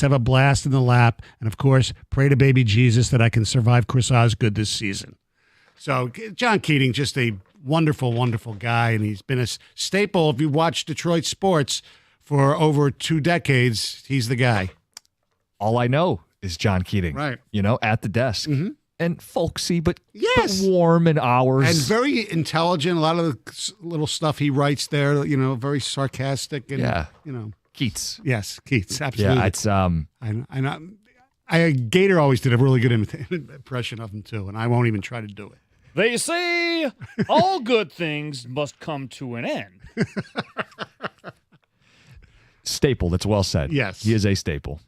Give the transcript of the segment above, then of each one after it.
have a blast in the lap, and of course, pray to baby Jesus that I can survive Chris Osgood this season. So John Keating, just a wonderful, wonderful guy, and he's been a staple. If you watch Detroit sports for over 2 decades, he's the guy. All I know is John Keating, right? At the desk. Mm-hmm. And folksy, but yes, warm and ours. And very intelligent. A lot of the little stuff he writes there, very sarcastic. And, Keats. Yes, Keats, absolutely. Yeah, it's... Gator always did a really good impression of him, too, and I won't even try to do it. They say all good things must come to an end. Staple, that's well said. Yes. He is a staple.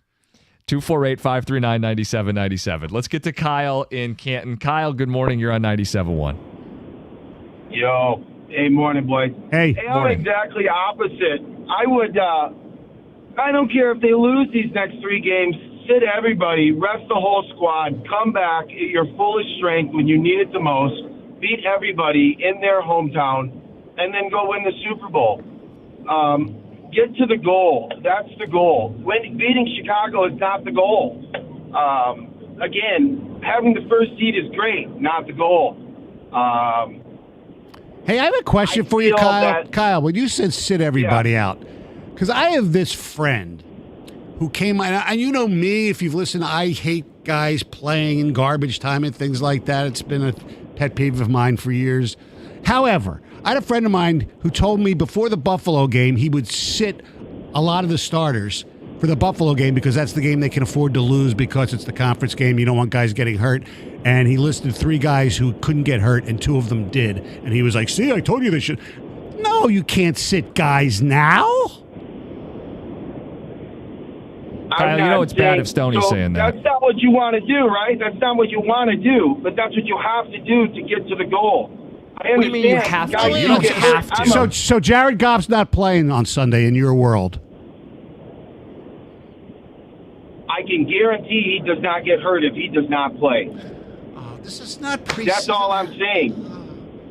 248-539-9797. Let's get to Kyle in Canton. Kyle, good morning. You're on 97.1. Yo. Hey, morning, boys. Hey, I'm morning. exactly opposite. I would, I don't care if they lose these next 3 games, sit everybody, rest the whole squad, come back at your fullest strength when you need it the most, beat everybody in their hometown, and then go win the Super Bowl. Get to the goal. That's the goal. Beating Chicago is not the goal. Again, having the first seed is great, not the goal. Hey, I have a question for you, Kyle. Kyle, when you said sit everybody out, because I have this friend who came, and you know me, if you've listened, I hate guys playing in garbage time and things like that. It's been a pet peeve of mine for years. However, I had a friend of mine who told me before the Buffalo game he would sit a lot of the starters for the Buffalo game because that's the game they can afford to lose because it's the conference game. You don't want guys getting hurt. And he listed 3 guys who couldn't get hurt, and 2 of them did. And he was like, see, I told you they should. No, you can't sit guys now. Kyle, it's bad if Stoney's saying that. That's not what you want to do, right? That's not what you want to do, but that's what you have to do to get to the goal. I understand. What do you mean you have to? You don't have to. So Jared Goff's not playing on Sunday in your world. I can guarantee he does not get hurt if he does not play. Oh, this is not preseason. That's all I'm saying.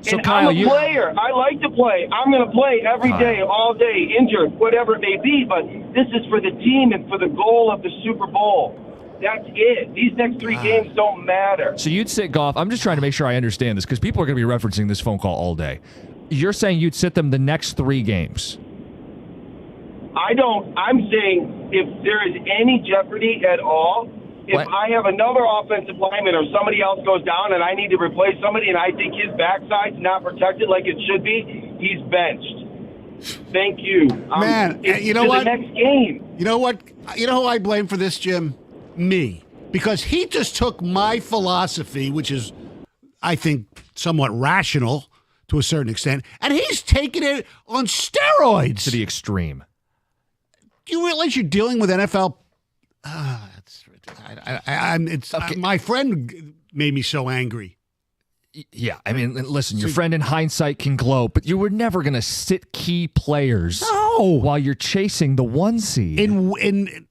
So and Kyle, I'm a player. I like to play. I'm going to play every day, all day, injured, whatever it may be. But this is for the team and for the goal of the Super Bowl. That's it. These next 3 games don't matter. So you'd sit Goff. I'm just trying to make sure I understand this because people are going to be referencing this phone call all day. You're saying you'd sit them the next 3 games. I'm saying if there is any jeopardy at all, if I have another offensive lineman or somebody else goes down and I need to replace somebody and I think his backside's not protected like it should be, he's benched. Thank you. Man, you know what? The next game. You know what? You know who I blame for this, Jim? Me. Because he just took my philosophy, which is, I think, somewhat rational to a certain extent, and he's taking it on steroids. To the extreme. Do you realize you're dealing with NFL? My friend made me so angry. Yeah, I mean, listen, your friend in hindsight can gloat, but you were never going to sit key players while you're chasing the 1 seed. In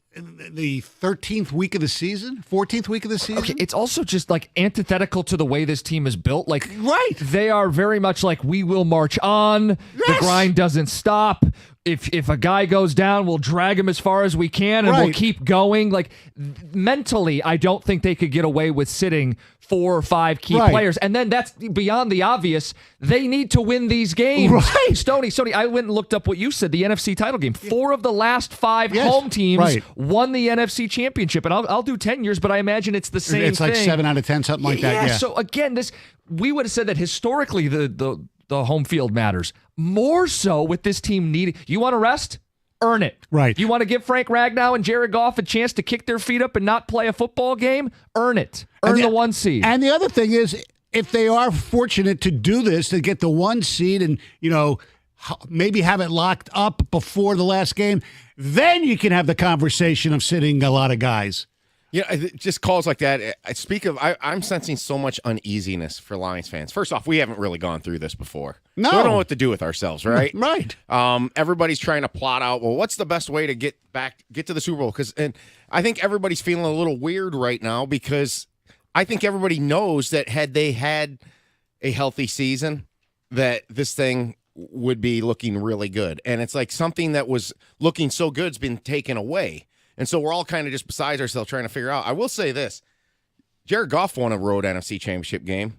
the 13th week of the season? 14th week of the season? Okay, it's also just like antithetical to the way this team is built. Like, right. They are very much like, we will march on. Yes. The grind doesn't stop. If a guy goes down, we'll drag him as far as we can and we'll keep going. Like, mentally, I don't think they could get away with sitting 4 or 5 key players. And then that's beyond the obvious. They need to win these games. Right. Stoney, I went and looked up what you said, the NFC title game. 4 of the last 5 home teams won the NFC championship. And I'll do 10 years, but I imagine it's the same thing. It's like 7 out of 10, something like that. Yeah. So again, we would have said that historically the home field matters. More so with this team needing. You want to rest? Earn it. Right. You want to give Frank Ragnow and Jared Goff a chance to kick their feet up and not play a football game? Earn it. Earn the 1 seed. And the other thing is, if they are fortunate to do this, to get the 1 seed and, maybe have it locked up before the last game, then you can have the conversation of sitting a lot of guys. Yeah, just calls like that. I'm sensing so much uneasiness for Lions fans. First off, we haven't really gone through this before. No. We don't know what to do with ourselves, right? Right. Everybody's trying to plot out, well, what's the best way to get to the Super Bowl? And I think everybody's feeling a little weird right now because I think everybody knows that had they had a healthy season, that this thing would be looking really good. And it's like something that was looking so good has been taken away. And so we're all kind of just besides ourselves trying to figure out. I will say this. Jared Goff won a road NFC championship game.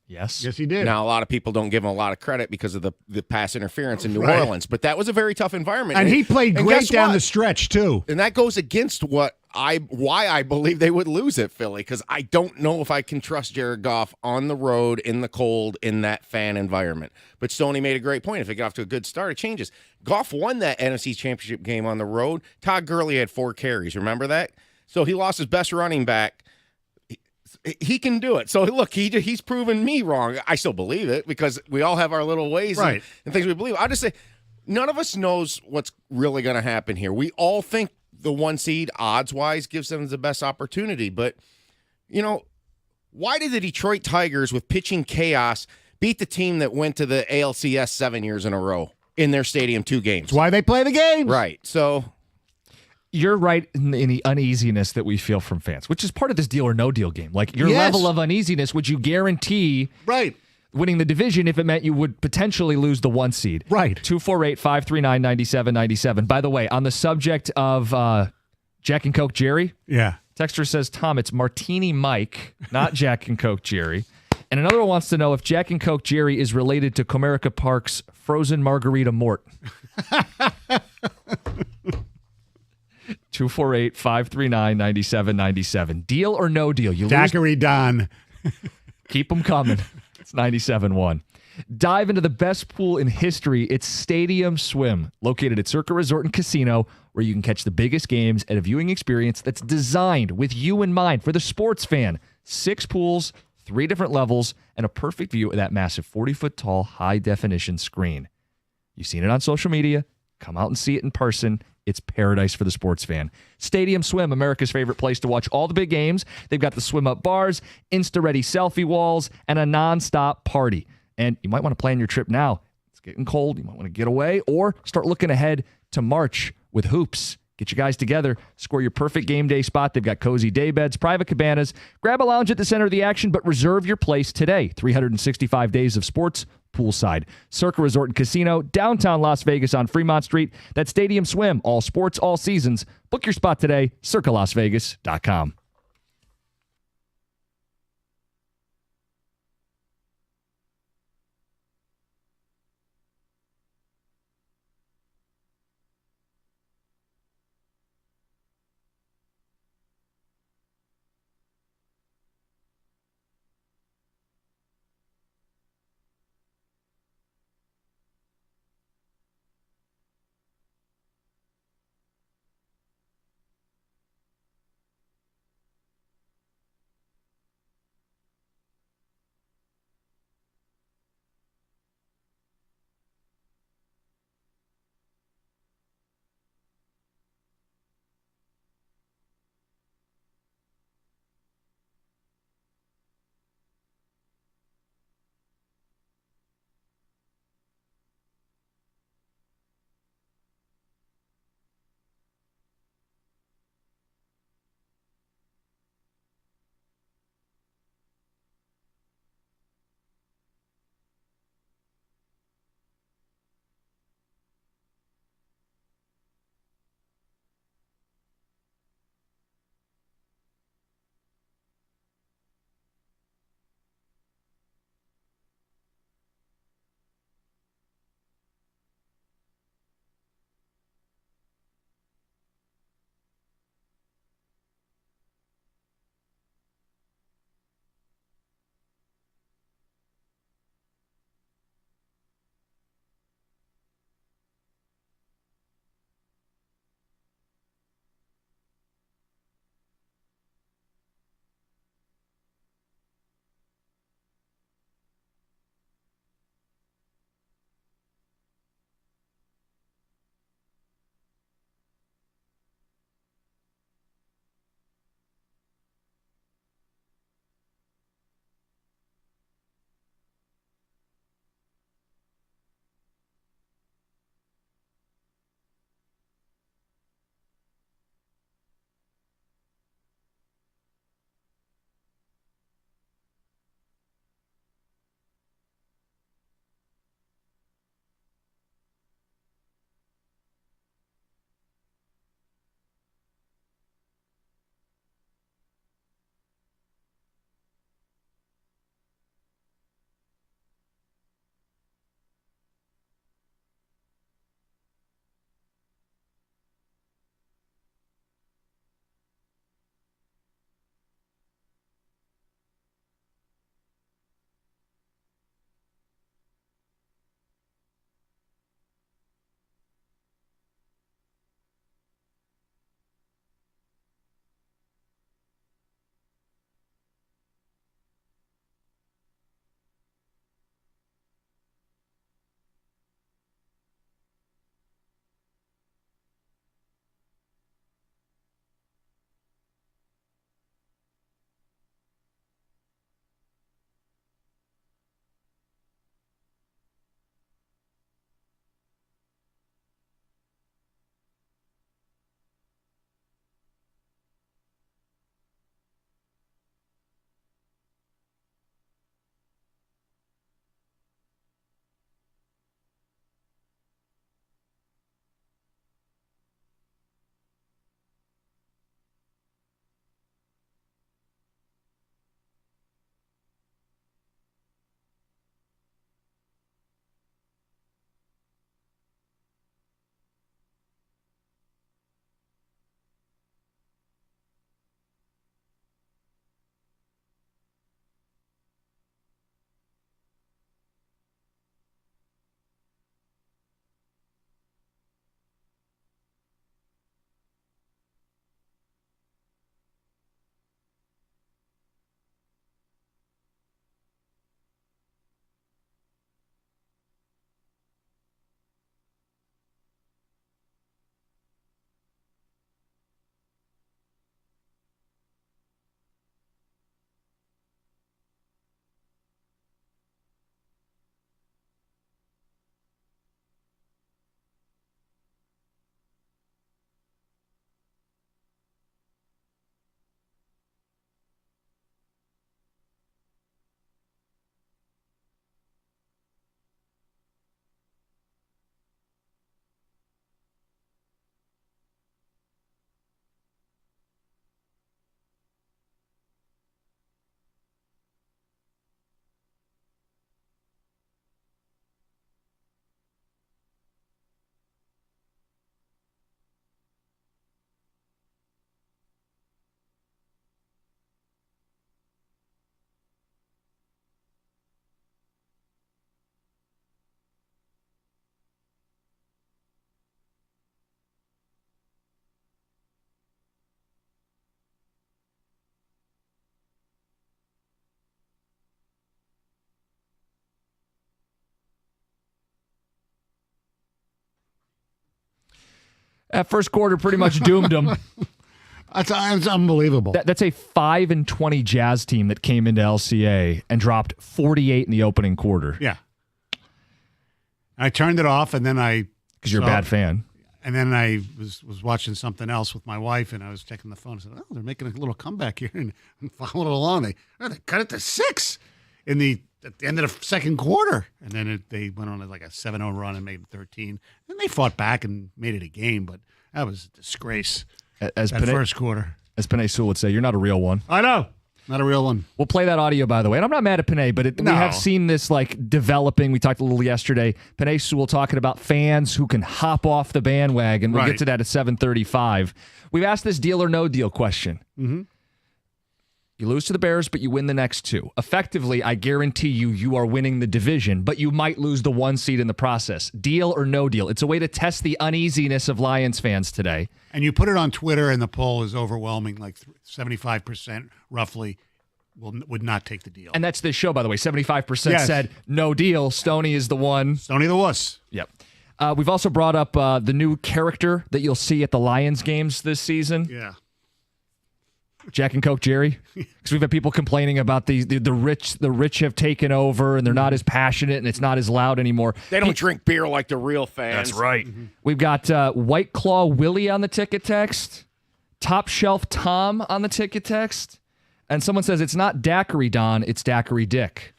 Yes. Yes, he did. Now, a lot of people don't give him a lot of credit because of the pass interference in New Orleans, but that was a very tough environment. And he played great down what? the stretch, too. And that goes against why I believe they would lose at Philly, because I don't know if I can trust Jared Goff on the road in the cold in that fan environment. But Stoney made a great point. If it got off to a good start, it changes. Goff won that NFC championship game on the road. Todd Gurley had 4 carries. Remember that? So he lost his best running back. He can do it. So, look, he's proven me wrong. I still believe it because we all have our little ways and things we believe. I'll just say none of us knows what's really going to happen here. We all think the 1 seed, odds-wise, gives them the best opportunity. But, why did the Detroit Tigers, with pitching chaos, beat the team that went to the ALCS 7 years in a row in their stadium 2 games? That's why they play the game. Right. So you're right in the uneasiness that we feel from fans, which is part of this deal or no deal game. Like your level of uneasiness, would you guarantee winning the division if it meant you would potentially lose the 1 seed? Right. 248-539-9797. By the way, on the subject of Jack and Coke Jerry, texter says, Tom, it's Martini Mike, not Jack and Coke Jerry. And another one wants to know if Jack and Coke Jerry is related to Comerica Park's frozen margarita Mort. 248-539-9797. Deal or no deal? You Daiquiri Don. Keep them coming. It's 97.1. Dive into the best pool in history. It's Stadium Swim, located at Circa Resort and Casino, where you can catch the biggest games at a viewing experience that's designed with you in mind for the sports fan. 6 pools, 3 different levels, and a perfect view of that massive 40-foot tall high-definition screen. You've seen it on social media. Come out and see it in person. It's paradise for the sports fan. Stadium Swim, America's favorite place to watch all the big games. They've got the swim-up bars, Insta-ready selfie walls, and a nonstop party. And you might want to plan your trip now. It's getting cold. You might want to get away or start looking ahead to March with hoops. Get you guys together, score your perfect game day spot. They've got cozy day beds, private cabanas. Grab a lounge at the center of the action, but reserve your place today. 365 days of sports poolside. Circa Resort and Casino, downtown Las Vegas on Fremont Street. That's Stadium Swim, all sports, all seasons. Book your spot today, circalasvegas.com. That first quarter pretty much doomed them. That's unbelievable. That's a 5-20 Jazz team that came into LCA and dropped 48 in the opening quarter. Yeah. I turned it off, and then because you're a bad fan. And then I was watching something else with my wife, and I was checking the phone. I said, "Oh, they're making a little comeback here," and followed along. They cut it to 6 at the end of the second quarter, and then they went on like a 7-0 run and made it 13. And they fought back and made it a game, but that was a disgrace. That first quarter, as Panay Sewell would say, you're not a real one. I know. Not a real one. We'll play that audio, by the way. And I'm not mad at Panay, but we have seen this like developing. We talked a little yesterday. Panay Sewell talking about fans who can hop off the bandwagon. We'll get to that at 7:35. We've asked this deal or no deal question. Mm-hmm. You lose to the Bears, but you win the next 2. Effectively, I guarantee you are winning the division, but you might lose the 1 seed in the process. Deal or no deal? It's a way to test the uneasiness of Lions fans today. And you put it on Twitter, and the poll is overwhelming, like 75% roughly would not take the deal. And that's this show, by the way. 75% said no deal. Stoney is the one. Stoney the wuss. Yep. We've also brought up the new character that you'll see at the Lions games this season. Yeah. Jack and Coke Jerry, because we've had people complaining about the rich. The rich have taken over, and they're not as passionate, and it's not as loud anymore. They don't drink beer like the real fans. That's right. Mm-hmm. We've got White Claw Willie on the ticket text, Top Shelf Tom on the ticket text, and someone says it's not Daiquiri Don, it's Daiquiri Dick.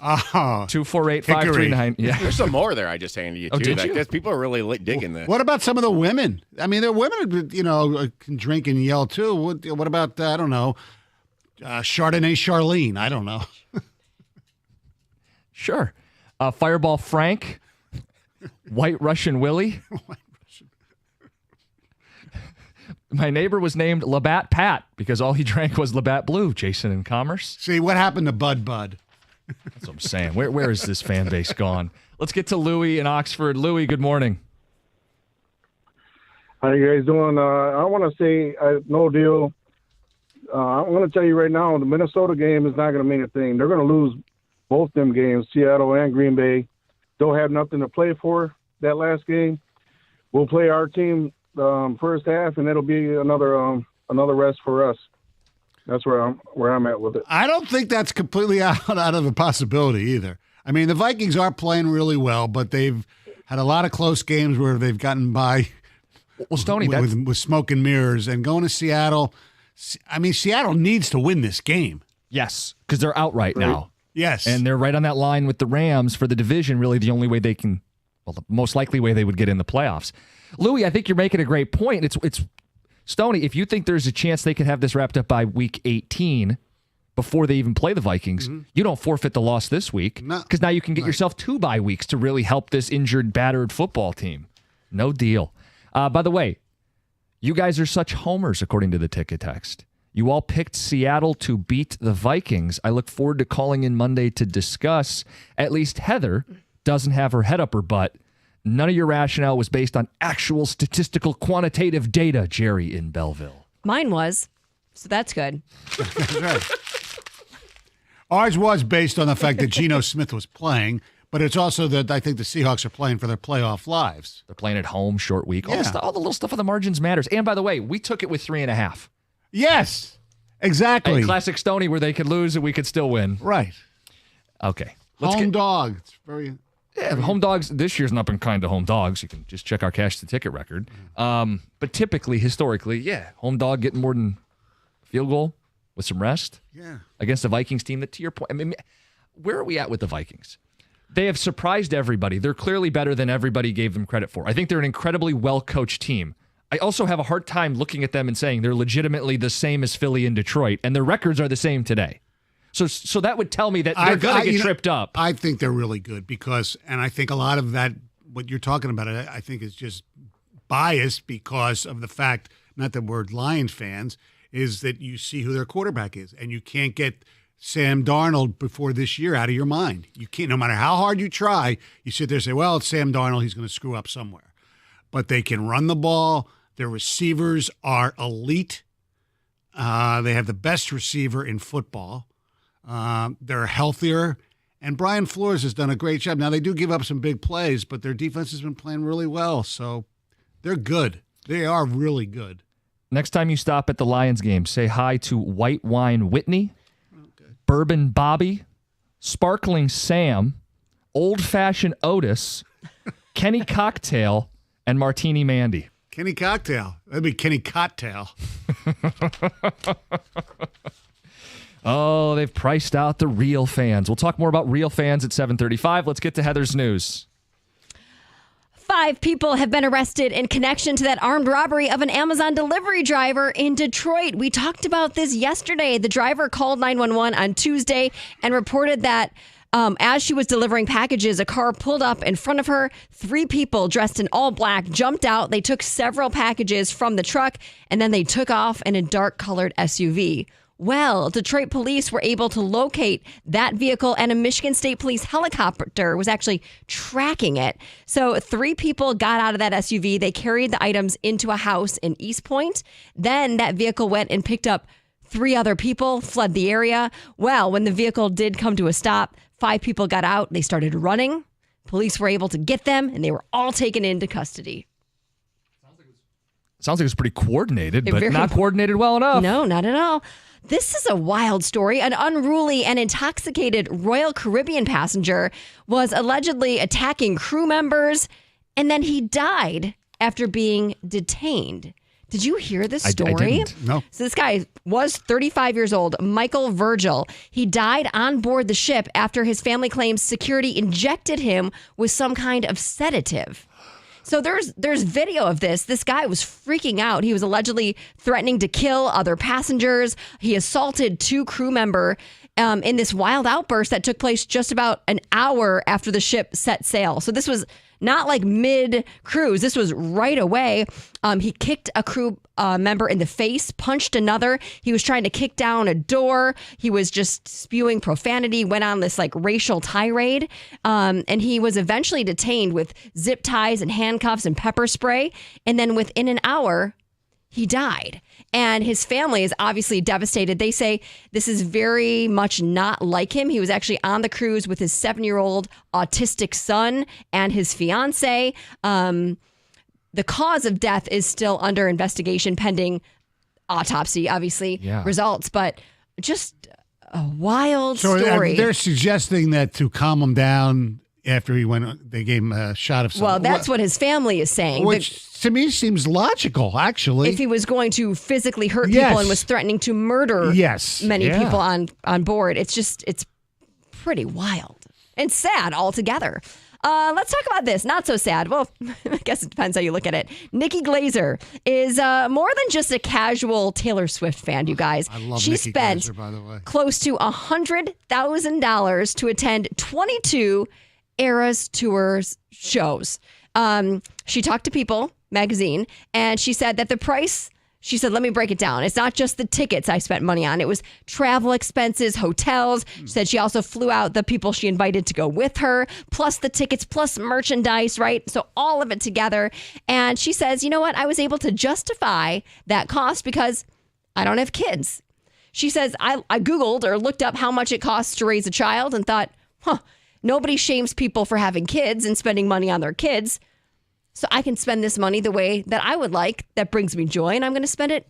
Oh, 248-539. Yeah, there's some more there. I just handed you too. Did you? People are really digging this. What about some of the women? I mean, the women, can drink and yell too. What about I don't know, Chardonnay Charlene? I don't know. Sure, Fireball Frank, White Russian Willie. My neighbor was named Labatt Pat because all he drank was Labatt Blue. Jason in Commerce. See what happened to Bud? That's what I'm saying. Where is this fan base gone? Let's get to Louie in Oxford. Louie, good morning. How you guys doing? I want to say no deal. I'm going to tell you right now, the Minnesota game is not going to mean a thing. They're going to lose both them games, Seattle and Green Bay. They'll have nothing to play for that last game. We'll play our team first half, and it'll be another rest for us. That's where I'm at with it. I don't think that's completely out of the possibility either. I mean, the Vikings are playing really well, but they've had a lot of close games where they've gotten by Stoney, with smoke and mirrors. And going to Seattle, I mean, Seattle needs to win this game. Yes, because they're out right now. Yes. And they're right on that line with the Rams for the division, really the only way they can, the most likely way they would get in the playoffs. Louie, I think you're making a great point. It's Stoney, if you think there's a chance they could have this wrapped up by week 18 before they even play the Vikings, you don't forfeit the loss this week because now you can get yourself 2 bye weeks to really help this injured, battered football team. No deal. By the way, you guys are such homers, according to the ticket text. You all picked Seattle to beat the Vikings. I look forward to calling in Monday to discuss. At least Heather doesn't have her head up her butt. None of your rationale was based on actual statistical quantitative data, Jerry in Belleville. Mine was, so that's good. That's right. Ours was based on the fact that Geno Smith was playing, but it's also that I think the Seahawks are playing for their playoff lives. They're playing at home, short week. All the little stuff on the margins matters. And by the way, we took it with 3.5. Yes, exactly. A classic Stoney where they could lose and we could still win. Right. Okay. Home dog. It's very... Yeah, home dogs this year's not been kind to home dogs. You can just check our cash to ticket record. But typically, historically, home dog getting more than a field goal with some rest. Yeah. Against the Vikings team that, to your point, I mean, where are we at with the Vikings? They have surprised everybody. They're clearly better than everybody gave them credit for. I think they're an incredibly well-coached team. I also have a hard time looking at them and saying they're legitimately the same as Philly and Detroit, and their records are the same today. So that would tell me that they're going to get tripped up. I think they're really good because, and I think a lot of that, what you're talking about, I think is just biased because of the fact, not that we're Lions fans, is that you see who their quarterback is, and you can't get Sam Darnold before this year out of your mind. You can't, no matter how hard you try, you sit there and say, well, it's Sam Darnold, he's going to screw up somewhere. But they can run the ball. Their receivers are elite. They have the best receiver in football. They're healthier, and Brian Flores has done a great job. Now, they do give up some big plays, but their defense has been playing really well, so they're good. They are really good. Next time you stop at the Lions game, say hi to White Wine Whitney, Bourbon Bobby, Sparkling Sam, Old Fashioned Otis, Kenny Cocktail, and Martini Mandy. Kenny Cocktail. That'd be Kenny Cocktail. Oh, they've priced out the real fans. We'll talk more about real fans at 7:35. Let's get to Heather's news. 5 people have been arrested in connection to that armed robbery of an Amazon delivery driver in Detroit. We talked about this yesterday. The driver called 911 on Tuesday and reported that as she was delivering packages, a car pulled up in front of her. 3 people dressed in all black jumped out. They took several packages from the truck, and then they took off in a dark-colored SUV. Well, Detroit police were able to locate that vehicle, and a Michigan State Police helicopter was actually tracking it. So 3 people got out of that SUV. They carried the items into a house in East Point. Then that vehicle went and picked up 3 other people, fled the area. Well, when the vehicle did come to a stop, 5 people got out. They started running. Police were able to get them, and they were all taken into custody. Sounds like it's pretty coordinated, but not coordinated well enough. No, not at all. This is a wild story. An unruly and intoxicated Royal Caribbean passenger was allegedly attacking crew members, and then he died after being detained. Did you hear this story? I didn't. No. So this guy was 35 years old, Michael Virgil. He died on board the ship after his family claims security injected him with some kind of sedative. So there's video of this. This guy was freaking out. He was allegedly threatening to kill other passengers. He assaulted 2 crew members in this wild outburst that took place just about an hour after the ship set sail. So this was not like mid-cruise. This was right away. He kicked a crew member in the face, punched another. He was trying to kick down a door. He was just spewing profanity, went on this like racial tirade. And he was eventually detained with zip ties and handcuffs and pepper spray. And then within an hour, he died. And his family is obviously devastated. They say this is very much not like him. He was actually on the cruise with his 7-year-old autistic son and his fiance. The cause of death is still under investigation pending autopsy, obviously, results. But just a wild story. They're suggesting that to calm him down after he went, they gave him a shot of something. Well, that's what his family is saying. Which to me seems logical, actually. If he was going to physically hurt people and was threatening to murder many people on board, it's pretty wild and sad altogether. Let's talk about this. Not so sad. Well, I guess it depends how you look at it. Nikki Glaser is more than just a casual Taylor Swift fan, you guys. I love she Nikki spent Glaser, by the way. close to $100,000 to attend 22 Eras Tours shows. She talked to People magazine, and she said that the price, she said, let me break it down. It's not just the tickets I spent money on. It was travel expenses, hotels. She said she also flew out the people she invited to go with her, plus the tickets, plus merchandise, right? So all of it together. And she says, you know what? I was able to justify that cost because I don't have kids. She says, I Googled or looked up how much it costs to raise a child and thought, nobody shames people for having kids and spending money on their kids. So I can spend this money the way that I would like, that brings me joy, and I'm going to spend it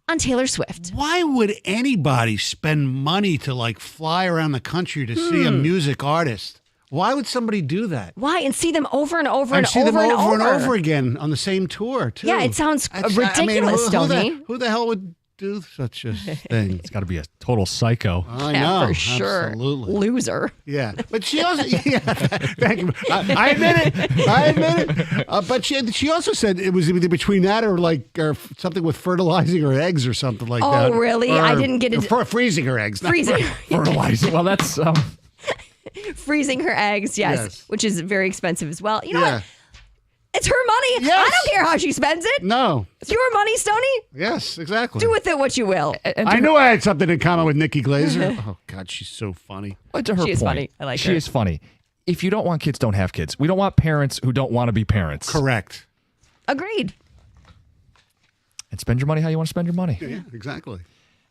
on Taylor Swift. Why would anybody spend money to like fly around the country to see a music artist? Why would somebody do that? Why? And see them over and over and see over them and over and over over again on the same tour, too. Yeah, it sounds ridiculous, Stoney. Who the hell would do such a thing? It's got to be a total psycho. I know, for sure. Absolutely. Loser. Yeah, but she also, thank you. I admit it. But she also said it was either between that or something with fertilizing her eggs or something like that. Oh, really? I didn't get it. Freezing her eggs. Freezing. Fertilizing. Well, that's freezing her eggs, yes, which is very expensive as well. You know what? It's her money. Yes. I don't care how she spends it. No. It's your money, Stoney. Yes, exactly. Do with it what you will. I knew I had something in common with Nikki Glaser. Oh, God, she's so funny. But to her She is point, funny. I like her. She is funny. If you don't want kids, don't have kids. We don't want parents who don't want to be parents. Correct. Agreed. And spend your money how you want to spend your money. Yeah, exactly.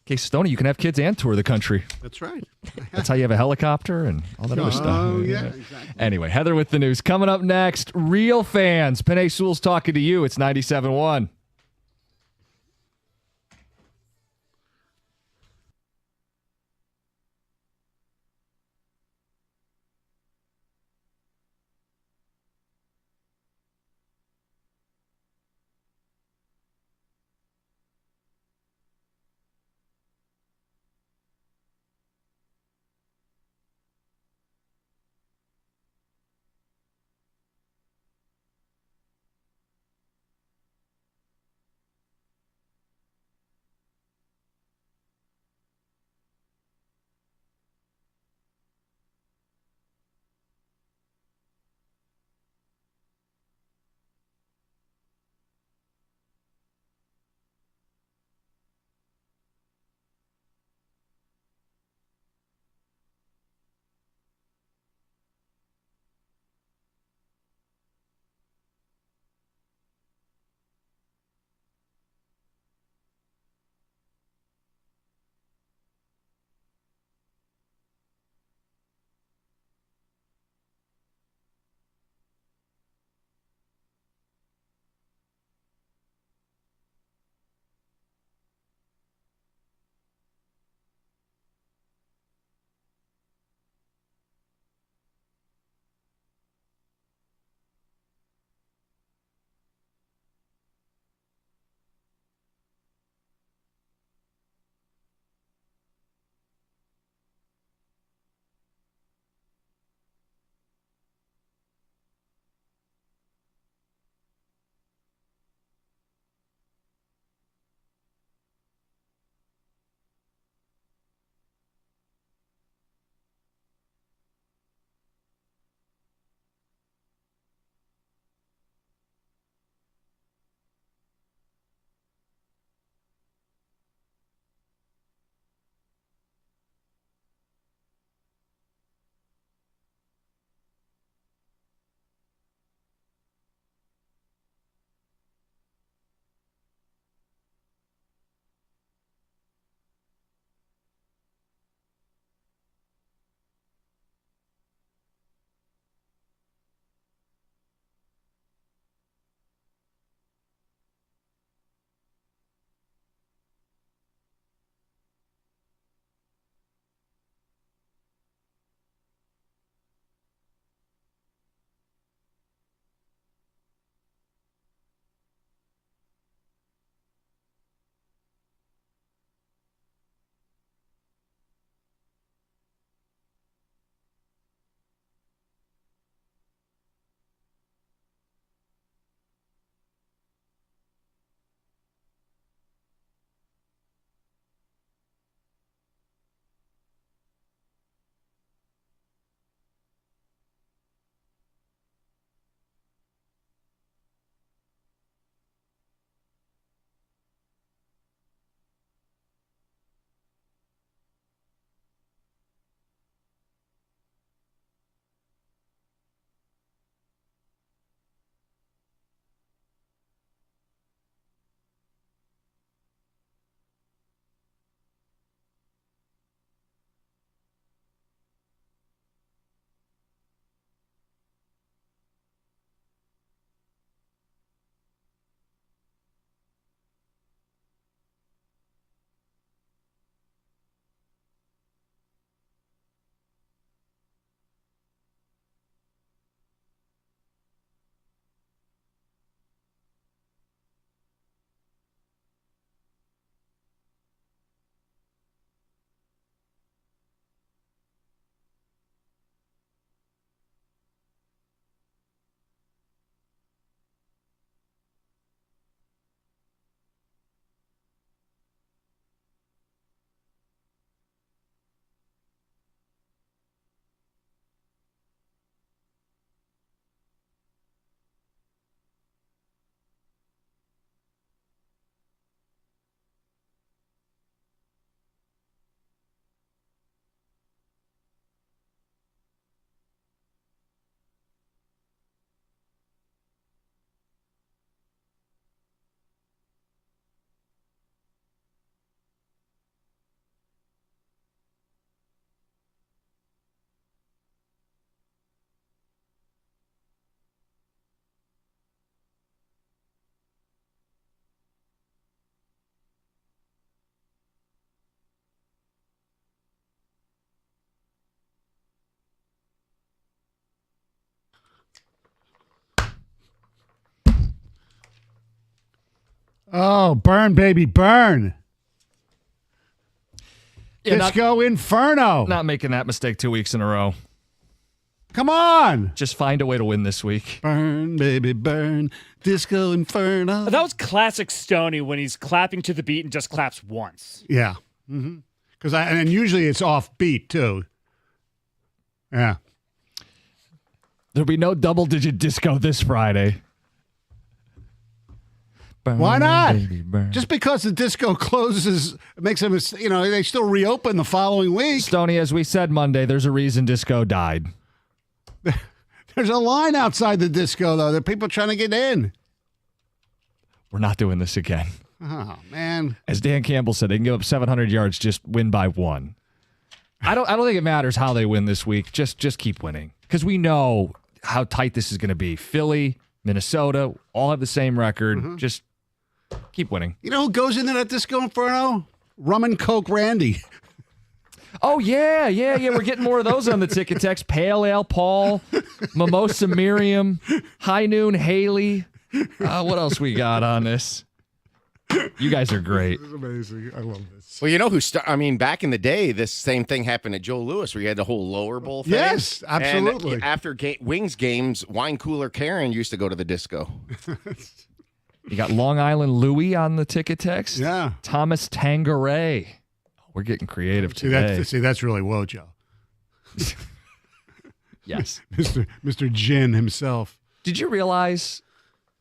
Okay, Stoney, you can have kids and tour the country. That's right. That's how you have a helicopter and all that other stuff. Oh, yeah, exactly. Anyway, Heather with the news. Coming up next, real fans. Panay Sewell's talking to you. It's 97.1. Oh, burn, baby, burn. Yeah, Disco Inferno. Not making that mistake 2 weeks in a row. Come on. Just find a way to win this week. Burn, baby, burn. Disco Inferno. That was classic Stoney when he's clapping to the beat and just claps once. Yeah. Because and usually it's off beat too. Yeah. There'll be no double-digit disco this Friday. Burn, Why not? baby, burn. Just because the disco closes makes them, they still reopen the following week. Stoney, as we said Monday, there's a reason disco died. There's a line outside the disco, though. There are people trying to get in. We're not doing this again. Oh, man. As Dan Campbell said, they can give up 700 yards, just win by 1. I don't think it matters how they win this week. Just keep winning. Because we know how tight this is going to be. Philly, Minnesota, all have the same record. Just keep winning. You know who goes into that Disco Inferno? Rum and Coke Randy. Oh, yeah. We're getting more of those on the ticket text. Pale Ale Paul, Mimosa Miriam, High Noon Haley. What else we got on this? You guys are great. This is amazing. I love this. Well, you know who back in the day, this same thing happened at Joe Louis where you had the whole lower bowl thing. Yes, absolutely. And after Wings games, Wine Cooler Karen used to go to the disco. You got Long Island Louie on the ticket text. Yeah. Thomas Tangeray. We're getting creative today. That's really Wojo. Yes. Mr. Gin himself. Did you realize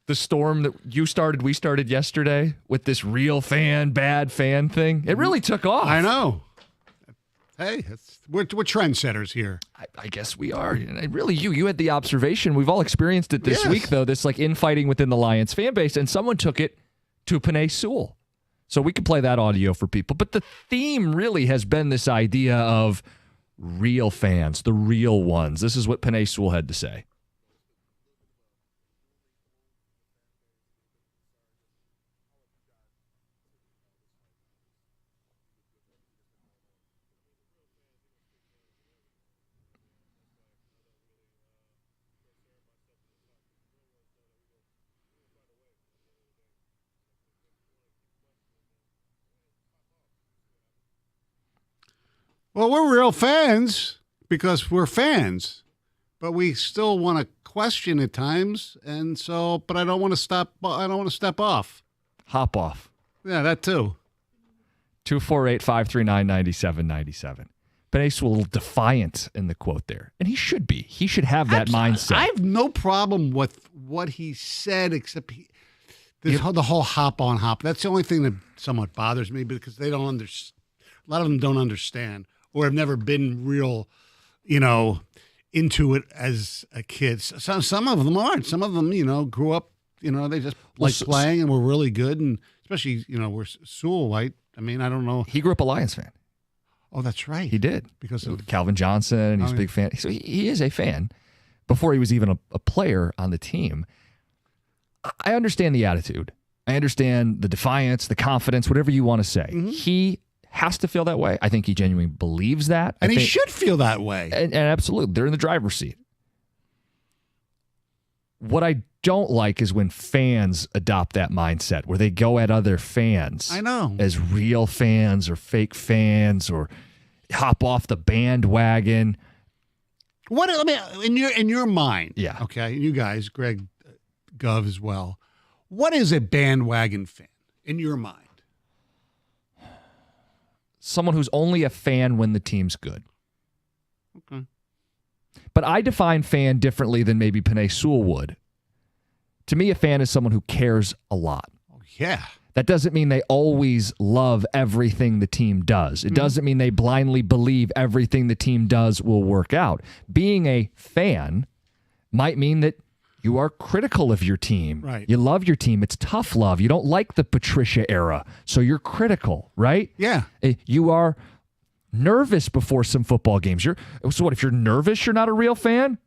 the storm that we started yesterday with this real fan, bad fan thing? It really took off. I know. Hey, we're trendsetters here. I guess we are. And really, you had the observation. We've all experienced it this Yes. week, though, this like infighting within the Lions fan base, and someone took it to Penei Sewell. So we can play that audio for people. But the theme really has been this idea of real fans, the real ones. This is what Penei Sewell had to say. Well, we're real fans because we're fans, but we still want to question at times, and so. But I don't want to stop. I don't want to step off. Hop off. Yeah, that too. 248-539-9797. Penei Sewell a little defiant in the quote there, and he should be. He should have that mindset. I have no problem with what he said, except the whole hop on hop. That's the only thing that somewhat bothers me because they don't understand. A lot of them don't understand. Or have never been real, into it as a kid. Some of them aren't. Some of them, grew up, they just like playing and were really good. And especially, we're Sewell White. I mean, I don't know. He grew up a Lions fan. Oh, that's right. He did. Because of Calvin Johnson, and he's a big fan. So he is a fan before he was even a player on the team. I understand the attitude. I understand the defiance, the confidence, whatever you want to say. Mm-hmm. He has to feel that way. I think he genuinely believes that. And he should feel that way. And absolutely. They're in the driver's seat. What I don't like is when fans adopt that mindset where they go at other fans. I know. As real fans or fake fans or hop off the bandwagon. In your mind. Yeah. Okay. You guys, Greg, Gov as well. What is a bandwagon fan in your mind? Someone who's only a fan when the team's good. Okay. But I define fan differently than maybe Penei Sewell would. To me, a fan is someone who cares a lot. Oh, yeah. That doesn't mean they always love everything the team does. It doesn't mean they blindly believe everything the team does will work out. Being a fan might mean that you are critical of your team. Right. You love your team. It's tough love. You don't like the Patricia era, so you're critical, right? Yeah. You are nervous before some football games. So what, if you're nervous, you're not a real fan?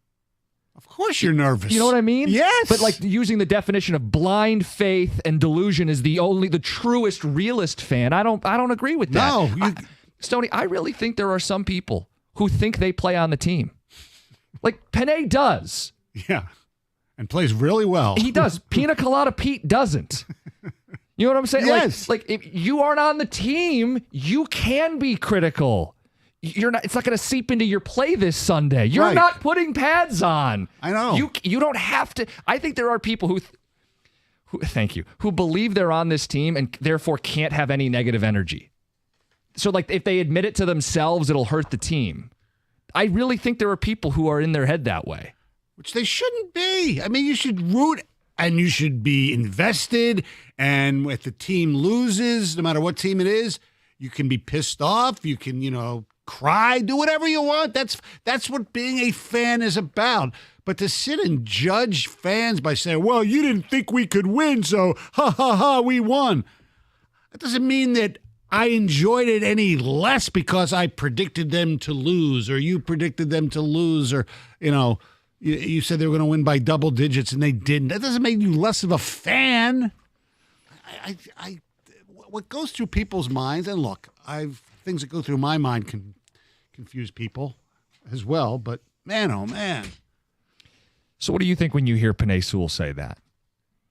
Of course you're nervous. You know what I mean? Yes. But like using the definition of blind faith and delusion is the truest, realist fan. I don't agree with that. No. Stoney, I really think there are some people who think they play on the team. Like Penei does. Yeah. And plays really well. He does. Pina Colada Pete doesn't. You know what I'm saying? Yes. Like if you aren't on the team, you can be critical. You're not. It's not going to seep into your play this Sunday. You're Right. not putting pads on. I know. You don't have to. I think there are people who thank you, who believe they're on this team and therefore can't have any negative energy. So like if they admit it to themselves, it'll hurt the team. I really think there are people who are in their head that way. Which they shouldn't be. I mean, you should root and you should be invested. And if the team loses, no matter what team it is, you can be pissed off. You can, cry, do whatever you want. That's what being a fan is about. But to sit and judge fans by saying, well, you didn't think we could win, so we won. That doesn't mean that I enjoyed it any less because I predicted them to lose or you predicted them to lose or, you said they were going to win by double digits and they didn't. That doesn't make you less of a fan. What goes through people's minds, and look, things that go through my mind can confuse people as well, but man, oh man. So what do you think when you hear Penei Sewell say that?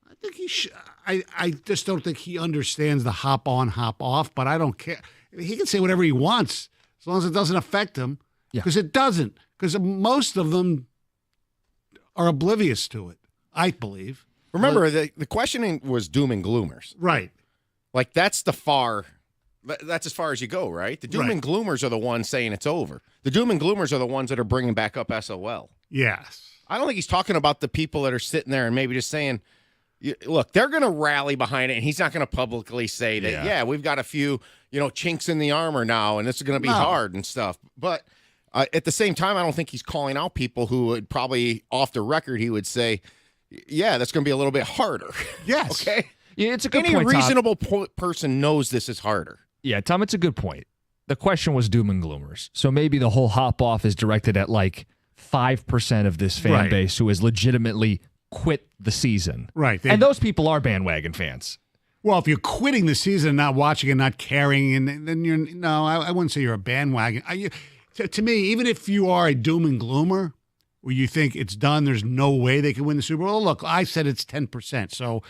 I think he should. I just don't think he understands the hop on, hop off, but I don't care. He can say whatever he wants as long as it doesn't affect him, because it doesn't, because most of them are oblivious to it, I believe. Remember, the questioning was doom and gloomers. Right. Like, that's as far as you go, right? The doom and gloomers are the ones saying it's over. The doom and gloomers are the ones that are bringing back up SOL. Yes. I don't think he's talking about the people that are sitting there and maybe just saying, look, they're going to rally behind it, and he's not going to publicly say that, we've got a few, chinks in the armor now, and this is going to be hard and stuff. But at the same time, I don't think he's calling out people who would probably, off the record, he would say, yeah, that's going to be a little bit harder. Yes. Okay? Yeah, it's a good Any point, Tom. reasonable person knows this is harder. Yeah, Tom, it's a good point. The question was doom and gloomers. So maybe the whole hop off is directed at like 5% of this fan base who has legitimately quit the season. Right. And those people are bandwagon fans. Well, if you're quitting the season, not watching and not caring, and then I wouldn't say you're a bandwagon. To me, even if you are a doom and gloomer, where you think it's done, there's no way they can win the Super Bowl. Look, I said it's 10%, so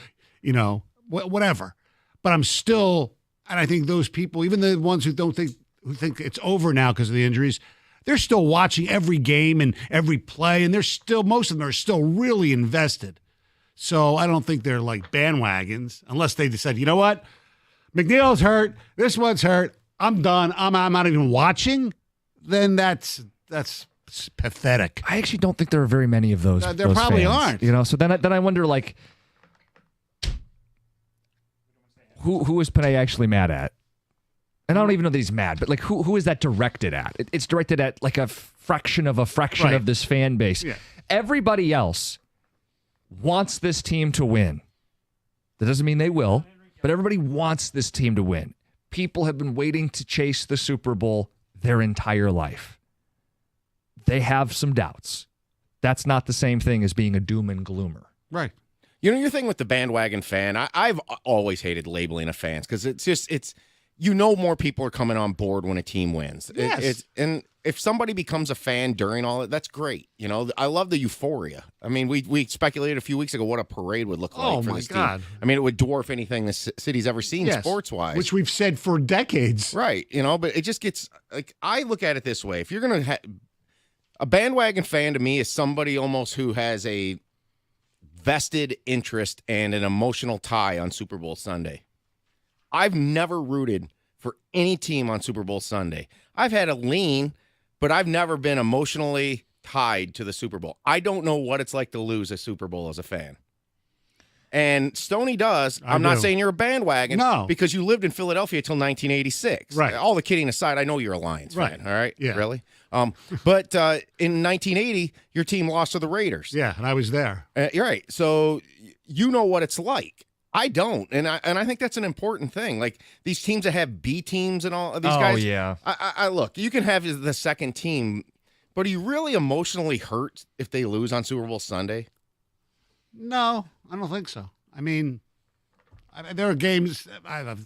whatever. But I'm still, and I think those people, even the ones who think it's over now because of the injuries, they're still watching every game and every play, and most of them are still really invested. So I don't think they're like bandwagons, unless they decide, you know what, McNeil's hurt, this one's hurt, I'm done, I'm not even watching. Then that's pathetic. I actually don't think there are very many of those. There those probably fans, aren't. So then I wonder, like, who is Penei actually mad at? And I don't even know that he's mad, but like, who is that directed at? It's directed at like a fraction of of this fan base. Yeah. Everybody else wants this team to win. That doesn't mean they will, but everybody wants this team to win. People have been waiting to chase the Super Bowl their entire life. They have some doubts. That's not the same thing as being a doom and gloomer. Right. Your thing with the bandwagon fan, I've always hated labeling of fans because it's more people are coming on board when a team wins. Yes. And if somebody becomes a fan during all that, that's great. I love the euphoria. I mean, we speculated a few weeks ago what a parade would look like for this team. I mean, it would dwarf anything the city's ever seen sports-wise. Which we've said for decades. Right. But it just gets, like, I look at it this way. If you're going to a bandwagon fan to me is somebody almost who has a vested interest and an emotional tie on Super Bowl Sunday. I've never rooted for any team on Super Bowl Sunday. I've had a lean, but I've never been emotionally tied to the Super Bowl. I don't know what it's like to lose a Super Bowl as a fan. And Stoney does. I'm not saying you're a bandwagon. No. Because you lived in Philadelphia until 1986. Right. All the kidding aside, I know you're a Lions fan. All right? Yeah. Really? But in 1980, your team lost to the Raiders. Yeah, and I was there. You're right. So you know what it's like. I don't, and I think that's an important thing. Like these teams that have B teams and all of these guys. Oh yeah. I look. You can have the second team, but are you really emotionally hurt if they lose on Super Bowl Sunday? No, I don't think so. I mean, there are games. I love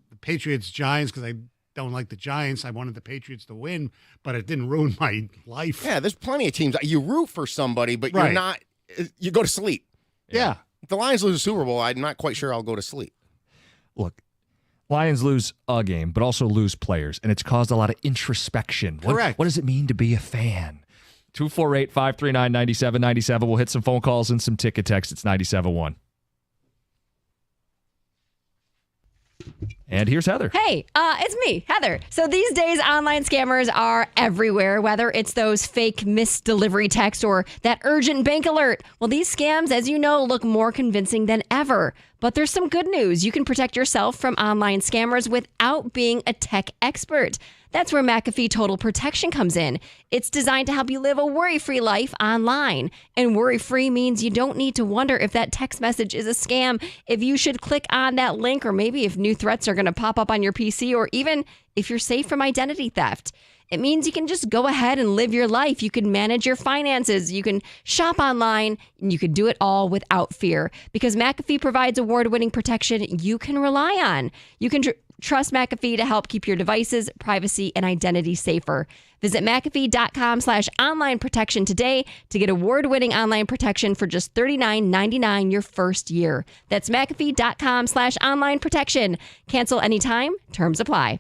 the Patriots-Giants because I don't like the Giants. I wanted the Patriots to win, but it didn't ruin my life. Yeah, there's plenty of teams. You root for somebody, but you're not. You go to sleep. Yeah. If the Lions lose a Super Bowl, I'm not quite sure I'll go to sleep. look, Lions lose a game, but also lose players, and it's caused a lot of introspection. Correct. What does it mean to be a fan? 248-539-9797. We'll hit some phone calls and some ticket text. It's 97.1. And here's Heather. Hey, it's me, Heather. So these days, online scammers are everywhere, whether it's those fake missed delivery texts or that urgent bank alert. Well, these scams, as you know, look more convincing than ever. But there's some good news. You can protect yourself from online scammers without being a tech expert. That's where McAfee Total Protection comes in. It's designed to help you live a worry-free life online. And worry-free means you don't need to wonder if that text message is a scam, if you should click on that link, or maybe if new threats are going to pop up on your PC, or even if you're safe from identity theft. It means you can just go ahead and live your life. You can manage your finances. You can shop online, and you can do it all without fear because McAfee provides award-winning protection you can rely on. You can trust McAfee to help keep your devices, privacy, and identity safer. Visit McAfee.com/online protection today to get award-winning online protection for just $39.99 your first year. That's McAfee.com/online protection. Cancel anytime. Terms apply.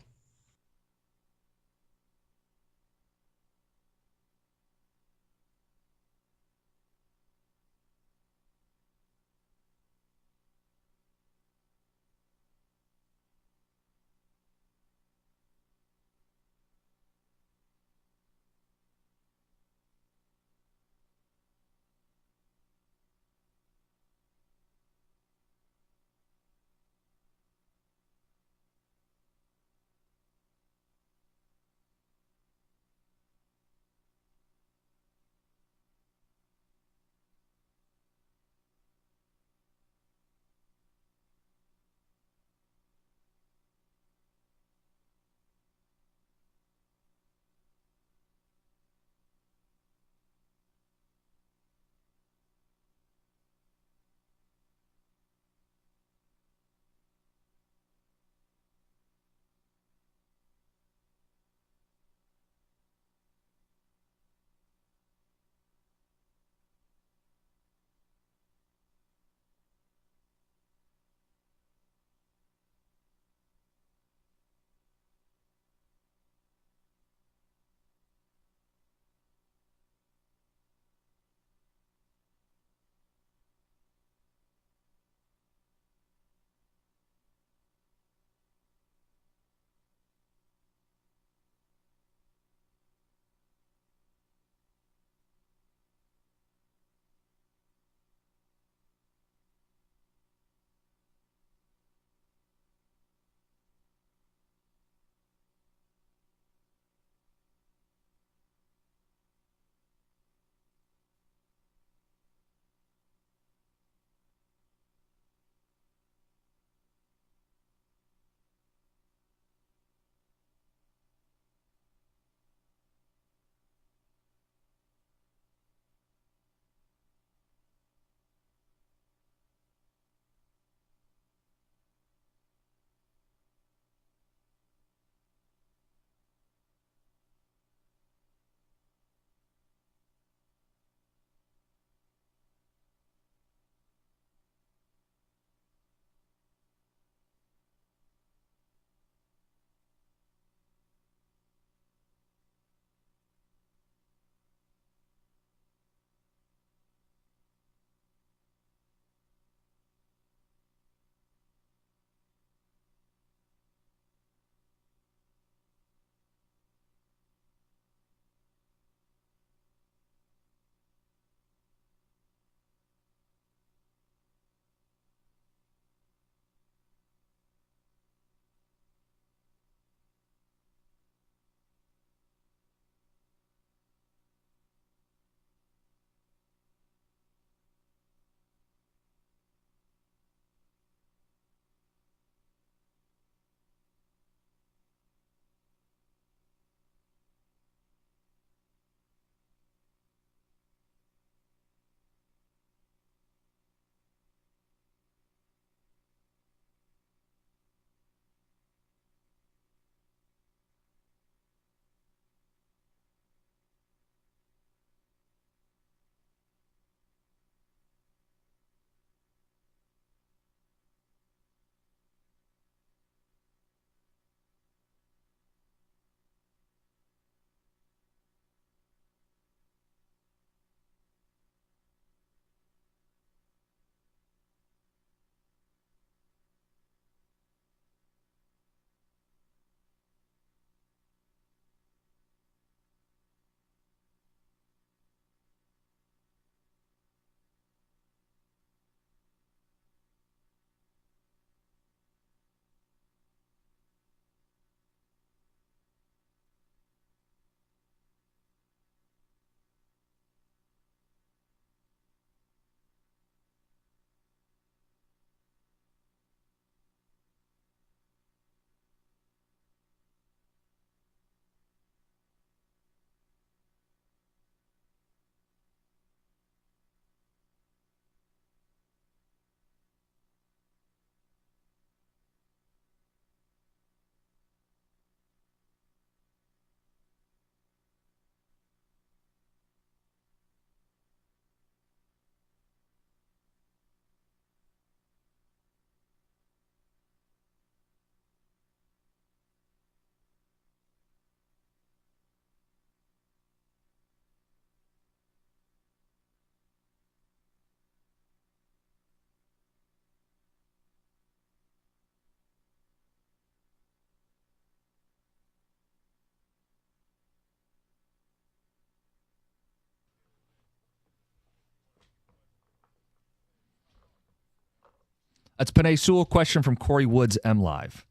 That's Panay Sewell. Question from Corey Woods, M Live.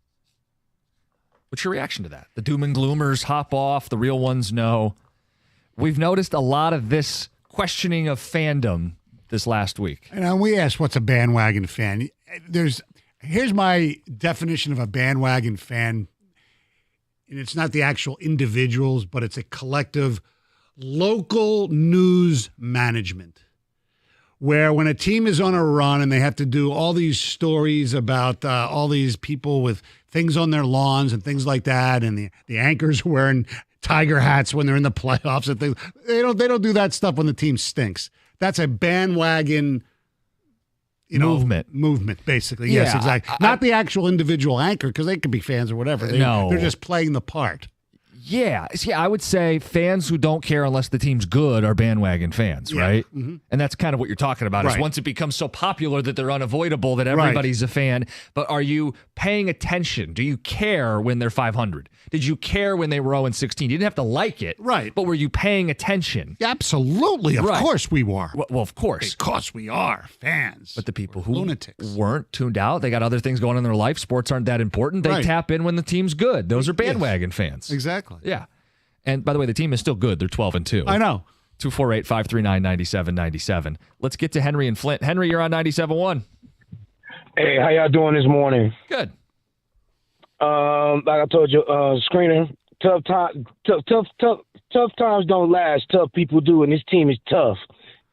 What's your reaction to that? The doom and gloomers hop off. The real ones know. We've noticed a lot of this questioning of fandom this last week. And we asked, what's a bandwagon fan? Here's my definition of a bandwagon fan. And it's not the actual individuals, but it's a collective local news management. Where when a team is on a run and they have to do all these stories about all these people with things on their lawns and things like that, and the anchors wearing Tiger hats when they're in the playoffs and things, they don't do that stuff when the team stinks. That's a bandwagon, movement basically. Yeah, yes, exactly. Not the actual individual anchor, because they could be fans or whatever. They're just playing the part. Yeah. See, I would say fans who don't care unless the team's good are bandwagon fans, right? Mm-hmm. And that's kind of what you're talking about, is once it becomes so popular that they're unavoidable that everybody's a fan. But are you paying attention? Do you care when they're 500? Did you care when they were 0-16? You didn't have to like it. Right. But were you paying attention? Absolutely. Of course we were. Well, of course. Because we are fans. But the people who lunatics weren't tuned out, they got other things going on in their life. Sports aren't that important. They tap in when the team's good. Those are bandwagon fans. Exactly. Yeah. And by the way, the team is still good. They're 12-2. I know. 248-539-9797. Let's get to Henry and Flint. Henry, you're on 97.1. Hey, how y'all doing this morning? Good. Like I told you, screener, tough times don't last. Tough people do, and this team is tough.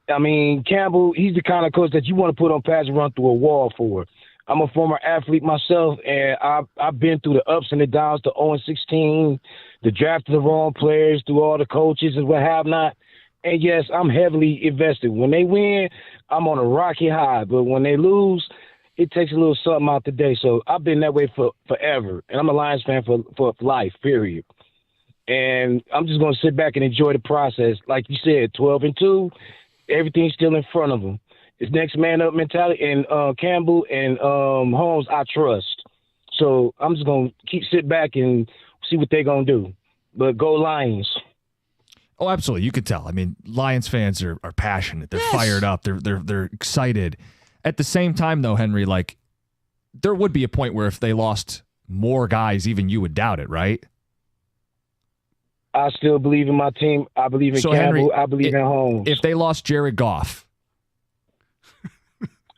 I mean, Campbell, he's the kind of coach that you want to put on pass and run through a wall for. I'm a former athlete myself, and I've been through the ups and the downs, the 0-16, the draft of the wrong players, through all the coaches and what have not. And yes, I'm heavily invested. When they win, I'm on a rocky high, but when they lose, it takes a little something out the day. So I've been that way for forever, and I'm a Lions fan for life, period. And I'm just going to sit back and enjoy the process. Like you said, 12-2, everything's still in front of them. It's next man up mentality, and Campbell and Holmes, I trust. So I'm just going to sit back and see what they're going to do. But go Lions. Oh, absolutely. You could tell. I mean, Lions fans are passionate. They're fired up. They're excited. At the same time, though, Henry, like, there would be a point where if they lost more guys, even you would doubt it, right? I still believe in my team. I believe in Campbell. Henry, I believe in Holmes. If they lost Jared Goff,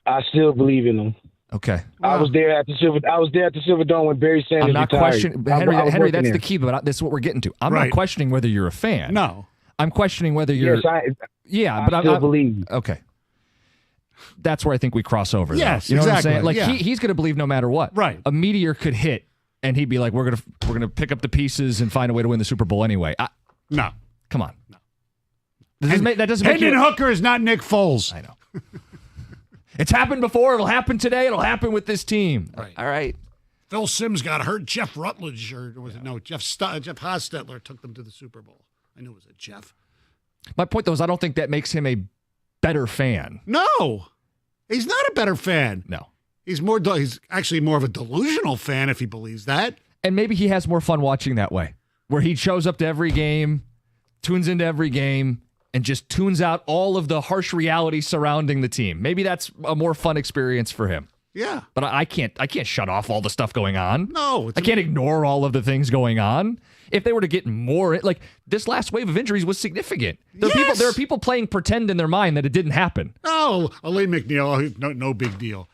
I still believe in them. Okay. I was there at the Silverdome when Barry Sanders I'm not retired. questioning, Henry. That's the key. But this is what we're getting to. I'm not questioning whether you're a fan. No, I'm questioning whether you're. Yes, I still believe. Okay. That's where I think we cross over. Yes, you know exactly. what I'm saying? Like he's going to believe no matter what. Right. A meteor could hit, and he'd be like, "We're gonna pick up the pieces and find a way to win the Super Bowl anyway." No, come on. No. That doesn't make Hendon Hooker is not Nick Foles. I know. It's happened before. It'll happen today. It'll happen with this team. Right. All right. Phil Simms got hurt. Jeff Rutledge, Jeff Hostetler took them to the Super Bowl. I knew it was a Jeff. My point, though, is I don't think that makes him a better fan. No, he's not a better fan. No. He's actually more of a delusional fan if he believes that. And maybe he has more fun watching that way, where he shows up to every game, tunes into every game, and just tunes out all of the harsh reality surrounding the team. Maybe that's a more fun experience for him. Yeah. But I can't shut off all the stuff going on. No. I can't ignore all of the things going on. If they were to get more, like this last wave of injuries was significant. There are people playing pretend in their mind that it didn't happen. Oh, Elaine McNeil, no big deal.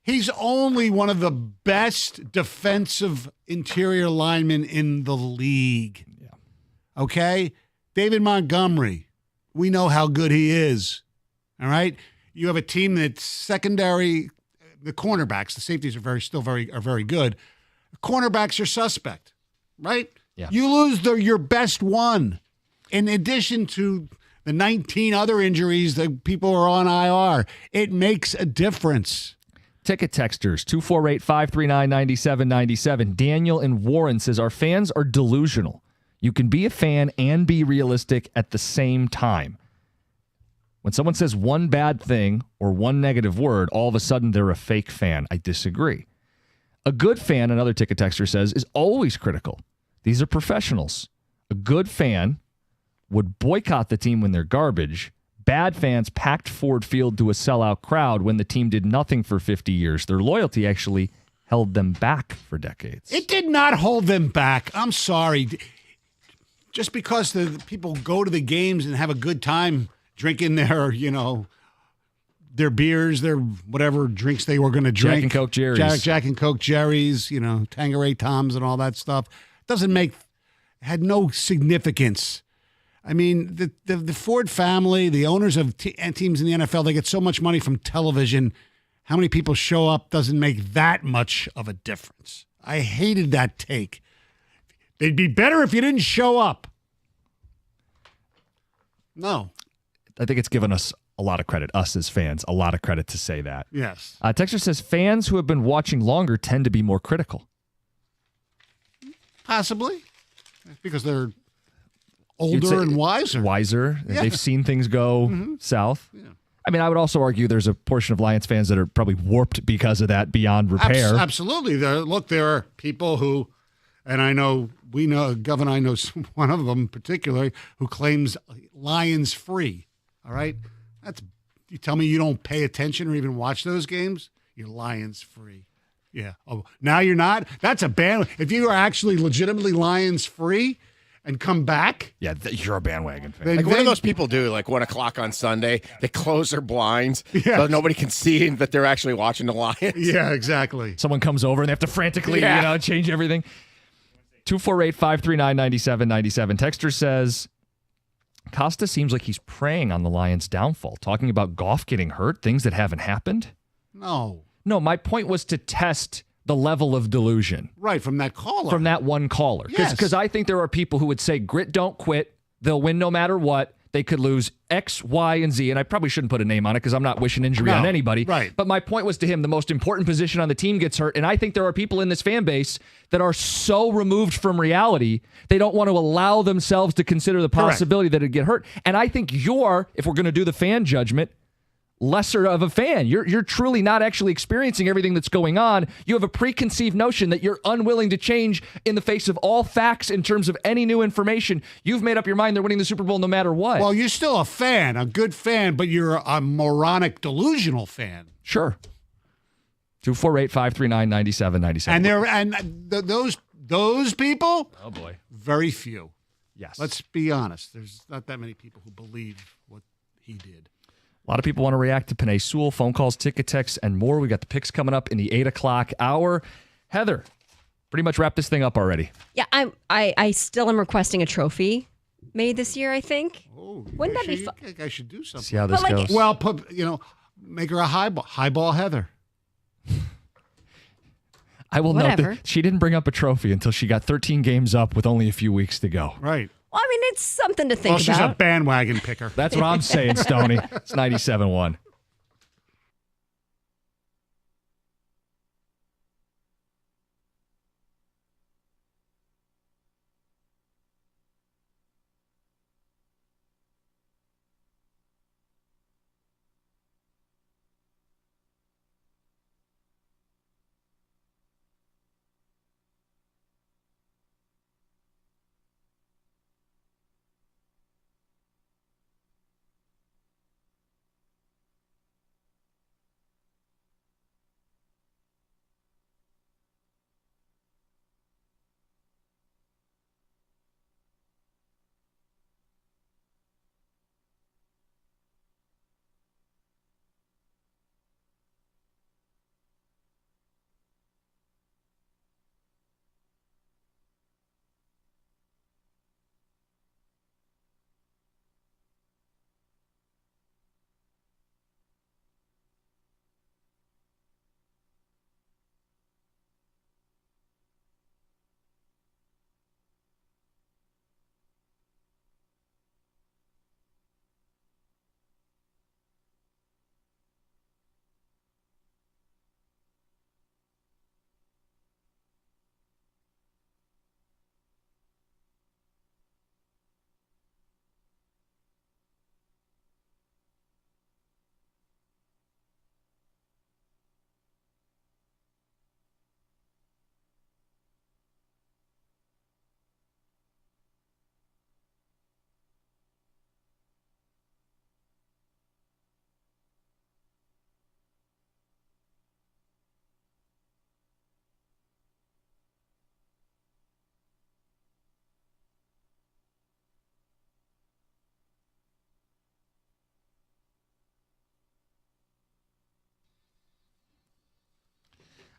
He's only one of the best defensive interior linemen in the league. Yeah. Okay? David Montgomery. We know how good he is. All right? You have a team that's secondary. The cornerbacks, the safeties are very good. Cornerbacks are suspect, right? Yeah. You lose your best one. In addition to the 19 other injuries that people are on IR, it makes a difference. Ticket texters, 248-539-9797. Daniel in Warren says, our fans are delusional. You can be a fan and be realistic at the same time. When someone says one bad thing or one negative word, all of a sudden they're a fake fan. I disagree. A good fan, another ticket texter says, is always critical. These are professionals. A good fan would boycott the team when they're garbage, Bad fans packed Ford Field to a sellout crowd when the team did nothing for 50 years. Their loyalty actually held them back for decades. It did not hold them back. I'm sorry. Just because the people go to the games and have a good time drinking their, their beers, their whatever drinks they were going to drink. Jack and Coke Jerry's. Jack and Coke Jerry's, Tanqueray Toms and all that stuff. Had no significance. I mean, the Ford family, the owners of teams in the NFL, they get so much money from television. How many people show up doesn't make that much of a difference. I hated that take. They'd be better if you didn't show up. No. I think it's given us a lot of credit, us as fans, a lot of credit to say that. Yes. Texter says fans who have been watching longer tend to be more critical. Possibly. Because they're older and wiser. Wiser. Yeah. They've seen things go south. Yeah. I mean, I would also argue there's a portion of Lions fans that are probably warped because of that beyond repair. Absolutely. There are people who, and Gov and I know one of them particularly, who claims Lions free. All right? You tell me you don't pay attention or even watch those games, you're Lions free. Yeah. Oh, now you're not? That's a ban. If you are actually legitimately Lions free and come back. Yeah, you're a bandwagon fan. What do those people do? 1 o'clock on Sunday, they close their blinds so nobody can see that they're actually watching the Lions. Yeah, exactly. Someone comes over and they have to frantically, change everything. 248-539-9797. Texter says, Costa seems like he's preying on the Lions' downfall, talking about Goff getting hurt, things that haven't happened. No, my point was to test the level of delusion. Right, from that caller. From that one caller. Because I think there are people who would say, grit, don't quit. They'll win no matter what. They could lose X, Y, and Z. And I probably shouldn't put a name on it because I'm not wishing injury on anybody. Right. But my point was to him, the most important position on the team gets hurt. And I think there are people in this fan base that are so removed from reality, they don't want to allow themselves to consider the possibility that it'd get hurt. And I think you're, if we're going to do the fan judgment, lesser of a fan. You're truly not actually experiencing everything that's going on. You have a preconceived notion that you're unwilling to change in the face of all facts in terms of any new information. You've made up your mind they're winning the Super Bowl no matter what. Well, you're still a fan, a good fan, but you're a moronic, delusional fan. Sure. 248-539-9797. And those people? Oh boy. Very few. Yes. Let's be honest. There's not that many people who believe what he did. A lot of people want to react to Penei Sewell, phone calls, ticket texts, and more. We got the picks coming up in the 8 o'clock hour. Heather, pretty much wrap this thing up already. Yeah, I still am requesting a trophy made this year, I think. Oh, wouldn't that be fun? I think I should do something. See how this goes. Well, make her a highball Heather. I will note Whatever. that she didn't bring up a trophy until she got 13 games up with only a few weeks to go. Right. Well, I mean, it's something to think Well, she's about. a bandwagon picker. That's what I'm saying, Stoney. It's 97.1.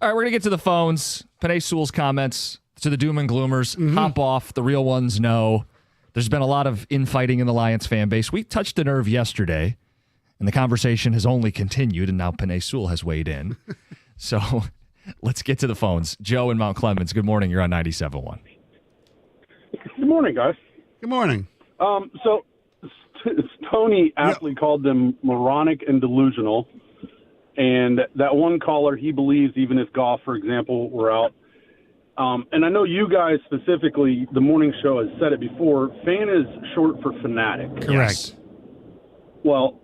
All right, we're going to get to the phones. Penei Sewell's comments to the doom and gloomers. Hop off. The real ones know. There's been a lot of infighting in the Lions fan base. We touched a nerve yesterday, and the conversation has only continued, and now Penei Sewell has weighed in. So let's get to the phones. Joe in Mount Clemens, good morning. You're on 97.1. Good morning, guys. Good morning. So Tony aptly called them moronic and delusional. And that one caller, he believes even if Goff, for example, were out. And I know you guys specifically, the morning show has said it before, fan is short for fanatic. Correct. Yes. Well,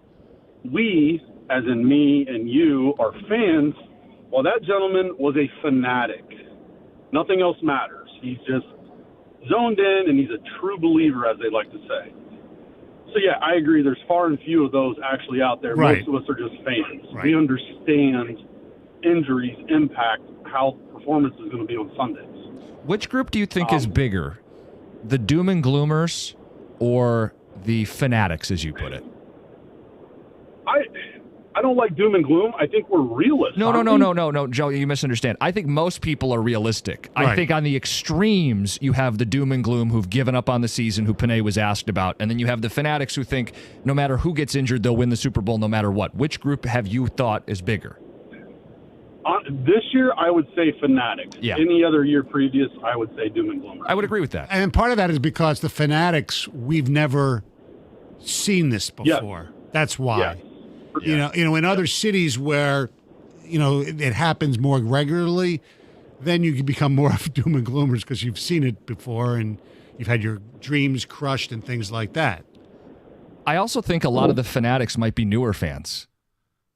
we, as in me and you, are fans. Well, that gentleman was a fanatic. Nothing else matters. He's just zoned in, and he's a true believer, as they like to say. So, yeah, I agree. There's far and few of those actually out there. Right. Most of us are just fans. Right. We understand injuries impact how performance is going to be on Sundays. Which group do you think is bigger, the doom and gloomers or the fanatics, as you put it? I don't like doom and gloom. I think we're realists. No, Joe, you misunderstand. I think most people are realistic. I think on the extremes, you have the doom and gloom who've given up on the season, who Penei was asked about, and then you have the fanatics who think no matter who gets injured, they'll win the Super Bowl no matter what. Which group have you thought is bigger? This year, I would say fanatics. Yeah. Any other year previous, I would say doom and gloom. I would agree with that. And part of that is because the fanatics, we've never seen this before. Yes. That's why. Yes. You know, in other cities where, it happens more regularly, then you can become more of doom and gloomers because you've seen it before and you've had your dreams crushed and things like that. I also think a lot of the fanatics might be newer fans,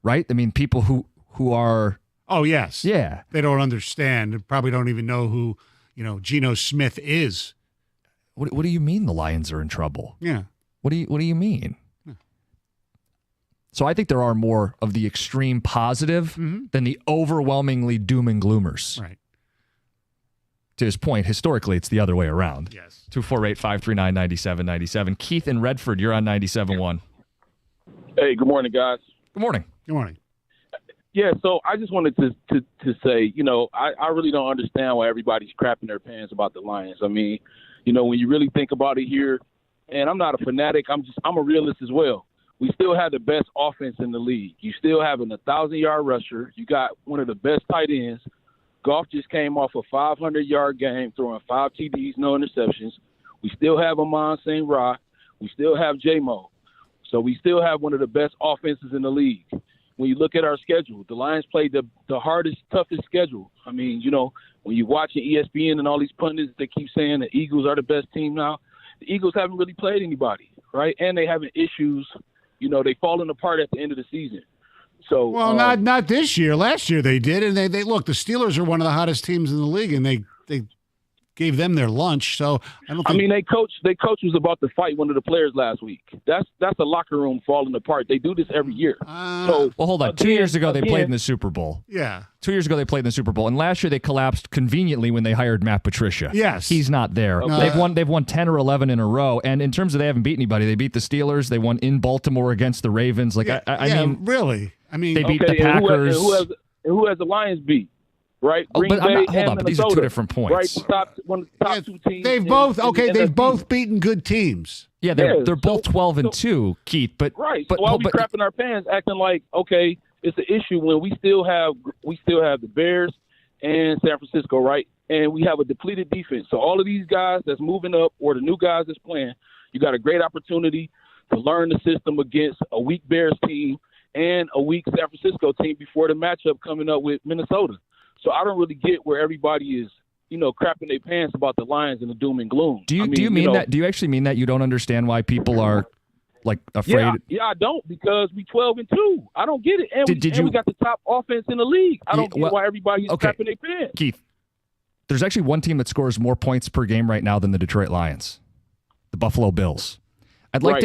right? I mean, people who are... Oh, yes. Yeah. They don't understand and probably don't even know who, Geno Smith is. What do you mean the Lions are in trouble? Yeah. What do you mean? So I think there are more of the extreme positive than the overwhelmingly doom and gloomers. Right. To his point, historically, it's the other way around. Yes. 248-539-9797. Keith in Redford, you're on 97.1. Hey, good morning, guys. Good morning. Good morning. Yeah, so I just wanted to say, I really don't understand why everybody's crapping their pants about the Lions. I mean, when you really think about it here, and I'm not a fanatic, I'm a realist as well. We still have the best offense in the league. You still have an 1,000-yard rusher. You got one of the best tight ends. Goff just came off a 500-yard game, throwing 5 TDs, no interceptions. We still have Amon St. Ra. We still have J-Mo. So we still have one of the best offenses in the league. When you look at our schedule, the Lions played the hardest, toughest schedule. I mean, when you're watching ESPN and all these pundits, they keep saying the Eagles are the best team now. The Eagles haven't really played anybody, right? And they having issues. They falling apart at the end of the season. So not this year. Last year they did, and they look. The Steelers are one of the hottest teams in the league, and they gave them their lunch. So I don't. Think... They coach was about to fight one of the players last week. That's a locker room falling apart. They do this every year. Well, hold on. 2 years ago they played in the Super Bowl. Yeah. 2 years ago they played in the Super Bowl, and last year they collapsed conveniently when they hired Matt Patricia. Yes. He's not there. Okay. They've won 10 or 11 in a row, and in terms of they haven't beat anybody, they beat the Steelers. They won in Baltimore against the Ravens. I mean, really. I mean, they beat the Packers. Who has the Lions beat? Right? Green Bay hold and on, but these are two different points. Right? One of the top two teams. They've both both beaten good teams. Yeah, they're both 12-2, Keith. But right. But so why we crapping our pants, acting like it's an issue when we still have the Bears and San Francisco, right? And we have a depleted defense. So all of these guys that's moving up or the new guys that's playing, you got a great opportunity to learn the system against a weak Bears team and a weak San Francisco team before the matchup coming up with Minnesota. So I don't really get where everybody is, crapping their pants about the Lions and the doom and gloom. Do you mean that? Do you actually mean that you don't understand why people are afraid? Yeah, I don't, because we 12-2. I don't get it. And, we got the top offense in the league. I don't get why everybody's crapping their pants. Keith, there's actually one team that scores more points per game right now than the Detroit Lions, the Buffalo Bills. I'd like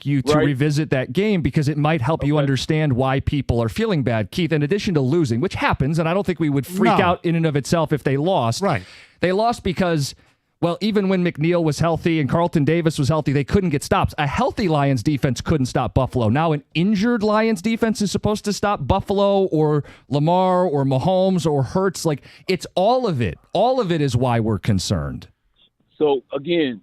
you to revisit that game because it might help you understand why people are feeling bad. Keith, in addition to losing, which happens, and I don't think we would freak out in and of itself if they lost. Right. They lost because Well, even when McNeil was healthy and Carlton Davis was healthy, they couldn't get stops. A healthy Lions defense couldn't stop Buffalo. Now an injured Lions defense is supposed to stop Buffalo or Lamar or Mahomes or Hurts. Like, it's all of it. All of it is why we're concerned. So, again,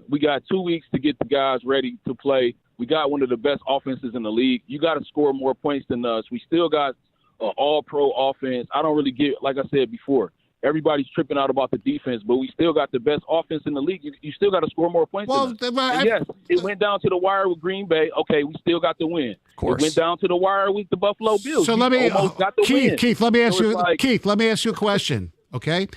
we got 2 weeks to get the guys ready to play. We got one of the best offenses in the league. You got to score more points than us. We still got an all-pro offense. I don't really get, like I said before, everybody's tripping out about the defense, but we still got the best offense in the league. You still got to score more points than us. Yes, it went down to the wire with Green Bay. Okay, we still got the win. Of course. It went down to the wire with the Buffalo Bills. So let me, Keith, let me ask you, like, Keith, let me ask you a question, okay?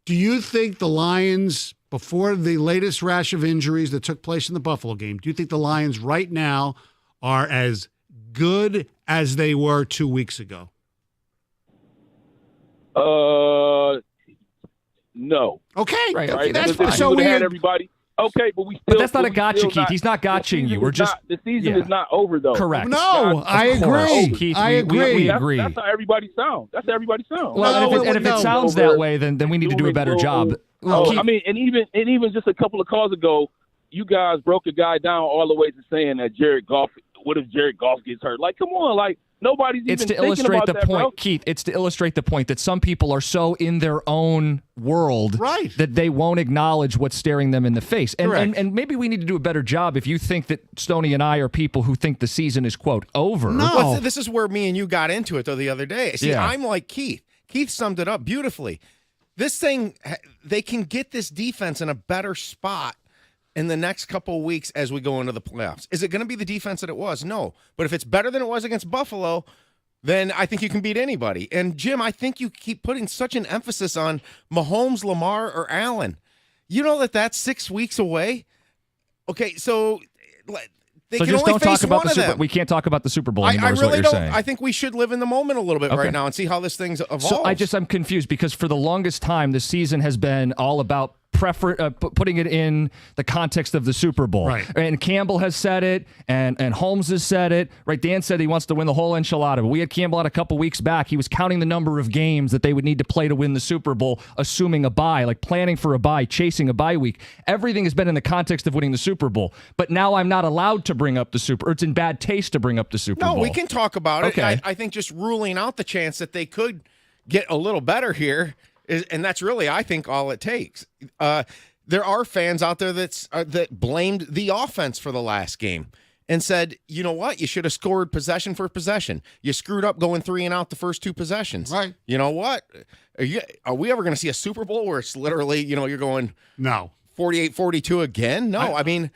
Do you think the Lions, before the latest rash of injuries that took place in the Buffalo game, do you think the Lions right now are as good as they were 2 weeks ago? No. Okay. Right. Right? That's Because if so we we had everybody. Okay, but we still. But that's not a we gotcha, still Keith. not- He's not gotching you. We're just the season yeah. is not over though. Correct. No, I Of course. agree. Keith, I we agree. agree. That's how everybody sounds. That's how everybody sounds. Well, No, and if it sounds that way, then we need to do a better job. Well, Oh, Keith, I mean, and even just a couple of calls ago, you guys broke a guy down all the way to saying that Jared Goff. What if Jared Goff gets hurt? Like, come on, like nobody's it's even to thinking illustrate about the that, point, bro. Keith. It's to illustrate the point that some people are so in their own world Right. that they won't acknowledge what's staring them in the face. And, Correct. and maybe we need to do a better job if you think that Stoney and I are people who think the season is, quote, over. No. Well, this is where me and you got into it, though, the other day. See, Yeah. I'm like Keith. Keith summed it up beautifully. This thing, they can get this defense in a better spot in the next couple of weeks as we go into the playoffs. Is it going to be the defense that it was? No. But if it's better than it was against Buffalo, then I think you can beat anybody. And, Jim, I think you keep putting such an emphasis on Mahomes, Lamar, or Allen. You know that that's 6 weeks away? Okay, so they So can just only don't talk face about one the of Super. them. We can't talk about the Super Bowl I anymore. Is what really you're don't. saying. I think we should live in the moment a little bit Okay. right now and see how this thing's evolves. So I'm confused because for the longest time, the season has been all about putting it in the context of the Super Bowl. Right. And Campbell has said it, and Holmes has said it. Right? Dan said he wants to win the whole enchilada. But we had Campbell out a couple weeks back. He was counting the number of games that they would need to play to win the Super Bowl, assuming a bye, like planning for a bye, chasing a bye week. Everything has been in the context of winning the Super Bowl. But now I'm not allowed to bring up the Super. Or it's in bad taste to bring up the Super Bowl. No, we can talk about it. Okay. I think just ruling out the chance that they could get a little better here is, and that's really, I think, all it takes. There are fans out there that blamed the offense for the last game and said, you know what, you should have scored possession for possession. You screwed up going 3 and out the first 2 possessions. Right. You know what? Are we ever going to see a Super Bowl where it's literally, you're going No. 48-42 again? No, I mean.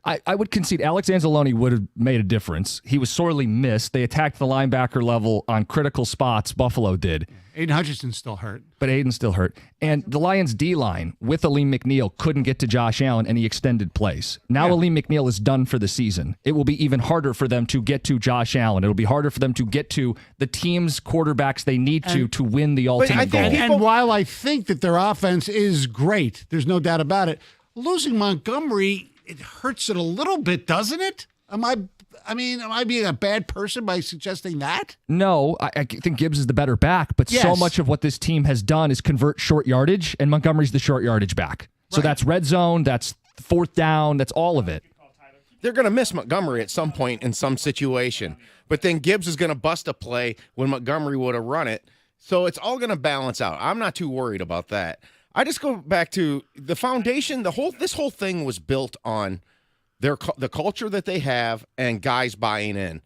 I would concede Alex Anzalone would have made a difference. He was sorely missed. They attacked the linebacker level on critical spots. Buffalo did. Aiden Hutchinson's still hurt. But Aiden's still hurt. And the Lions' D-line with Aleem McNeil couldn't get to Josh Allen, and he extended plays. Now Aleem McNeil is done for the season. It will be even harder for them to get to Josh Allen. It'll be harder for them to get to the team's quarterbacks they need to win the ultimate goal. And while I think that their offense is great, there's no doubt about it, losing Montgomery, it hurts it a little bit, doesn't it? Am I being a bad person by suggesting that? No, I think Gibbs is the better back, but so Yes. much of what this team has done is convert short yardage, and Montgomery's the short yardage back. So Right. that's red zone, that's 4th down, that's all of it. They're going to miss Montgomery at some point in some situation. But then Gibbs is going to bust a play when Montgomery would have run it. So it's all going to balance out. I'm not too worried about that. I just go back to the foundation. This whole thing was built on the culture that they have and guys buying in.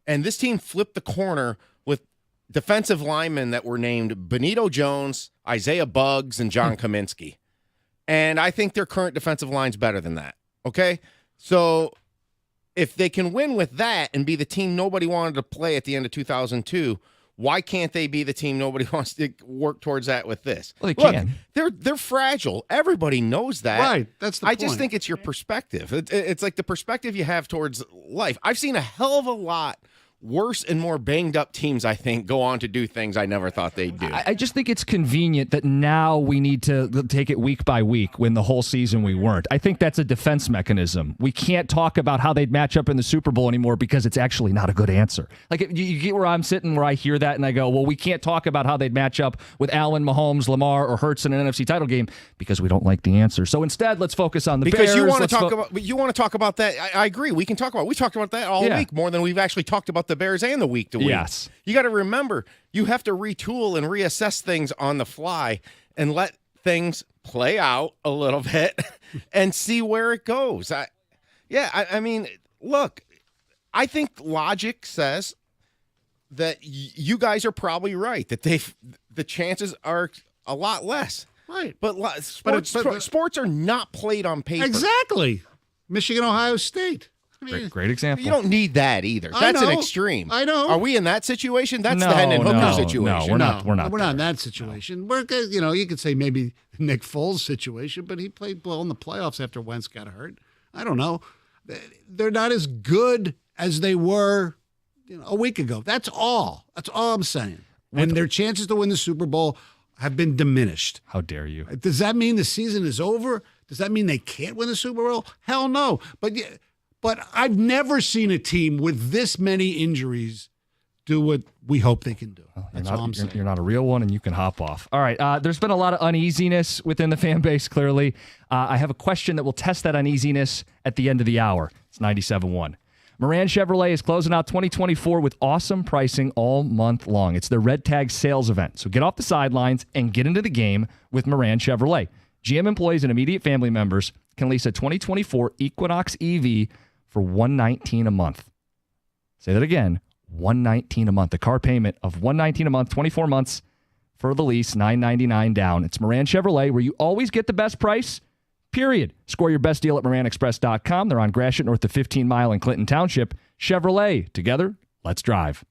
And this team flipped the corner with defensive linemen that were named Benito Jones, Isaiah Buggs, and John Kaminsky. And I think their current defensive line's better than that. Okay? So if they can win with that and be the team nobody wanted to play at the end of 2002, why can't they be the team nobody wants to work towards that with this? Well, they Look, can. They're fragile. Everybody knows that. Right. That's the I just point. think it's your perspective. It's like the perspective you have towards life. I've seen a hell of a lot worse and more banged up teams, I think, go on to do things I never thought they'd do. I just think it's convenient that now we need to take it week by week when the whole season we weren't. I think that's a defense mechanism. We can't talk about how they'd match up in the Super Bowl anymore because it's actually not a good answer. Like, you get where I'm sitting, where I hear that and I go, well, we can't talk about how they'd match up with Allen, Mahomes, Lamar, or Hurts in an NFC title game because we don't like the answer. So instead, let's focus on the Bears. Because you want to talk about that. I agree. We can talk about. We talked about that all week more than we've actually talked about the Bears and the week to week. Yes. You got to remember, you have to retool and reassess things on the fly and let things play out a little bit and see where it goes. I mean, look, I think logic says that you guys are probably right, that the chances are a lot less. Right. But sports are not played on paper. Exactly. Michigan, Ohio State. I mean, Great example. You don't need that either. That's an extreme. I know. Are we in that situation? That's the Hendon Hooker situation. No, we're not. We're not in that situation. You could say maybe Nick Foles' situation, but he played well in the playoffs after Wentz got hurt. I don't know. They're not as good as they were a week ago. That's all. That's all I'm saying. And their chances to win the Super Bowl have been diminished. How dare you? Does that mean the season is over? Does that mean they can't win the Super Bowl? Hell no. But I've never seen a team with this many injuries do what we hope they can do. That's all I'm saying. You're not a real one, and you can hop off. All right. There's been a lot of uneasiness within the fan base, clearly. I have a question that will test that uneasiness at the end of the hour. It's 97.1. Moran Chevrolet is closing out 2024 with awesome pricing all month long. It's their Red Tag sales event. So get off the sidelines and get into the game with Moran Chevrolet. GM employees and immediate family members can lease a 2024 Equinox EV for $119 a month. Say that again, $119 a month. The car payment of $119 a month, 24 months for the lease, $999 down. It's Moran Chevrolet, where you always get the best price, period. Score your best deal at MoranExpress.com. They're on Gratiot north of 15 Mile in Clinton Township. Chevrolet, together, let's drive.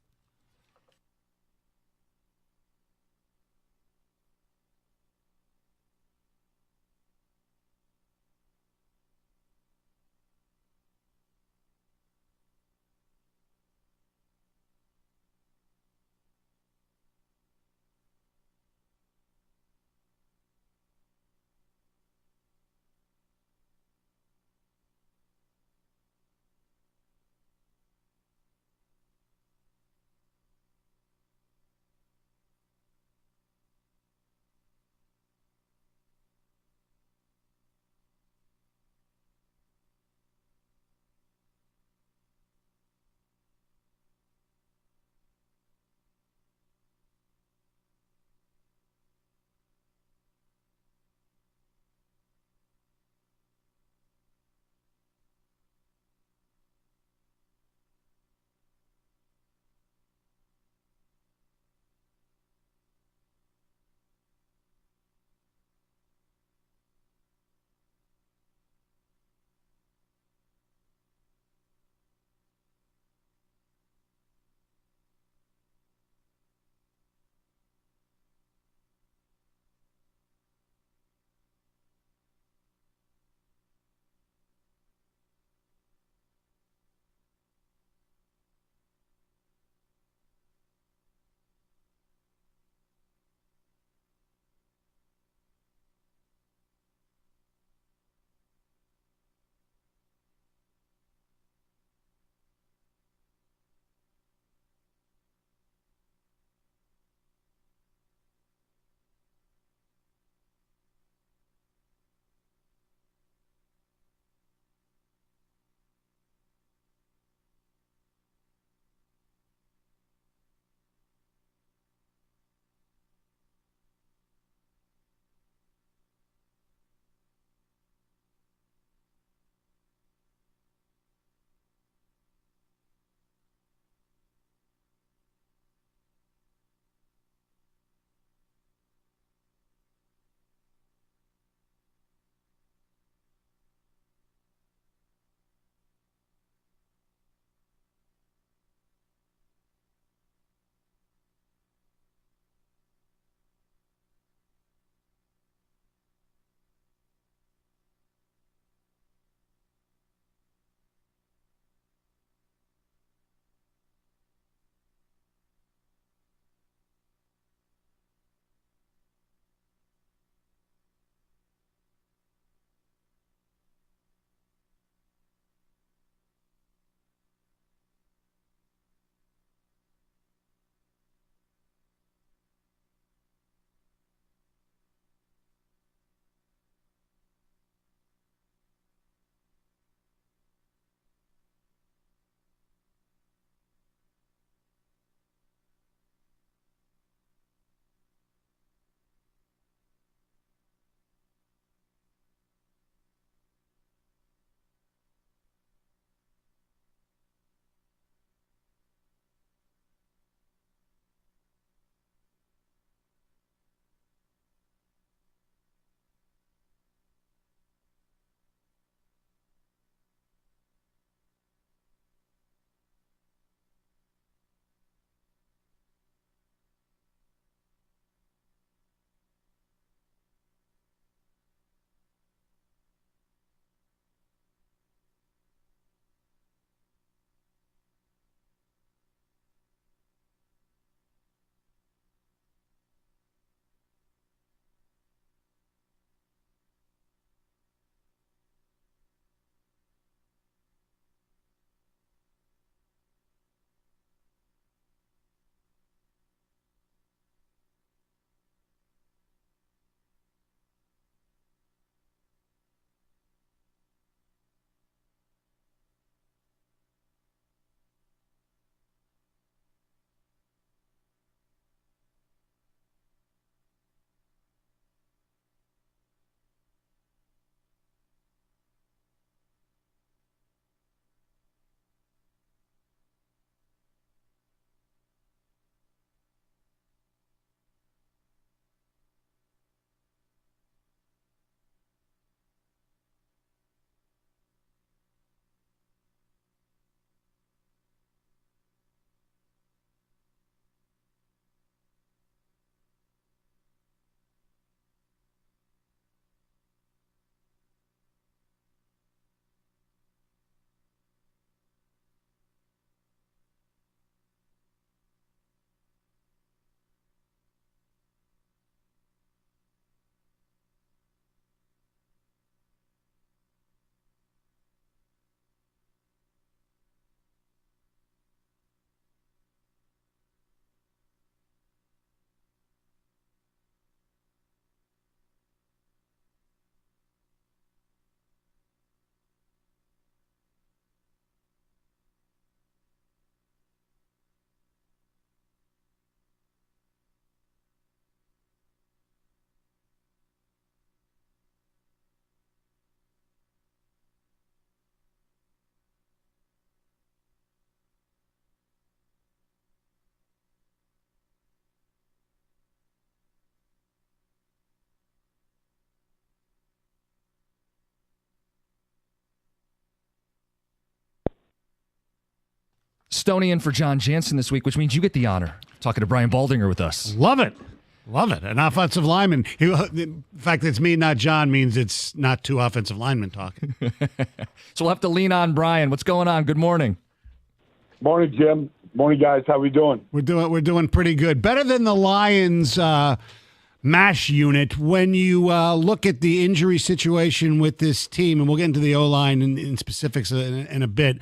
Stoney in for John Jansen this week, which means you get the honor of talking to Brian Baldinger with us. Love it. Love it. An offensive lineman. The fact that it's me, not John, means it's not two offensive linemen talking. So we'll have to lean on Brian. What's going on? Good morning. Morning, Jim. Morning, guys. How we doing? We're doing pretty good. Better than the Lions MASH unit. When you look at the injury situation with this team, and we'll get into the O-line in specifics in a bit,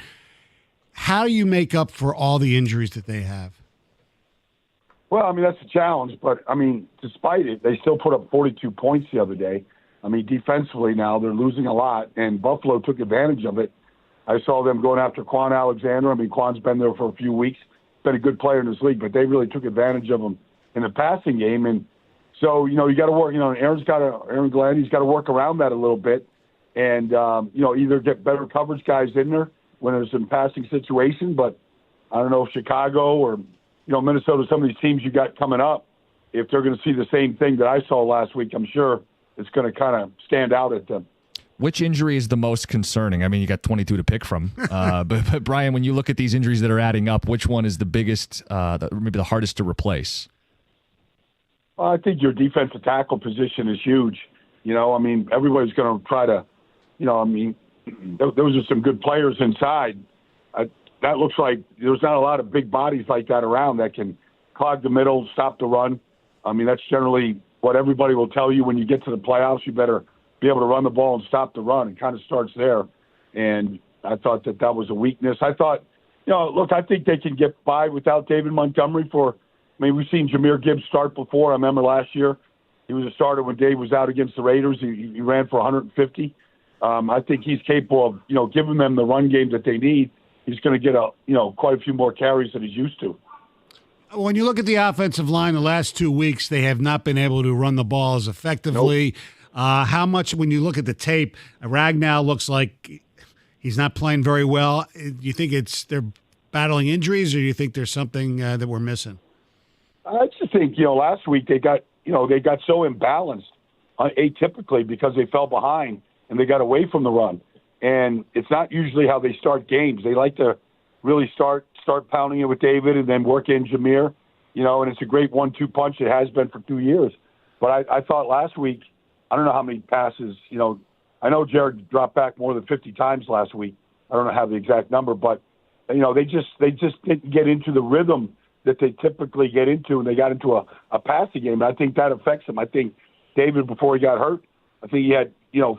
how do you make up for all the injuries that they have? Well, I mean, that's a challenge, but, I mean, despite it, they still put up 42 points the other day. I mean, defensively now, they're losing a lot, and Buffalo took advantage of it. I saw them going after Quan Alexander. I mean, Quan's been there for a few weeks, been a good player in this league, but they really took advantage of him in the passing game. And so, you got to work, Aaron Glenn, he's got to work around that a little bit and, either get better coverage guys in there when there's some passing situation, but I don't know if Chicago or, Minnesota, some of these teams you got coming up, if they're going to see the same thing that I saw last week, I'm sure it's going to kind of stand out at them. Which injury is the most concerning? I mean, you got 22 to pick from. But Brian, when you look at these injuries that are adding up, which one is the biggest, maybe the hardest to replace? Well, I think your defensive tackle position is huge. Everybody's going to try to, those are some good players inside. That looks like there's not a lot of big bodies like that around that can clog the middle, stop the run. I mean, that's generally what everybody will tell you when you get to the playoffs. You better be able to run the ball and stop the run. It kind of starts there. And I thought that was a weakness. I thought, I think they can get by without David Montgomery we've seen Jahmyr Gibbs start before. I remember last year he was a starter when Dave was out against the Raiders. He ran for 150. I think he's capable of, giving them the run game that they need. He's going to get quite a few more carries than he's used to. When you look at the offensive line, the last 2 weeks, they have not been able to run the ball as effectively. Nope. How much, when you look at the tape, Ragnow looks like he's not playing very well. Do you think they're battling injuries, or do you think there's something that we're missing? I just think, last week they got so imbalanced atypically because they fell behind and they got away from the run. And it's not usually how they start games. They like to really start pounding it with David and then work in Jahmyr, and it's a great 1-2 punch. It has been for 2 years. But I thought last week, I don't know how many passes, I know Jared dropped back more than 50 times last week. I don't know how the exact number, but, they just didn't get into the rhythm that they typically get into, and they got into a passing game. And I think that affects them. I think David, before he got hurt, I think he had,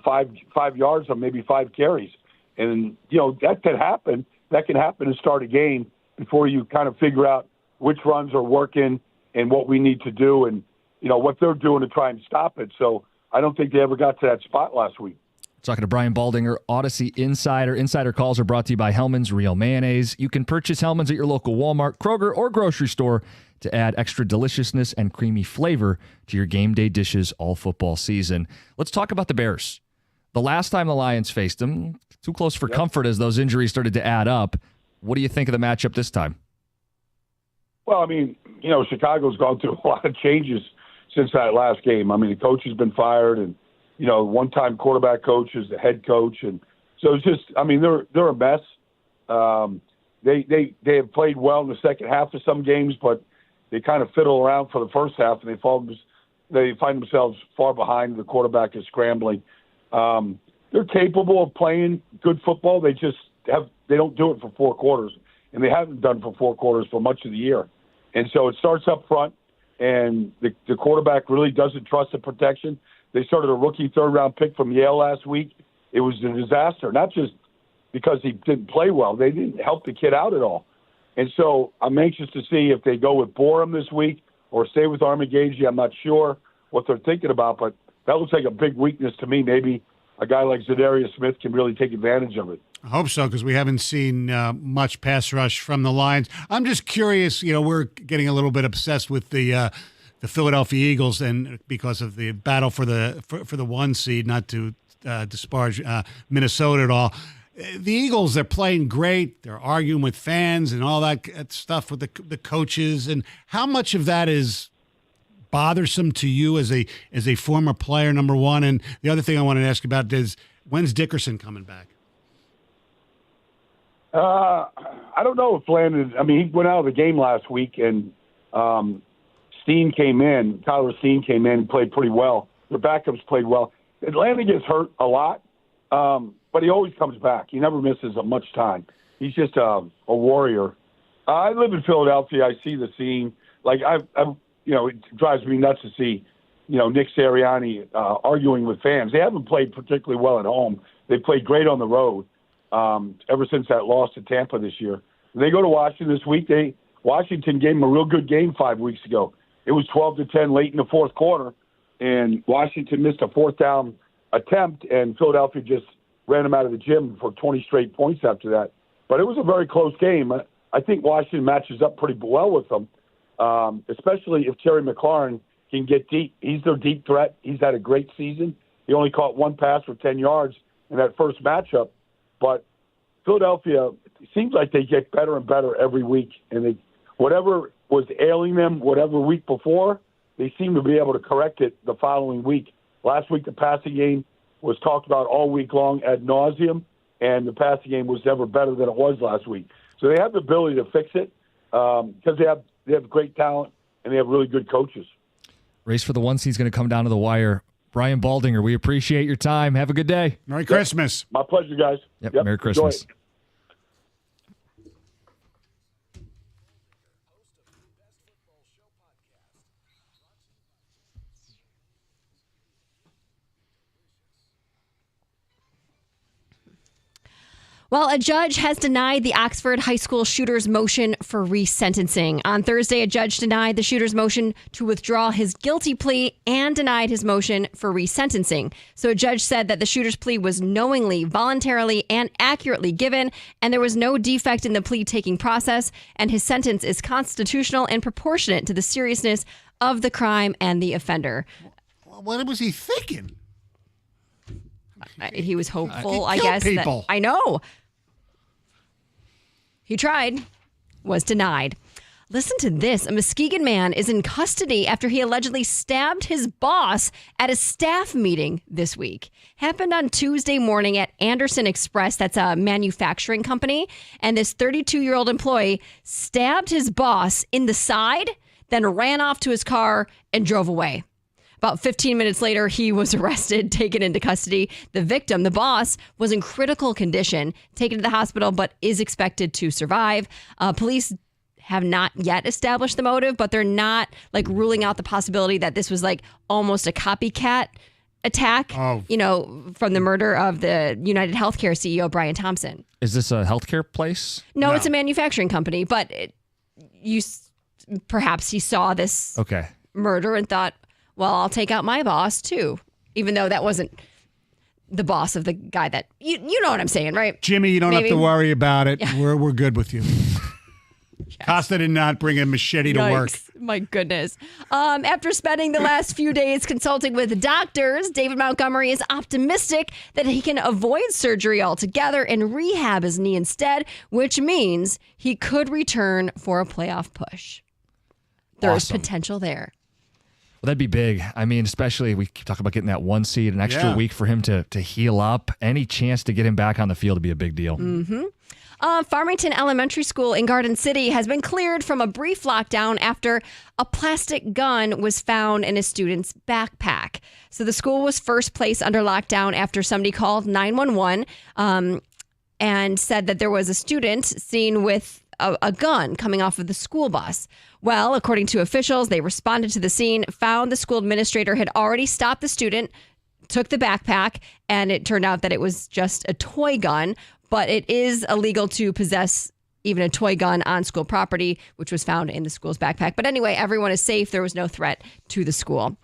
5 yards on maybe 5 carries. And, that can happen. That can happen to start a game before you kind of figure out which runs are working and what we need to do and, what they're doing to try and stop it. So I don't think they ever got to that spot last week. Talking to Brian Baldinger, Odyssey Insider. Insider calls are brought to you by Hellman's Real Mayonnaise. You can purchase Hellman's at your local Walmart, Kroger, or grocery store to add extra deliciousness and creamy flavor to your game day dishes all football season. Let's talk about the Bears. The last time the Lions faced them, too close for comfort as those injuries started to add up. What do you think of the matchup this time? Well, Chicago's gone through a lot of changes since that last game. The coach has been fired, and one-time quarterback coach is the head coach, and so it's just, they're a mess. They have played well in the second half of some games, but they kind of fiddle around for the first half, and they find themselves far behind. The quarterback is scrambling. They're capable of playing good football. They don't do it for 4 quarters, and they haven't done for 4 quarters for much of the year. And so it starts up front, and the quarterback really doesn't trust the protection. They started a rookie 3rd-round pick from Yale last week. It was a disaster, not just because he didn't play well. They didn't help the kid out at all. And so I'm anxious to see if they go with Borum this week or stay with Armigage. I'm not sure what they're thinking about, but that looks like a big weakness to me. Maybe a guy like Zadarius Smith can really take advantage of it. I hope so, because we haven't seen much pass rush from the Lions. I'm just curious, we're getting a little bit obsessed with the Philadelphia Eagles, and because of the battle for the 1 seed, not to disparage Minnesota at all. The Eagles, they're playing great. They're arguing with fans and all that stuff with the coaches. And how much of that is bothersome to you as a former player, number one? And the other thing I wanted to ask about is, when's Dickerson coming back? I don't know if Landon. I mean, he went out of the game last week, and Steen came in. Tyler Steen came in and played pretty well. Their backups played well. Landon gets hurt a lot, but he always comes back. He never misses much time. He's just a warrior. I live in Philadelphia. I see the scene. Like it drives me nuts to see, Nick Sirianni arguing with fans. They haven't played particularly well at home. They played great on the road. Ever since that loss to Tampa this year. They go to Washington this week. Washington gave them a real good game 5 weeks ago. It was 12-10 late in the fourth quarter, and Washington missed a fourth down attempt, and Philadelphia just ran them out of the gym for 20 straight points after that. But it was a very close game. I think Washington matches up pretty well with them, especially if Terry McLaurin can get deep. He's their deep threat. He's had a great season. He only caught one pass for 10 yards in that first matchup. But Philadelphia, it seems like they get better and better every week. And whatever was ailing them, whatever week before, they seem to be able to correct it the following week. Last week, the passing game was talked about all week long ad nauseum, and the passing game was never better than it was last week. So they have the ability to fix it because they have great talent and they have really good coaches. Race for the 1 seed is going to come down to the wire. Brian Baldinger, we appreciate your time. Have a good day. Merry Christmas. My pleasure, guys. Yep. Merry Christmas. Well, a judge has denied the Oxford High School shooter's motion for resentencing. On Thursday, a judge denied the shooter's motion to withdraw his guilty plea and denied his motion for resentencing. So a judge said that the shooter's plea was knowingly, voluntarily, and accurately given, and there was no defect in the plea-taking process, and his sentence is constitutional and proportionate to the seriousness of the crime and the offender. What was he thinking? He was hopeful, I guess. I know. He tried, was denied. Listen to this. A Muskegon man is in custody after he allegedly stabbed his boss at a staff meeting this week. Happened on Tuesday morning at Anderson Express. That's a manufacturing company. And this 32-year-old employee stabbed his boss in the side, then ran off to his car and drove away. About 15 minutes later, he was arrested, taken into custody. The victim, the boss, was in critical condition, taken to the hospital, but is expected to survive. Police have not yet established the motive, but they're not ruling out the possibility that this was almost a copycat attack, from the murder of the United Healthcare CEO, Brian Thompson. Is this a healthcare place? No, it's a manufacturing company, but perhaps he saw this murder and thought, well, I'll take out my boss too, even though that wasn't the boss of the guy that you know what I'm saying, right? Jimmy, you don't have to worry about it. Yeah. We're good with you. Yes. Costa did not bring a machete to work. My goodness. After spending the last few days consulting with doctors, David Montgomery is optimistic that he can avoid surgery altogether and rehab his knee instead, which means he could return for a playoff push. There's potential there. Well, that'd be big. I mean, especially we keep talking about getting that 1 seed, an extra week for him to heal up. Any chance to get him back on the field would be a big deal. Mm-hmm. Farmington Elementary School in Garden City has been cleared from a brief lockdown after a plastic gun was found in a student's backpack. So the school was first placed under lockdown after somebody called 911 and said that there was a student seen with a gun coming off of the school bus. Well, according to officials, they responded to the scene, found the school administrator had already stopped the student, took the backpack, and it turned out that it was just a toy gun. But it is illegal to possess even a toy gun on school property, which was found in the school's backpack. But anyway, everyone is safe. There was no threat to the school.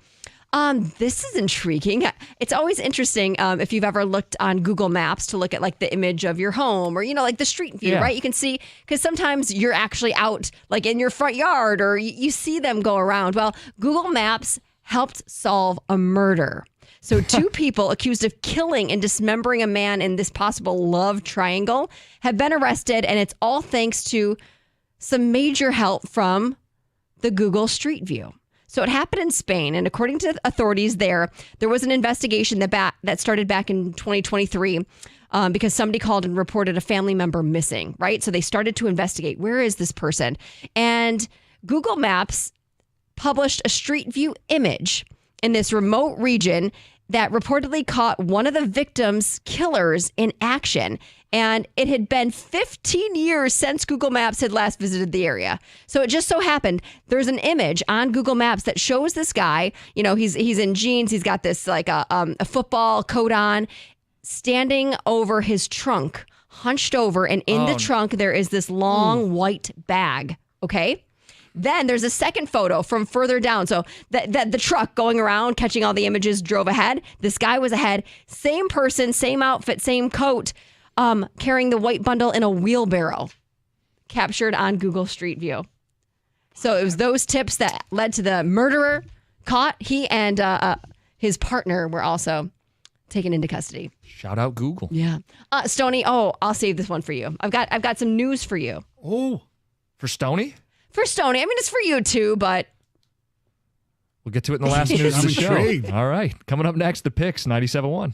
This is intriguing. It's always interesting if you've ever looked on Google Maps to look at the image of your home or, the street view, right? You can see, because sometimes you're actually out in your front yard or you see them go around. Well, Google Maps helped solve a murder. So 2 people accused of killing and dismembering a man in this possible love triangle have been arrested, and it's all thanks to some major help from the Google Street View. So it happened in Spain, and according to authorities there was an investigation that started back in 2023 because somebody called and reported a family member missing, right? So they started to investigate, where is this person? And Google Maps published a Street View image in this remote region that reportedly caught one of the victim's killers in action. And it had been 15 years since Google Maps had last visited the area. So it just so happened there's an image on Google Maps that shows this guy, he's in jeans, he's got this like a football coat on, standing over his trunk, hunched over, and in the trunk there is this long white bag, okay? Then there's a second photo from further down. So the truck going around, catching all the images, drove ahead. This guy was ahead. Same person, same outfit, same coat, carrying the white bundle in a wheelbarrow, captured on Google Street View. So it was those tips that led to the murderer caught. He and his partner were also taken into custody. Shout out Google. Yeah. Stoney, I'll save this one for you. I've got some news for you. Oh, for Stoney? For Stoney. I mean, it's for you too, but we'll get to it in the last news of the show. Intrigued. All right. Coming up next, the picks, 97.1.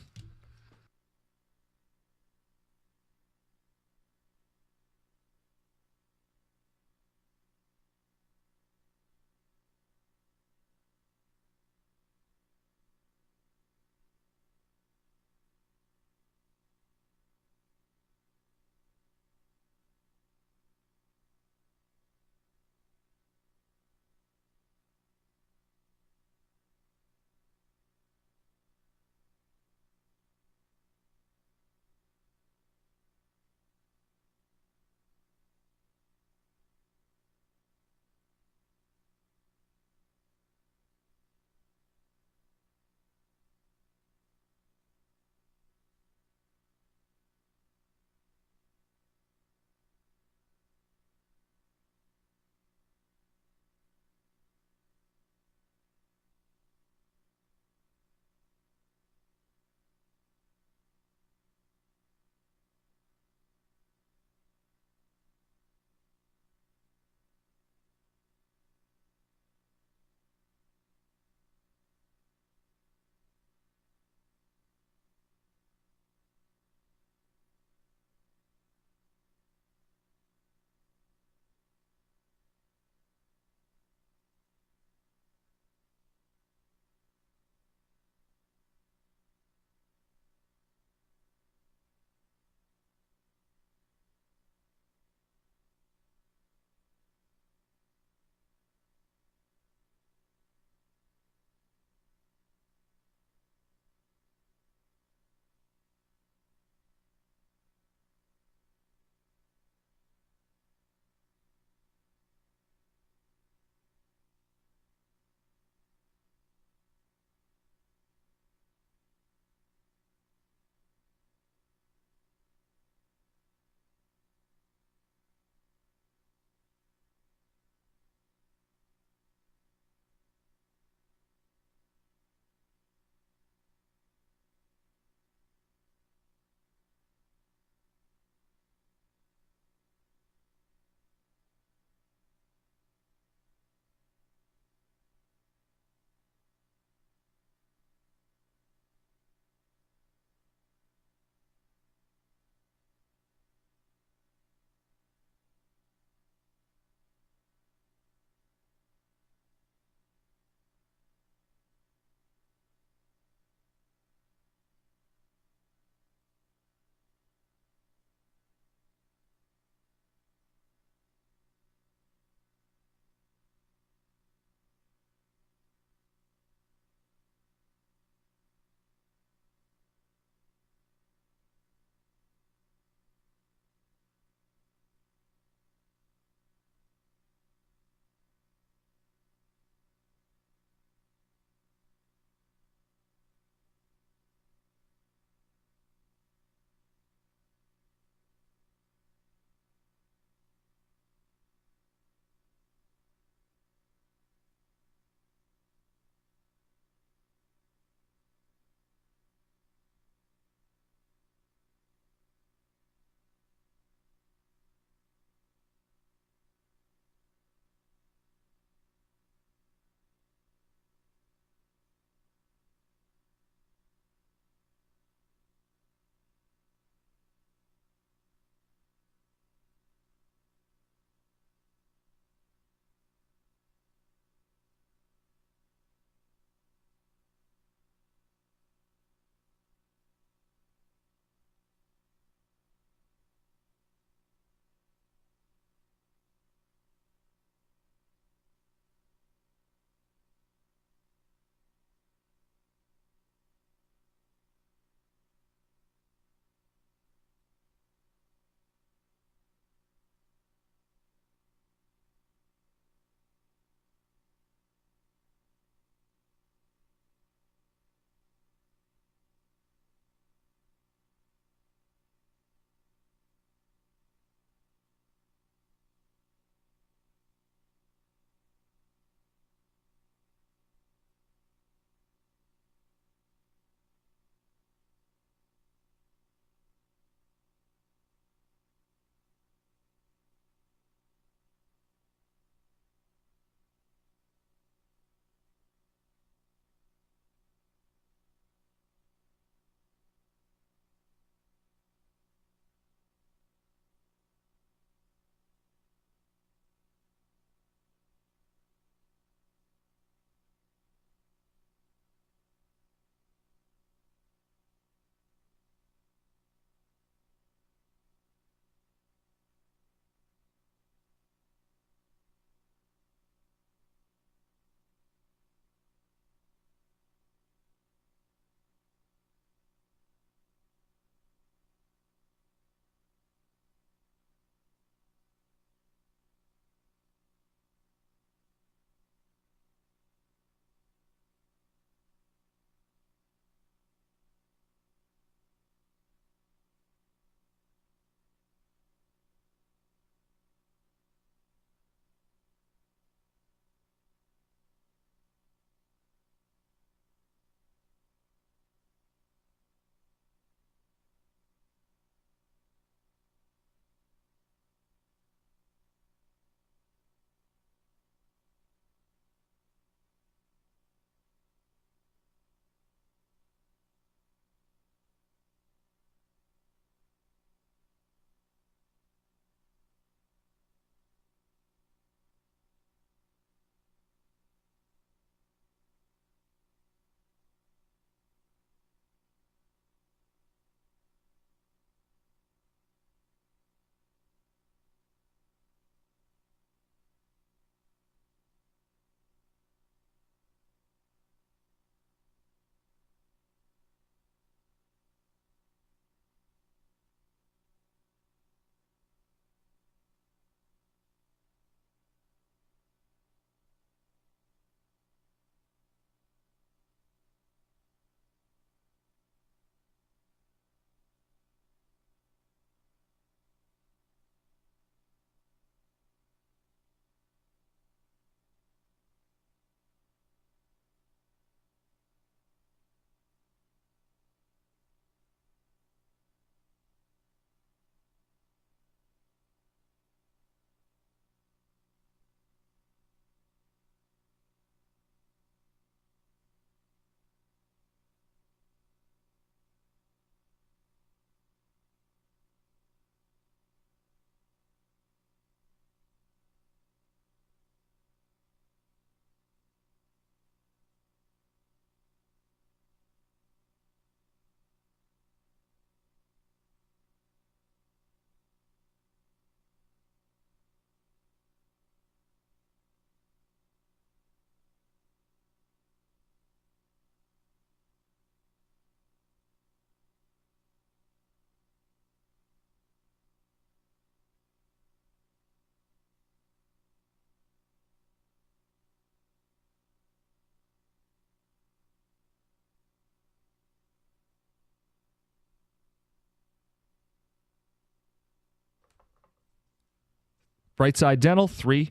Brightside Dental, 3,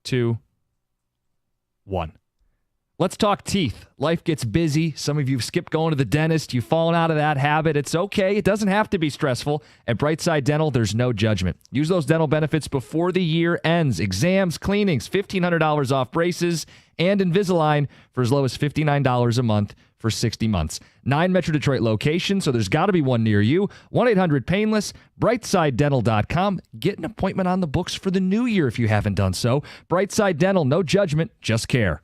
2, 1. Let's talk teeth. Life gets busy. Some of you have skipped going to the dentist. You've fallen out of that habit. It's okay. It doesn't have to be stressful. At Brightside Dental, there's no judgment. Use those dental benefits before the year ends. Exams, cleanings, $1,500 off braces, and Invisalign for as low as $59 a month for 60 months. 9 Metro Detroit locations, so there's got to be one near you. 1-800-PAINLESS, BrightsideDental.com. Get an appointment on the books for the new year if you haven't done so. Brightside Dental, no judgment, just care.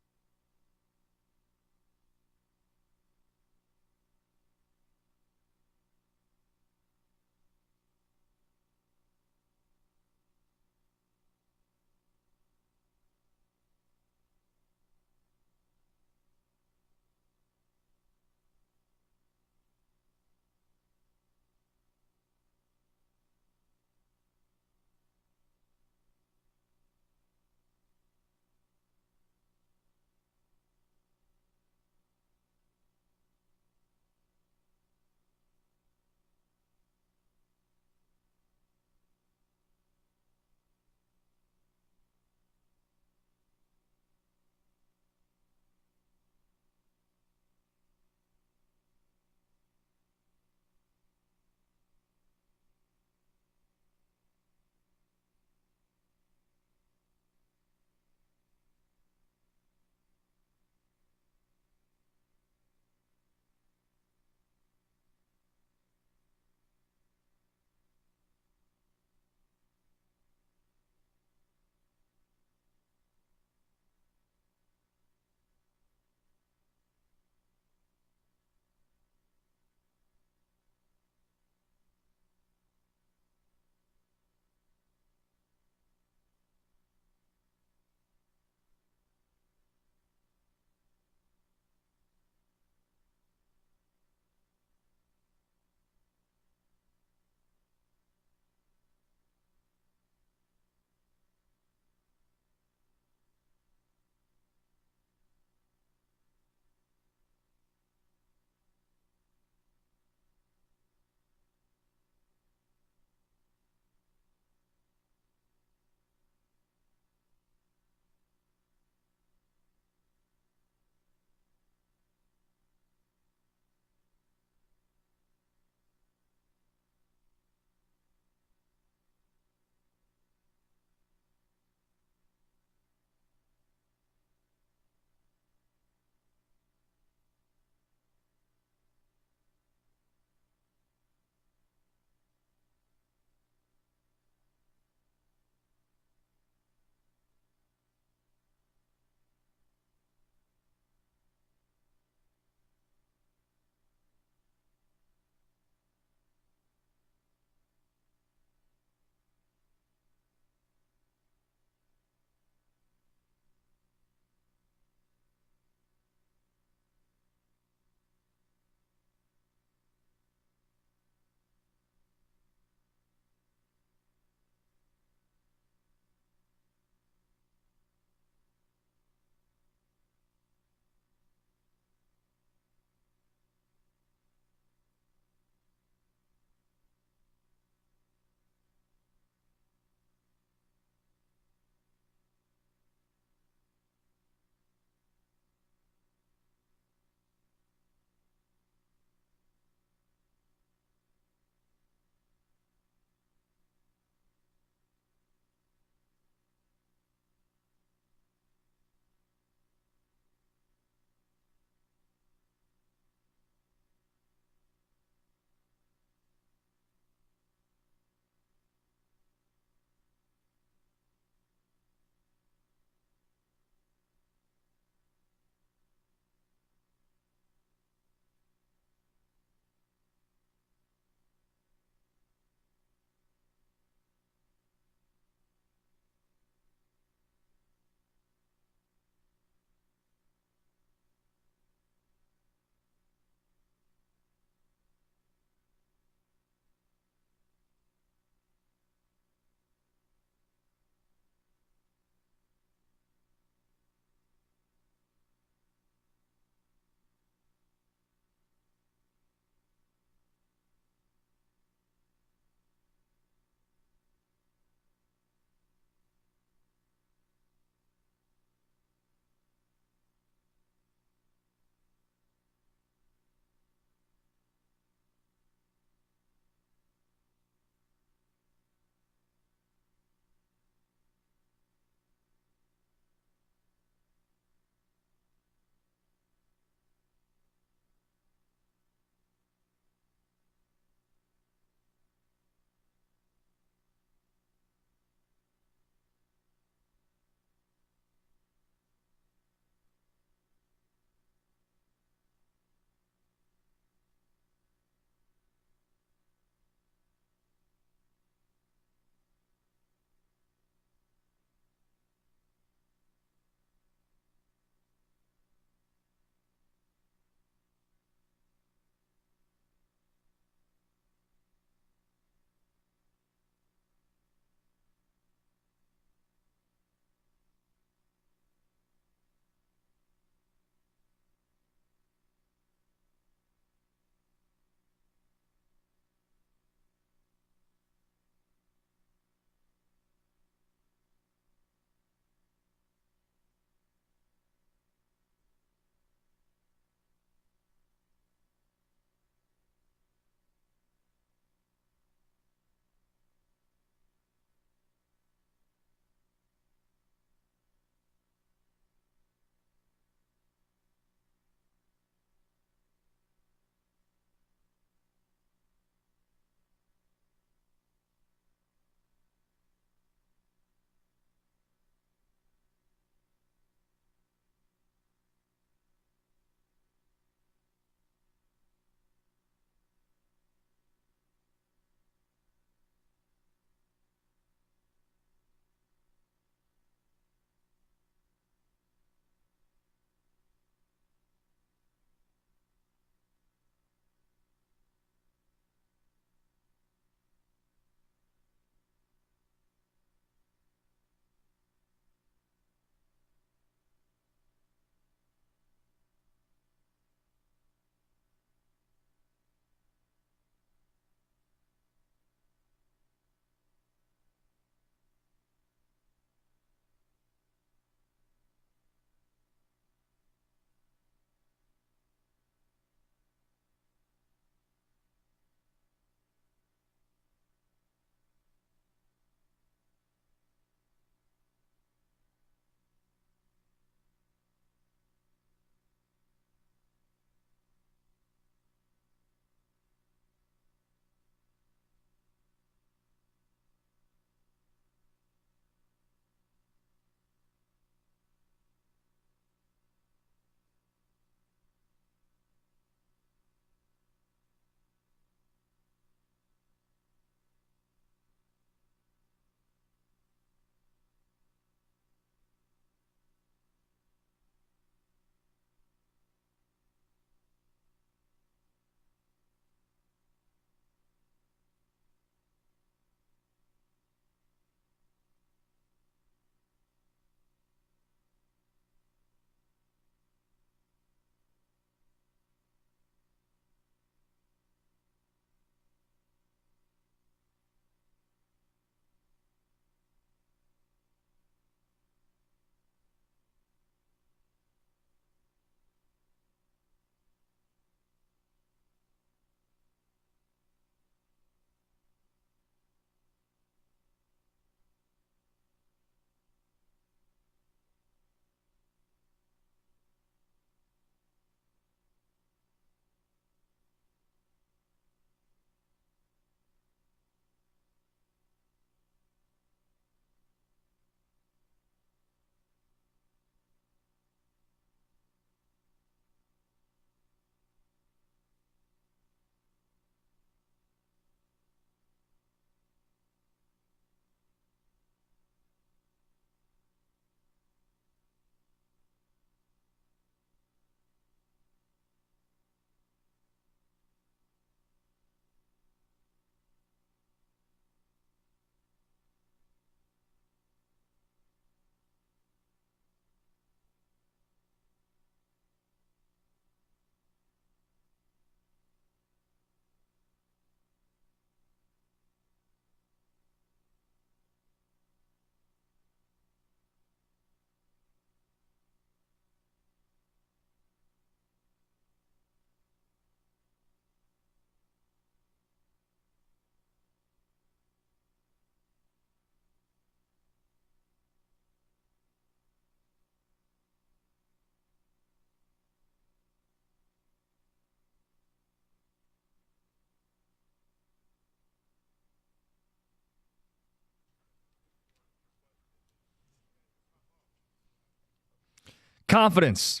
confidence,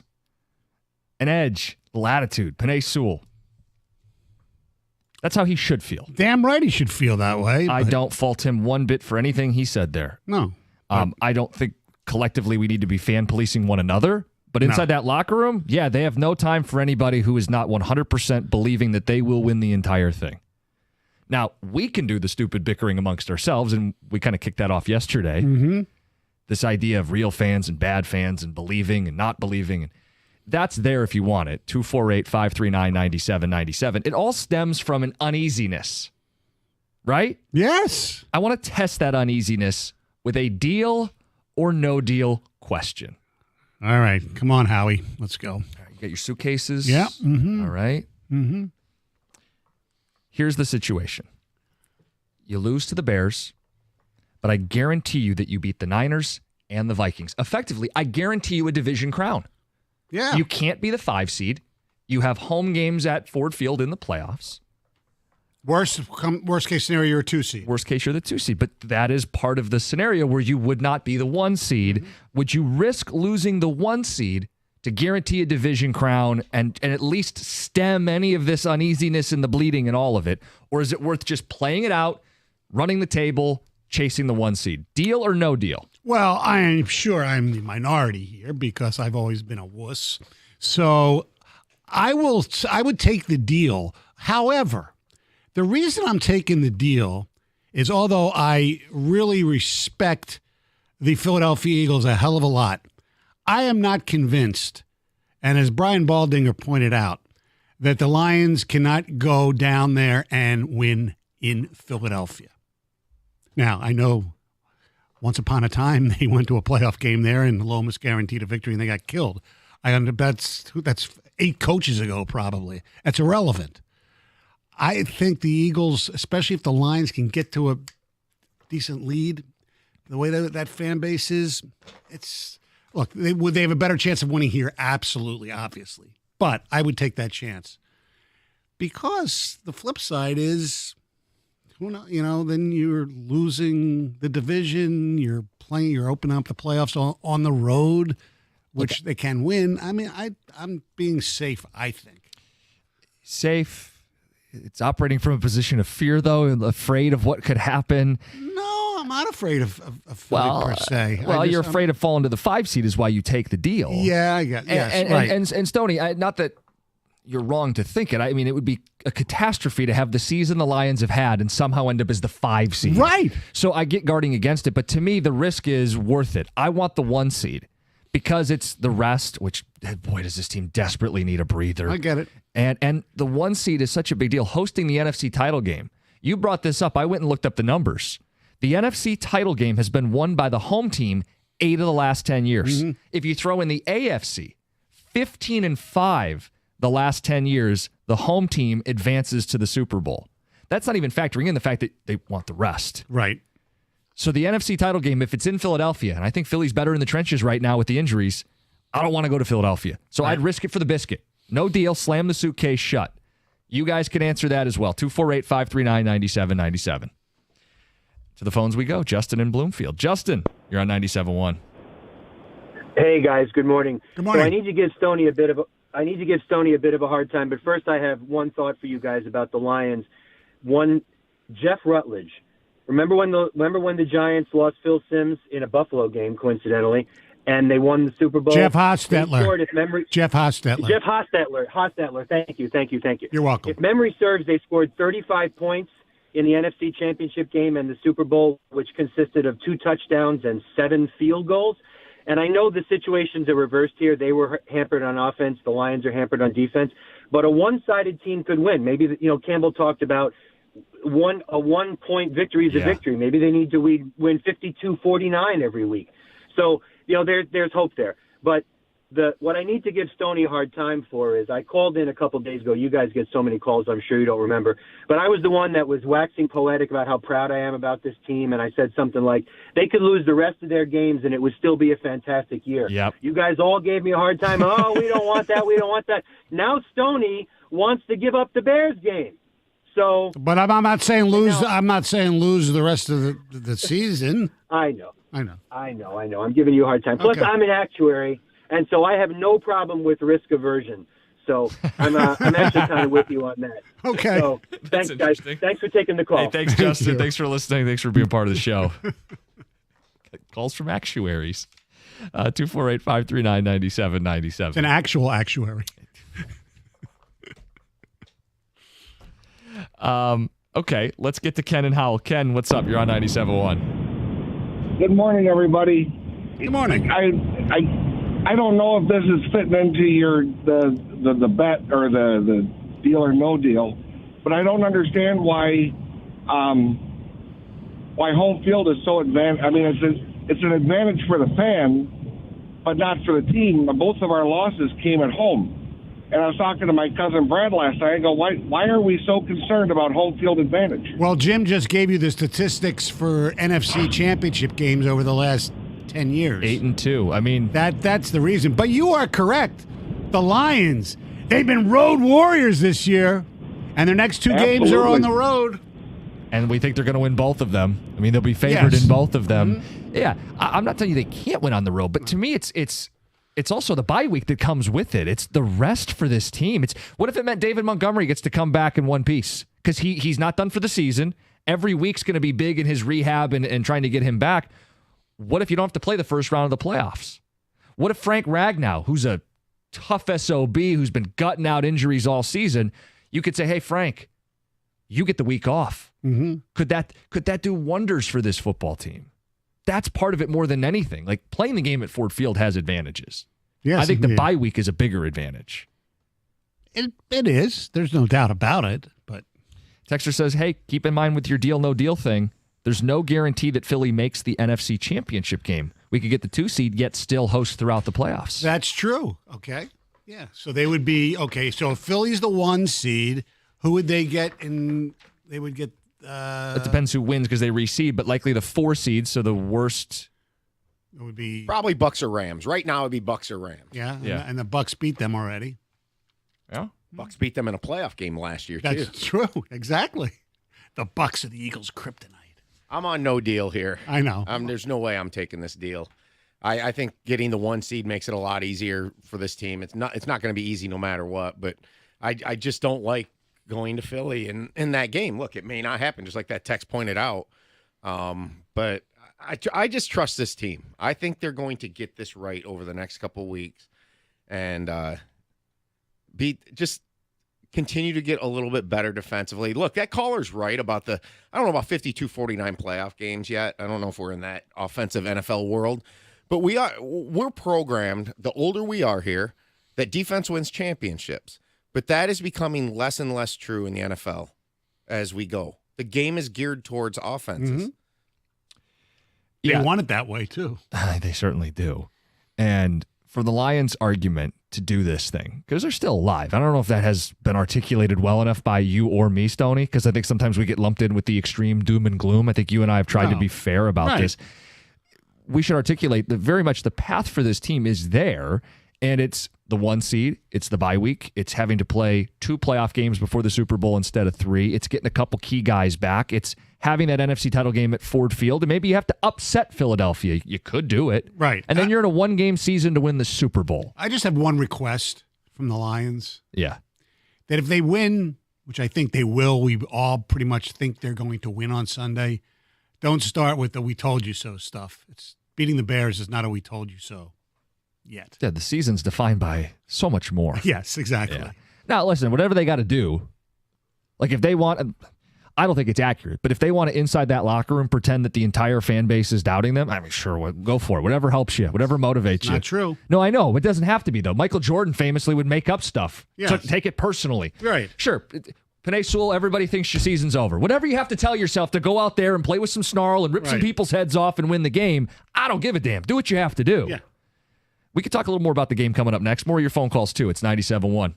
an edge, latitude. Penei Sewell. That's how he should feel. Damn right he should feel that way. I don't fault him one bit for anything he said there. No. I don't think collectively we need to be fan policing one another. But inside that locker room, yeah, they have no time for anybody who is not 100% believing that they will win the entire thing. Now, we can do the stupid bickering amongst ourselves, and we kind of kicked that off yesterday. Mm-hmm. This idea of real fans and bad fans and believing and not believing. And that's there if you want it. 248-539-9797. It all stems from an uneasiness, right? Yes. I want to test that uneasiness with a deal or no deal question. All right. Come on, Howie. Let's go. All right, you got your suitcases? Yeah. Mm-hmm. All right. Mm-hmm. Here's the situation. You lose to the Bears, but I guarantee you that you beat the Niners and the Vikings. Effectively, I guarantee you a division crown. Yeah. You can't be the 5 seed. You have home games at Ford Field in the playoffs. Worst case scenario, you're a 2 seed. Worst case, you're the 2 seed. But that is part of the scenario where you would not be the 1 seed. Mm-hmm. Would you risk losing the 1 seed to guarantee a division crown and at least stem any of this uneasiness and the bleeding and all of it? Or is it worth just playing it out, running the table, chasing the 1 seed? Deal or no deal? Well, I am sure I'm the minority here because I've always been a wuss. So I would take the deal. However, the reason I'm taking the deal is although I really respect the Philadelphia Eagles a hell of a lot, I am not convinced, and as Brian Baldinger pointed out, that the Lions cannot go down there and win in Philadelphia. Now, I know once upon a time they went to a playoff game there and Lomas guaranteed a victory and they got killed. That's 8 coaches ago probably. That's irrelevant. I think the Eagles, especially if the Lions can get to a decent lead, the way that fan base is, look, they have a better chance of winning here, absolutely, obviously. But I would take that chance. Because the flip side is, then you're losing the division, you're opening up the playoffs on the road, which they can win. I mean, I'm being safe, I think. Safe. It's operating from a position of fear, though, and afraid of what could happen. No, I'm not afraid of Philly per se. Well, you're afraid of falling to the 5 seed is why you take the deal. Yeah, I got yes, right. And Stoney, not that you're wrong to think it. I mean, it would be a catastrophe to have the season the Lions have had and somehow end up as the 5 seed. Right. So I get guarding against it, but to me, the risk is worth it. I want the 1 seed. Because it's the rest, which, boy, does this team desperately need a breather. I get it. And the 1 seed is such a big deal. Hosting the NFC title game. You brought this up. I went and looked up the numbers. The NFC title game has been won by the home team 8 of the last 10 years. Mm-hmm. If you throw in the AFC, 15-5 the last 10 years, the home team advances to the Super Bowl. That's not even factoring in the fact that they want the rest. Right. So the NFC title game, if it's in Philadelphia, and I think Philly's better in the trenches right now with the injuries, I don't want to go to Philadelphia. So I'd risk it for the biscuit. No deal. Slam the suitcase shut. You guys can answer that as well. 248-539-9797. To the phones we go. Justin in Bloomfield. Justin, you're on 97.1. Hey guys, good morning. Good morning. So I need to give Stoney a bit of a hard time, but first I have one thought for you guys about the Lions. One, Jeff Rutledge. Remember when the Giants lost Phil Simms in a Buffalo game, coincidentally, and they won the Super Bowl? Jeff Hostetler. Jeff Hostetler. Thank you. You're welcome. If memory serves, they scored 35 points in the NFC Championship game and the Super Bowl, which consisted of 2 touchdowns and 7 field goals. And I know the situations are reversed here. They were hampered on offense. The Lions are hampered on defense. But a one-sided team could win. Maybe, Campbell talked about a 1-point victory is a victory. Maybe they need to win 52-49 every week. So, there's hope there. But what I need to give Stoney a hard time for is I called in a couple days ago. You guys get so many calls, I'm sure you don't remember. But I was the one that was waxing poetic about how proud I am about this team. And I said something like, they could lose the rest of their games and it would still be a fantastic year. Yep. You guys all gave me a hard time. Oh, we don't want that. We don't want that. Now Stoney wants to give up the Bears game. So, but I'm not saying lose. I'm not saying lose the rest of the season. I know. I'm giving you a hard time. Plus, okay. I'm an actuary. And so I have no problem with risk aversion. So I'm actually kind of with you on that. Okay. So thanks, guys. Thanks for taking the call. Hey, thanks, Justin. Thanks for listening. Thanks for being part of the show. Calls from actuaries. 248-539-9797. It's an actual actuary. Okay, let's get to Ken and Howell. Ken, what's up? You're on 97.1. Good morning, everybody. Good morning. I don't know if this is fitting into the bet or the deal or no deal, but I don't understand why home field is so advanced. I mean, it's an advantage for the fan, but not for the team. Both of our losses came at home. And I was talking to my cousin Brad last night. I go, why are we so concerned about home field advantage? Well, Jim just gave you the statistics for NFC championship games over the last 10 years. 8-2. I mean, that's the reason. But you are correct. The Lions, they've been road warriors this year, and their next 2 games are on the road. And we think they're going to win both of them. I mean, they'll be favored in both of them. Mm-hmm. Yeah, I'm not telling you they can't win on the road, but to me, it's also the bye week that comes with it. It's the rest for this team. What if it meant David Montgomery gets to come back in one piece? Because he's not done for the season. Every week's going to be big in his rehab and trying to get him back. What if you don't have to play the first round of the playoffs? What if Frank Ragnow, who's a tough SOB, who's been gutting out injuries all season, you could say, hey, Frank, you get the week off. Mm-hmm. Could that do wonders for this football team? That's part of it more than anything. Like, playing the game at Ford Field has advantages. Yes, I think the indeed. bye week is a bigger advantage. It is. There's no doubt about it. But Texter says, hey, keep in mind with your deal, no deal thing, there's no guarantee that Philly makes the NFC championship game. We could get the 2 seed, yet still host throughout the playoffs. that's true. Okay. Yeah. So they would be, okay, so if Philly's the 1 seed, who would they get in? They would get. It depends who wins because they reseed, but likely the 4 seeds, so the worst. It would be probably Bucks or Rams. Right now, it'd be Bucks or Rams. Yeah. Yeah. And the Bucks beat them already. Yeah. Bucks beat them in a playoff game last year, too. That's true. Exactly. The Bucks are the Eagles' kryptonite. I'm on no deal here. I know. There's no way I'm taking this deal. I think getting the 1 seed makes it a lot easier for this team. It's not going to be easy no matter what, but I just don't like going to Philly in that game. Look, it may not happen, just like that text pointed out. But I just trust this team. I think they're going to get this right over the next couple of weeks and just continue to get a little bit better defensively. Look, that caller's right about I don't know about 52-49 playoff games yet. I don't know if we're in that offensive NFL world, but we're programmed, the older we are here, that defense wins championships. But that is becoming less and less true in the NFL as we go. The game is geared towards offenses. Mm-hmm. They want it that way, too. They certainly do. And for the Lions' argument to do this thing, because they're still alive, I don't know if that has been articulated well enough by you or me, Stoney, because I think sometimes we get lumped in with the extreme doom and gloom. I think you and I have tried to be fair about this. We should articulate that very much the path for this team is there, and it's the 1 seed, it's the bye week, it's having to play 2 playoff games before the Super Bowl instead of 3, it's getting a couple key guys back, it's having that NFC title game at Ford Field, and maybe you have to upset Philadelphia. You could do it. Right. And then you're in a 1-game season to win the Super Bowl. I just have one request from the Lions. Yeah. That if they win, which I think they will, we all pretty much think they're going to win on Sunday, don't start with the "we told you so" stuff. It's beating the Bears is not a "we told you so" yet. Yeah, the season's defined by so much more. Yes, exactly. Yeah. Now, listen, whatever they got to do, like if they want, I don't think it's accurate, but if they want to inside that locker room pretend that the entire fan base is doubting them, I mean, sure, go for it. Whatever helps you, whatever motivates you. Not true. No, I know. It doesn't have to be, though. Michael Jordan famously would make up stuff. Yes. Take it personally. Right. Sure. Penei Sewell, everybody thinks your season's over. Whatever you have to tell yourself to go out there and play with some snarl and rip some people's heads off and win the game, I don't give a damn. Do what you have to do. Yeah. We could talk a little more about the game coming up next. More of your phone calls, too. It's 97.1.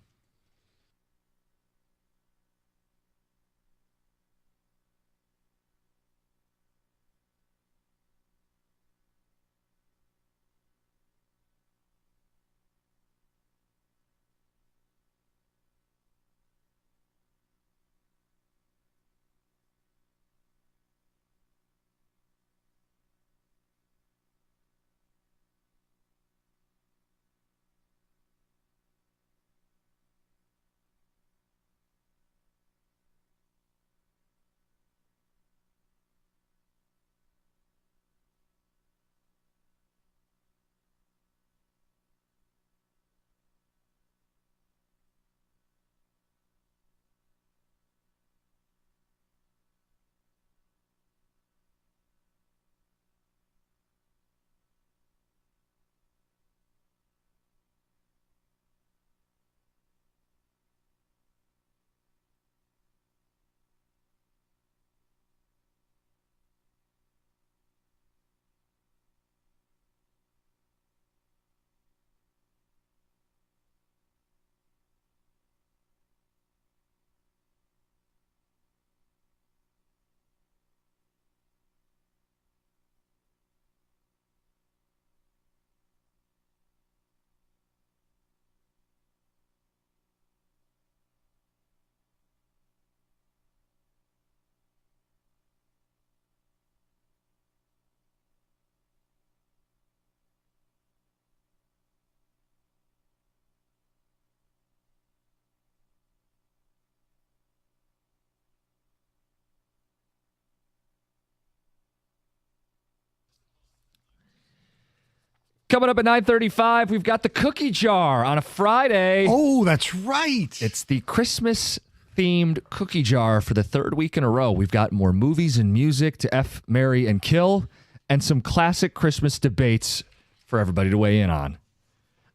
Coming up at 9:35, we've got the cookie jar on a Friday. Oh, that's right. It's the Christmas-themed cookie jar for the third week in a row. We've got more movies and music to F, marry, and kill, and some classic Christmas debates for everybody to weigh in on.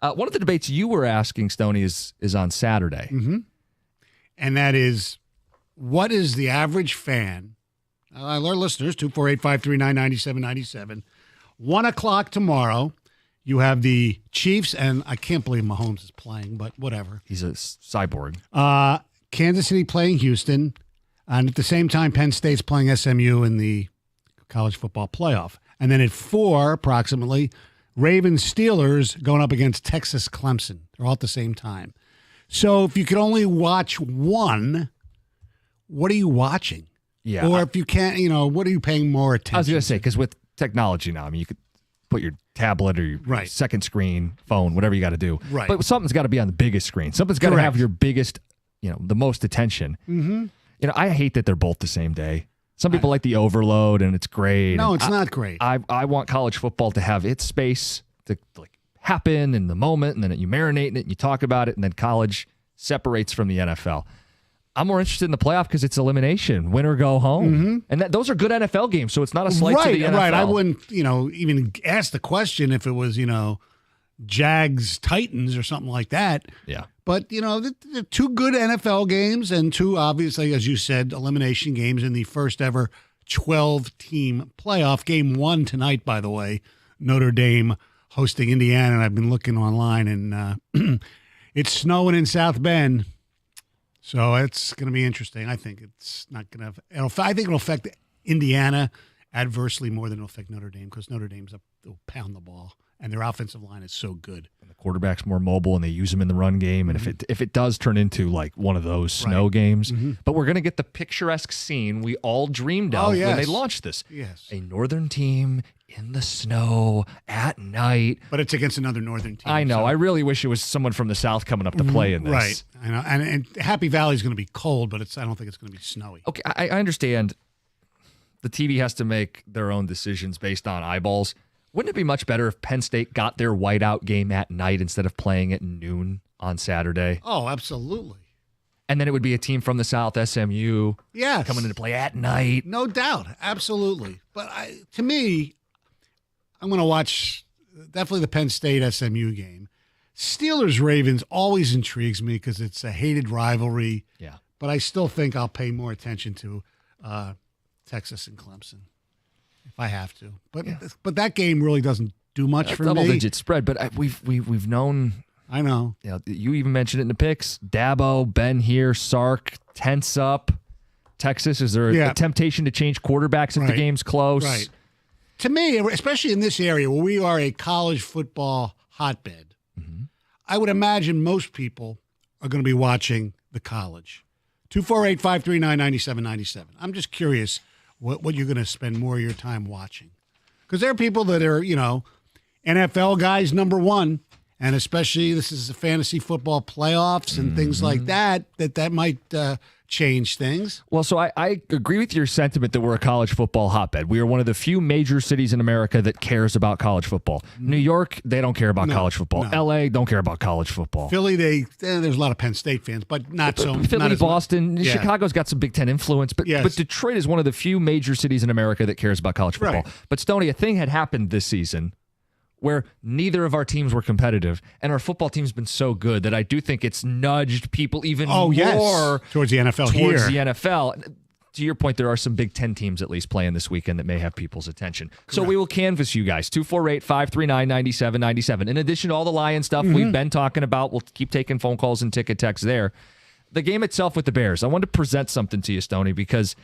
One of the debates you were asking, Stoney, is on Saturday. Mm-hmm. And that is, what is the average fan? Our listeners, 248-539-9797. 1 o'clock tomorrow, you have the Chiefs, and I can't believe Mahomes is playing, but whatever. He's a cyborg. Kansas City playing Houston, and at the same time, Penn State's playing SMU in the college football playoff. And then at 4, approximately, Ravens-Steelers going up against Texas-Clemson. They're all at the same time. So if you could only watch one, what are you watching? Yeah. Or if you can't, what are you paying more attention to? I was going to say, because with technology now, I mean, you could put your tablet or your second screen, phone, whatever you got to do. Right. But something's got to be on the biggest screen. Something's got to have your biggest, the most attention. Mm-hmm. I hate that they're both the same day. Some people like the overload, and it's great. No, it's not great. I want college football to have its space to happen in the moment, and then you marinate in it and you talk about it, and then college separates from the NFL. I'm more interested in the playoff because it's elimination, win or go home. Mm-hmm. And those are good NFL games, so it's not a slight to the NFL. Right. I wouldn't, even ask the question if it was, Jags Titans or something like that. Yeah. But, they're two good NFL games and two, obviously, as you said, elimination games in the first ever 12-team playoff. Game 1 tonight, by the way, Notre Dame hosting Indiana. And I've been looking online, and it's snowing in South Bend. So it's going to be interesting. I think it's not going to. I think it'll affect Indiana adversely more than it'll affect Notre Dame because Notre Dame's they'll pound the ball and their offensive line is so good. And the quarterback's more mobile and they use him in the run game. And if it does turn into like one of those snow games, but we're going to get the picturesque scene we all dreamed of when they launched this. Yes, a northern team in the snow at night. But it's against another northern team. I know. So. I really wish it was someone from the South coming up to play in this. Right. I know. And Happy Valley is going to be cold, but I don't think it's going to be snowy. Okay, I understand the TV has to make their own decisions based on eyeballs. Wouldn't it be much better if Penn State got their whiteout game at night instead of playing at noon on Saturday? Oh, absolutely. And then it would be a team from the South, SMU, yes, coming into play at night. No doubt. Absolutely. But to me, I'm going to watch definitely the Penn State SMU game. Steelers-Ravens always intrigues me because it's a hated rivalry. Yeah. But I still think I'll pay more attention to Texas and Clemson if I have to. But that game really doesn't do much for me. Double-digit spread, but we've known. I know. You even mentioned it in the picks. Dabo, Ben here, Sark, tense up. Texas, is there a temptation to change quarterbacks if the game's close? Right. To me, especially in this area where we are a college football hotbed, I would imagine most people are going to be watching the college. 248-539-9797. I'm just curious what you're going to spend more of your time watching. Because there are people that are, NFL guys, number one, and especially this is a fantasy football playoffs and things like that might change things. Well, so I agree with your sentiment that we're a college football hotbed. We are one of the few major cities in America that cares about college football. New York, they don't care about college football. LA, don't care about college football. Philly, there's a lot of Penn State fans, but not so. Philly, not Boston, Chicago's got some Big Ten influence, but Detroit is one of the few major cities in America that cares about college football. Right. But Stoney, a thing had happened this season where neither of our teams were competitive, and our football team's been so good that I do think it's nudged people even more towards the NFL To your point, there are some Big Ten teams at least playing this weekend that may have people's attention. Correct. So we will canvass you guys, 248-539-9797. In addition to all the Lion stuff we've been talking about, we'll keep taking phone calls and ticket texts there. The game itself with the Bears, I wanted to present something to you, Stoney, because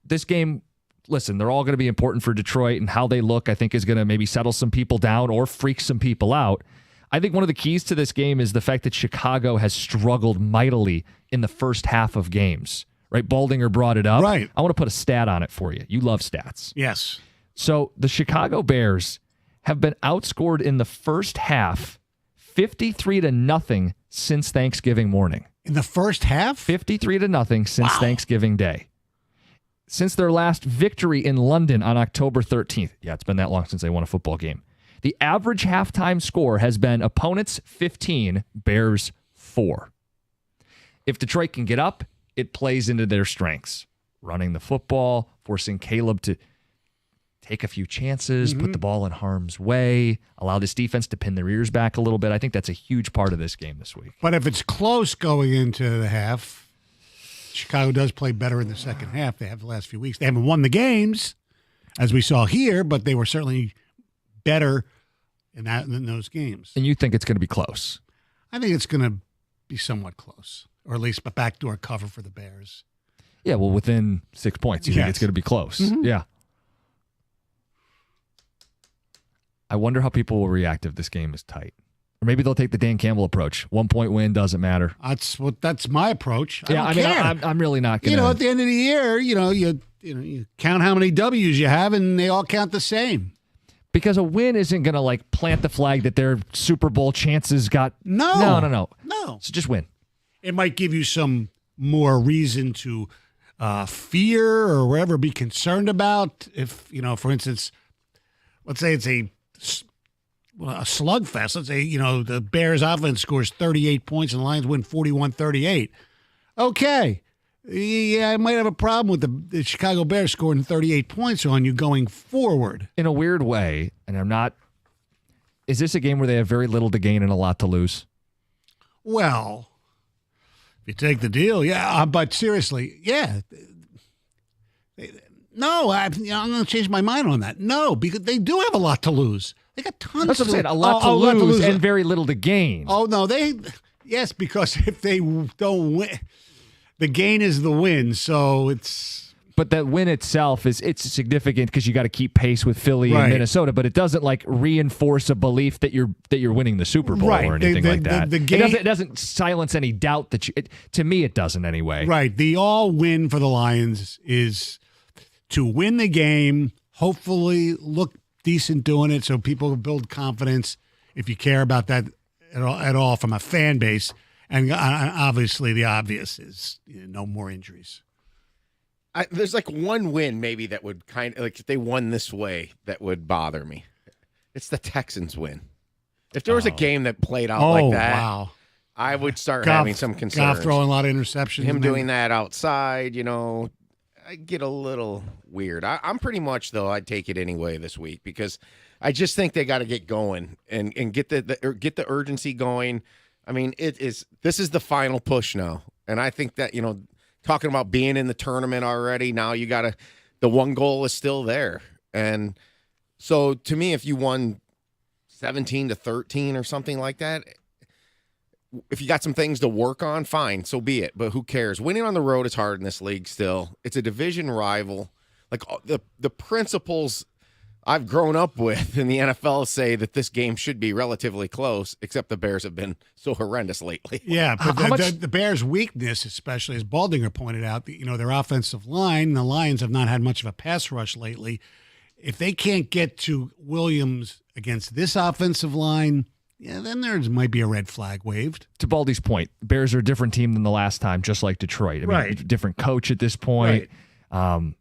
this game, listen, they're all going to be important for Detroit, and how they look, I think, is going to maybe settle some people down or freak some people out. I think one of the keys to this game is the fact that Chicago has struggled mightily in the first half of games. Right? Baldinger brought it up. Right. I want to put a stat on it for you. You love stats. Yes. So the Chicago Bears have been outscored in the first half 53-0 since Thanksgiving morning. In the first half? 53-0 since Thanksgiving Day. Since their last victory in London on October 13th. Yeah, it's been that long since they won a football game. The average halftime score has been opponents 15, Bears 4. If Detroit can get up, it plays into their strengths. Running the football, forcing Caleb to take a few chances, put the ball in harm's way, allow this defense to pin their ears back a little bit. I think that's a huge part of this game this week. But if it's close going into the half, Chicago does play better in the second half. They have the last few weeks. They haven't won the games, as we saw here, but they were certainly better in those games. And you think it's going to be close? I think it's going to be somewhat close, or at least a backdoor cover for the Bears. Yeah, well, within 6 points, you think it's going to be close. Yeah. I wonder how people will react if this game is tight. Or maybe they'll take the Dan Campbell approach. 1 point win doesn't matter. That's my approach. I mean, I'm really not going to. At the end of the year, you count how many W's you have, and they all count the same. Because a win isn't going to plant the flag that their Super Bowl chances got. No. So just win. It might give you some more reason to fear or whatever, be concerned about. If, for instance, let's say it's a slugfest. Let's say, the Bears offense scores 38 points and the Lions win 41-38. Okay. Yeah, I might have a problem with the Chicago Bears scoring 38 points on you going forward. In a weird way, and is this a game where they have very little to gain and a lot to lose? Well, if you take the deal, yeah. But seriously, yeah. No, I'm going to change my mind on that. No, because they do have a lot to lose. They got tons. That's what I'm saying. A lot to lose and very little to gain. Oh no, yes, because if they don't win, the gain is the win. So it's. But that win itself it's significant because you got to keep pace with Philly and Minnesota. But it doesn't reinforce a belief that you're winning the Super Bowl or anything like that. It doesn't silence any doubt that to me it doesn't anyway. Right. The all win for the Lions is to win the game. Hopefully, look decent doing it, so people build confidence. If you care about that at all from a fan base, and obviously the obvious is no more injuries. There's one win maybe that would if they won this way that would bother me. It's the Texans win. If there was a game that played out like that, wow. I would start having some concerns. Goff throwing a lot of interceptions. Him doing that outside, I get a little weird. I'm pretty much, though, I'd take it anyway this week because I just think they got to get going and get the urgency going. I mean, this is the final push now. And I think that, talking about being in the tournament already, now the one goal is still there. And so to me, if you won 17-13 or something like that, if you got some things to work on, fine, so be it. But who cares? Winning on the road is hard in this league still. It's a division rival. The principles I've grown up with in the NFL say that this game should be relatively close, except the Bears have been so horrendous lately. Yeah, but the Bears' weakness, especially as Baldinger pointed out, their offensive line, the Lions have not had much of a pass rush lately. If they can't get to Williams against this offensive line, then there might be a red flag waved. To Baldy's point, Bears are a different team than the last time, just like Detroit. Different coach at this point. Right.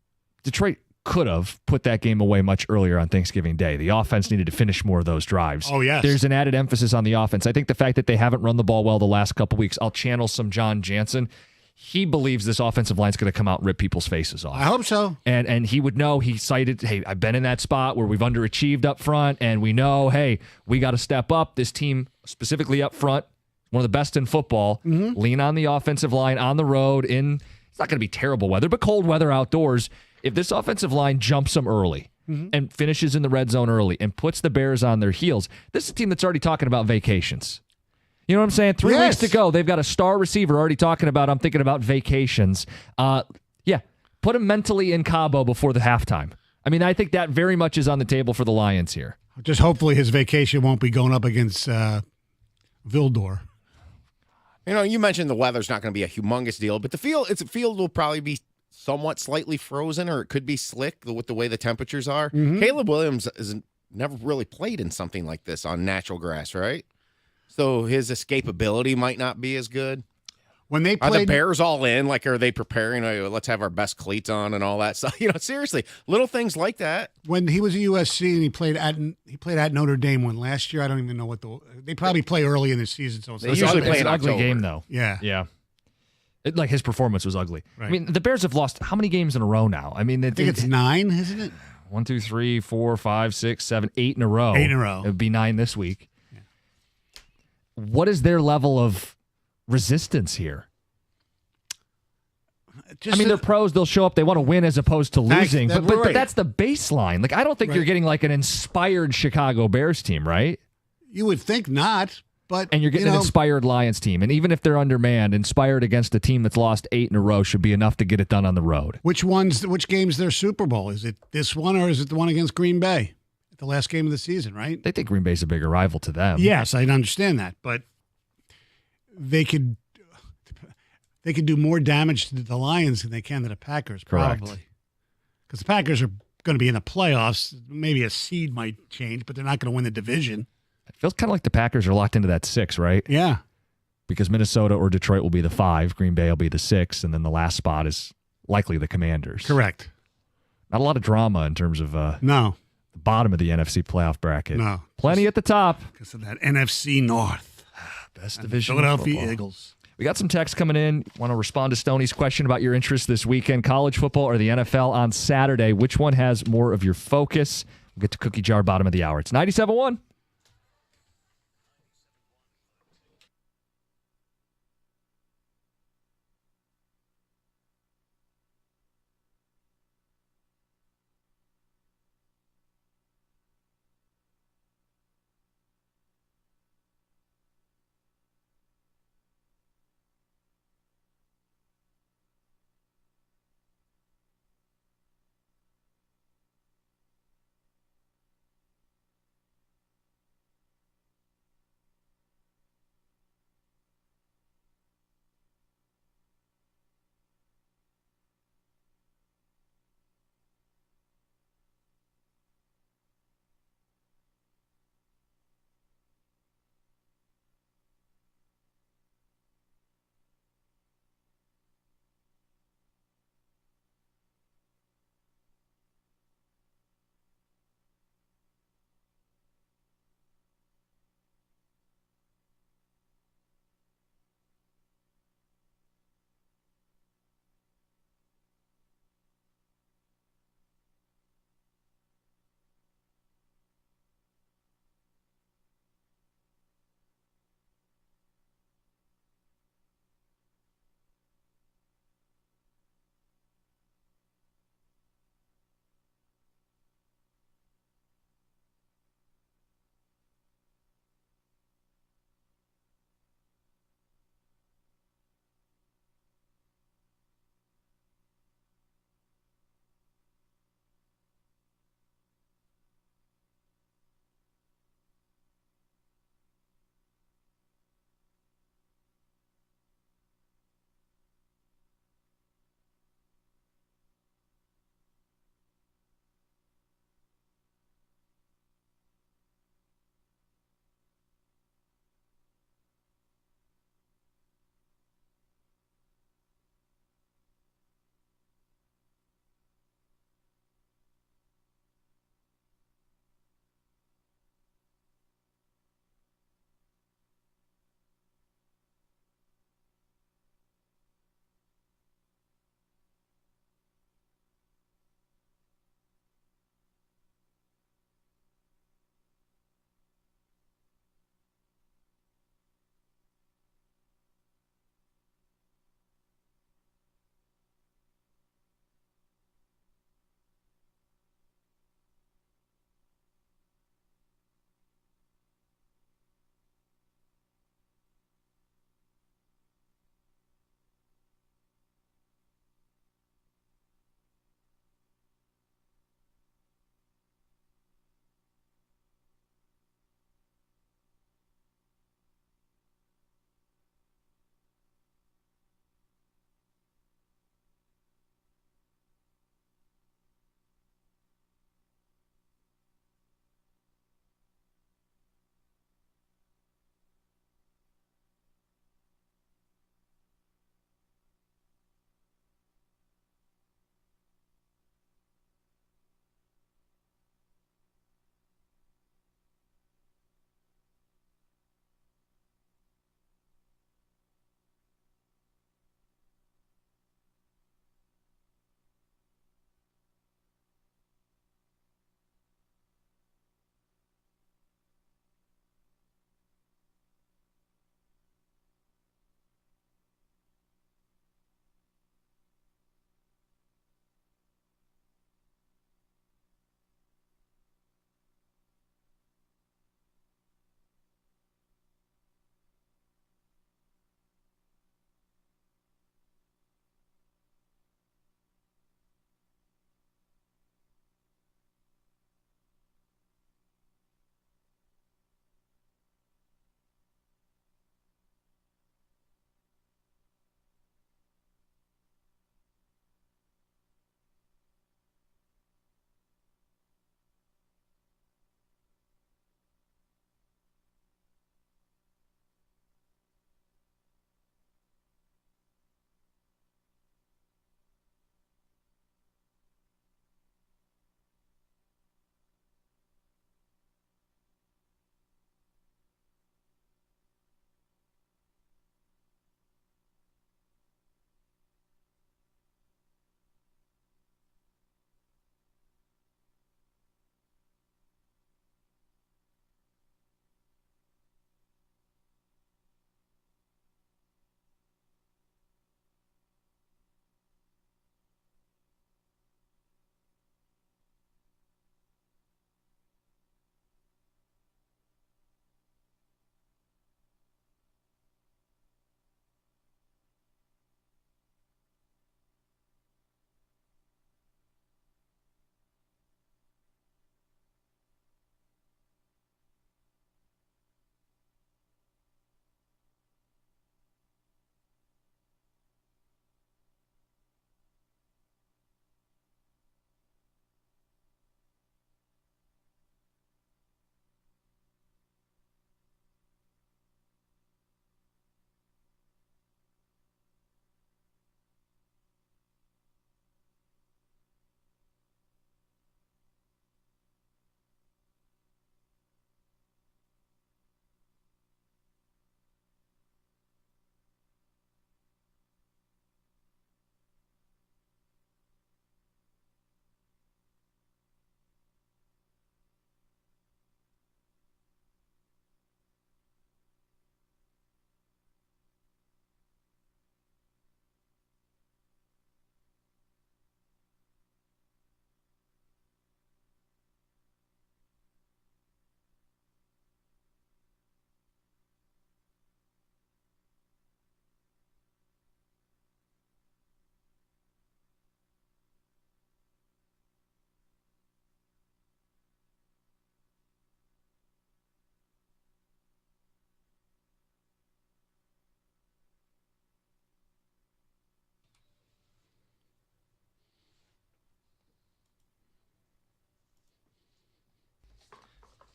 Detroit could have put that game away much earlier on Thanksgiving Day. The offense needed to finish more of those drives. Oh, yes. There's an added emphasis on the offense. I think the fact that they haven't run the ball well the last couple weeks, I'll channel some John Jansen. He believes this offensive line's going to come out and rip people's faces off. I hope so. And he would know. He cited, hey, I've been in that spot where we've underachieved up front, and we know, hey, we got to step up. This team, specifically up front, one of the best in football. Mm-hmm. Lean on the offensive line on the road. It's not going to be terrible weather, but cold weather outdoors. If this offensive line jumps them early and finishes in the red zone early and puts the Bears on their heels, this is a team that's already talking about vacations. You know what I'm saying? 3 weeks to go. They've got a star receiver already talking about, I'm thinking about vacations. Put him mentally in Cabo before the halftime. I mean, I think that very much is on the table for the Lions here. Just hopefully his vacation won't be going up against Vildor. You mentioned the weather's not going to be a humongous deal, but the field will probably be somewhat slightly frozen, or it could be slick with the way the temperatures are. Mm-hmm. Caleb Williams has never really played in something like this on natural grass, right? So his escapability might not be as good. When they Are the played, Bears all in? Like, are they preparing? Let's have our best cleats on and all that stuff. Seriously, little things like that. when he was at USC and he played at Notre Dame one last year, I don't even know they probably play early in the season. So it's They not- usually It's play an in ugly October. game, though. Yeah. Yeah. Like his performance was ugly. Right. I mean, the Bears have lost how many games in a row now? I mean, I think it's 9, isn't it? 1, 2, 3, 4, 5, 6, 7, 8 in a row. 8 in a row. It would be 9 this week. Yeah. What is their level of resistance here? They're pros. They'll show up. They want to win as opposed to losing. But that's the baseline. Like, I don't think you're getting like an inspired Chicago Bears team, right? You would think not, but and you're getting an inspired Lions team. And even if they're undermanned, inspired against a team that's lost 8 in a row should be enough to get it done on the road. Which game's their Super Bowl? Is it this one or is it the one against Green Bay? The last game of the season, right? They think Green Bay's a bigger rival to them. Yes, I understand that, but they could do more damage to the Lions than they can to the Packers, Correct. probably. Because the Packers are going to be in the playoffs. Maybe a seed might change, but they're not going to win the division. It feels kind of like the Packers are locked into that 6, right? Yeah. Because Minnesota or Detroit will be the 5, Green Bay will be the 6, and then the last spot is likely the Commanders. Correct. Not a lot of drama in terms of No. the bottom of the NFC playoff bracket. No. Plenty at the top. Because of that NFC North. Best And division. Philadelphia football. Eagles. We got some texts coming in. Want to respond to Stoney's question about your interest this weekend, college football or the NFL on Saturday? Which one has more of your focus? We'll get to Cookie Jar bottom of the hour. It's 97.1.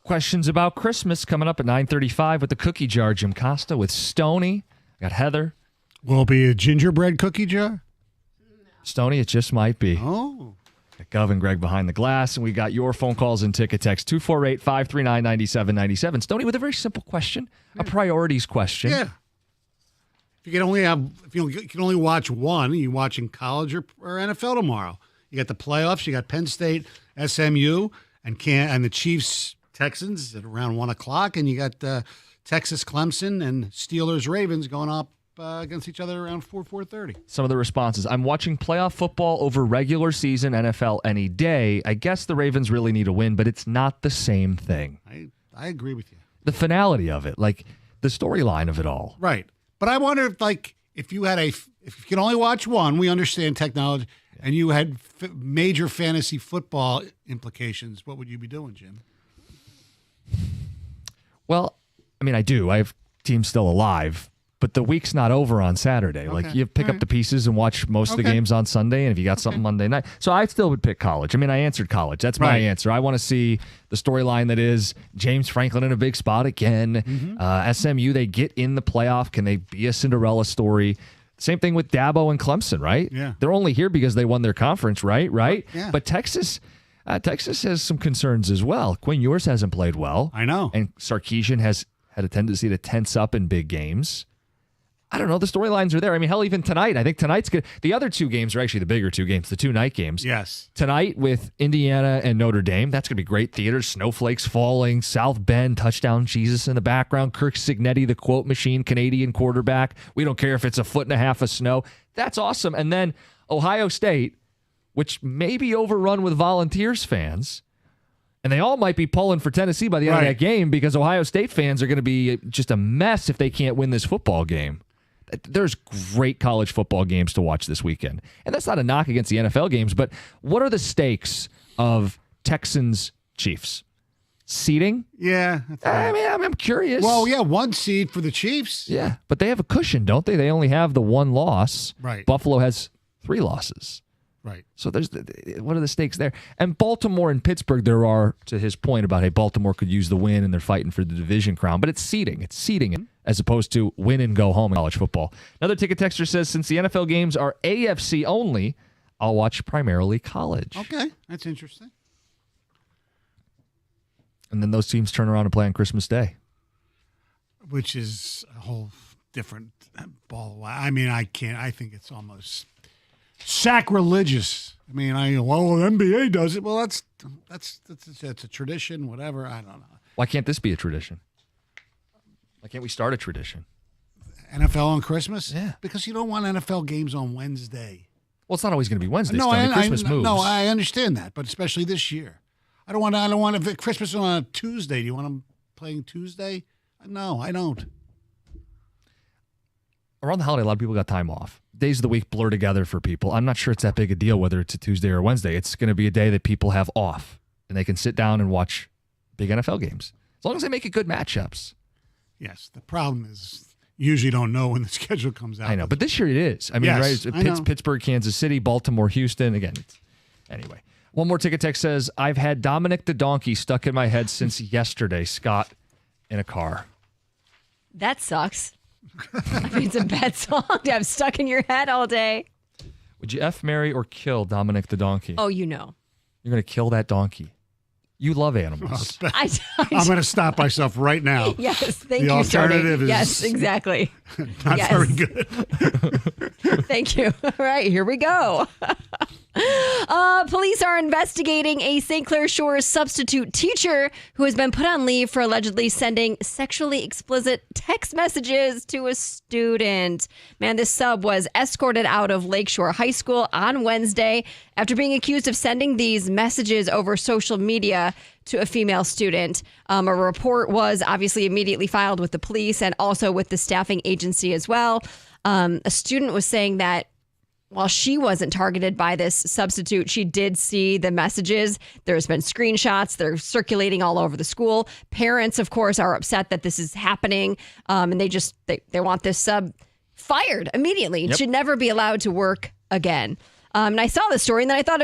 Questions about Christmas coming up at 9:35 with the cookie jar. Jim Costa with Stoney. I got Heather. Will it be a gingerbread cookie jar? Stoney, it just might be. Oh. Gov and Greg behind the glass, and we got your phone calls and ticket text 248-539-9797. Stoney with a very simple question, a priorities question. Yeah. If you can only watch one, you watching college or NFL tomorrow. You got the playoffs. You got Penn State, SMU, and the Chiefs Texans at around 1:00, and you got Texas Clemson and Steelers Ravens going up against each other around 4:30. Some of the responses. I'm watching playoff football over regular season NFL any day. I guess the Ravens really need a win, but it's not the same thing. I agree with you. The finality of it, like the storyline of it all. Right. But I wonder if you can only watch one, we understand technology, and you had major fantasy football implications, what would you be doing, Jim? Well, I mean, I do. I have teams still alive. But the week's not over on Saturday. Okay. Like, you pick up the pieces and watch most of the games on Sunday, and if you got something Monday night. So I still would pick college. I mean, I answered college. That's my answer. I want to see the storyline that is James Franklin in a big spot again. SMU, they get in the playoff. Can they be a Cinderella story? Same thing with Dabo and Clemson, right? Yeah. They're only here because they won their conference, right? Yeah. But Texas has some concerns as well. Quinn Ewers hasn't played well. I know. And Sarkisian has had a tendency to tense up in big games. I don't know. The storylines are there. I mean, hell, even tonight. I think tonight's good. The other two games are actually the bigger two games, the two night games. Yes. Tonight with Indiana and Notre Dame. That's going to be great theater. Snowflakes falling. South Bend, touchdown Jesus in the background. Kirk Cignetti, the quote machine, Canadian quarterback. We don't care if it's 1.5 feet of snow. That's awesome. And then Ohio State, which may be overrun with Volunteers fans. And they all might be pulling for Tennessee by the end of that game because Ohio State fans are going to be just a mess if they can't win this football game. There's great college football games to watch this weekend. And that's not a knock against the NFL games, but what are the stakes of Texans-Chiefs? Seeding? Yeah. I mean, I'm curious. Well, yeah, 1 seed for the Chiefs. Yeah, but they have a cushion, don't they? They only have the 1 loss. Right. Buffalo has 3 losses. Right. So what are the stakes there? And Baltimore and Pittsburgh, there are, to his point about, hey, Baltimore could use the win and they're fighting for the division crown, but it's seeding. It's seeding as opposed to win and go home in college football. Another ticket texter says, since the NFL games are AFC only, I'll watch primarily college. Okay, that's interesting. And then those teams turn around and play on Christmas Day. Which is a whole different ball. I mean, I think it's almost sacrilegious. I mean, the NBA does it. Well, that's a tradition, whatever. I don't know. Why can't this be a tradition? Why can't we start a tradition? NFL on Christmas? Yeah. Because you don't want NFL games on Wednesday. Well, it's not always going to be Wednesday. No, Christmas moves. No, I understand that, but especially this year. I don't want Christmas on a Tuesday. Do you want them playing Tuesday? No, I don't. Around the holiday, a lot of people got time off. Days of the week blur together for people. I'm not sure it's that big a deal whether it's a Tuesday or a Wednesday. It's going to be a day that people have off, and they can sit down and watch big NFL games. As long as they make it good matchups. Yes, the problem is you usually don't know when the schedule comes out. I know, but this year it is. I mean, yes, right? Pittsburgh, Kansas City, Baltimore, Houston. Again, anyway. One more ticket text says, I've had Dominic the Donkey stuck in my head since yesterday, Scott, in a car. That sucks. I mean, it's a bad song to have stuck in your head all day. Would you marry, or kill Dominic the Donkey? Oh, you know. You're going to kill that donkey. You love animals. I'm going to stop myself right now. Yes, thank you, The alternative Tony. is Yes, exactly. not very good. Thank you. All right, here we go. Police are investigating a St. Clair Shores substitute teacher who has been put on leave for allegedly sending sexually explicit text messages to a student. Man, this sub was escorted out of Lakeshore High School on Wednesday after being accused of sending these messages over social media to a female student. A report was obviously immediately filed with the police and also with the staffing agency as well. A student was saying that while she wasn't targeted by this substitute, she did see the messages. There's been screenshots. They're circulating all over the school. Parents, of course, are upset that this is happening. And they want this sub fired immediately. Yep. Should never be allowed to work again. And I saw this story and then I thought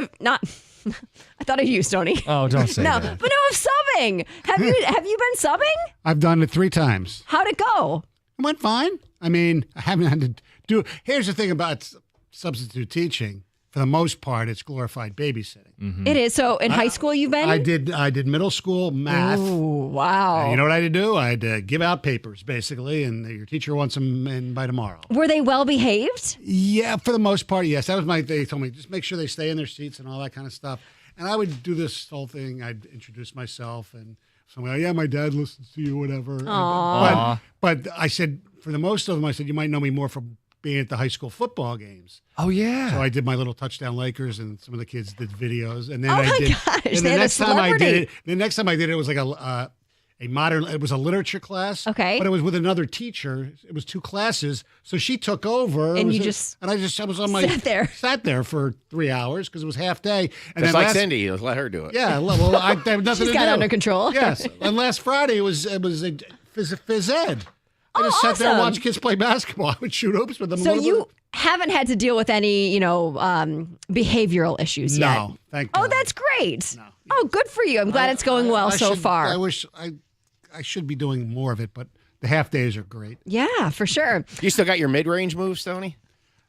of you, Stoney. Oh, don't say no, that. But no, if sub subbing. Have you been subbing? I've done it 3 times. How'd it go? It went fine. I mean, I haven't had to do. Here's the thing about substitute teaching. For the most part, it's glorified babysitting. It is. So in high school, you've been? I did middle school math. Ooh, wow. You know what I had to do? I had to give out papers, basically, and your teacher wants them in by tomorrow. Were they well behaved? Yeah, for the most part, yes. That was they told me, just make sure they stay in their seats and all that kind of stuff. And I would do this whole thing. I'd introduce myself and somebody, my dad listens to you, whatever. Aww. But I said, for the most of them, I said, you might know me more from being at the high school football games. Oh, yeah. So I did my little touchdown Lakers, and some of the kids did videos. And then Oh, my did, gosh, And they had a celebrity. the next time I did it was like a modern. It was a literature class. Okay. But it was with another teacher. It was 2 classes, so she took over. And I was on my sat there for 3 hours because it was half day. And Just then like Cindy, let her do it. Yeah. Well, I had nothing She's to got do. it under control. Yes. And last Friday it was a phys ed. I just sat there and watched kids play basketball. I would shoot hoops with them. So you haven't had to deal with any, behavioral issues yet? No, thank God. Oh, that's great. No. Oh, good for you. I'm glad it's going well so far. I wish I should be doing more of it, but the half days are great. Yeah, for sure. You still got your mid-range moves, Tony?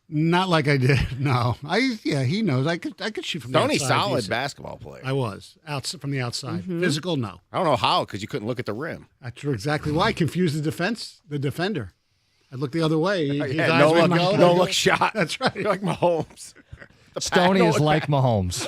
Not like I did. No, he knows. I could shoot from the Tony's outside. solid basketball player. I was from the outside. Mm-hmm. Physical, no. I don't know how, because you couldn't look at the rim. That's exactly why. I confused the defender. I looked the other way. His Yeah, eyes would go, no look shot. That's right. You're like Mahomes. Stoney is like Mahomes.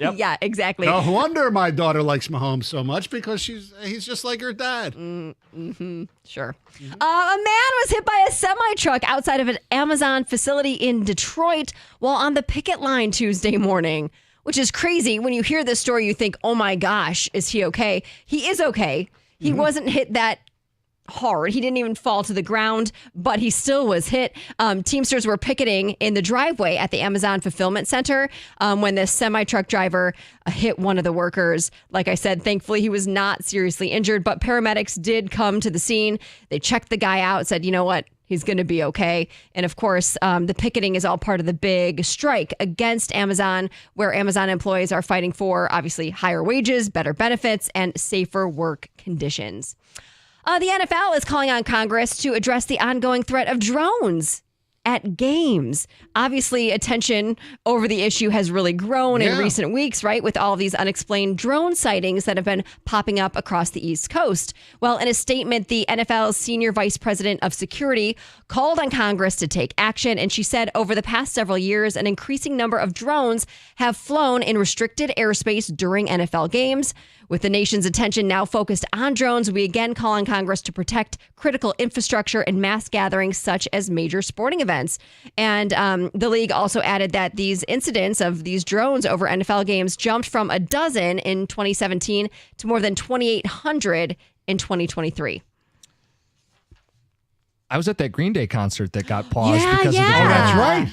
Yep. Yeah, exactly. No wonder my daughter likes Mahomes so much, because he's just like her dad. Mm-hmm. Sure. A man was hit by a semi-truck outside of an Amazon facility in Detroit while on the picket line Tuesday morning, which is crazy. When you hear this story, you think, oh my gosh, is he okay? He is okay. He wasn't hit that hard. He didn't even fall to the ground, but he still was hit. Teamsters were picketing in the driveway at the Amazon fulfillment center when this semi-truck driver hit one of the workers. Like I said, thankfully he was not seriously injured, but paramedics did come to the scene. They checked the guy out, said, you know what? He's going to be okay. And of course, the picketing is all part of the big strike against Amazon, where Amazon employees are fighting for, obviously, higher wages, better benefits, and safer work conditions. The NFL is calling on Congress to address the ongoing threat of drones at games. Obviously, attention over the issue has really grown in recent weeks, right? With all of these unexplained drone sightings that have been popping up across the East Coast. Well, in a statement, the NFL's senior vice president of security called on Congress to take action. And she said over the past several years, an increasing number of drones have flown in restricted airspace during NFL games. With the nation's attention now focused on drones, we again call on Congress to protect critical infrastructure and mass gatherings such as major sporting events. And the league also added that these incidents of these drones over NFL games jumped from a dozen in 2017 to more than 2,800 in 2023. I was at that Green Day concert that got paused because of the Oh, that's right.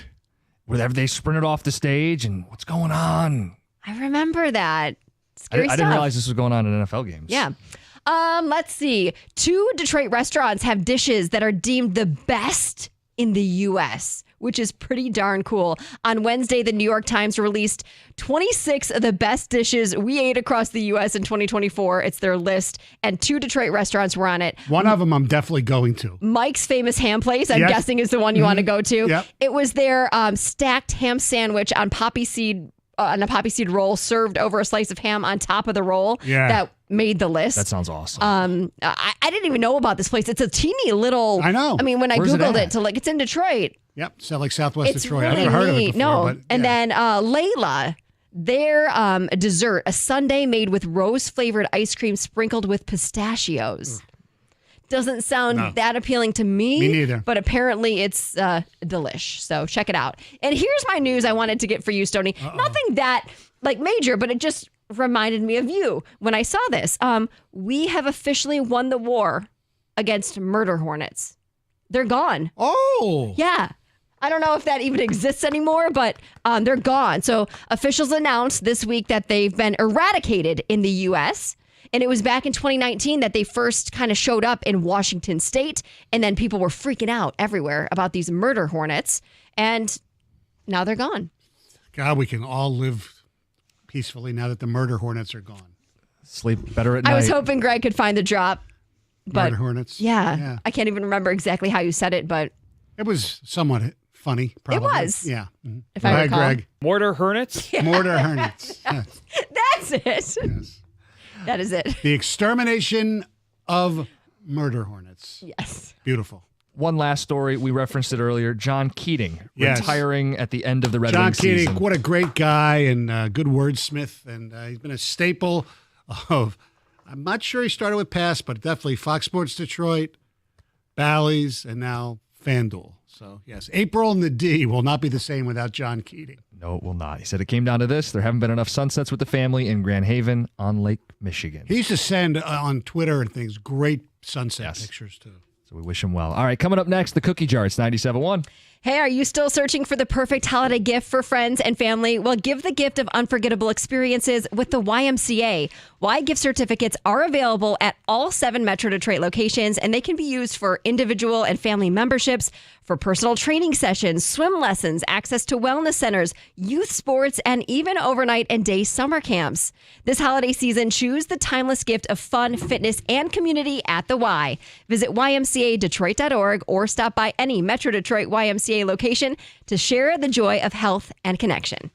Where they sprinted off the stage and what's going on? I remember that. I Scary didn't stuff. realize this was going on in NFL games. Yeah. Let's see. 2 Detroit restaurants have dishes that are deemed the best in the U.S., which is pretty darn cool. On Wednesday, the New York Times released 26 of the best dishes we ate across the U.S. in 2024. It's their list, and 2 Detroit restaurants were on it. One of them I'm definitely going to. Mike's Famous Ham Place, I'm Yes. guessing, is the one you want to go to. Yep. It was their stacked ham sandwich on poppy seed roll served over a slice of ham on top of the roll that made the list. That sounds awesome. I didn't even know about this place. It's a teeny little. I know. I mean, when Where's I it Googled at? it's in Detroit. Yep, sound like Southwest It's Detroit. really I never heard of it neat. before. No, but, and yeah. then Layla, their dessert, a sundae made with rose-flavored ice cream sprinkled with pistachios. Doesn't sound that appealing to me. Me neither. But apparently it's delish. So check it out. And here's my news I wanted to get for you, Stoney. Nothing that major, but it just reminded me of you when I saw this. We have officially won the war against murder hornets. They're gone. Oh. Yeah. I don't know if that even exists anymore, but they're gone. So officials announced this week that they've been eradicated in the U.S., and it was back in 2019 that they first kind of showed up in Washington State, and then people were freaking out everywhere about these murder hornets, and now they're gone. God, we can all live peacefully now that the murder hornets are gone. Sleep better at night. I was hoping Greg could find the drop, but Murder Hornets. yeah, I can't even remember exactly how you said it, but It was somewhat funny, probably. It was. Yeah. Mhm. If Go I ahead, recall. Greg. Mortar Hornets? Mortar Hornets. Yes. that's it. That is it. The extermination of murder hornets. Yes. Beautiful. One last story. We referenced it earlier. John Keating Yes. retiring at the end of the Red John Wings Keating, season. what a great guy and good wordsmith. And he's been a staple of, I'm not sure he started with Pass, but definitely Fox Sports Detroit, Bally's, and now FanDuel. So, yes, April and the D will not be the same without John Keating. No, it will not. He said it came down to this. There haven't been enough sunsets with the family in Grand Haven on Lake Michigan. He used to send on Twitter and things great sunset pictures, too. So we wish him well. All right, coming up next, the Cookie Jar. It's 97.1. Hey, are you still searching for the perfect holiday gift for friends and family? Well, give the gift of unforgettable experiences with the YMCA. Y gift certificates are available at all 7 Metro Detroit locations, and they can be used for individual and family memberships, for personal training sessions, swim lessons, access to wellness centers, youth sports, and even overnight and day summer camps. This holiday season, choose the timeless gift of fun, fitness, and community at the Y. Visit ymcadetroit.org or stop by any Metro Detroit YMCA location to share the joy of health and connection.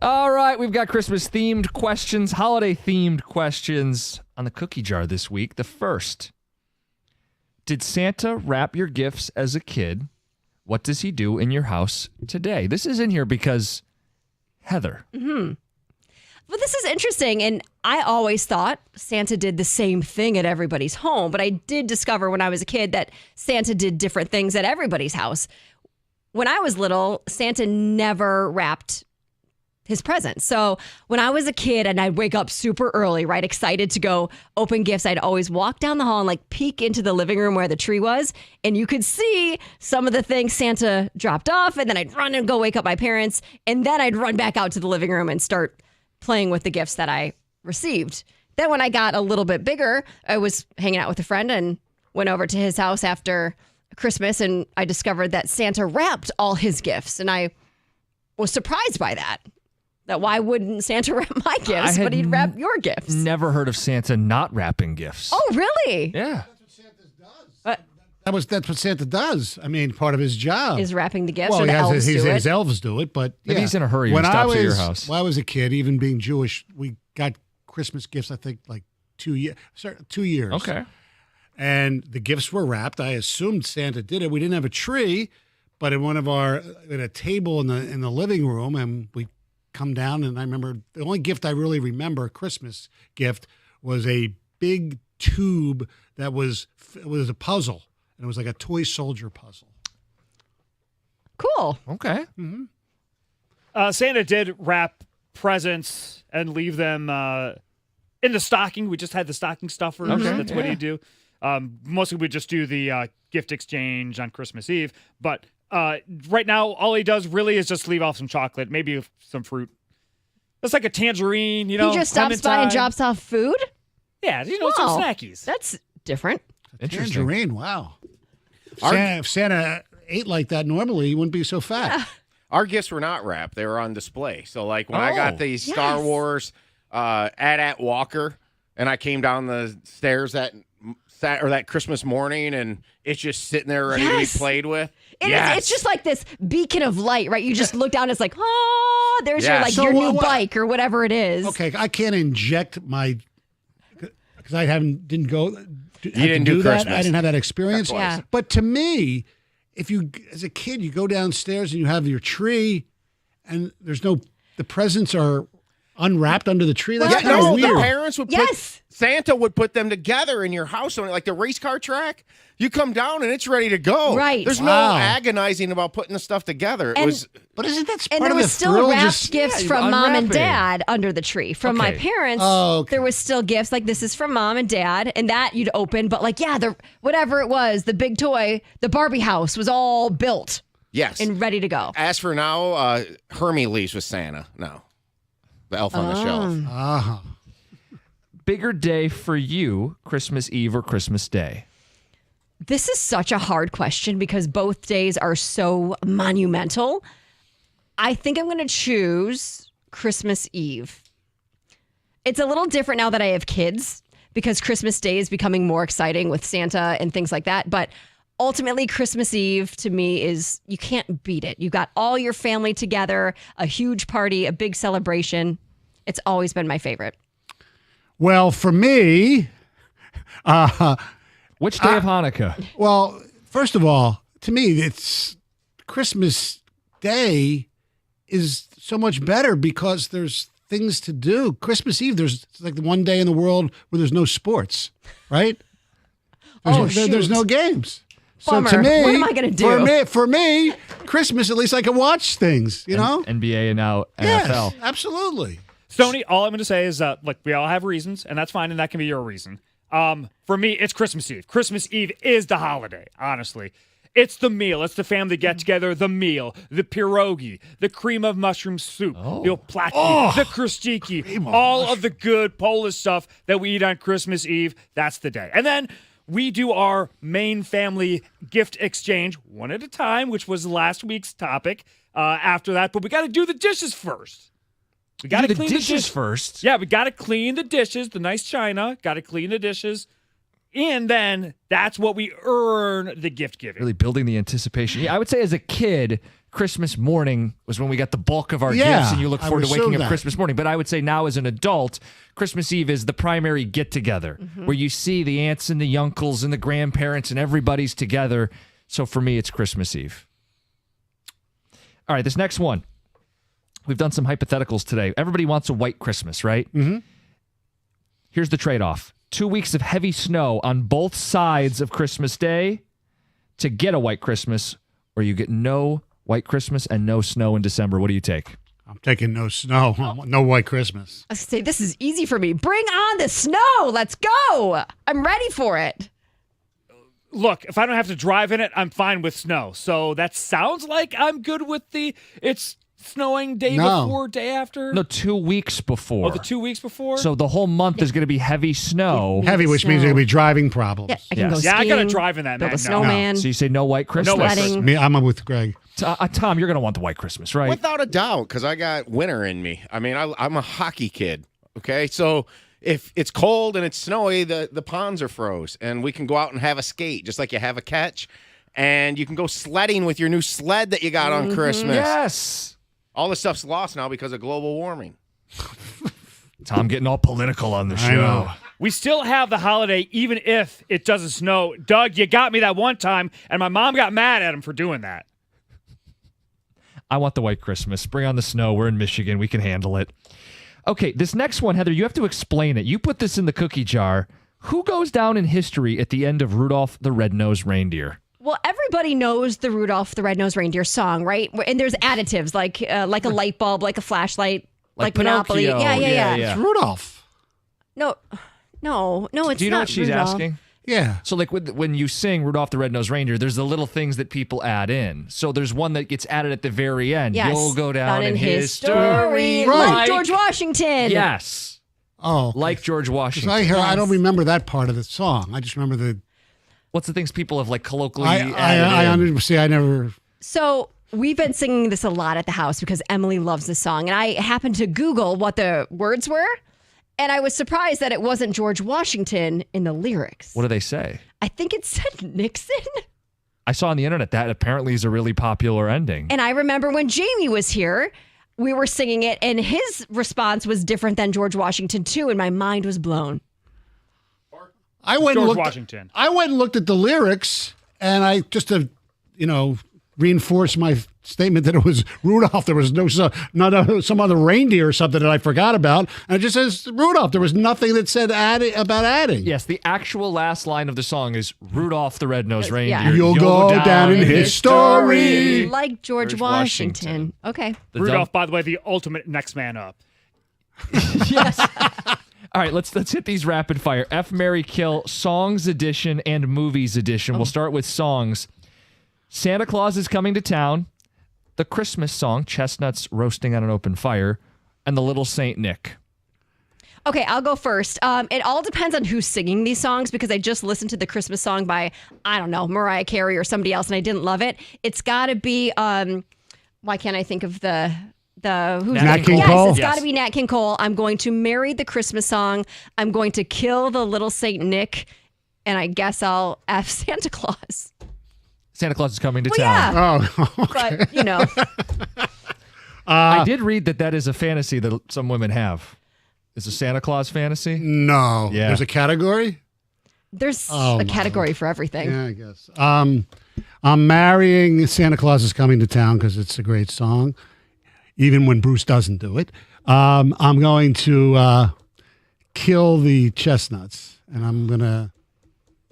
All right, we've got Christmas-themed questions, holiday-themed questions on the cookie jar this week. The first, did Santa wrap your gifts as a kid? What does he do in your house today? This is in here because Heather. Mm-hmm. Well, this is interesting, and I always thought Santa did the same thing at everybody's home, but I did discover when I was a kid that Santa did different things at everybody's house. When I was little, Santa never wrapped his presents. So when I was a kid and I'd wake up super early, right, excited to go open gifts, I'd always walk down the hall and like peek into the living room where the tree was, and you could see some of the things Santa dropped off, and then I'd run and go wake up my parents, and then I'd run back out to the living room and start playing with the gifts that I received. Then when I got a little bit bigger, I was hanging out with a friend and went over to his house after Christmas, and I discovered that Santa wrapped all his gifts, and I was surprised by that. That why wouldn't Santa wrap my gifts, but he'd wrap your gifts? Never heard of Santa not wrapping gifts. Oh, really? Yeah. That's what Santa does. I mean, part of his job Is wrapping the gifts, Well, or the elves do it? his elves do it, but Maybe yeah. he's in a hurry When and stops I at your was- house. When I was a kid, even being Jewish, we got Christmas gifts. I think like 2 years. 2 years. Okay. And the gifts were wrapped. I assumed Santa did it. We didn't have a tree, but in a table in the living room, and we come down, and I remember the only gift I really remember, Christmas gift, was a big tube that was a puzzle, and it was like a toy soldier puzzle. Cool. Okay. Mm-hmm. Santa did wrap presents and leave them in the stocking. We just had the stocking stuffers. Okay, That's what yeah. you do. Mostly we just do the gift exchange on Christmas Eve. But right now, all he does really is just leave off some chocolate, maybe some fruit. That's like a tangerine, He just stops by and drops off food? Yeah, some Wow. snackies. That's different. Interesting. Tangerine, wow. If Santa ate like that normally, he wouldn't be so fat. Our gifts were not wrapped; they were on display. So, like when I got the Star Wars AT-AT Walker, and I came down the stairs that Christmas morning, and it's just sitting there ready to be played with. It's just like this beacon of light, right? You just look down, it's like, oh, there's Yes. your So new what- bike or whatever it is. Okay, I can't inject my because I didn't go. You didn't do that. Christmas. I didn't have that experience. Yeah. But to me, if you, as a kid, you go downstairs and you have your tree, and the presents are unwrapped under the tree. That's kind of weird. The parents would Santa would put them together in your house, like the race car track. You come down and it's ready to go. Right. There's Wow. no agonizing about putting the stuff together. And- But isn't that And part there of was the still thrill? wrapped Just gifts you from mom and unwrap it. dad under the tree. From my Okay. parents, Oh, okay. there was still gifts like this is from mom and dad, and that you'd open. But whatever it was, the big toy, the Barbie house was all built Yes. and ready to go. As for now, Hermie leaves with Santa. No. The elf on the shelf. Ah. Bigger day for you, Christmas Eve or Christmas Day? This is such a hard question because both days are so monumental. I think I'm going to choose Christmas Eve. It's a little different now that I have kids because Christmas Day is becoming more exciting with Santa and things like that. But ultimately, Christmas Eve to me is, you can't beat it. You got all your family together, a huge party, a big celebration. It's always been my favorite. Well, for me, Which day of Hanukkah? well, first of all, to me, it's Christmas Day is so much better because there's things to do. Christmas Eve, it's like the one day in the world where there's no sports, right? There's no games. Bummer. So to me, What am I gonna do? For me, Christmas, at least I can watch things, you know? NBA and now Yes, NFL. absolutely. Stoney, all I'm going to say is, look, we all have reasons, and that's fine, and that can be your reason. For me, it's Christmas Eve. Christmas Eve is the holiday, honestly. It's the meal. It's the family get-together, the meal, the pierogi, the cream of mushroom soup, the oplaki, the krustiki, all of the good Polish stuff that we eat on Christmas Eve. That's the day. And then we do our main family gift exchange one at a time, which was last week's topic after that. But we got to do the dishes first. We got to Do the clean dishes the dishes first. Yeah, we got to clean the dishes, the nice china. Got to clean the dishes. And then that's what we earn the gift giving. Really building the anticipation. Yeah, I would say as a kid, Christmas morning was when we got the bulk of our Yeah, gifts, and you look I forward to would waking assume up that. Christmas morning. But I would say now as an adult, Christmas Eve is the primary get-together, where you see the aunts and the uncles and the grandparents and everybody's together. So for me, it's Christmas Eve. All right, this next one. We've done some hypotheticals today. Everybody wants a white Christmas, right? Mm-hmm. Here's the trade-off. 2 weeks of heavy snow on both sides of Christmas Day to get a white Christmas, or you get no white Christmas and no snow in December. What do you take? I'm taking no snow. No white Christmas. I say this is easy for me. Bring on the snow. Let's go. I'm ready for it. Look, if I don't have to drive in it, I'm fine with snow. So that sounds like I'm good with it's snowing day No. before, day after. No, 2 weeks before. Oh, the 2 weeks before? So the whole month is going to be heavy snow. Heavy, which means there will be driving problems. Yeah, I can Yes. go Yeah, I skiing, gotta drive in that, build man. a snowman. So you say no white Christmas? white Sledding. Me, I'm with Greg. Tom, you're going to want the white Christmas, right? Without a doubt, because I got winter in me. I mean, I'm a hockey kid. Okay, so if it's cold and it's snowy, the ponds are froze, and we can go out and have a skate, just like you have a catch, and you can go sledding with your new sled that you got on Christmas. Yes. All this stuff's lost now because of global warming. Tom getting all political on the I know. show. We still have the holiday, even if it doesn't snow. Doug, you got me that one time, and my mom got mad at him for doing that. I want the white Christmas. Bring on the snow. We're in Michigan. We can handle it. Okay, this next one, Heather, you have to explain it. You put this in the cookie jar. Who goes down in history at the end of Rudolph the Red-Nosed Reindeer? Well, everybody knows the Rudolph the Red-Nosed Reindeer song, right? And there's additives like a light bulb, like a flashlight, like Monopoly. Pinocchio. Yeah. It's Rudolph. No, it's Do you know not what she's Rudolph. asking? Yeah. So, like, when you sing Rudolph the Red-Nosed Reindeer, there's the little things that people add in. So there's one that gets added at the very end. Yes. You'll go down in history. Right. Like George Washington. Yes. Oh, okay. Like George 'Cause Washington. I don't remember that part of the song. I just remember the. What's the things people have, like, colloquially I added in? see. I never. So we've been singing this a lot at the house because Emily loves this song. And I happened to Google what the words were. And I was surprised that it wasn't George Washington in the lyrics. What do they say? I think it said Nixon. I saw on the internet that apparently is a really popular ending. And I remember when Jamie was here, we were singing it, and his response was different than George Washington, too. And my mind was blown. I went George and looked. Washington. I went and looked at the lyrics, and I just to, reinforce my statement that it was Rudolph. There was not some other reindeer or something that I forgot about. And it just says Rudolph. There was nothing that said about adding. Yes, the actual last line of the song is Rudolph the Red-Nosed Reindeer. Yeah. You'll go down in history. Like George Washington. Okay. The Rudolph, by the way, the ultimate next man up. Yes. All right, let's hit these rapid fire. F, Marry, Kill, Songs Edition and Movies Edition. We'll start with songs. Santa Claus is Coming to Town, the Christmas song, Chestnuts Roasting on an Open Fire, and the Little Saint Nick. Okay, I'll go first. It all depends on who's singing these songs because I just listened to the Christmas song by, I don't know, Mariah Carey or somebody else, and I didn't love it. It's got to be, why can't I think of the who's Nat King yes, Cole? It's got to be Nat King Cole. I'm going to marry the Christmas song. I'm going to kill the Little Saint Nick, and I guess I'll F Santa Claus. Santa Claus is Coming to Well, Town. yeah. Oh, But, I did read that is a fantasy that some women have. It's a Santa Claus fantasy. no. Yeah. There's a category. there's Oh, a my. category for everything. Yeah, I guess. I'm marrying Santa Claus is Coming to Town because it's a great song, even when Bruce doesn't do it. I'm going to kill the Chestnuts, and I'm going to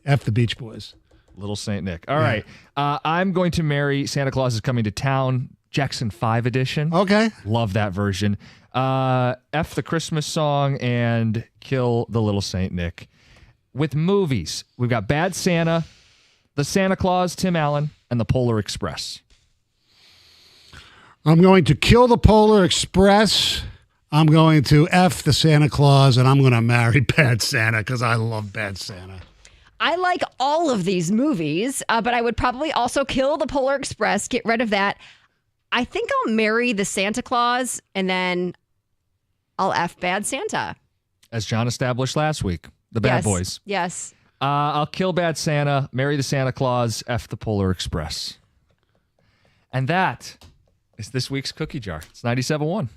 F the Beach Boys. Little Saint Nick. All right. I'm going to marry Santa Claus is Coming to Town, Jackson 5 edition. Okay. Love that version. F the Christmas song and kill the Little Saint Nick. With movies, we've got Bad Santa, The Santa Claus, Tim Allen, and The Polar Express. I'm going to kill the Polar Express. I'm going to F the Santa Claus, and I'm going to marry Bad Santa because I love Bad Santa. I like all of these movies, but I would probably also kill the Polar Express, get rid of that. I think I'll marry the Santa Claus, and then I'll F Bad Santa. As John established last week, the Bad Yes. Boys. Yes. I'll kill Bad Santa, marry the Santa Claus, F the Polar Express. And that is this week's Cookie Jar. It's 97.1.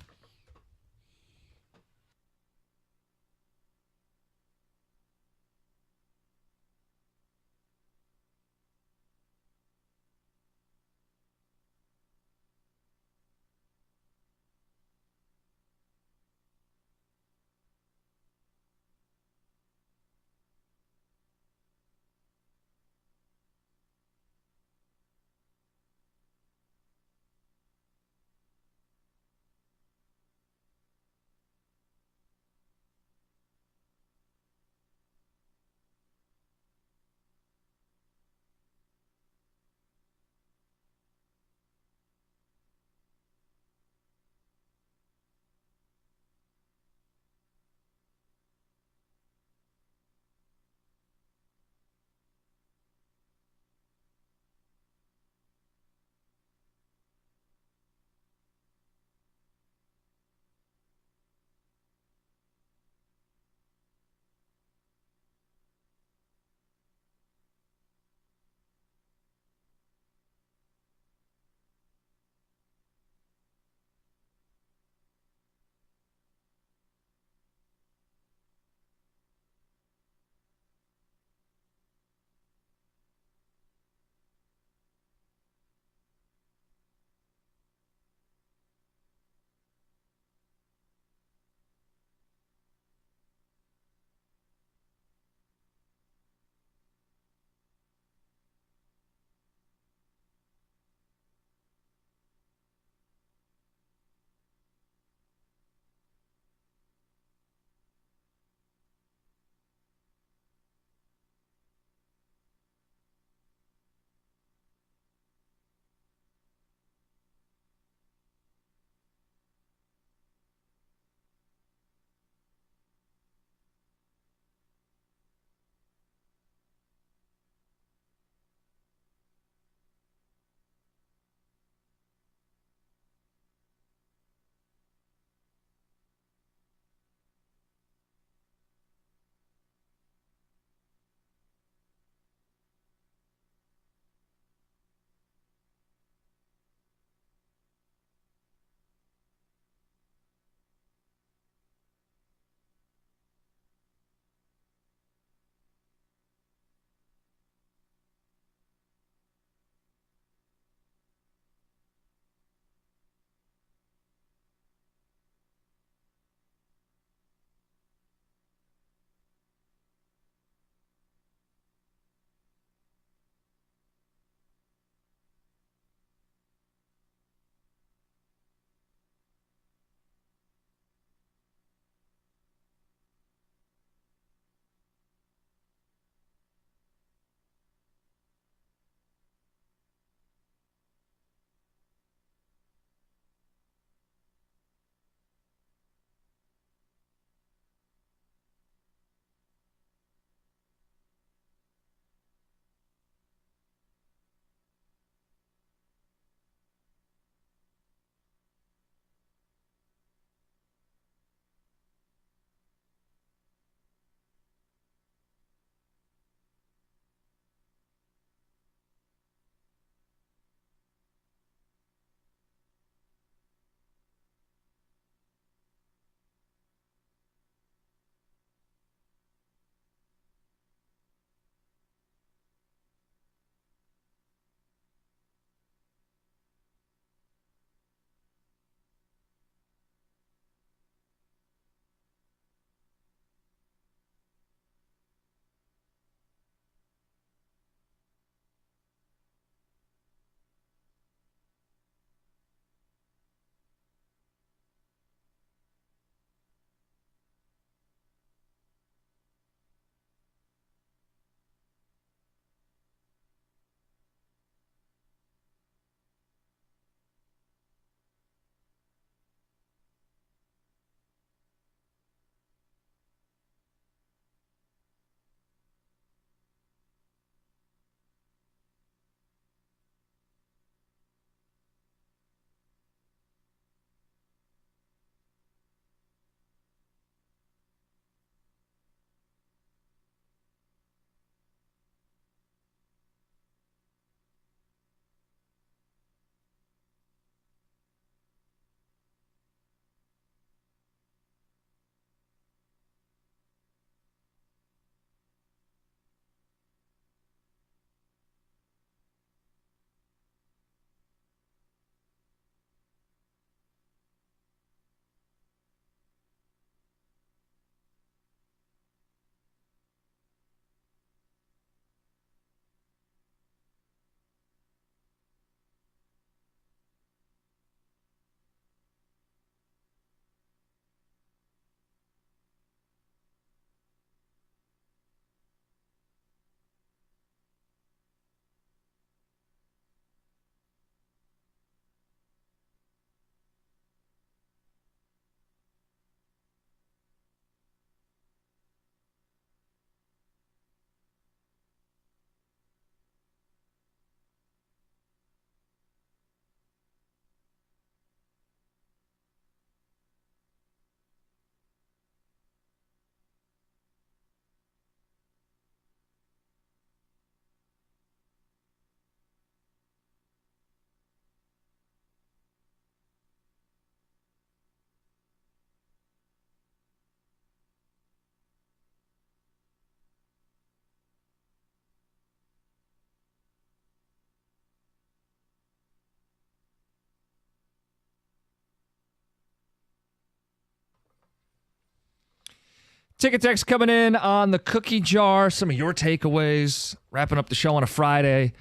Ticket text coming in on the cookie jar. Some of your takeaways. Wrapping up the show on a Friday.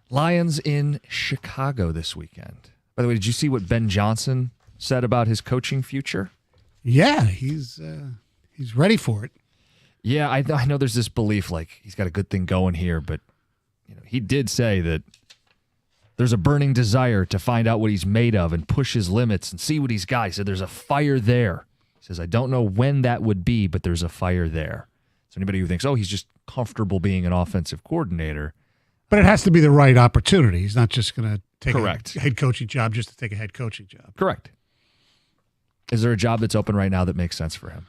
Lions in Chicago this weekend. By the way, did you see what Ben Johnson said about his coaching future? Yeah, he's ready for it. Yeah, I know there's this belief like he's got a good thing going here, but he did say that there's a burning desire to find out what he's made of and push his limits and see what he's got. He said there's a fire there. He says, I don't know when that would be, but there's a fire there. So anybody who thinks, he's just comfortable being an offensive coordinator. But it has to be the right opportunity. He's not just going to take Correct. a head coaching job just to take a head coaching job. Correct. Is there a job that's open right now that makes sense for him?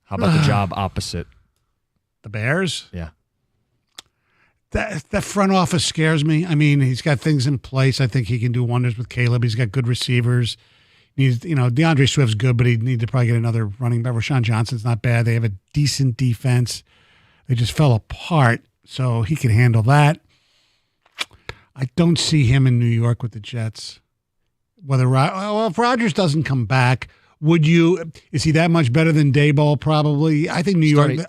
How about the job opposite? The Bears? Yeah. That front office scares me. I mean, he's got things in place. I think he can do wonders with Caleb. He's got good receivers. DeAndre Swift's good, but he'd need to probably get another running back. Rashawn Johnson's not bad. They have a decent defense. They just fell apart, so he can handle that. I don't see him in New York with the Jets. If Rodgers doesn't come back, is he that much better than Daboll? Probably. I think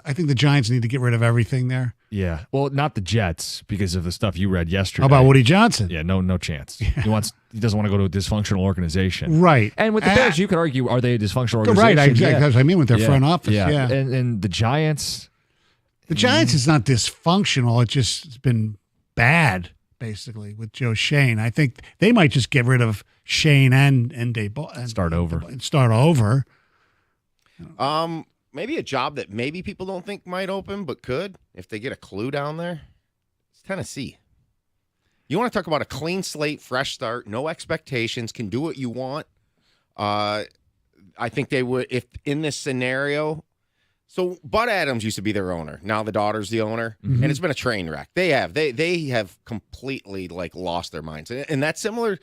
I think the Giants need to get rid of everything there. Yeah. Well, not the Jets because of the stuff you read yesterday. How about Woody Johnson? Yeah, no chance. Yeah. He doesn't want to go to a dysfunctional organization. Right. And with the Bears, you could argue, are they a dysfunctional organization? Right, exactly. That's what I mean with their front office. Yeah. And the Giants. The Giants is not dysfunctional. It's just been bad, basically, with Joe Shane. I think they might just get rid of Shane and Daboll and start over. Maybe a job that maybe people don't think might open, but could if they get a clue down there. It's Tennessee. You want to talk about a clean slate, fresh start, no expectations, can do what you want. I think they would if in this scenario. So Bud Adams used to be their owner. Now the daughter's the owner, and it's been a train wreck. They have completely lost their minds, and that's similar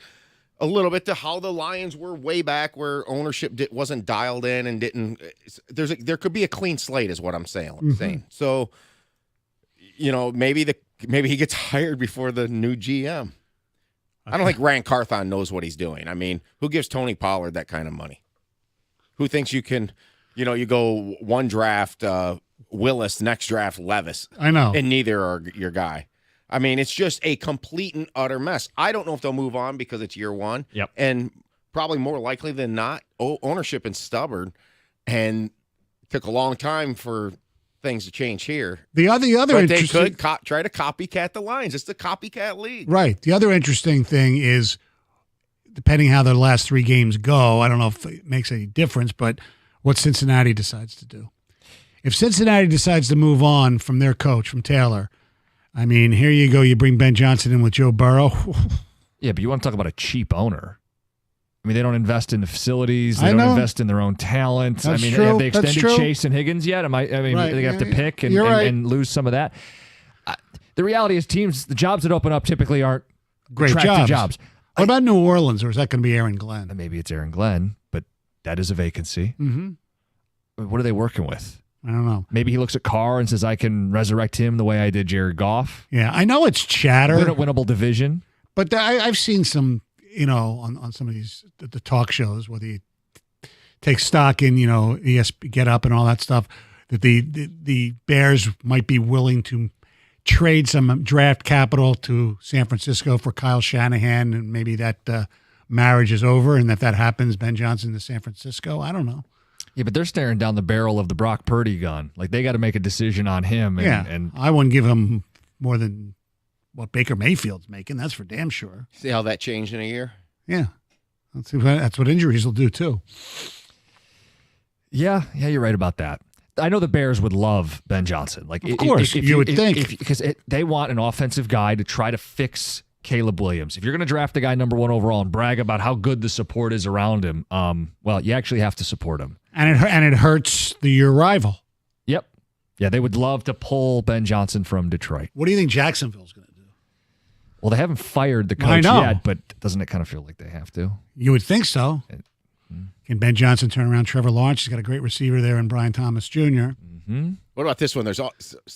a little bit to how the Lions were way back, where ownership wasn't dialed in and didn't. There could be a clean slate, is what I'm saying. So, maybe he gets hired before the new GM. Okay. I don't think Ryan Carthon knows what he's doing. I mean, who gives Tony Pollard that kind of money? Who thinks you can? You go one draft Willis, next draft Levis. I know, and neither are your guy. I mean, it's just a complete and utter mess. I don't know if they'll move on because it's year one. Yep. And probably more likely than not, ownership is stubborn, and it took a long time for things to change here. The other but they could try to copycat the Lions. It's the copycat league. Right. The other interesting thing is, depending how their last 3 games go, I don't know if it makes any difference, but what Cincinnati decides to do. If Cincinnati decides to move on from their coach, from Taylor, I mean, here you go. You bring Ben Johnson in with Joe Burrow. Yeah, but you want to talk about a cheap owner. I mean, they don't invest in the facilities. They don't invest in their own talent. That's true. Have they extended Chase and Higgins yet? Right. They have to pick and lose some of that. The reality is the jobs that open up typly aren't great jobs. What about New Orleans, or is that going to be Aaron Glenn? Maybe it's Aaron Glenn, but that is a vacancy. Mm-hmm. What are they working with? I don't know. Maybe he looks at Carr and says, I can resurrect him the way I did Jared Goff. Yeah, I know it's chatter. Winnable division. But I've seen some, on some of these the talk shows where they take stock in, Get Up and all that stuff, that the Bears might be willing to trade some draft capital to San Francisco for Kyle Shanahan, and maybe that marriage is over, and if that happens, Ben Johnson to San Francisco. I don't know. Yeah, but they're staring down the barrel of the Brock Purdy gun. Like, they got to make a decision on him. And I wouldn't give him more than what Baker Mayfield's making. That's for damn sure. See how that changed in a year? Yeah. That's what injuries will do, too. Yeah, you're right about that. I know the Bears would love Ben Johnson. Of course, you would think. Because they want an offensive guy to try to fix Caleb Williams. If you're going to draft the guy number 1 overall and brag about how good the support is around him, you actually have to support him. And it hurts your rival. Yep. Yeah, they would love to pull Ben Johnson from Detroit. What do you think Jacksonville's going to do? Well, they haven't fired the coach yet, but doesn't it kind of feel like they have to? You would think so. Can Ben Johnson turn around Trevor Lawrence? He's got a great receiver there in Brian Thomas Jr. Mm-hmm. What about this one? There's a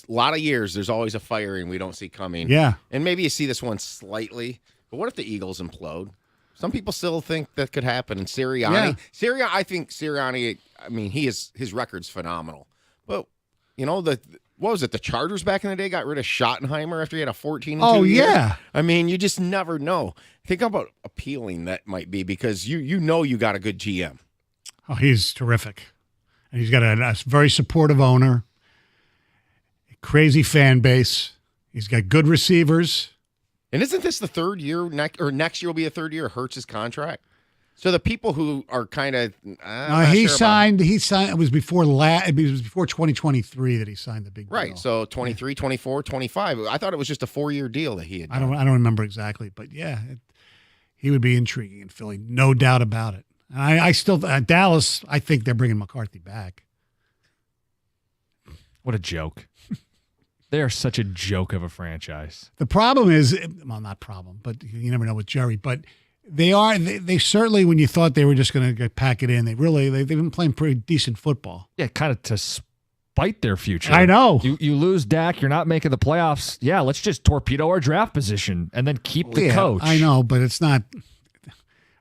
lot of years. There's always a firing we don't see coming. Yeah. And maybe you see this one slightly. But what if the Eagles implode? Some people still think that could happen. And I think Sirianni, I mean, his record's phenomenal. But, what was it? The Chargers back in the day got rid of Schottenheimer after he had a 14-2 year. Yeah. I mean, you just never know. Think about appealing that might be because you got a good GM. Oh, he's terrific. And he's got a very supportive owner, a crazy fan base. He's got good receivers. And isn't this the third year, next year will be a third year of Hurts' contract? So the people who are kind of he signed. It was before 2023 that he signed the big deal. Right. So 23, 24, 25. I thought it was just a 4-year deal that he had done. I don't remember exactly, but yeah, he would be intriguing in Philly, no doubt about it. And I still Dallas. I think they're bringing McCarthy back. What a joke! They are such a joke of a franchise. The problem is, well, not problem, but you never know with Jerry. But they certainly, when you thought they were just going to pack it in, they've been playing pretty decent football. Yeah, kind of to spite their future. I know. You lose Dak, you're not making the playoffs. Yeah, let's just torpedo our draft position and then keep the coach. I know, but it's not.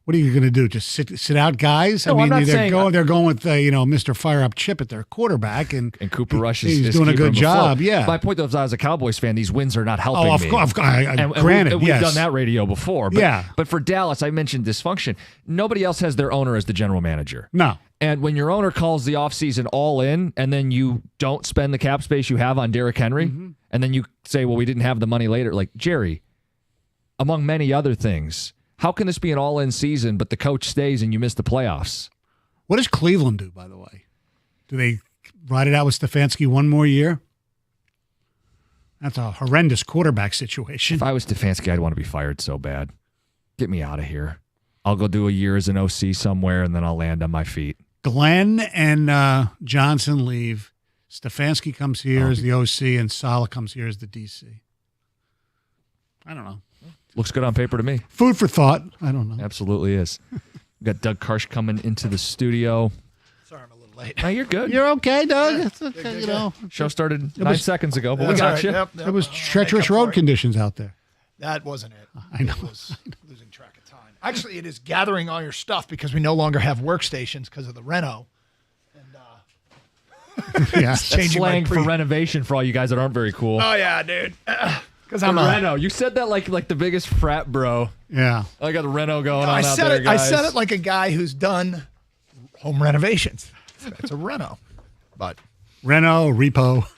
What are you going to do? Just sit out guys? No, I mean, I'm not they're going with Mr. Fire Up Chip at their quarterback, and Cooper Rush he's is doing a keeping good them job. afloat. Yeah. My point though is, as a Cowboys fan, these wins are not helping me. Granted, we've yes. done that radio before. But, yeah. But for Dallas, I mentioned dysfunction. Nobody else has their owner as the general manager. No. And when your owner calls the offseason all in, and then you don't spend the cap space you have on Derrick Henry, and then you say, well, we didn't have the money later. Like, Jerry, among many other things, how can this be an all-in season, but the coach stays and you miss the playoffs? What does Cleveland do, by the way? Do they ride it out with Stefanski one more year? That's a horrendous quarterback situation. If I was Stefanski, I'd want to be fired so bad. Get me out of here. I'll go do a year as an OC somewhere, and then I'll land on my feet. Glenn and Johnson leave. Stefanski comes here as the OC, and Saleh comes here as the DC. I don't know. Looks good on paper to me. Food for thought. I don't know. Absolutely is. We've got Doug Karsh coming into the studio. Sorry, I'm a little late. No, you're good. You're okay, Doug. Yeah, It's okay, Show started 9 seconds ago, but we got you. Yep, It was treacherous road conditions out there. That wasn't it. I know. It was losing track of time. Actually, it is gathering all your stuff because we no longer have workstations because of the reno. And Yeah. That's slang for renovation for all you guys that aren't very cool. Oh yeah, dude. Because I'm a Reno. You said that like the biggest frat bro. Yeah. I got the Reno going on I out said there, it. I guys. said it like a guy who's done home renovations. It's a reno, but Renault, repo.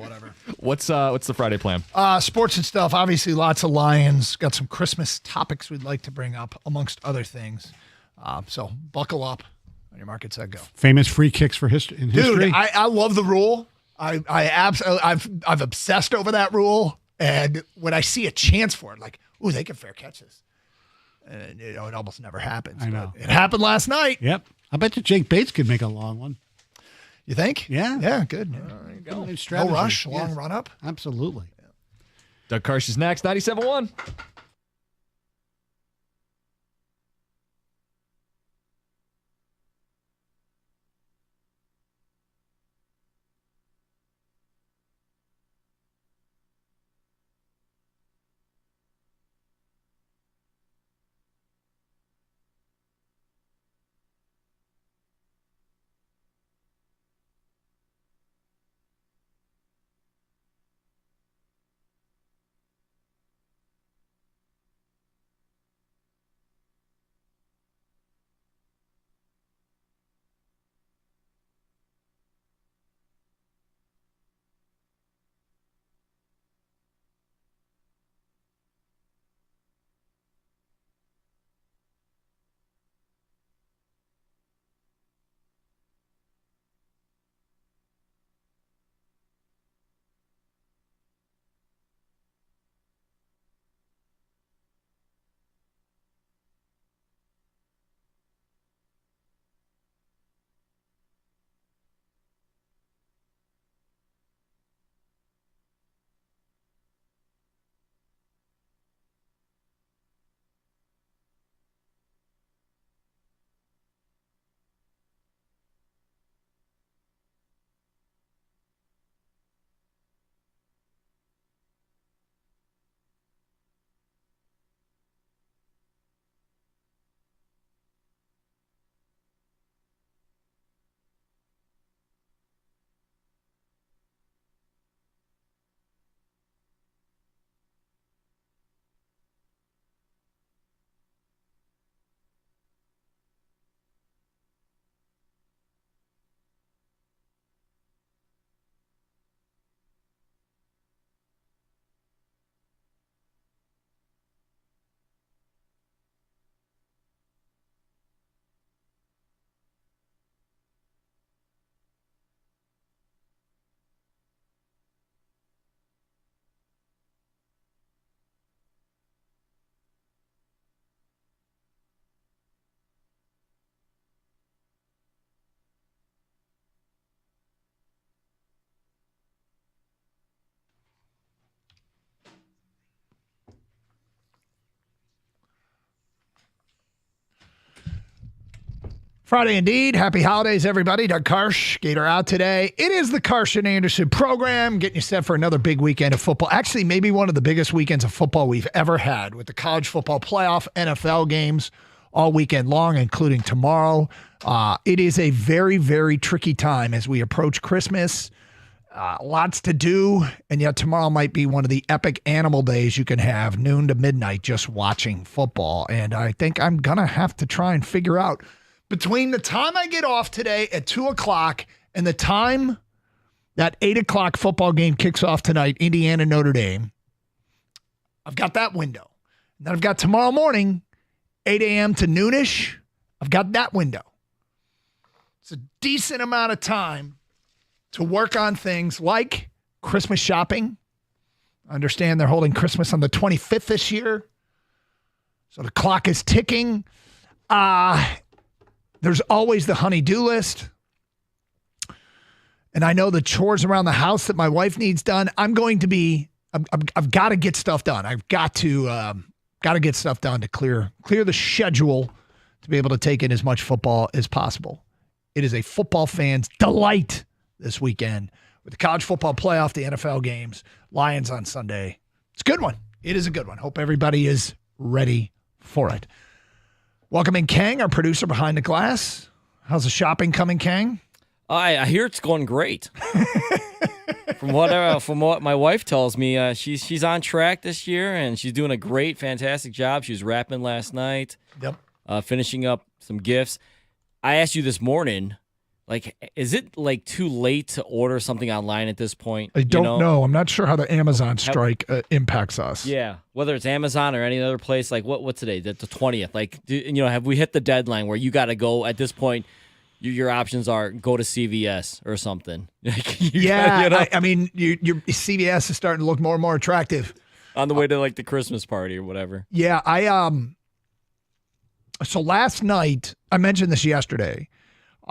whatever. What's the Friday plan? Sports and stuff. Obviously, lots of Lions. Got some Christmas topics we'd like to bring up, amongst other things. So buckle up on your market set go. Famous free kicks for history. Dude, I love the rule. I've obsessed over that rule. And when I see a chance for it, like, ooh, they can fair catch this. And, it almost never happens. I know. It happened last night. Yep. I bet you Jake Bates could make a long one. You think? Yeah. Yeah, good. There you go. No rush, long run up. Absolutely. Doug Karsh is next, 97.1. Friday indeed. Happy holidays, everybody. Doug Karsch, Gator out today. It is the Karsch and Anderson program, getting you set for another big weekend of football. Actually, maybe one of the biggest weekends of football we've ever had, with the college football playoff, NFL games all weekend long, including tomorrow. It is a very, very tricky time as we approach Christmas. Lots to do, and yet tomorrow might be one of the epic animal days you can have, noon to midnight, just watching football. And I think I'm going to have to try and figure out, between the time I get off today at 2 o'clock and the time that 8 o'clock football game kicks off tonight, Indiana, Notre Dame, I've got that window. And then I've got tomorrow morning, 8 a.m. to noonish. I've got that window. It's a decent amount of time to work on things like Christmas shopping. I understand they're holding Christmas on the 25th this year, so the clock is ticking. There's always the honey-do list. And I know the chores around the house that my wife needs done. I've got to get stuff done. I've got to get stuff done to clear the schedule to be able to take in as much football as possible. It is a football fan's delight this weekend with the college football playoff, the NFL games, Lions on Sunday. It's a good one. It is a good one. Hope everybody is ready for it. Welcome in Kang, our producer behind the glass. How's the shopping coming, Kang? I hear it's going great. From what my wife tells me, she's on track this year, and she's doing a great, fantastic job. She was wrapping last night. Yep. Finishing up some gifts. I asked you this morning, is it too late to order something online at this point? I don't know. I'm not sure how the Amazon strike impacts us. Yeah, whether it's Amazon or any other place. What's today? The 20th. Have we hit the deadline where you got to go at this point? Your options are go to CVS or something. I mean, your CVS is starting to look more and more attractive on the way to the Christmas party or whatever. Yeah, So last night, I mentioned this yesterday.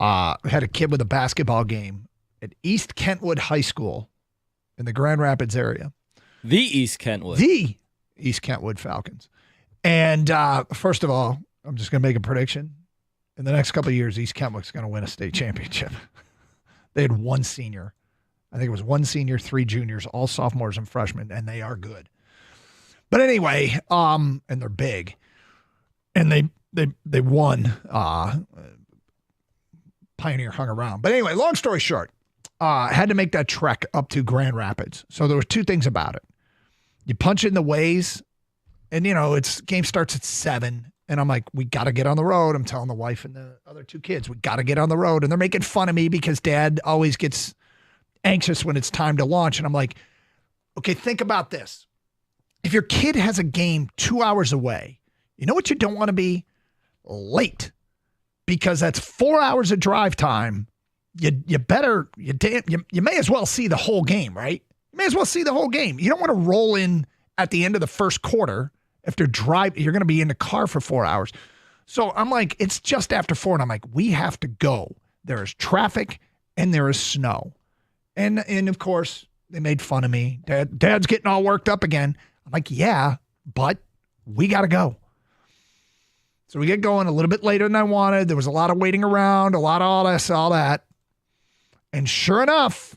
Had a kid with a basketball game at East Kentwood High School in the Grand Rapids area. The East Kentwood Falcons. And first of all, I'm just going to make a prediction. In the next couple of years, East Kentwood's going to win a state championship. They had one senior. I think it was one senior, 3 juniors, all sophomores and freshmen, and they are good. But anyway, and they're big. And they won. Pioneer hung around. But anyway, long story short, had to make that trek up to Grand Rapids. So there were 2 things about it. You punch in the Waze, and game starts at 7. And I'm like, we got to get on the road. I'm telling the wife and the other 2 kids, we got to get on the road. And they're making fun of me because Dad always gets anxious when it's time to launch. And I'm like, okay, think about this. If your kid has a game 2 hours away, you know what you don't want to be? Late. Because that's 4 hours of drive time. You may as well see the whole game, right? You may as well see the whole game. You don't want to roll in at the end of the first quarter after you're going to be in the car for 4 hours. So I'm like, it's just after 4, and I'm like, we have to go. There is traffic and there is snow. And of course, they made fun of me. Dad's getting all worked up again. I'm like, yeah, but we got to go. So we get going a little bit later than I wanted. There was a lot of waiting around, a lot of all this, all that. And sure enough,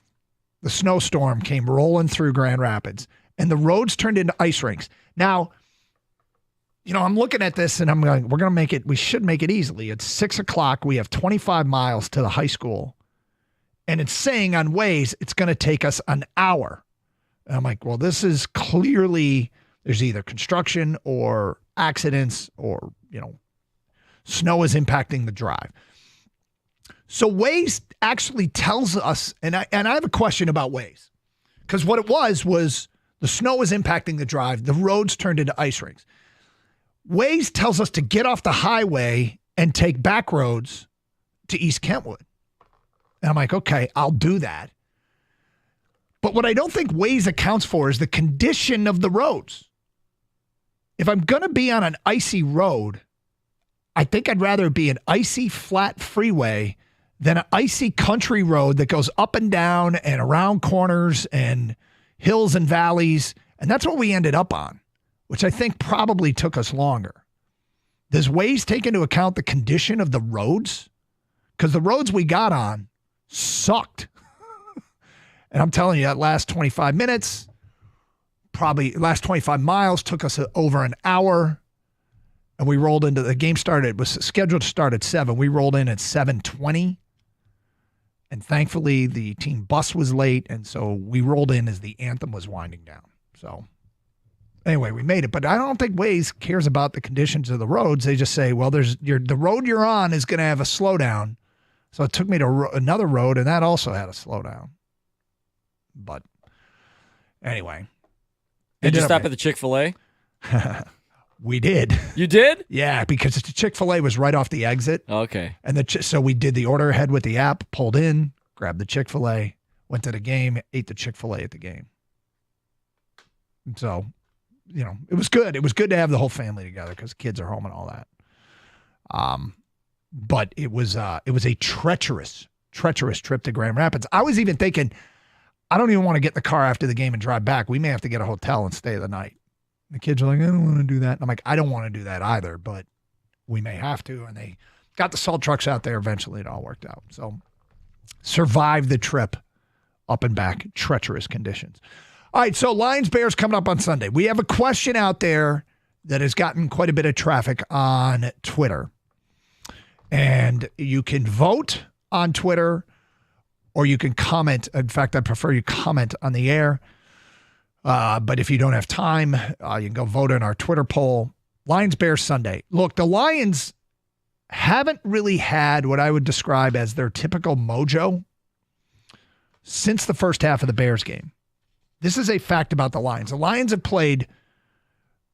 the snowstorm came rolling through Grand Rapids, and the roads turned into ice rinks. Now, I'm looking at this, and I'm going, we should make it easily. It's 6 o'clock. We have 25 miles to the high school, and it's saying on Waze it's going to take us an hour. And I'm like, well, this is clearly, there's either construction or accidents or, snow is impacting the drive. So Waze actually tells us, and I have a question about Waze, because what it was the snow was impacting the drive. The roads turned into ice rinks. Waze tells us to get off the highway and take back roads to East Kentwood. And I'm like, okay, I'll do that. But what I don't think Waze accounts for is the condition of the roads. If I'm going to be on an icy road, I think I'd rather be an icy flat freeway than an icy country road that goes up and down and around corners and hills and valleys. And that's what we ended up on, which I think probably took us longer. Does Waze take into account the condition of the roads? because the roads we got on sucked. And I'm telling you, that last 25 minutes, probably last 25 miles took us over an hour. And we rolled into the game started. It was scheduled to start at 7. We rolled in at 7:20. And thankfully, the team bus was late. And so we rolled in as the anthem was winding down. So anyway, we made it. But I don't think Waze cares about the conditions of the roads. They just say, well, the road you're on is going to have a slowdown. So it took me to another road, and that also had a slowdown. But anyway. Did you stop at the Chick-fil-A? We did. You did? Yeah, because the Chick-fil-A was right off the exit. Okay. And so we did the order ahead with the app, pulled in, grabbed the Chick-fil-A, went to the game, ate the Chick-fil-A at the game. And so, it was good. It was good to have the whole family together because kids are home and all that. But it was a treacherous trip to Grand Rapids. I was even thinking, I don't even want to get in the car after the game and drive back. We may have to get a hotel and stay the night. The kids are like, I don't want to do that. And I'm like, I don't want to do that either, but we may have to. And they got the salt trucks out there. Eventually it all worked out. So survived the trip up and back, treacherous conditions. All right, so Lions-Bears coming up on Sunday. We have a question out there that has gotten quite a bit of traffic on Twitter. And you can vote on Twitter or you can comment. In fact, I prefer you comment on the air. But if you don't have time, you can go vote in our Twitter poll. Lions-Bears Sunday. Look, the Lions haven't really had what I would describe as their typical mojo since the first half of the Bears game. This is a fact about the Lions. The Lions have played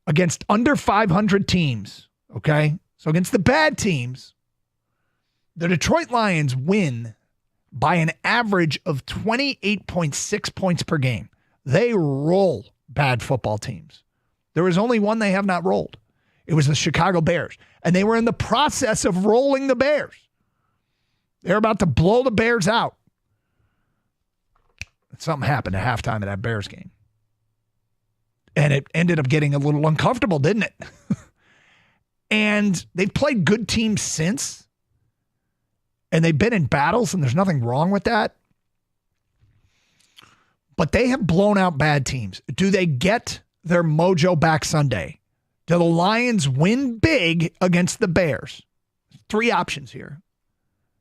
against under 500 teams, okay? So against the bad teams, the Detroit Lions win by an average of 28.6 points per game. They roll bad football teams. There is only one they have not rolled. It was the Chicago Bears. And they were in the process of rolling the Bears. They're about to blow the Bears out. Something happened at halftime of that Bears game. And it ended up getting a little uncomfortable, didn't it? And they've played good teams since. And they've been in battles, and there's nothing wrong with that. But they have blown out bad teams. Do they get their mojo back Sunday? Do the Lions win big against the Bears? 3 options here.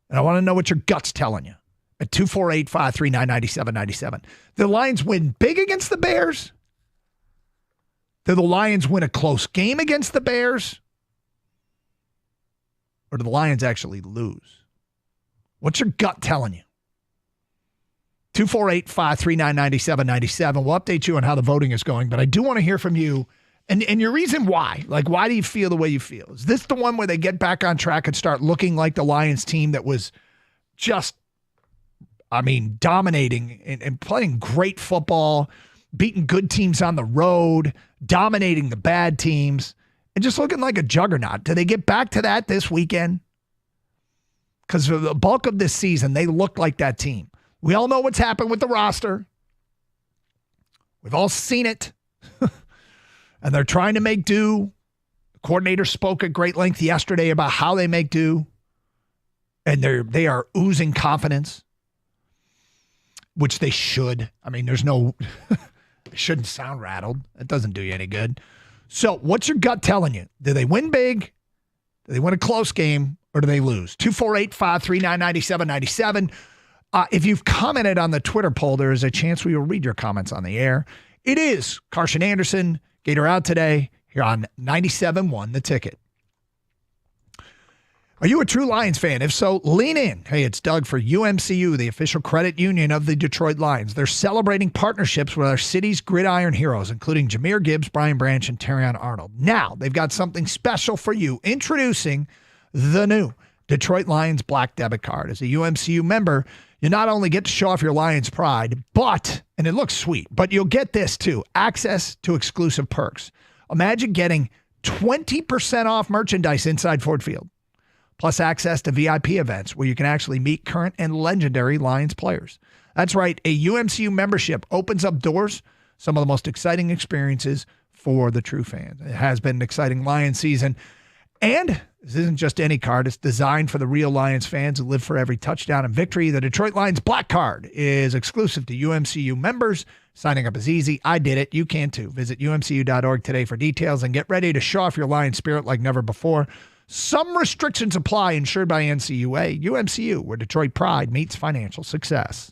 And I want to know what your gut's telling you. At 248-539-9797. The Lions win big against the Bears? Do the Lions win a close game against the Bears? Or do the Lions actually lose? What's your gut telling you? 248-539-9797. We'll update you on how the voting is going, but I do want to hear from you and your reason why. Like, why do you feel the way you feel? Is this the one where they get back on track and start looking like the Lions team that was just, dominating and playing great football, beating good teams on the road, dominating the bad teams, and just looking like a juggernaut? Do they get back to that this weekend? Because for the bulk of this season, they look like that team. We all know what's happened with the roster. We've all seen it. And they're trying to make do. The coordinator spoke at great length yesterday about how they make do. And they are oozing confidence, which they should. There's no, they shouldn't sound rattled. That doesn't do you any good. So what's your gut telling you? Do they win big? Do they win a close game? Or do they lose? 248-539-9797. If you've commented on the Twitter poll, there is a chance we will read your comments on the air. It is Carson Anderson, Gator Out Today, here on 97.1 The Ticket. Are you a true Lions fan? If so, lean in. Hey, it's Doug for UMCU, the official credit union of the Detroit Lions. They're celebrating partnerships with our city's gridiron heroes, including Jahmyr Gibbs, Brian Branch, and Terrion Arnold. Now, they've got something special for you. Introducing the new Detroit Lions Black Debit Card. As a UMCU member, you not only get to show off your Lions pride, but, and it looks sweet, but you'll get this too, access to exclusive perks. Imagine getting 20% off merchandise inside Ford Field, plus access to VIP events where you can actually meet current and legendary Lions players. That's right, a UMCU membership opens up doors, some of the most exciting experiences for the true fans. It has been an exciting Lions season. And this isn't just any card. It's designed for the real Lions fans who live for every touchdown and victory. The Detroit Lions Black Card is exclusive to UMCU members. Signing up is easy. I did it. You can too. Visit umcu.org today for details and get ready to show off your Lion spirit like never before. Some restrictions apply, insured by NCUA. UMCU, where Detroit pride meets financial success.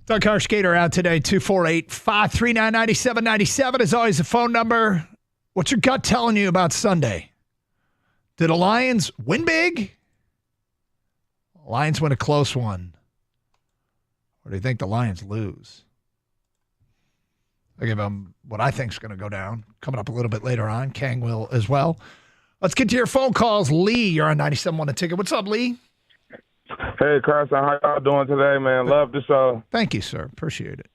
Doug Car Skater out today, 248-539-9797 is always the phone number. What's your gut telling you about Sunday? Did the Lions win big? Lions win a close one. Or do you think the Lions lose? I'll give them what I think is going to go down. Coming up a little bit later on. Kang will as well. Let's get to your phone calls. Lee, you're on 97.1 The Ticket. What's up, Lee? Hey, Carson, how y'all doing today, man? Love the show. Thank you, sir. Appreciate it.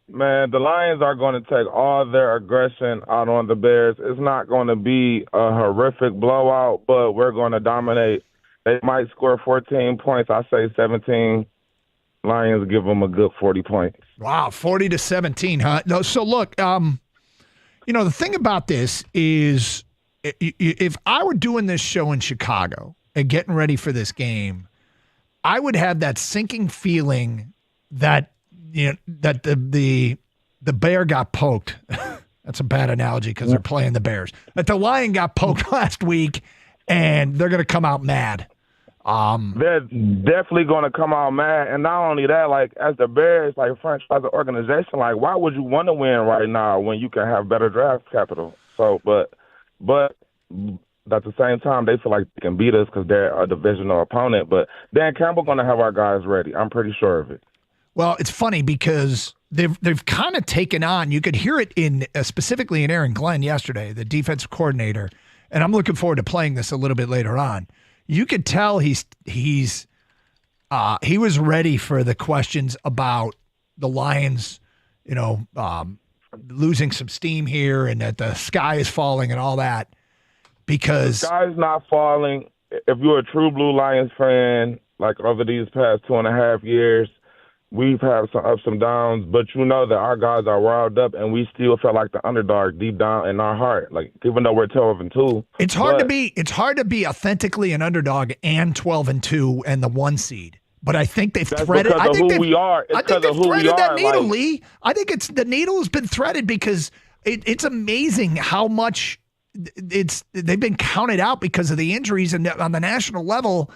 Man, the Lions are going to take all their aggression out on the Bears. It's not going to be a horrific blowout, but we're going to dominate. They might score 14 points. I say 17. Lions give them a good 40 points. Wow, 40-17, huh? No, so look, the thing about this is if I were doing this show in Chicago and getting ready for this game, I would have that sinking feeling that the bear got poked That's a bad analogy because they're playing the Bears. But the Lion got poked last week, and they're going to come out mad. They're definitely going to come out mad. And not only that, like, as the Bears, like, franchise organization, like, why would you want to win right now when you can have better draft capital? So, but at the same time, they feel like they can beat us because they're a divisional opponent. But Dan Campbell going to have our guys ready. I'm pretty sure of it. Well, it's funny because they've kind of taken on. You could hear it in specifically in Aaron Glenn yesterday, the defensive coordinator. And I'm looking forward to playing this a little bit later on. You could tell he was ready for the questions about the Lions, losing some steam here and that the sky is falling and all that. Because the sky's not falling. If you're a true Blue Lions fan, like over these past 2.5 years, we've had some ups and downs, but you know that our guys are riled up, and we still feel like the underdog deep down in our heart. Like, even though we're 12-2, it's hard to be authentically an underdog and 12-2 and the 1 seed. But I think they've threaded. I think they've threaded that needle, like, Lee. I think the needle has been threaded because it's amazing how much they've been counted out because of the injuries, and on the national level.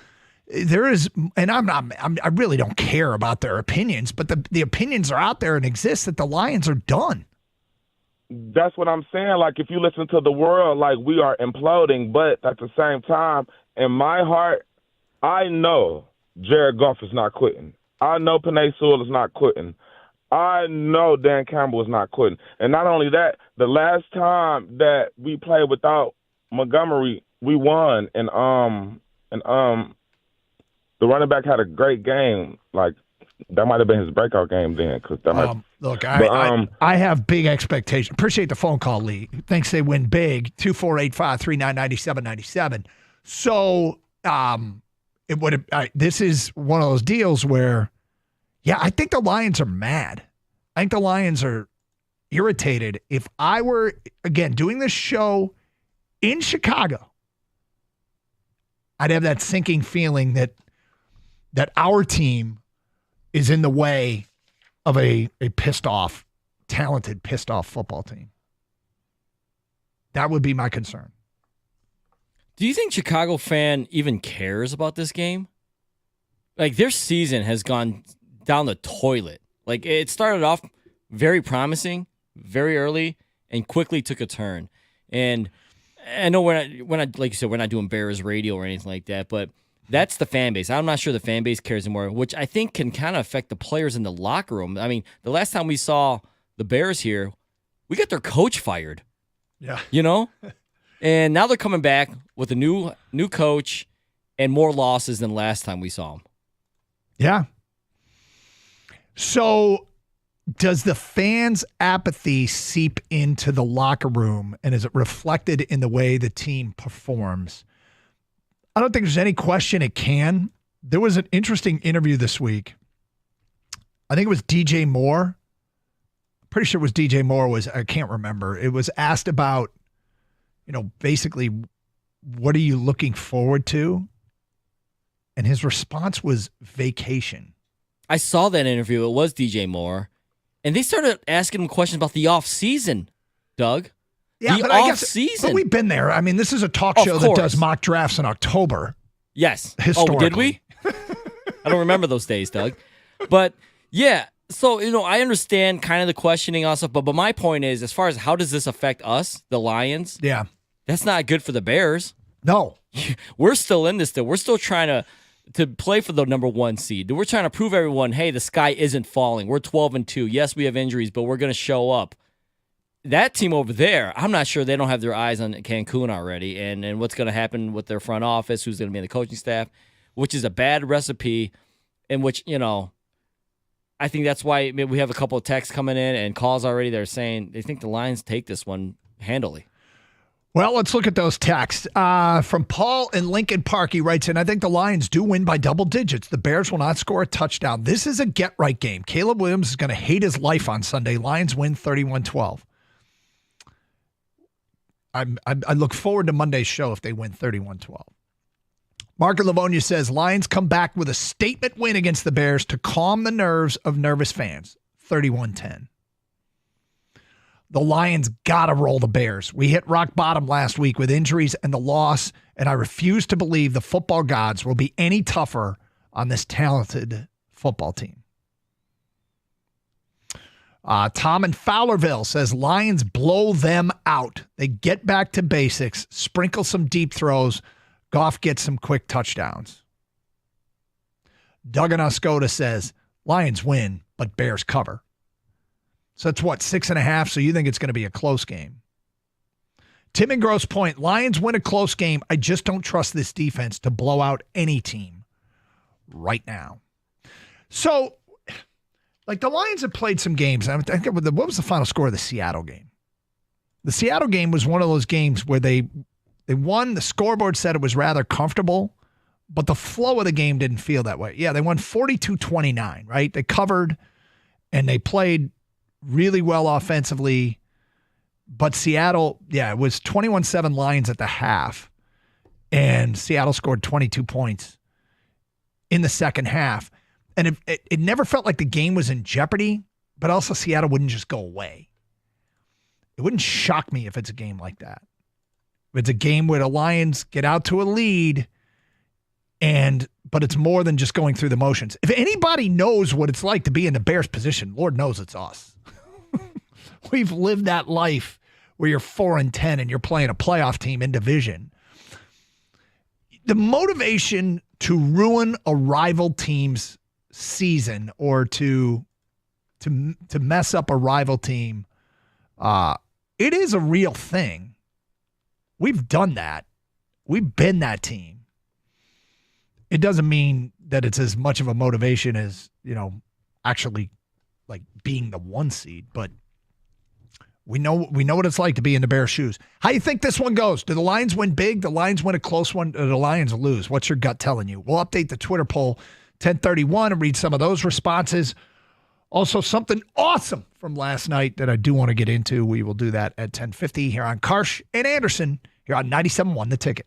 There is, and I really don't care about their opinions, but the opinions are out there and exist that the Lions are done. That's what I'm saying. Like, if you listen to the world, like, we are imploding, but at the same time, in my heart, I know Jared Goff is not quitting. I know Penei Sewell is not quitting. I know Dan Campbell is not quitting. And not only that, the last time that we played without Montgomery, we won, and the running back had a great game. Like, that might have been his breakout game then. Look, I have big expectations. Appreciate the phone call, Lee. Thinks they win big. 248-539-9797. So this is one of those deals where, I think the Lions are mad. I think the Lions are irritated. If I were, again, doing this show in Chicago, I'd have that sinking feeling that our team is in the way of a talented, pissed off football team. That would be my concern. Do you think Chicago fan even cares about this game? Like, their season has gone down the toilet. Like, it started off very promising, very early, and quickly took a turn. And I know we're not like you said, we're not doing Bears radio or anything like that, but that's the fan base. I'm not sure the fan base cares anymore, which I think can kind of affect the players in the locker room. I mean, the last time we saw the Bears here, we got their coach fired. Yeah. And now they're coming back with a new coach and more losses than last time we saw them. Yeah. So does the fans' apathy seep into the locker room, and is it reflected in the way the team performs? I don't think there's any question it can. There was an interesting interview this week. I think it was DJ Moore. Pretty sure it was DJ Moore. I can't remember. It was asked about, basically, what are you looking forward to? And his response was vacation. I saw that interview. It was DJ Moore. And they started asking him questions about the offseason, Doug. Yeah, the but off-season. But we've been there. I mean, this is a talk show that does mock drafts in October. Yes. Historically. Oh, did we? I don't remember those days, Doug. But, yeah. So, I understand kind of the questioning also, but my point is, as far as how does this affect us, the Lions? Yeah. That's not good for the Bears. No. We're still in this, though. We're still trying to play for the number 1 seed. We're trying to prove everyone, hey, the sky isn't falling. We're 12-2. Yes, we have injuries, but we're going to show up. That team over there, I'm not sure they don't have their eyes on Cancun already and what's going to happen with their front office, who's going to be in the coaching staff, which is a bad recipe in which, I think that's why maybe we have a couple of texts coming in and calls already. They're saying they think the Lions take this one handily. Well, let's look at those texts. From Paul in Lincoln Park, he writes in, I think the Lions do win by double digits. The Bears will not score a touchdown. This is a get-right game. Caleb Williams is going to hate his life on Sunday. Lions win 31-12. I look forward to Monday's show if they win 31-12. Mark in Livonia says, Lions come back with a statement win against the Bears to calm the nerves of nervous fans. 31-10. The Lions got to roll the Bears. We hit rock bottom last week with injuries and the loss, and I refuse to believe the football gods will be any tougher on this talented football team. Tom in Fowlerville says Lions blow them out. They get back to basics, sprinkle some deep throws. Goff gets some quick touchdowns. Doug in Oscoda says Lions win, but Bears cover. So that's what, 6.5? So you think it's going to be a close game. Tim in Grosse Point, Lions win a close game. I just don't trust this defense to blow out any team right now. So, like, the Lions have played some games. What was the final score of the Seattle game? The Seattle game was one of those games where they won. The scoreboard said it was rather comfortable, but the flow of the game didn't feel that way. Yeah, they won 42-29, right? They covered, and they played really well offensively. But Seattle, it was 21-7 Lions at the half, and Seattle scored 22 points in the second half. And it never felt like the game was in jeopardy, but also Seattle wouldn't just go away. It wouldn't shock me if it's a game like that. If it's a game where the Lions get out to a lead, but it's more than just going through the motions. If anybody knows what it's like to be in the Bears position, Lord knows it's us. We've lived that life where you're 4-10 and you're playing a playoff team in division. The motivation to ruin a rival team's season or to mess up a rival team, it is a real thing. We've done that. We've been that team. It doesn't mean that it's as much of a motivation as, actually like being the 1 seed, but we know what it's like to be in the Bears' shoes. How you think this one goes? Do the Lions win big? The Lions win a close one? Or the Lions lose? What's your gut telling you? We'll update the Twitter poll 1031 and read some of those responses. Also, something awesome from last night that I do want to get into. We will do that at 10:50 here on Karsch and Anderson here on 97.1 The Ticket.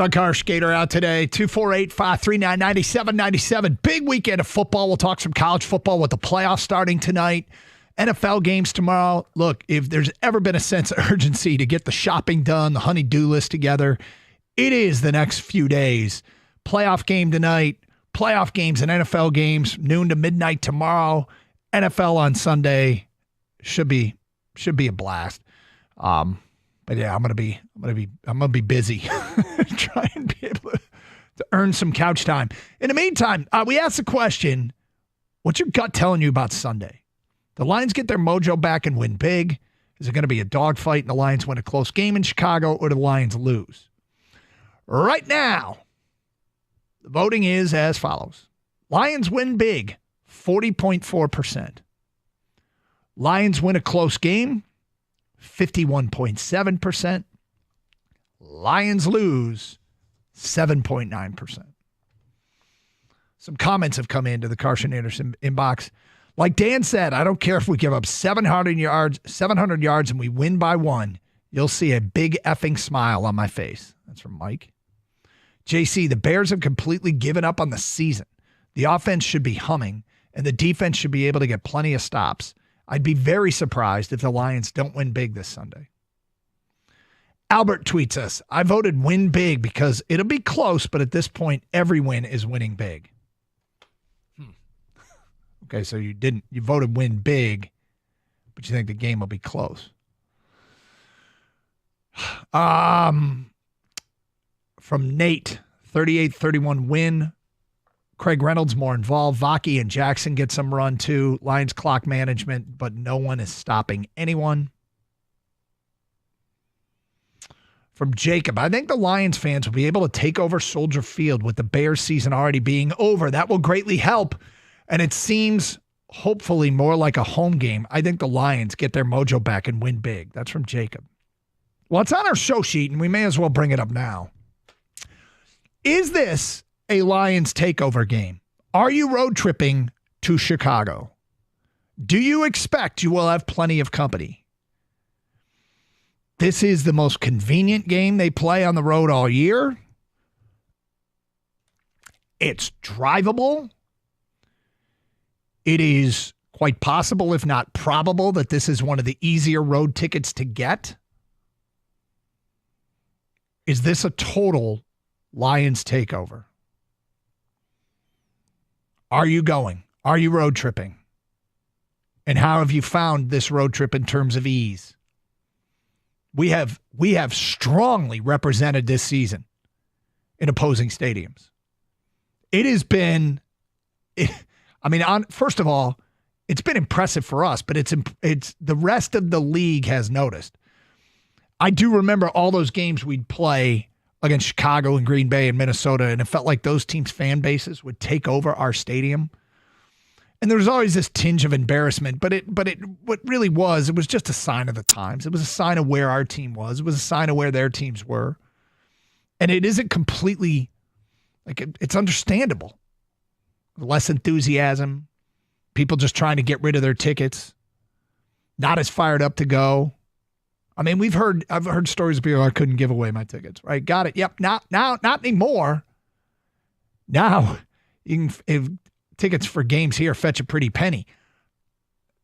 Doug Skater out today, 248-539-9797. Big weekend of football. We'll talk some college football with the playoffs starting tonight. NFL games tomorrow. Look, if there's ever been a sense of urgency to get the shopping done, the honey-do list together, it is the next few days. Playoff game tonight, playoff games and NFL games, noon to midnight tomorrow. NFL on Sunday should be a blast. But yeah, I'm gonna be busy trying to be able to earn some couch time. In the meantime, we asked the question: what's your gut telling you about Sunday? The Lions get their mojo back and win big. Is it going to be a dogfight and the Lions win a close game in Chicago, or do the Lions lose? Right now, the voting is as follows: Lions win big, 40.4%. Lions win a close game, 51.7%. Lions lose, 7.9%. Some comments have come into the Carson Anderson inbox. Like Dan said, I don't care if we give up 700 yards and we win by 1. You'll see a big effing smile on my face. That's from Mike. JC, the Bears have completely given up on the season. The offense should be humming, and the defense should be able to get plenty of stops. I'd be very surprised if the Lions don't win big this Sunday. Albert tweets us, I voted win big because it'll be close, but at this point, every win is winning big. Okay, so you voted win big, but you think the game will be close. From Nate, 38-31 win. Craig Reynolds more involved. Vaki and Jackson get some run too. Lions clock management, but no one is stopping anyone. From Jacob, I think the Lions fans will be able to take over Soldier Field with the Bears season already being over. That will greatly help. And it seems hopefully more like a home game. I think the Lions get their mojo back and win big. That's from Jacob. Well, it's on our show sheet, and we may as well bring it up now. Is this a Lions takeover game? Are you road tripping to Chicago? Do you expect you will have plenty of company? This is the most convenient game they play on the road all year. It's drivable. It is quite possible, if not probable, that this is one of the easier road tickets to get. Is this a total Lions takeover? Are you going? Are you road tripping? And how have you found this road trip in terms of ease? We have strongly represented this season in opposing stadiums. It has been, first of all, it's been impressive for us, but it's the rest of the league has noticed. I do remember all those games we'd play against Chicago and Green Bay and Minnesota, and it felt like those teams' fan bases would take over our stadium. And there was always this tinge of embarrassment, but what really was, it was just a sign of the times. It was a sign of where our team was. It was a sign of where their teams were. And it isn't completely, it's understandable. Less enthusiasm, people just trying to get rid of their tickets, not as fired up to go. I mean, I've heard stories of people, I couldn't give away my tickets, right? Got it. Yep. Not anymore. Now you can, if tickets for games here fetch a pretty penny.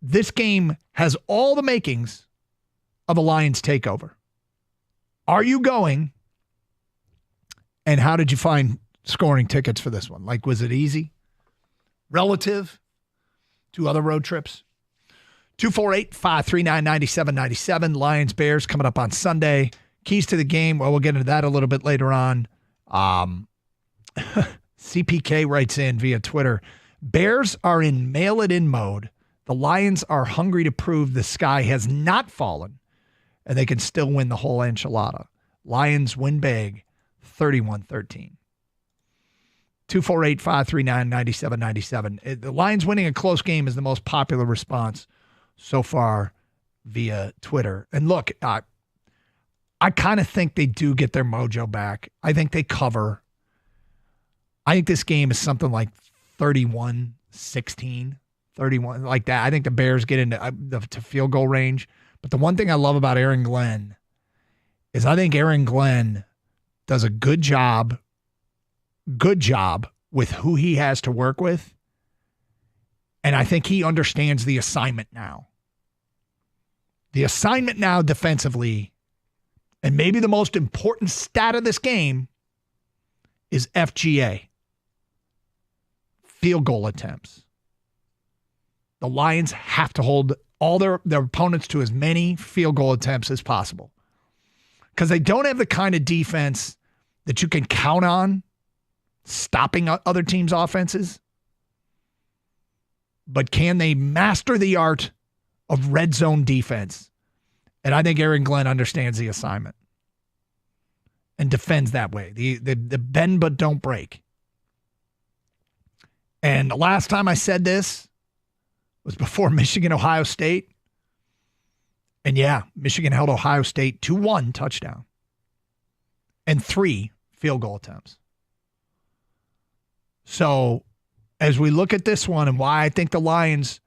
This game has all the makings of a Lions takeover. Are you going? And how did you find scoring tickets for this one? Like, was it easy? Relative to other road trips? 248-539-9797. Lions Bears coming up on Sunday. Keys to the game. Well, we'll get into that a little bit later on. CPK writes in via Twitter, Bears are in mail it in mode. The Lions are hungry to prove the sky has not fallen and they can still win the whole enchilada. Lions win big, 31-13. 248-539-9797. The Lions winning a close game is the most popular response so far via Twitter. And look, I kind of think they do get their mojo back. I think they cover. I think this game is something like 31-16, 31, like that. I think the Bears get into to field goal range. But the one thing I love about Aaron Glenn is I think Aaron Glenn does a good job with who he has to work with. And I think he understands the assignment now. The assignment now defensively, and maybe the most important stat of this game, is FGA, field goal attempts. The Lions have to hold all their opponents to as many field goal attempts as possible because they don't have the kind of defense that you can count on stopping other teams' offenses. But can they master the art of red zone defense? And I think Aaron Glenn understands the assignment and defends that way. The bend but don't break. And the last time I said this was before Michigan, Ohio State. And yeah, Michigan held Ohio State to 1 touchdown and 3 field goal attempts. So as we look at this one and why I think the Lions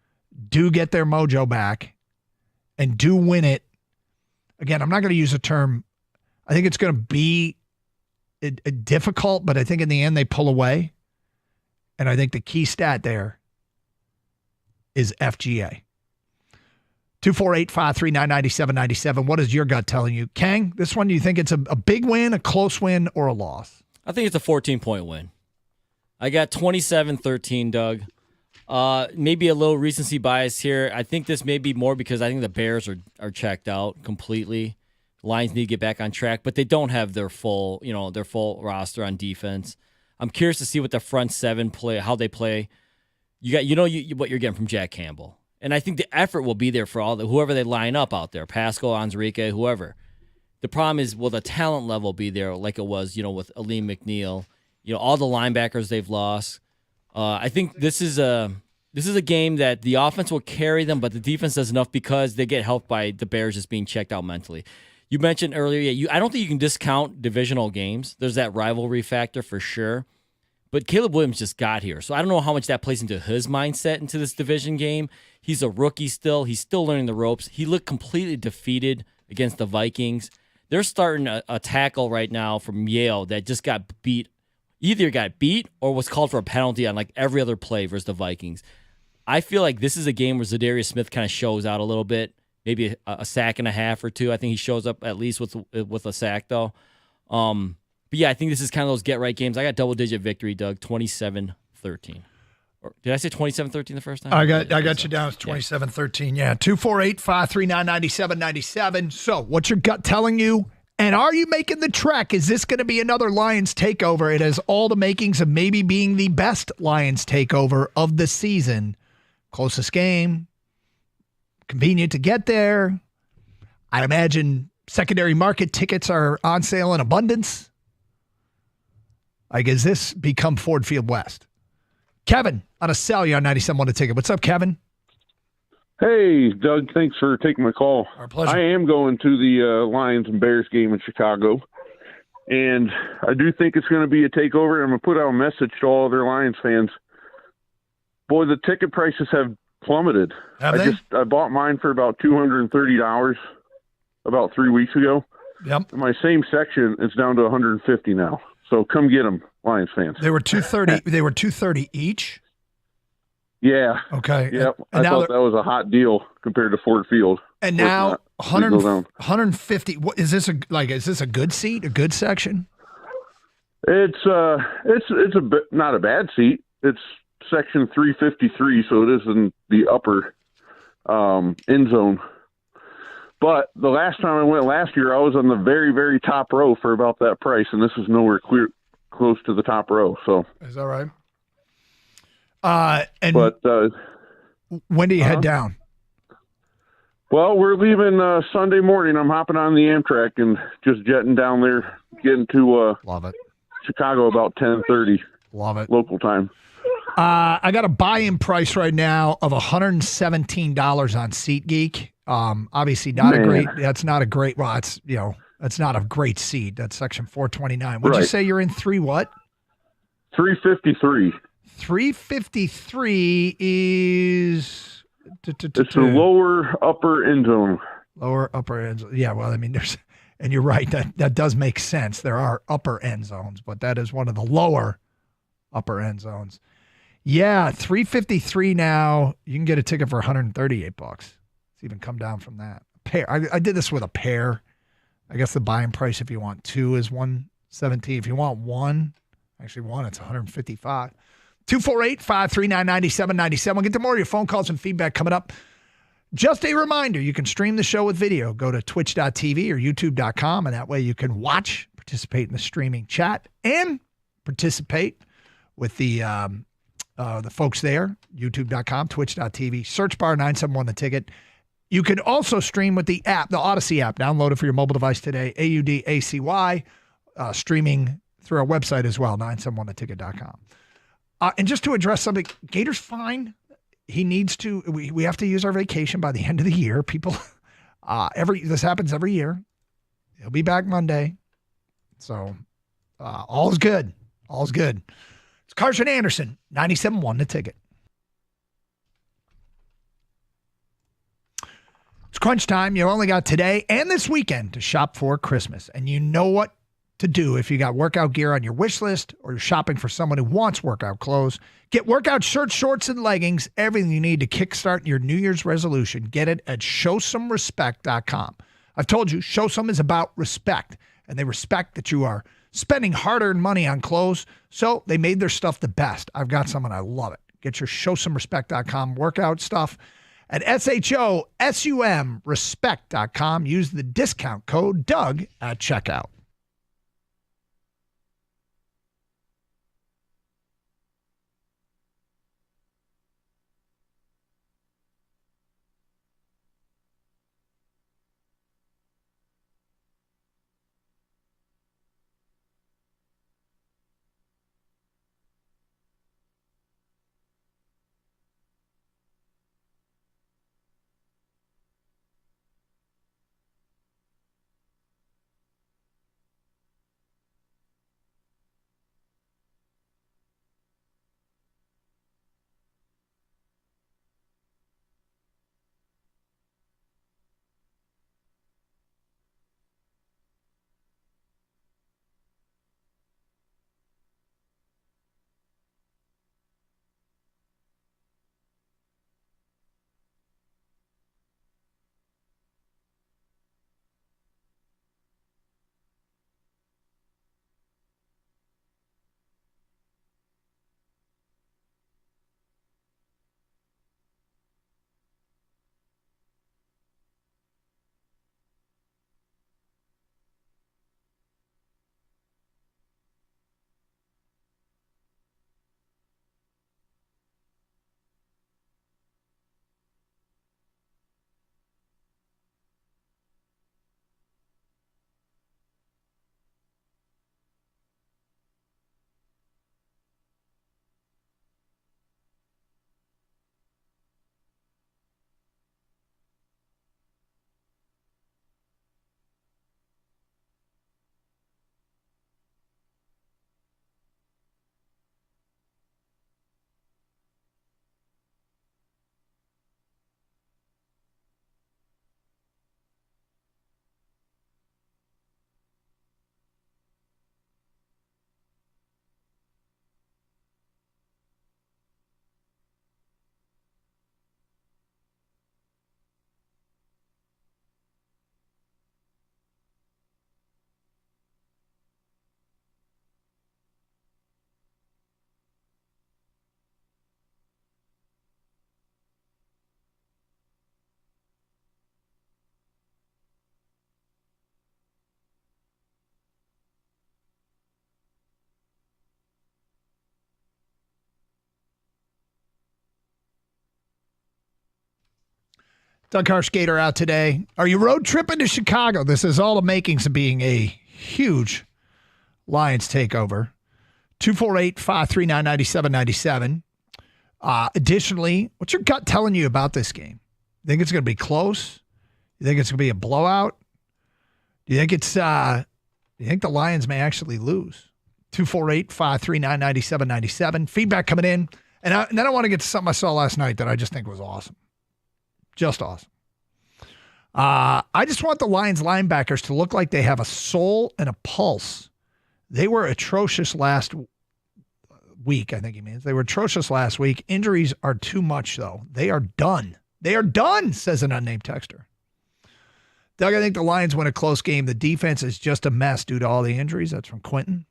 do get their mojo back and do win it, again, I'm not going to use the term, I think it's going to be difficult, but I think in the end they pull away. And I think the key stat there is FGA. 248-539-9797. What is your gut telling you? Kang, this one, do you think it's a big win, a close win, or a loss? I think it's a 14-point win. I got 27-13, Doug. Maybe a little recency bias here. I think this may be more because I think the Bears are checked out completely. Lions need to get back on track, but they don't have their full roster on defense. I'm curious to see what the front seven play, how they play. What you're getting from Jack Campbell, and I think the effort will be there for whoever they line up out there, Pascal, Onwuzurike, whoever. The problem is, will the talent level be there like it was, with Aleem McNeil, all the linebackers they've lost. I think this is a game that the offense will carry them, but the defense does enough because they get helped by the Bears just being checked out mentally. You mentioned earlier, I don't think you can discount divisional games. There's that rivalry factor for sure. But Caleb Williams just got here, so I don't know how much that plays into his mindset into this division game. He's a rookie still. He's still learning the ropes. He looked completely defeated against the Vikings. They're starting a tackle right now from Yale that just got beat. Either got beat or was called for a penalty on like every other play versus the Vikings. I feel like this is a game where Zadarius Smith kind of shows out a little bit, maybe a sack and a half or two. I think he shows up at least with a sack though. But yeah, I think this is kind of those get-right games. I got double-digit victory, Doug, 27-13. Or did I say 27-13 the first time? I got you down as 27-13. Yeah, 248-539-9797. So what's your gut telling you? And are you making the trek? Is this going to be another Lions takeover? It has all the makings of maybe being the best Lions takeover of the season. Closest game, convenient to get there. I imagine secondary market tickets are on sale in abundance. Like, has this become Ford Field West? Kevin on a cell, you're on 97.1 a ticket. What's up, Kevin? Hey, Doug, thanks for taking my call. Our pleasure. I am going to the Lions and Bears game in Chicago, and I do think it's going to be a takeover. I'm going to put out a message to all other Lions fans. Boy, the ticket prices have plummeted. I bought mine for about $230 about 3 weeks ago. Yep. My same section is down to $150 now. So come get them, Lions fans. They were $230. They were $230 each. Yeah. Okay. Yep. I thought that was a hot deal compared to Ford Field. And now 150. What is this? Is this a good seat? A good section? It's a bit, not a bad seat. It's section 353, so it is in the upper end zone. But the last time I went last year, I was on the very, very top row for about that price, and this is nowhere close to the top row. So is that right? When do you head down? Well, we're leaving Sunday morning. I'm hopping on the Amtrak and just jetting down there, getting to Love it. Chicago about 10:30. Love it. Local time. I got a buy-in price right now of $117 on SeatGeek. Obviously not a great. That's not a great. Well, it's that's not a great seat. That's section 429. Would you say you're in 3 what? 353. 353 is. It's the lower upper end zone. Lower upper end zone. Yeah. Well, I mean, And you're right, that does make sense. There are upper end zones, but that is one of the lower upper end zones. Yeah, $353 now. You can get a ticket for $138. It's even come down from that. Pair. I did this with a pair. I guess the buying price if you want two is $117. If you want one, it's $155. 248-539-9797. We'll get to more of your phone calls and feedback coming up. Just a reminder, you can stream the show with video. Go to twitch.tv or youtube.com, and that way you can watch, participate in the streaming chat, and participate with the folks there, youtube.com, twitch.tv, search bar 971 The Ticket. You can also stream with the app, the Odyssey app. Download it for your mobile device today, AUDACY, streaming through our website as well, 971theticket.com. And just to address something, Gator's fine. He needs to, we have to use our vacation by the end of the year. People, this happens every year. He'll be back Monday. So all's good. All's good. It's Carson Anderson, 97.1 The Ticket. It's crunch time. You only got today and this weekend to shop for Christmas. And you know what to do if you got workout gear on your wish list or you're shopping for someone who wants workout clothes. Get workout shirts, shorts, and leggings, everything you need to kickstart your New Year's resolution. Get it at showsomerespect.com. I've told you, Show Some is about respect, and they respect that you are spending hard-earned money on clothes, so they made their stuff the best. I've got some, and I love it. Get your showsomerespect.com workout stuff at showsumrespect.com. Use the discount code Doug at checkout. Doug Harskater out today. Are you road tripping to Chicago? This is all the makings of being a huge Lions takeover. 248-539-9797. Additionally, what's your gut telling you about this game? You think it's going to be close? You think it's going to be a blowout? Do you think it's? Do you think the Lions may actually lose? 248-539-9797. Feedback coming in, and then I want to get to something I saw last night that I just think was awesome. Just awesome. I just want the Lions linebackers to look like they have a soul and a pulse. They were atrocious last week, I think he means. They were atrocious last week. Injuries are too much, though. They are done. They are done, says an unnamed texter. Doug, I think the Lions win a close game. The defense is just a mess due to all the injuries. That's from Quentin.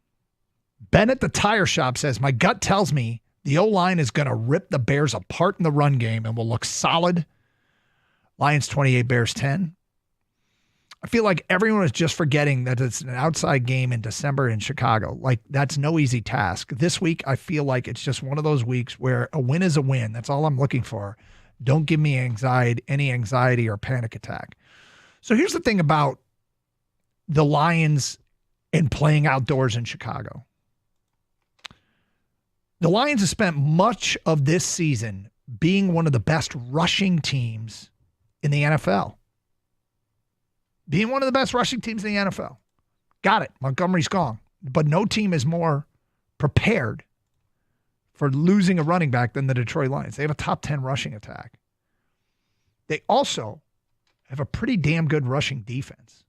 Ben at the tire shop says, my gut tells me the O-line is going to rip the Bears apart in the run game and will look solid. Lions 28, Bears 10. I feel like everyone is just forgetting that it's an outside game in December in Chicago. Like, that's no easy task. This week, I feel like it's just one of those weeks where a win is a win. That's all I'm looking for. Don't give me any anxiety or panic attack. So here's the thing about the Lions and playing outdoors in Chicago. The Lions have spent much of this season being one of the best rushing teams in the NFL. Being one of the best rushing teams in the NFL. Got it. Montgomery's gone. But no team is more prepared for losing a running back than the Detroit Lions. They have a top 10 rushing attack. They also have a pretty damn good rushing defense.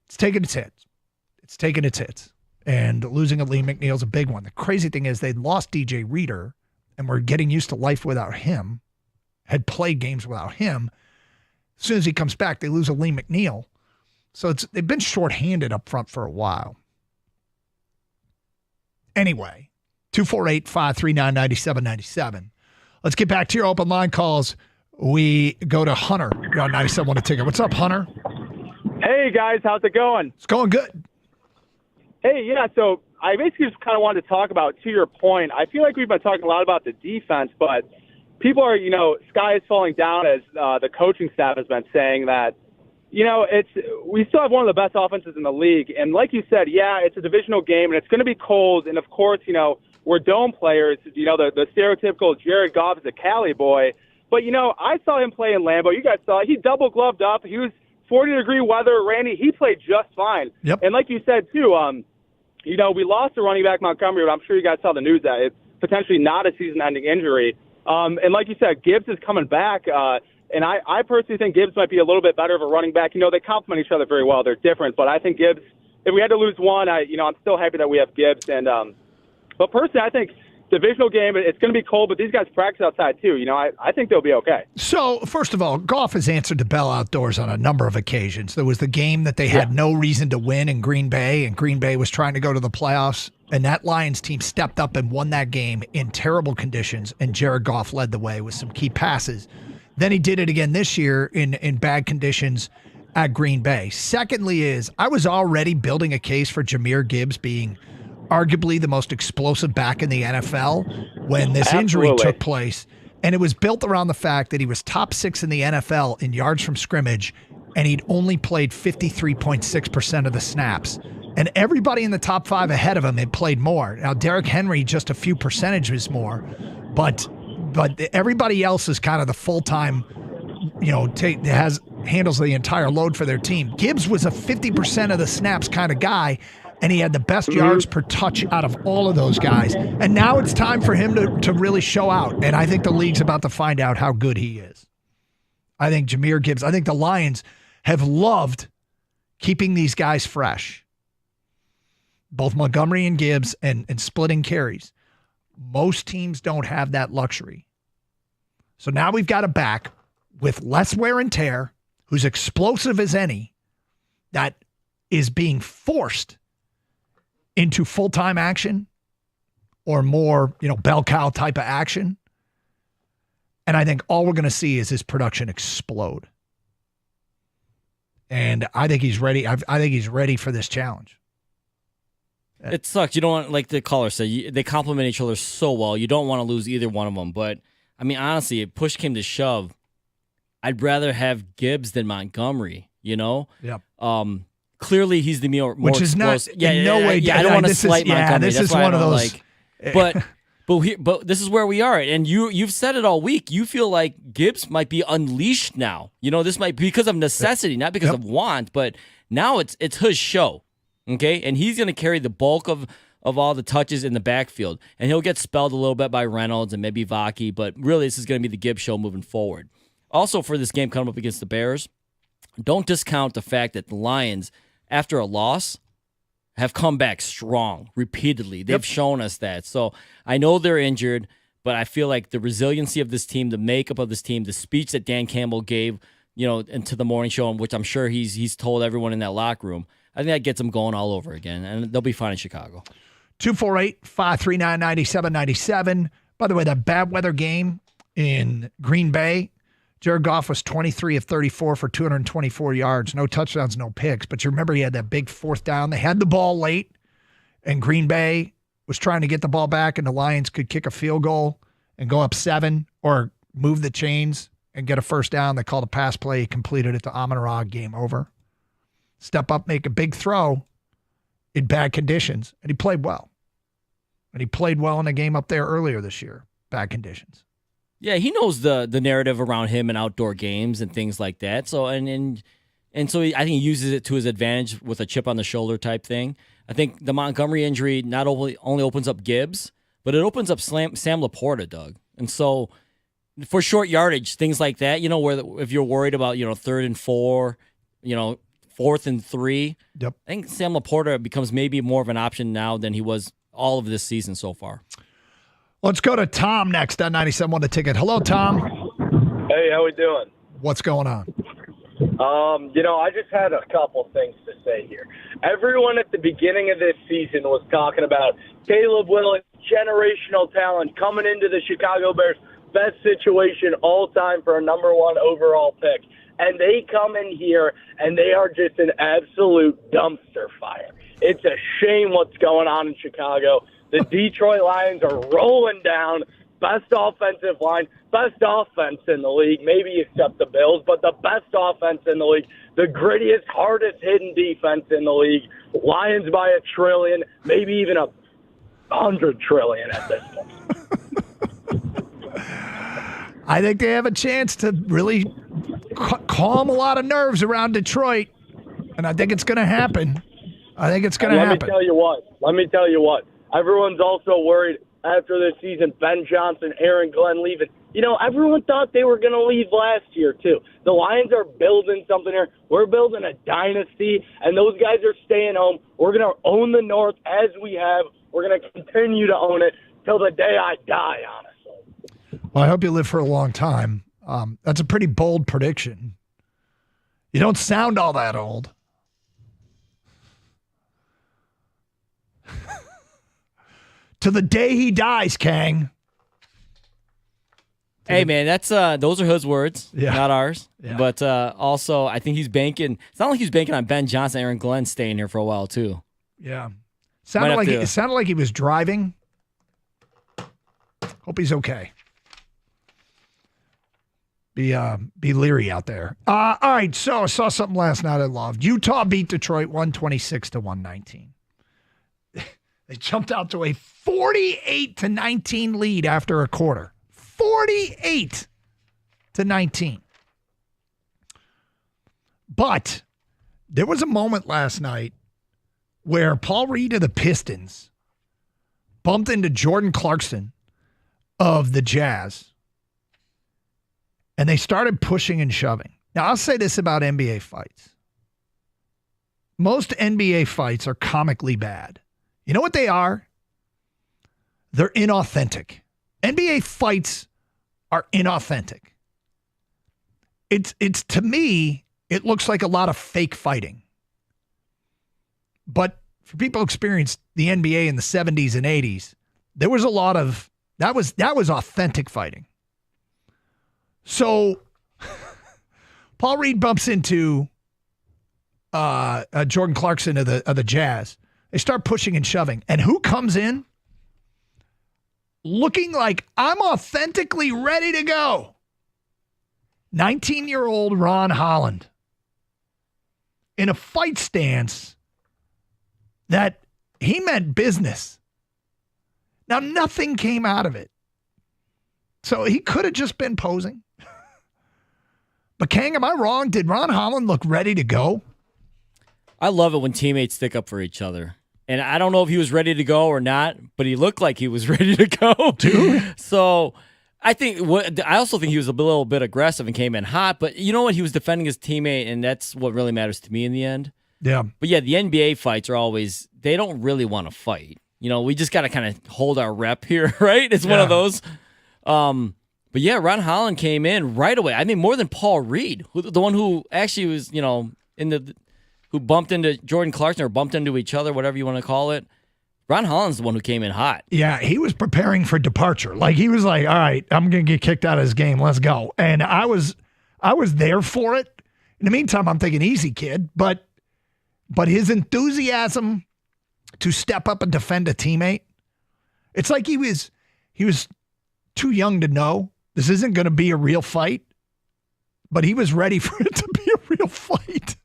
It's taken its hits. And losing a Lee McNeil is a big one. The crazy thing is they lost DJ Reader and were getting used to life without him, had played games without him. As soon as he comes back, they lose a Lee McNeil. So they've been shorthanded up front for a while. Anyway, 248-539-9797. Let's get back to your open line calls. We go to Hunter. You're on 97 on a ticket. What's up, Hunter? Hey, guys. How's it going? It's going good. Hey, yeah, so I basically just kind of wanted to talk about, to your point, I feel like we've been talking a lot about the defense, but people are, sky is falling down as the coaching staff has been saying that, we still have one of the best offenses in the league. And like you said, yeah, it's a divisional game and it's going to be cold. And of course, we're dome players, the stereotypical Jared Goff is a Cali boy. But, I saw him play in Lambeau. You guys saw it. He double gloved up. He was 40-degree weather. Randy, he played just fine. Yep. And like you said, too, we lost a running back, Montgomery, but I'm sure you guys saw the news that it's potentially not a season-ending injury. And like you said, Gibbs is coming back. And I personally think Gibbs might be a little bit better of a running back. They complement each other very well. They're different. But I think Gibbs, if we had to lose one, I'm still happy that we have Gibbs. And but personally, I think divisional game, it's going to be cold, but these guys practice outside too. I think they'll be okay. So, first of all, Goff has answered to Bell outdoors on a number of occasions. There was the game that they had no reason to win in Green Bay, and Green Bay was trying to go to the playoffs, and that Lions team stepped up and won that game in terrible conditions, and Jared Goff led the way with some key passes. Then he did it again this year in bad conditions at Green Bay. Secondly I was already building a case for Jahmyr Gibbs being arguably the most explosive back in the NFL when this injury took place. And it was built around the fact that he was top 6 in the NFL in yards from scrimmage, and he'd only played 53.6% of the snaps. And everybody in the top 5 ahead of him had played more. Now, Derrick Henry, just a few percentages more, but everybody else is kind of the full-time, handles the entire load for their team. Gibbs was a 50% of the snaps kind of guy, and he had the best yards per touch out of all of those guys. And now it's time for him to really show out. And I think the league's about to find out how good he is. I think Jahmyr Gibbs, I think the Lions have loved keeping these guys fresh. Both Montgomery and Gibbs and splitting carries. Most teams don't have that luxury. So now we've got a back with less wear and tear, who's explosive as any, that is being forced into full-time action or more, bell cow type of action. And I think all we're going to see is his production explode. And I think he's ready. I think he's ready for this challenge. It sucks. You don't want, like the caller said, they complement each other so well. You don't want to lose either one of them. But, I mean, honestly, if push came to shove, I'd rather have Gibbs than Montgomery, Yep. Clearly, he's the more which is explosive. not in no way. Yeah, I don't want to slight Montgomery. This is one of those. But this is where we are, and you've said it all week. You feel like Gibbs might be unleashed now. This might be because of necessity, not because of want. But now it's his show, okay? And he's going to carry the bulk of all the touches in the backfield, and he'll get spelled a little bit by Reynolds and maybe Vaki. But really, this is going to be the Gibbs show moving forward. Also, for this game coming up against the Bears, don't discount the fact that the Lions, after a loss, have come back strong repeatedly. They've shown us that. So I know they're injured, but I feel like the resiliency of this team, the makeup of this team, the speech that Dan Campbell gave, into the morning show, which I'm sure he's told everyone in that locker room, I think that gets them going all over again, and they'll be fine in Chicago. 248-539-9797. By the way, that bad weather game in Green Bay, Jared Goff was 23 of 34 for 224 yards. No touchdowns, no picks. But you remember he had that big fourth down. They had the ball late, and Green Bay was trying to get the ball back, and the Lions could kick a field goal and go up 7 or move the chains and get a first down. They called a pass play. He completed it to Amon-Ra. Game over. Step up, make a big throw in bad conditions, and he played well. And he played well in a game up there earlier this year. Bad conditions. Yeah, he knows the narrative around him in outdoor games and things like that. So I think he uses it to his advantage with a chip on the shoulder type thing. I think the Montgomery injury not only opens up Gibbs, but it opens up Sam Laporta, Doug. And so for short yardage, things like that, where if you're worried about 3rd and 4, 4th and 3, yep. I think Sam Laporta becomes maybe more of an option now than he was all of this season so far. Let's go to Tom next on 97.1 The Ticket. Hello, Tom. Hey, how we doing? What's going on? I just had a couple things to say here. Everyone at the beginning of this season was talking about Caleb Willis, generational talent, coming into the Chicago Bears, best situation all time for a number 1 overall pick. And they come in here, and they are just an absolute dumpster fire. It's a shame what's going on in Chicago. The Detroit Lions are rolling down. Best offensive line, best offense in the league, maybe except the Bills, but the best offense in the league, the grittiest, hardest hidden defense in the league. Lions by $1 trillion, maybe even $100 trillion at this point. I think they have a chance to really calm a lot of nerves around Detroit, and I think it's going to happen. Let me tell you what. Everyone's also worried after this season, Ben Johnson, Aaron Glenn leaving. Everyone thought they were going to leave last year, too. The Lions are building something here. We're building a dynasty, and those guys are staying home. We're going to own the North as we have. We're going to continue to own it till the day I die, honestly. Well, I hope you live for a long time. That's a pretty bold prediction. You don't sound all that old. To the day he dies, Kang. Hey, man, that's those are his words, not ours. Yeah. But also, I think he's banking. It's not like he's banking on Ben Johnson, Aaron Glenn staying here for a while, too. Yeah. It sounded like he was driving. Hope he's okay. Be leery out there. All right, so I saw something last night I loved. Utah beat Detroit 126-119. They jumped out to a 48-19 lead after a quarter. 48-19. But there was a moment last night where Paul Reed of the Pistons bumped into Jordan Clarkson of the Jazz, and they started pushing and shoving. Now, I'll say this about NBA fights. Most NBA fights are comically bad. You know what they are? They're inauthentic. NBA fights are inauthentic. It's to me, it looks like a lot of fake fighting. But for people who experienced the NBA in the 70s and 80s, there was a lot of that was authentic fighting. So Paul Reed bumps into Jordan Clarkson of the Jazz. They start pushing and shoving. And who comes in? Looking like I'm authentically ready to go. 19-year-old Ron Holland. In a fight stance that he meant business. Now, nothing came out of it. So he could have just been posing. But Kang, am I wrong? Did Ron Holland look ready to go? I love it when teammates stick up for each other. And I don't know if he was ready to go or not, but he looked like he was ready to go. Dude. So I also think he was a little bit aggressive and came in hot, but you know what? He was defending his teammate, and that's what really matters to me in the end. Yeah. But yeah, the NBA fights are always, they don't really want to fight. We just got to kind of hold our rep here, right? It's one of those. But yeah, Ron Holland came in right away. I mean, more than Paul Reed, the one who actually was, who bumped into Jordan Clarkson or bumped into each other, whatever you want to call it. Ron Holland's the one who came in hot. Yeah, he was preparing for departure. Like, he was like, all right, I'm going to get kicked out of this game. Let's go. And I was there for it. In the meantime, I'm thinking, easy, kid. But his enthusiasm to step up and defend a teammate, it's like he was too young to know this isn't going to be a real fight, but he was ready for it to be a real fight.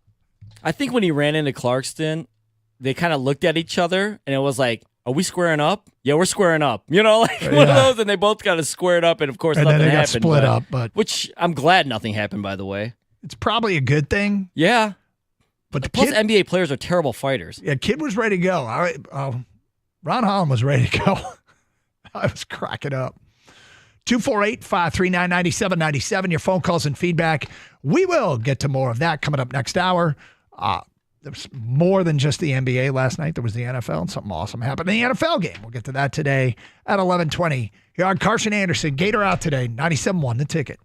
I think when he ran into Clarkston, they kind of looked at each other, and it was like, are we squaring up? Yeah, we're squaring up. One of those, and they both kind of squared up, and of course, nothing then they happened. Got split up, but which I'm glad nothing happened, by the way. It's probably a good thing. Yeah. But the plus, kid, NBA players are terrible fighters. Yeah, kid was ready to go. Ron Holland was ready to go. I was cracking up. 248-539-9797. Your phone calls and feedback. We will get to more of that coming up next hour. There's more than just the NBA last night. There was the NFL, and something awesome happened in the NFL game. We'll get to that today at 11:20. Here on Carson Anderson, Gator Out today, 97.1 The Ticket.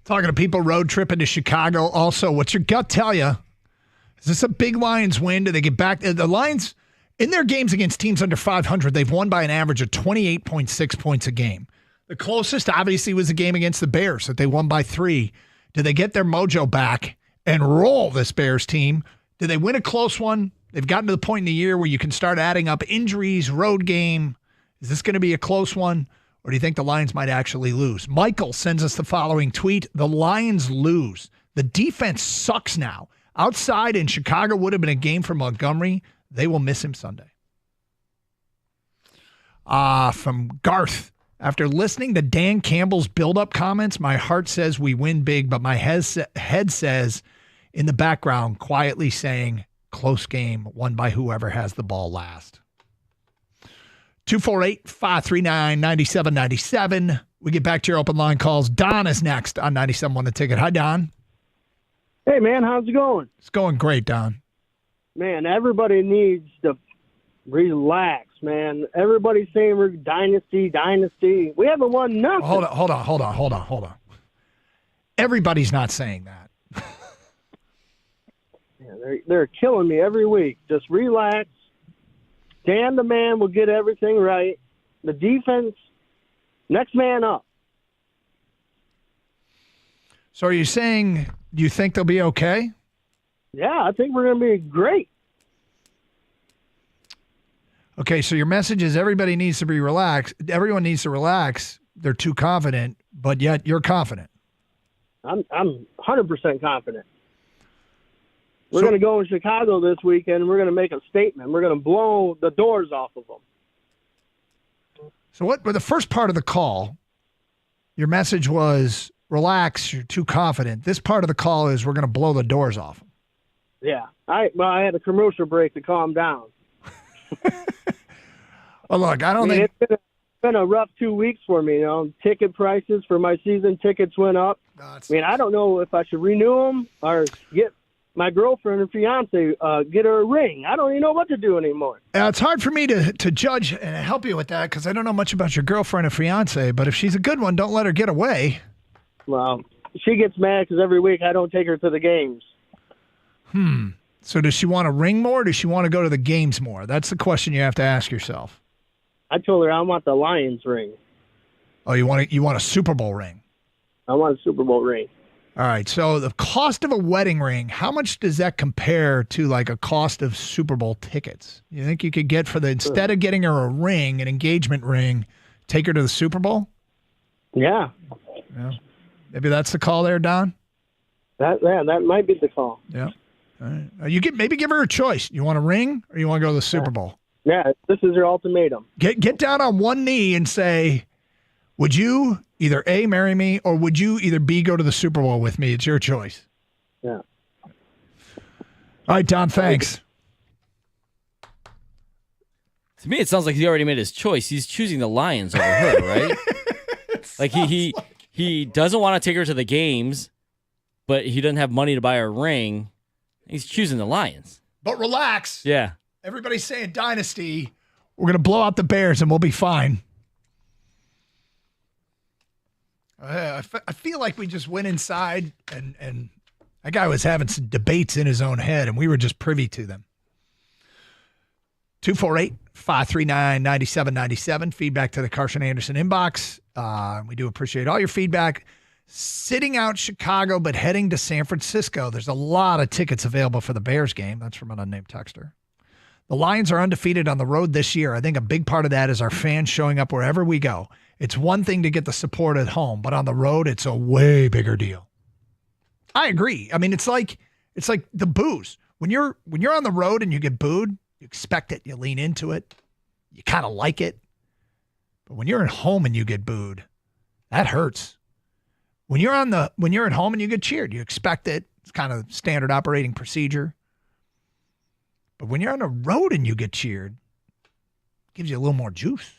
Talking to people road tripping to Chicago. Also, what's your gut tell you? Is this a big Lions win? Do they get back? The Lions, in their games against teams under 500, they've won by an average of 28.6 points a game. The closest, obviously, was the game against the Bears that they won by 3. Do they get their mojo back and roll this Bears team? Do they win a close one? They've gotten to the point in the year where you can start adding up injuries, road game. Is this going to be a close one? Or do you think the Lions might actually lose? Michael sends us the following tweet. The Lions lose. The defense sucks now. Outside in Chicago would have been a game for Montgomery. They will miss him Sunday. From Garth. After listening to Dan Campbell's build-up comments, my heart says we win big, but my head says in the background, quietly saying, close game, won by whoever has the ball last. 248-539-9797. We get back to your open line calls. Don is next on 97.1 The Ticket. Hi, Don. Hey, man, how's it going? It's going great, Don. Man, everybody needs to relax, man. Everybody's saying we're dynasty. We haven't won nothing. Hold on. Everybody's not saying that. Yeah, they're killing me every week. Just relax. Dan the man will get everything right. The defense, next man up. So are you saying you think they'll be okay? Yeah, I think we're going to be great. Okay, so your message is everybody needs to be relaxed. Everyone needs to relax. They're too confident, but yet you're confident. I'm 100% confident. We're going to go in Chicago this weekend. We're going to make a statement. We're going to blow the doors off of them. So what? With the first part of the call, your message was relax. You're too confident. This part of the call is we're going to blow the doors off them. Yeah. I had a commercial break to calm down. Well, look, I don't think it's been a rough 2 weeks for me. Ticket prices for my season tickets went up. I don't know if I should renew them or get my girlfriend and fiance get her a ring. I don't even know what to do anymore. It's hard for me to judge and help you with that because I don't know much about your girlfriend and fiance. But if she's a good one, don't let her get away. Well, she gets mad because every week I don't take her to the games. So does she want to ring more or does she want to go to the games more? That's the question you have to ask yourself. I told her I want the Lions ring. Oh, you want a Super Bowl ring? I want a Super Bowl ring. All right. So the cost of a wedding ring, how much does that compare to like a cost of Super Bowl tickets? You think you could get instead of getting her a ring, an engagement ring, take her to the Super Bowl? Yeah. Maybe that's the call there, Don? That might be the call. Yeah. All right. Maybe give her a choice. You want a ring or you want to go to the Super Bowl? Yeah, this is your ultimatum. Get down on one knee and say, would you either A, marry me, or would you either B, go to the Super Bowl with me? It's your choice. Yeah. All right, Don, thanks. To me, it sounds like he already made his choice. He's choosing the Lions over her, right? Like he doesn't want to take her to the games, but he doesn't have money to buy her a ring. He's choosing the Lions. But relax. Yeah. Everybody's saying dynasty. We're going to blow out the Bears and we'll be fine. I feel like we just went inside and that guy was having some debates in his own head and we were just privy to them. 248-539-9797. Feedback to the Carson Anderson inbox. We do appreciate all your feedback. Sitting out Chicago but heading to San Francisco. There's a lot of tickets available for the Bears game. That's from an unnamed texter. The Lions are undefeated on the road this year. I think a big part of that is our fans showing up wherever we go. It's one thing to get the support at home, but on the road, it's a way bigger deal. I agree. I mean, it's like the boos. When you're on the road and you get booed, you expect it. You lean into it. You kind of like it. But when you're at home and you get booed, that hurts. When you're at home and you get cheered, you expect it. It's kind of standard operating procedure. But when you're on the road and you get cheered, it gives you a little more juice.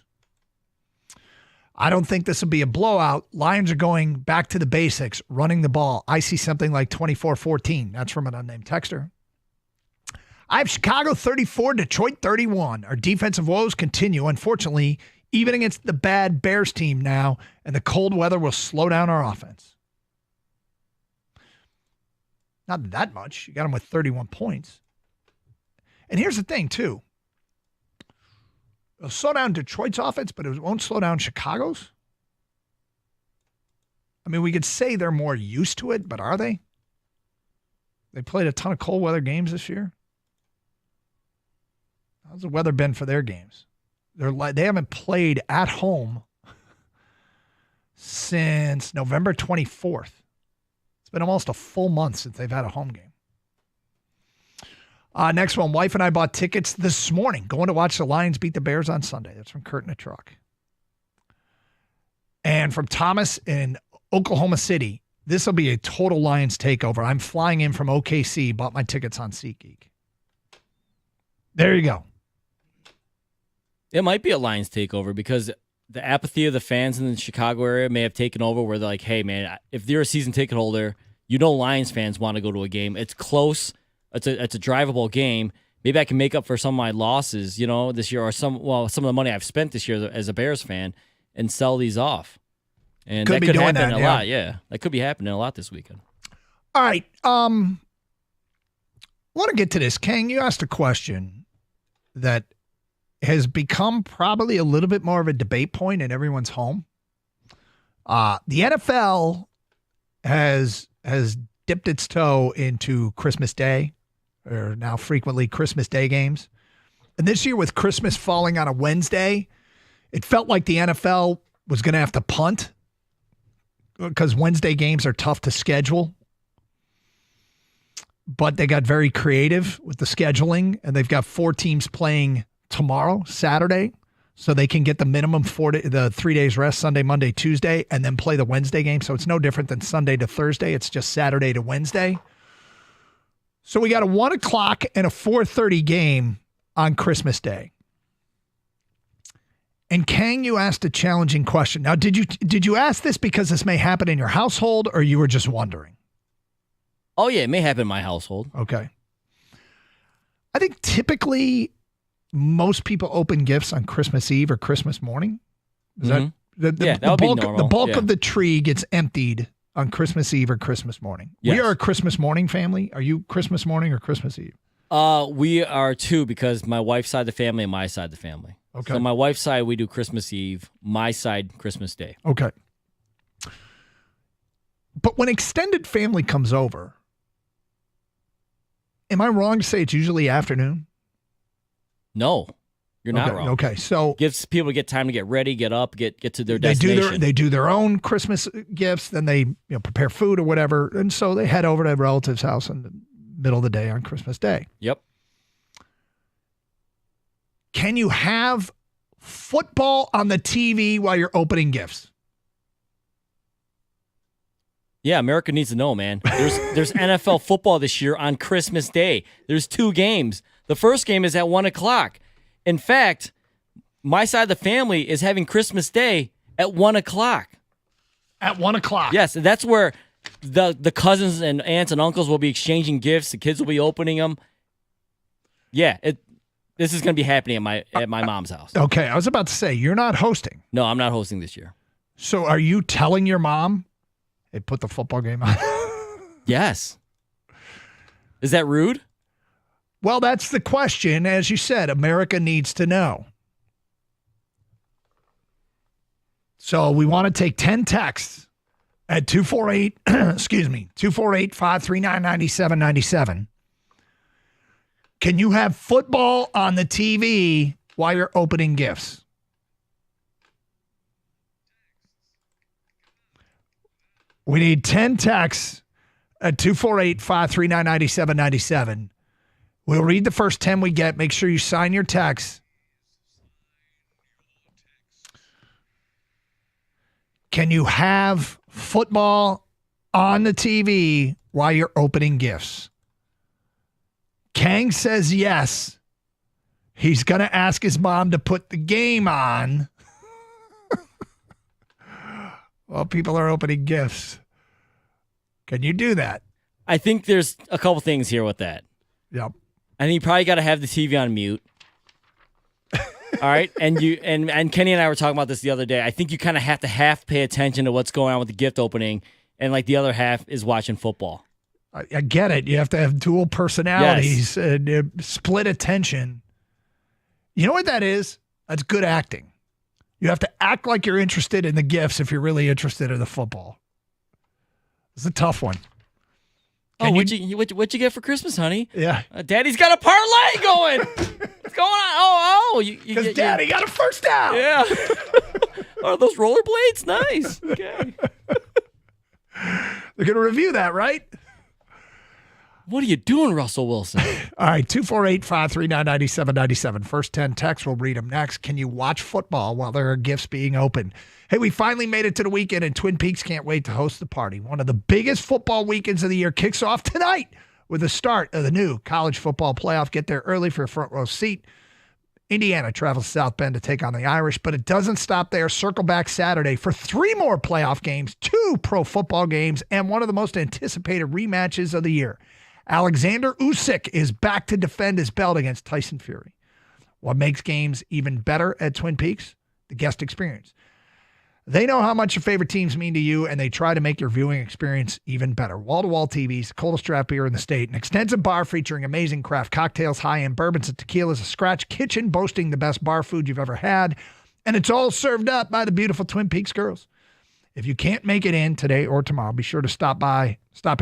I don't think this will be a blowout. Lions are going back to the basics, running the ball. I see something like 24-14. That's from an unnamed texter. I have Chicago 34, Detroit 31. Our defensive woes continue, unfortunately, even against the bad Bears team now, and the cold weather will slow down our offense. Not that much. You got them with 31 points. And here's the thing, too. It'll slow down Detroit's offense, but it won't slow down Chicago's. I mean, we could say they're more used to it, but are they? They played a ton of cold weather games this year. How's the weather been for their games? They haven't played at home since November 24th. It's been almost a full month since they've had a home game. Next one, wife and I bought tickets this morning, going to watch the Lions beat the Bears on Sunday. That's from Kurt in a truck. And from Thomas in Oklahoma City, this will be a total Lions takeover. I'm flying in from OKC, bought my tickets on SeatGeek. There you go. It might be a Lions takeover because the apathy of the fans in the Chicago area may have taken over where they're like, hey, man, if you're a season ticket holder, Lions fans want to go to a game. It's close. It's a drivable game. Maybe I can make up for some of my losses, this year or some of the money I've spent this year as a Bears fan and sell these off. And that could happen a lot. Yeah, that could be happening a lot this weekend. All right. I want to get to this. Kang, you asked a question that has become probably a little bit more of a debate point in everyone's home. The NFL has dipped its toe into Christmas Day, or now frequently Christmas Day games. And this year with Christmas falling on a Wednesday, it felt like the NFL was going to have to punt because Wednesday games are tough to schedule. But they got very creative with the scheduling, and they've got 4 teams playing tomorrow, Saturday, so they can get the minimum 3 days rest, Sunday, Monday, Tuesday, and then play the Wednesday game. So it's no different than Sunday to Thursday. It's just Saturday to Wednesday. So we got a 1 o'clock and a 4:30 game on Christmas Day. And Kang, you asked a challenging question. Now, did you ask this because this may happen in your household, or you were just wondering? Oh, yeah, it may happen in my household. Okay. I think typically most people open gifts on Christmas Eve or Christmas morning. Is that that would be normal. The bulk of the tree gets emptied on Christmas Eve or Christmas morning. Yes. We are a Christmas morning family. Are you Christmas morning or Christmas Eve? We are too, because my wife's side of the family and my side of the family. Okay. So my wife's side, we do Christmas Eve. My side, Christmas Day. Okay. But when extended family comes over, am I wrong to say it's usually afternoon? No, you're not wrong. Okay, so gives people get time to get ready, get up, get to their destination. They do their own Christmas gifts, then they prepare food or whatever, and so they head over to a relative's house in the middle of the day on Christmas Day. Yep. Can you have football on the TV while you're opening gifts? Yeah, America needs to know, man. There's NFL football this year on Christmas Day. There's 2 games. The first game is at 1 o'clock. In fact, my side of the family is having Christmas Day at 1 o'clock. At 1 o'clock? Yes, that's where the cousins and aunts and uncles will be exchanging gifts. The kids will be opening them. Yeah, this is going to be happening at my mom's house. Okay, I was about to say, you're not hosting. No, I'm not hosting this year. So are you telling your mom, hey, put the football game on? Yes. Is that rude? Well, that's the question. As you said, America needs to know. So we want to take 10 texts at 248, 248-539-9797. Can you have football on the TV while you're opening gifts? We need 10 texts at 248-539-9797. We'll read the first 10 we get. Make sure you sign your text. Can you have football on the TV while you're opening gifts? Kang says yes. He's going to ask his mom to put the game on while people are opening gifts. Can you do that? I think there's a couple things here with that. Yep. And you probably got to have the TV on mute. All right, and Kenny and I were talking about this the other day. I think you kind of have to pay attention to what's going on with the gift opening, and like the other half is watching football. I get it. You have to have dual personalities and split attention. You know what that is? That's good acting. You have to act like you're interested in the gifts if you're really interested in the football. It's a tough one. What'd you get for Christmas, honey? Yeah. Daddy's got a parlay going. What's going on? Because Daddy got a first down. Yeah. Are those rollerblades? Nice. Okay. They're going to review that, right? What are you doing, Russell Wilson? All right, 248-539-9797. First 10 texts, we'll read them next. Can you watch football while there are gifts being opened? Hey, we finally made it to the weekend, and Twin Peaks can't wait to host the party. One of the biggest football weekends of the year kicks off tonight with the start of the new college football playoff. Get there early for a front row seat. Indiana travels to South Bend to take on the Irish, but it doesn't stop there. Circle back Saturday for 3 more playoff games, 2 pro football games, and one of the most anticipated rematches of the year. Alexander Usyk is back to defend his belt against Tyson Fury. What makes games even better at Twin Peaks? The guest experience. They know how much your favorite teams mean to you, and they try to make your viewing experience even better. Wall-to-wall TVs, the coldest draft beer in the state, an extensive bar featuring amazing craft cocktails, high-end bourbons and tequilas, a scratch kitchen boasting the best bar food you've ever had, and it's all served up by the beautiful Twin Peaks girls. If you can't make it in today or tomorrow, be sure to stop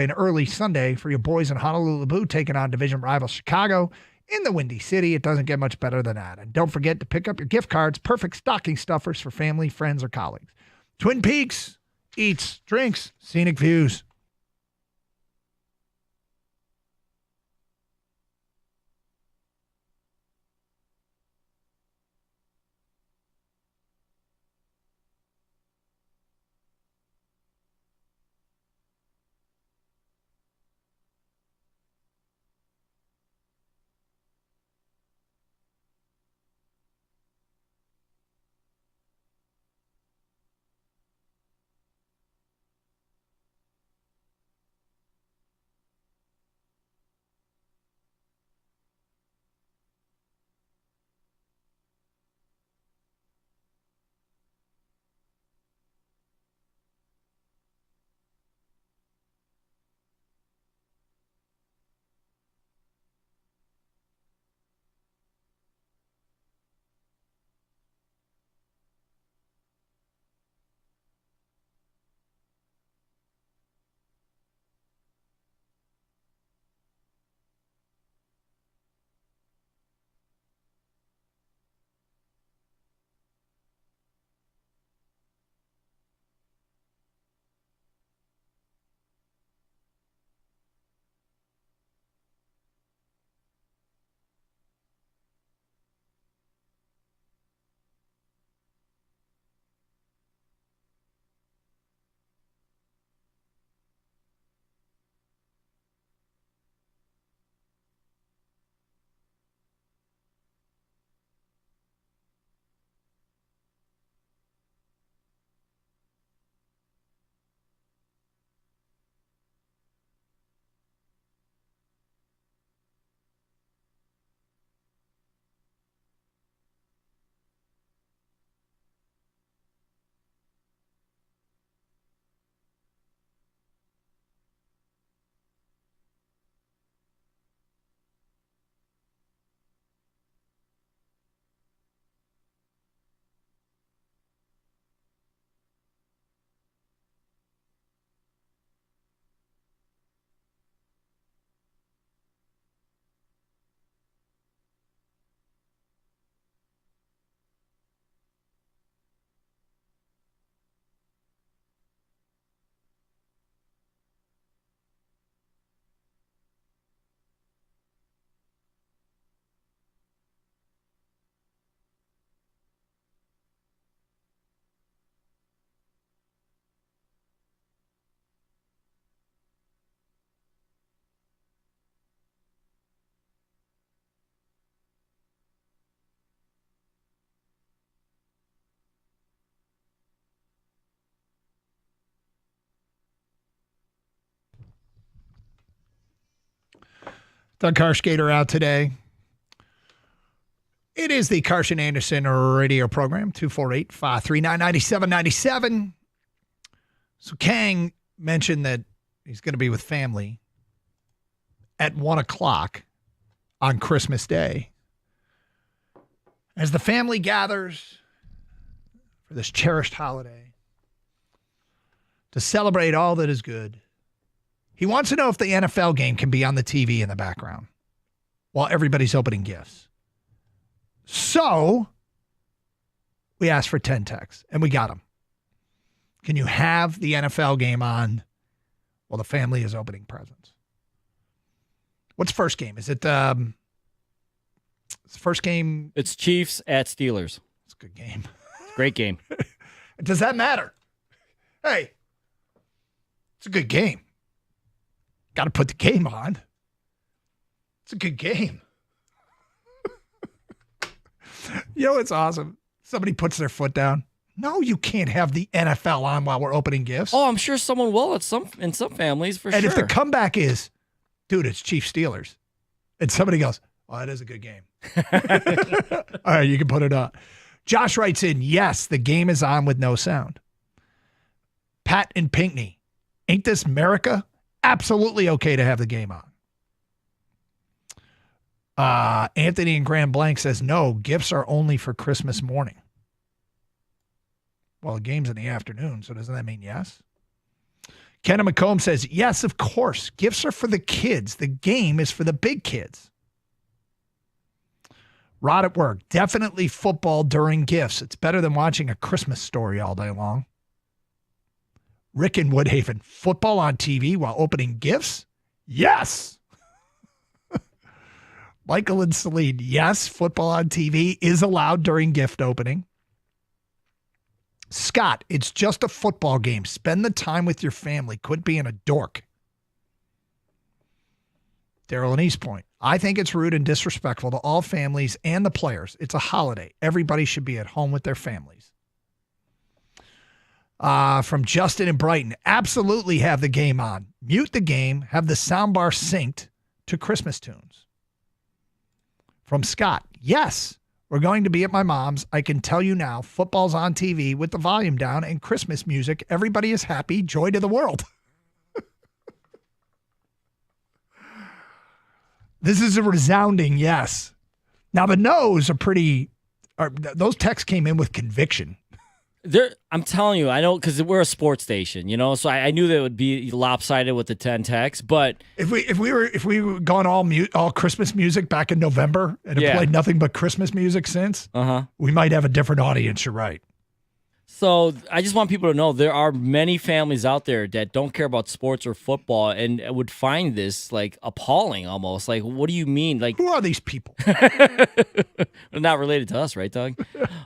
in early Sunday for your boys in Honolulu taking on division rival Chicago in the Windy City. It doesn't get much better than that. And don't forget to pick up your gift cards, perfect stocking stuffers for family, friends, or colleagues. Twin Peaks, eats, drinks, scenic views. Doug Karskater out today. It is the Carson Anderson radio program, 248-539-9797. So Kang mentioned that he's going to be with family at 1:00 on Christmas Day. As the family gathers for this cherished holiday to celebrate all that is good, he wants to know if the NFL game can be on the TV in the background while everybody's opening gifts. So we asked for 10 texts, and we got them. Can you have the NFL game on while the family is opening presents? What's first game? Is it first game? It's Chiefs at Steelers. It's a good game. Great game. Does that matter? Hey, it's a good game. Got to put the game on. It's a good game. You know what's awesome? Somebody puts their foot down. No, you can't have the NFL on while we're opening gifts. Oh, I'm sure someone will in some families for sure. And if the comeback is, dude, it's Chiefs Steelers, and somebody goes, "Oh, it is a good game." All right, you can put it on. Josh writes in, yes, the game is on with no sound. Pat in Pinckney, ain't this America? Absolutely okay to have the game on. Anthony in Grand Blanc says, no, gifts are only for Christmas morning. Well, the game's in the afternoon, so doesn't that mean yes? Kenna McComb says, yes, of course. Gifts are for the kids. The game is for the big kids. Rod at work, definitely football during gifts. It's better than watching A Christmas Story all day long. Rick in Woodhaven, football on TV while opening gifts? Yes. Michael and Celine, yes, football on TV is allowed during gift opening. Scott, it's just a football game. Spend the time with your family. Quit being a dork. Daryl in East Point, I think it's rude and disrespectful to all families and the players. It's a holiday. Everybody should be at home with their families. From Justin in Brighton, absolutely have the game on. Mute the game. Have the soundbar synced to Christmas tunes. From Scott, yes, we're going to be at my mom's. I can tell you now, football's on TV with the volume down and Christmas music. Everybody is happy. Joy to the world. This is a resounding yes. Now, the no's those texts came in with conviction. I'm telling you, I know, because we're a sports station, so I knew that it would be lopsided with the 10 texts, but if we were gone all Christmas music back in November and have played nothing but Christmas music since, we might have a different audience. You're right. So I just want people to know there are many families out there that don't care about sports or football and would find this like appalling almost. Like, what do you mean? Like, who are these people? Not related to us, right, Doug?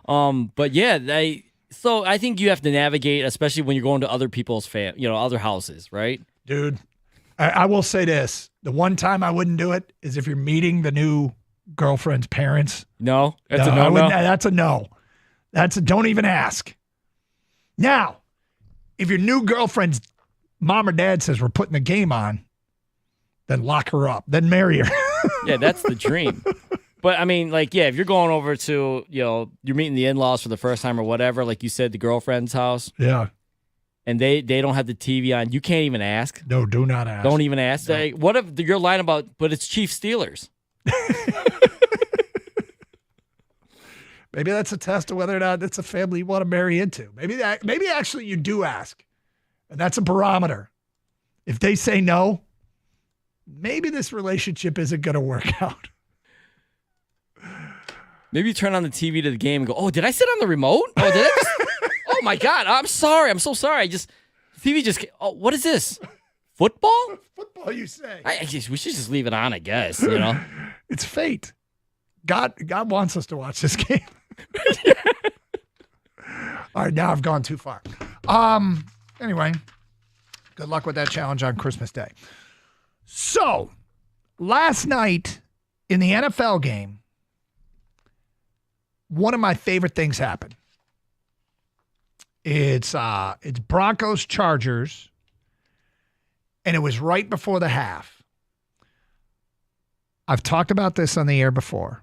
But yeah, so I think you have to navigate, especially when you're going to other people's other houses, right? Dude, I will say this. The one time I wouldn't do it is if you're meeting the new girlfriend's parents. No? That's a no-no? That's a no. Don't even ask. Now, if your new girlfriend's mom or dad says we're putting the game on, then lock her up. Then marry her. Yeah, that's the dream. But, I mean, like, yeah, if you're going over to, you're meeting the in-laws for the first time or whatever, like you said, the girlfriend's house. Yeah. And they don't have the TV on. You can't even ask. No, do not ask. Don't even ask. No. Like, what if you're lying about, but it's Chiefs Steelers? Maybe that's a test of whether or not it's a family you want to marry into. Maybe actually you do ask. And that's a barometer. If they say no, maybe this relationship isn't going to work out. Maybe you turn on the TV to the game and go, oh, did I sit on the remote? Oh, did I oh, my God. I'm sorry. I'm so sorry. TV just, what is this? Football? Football, you say. We should just leave it on, I guess, It's fate. God wants us to watch this game. All right, now I've gone too far. Anyway, good luck with that challenge on Christmas Day. So, last night in the NFL game, one of my favorite things happened. It's Broncos Chargers, and it was right before the half. I've talked about this on the air before.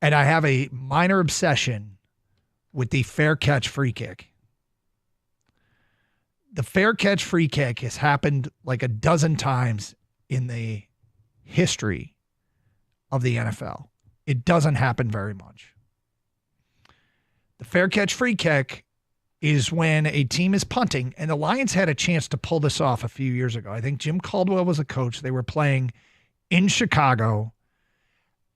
And I have a minor obsession with the fair catch free kick. the fair catch free kick has happened like a dozen times in the history of the NFL. It doesn't happen very much. The fair catch free kick is when a team is punting, and the Lions had a chance to pull this off a few years ago. I think Jim Caldwell was a coach. They were playing in Chicago,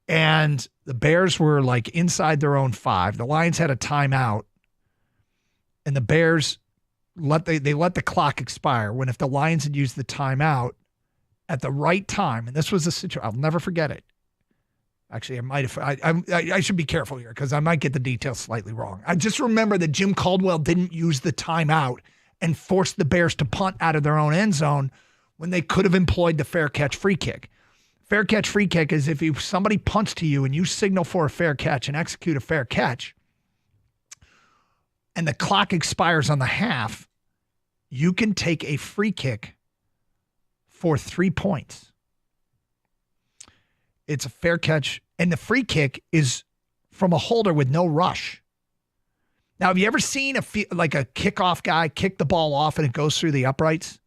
and the Bears were like inside their own 5. The Lions had a timeout, and the Bears let the clock expire. When if the Lions had used the timeout at the right time, and this was a situation, I'll never forget it. Actually, I should be careful here because I might get the details slightly wrong. I just remember that Jim Caldwell didn't use the timeout and forced the Bears to punt out of their own end zone when they could have employed the fair catch free kick. Fair catch free kick is if somebody punts to you and you signal for a fair catch and execute a fair catch, and the clock expires on the half, you can take a free kick for 3 points. It's a fair catch, and the free kick is from a holder with no rush. Now, have you ever seen a kickoff guy kick the ball off and it goes through the uprights?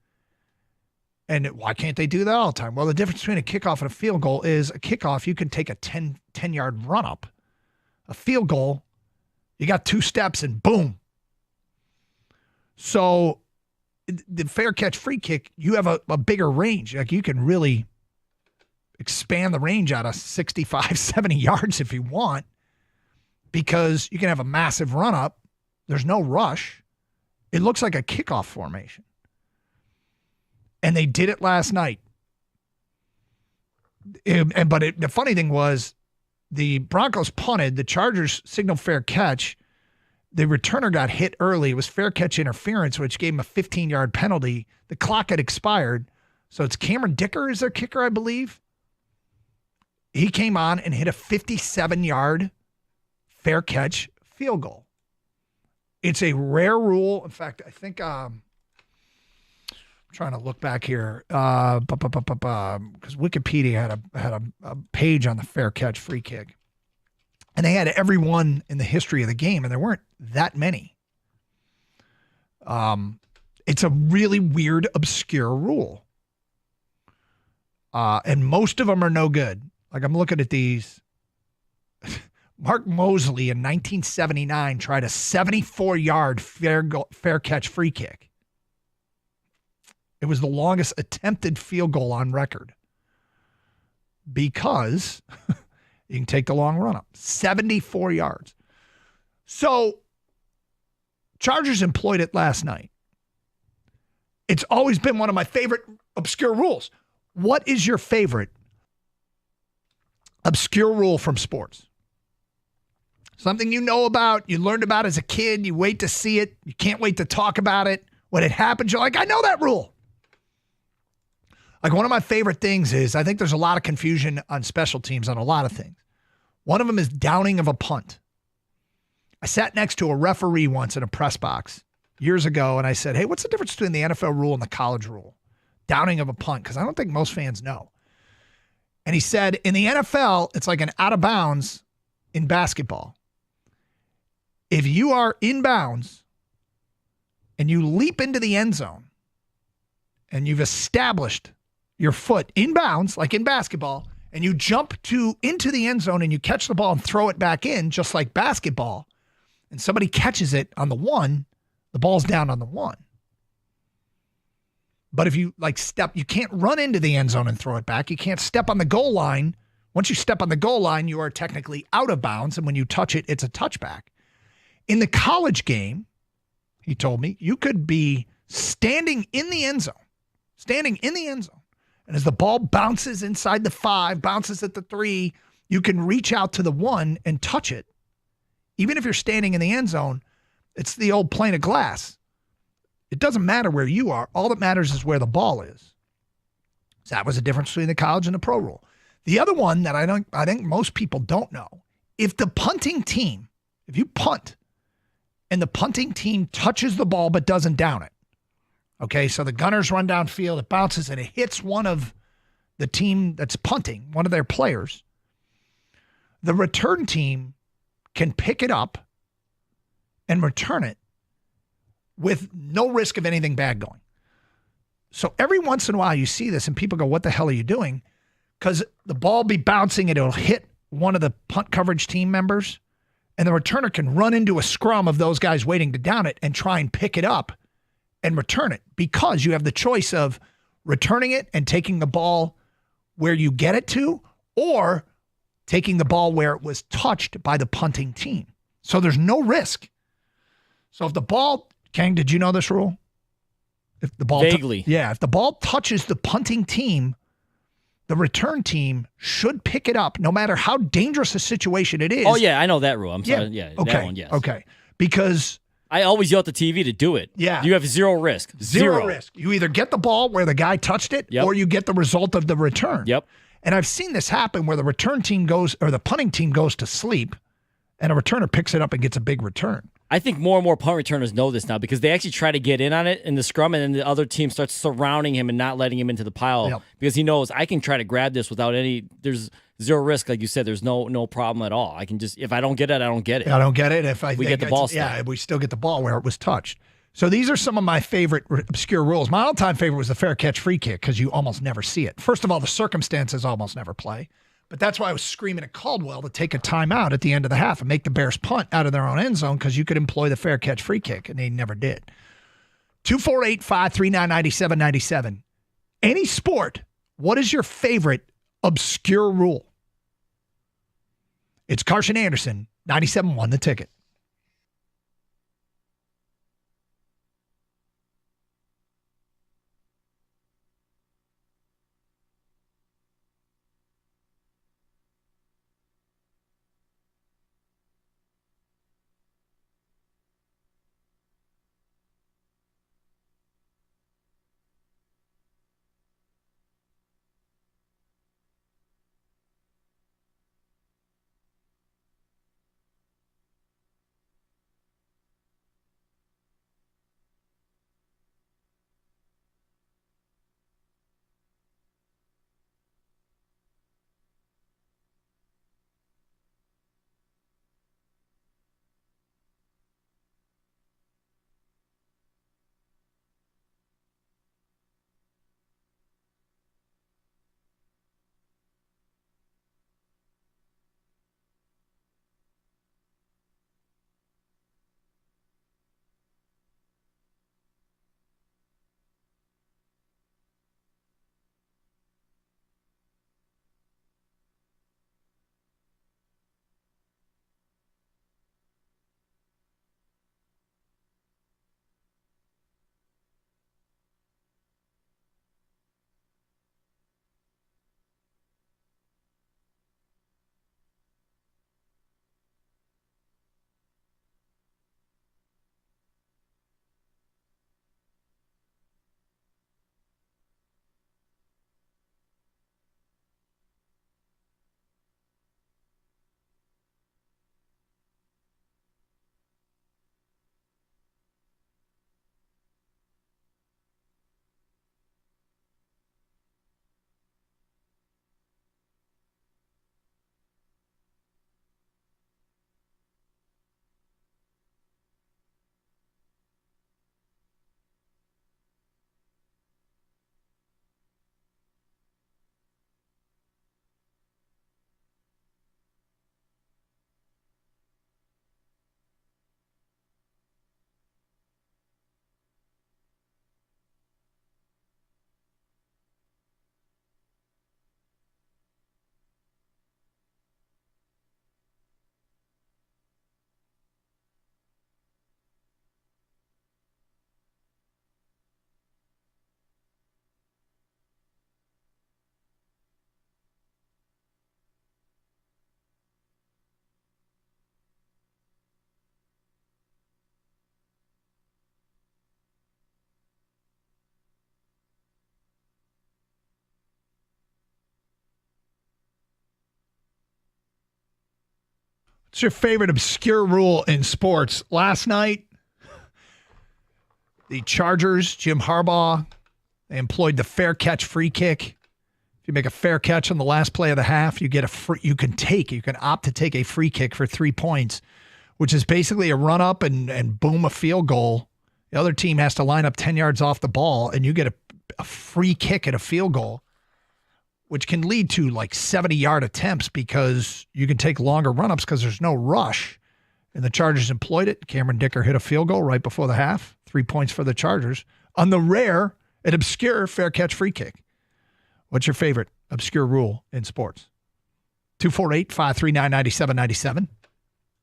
And why can't they do that all the time? Well, the difference between a kickoff and a field goal is a kickoff, you can take a 10-yard run up. A field goal, you got 2 steps and boom. So the fair catch free kick, you have a bigger range. Like you can really expand the range out of 65, 70 yards if you want, because you can have a massive run up. There's no rush. It looks like a kickoff formation. And they did it last night. The funny thing was the Broncos punted, the Chargers signaled fair catch. The returner got hit early. It was fair catch interference, which gave him a 15-yard penalty. The clock had expired. So it's Cameron Dicker is their kicker, I believe. He came on and hit a 57-yard fair catch field goal. It's a rare rule. In fact, I think I'm trying to look back here because Wikipedia had a page on the fair catch free kick. And they had every one in the history of the game, and there weren't that many. It's a really weird, obscure rule. And most of them are no good. Like I'm looking at these. Mark Mosley in 1979 tried a 74-yard fair catch free kick. It was the longest attempted field goal on record because you can take the long run up. 74 yards. So Chargers employed it last night. It's always been one of my favorite obscure rules. What is your favorite obscure rule from sports? Something you know about, you learned about as a kid, you wait to see it, you can't wait to talk about it. When it happens, you're like, I know that rule. Like one of my favorite things is, I think there's a lot of confusion on special teams on a lot of things. One of them is downing of a punt. I sat next to a referee once in a press box years ago, and I said, hey, what's the difference between the NFL rule and the college rule? Downing of a punt, because I don't think most fans know. And he said, in the NFL, it's like an out of bounds in basketball. If you are in bounds and you leap into the end zone and you've established your foot in bounds, like in basketball, and you jump into the end zone and you catch the ball and throw it back in, just like basketball, and somebody catches it on the 1, the ball's down on the 1. But if you you can't run into the end zone and throw it back. You can't step on the goal line. Once you step on the goal line, you are technically out of bounds. And when you touch it, it's a touchback. In the college game, he told me, you could be standing in the end zone. And as the ball bounces inside the 5, bounces at the 3, you can reach out to the 1 and touch it. Even if you're standing in the end zone, it's the old plane of glass. It doesn't matter where you are. All that matters is where the ball is. So that was the difference between the college and the pro rule. The other one that I think most people don't know, if the punting team, if you punt and the punting team touches the ball but doesn't down it, okay, so the gunners run downfield, it bounces, and it hits one of the team that's punting, one of their players, the return team can pick it up and return it with no risk of anything bad going. So every once in a while you see this and people go, what the hell are you doing? Because the ball be bouncing and it'll hit one of the punt coverage team members, and the returner can run into a scrum of those guys waiting to down it and try and pick it up and return it, because you have the choice of returning it and taking the ball where you get it to, or taking the ball where it was touched by the punting team. So there's no risk. So if the ball, Kang, did you know this rule? If the ball Vaguely. if the ball touches the punting team, the return team should pick it up no matter how dangerous a situation it is. Oh, yeah, I know that rule. I'm sorry. Yeah, okay. that one, yes. Okay. Because I always yell at the TV to do it. Yeah. You have zero risk. Zero risk. You either get the ball where the guy touched it, or you get the result of the return. Yep. And I've seen this happen where the return team goes, or the punting team goes to sleep, and a returner picks it up and gets a big return. I think more and more punt returners know this now, because they actually try to get in on it in the scrum, and then the other team starts surrounding him and not letting him into the pile, because he knows I can try to grab this without there's zero risk. Like you said, there's no problem at all. I can just, if I don't get it, I don't get it. I don't get it. We get the ball. We still get the ball where it was touched. So these are some of my favorite obscure rules. My all-time favorite was the fair catch free kick, because you almost never see it. First of all, the circumstances almost never play. But that's why I was screaming at Caldwell to take a timeout at the end of the half and make the Bears punt out of their own end zone, because you could employ the fair catch free kick, and they never did. 248-539-9797. Any sport, what is your favorite obscure rule? It's Carson Anderson, 97.1 The Ticket. What's your favorite obscure rule in sports? Last night, the Chargers, Jim Harbaugh, they employed the fair catch free kick. If you make a fair catch on the last play of the half, you get a free, you can opt to take a free kick for 3 points, which is basically a run up and boom, a field goal The other team has to line up 10 yards off the ball, and you get a free kick at a field goal, which can lead to like 70-yard attempts because you can take longer run-ups because there's no rush. And the Chargers employed it. Cameron Dicker hit a field goal right before the half. 3 points for the Chargers. On the rare and obscure fair catch free kick. What's your favorite obscure rule in sports? 248-539-9797.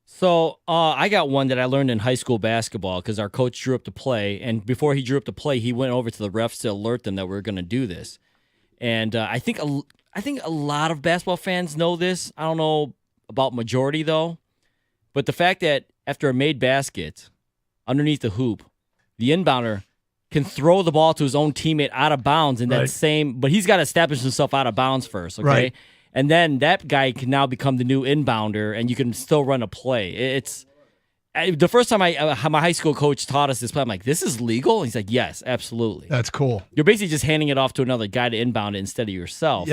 So I got one that I learned in high school basketball because our coach drew up the play. And before he drew up the play, he went over to the refs to alert them that we were going to do this. And I think a lot of basketball fans know this. I don't know about majority, though. But the fact that after a made basket, underneath the hoop, the inbounder can throw the ball to his own teammate out of bounds in that but he's got to establish himself out of bounds first, okay? Right. And then that guy can now become the new inbounder, and you can still run a play. The first time my high school coach taught us this play, I'm like, this is legal? He's like, yes, absolutely. That's cool. You're basically just handing it off to another guy to inbound it instead of yourself.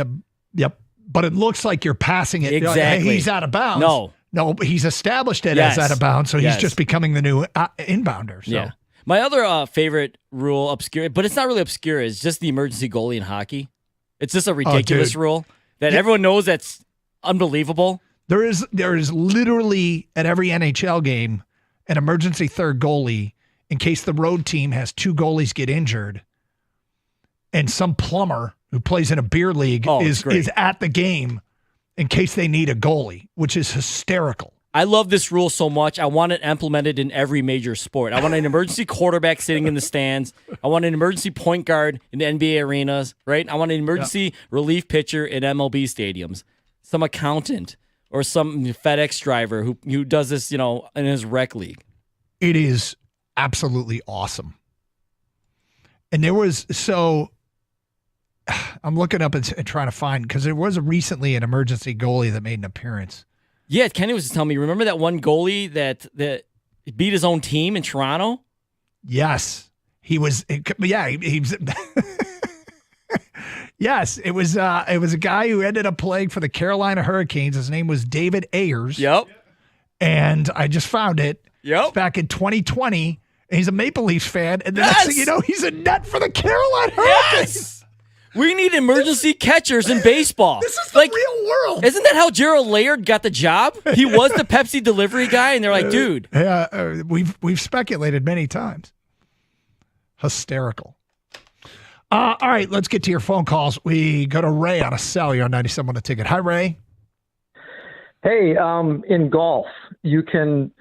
Yep. But it looks like you're passing it. Exactly. Hey, he's out of bounds. No, but he's established it as out of bounds, so he's just becoming the new inbounder. So. Yeah. My other favorite rule, obscure, but it's not really obscure, is just the emergency goalie in hockey. It's just a ridiculous rule that everyone knows that's unbelievable. There is literally at every NHL game an emergency third goalie in case the road team has two goalies get injured and some plumber who plays in a beer league is at the game in case they need a goalie, which is hysterical. I love this rule so much. I want it implemented in every major sport. I want an emergency quarterback sitting in the stands. I want an emergency point guard in the NBA arenas, right? I want an emergency relief pitcher in MLB stadiums. Some accountant or some FedEx driver who does this, in his rec league. It is absolutely awesome. And there was, I'm looking up and trying to find, because there was recently an emergency goalie that made an appearance. Yeah, Kenny was just telling me, remember that one goalie that beat his own team in Toronto? Yes. He was Yes, it was a guy who ended up playing for the Carolina Hurricanes. His name was David Ayers. Yep. And I just found it. Yep. It's back in 2020. And he's a Maple Leafs fan. And the next thing you know, he's a net for the Carolina Hurricanes. Yes! We need emergency catchers in baseball. This is the real world. Isn't that how Gerald Laird got the job? He was the Pepsi delivery guy, and they're like, dude. Yeah, we've speculated many times. Hysterical. All right, let's get to your phone calls. We go to Ray on a cell. You're on 97 on the ticket. Hi, Ray. Hey, in golf, you can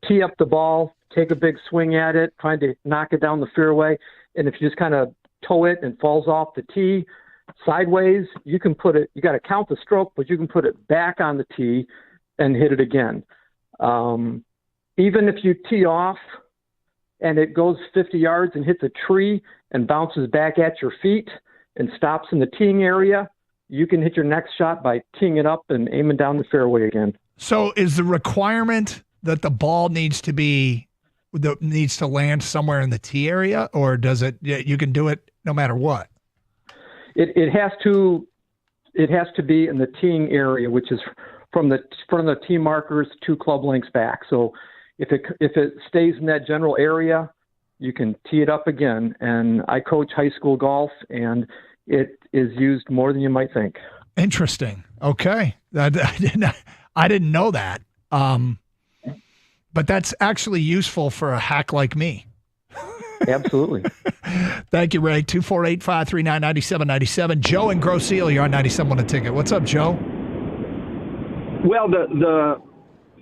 tee up the ball, take a big swing at it, trying to knock it down the fairway, and if you just kind of toe it and falls off the tee sideways, you can put it, you got to count the stroke, but you can put it back on the tee and hit it again. Even if you tee off and it goes 50 yards and hits a tree and bounces back at your feet and stops in the teeing area, you can hit your next shot by teeing it up and aiming down the fairway again. So is the requirement that the ball needs to land somewhere in the tee area, or does it, you can do it no matter what? It has to be in the teeing area, which is from the tee markers 2 club lengths back. So if it stays in that general area, you can tee it up again. And I coach high school golf, and it is used more than you might think. Interesting. Okay. I didn't know that. But that's actually useful for a hack like me. Absolutely. Thank you, Ray. 248-539-9797. Joe in Grosse Ile, you're on 97 on a ticket. What's up, Joe? Well, the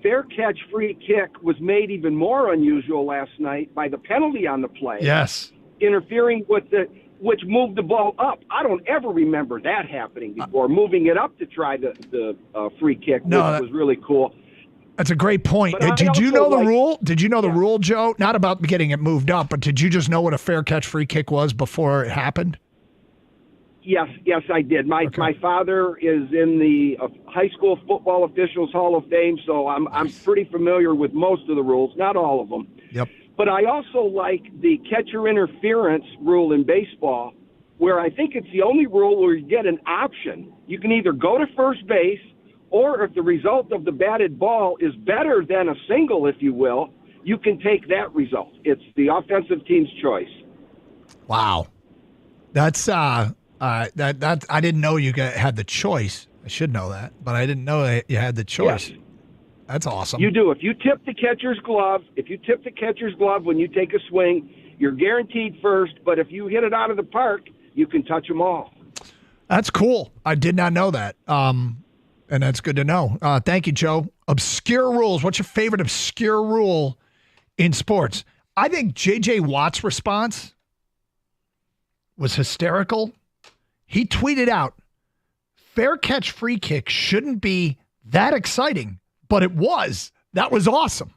fair catch free kick was made even more unusual last night by the penalty on the play. Yes. Interfering with which moved the ball up. I don't ever remember that happening before, moving it up to try the free kick, which was really cool. That's a great point. Did you know the rule? Did you know the rule, Joe? Not about getting it moved up, but did you just know what a fair catch free kick was before it happened? Yes, I did. My father is in the High School Football Officials Hall of Fame, so I'm pretty familiar with most of the rules, not all of them. Yep. But I also like the catcher interference rule in baseball, where I think it's the only rule where you get an option. You can either go to first base, or if the result of the batted ball is better than a single, if you will, you can take that result. It's the offensive team's choice. Wow. That's that I didn't know you had the choice. I should know that, but I didn't know that you had the choice. Yes. That's awesome. You do. If you tip the catcher's glove when you take a swing, you're guaranteed first, but if you hit it out of the park, you can touch them all. That's cool. I did not know that. And that's good to know. Thank you, Joe. Obscure rules. What's your favorite obscure rule in sports? I think J.J. Watt's response was hysterical. He tweeted out, fair catch free kick shouldn't be that exciting, but it was. That was awesome.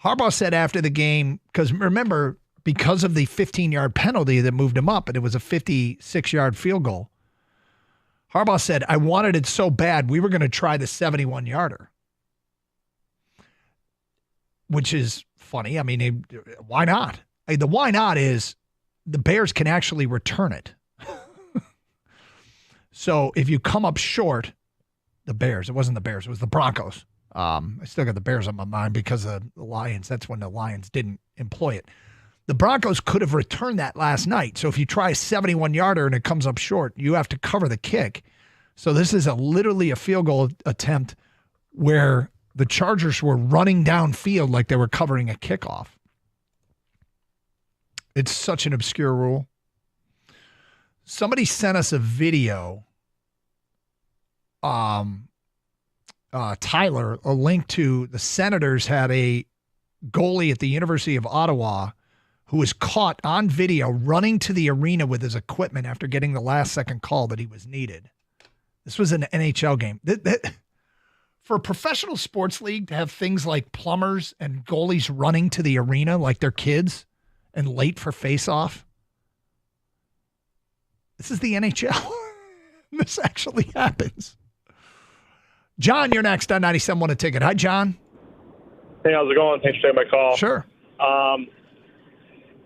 Harbaugh said after the game, because remember, because of the 15-yard penalty that moved him up, and it was a 56-yard field goal, Harbaugh said, I wanted it so bad, we were going to try the 71-yarder. Which is funny. I mean, why not? The why not is the Bears can actually return it. So if you come up short, the Bears, it wasn't the Bears, it was the Broncos. I still got the Bears on my mind because of the Lions. That's when the Lions didn't employ it. The Broncos could have returned that last night. So if you try a 71-yarder and it comes up short, you have to cover the kick. So this is literally a field goal attempt where the Chargers were running downfield like they were covering a kickoff. It's such an obscure rule. Somebody sent us a video, Tyler, a link to the Senators had a goalie at the University of Ottawa who was caught on video running to the arena with his equipment after getting the last-second call that he was needed. This was an NHL game. For a professional sports league to have things like plumbers and goalies running to the arena like they're kids and late for face-off, this is the NHL. This actually happens. John, you're next on 97.1 A Ticket. Hi, John. Hey, how's it going? Thanks for taking my call. Sure.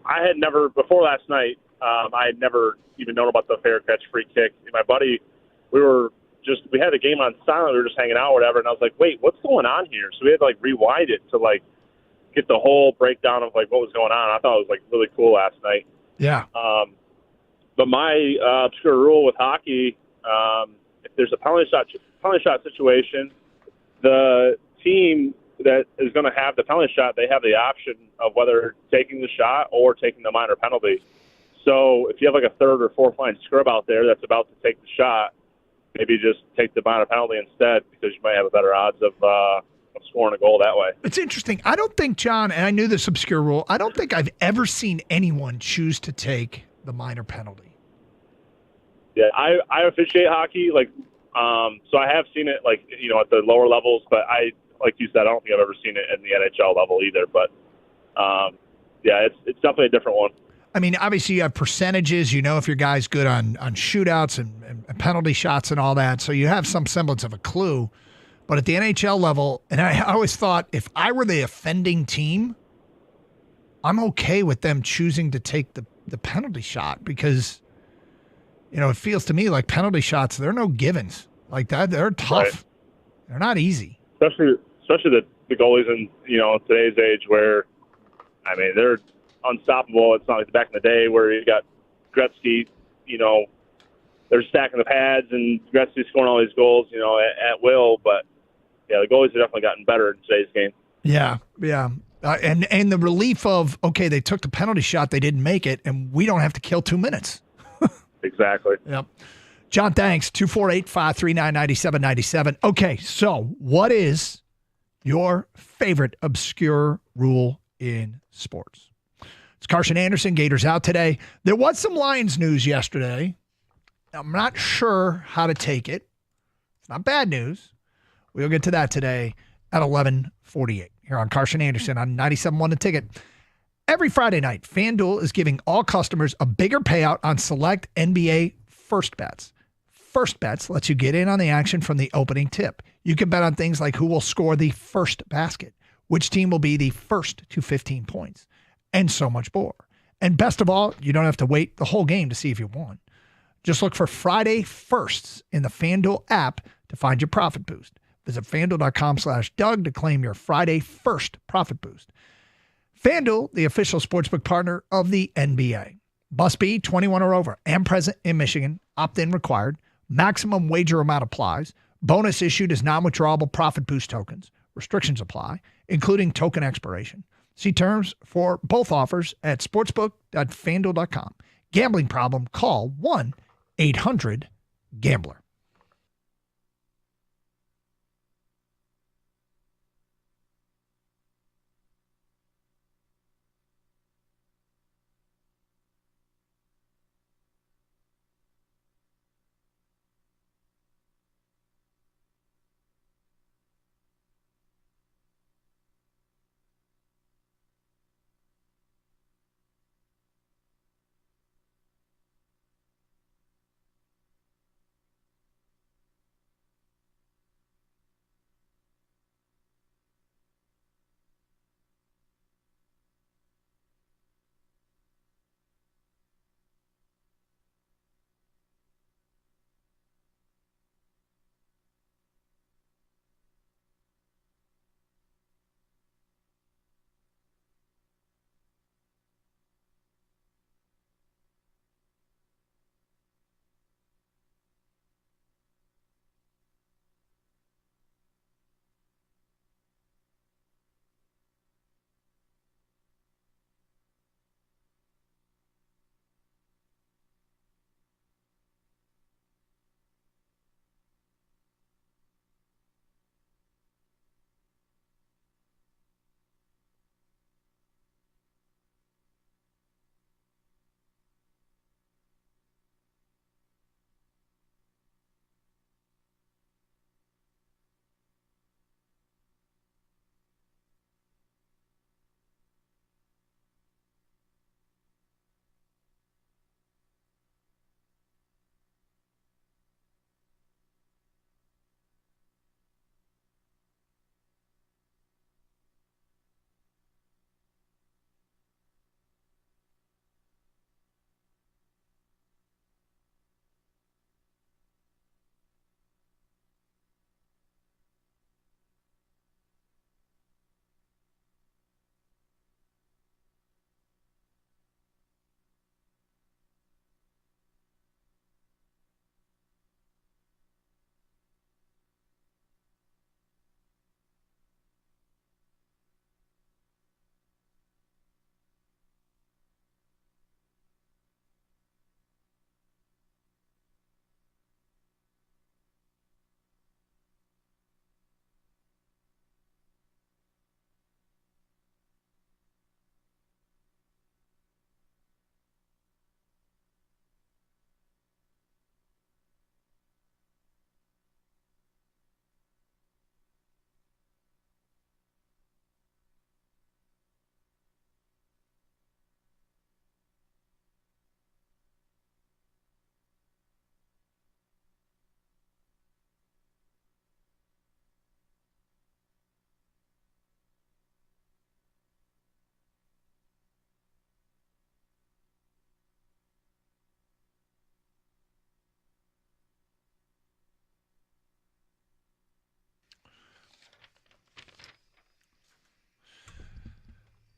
I had never, before last night, I had never even known about the fair catch free kick. And my buddy, we had a game on silent. We were just hanging out or whatever. And I was like, wait, what's going on here? So we had to rewind it to get the whole breakdown of what was going on. I thought it was really cool last night. Yeah. But my obscure rule with hockey, if there's a penalty shot situation, the team that is going to have the penalty shot, they have the option of whether taking the shot or taking the minor penalty. So if you have a third or fourth line scrub out there that's about to take the shot, maybe just take the minor penalty instead because you might have a better odds of scoring a goal that way. It's interesting. I don't think, John, and I knew this obscure rule, I don't think I've ever seen anyone choose to take the minor penalty. Yeah, I officiate hockey, so I have seen it, at the lower levels, but like you said, I don't think I've ever seen it in the NHL level either. But, yeah, it's definitely a different one. I mean, obviously you have percentages. You know if your guy's good on shootouts and penalty shots and all that, so you have some semblance of a clue. But at the NHL level, and I always thought if I were the offending team, I'm okay with them choosing to take the penalty shot because, it feels to me like penalty shots, they're no givens. Like that, they're tough. Right. They're not easy. Especially the goalies in, today's age where, they're unstoppable. It's not like back in the day where you got Gretzky, they're stacking the pads and Gretzky scoring all these goals, at will. But, yeah, the goalies have definitely gotten better in today's game. Yeah, yeah. And the relief of, okay, they took the penalty shot, they didn't make it, and we don't have to kill 2 minutes. Exactly. Yep. John, thanks. 248-539-9797. Okay, so what is your favorite obscure rule in sports? It's Carson Anderson. Gators out today. There was some Lions news yesterday. I'm not sure how to take it. It's not bad news. We'll get to that today at 11:48 here on Carson Anderson on 97.1 The Ticket. Every Friday night, FanDuel is giving all customers a bigger payout on select NBA first bets. First bets lets you get in on the action from the opening tip. You can bet on things like who will score the first basket, which team will be the first to 15 points, and so much more. And best of all, you don't have to wait the whole game to see if you won. Just look for Friday firsts in the FanDuel app to find your profit boost. Visit FanDuel.com/Doug to claim your Friday first profit boost. FanDuel, the official sportsbook partner of the NBA. Must be 21 or over and present in Michigan. Opt-in required. Maximum wager amount applies. Bonus issued as non-withdrawable profit boost tokens. Restrictions apply, including token expiration. See terms for both offers at sportsbook.fanduel.com. Gambling problem? Call 1-800-GAMBLER.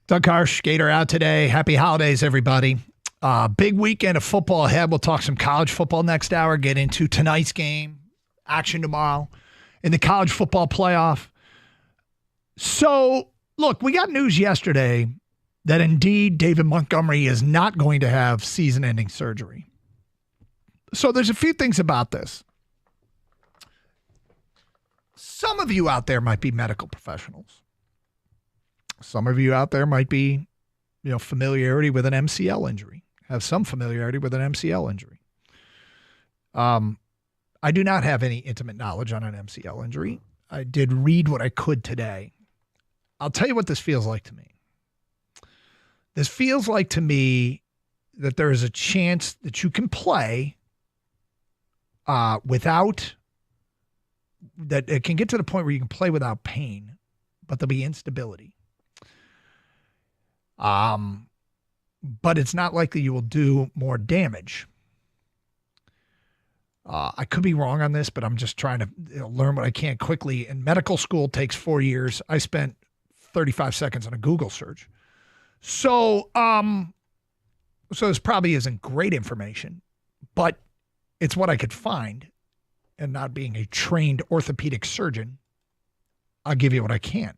Doug Harsh, Gator out today. Happy holidays, everybody. Big weekend of football ahead. We'll talk some college football next hour, get into tonight's game, action tomorrow in the college football playoff. So, look, we got news yesterday that indeed David Montgomery is not going to have season-ending surgery. So there's a few things about this. Some of you out there might be medical professionals. Some of you out there might be, familiarity with an MCL injury, have some familiarity with an MCL injury. I do not have any intimate knowledge on an MCL injury. I did read what I could today. I'll tell you what this feels like to me. This feels like to me that there is a chance that you can play without, that it can get to the point where you can play without pain, but there'll be instability. But it's not likely you will do more damage. I could be wrong on this, but I'm just trying to learn what I can quickly. And medical school takes 4 years. I spent 35 seconds on a Google search. So this probably isn't great information, but it's what I could find. And not being a trained orthopedic surgeon, I'll give you what I can.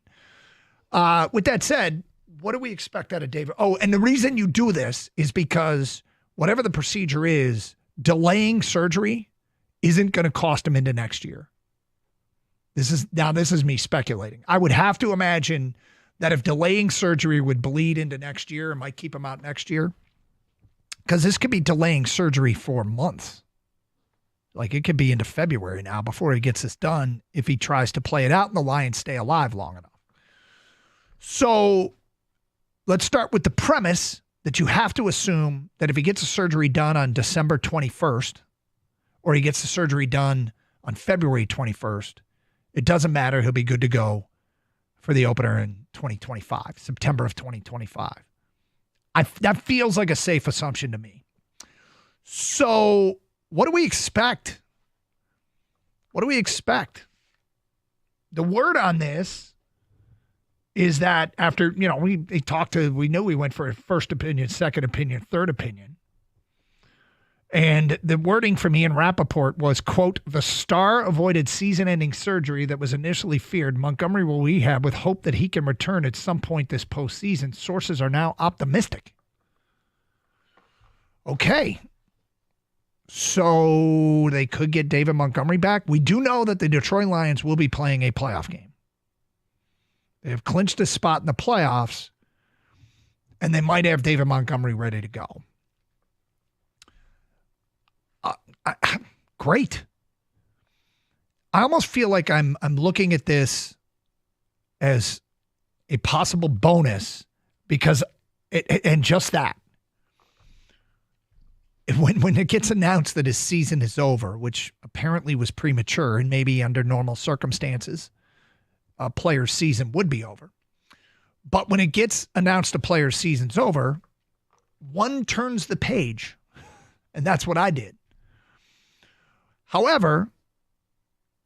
With that said, what do we expect out of David? Oh, and the reason you do this is because whatever the procedure is, delaying surgery isn't going to cost him into next year. This is me speculating. I would have to imagine that if delaying surgery would bleed into next year, it might keep him out next year. Because this could be delaying surgery for months. Like it could be into February now before he gets this done if he tries to play it out and the Lions stay alive long enough. So let's start with the premise that you have to assume that if he gets the surgery done on December 21st or he gets the surgery done on February 21st, it doesn't matter. He'll be good to go for the opener in 2025, September of 2025. That feels like a safe assumption to me. So what do we expect? What do we expect? The word on this is that after, we knew we went for a first opinion, second opinion, third opinion. And the wording from Ian Rappaport was, quote, the star avoided season-ending surgery that was initially feared. Montgomery will rehab with hope that he can return at some point this postseason. Sources are now optimistic. Okay. So they could get David Montgomery back. We do know that the Detroit Lions will be playing a playoff game. They have clinched a spot in the playoffs, and they might have David Montgomery ready to go. Great. I almost feel like I'm looking at this as a possible bonus because and just that. When it gets announced that his season is over, which apparently was premature and maybe under normal circumstances, a player's season would be over. But when it gets announced a player's season's over, one turns the page, and that's what I did. However,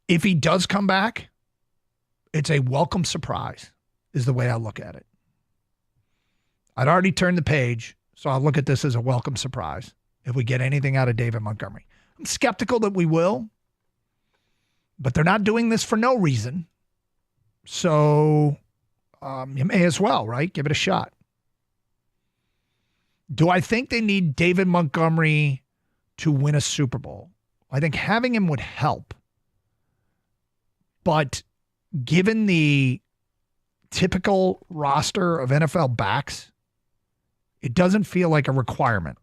if he does come back, it's a welcome surprise, is the way I look at it. I'd already turned the page, so I'll look at this as a welcome surprise if we get anything out of David Montgomery. I'm skeptical that we will, but they're not doing this for no reason. So you may as well, right? Give it a shot. Do I think they need David Montgomery to win a Super Bowl? I think having him would help. But given the typical roster of NFL backs, it doesn't feel like a requirement.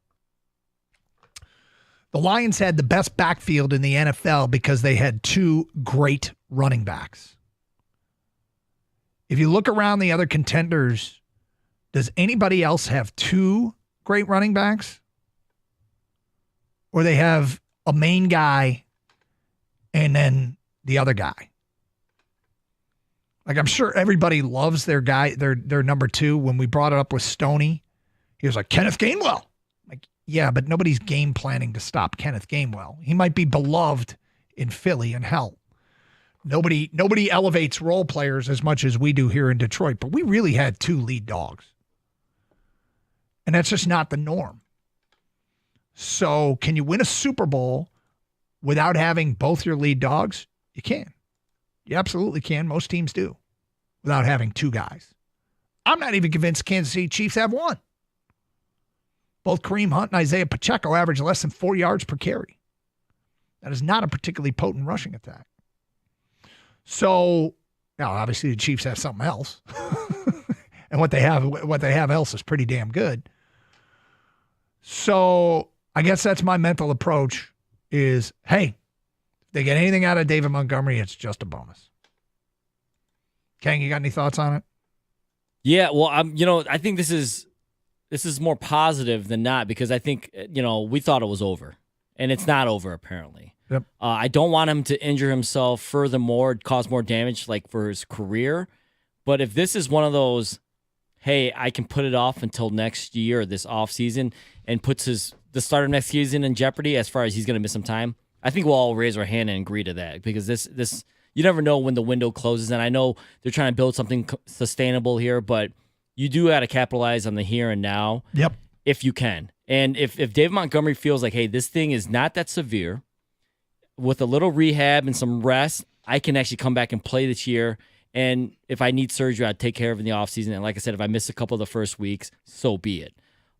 The Lions had the best backfield in the NFL because they had two great running backs. If you look around the other contenders, does anybody else have two great running backs? Or they have a main guy and then the other guy? Like, I'm sure everybody loves their guy, their number two. When we brought it up with Stoney, he was like, Kenneth Gainwell. Like, yeah, but nobody's game planning to stop Kenneth Gainwell. He might be beloved in Philly and hell. Nobody elevates role players as much as we do here in Detroit, but we really had two lead dogs. And that's just not the norm. So can you win a Super Bowl without having both your lead dogs? You can. You absolutely can. Most teams do without having two guys. I'm not even convinced Kansas City Chiefs have one. Both Kareem Hunt and Isaiah Pacheco average less than 4 yards per carry. That is not a particularly potent rushing attack. So, now obviously the Chiefs have something else. And what they have else is pretty damn good. So, I guess that's my mental approach is, hey, if they get anything out of David Montgomery, it's just a bonus. Kang, you got any thoughts on it? Yeah, well, I think this is more positive than not because I think, we thought it was over. And it's not over, apparently. Yep. I don't want him to injure himself furthermore, cause more damage for his career. But if this is one of those, hey, I can put it off until next year, this offseason, and puts the start of next season in jeopardy as far as he's going to miss some time, I think we'll all raise our hand and agree to that because this you never know when the window closes. And I know they're trying to build something sustainable here, but you do got to capitalize on the here and now. Yep. If you can. And if Dave Montgomery feels like, hey, this thing is not that severe, with a little rehab and some rest, I can actually come back and play this year. And if I need surgery, I'd take care of it in the offseason. And like I said, if I miss a couple of the first weeks, so be it.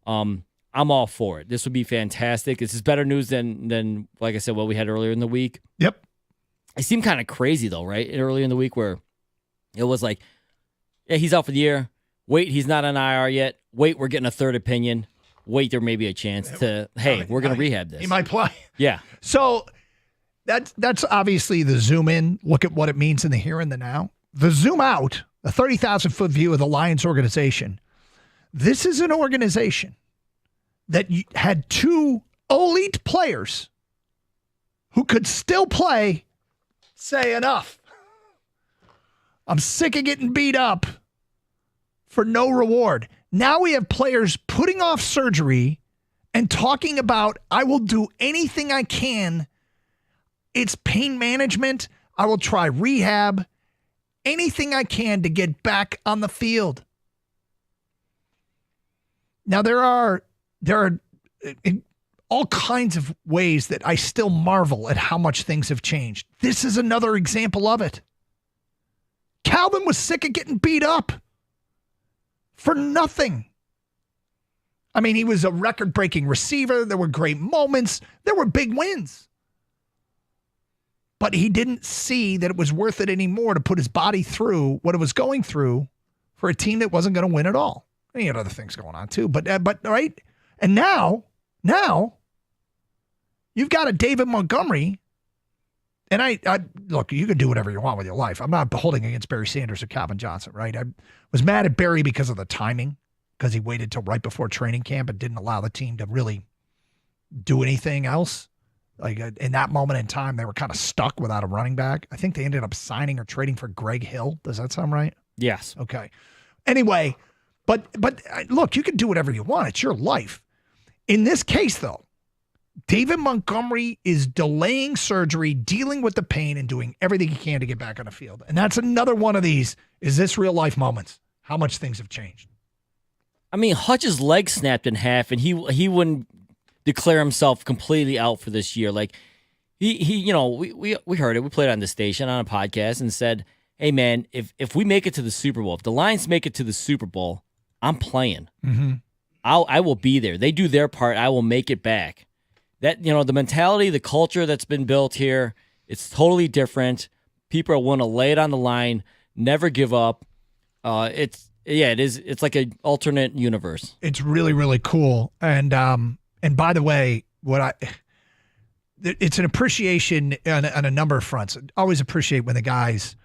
I'm all for it. This would be fantastic. This is better news than like I said, what we had earlier in the week. Yep. It seemed kind of crazy, though, right? Earlier in the week where it was like, yeah, he's out for the year. Wait, he's not on IR yet. Wait, we're getting a third opinion. Wait, there may be a chance to, hey, we're going to rehab this. He might play. Yeah. So that's obviously the zoom in, look at what it means in the here and the now. The zoom out, a 30,000-foot view of the Lions organization. This is an organization that had two elite players who could still play say enough. I'm sick of getting beat up for no reward. Now we have players putting off surgery and talking about, I will do anything I can. It's pain management. I will try rehab. Anything I can to get back on the field. Now, there are all kinds of ways that I still marvel at how much things have changed. This is another example of it. Calvin was sick of getting beat up for nothing. I mean, he was a record-breaking receiver. There were great moments. There were big wins. But he didn't see that it was worth it anymore to put his body through what it was going through for a team that wasn't going to win at all. He had other things going on too, but right? And now you've got a David Montgomery, and I look, you can do whatever you want with your life. I'm not holding against Barry Sanders or Calvin Johnson, right? I was mad at Barry because of the timing, because he waited till right before training camp and didn't allow the team to really do anything else. Like in that moment in time, they were kind of stuck without a running back. I think they ended up signing or trading for Greg Hill. Does that sound right? Yes. Okay. Anyway, but look, you can do whatever you want. It's your life. In this case, though, David Montgomery is delaying surgery, dealing with the pain, and doing everything he can to get back on the field. And that's another one of these, is this real life moments, how much things have changed. I mean, Hutch's leg snapped in half, and he wouldn't declare himself completely out for this year. Like he you know, we heard it. We played it on the station on a podcast and said, hey man, if we make it to the Super Bowl, if the Lions make it to the Super Bowl, I'm playing. Mm-hmm. I will be there. They do their part, I will make it back. That, you know, the mentality, the culture that's been built here, it's totally different. People are willing to lay it on the line, never give up. It is. It's like an alternate universe. It's really, really cool. And by the way, it's an appreciation on a number of fronts. I always appreciate when the guys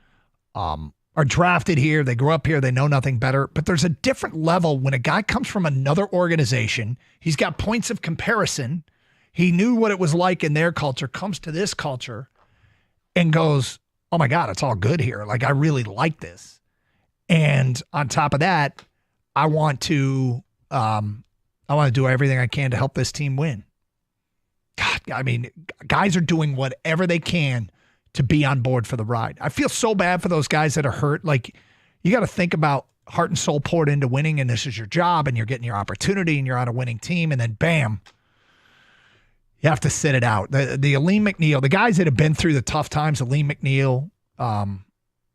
are drafted here, they grow up here, they know nothing better. But there's a different level when a guy comes from another organization. He's got points of comparison. He knew what it was like in their culture, comes to this culture and goes, oh my God, it's all good here. Like, I really like this. And on top of that, I want to do everything I can to help this team win. God, I mean, guys are doing whatever they can to be on board for the ride. I feel so bad for those guys that are hurt. Like, you got to think about heart and soul poured into winning, and this is your job, and you're getting your opportunity, and you're on a winning team, and then bam, you have to sit it out. The Aleem McNeil, the guys that have been through the tough times, Aleem McNeil,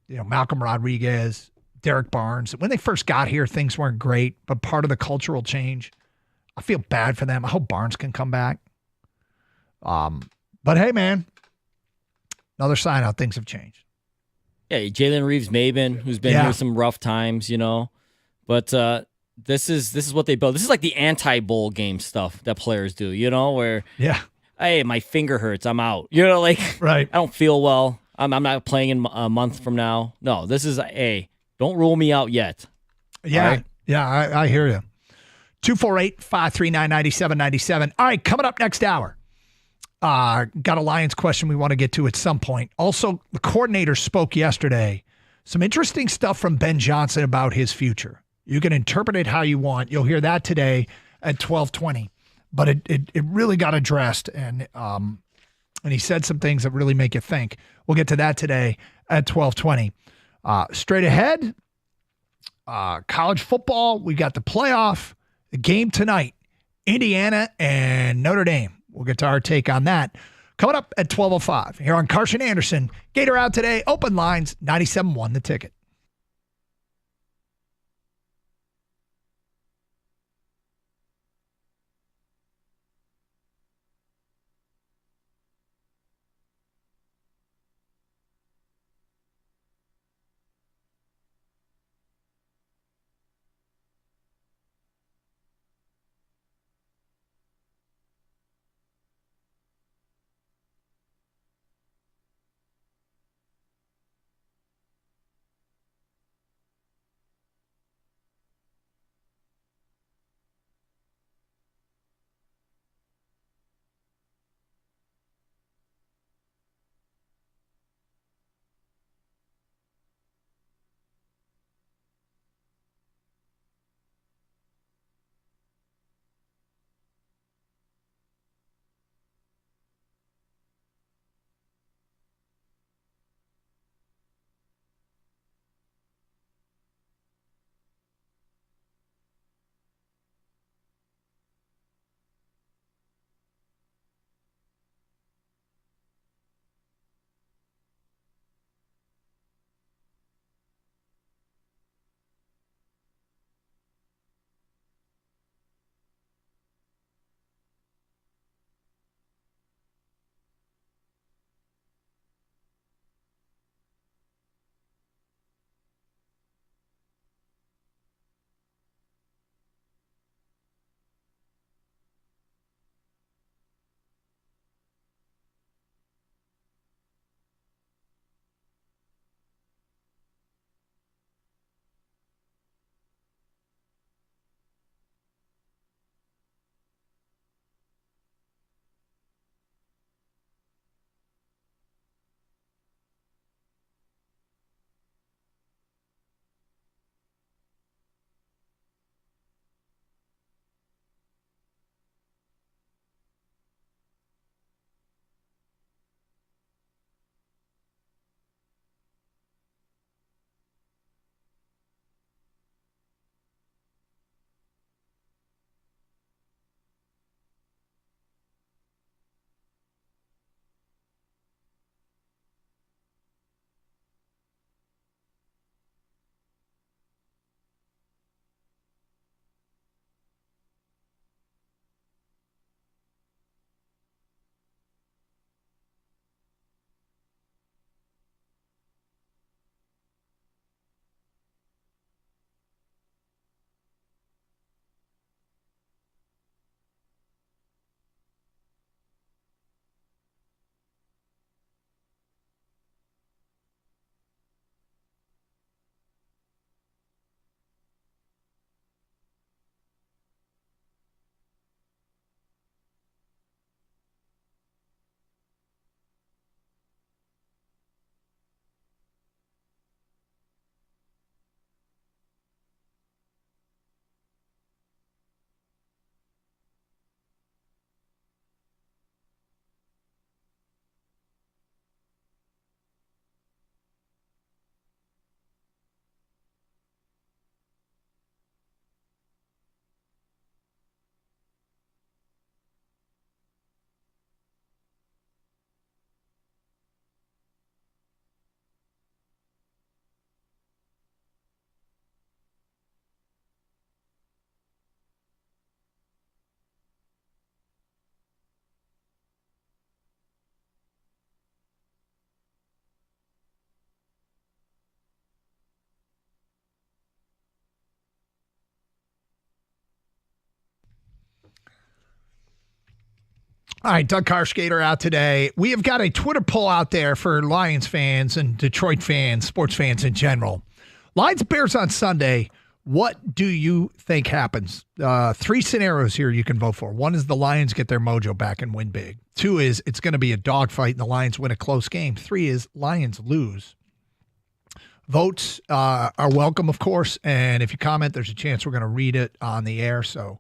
Malcolm Rodriguez, Derek Barnes, when they first got here, things weren't great, but part of the cultural change. I feel bad for them. I hope Barnes can come back. But hey, man, another sign how things have changed. Yeah, Jalen Reeves-Maybin, who's been through some rough times, you know, but this is what they built. This is like the anti-bowl game stuff that players do, you know, where hey, my finger hurts, I'm out. You know, like right. I don't feel well. I'm not playing in a month from now. No, this is don't rule me out yet. Yeah, right? Yeah, I hear you. 248-539-9797. All right, coming up next hour. Got a Lions question we want to get to at some point. Also, the coordinator spoke yesterday. Some interesting stuff from Ben Johnson about his future. You can interpret it how you want. You'll hear that today at 12:20. But it really got addressed, and and he said some things that really make you think. We'll get to that today at 12:20. Straight ahead, college football. We got the playoff, the game tonight, Indiana and Notre Dame. We'll get to our take on that coming up at 12:05 here on Carson Anderson. Gator Out Today, open lines, 97.1 The Ticket. All right, Doug Karsch, Gator Out Today. We have got a Twitter poll out there for Lions fans and Detroit fans, sports fans in general. Lions Bears on Sunday. What do you think happens? 3 scenarios here you can vote for. 1 is the Lions get their mojo back and win big. 2 is it's going to be a dogfight and the Lions win a close game. 3 is Lions lose. Votes are welcome, of course, and if you comment, there's a chance we're going to read it on the air. So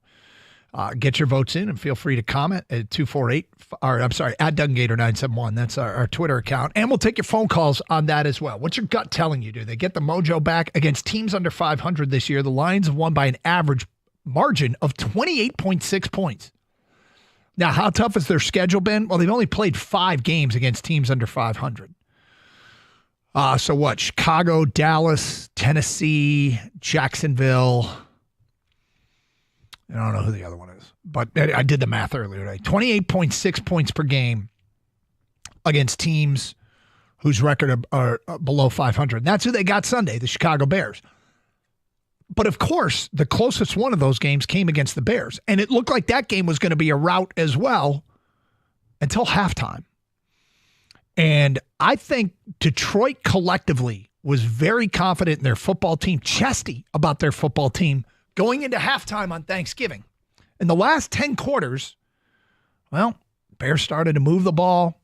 Get your votes in and feel free to comment at 248, or I'm sorry, at DunGator971. That's our Twitter account. And we'll take your phone calls on that as well. What's your gut telling you? Do they get the mojo back against teams under 500 this year? The Lions have won by an average margin of 28.6 points. Now, how tough has their schedule been? Well, they've only played 5 games against teams under 500. So what? Chicago, Dallas, Tennessee, Jacksonville. I don't know who the other one is, but I did the math earlier today. 28.6 points per game against teams whose record are below 500. And that's who they got Sunday, the Chicago Bears. But, of course, the closest one of those games came against the Bears. And it looked like that game was going to be a rout as well until halftime. And I think Detroit collectively was very confident in their football team, chesty about their football team, going into halftime on Thanksgiving. In the last 10 quarters, well, Bears started to move the ball.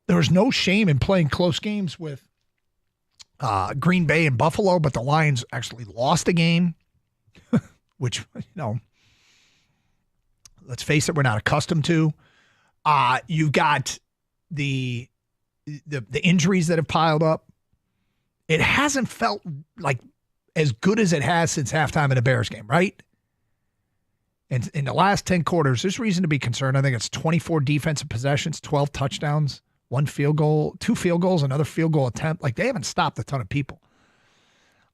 There was no shame in playing close games with Green Bay and Buffalo, but the Lions actually lost a game, which, let's face it, we're not accustomed to. You've got the injuries that have piled up. It hasn't felt like as good as it has since halftime in a Bears game, right? And in the last 10 quarters, there's reason to be concerned. I think it's 24 defensive possessions, 12 touchdowns, 1 field goal, 2 field goals, another field goal attempt. Like, they haven't stopped a ton of people.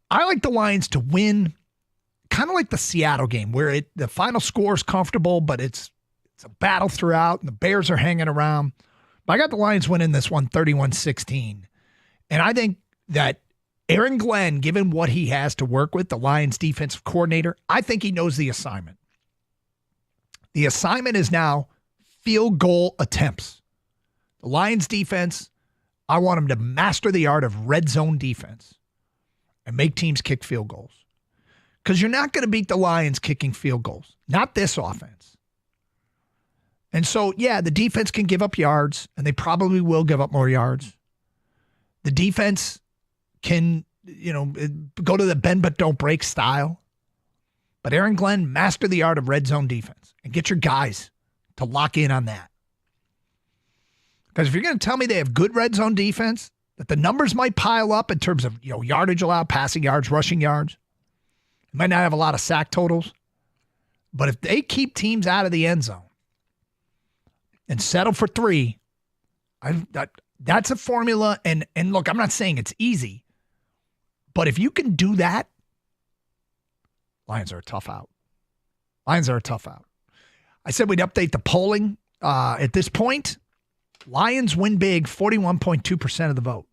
I like the Lions to win, kind of like the Seattle game, where the final score is comfortable, but it's a battle throughout, and the Bears are hanging around. But I got the Lions winning this one 31-16. And I think that Aaron Glenn, given what he has to work with, the Lions defensive coordinator, I think he knows the assignment. The assignment is now field goal attempts. The Lions defense, I want them to master the art of red zone defense and make teams kick field goals. Because you're not going to beat the Lions kicking field goals. Not this offense. And so, yeah, the defense can give up yards, and they probably will give up more yards. The defense can, go to the bend but don't break style. But Aaron Glenn, master the art of red zone defense and get your guys to lock in on that. Because if you're going to tell me they have good red zone defense, that the numbers might pile up in terms of, yardage allowed, passing yards, rushing yards. You might not have a lot of sack totals. But if they keep teams out of the end zone and settle for 3, that's a formula. And look, I'm not saying it's easy. But if you can do that, Lions are a tough out. Lions are a tough out. I said we'd update the polling. At this point, Lions win big, 41.2% of the vote.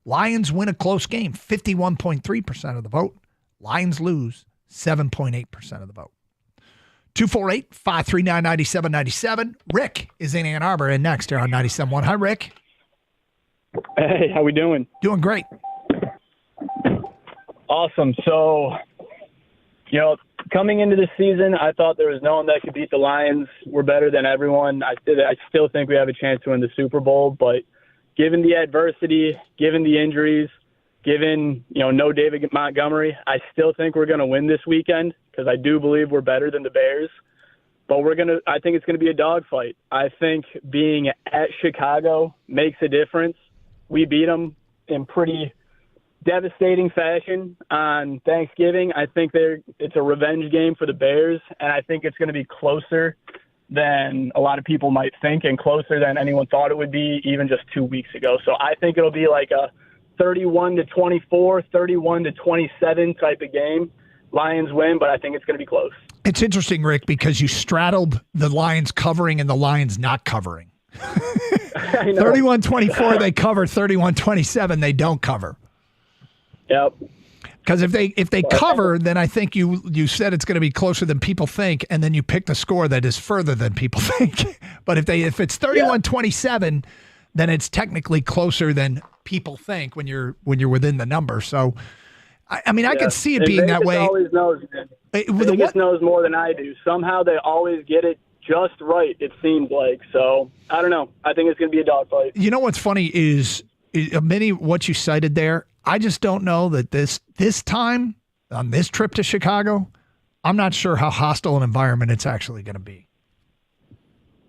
Lions win a close game, 51.3% of the vote. Lions lose, 7.8% of the vote. 248-539-9797. Rick is in Ann Arbor and next here on 97.1. Hi, Rick. Hey, how we doing? Doing great. Awesome. So, coming into this season, I thought there was no one that could beat the Lions. We're better than everyone. I still think we have a chance to win the Super Bowl, but given the adversity, given the injuries, given, no David Montgomery, I still think we're going to win this weekend because I do believe we're better than the Bears. But I think it's going to be a dogfight. I think being at Chicago makes a difference. We beat them in pretty devastating fashion on Thanksgiving. I think it's a revenge game for the Bears, and I think it's going to be closer than a lot of people might think and closer than anyone thought it would be even just 2 weeks ago. So I think it'll be like a 31-24, 31-27 type of game. Lions win, but I think it's going to be close. It's interesting, Rick, because you straddled the Lions covering and the Lions not covering. 31-24 they cover, 31-27 they don't cover. Yep. Because if they cover, then I think you said it's going to be closer than people think, and then you picked a score that is further than people think. But if it's 31-27, then it's technically closer than people think when you're within the number. So, I mean, I can see it being that way. Always knows, man. Vegas knows more than I do. Somehow they always get it just right, it seems like. So, I don't know. I think it's going to be a dogfight. You know what's funny is many what you cited there, I just don't know that this time on this trip to Chicago, I'm not sure how hostile an environment it's actually going to be.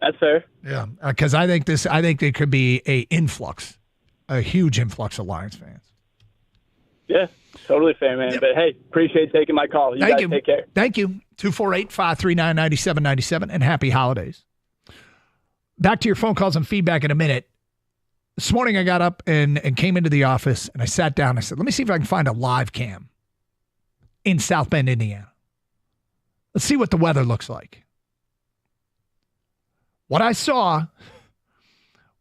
That's fair. Yeah, because I think there could be a huge influx of Lions fans. Yeah, totally fair, man. Yep. But hey, appreciate taking my call. You guys take care. Thank you. 248-539-9797 and happy holidays. Back to your phone calls and feedback in a minute. This morning I got up and came into the office and I sat down. I said, let me see if I can find a live cam in South Bend, Indiana. Let's see what the weather looks like. What I saw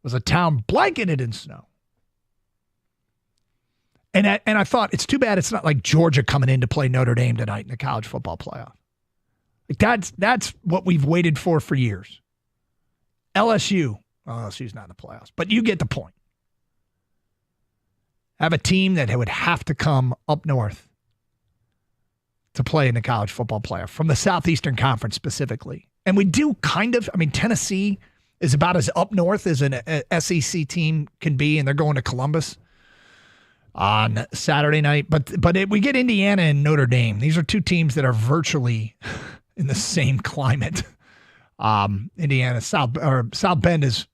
was a town blanketed in snow. And I thought, it's too bad it's not like Georgia coming in to play Notre Dame tonight in the college football playoff. Like that's what we've waited for years. LSU's not in the playoffs, but you get the point. Have a team that would have to come up north to play in the college football playoff from the Southeastern Conference specifically. And we do Tennessee is about as up north as an SEC team can be, and they're going to Columbus on Saturday night. But we get Indiana and Notre Dame. These are two teams that are virtually in the same climate. Indiana, South Bend is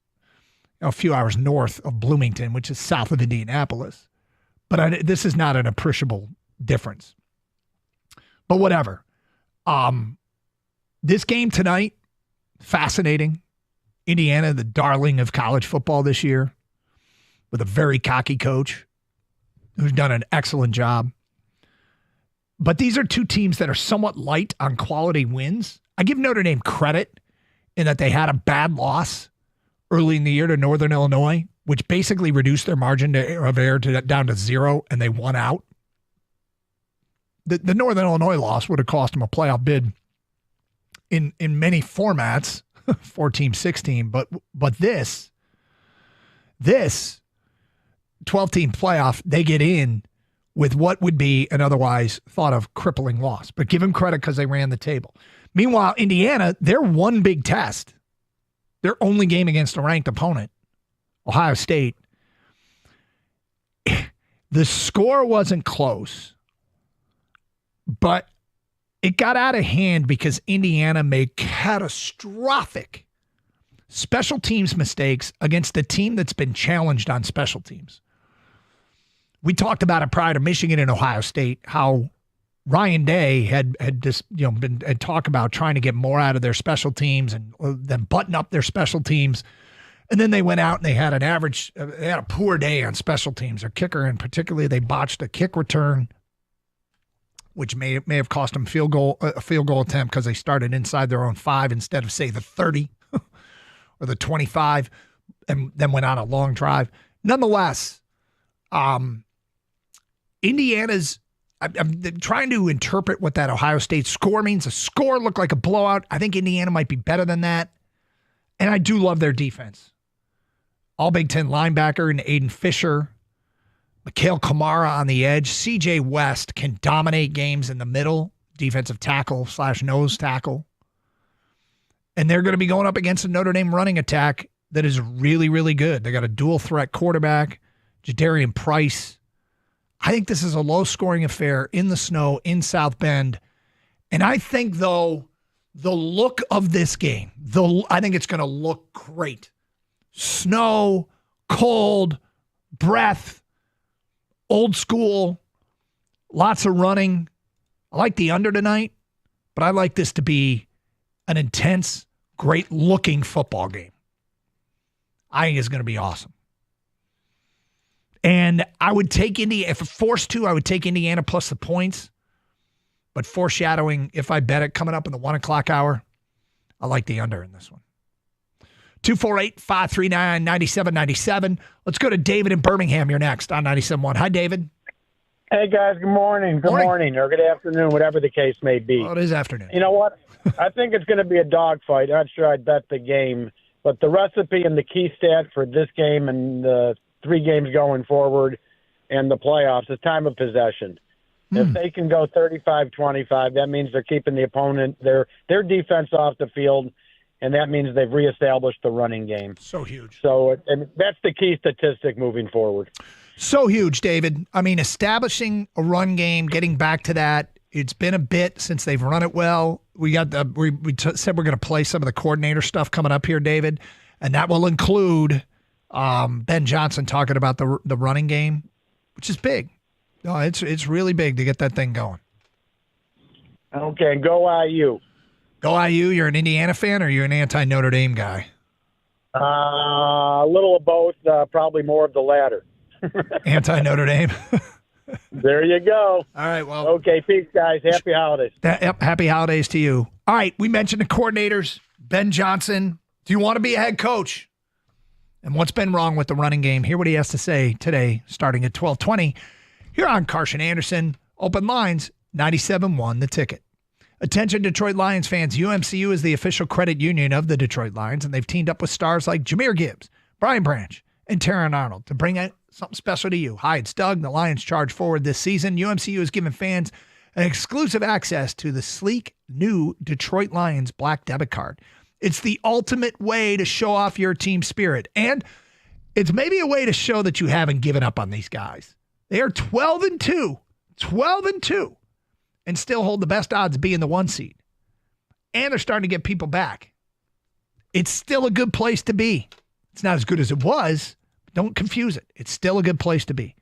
a few hours north of Bloomington, which is south of Indianapolis. But this is not an appreciable difference. But whatever. This game tonight, fascinating. Indiana, the darling of college football this year, with a very cocky coach who's done an excellent job. But these are two teams that are somewhat light on quality wins. I give Notre Dame credit in that they had a bad loss early in the year to Northern Illinois, which basically reduced their margin of error down to 0, and they won out. The Northern Illinois loss would have cost them a playoff bid in many formats, 4-team, 6-team, but this 12-team playoff, they get in with what would be an otherwise thought of crippling loss. But give them credit because they ran the table. Meanwhile, Indiana, their one big test, their only game against a ranked opponent, Ohio State, the score wasn't close, but it got out of hand because Indiana made catastrophic special teams mistakes against a team that's been challenged on special teams. We talked about it prior to Michigan and Ohio State, how Ryan Day had just been talk about trying to get more out of their special teams and then button up their special teams. And then they went out and they had a poor day on special teams. Their kicker, and particularly, they botched a kick return, which may have cost them a field goal attempt because they started inside their own 5 instead of, say, the 30 or the 25, and then went on a long drive. Nonetheless, Indiana's, I'm trying to interpret what that Ohio State score means. A score looked like a blowout. I think Indiana might be better than that. And I do love their defense. All Big Ten linebacker and Aiden Fisher, Mikhail Kamara on the edge. CJ West can dominate games in the middle, defensive tackle / nose tackle. And they're going to be going up against a Notre Dame running attack that is really, really good. They got a dual threat quarterback, Jadarian Price. I think this is a low-scoring affair in the snow in South Bend. And I think, though, the look of this game, I think it's going to look great. Snow, cold, breath, old school, lots of running. I like the under tonight, but I like this to be an intense, great-looking football game. I think it's going to be awesome. And I would take Indiana, if forced to, I would take Indiana plus the points. But foreshadowing, if I bet it coming up in the 1 o'clock hour, I like the under in this one. 248-539-9797. Let's go to David in Birmingham. You're next on 97.1. Hi, David. Hey, guys. Good morning. Good morning, or good afternoon, whatever the case may be. Well, it is afternoon. You know what? I think it's going to be a dogfight. I'm not sure I'd bet the game. But the recipe and the key stat for this game and the 3 games going forward and the playoffs is time of possession. If they can go 35-25, that means they're keeping the opponent, their defense off the field, and that means they've reestablished the running game. So huge. So, and that's the key statistic moving forward. So huge, David. I mean, establishing a run game, getting back to that, It's been a bit since they've run it well. We got said we're going to play some of the coordinator stuff coming up here, David, and that will include Ben Johnson talking about the running game, which is big. No, it's really big to get that thing going. Okay, go IU. Go IU. You're an Indiana fan, or you're an anti-Notre Dame guy? A little of both. Probably more of the latter. Anti-Notre Dame. There you go. All right, well. Okay, peace, guys. Happy holidays. Yep, happy holidays to you. All right, we mentioned the coordinators. Ben Johnson, do you want to be a head coach? And what's been wrong with the running game? Hear what he has to say today, starting at 12:20. Here on Carson Anderson, Open Lines, 97.1 The Ticket. Attention Detroit Lions fans, UMCU is the official credit union of the Detroit Lions, and they've teamed up with stars like Jahmyr Gibbs, Brian Branch, and Taron Arnold to bring out something special to you. Hi, it's Doug. The Lions charge forward this season. UMCU has given fans an exclusive access to the sleek, new Detroit Lions Black Debit Card. It's the ultimate way to show off your team spirit, and it's maybe a way to show that you haven't given up on these guys. They are 12-2, and still hold the best odds of being the 1 seed. And they're starting to get people back. It's still a good place to be. It's not as good as it was. Don't confuse it. It's still a good place to be.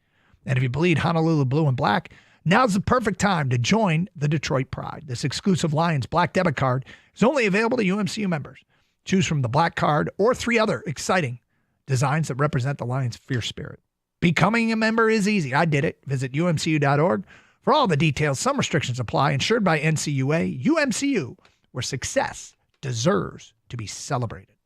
And if you bleed Honolulu blue and black, now's the perfect time to join the Detroit Pride. This exclusive Lions Black Debit Card is only available to UMCU members. Choose from the Black Card or 3 other exciting designs that represent the Lions' fierce spirit. Becoming a member is easy. I did it. Visit umcu.org for all the details. Some restrictions apply. Insured by NCUA. UMCU, where success deserves to be celebrated.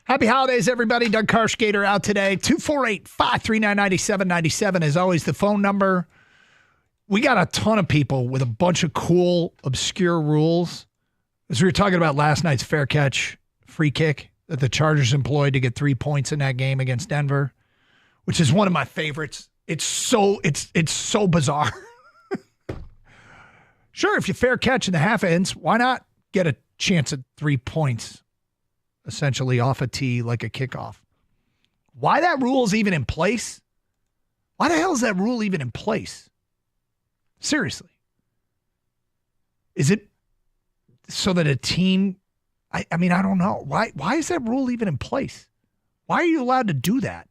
Happy holidays, everybody. Doug Karskater out today. 248-539-9797 is always the phone number. We got a ton of people with a bunch of cool, obscure rules. As we were talking about last night's fair catch free kick that the Chargers employed to get 3 points in that game against Denver, which is one of my favorites. It's so bizarre. Sure, if you fair catch in the half ends, why not get a chance at 3 points, essentially off a tee like a kickoff? Why that rule is even in place? Why the hell is that rule even in place? Seriously. Is it so that a team, I mean, I don't know. Why is that rule even in place? Why are you allowed to do that?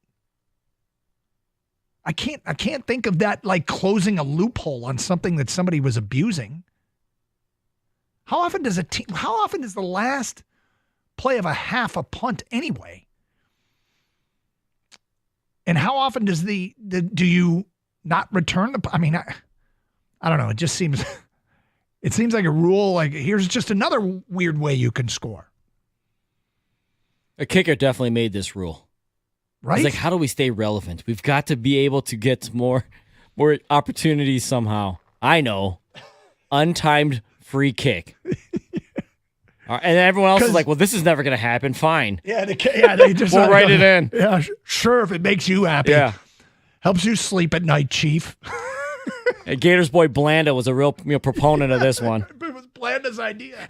I can't think of that like closing a loophole on something that somebody was abusing. How often does the last play of a half a punt anyway? And how often do you not return the? I mean, I don't know. It just seems like a rule. Like, here's just another weird way you can score. A kicker definitely made this rule. Right? It's like, how do we stay relevant? We've got to be able to get more opportunities somehow. I know. Untimed free kick. And everyone else is like, well, this is never going to happen. Fine. Yeah, they just we'll write it in. Yeah, sure, if it makes you happy. Yeah. Helps you sleep at night, Chief. Gators boy Blanda was a real proponent of this one. It was Blanda's idea.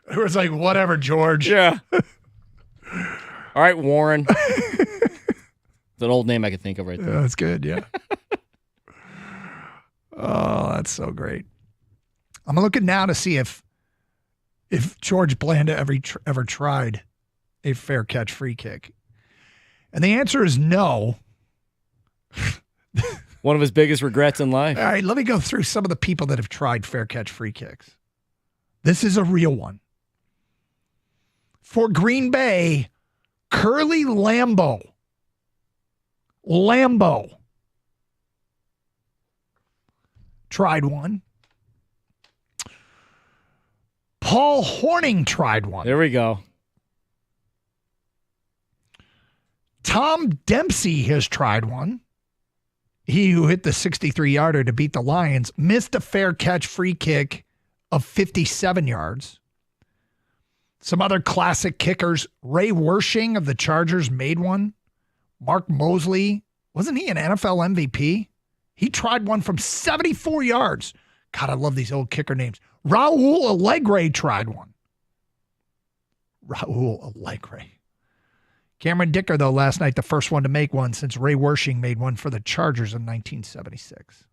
It was like, whatever, George. Yeah. All right, Warren. It's an old name I could think of right there. Yeah, that's good, yeah. Oh, that's so great. I'm looking now to see if George Blanda ever tried a fair catch free kick. And the answer is no. One of his biggest regrets in life. All right, let me go through some of the people that have tried fair catch free kicks. This is a real one. For Green Bay, Curly Lambeau. Tried one. Paul Hornung tried one. There we go. Tom Dempsey has tried one. He who hit the 63-yarder to beat the Lions missed a fair catch free kick of 57 yards. Some other classic kickers. Ray Wersching of the Chargers made one. Mark Mosley, wasn't he an NFL MVP? He tried one from 74 yards. God, I love these old kicker names. Raul Allegre tried one. Raul Allegre. Cameron Dicker, though, last night, the first one to make one since Ray Wersching made one for the Chargers in 1976.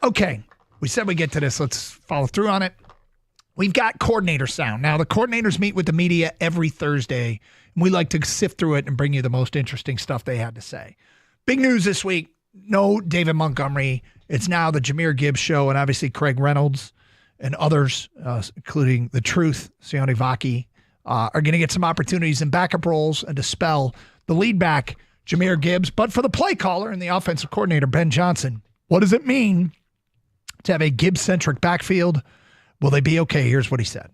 Okay. We said we'd get to this. Let's follow through on it. We've got coordinator sound. Now, the coordinators meet with the media every Thursday, and we like to sift through it and bring you the most interesting stuff they had to say. Big news this week. No David Montgomery. It's now the Jahmyr Gibbs show, and obviously Craig Reynolds and others, including The Truth, Sione Vaki, are going to get some opportunities in backup roles and to spell the lead back, Jahmyr Gibbs. But for the play caller and the offensive coordinator, Ben Johnson, what does it mean to have a Gibbs-centric backfield? Will they be okay? Here's what he said.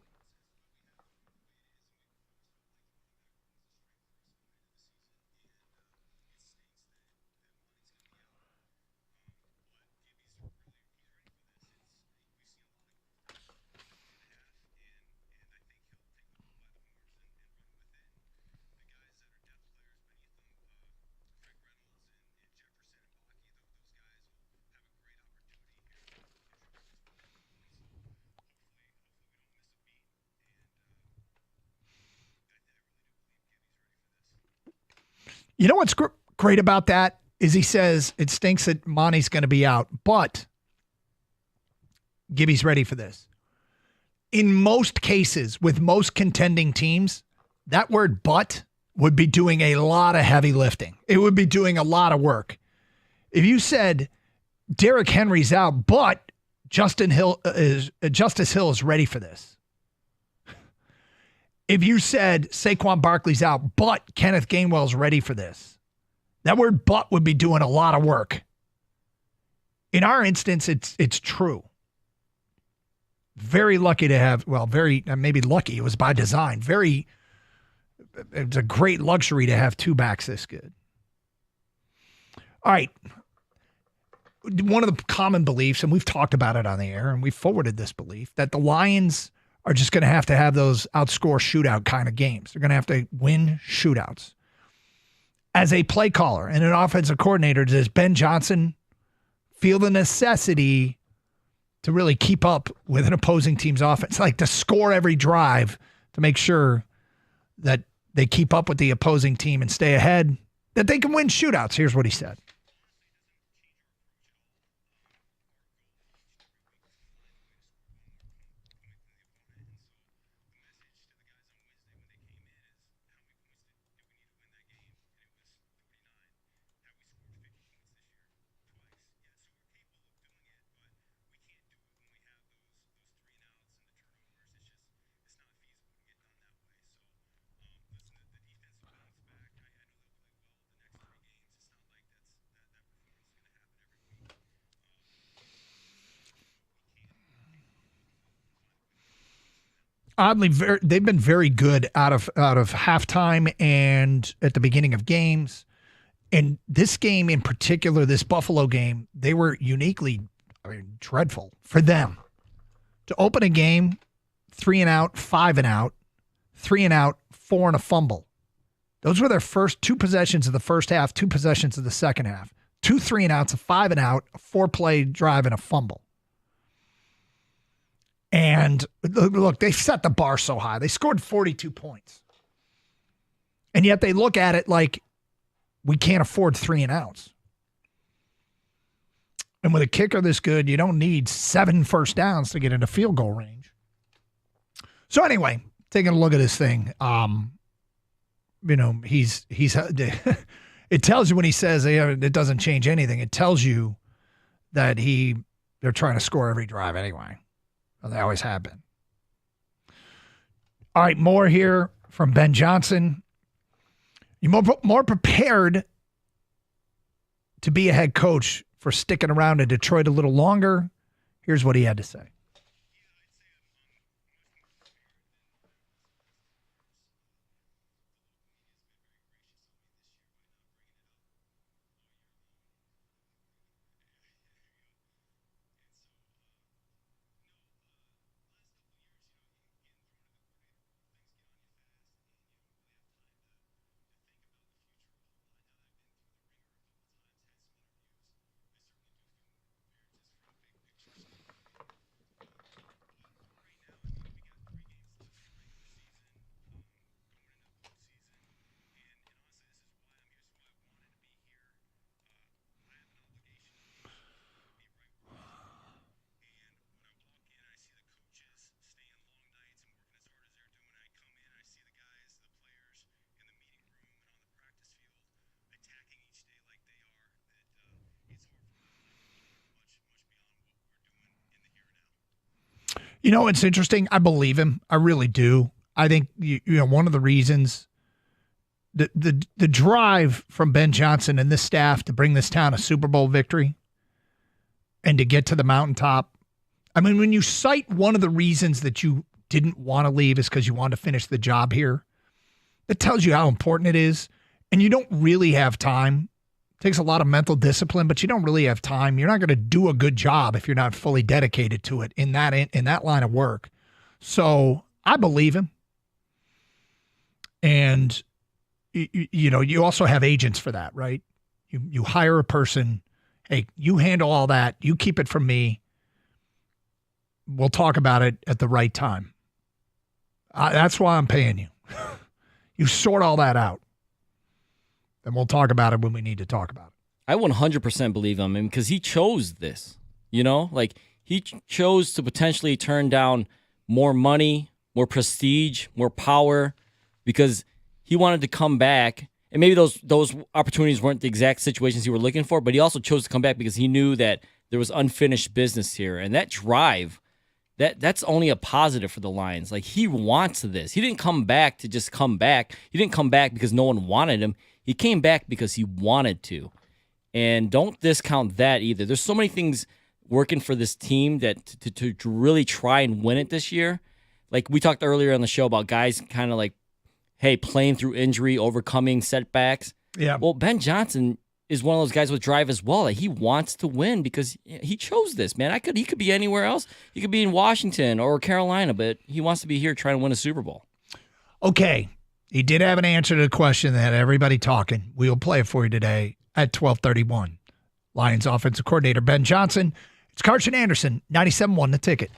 You know what's great about that is he says it stinks that Monty's going to be out, but Gibby's ready for this. In most cases, with most contending teams, that word but would be doing a lot of heavy lifting. It would be doing a lot of work. If you said Derrick Henry's out, but Justice Hill is ready for this. If you said Saquon Barkley's out, but Kenneth Gainwell's ready for this, that word but would be doing a lot of work. In our instance, it's true. Very lucky to have, maybe lucky. It was by design. It's a great luxury to have two backs this good. All right. One of the common beliefs, and we've talked about it on the air, and we've forwarded this belief, that the Lions are just going to have those outscore shootout kind of games. They're going to have to win shootouts. As a play caller and an offensive coordinator, does Ben Johnson feel the necessity to really keep up with an opposing team's offense, like to score every drive to make sure that they keep up with the opposing team and stay ahead, that they can win shootouts? Here's what he said. Oddly, they've been very good out of halftime and at the beginning of games. And this game in particular, this Buffalo game, they were uniquely dreadful for them. To open a game, 3 and out, 5 and out, 3 and out, 4 and a fumble. Those were their first 2 possessions of the first half, 2 possessions of the second half. 2 3 and outs, a 5 and out, a 4-play drive, and a fumble. And look, they set the bar so high. They scored 42 points. And yet they look at it like we can't afford 3 and outs. And with a kicker this good, you don't need 7 first downs to get into field goal range. So anyway, taking a look at this thing, he's it tells you when he says it doesn't change anything. It tells you that they're trying to score every drive anyway. Well, they always have been. All right, more here from Ben Johnson. You're more prepared to be a head coach for sticking around in Detroit a little longer. Here's what he had to say. You know, it's interesting. I believe him. I really do. I think one of the reasons the drive from Ben Johnson and this staff to bring this town a Super Bowl victory and to get to the mountaintop. I mean, when you cite one of the reasons that you didn't want to leave is because you wanted to finish the job here, that tells you how important it is. And you don't really have time. It takes a lot of mental discipline, but you don't really have time. You're not going to do a good job if you're not fully dedicated to it in that line of work. So I believe him. And you also have agents for that, right? You hire a person. Hey, you handle all that. You keep it from me. We'll talk about it at the right time. That's why I'm paying you. You sort all that out. And we'll talk about it when we need to talk about it. I 100% believe him because he chose this. He chose to potentially turn down more money, more prestige, more power because he wanted to come back. And maybe those opportunities weren't the exact situations he were looking for, but he also chose to come back because he knew that there was unfinished business here. And that drive, that's only a positive for the Lions. He wants this. He didn't come back to just come back. He didn't come back because no one wanted him. He came back because he wanted to. And don't discount that either. There's so many things working for this team that to really try and win it this year. Like we talked earlier on the show about guys kind of like, hey, playing through injury, overcoming setbacks. Yeah. Well, Ben Johnson is one of those guys with drive as well. Like he wants to win because he chose this, man. He could be anywhere else. He could be in Washington or Carolina, but he wants to be here trying to win a Super Bowl. Okay. He did have an answer to the question that had everybody talking. We'll play it for you today at 12:31. Lions offensive coordinator Ben Johnson. It's Carson Anderson, 97.1 The Ticket.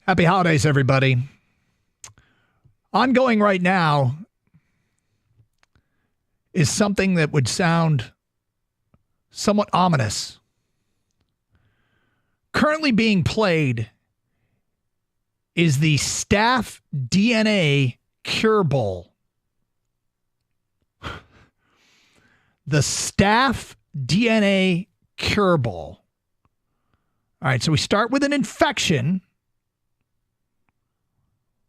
Happy holidays, everybody. Ongoing right now is something that would sound somewhat ominous. Currently being played is the Staph DNA Cure Bowl. The Staph DNA Cure Bowl. All right, so we start with an infection.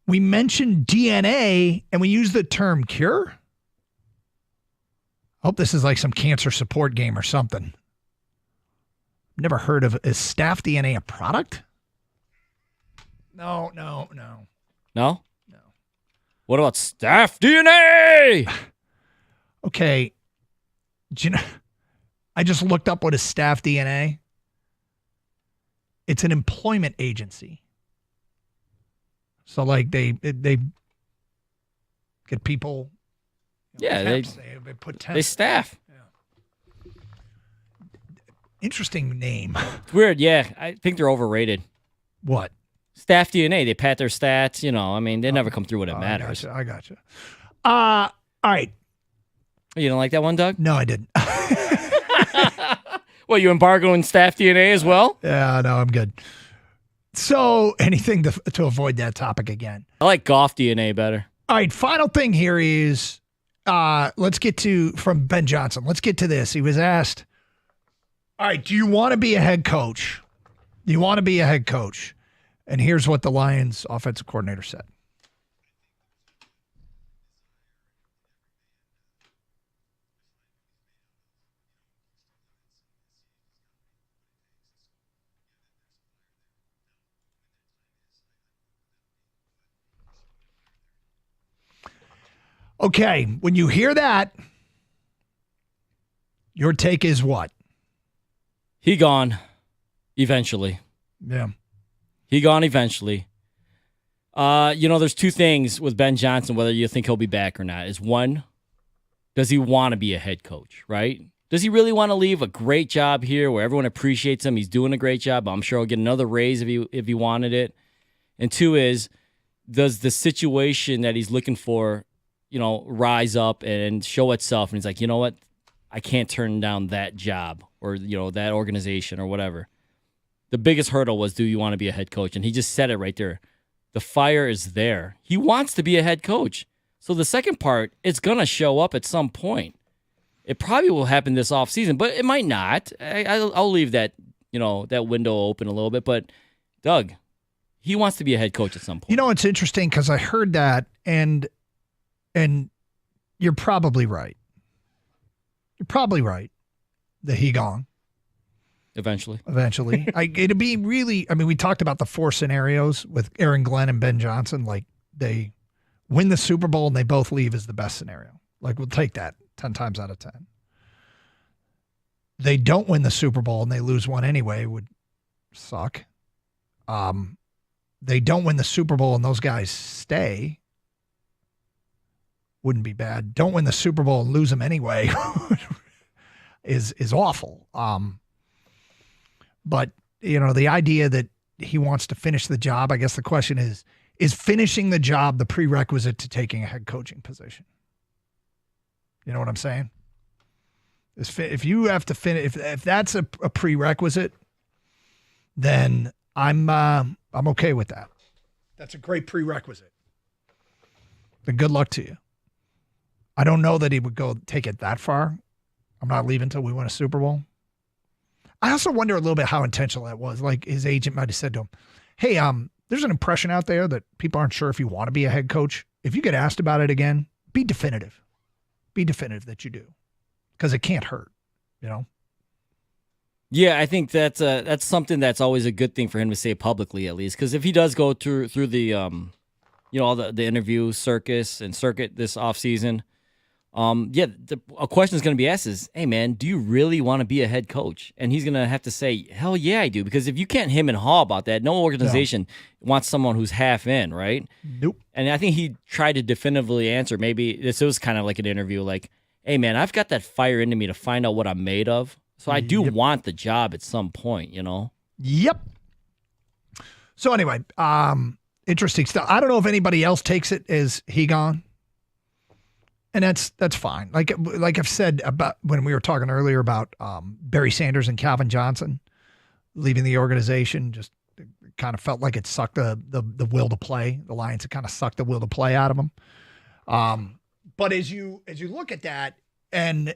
We mention DNA and we use the term cure. I hope this is like some cancer support game or something. Never heard of, is Staph DNA a product? No. No? No. What about Staph DNA? Okay. Do you know, I just looked up what is Staph DNA. It's an employment agency. So like they get people. Yeah, they put temps. They staff. Yeah. Interesting name. It's weird. Yeah, I think they're overrated. What? Staph DNA. They pat their stats. You know, I mean, they never come through when it matters. I gotcha. All right. You don't like that one, Doug? No, I didn't. Well, you embargoing Staph DNA as well? Yeah, no, I'm good. So anything to avoid that topic again. I like golf DNA better. All right, final thing here is let's get to from Ben Johnson. Let's get to this. He was asked, all right, do you want to be a head coach? Do you want to be a head coach? And here's what the Lions offensive coordinator said. Okay, when you hear that, your take is what? He gone eventually. Yeah. He gone eventually. There's two things with Ben Johnson, whether you think he'll be back or not. Is one, does he want to be a head coach, right? Does he really want to leave a great job here where everyone appreciates him? He's doing a great job. I'm sure he'll get another raise if he wanted it. And two is, does the situation that he's looking for, rise up and show itself? And he's like, you know what? I can't turn down that job or, that organization or whatever. The biggest hurdle was, do you want to be a head coach? And he just said it right there. The fire is there. He wants to be a head coach. So the second part, it's going to show up at some point. It probably will happen this offseason, but it might not. I'll leave that, that window open a little bit. But Doug, he wants to be a head coach at some point. It's interesting because I heard that and you're probably right. You're probably right that he gone. Eventually. It'd be really, we talked about the four scenarios with Aaron Glenn and Ben Johnson. Like they win the Super Bowl and they both leave is the best scenario. Like we'll take that 10 times out of 10. They don't win the Super Bowl and they lose one anyway would suck. They don't win the Super Bowl and those guys stay. Wouldn't be bad. Don't win the Super Bowl and lose them anyway is awful. But, the idea that he wants to finish the job, I guess the question is finishing the job the prerequisite to taking a head coaching position? You know what I'm saying? If you have to finish, if that's a prerequisite, then I'm okay with that. That's a great prerequisite. Then good luck to you. I don't know that he would go take it that far. I'm not leaving until we win a Super Bowl. I also wonder a little bit how intentional that was. Like his agent might have said to him, hey, there's an impression out there that people aren't sure if you want to be a head coach. If you get asked about it again, be definitive. Be definitive that you do. Because it can't hurt, Yeah, I think that's something that's always a good thing for him to say publicly, at least. Because if he does go through the all the interview circuit this offseason, a question is going to be asked is, hey, man, do you really want to be a head coach? And he's going to have to say, hell yeah, I do. Because if you can't hem and haw about that, no organization wants someone who's half in, right? Nope. And I think he tried to definitively answer. Maybe this was kind of like an interview like, hey, man, I've got that fire into me to find out what I'm made of. So I do want the job at some point, Yep. So anyway, interesting stuff. I don't know if anybody else takes it as he gone. And that's fine. Like I've said about when we were talking earlier about Barry Sanders and Calvin Johnson leaving the organization, just kind of felt like it sucked the will to play. The Lions had kind of sucked the will to play out of them. But as you look at that and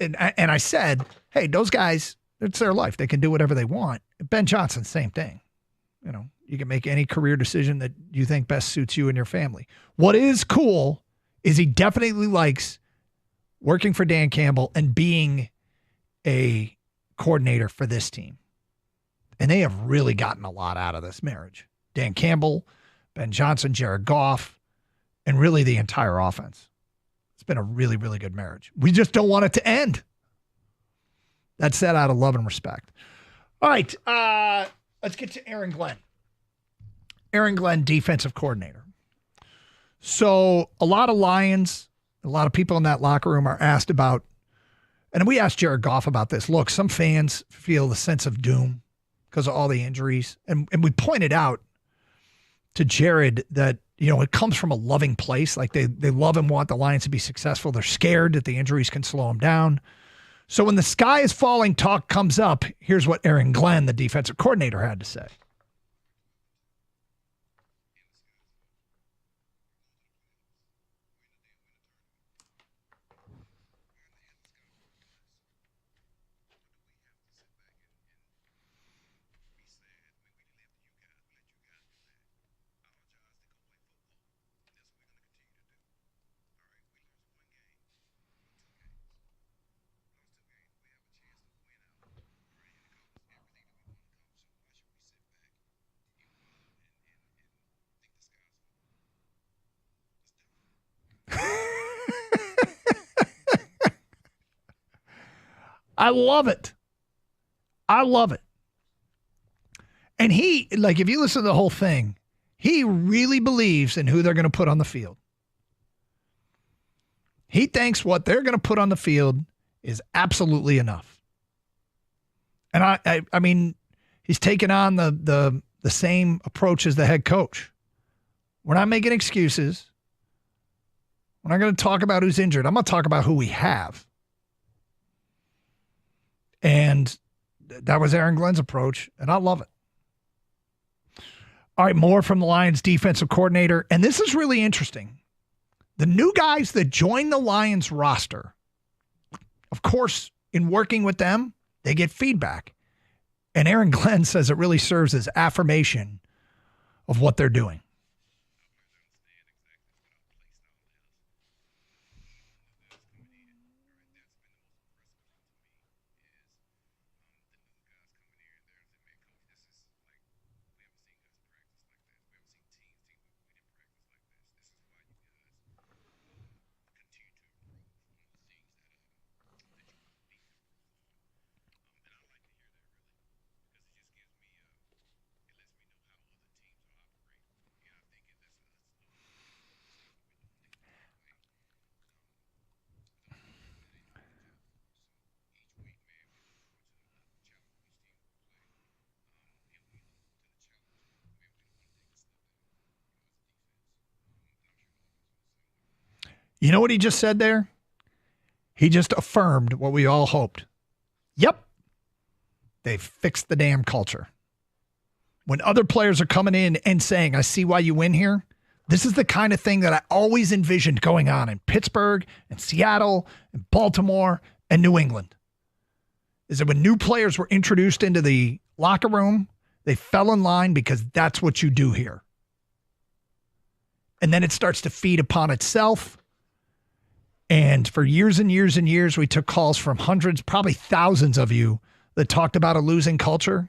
I said, hey, those guys, it's their life. They can do whatever they want. Ben Johnson, same thing. You know, you can make any career decision that you think best suits you and your family. What is cool is he definitely likes working for Dan Campbell and being a coordinator for this team. And they have really gotten a lot out of this marriage. Dan Campbell, Ben Johnson, Jared Goff, and really the entire offense. It's been a really, really good marriage. We just don't want it to end. That's said out of love and respect. All right, let's get to Aaron Glenn. Aaron Glenn, defensive coordinator. So a lot of Lions, a lot of people in that locker room are asked about, and we asked Jared Goff about this. Look, some fans feel the sense of doom because of all the injuries. And we pointed out to Jared that, you know, it comes from a loving place. Like they love and want the Lions to be successful. They're scared that the injuries can slow them down. So when the sky is falling talk comes up, here's what Aaron Glenn, the defensive coordinator, had to say. I love it. I love it. And he, like, if you listen to the whole thing, he really believes in who they're going to put on the field. He thinks what they're going to put on the field is absolutely enough. And I mean, he's taken on the same approach as the head coach. We're not making excuses. We're not going to talk about who's injured. I'm going to talk about who we have. And that was Aaron Glenn's approach, and I love it. All right, more from the Lions defensive coordinator. And this is really interesting. The new guys that join the Lions roster, of course, in working with them, they get feedback. And Aaron Glenn says it really serves as affirmation of what they're doing. You know what he just said there? He just affirmed what we all hoped. Yep. They fixed the damn culture. When other players are coming in and saying, I see why you win here, this is the kind of thing that I always envisioned going on in Pittsburgh and Seattle and Baltimore and New England. Is that when new players were introduced into the locker room, they fell in line because that's what you do here. And then it starts to feed upon itself. And for years and years and years, we took calls from hundreds, probably thousands of you that talked about a losing culture.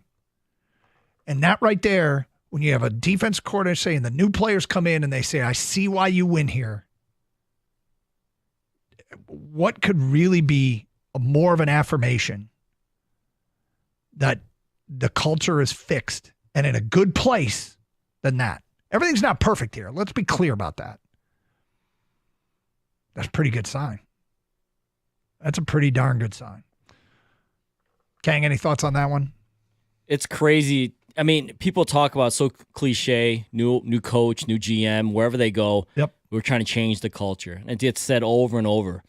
And that right there, when you have a defense coordinator saying the new players come in and they say, I see why you win here. What could really be more of an affirmation that the culture is fixed and in a good place than that? Everything's not perfect here. Let's be clear about that. That's a pretty good sign. That's a pretty darn good sign. Kang, any thoughts on that one? It's crazy I mean, people talk about so cliche, new coach, new GM, wherever they go. Yep. We're trying to change the culture. And it gets said over and over.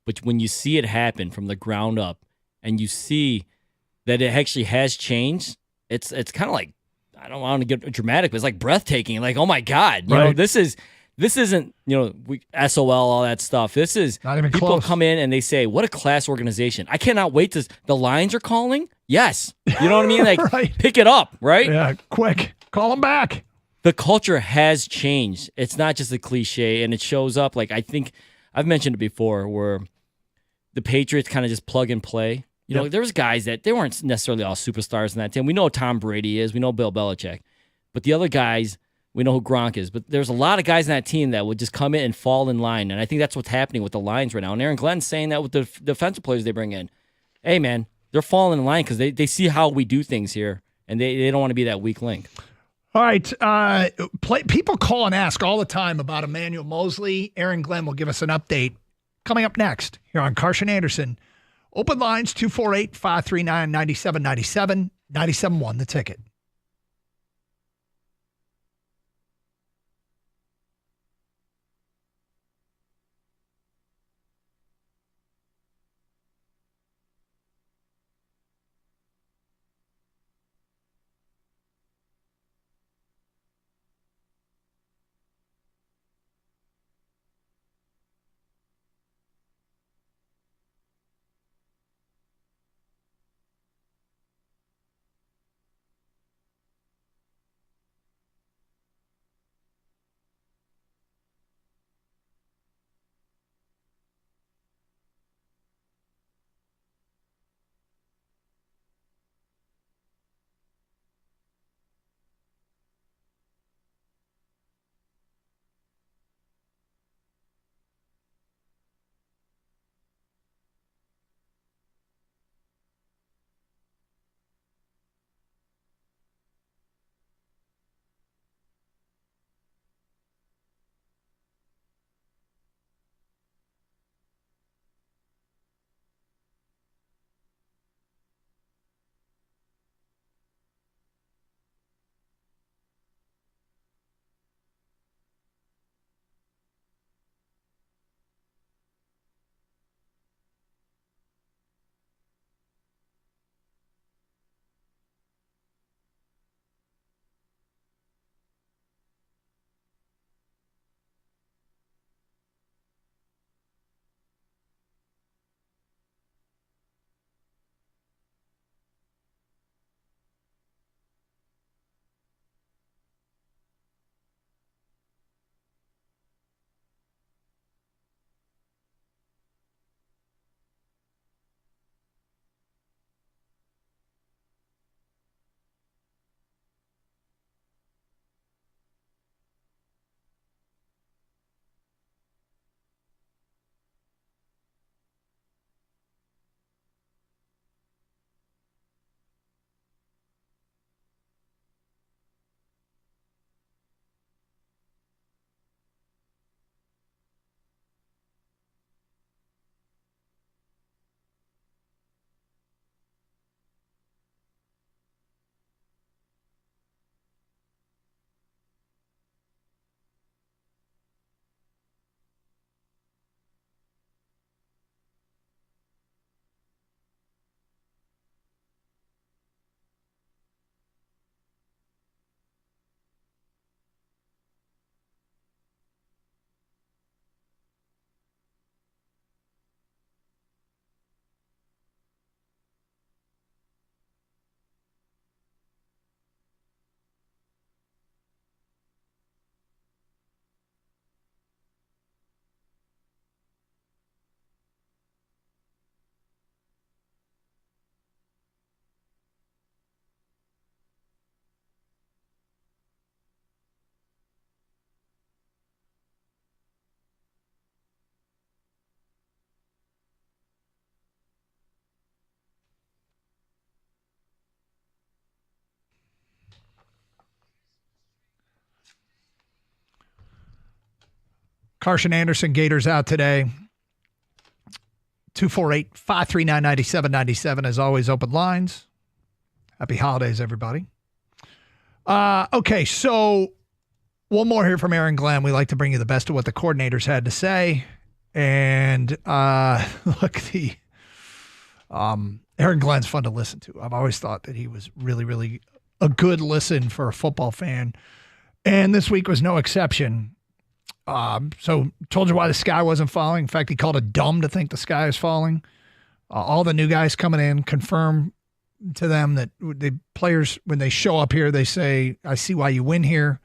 But when you see it happen from the ground up and you see that it actually has changed, it's kind of like, I don't want to get dramatic, but it's like breathtaking. Like, oh my God, you know, this isn't, SOL, all that stuff. This is not even people close. Come in and they say, what a class organization. I cannot wait to, the Lions are calling. Yes. You know what I mean? Like, pick it up, right? Yeah, quick. Call them back. The culture has changed. It's not just a cliche, and it shows up. Like, I think I've mentioned it before where the Patriots kind of just plug and play. You know, there was guys that they weren't necessarily all superstars in that team. We know Tom Brady is. We know Bill Belichick. But the other guys, we know who Gronk is. But there's a lot of guys in that team that would just come in and fall in line. And I think that's what's happening with the Lions right now. And Aaron Glenn's saying that with the defensive players they bring in. Hey, man, they're falling in line because they see how we do things here. And they don't want to be that weak link. All right. People call and ask all the time about Emmanuel Mosley. Aaron Glenn will give us an update coming up next here on Carson Anderson. Open lines 248-539-9797, 97.1 The Ticket. Carson Anderson, Gators out today. 248-539-9797. As always, open lines. Happy holidays, everybody. Okay, so one more here from Aaron Glenn. We like to bring you the best of what the coordinators had to say. And look, Aaron Glenn's fun to listen to. I've always thought that he was really, really a good listen for a football fan. And this week was no exception. So told you why the sky wasn't falling. In fact, he called it dumb to think the sky is falling. All the new guys coming in confirm to them that the players, when they show up here, they say, I see why you win here.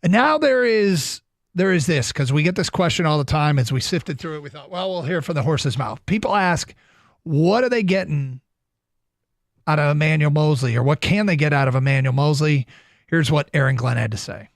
And now there is this, because we get this question all the time as we sifted through it. We thought, well, we'll hear it from the horse's mouth. People ask, what are they getting out of Emmanuel Moseley, or what can they get out of Emmanuel Moseley? Here's what Aaron Glenn had to say.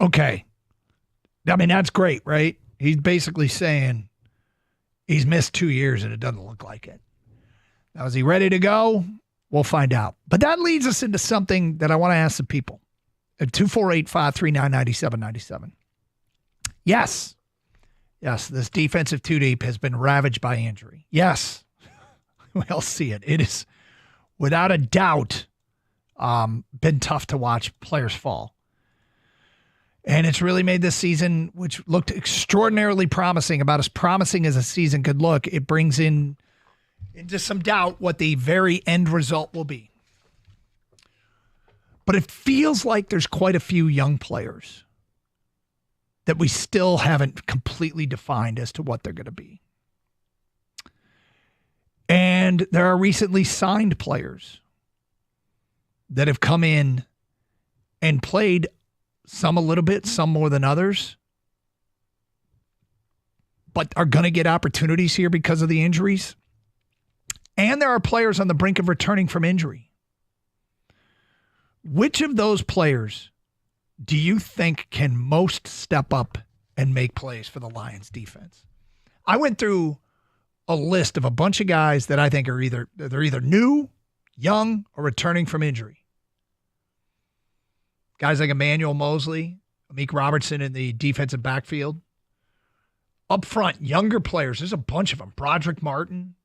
Okay. I mean, that's great, right? He's basically saying he's missed 2 years and it doesn't look like it. Now, is he ready to go? We'll find out. But that leads us into something that I want to ask the people at 248-539-9797. Yes, this defensive two deep has been ravaged by injury. Yes, we all see it. It is, without a doubt, been tough to watch players fall. And it's really made this season, which looked extraordinarily promising, about as promising as a season could look, it brings into some doubt what the very end result will be. But it feels like there's quite a few young players that we still haven't completely defined as to what they're going to be. And there are recently signed players that have come in and played, some a little bit, some more than others, but are going to get opportunities here because of the injuries. And there are players on the brink of returning from injury. Which of those players do you think can most step up and make plays for the Lions defense? I went through a list of a bunch of guys that I think are either new, young, or returning from injury. Guys like Emmanuel Moseley, Amik Robertson in the defensive backfield. Up front, younger players. There's a bunch of them. Broderick Martin,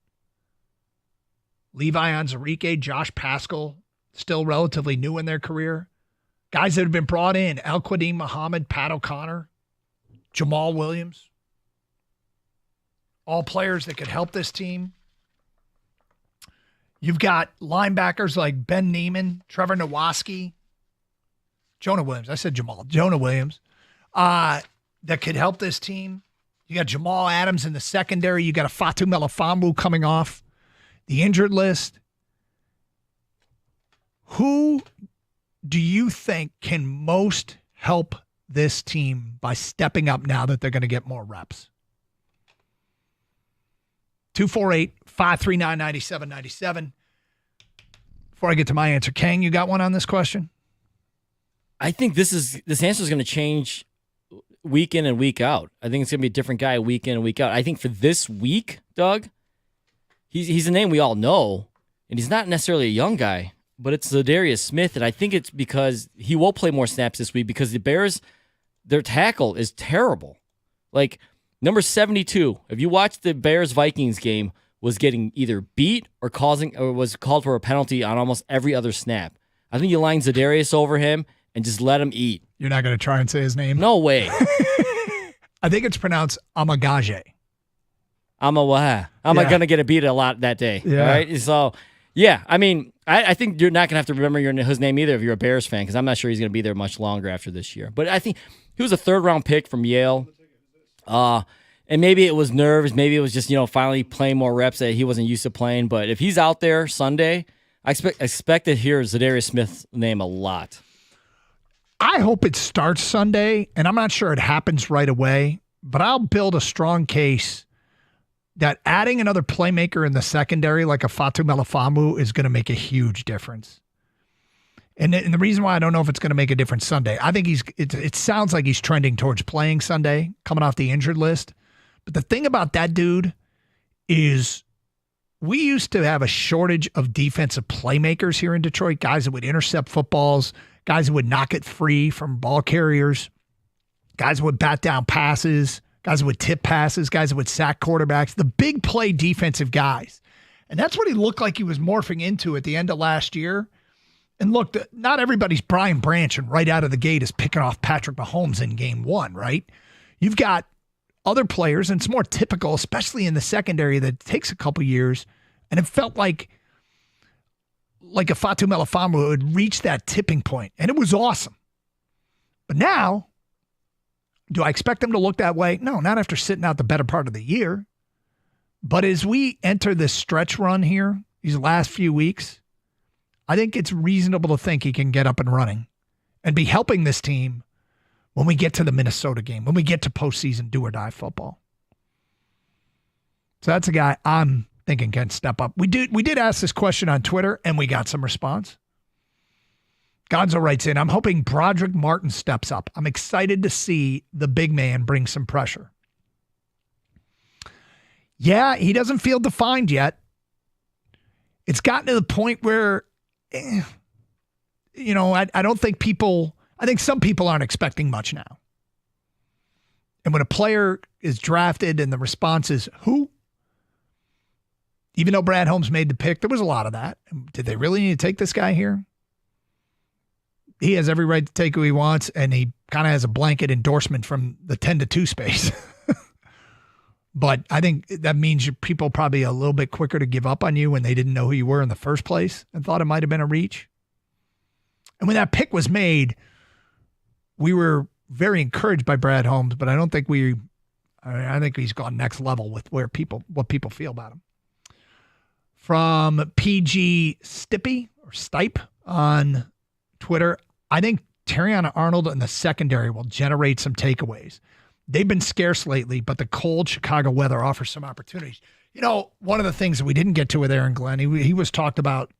Levi Onwuzurike, Josh Paschal, still relatively new in their career. Guys that have been brought in, Al-Quadin Muhammad, Pat O'Connor, Jamal Williams. All players that could help this team. You've got linebackers like Ben Neiman, Trevor Nowaski, Jonah Williams. I said Jamal. Jonah Williams. That could help this team. You got Jamal Adams in the secondary. You got a Fatu Melifonwu coming off the injured list. Who do you think can most help this team by stepping up now that they're going to get more reps? 248-539-9797. Before I get to my answer, Kang, you got one on this question? I think this answer is going to change week in and week out. I think it's going to be a different guy week in and week out. I think for this week, Doug, he's a name we all know, and he's not necessarily a young guy, but it's Zadarius Smith, and I think it's because he will play more snaps this week because the Bears, their tackle is terrible. Like, number 72, if you watch the Bears-Vikings game, was getting either beat or was called for a penalty on almost every other snap. I think you line Zadarius over him and just let him eat. You're not going to try and say his name? No way. I think it's pronounced Amagaje. I'm going to get a beat a lot that day. Yeah. All right. So, yeah, I mean, I think you're not going to have to remember his name either if you're a Bears fan, because I'm not sure he's going to be there much longer after this year. But I think he was a third-round pick from Yale. And maybe it was nerves. Maybe it was just, finally playing more reps that he wasn't used to playing. But if he's out there Sunday, I expect to hear Zadarius Smith's name a lot. I hope it starts Sunday, and I'm not sure it happens right away, but I'll build a strong case that adding another playmaker in the secondary like a Fatu Melifonwu is going to make a huge difference. And the reason why I don't know if it's going to make a difference Sunday, I think it sounds like he's trending towards playing Sunday, coming off the injured list. But the thing about that dude is we used to have a shortage of defensive playmakers here in Detroit, guys that would intercept footballs, guys that would knock it free from ball carriers, guys that would bat down passes, guys that would tip passes, guys that would sack quarterbacks, the big play defensive guys. And that's what he looked like he was morphing into at the end of last year. And look, not everybody's Brian Branch and right out of the gate is picking off Patrick Mahomes in game one, right? You've got other players, and it's more typical, especially in the secondary, that takes a couple years. And it felt like a Fatu Melifonwu had reached that tipping point, and it was awesome. But now, do I expect them to look that way? No, not after sitting out the better part of the year. But as we enter this stretch run here, these last few weeks, I think it's reasonable to think he can get up and running and be helping this team when we get to the Minnesota game, when we get to postseason do-or-die football. So that's a guy I'm thinking can step up. We did ask this question on Twitter, and we got some response. Gonzo writes in, I'm hoping Broderick Martin steps up. I'm excited to see the big man bring some pressure. Yeah, he doesn't feel defined yet. It's gotten to the point where, I don't think I think some people aren't expecting much now. And when a player is drafted and the response is, who? Even though Brad Holmes made the pick, there was a lot of that. Did they really need to take this guy here? He has every right to take who he wants, and he kind of has a blanket endorsement from the 10-2 space. But I think that means people probably a little bit quicker to give up on you when they didn't know who you were in the first place and thought it might have been a reach. And when that pick was made, we were very encouraged by Brad Holmes, but I don't think I think he's gone next level with what people feel about him. From PG Stippy or Stipe on Twitter, I think Terrion Arnold and the secondary will generate some takeaways. They've been scarce lately, but the cold Chicago weather offers some opportunities. One of the things that we didn't get to with Aaron Glenn, he was talked about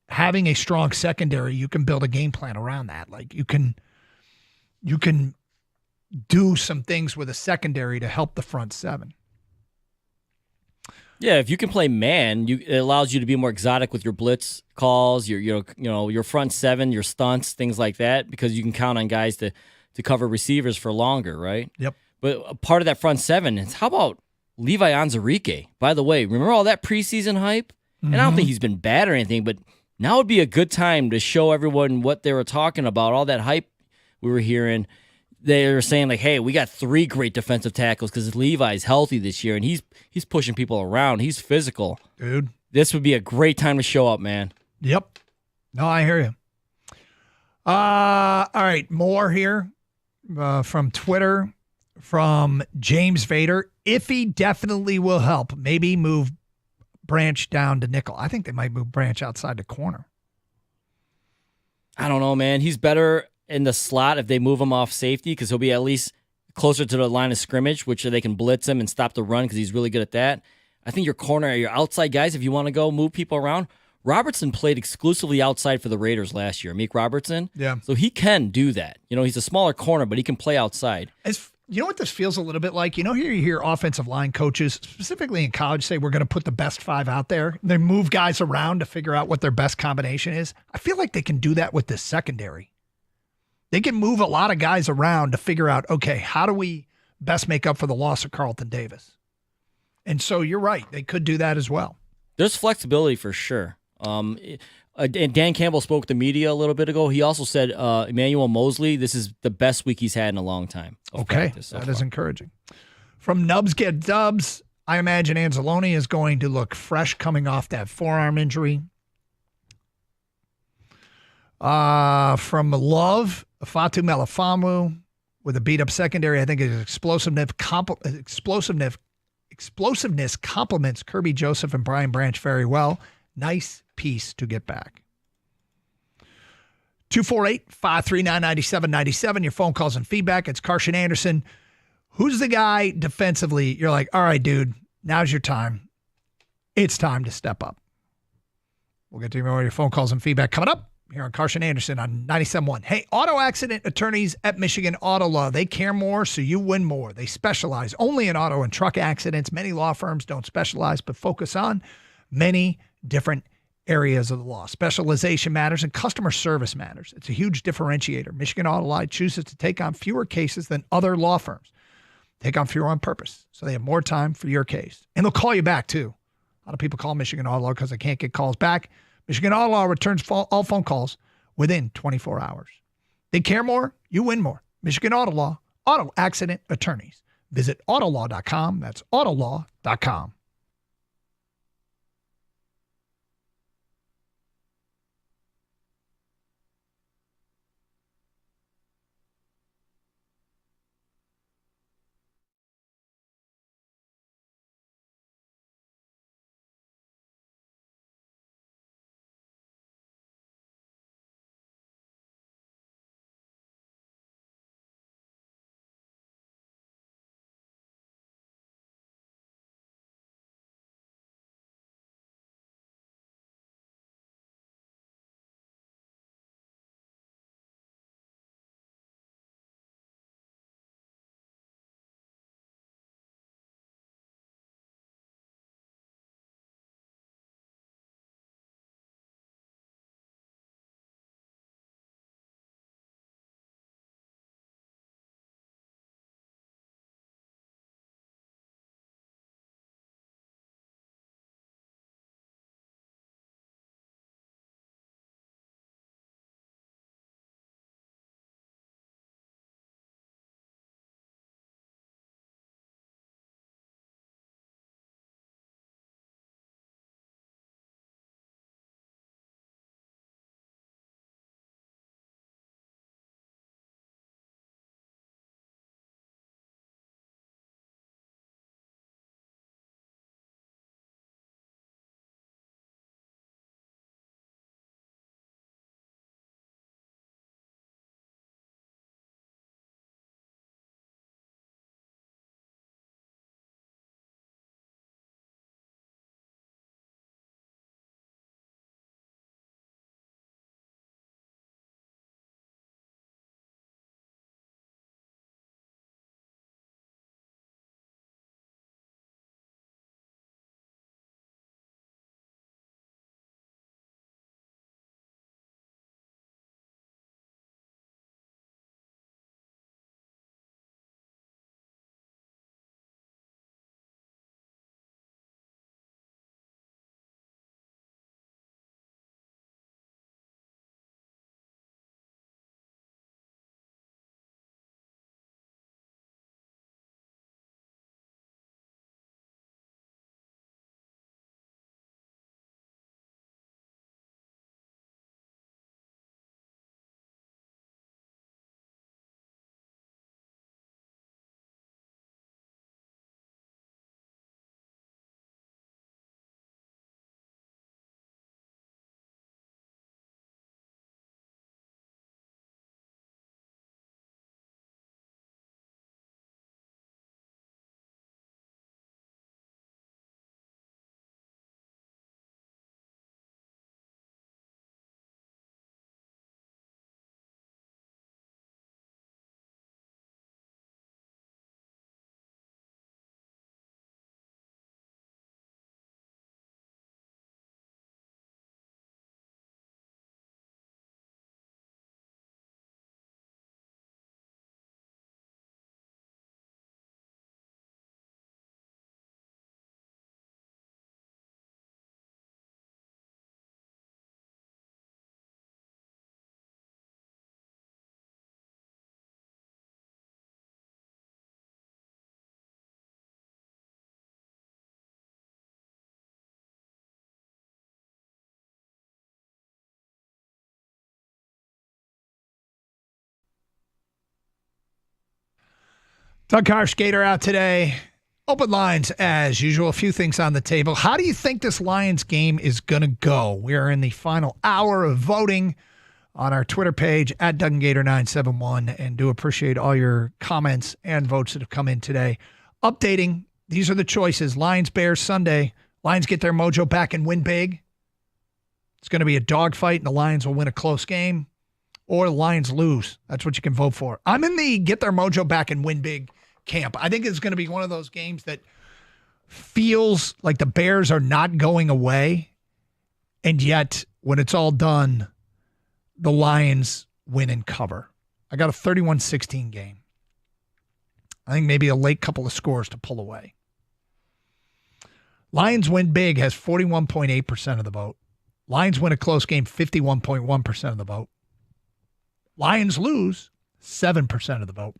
having a strong secondary. You can build a game plan around that. Like you can do some things with a secondary to help the front seven. Yeah, if you can play man, it allows you to be more exotic with your blitz calls, your front seven, your stunts, things like that, because you can count on guys to cover receivers for longer, right? Yep. But a part of that front seven is, how about Levi Onwuzurike? By the way, remember all that preseason hype? Mm-hmm. And I don't think he's been bad or anything, but now would be a good time to show everyone what they were talking about, all that hype we were hearing. They were saying, like, hey, we got 3 great defensive tackles because Levi's healthy this year, and he's pushing people around. He's physical. Dude. This would be a great time to show up, man. Yep. No, I hear you. All right, more here from Twitter. From James Vader, Iffy definitely will help. Maybe move Branch down to nickel. I think they might move Branch outside the corner. I don't know, man. He's better in the slot if they move him off safety because he'll be at least closer to the line of scrimmage, which they can blitz him and stop the run because he's really good at that. I think your corner, your outside guys, if you want to go move people around. Robertson played exclusively outside for the Raiders last year, Meek Robertson. Yeah. So he can do that. He's a smaller corner, but he can play outside. You know what this feels a little bit like? Here you hear offensive line coaches, specifically in college, say we're going to put the best 5 out there. They move guys around to figure out what their best combination is. I feel like they can do that with this secondary. They can move a lot of guys around to figure out, okay, how do we best make up for the loss of Carlton Davis? And so you're right. They could do that as well. There's flexibility for sure. And Dan Campbell spoke to the media a little bit ago. He also said Emmanuel Mosley, this is the best week he's had in a long time. Okay, that is encouraging. From Nubs Get Dubs, I imagine Anzalone is going to look fresh coming off that forearm injury. From Love, Fatu Melifonwu with a beat-up secondary, I think his explosiveness complements Kirby Joseph and Brian Branch very well. Nice piece to get back. 248-539-9797. Your phone calls and feedback. It's Carson Anderson. Who's the guy defensively? You're like, all right, dude, Now's your time. It's time to step up. We'll get to more of your phone calls and feedback coming up here on Carson Anderson on 97.1. Hey, auto accident attorneys at Michigan Auto Law. They care more, so you win more. They specialize only in auto and truck accidents. Many law firms don't specialize, but focus on many different areas of the law. Specialization matters and customer service matters. It's a huge differentiator. Michigan Auto Law chooses to take on fewer cases than other law firms. Take on fewer on purpose, so they have more time for your case. And they'll call you back, too. A lot of people call Michigan Auto Law because they can't get calls back. Michigan Auto Law returns all phone calls within 24 hours. They care more, you win more. Michigan Auto Law, auto accident attorneys. Visit autolaw.com. That's autolaw.com. Doug Carr, Skater out today. Open lines as usual. A few things on the table. How do you think this Lions game is going to go? We are in the final hour of voting on our Twitter page at Doug and Gator 971, and do appreciate all your comments and votes that have come in today. Updating These are the choices. Lions, Bears, Sunday. Lions get their mojo back and win big. It's going to be a dogfight, and the Lions will win a close game. Or the Lions lose. That's what you can vote for. I'm in the get their mojo back and win big camp. I think it's going to be one of those games that feels like the Bears are not going away, and yet when it's all done, the Lions win and cover. I got a 31-16 game. I think maybe a late couple of scores to pull away. Lions win big has 41.8% of the vote. Lions win a close game, 51.1% of the vote. Lions lose, 7% of the vote.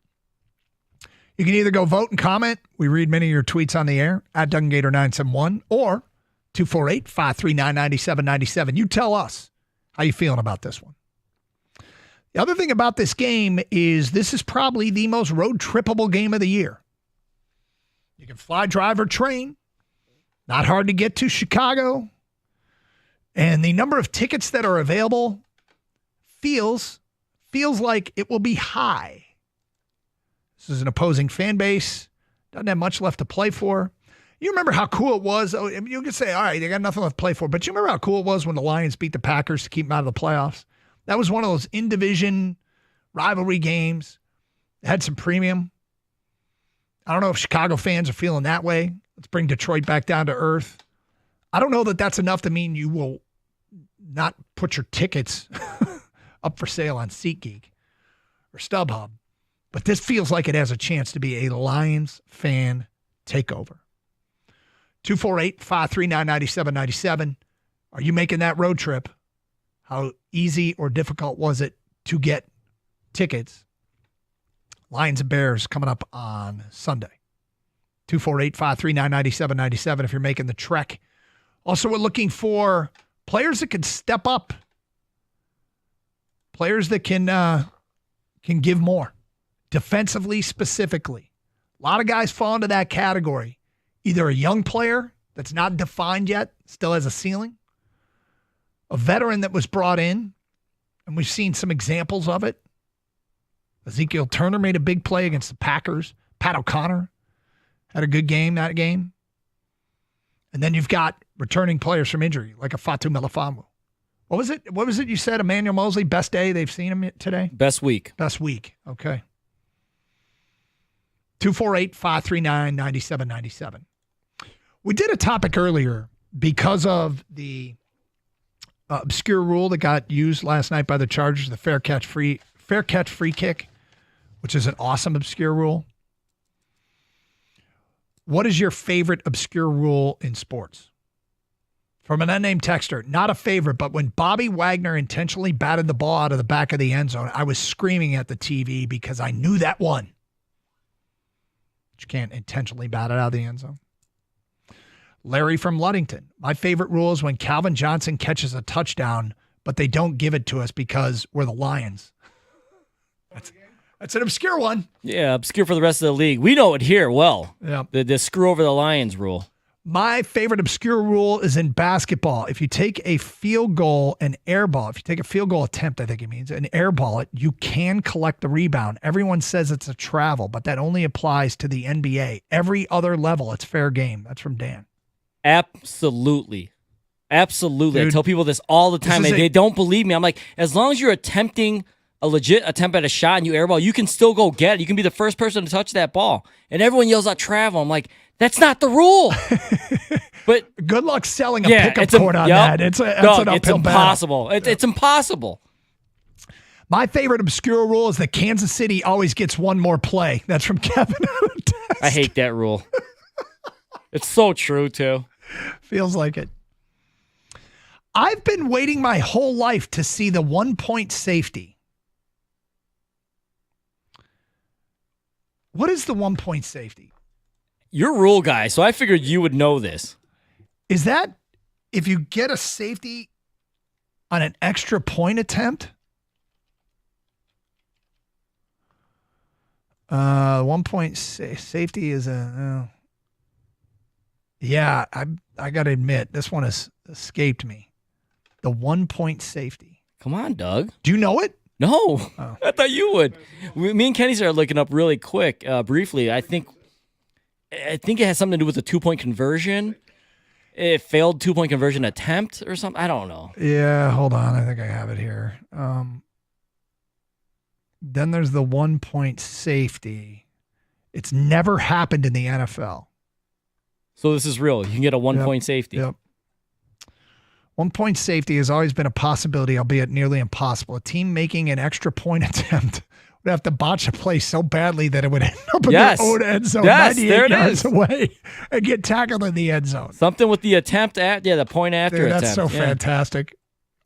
You can either go vote and comment. We read many of your tweets on the air at DuncanGator971 or 248-539-9797. You tell us how you feeling about this one. The other thing about this game is this is probably the most road trippable game of the year. You can fly, drive, or train. Not hard to get to Chicago. And the number of tickets that are available feels like it will be high. This is an opposing fan base. Doesn't have much left to play for. You remember how cool it was? Oh, you could say, all right, they got nothing left to play for. But you remember how cool it was when the Lions beat the Packers to keep them out of the playoffs? That was one of those in-division rivalry games. It had some premium. I don't know if Chicago fans are feeling that way. Let's bring Detroit back down to earth. I don't know that that's enough to mean you will not put your tickets up for sale on SeatGeek or StubHub. But this feels like it has a chance to be a Lions fan takeover. 248-539-9797. Are you making that road trip? How easy or difficult was it to get tickets? Lions and Bears coming up on Sunday. 248-539-9797 if you're making the trek. Also, we're looking for players that can step up. Players that can give more. Defensively, specifically. A lot of guys fall into that category. Either a young player that's not defined yet, still has a ceiling. A veteran that was brought in, and we've seen some examples of it. Ezekiel Turner made a big play against the Packers. Pat O'Connor had a good game that game. And then you've got returning players from injury, like a Fatu Melifonwu. What was it you said, Emmanuel Mosley, best day they've seen him today? Best week. Best week. Okay. 248-539-9797. We did a topic earlier because of the obscure rule that got used last night by the Chargers, the fair catch free kick, which is an awesome obscure rule. What is your favorite obscure rule in sports? From an unnamed texter, not a favorite, but when Bobby Wagner intentionally batted the ball out of the back of the end zone, I was screaming at the TV because I knew that one. You can't intentionally bat it out of the end zone. Larry from Ludington. My favorite rule is when Calvin Johnson catches a touchdown, but they don't give it to us because we're the Lions. That's an obscure one. Yeah, obscure for the rest of the league. We know it here well. Yeah. The screw over the Lions rule. My favorite obscure rule is in basketball. If you take a field goal and airball, if you take a field goal attempt, I think it means, and airball it, you can collect the rebound. Everyone says it's a travel, but that only applies to the NBA. Every other level, it's fair game. That's from Dan. Absolutely. Absolutely. Dude, I tell people this all the time. They don't believe me. I'm like, as long as you're attempting a legit attempt at a shot and you airball, you can still go get it. You can be the first person to touch that ball. And everyone yells out travel. I'm like, that's not the rule. But good luck selling a pickup court on that. It's impossible. It's impossible. My favorite obscure rule is that Kansas City always gets one more play. That's from Kevin. I hate that rule. It's so true, too. Feels like it. I've been waiting my whole life to see the 1-point safety. What is the 1-point safety? You're a rule guy, so I figured you would know this. Is that if you get a safety on an extra point attempt? 1-point safety is a... yeah, I got to admit, this one has escaped me. The 1-point safety. Come on, Doug. Do you know it? No. Oh. I thought you would. Me and Kenny started looking up really quick, briefly. I think I think it has something to do with the 2-point conversion. It failed 2-point conversion attempt or something. I don't know. Yeah, hold on. I think I have it here. Then there's the 1-point safety. It's never happened in the NFL. So this is real. You can get a 1-point safety. Yep. 1-point safety has always been a possibility, albeit nearly impossible. A team making an extra point attempt would have to botch a play so badly that it would end up in their own end zone, 98 yards away, and get tackled in the end zone. Something with the attempt the point after Dude, attempt. that's so fantastic.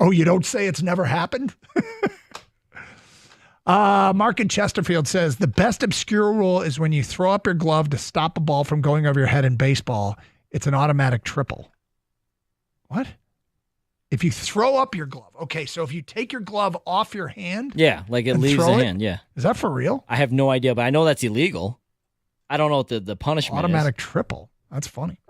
Oh, you don't say it's never happened? Mark in Chesterfield says, the best obscure rule is when you throw up your glove to stop a ball from going over your head in baseball, it's an automatic triple. What? If you throw up your glove. Okay, so if you take your glove off your hand. Yeah, like it leaves the hand, yeah. Is that for real? I have no idea, but I know that's illegal. I don't know what the punishment automatic is. Triple. That's funny.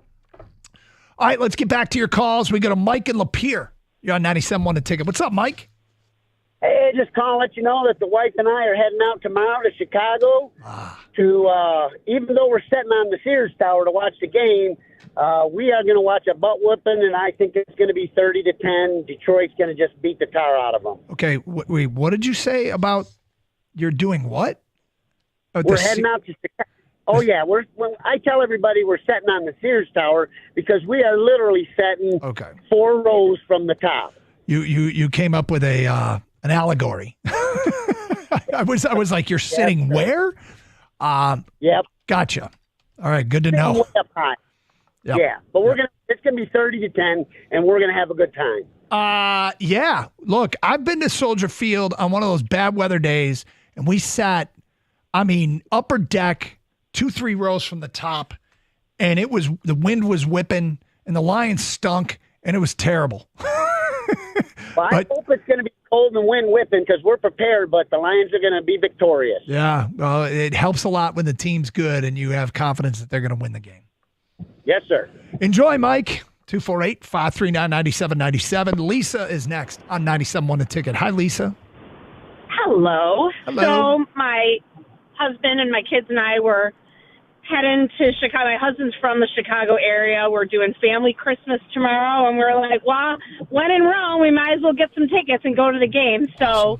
All right, let's get back to your calls. We go to Mike and Lapeer. You're on 97.1 The Ticket. What's up, Mike? Hey, just calling to let you know that the wife and I are heading out tomorrow to Chicago to, even though we're sitting on the Sears Tower to watch the game, we are going to watch a butt whooping, and I think it's going to be 30-10. Detroit's going to just beat the tar out of them. Okay, wait, what did you say about you're doing what? We're heading out to Chicago. Oh, yeah. I tell everybody we're sitting on the Sears Tower because we are literally sitting 4 rows from the top. You came up with an allegory. I was like, you're sitting where? Yep. Gotcha. All right, good to know. Way up high. Yep. Yeah, but it's gonna be 30-10, and we're gonna have a good time. Yeah. Look, I've been to Soldier Field on one of those bad weather days, and we sat, upper deck, 2-3 rows from the top, and the wind was whipping, and the Lions stunk, and it was terrible. Well, I hope it's going to be cold and wind whipping because we're prepared, but the Lions are going to be victorious. Yeah, well, it helps a lot when the team's good and you have confidence that they're going to win the game. Yes, sir. Enjoy, Mike. 248-539-9797. Lisa is next on 97.1 The Ticket. Hi, Lisa. Hello. Hello. So my husband and my kids and I were heading to Chicago. My husband's from the Chicago area. We're doing family Christmas tomorrow, and we're like, well, when in Rome, we might as well get some tickets and go to the game. So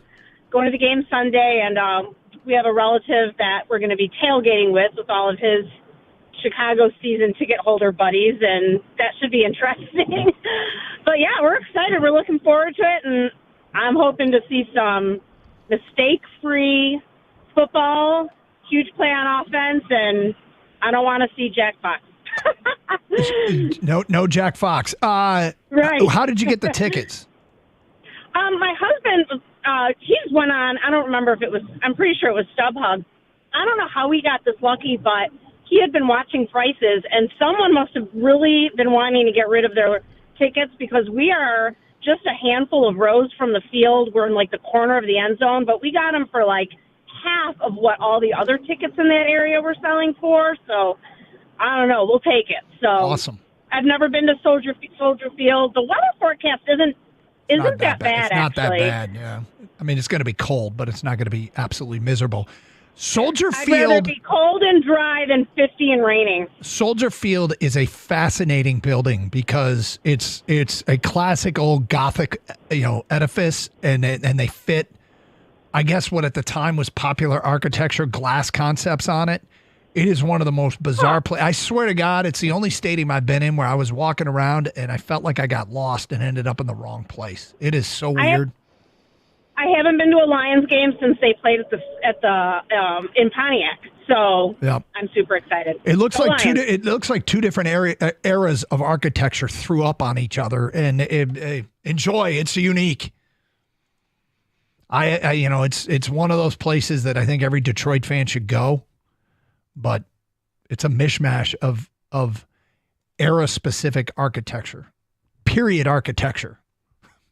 going to the game Sunday, and we have a relative that we're going to be tailgating with all of his Chicago season ticket holder buddies, and that should be interesting. But, yeah, we're excited. We're looking forward to it, and I'm hoping to see some mistake-free football, huge play on offense, and I don't want to see Jack Fox. No Jack Fox. Right. How did you get the tickets? My husband, he's went on, I don't remember if it was, I'm pretty sure it was StubHub. I don't know how he got this lucky, but he had been watching prices, and someone must have really been wanting to get rid of their tickets because we are just a handful of rows from the field. We're in, like, the corner of the end zone, but we got them for, like, half of what all the other tickets in that area were selling for. So I don't know. We'll take it. So awesome. I've never been to Soldier Field. The weather forecast isn't that bad. It's not that bad. Yeah. It's going to be cold, but it's not going to be absolutely miserable. Soldier I'd Field. rather be cold and dry than 50 and raining. Soldier Field is a fascinating building because it's a classic old Gothic, edifice, and they fit, I guess, what at the time was popular architecture, glass concepts on it. It is one of the most bizarre places. I swear to God, it's the only stadium I've been in where I was walking around and I felt like I got lost and ended up in the wrong place. It is so weird. I haven't been to a Lions game since they played at the in Pontiac, so yep. I'm super excited. It looks like Lions. two different eras of architecture threw up on each other, and enjoy. It's unique. It's one of those places that I think every Detroit fan should go, but it's a mishmash of era-specific architecture, period architecture,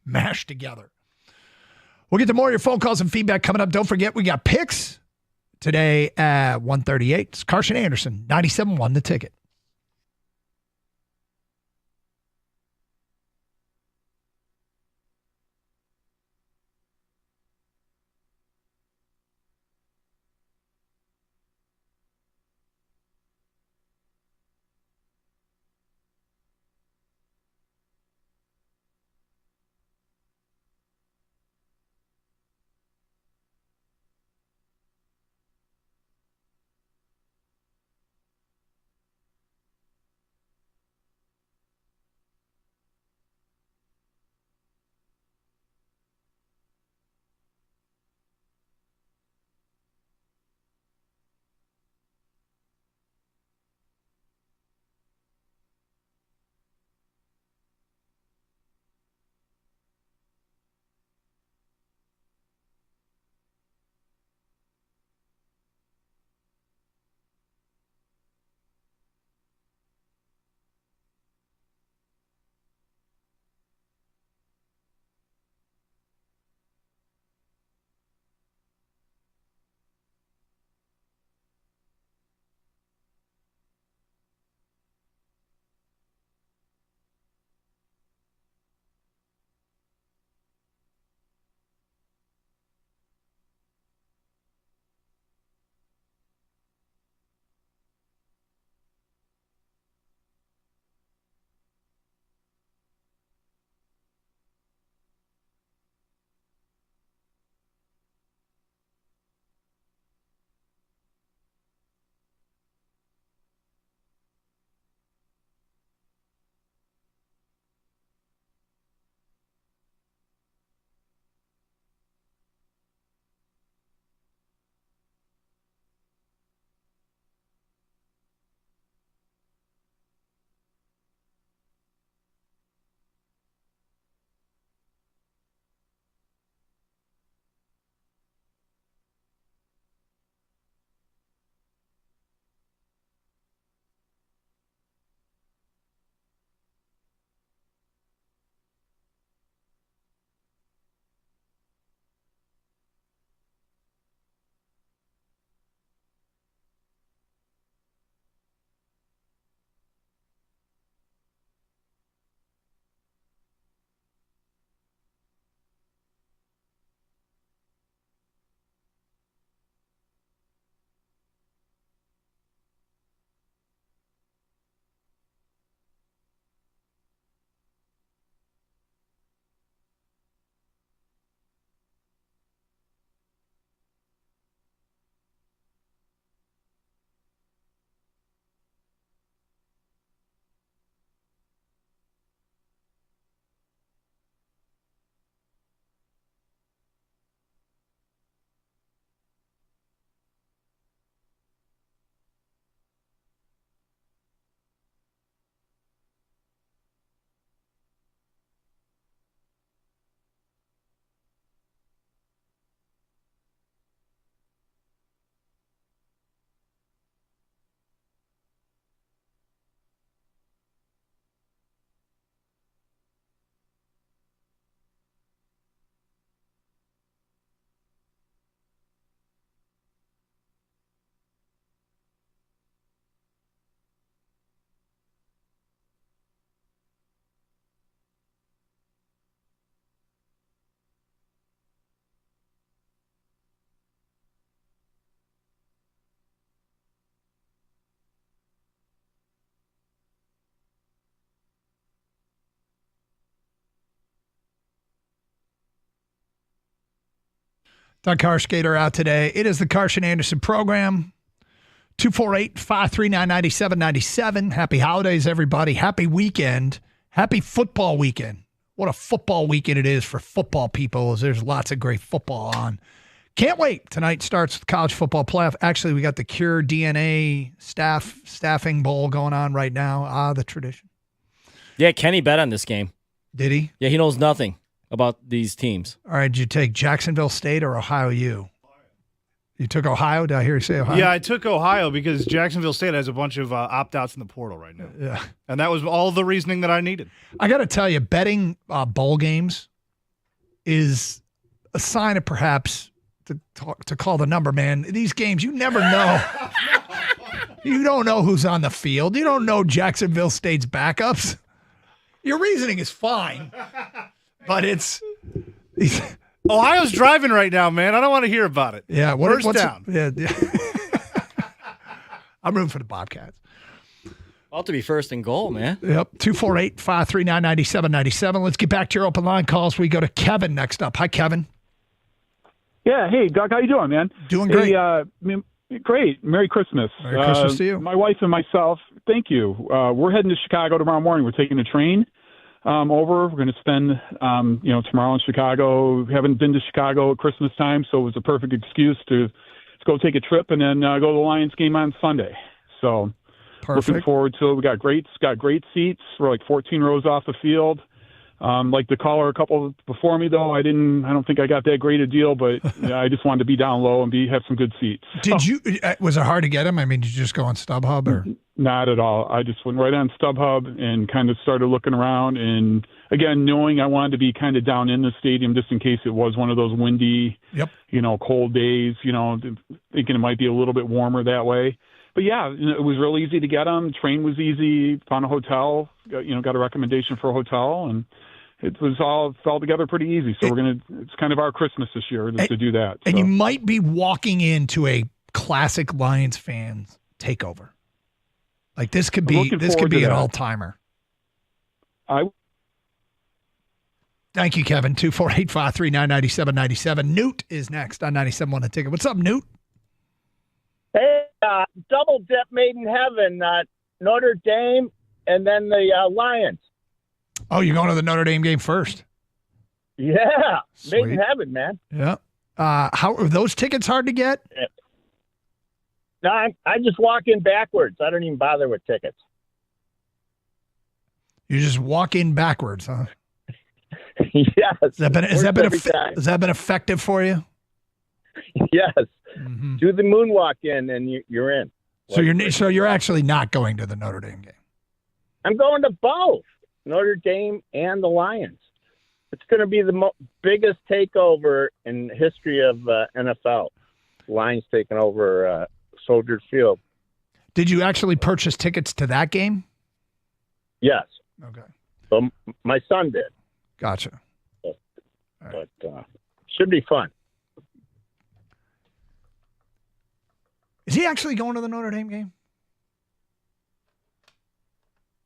mashed together. We'll get to more of your phone calls and feedback coming up. Don't forget, we got picks today at 1:38. It's Carson Anderson, 97.1 The Ticket. Doug Carskater out today. It is the Carson Anderson program. 248-539-9797. Happy holidays, everybody. Happy weekend. Happy football weekend. What a football weekend it is for football people, as there's lots of great football on. Can't wait. Tonight starts the college football playoff. Actually, we got the Cure DNA staffing bowl going on right now. The tradition. Yeah, Kenny bet on this game. Did he? Yeah, he knows nothing about these teams. All right, did you take Jacksonville State or Ohio U? You took Ohio? Did I hear you say Ohio? Yeah, I took Ohio because Jacksonville State has a bunch of opt-outs in the portal right now. Yeah. And that was all the reasoning that I needed. I got to tell you, betting bowl games is a sign of perhaps to call the number, man. These games, you never know. You don't know who's on the field. You don't know Jacksonville State's backups. Your reasoning is fine, but it's... Ohio's driving right now, man. I don't want to hear about it. Yeah, First down. Yeah. I'm rooting for the Bobcats. Ought to be first and goal, man. Yep. 248-539-9797. Let's get back to your open line calls. We go to Kevin next up. Hi, Kevin. Yeah. Hey, Doug. How you doing, man? Doing great. Hey, great. Merry Christmas. Merry Christmas to you. My wife and myself, thank you. We're heading to Chicago tomorrow morning. We're taking a train over. We're going to spend, tomorrow in Chicago. We haven't been to Chicago at Christmas time, so it was a perfect excuse to go take a trip and then go to the Lions game on Sunday. So perfect. Looking forward to it. We got great seats. We're like 14 rows off the field. Like the caller a couple before me, though, I don't think I got that great a deal, but I just wanted to be down low and have some good seats. Was it hard to get them? I mean, did you just go on StubHub or? Not at all. I just went right on StubHub and kind of started looking around. And again, knowing I wanted to be kind of down in the stadium just in case it was one of those windy, cold days, thinking it might be a little bit warmer that way. But yeah, it was real easy to get them. Train was easy. Found a hotel, got a recommendation for a hotel, and it fell together pretty easy. So it's kind of our Christmas this year to do that. And you might be walking into a classic Lions fans takeover. Like this could be an all-timer. Thank you, Kevin. 248-539-9797. Newt is next on 97.1 The Ticket. What's up, Newt? Hey, double dip made in heaven. Notre Dame and then the Lions. Oh, you're going to the Notre Dame game first? Yeah, Sweet. made in heaven, man. Yeah. How are those tickets hard to get? No, I just walk in backwards. I don't even bother with tickets. You just walk in backwards, huh? Yes. Has that been effective for you? Yes. Mm-hmm. Do the moonwalk in, and you're in. So you're actually not going to the Notre Dame game. I'm going to both Notre Dame and the Lions. It's going to be the biggest takeover in the history of NFL. Lions taking over Soldier Field. Did you actually purchase tickets to that game? Yes. Okay. So my son did. Gotcha. But should be fun. Is he actually going to the Notre Dame game?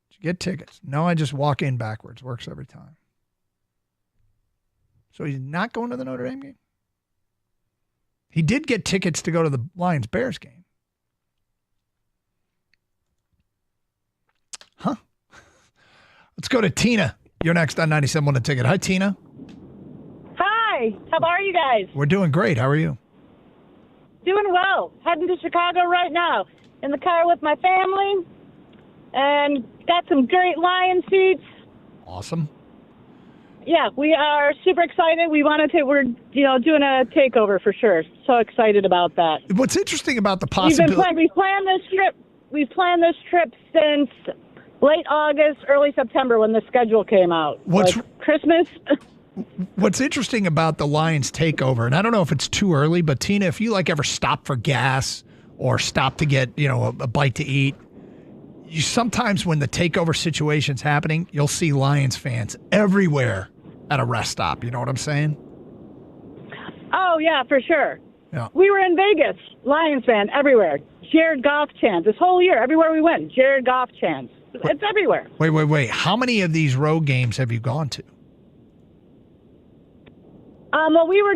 Did you get tickets? No, I just walk in backwards. Works every time. So he's not going to the Notre Dame game? He did get tickets to go to the Lions-Bears game. Huh. Let's go to Tina. You're next on 97.1 The Ticket. Hi, Tina. Hi. How are you guys? We're doing great. How are you? Doing well. Heading to Chicago right now. In the car with my family. And got some great Lion seats. Awesome. Yeah, we are super excited. We're doing a takeover for sure. So excited about that. What's interesting about the possibility... We've planned this trip since late August, early September when the schedule came out. Christmas. What's interesting about the Lions takeover, and I don't know if it's too early, but Tina, if you ever stop for gas or stop to get, a bite to eat, you sometimes when the takeover situation's happening, you'll see Lions fans everywhere at a rest stop. You know what I'm saying? Oh, yeah, for sure. Yeah. We were in Vegas, Lions fan everywhere. Jared Goff chants. This whole year, everywhere we went, Jared Goff chants. It's everywhere. Wait. How many of these road games have you gone to? Well, when we were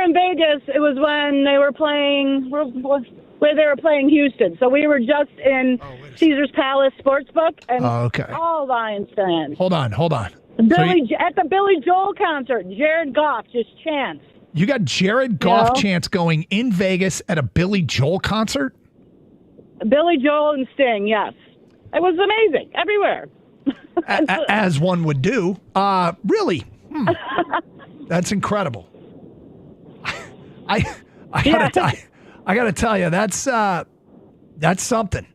in Vegas, it was when they were playing, where they were playing Houston. So we were just in Caesars Palace Sportsbook, and all Lions fans. Hold on. At the Billy Joel concert, Jared Goff just chants. You got Jared Goff chants going in Vegas at a Billy Joel concert? Billy Joel and Sting, yes. It was amazing, everywhere. As one would do. Really? That's incredible. I gotta tell you, that's something.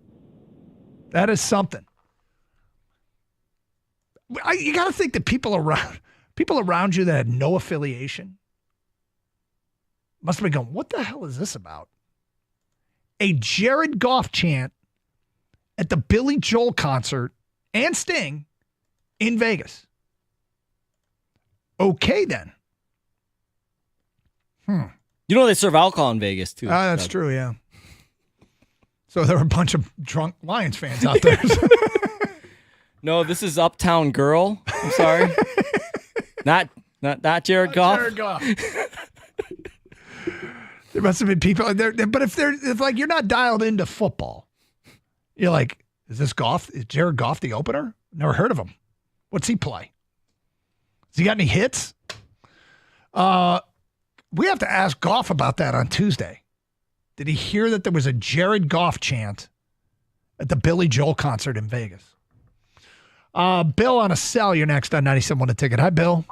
That is something. You gotta think that people around you that had no affiliation must have been going, what the hell is this about? A Jared Goff chant at the Billy Joel concert and Sting in Vegas. Okay, then. You know they serve alcohol in Vegas, too. That's true, yeah. So there were a bunch of drunk Lions fans out there. No, this is Uptown Girl. I'm sorry. Not Jared Goff. Jared Goff. There must have been people there, but if you're not dialed into football, you're like, is Jared Goff the opener? Never heard of him. What's he play? Has he got any hits? We have to ask Goff about that on Tuesday. Did he hear that there was a Jared Goff chant at the Billy Joel concert in Vegas? Bill on a cell, you're next on 97.1 The Ticket. Hi, Bill.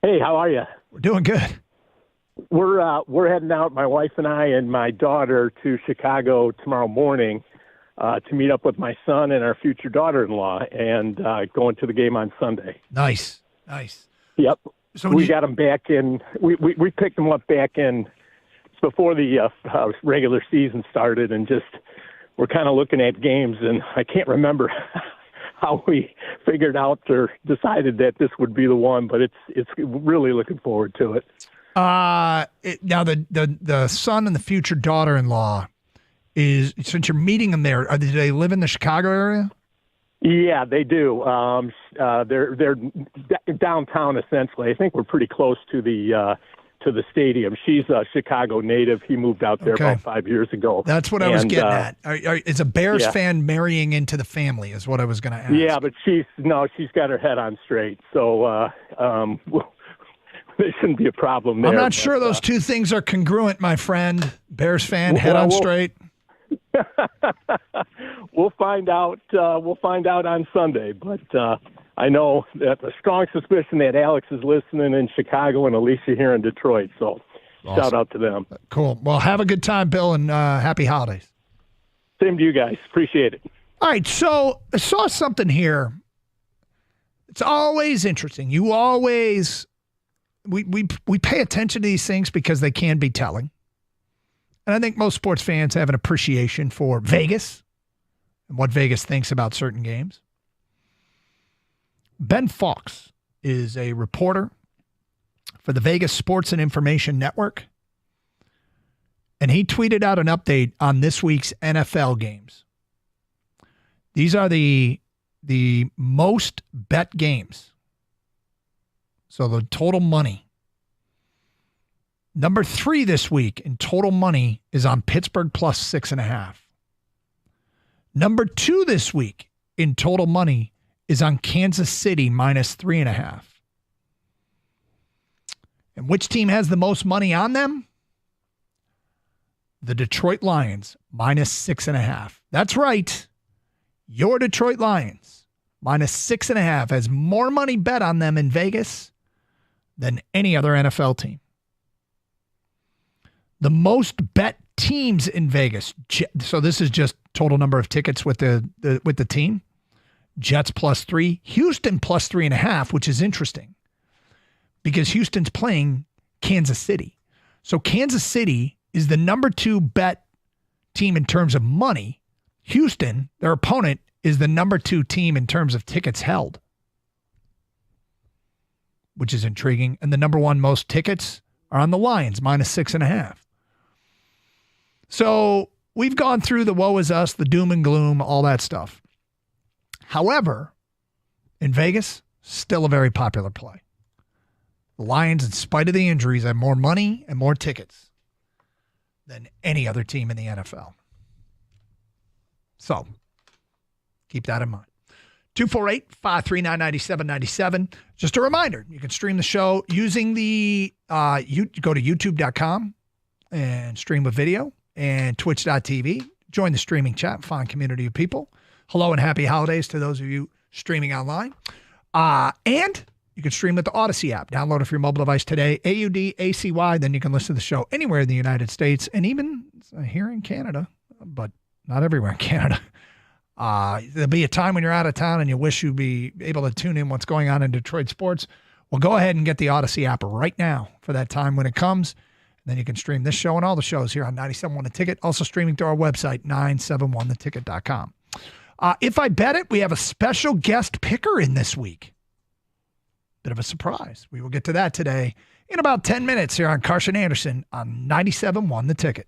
Hey, how are you? We're doing good. We're heading out, my wife and I and my daughter, to Chicago tomorrow morning to meet up with my son and our future daughter-in-law, and going to the game on Sunday. Nice. Yep. So we got them back in. We picked them up back in before the regular season started, and just we're kind of looking at games, and I can't remember how we figured out or decided that this would be the one, but it's really looking forward to it. Now the son and the future daughter-in-law is, since you're meeting them there, do they live in the Chicago area? Yeah, they do. They're downtown essentially. I think we're pretty close to the stadium. She's a Chicago native. He moved out there about 5 years ago. That's what I was getting at. Is a Bears fan marrying into the family is what I was going to ask. Yeah, but she's got her head on straight. So there shouldn't be a problem there. I'm not sure those two things are congruent, my friend. Bears fan, head on straight. We'll find out. We'll find out on Sunday. But I know that a strong suspicion that Alex is listening in Chicago and Alicia here in Detroit. So shout out to them. Cool. Well, have a good time, Bill, and happy holidays. Same to you guys. Appreciate it. All right. So I saw something here. It's always interesting. You always we pay attention to these things because they can be telling. And I think most sports fans have an appreciation for Vegas and what Vegas thinks about certain games. Ben Fawkes is a reporter for the Vegas Sports and Information Network. And he tweeted out an update on this week's NFL games. These are the most bet games. So the total money. Number 3 this week in total money is on Pittsburgh plus 6.5. Number 2 this week in total money is on Kansas City minus 3.5. And which team has the most money on them? The Detroit Lions minus 6.5. That's right. Your Detroit Lions minus 6.5 has more money bet on them in Vegas than any other NFL team. The most bet teams in Vegas. So this is just total number of tickets with the team. Jets plus 3, Houston plus 3.5, which is interesting because Houston's playing Kansas City. So Kansas City is the number 2 bet team in terms of money. Houston, their opponent, is the number 2 team in terms of tickets held, which is intriguing. And the number 1 most tickets are on the Lions, minus 6.5. So we've gone through the woe is us, the doom and gloom, all that stuff. However, in Vegas, still a very popular play. The Lions, in spite of the injuries, have more money and more tickets than any other team in the NFL. So keep that in mind. 248-539-9797. Just a reminder, you can stream the show using the, go to youtube.com and stream a video, and twitch.tv. Join the streaming chat, fine community of people. Hello and happy holidays to those of you streaming online. And you can stream with the Odyssey app. Download it for your mobile device today, AUDACY. Then you can listen to the show anywhere in the United States and even here in Canada, but not everywhere in Canada. There'll be a time when you're out of town and you wish you'd be able to tune in what's going on in Detroit sports. Well, go ahead and get the Odyssey app right now for that time when it comes. And then you can stream this show and all the shows here on 97.1 The Ticket. Also streaming to our website, 971theticket.com. If I bet it, we have a special guest picker in this week. Bit of a surprise. We will get to that today in about 10 minutes here on Carson Anderson on 97.1 The Ticket.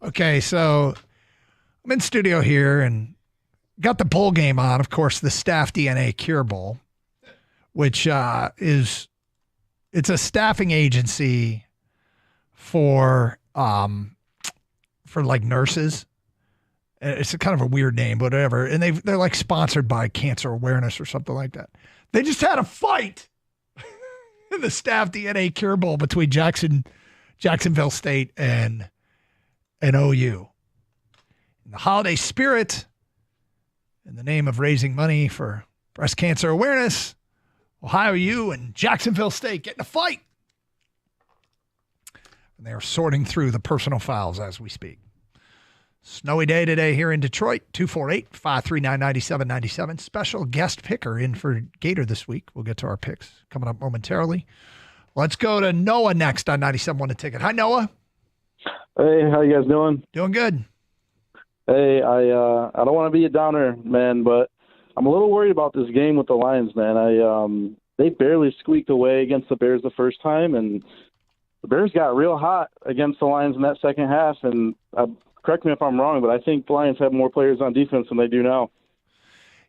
Okay, so I'm in studio here and got the bowl game on, of course, the Staff DNA Cure Bowl, which it's a staffing agency for like nurses. It's a kind of a weird name, but whatever. And they're like sponsored by Cancer Awareness or something like that. They just had a fight in the Staff DNA Cure Bowl between Jacksonville State and OU. In the holiday spirit, in the name of raising money for breast cancer awareness, Ohio U and Jacksonville State get in a fight. And they are sorting through the personal fouls as we speak. Snowy day today here in Detroit, 248-539-9797. Special guest picker in for Gator this week. We'll get to our picks coming up momentarily. Let's go to Noah next on 97.1 The Ticket. Hi, Noah. Hey, how you guys doing? Doing good. Hey, I don't want to be a downer, man, but I'm a little worried about this game with the Lions, man. They barely squeaked away against the Bears the first time, and the Bears got real hot against the Lions in that second half, and correct me if I'm wrong, but I think the Lions have more players on defense than they do now.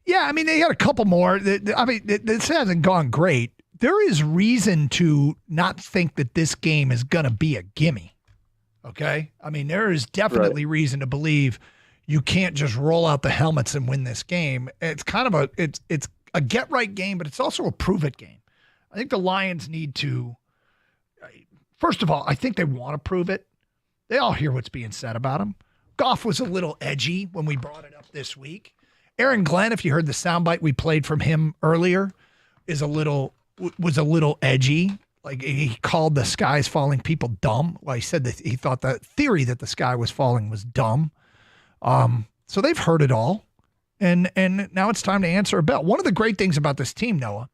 Yeah, I mean, they got a couple more. I mean, this hasn't gone great. There is reason to not think that this game is going to be a gimme, okay? I mean, there is definitely reason to believe you can't just roll out the helmets and win this game. It's kind of it's a get-right game, but it's also a prove-it game. I think the Lions need to, first of all, I think they want to prove it. They all hear what's being said about him. Goff was a little edgy when we brought it up this week. Aaron Glenn, if you heard the soundbite we played from him earlier, was a little edgy. Like, he called the skies falling people dumb. Well, he said that he thought the theory that the sky was falling was dumb. So they've heard it all. And now it's time to answer a bell. One of the great things about this team, Noah,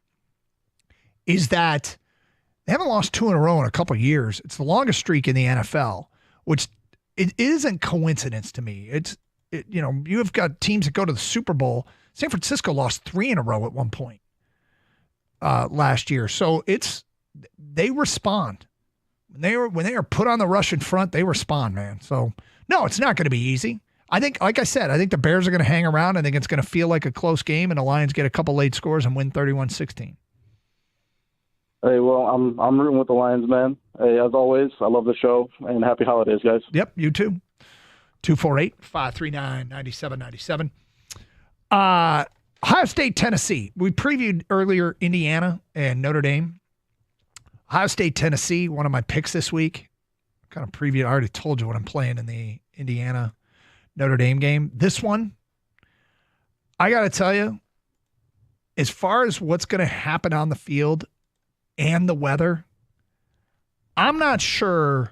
is that they haven't lost 2 in a row in a couple of years. It's the longest streak in the NFL. Which it isn't coincidence to me. You have got teams that go to the Super Bowl. San Francisco lost 3 in a row at one point last year. So they respond. When they are put on the Russian front, they respond, man. So no, it's not going to be easy. I think, like I said, I think the Bears are going to hang around. I think it's going to feel like a close game, and the Lions get a couple late scores and win 31-16. Hey, well, I'm rooting with the Lions, man. Hey, as always, I love the show, and happy holidays, guys. Yep, you too. 248-539-9797. Ohio State, Tennessee. We previewed earlier Indiana and Notre Dame. Ohio State, Tennessee, one of my picks this week. Kind of previewed. I already told you what I'm playing in the Indiana Notre Dame game. This one, I got to tell you, as far as what's going to happen on the field and the weather, I'm not sure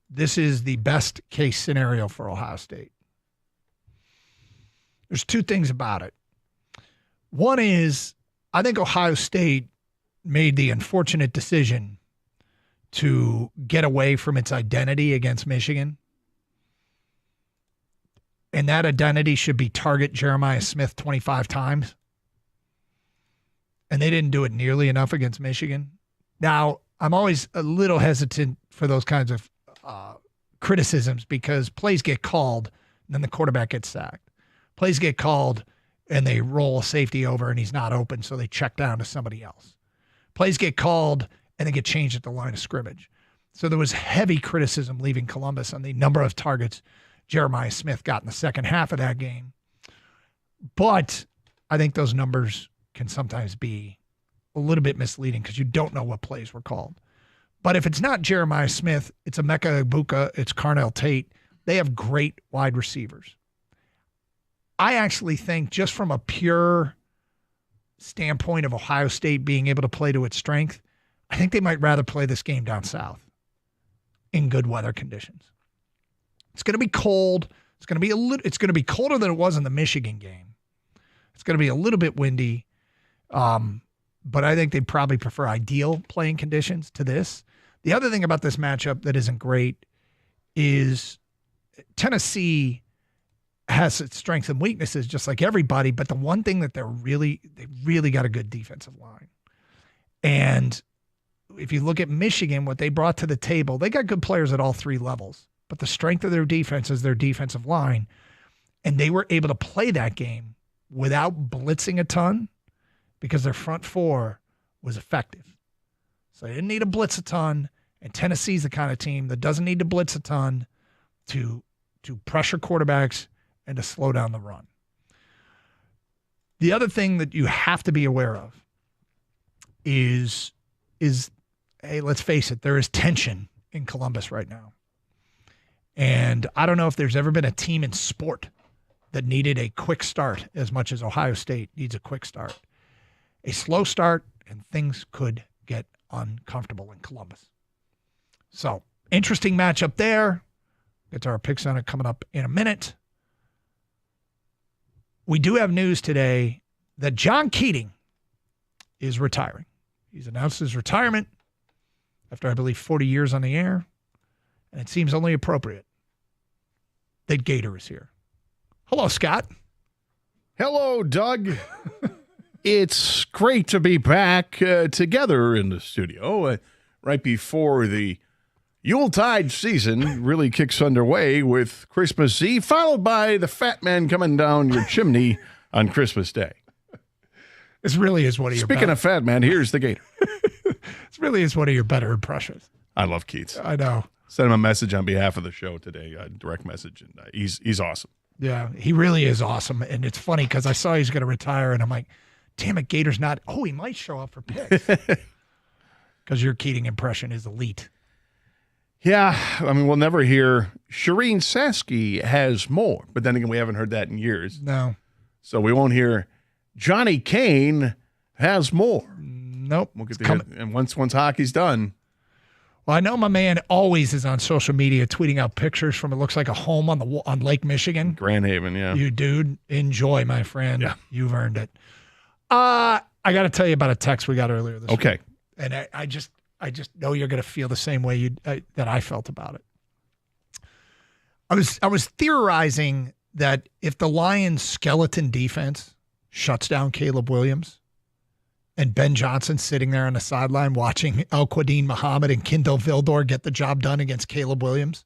this is the best case scenario for Ohio State. There's 2 things about it. One is, I think Ohio State made the unfortunate decision to get away from its identity against Michigan. And that identity should be target Jeremiah Smith 25 times. And they didn't do it nearly enough against Michigan. Now, I'm always a little hesitant for those kinds of criticisms because plays get called and then the quarterback gets sacked. Plays get called and they roll a safety over and he's not open, so they check down to somebody else. Plays get called and they get changed at the line of scrimmage. So there was heavy criticism leaving Columbus on the number of targets Jeremiah Smith got in the second half of that game. But I think those numbers can sometimes be a little bit misleading because you don't know what plays were called. But if it's not Jeremiah Smith, it's Emeka Egbuka, it's Carnell Tate. They have great wide receivers. I actually think, just from a pure standpoint of Ohio State being able to play to its strength, I think they might rather play this game down south in good weather conditions. It's going to be cold. It's going to be colder than it was in the Michigan game. It's going to be a little bit windy. But I think they'd probably prefer ideal playing conditions to this. The other thing about this matchup that isn't great is Tennessee has its strengths and weaknesses just like everybody, but the one thing that they really got a good defensive line. And if you look at Michigan, what they brought to the table, they got good players at all 3 levels, but the strength of their defense is their defensive line. And they were able to play that game without blitzing a ton because their front 4 was effective. So they didn't need to blitz a ton, and Tennessee's the kind of team that doesn't need to blitz a ton to pressure quarterbacks and to slow down the run. The other thing that you have to be aware of is hey, let's face it, there is tension in Columbus right now. And I don't know if there's ever been a team in sport that needed a quick start as much as Ohio State needs a quick start. A slow start, and things could get uncomfortable in Columbus. So, interesting matchup there. Get to our picks on it coming up in a minute. We do have news today that John Keating is retiring. He's announced his retirement after, I believe, 40 years on the air, and it seems only appropriate that Gator is here. Hello, Scott. Hello, Doug. It's great to be back together in the studio right before the Yuletide season really kicks underway with Christmas Eve, followed by the fat man coming down your chimney on Christmas Day. This really is one of your Speaking of fat man, here's the Gator. This really is one of your better impressions. I love Keats. I know. Sent him a message on behalf of the show today, a direct message, and he's awesome. Yeah, he really is awesome. And it's funny because I saw he's going to retire, and I'm like, damn it, Gator's not. Oh, he might show up for picks. Because your Keating impression is elite. Yeah, I mean, we'll never hear Shireen Sasky has more, but then again, we haven't heard that in years. No. So we won't hear Johnny Kane has more. Nope. We'll get to and once hockey's done. Well, I know my man always is on social media tweeting out pictures from it looks like a home on Lake Michigan. Grand Haven, yeah. You dude, enjoy, my friend. Yeah. You've earned it. I got to tell you about a text we got earlier this week. And I just know you're going to feel the same way that I felt about it. I was theorizing that if the Lions' skeleton defense shuts down Caleb Williams and Ben Johnson sitting there on the sideline watching El-Quadin Muhammad and Kindle Vildor get the job done against Caleb Williams,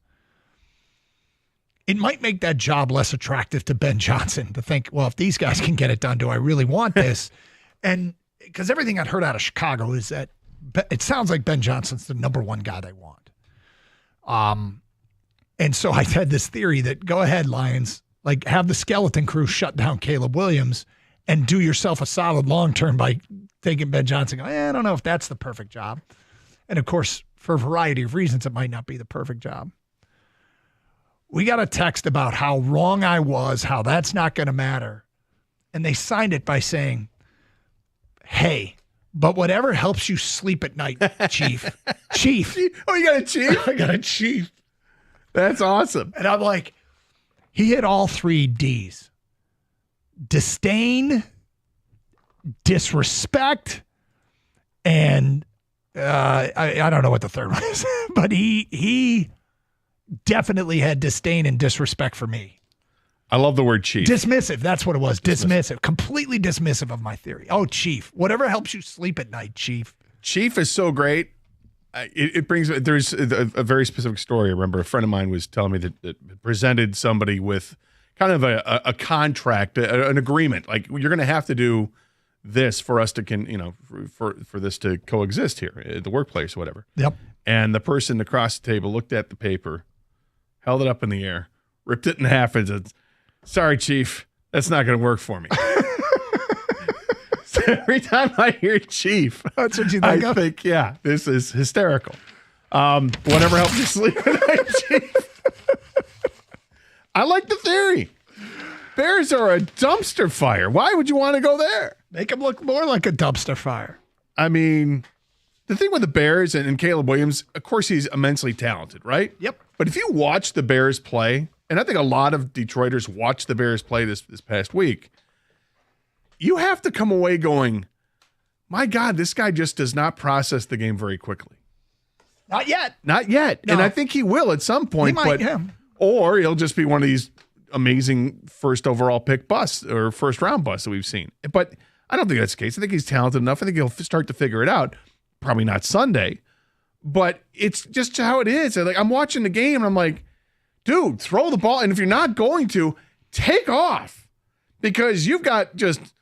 it might make that job less attractive to Ben Johnson to think, well, if these guys can get it done, do I really want this? And because everything I'd heard out of Chicago is that it sounds like Ben Johnson's the number one guy they want. And so I had this theory that go ahead, Lions, like have the skeleton crew shut down Caleb Williams and do yourself a solid long-term by taking Ben Johnson. I don't know if that's the perfect job. And of course, for a variety of reasons, it might not be the perfect job. We got a text about how wrong I was, how that's not going to matter. And they signed it by saying, hey, but whatever helps you sleep at night, Chief. Chief. Oh, you got a chief? I got a chief. That's awesome. And I'm like, he hit all 3 Ds. Disdain, disrespect, and I don't know what the third one is. But he definitely had disdain and disrespect for me. I love the word chief. Dismissive. That's what it was. Dismissive. Completely dismissive of my theory. Oh, Chief. Whatever helps you sleep at night, Chief. Chief is so great. It brings, there's a very specific story. I remember a friend of mine was telling me that presented somebody with kind of a contract, an agreement. Like, you're going to have to do this for us to, for this to coexist here at the workplace or whatever. Yep. And the person across the table looked at the paper, held it up in the air, ripped it in half and said, sorry, Chief, that's not going to work for me. So every time I hear Chief, that's what you think I think, yeah, this is hysterical. Whatever helps you sleep at night, Chief. I like the theory. Bears are a dumpster fire. Why would you want to go there? Make them look more like a dumpster fire. I mean, the thing with the Bears and Caleb Williams, of course, he's immensely talented, right? Yep. But if you watch the Bears play, and I think a lot of Detroiters watched the Bears play this past week, you have to come away going, my God, this guy just does not process the game very quickly. Not yet. Not yet. No. And I think he will at some point. He might, but Or he'll just be one of these amazing first overall pick busts or first round busts that we've seen. But I don't think that's the case. I think he's talented enough. I think he'll start to figure it out. Probably not Sunday. But it's just how it is. Like, I'm watching the game and I'm like, dude, throw the ball. And if you're not going to, take off. Because you've got just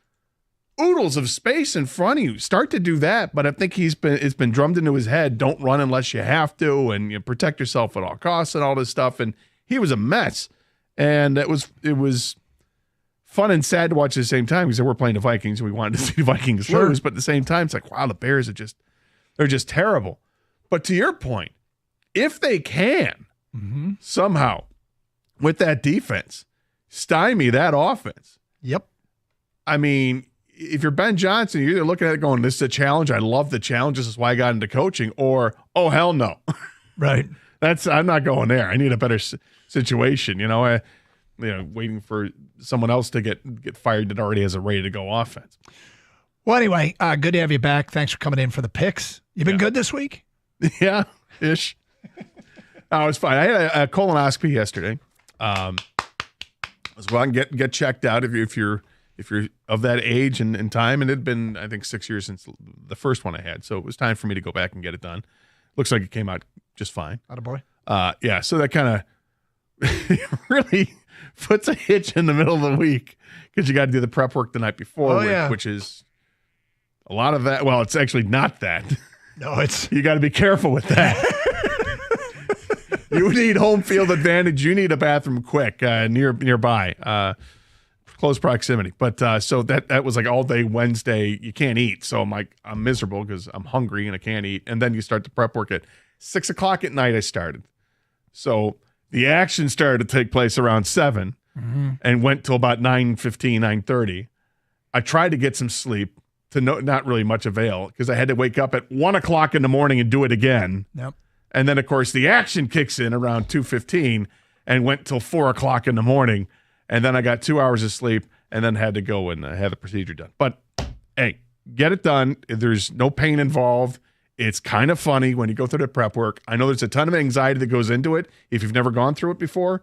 oodles of space in front of you. Start to do that. But I think it's been drummed into his head. Don't run unless you have to. And you protect yourself at all costs and all this stuff. And he was a mess. And it was fun and sad to watch at the same time because we're playing the Vikings and we wanted to see the Vikings lose. But at the same time, it's like, wow, the Bears they're just terrible. But to your point, if they can somehow with that defense stymie that offense. Yep. I mean, if you're Ben Johnson, you're either looking at it going, this is a challenge. I love the challenge. This is why I got into coaching. Or, oh, hell no. Right. I'm not going there. I need a better situation. Waiting for someone else to get fired that already has a ready-to-go offense. Well, anyway, good to have you back. Thanks for coming in for the picks. You been good this week? Yeah, ish. I was fine. I had a colonoscopy yesterday. I was going to get checked out if you're of that age and time. And it had been, I think, 6 years since the first one I had. So it was time for me to go back and get it done. Looks like it came out just fine. Attaboy. Yeah, so that kind of really puts a hitch in the middle of the week because you got to do the prep work the night before, which is a lot of that. Well, it's actually not that. No, you got to be careful with that. You need home field advantage. You need a bathroom quick nearby, close proximity. But so that was like all day Wednesday. You can't eat, so I'm miserable because I'm hungry and I can't eat. And then you start the prep work at 6 o'clock at night. I started, so the action started to take place around 7 and went till about 9:15, 9:30. I tried to get some sleep to not really much avail because I had to wake up at 1 o'clock in the morning and do it again. Yep. And then, of course, the action kicks in around 2:15 and went till 4 o'clock in the morning. And then I got 2 hours of sleep and then had to go and have the procedure done. But, hey, get it done. There's no pain involved. It's kind of funny when you go through the prep work. I know there's a ton of anxiety that goes into it if you've never gone through it before.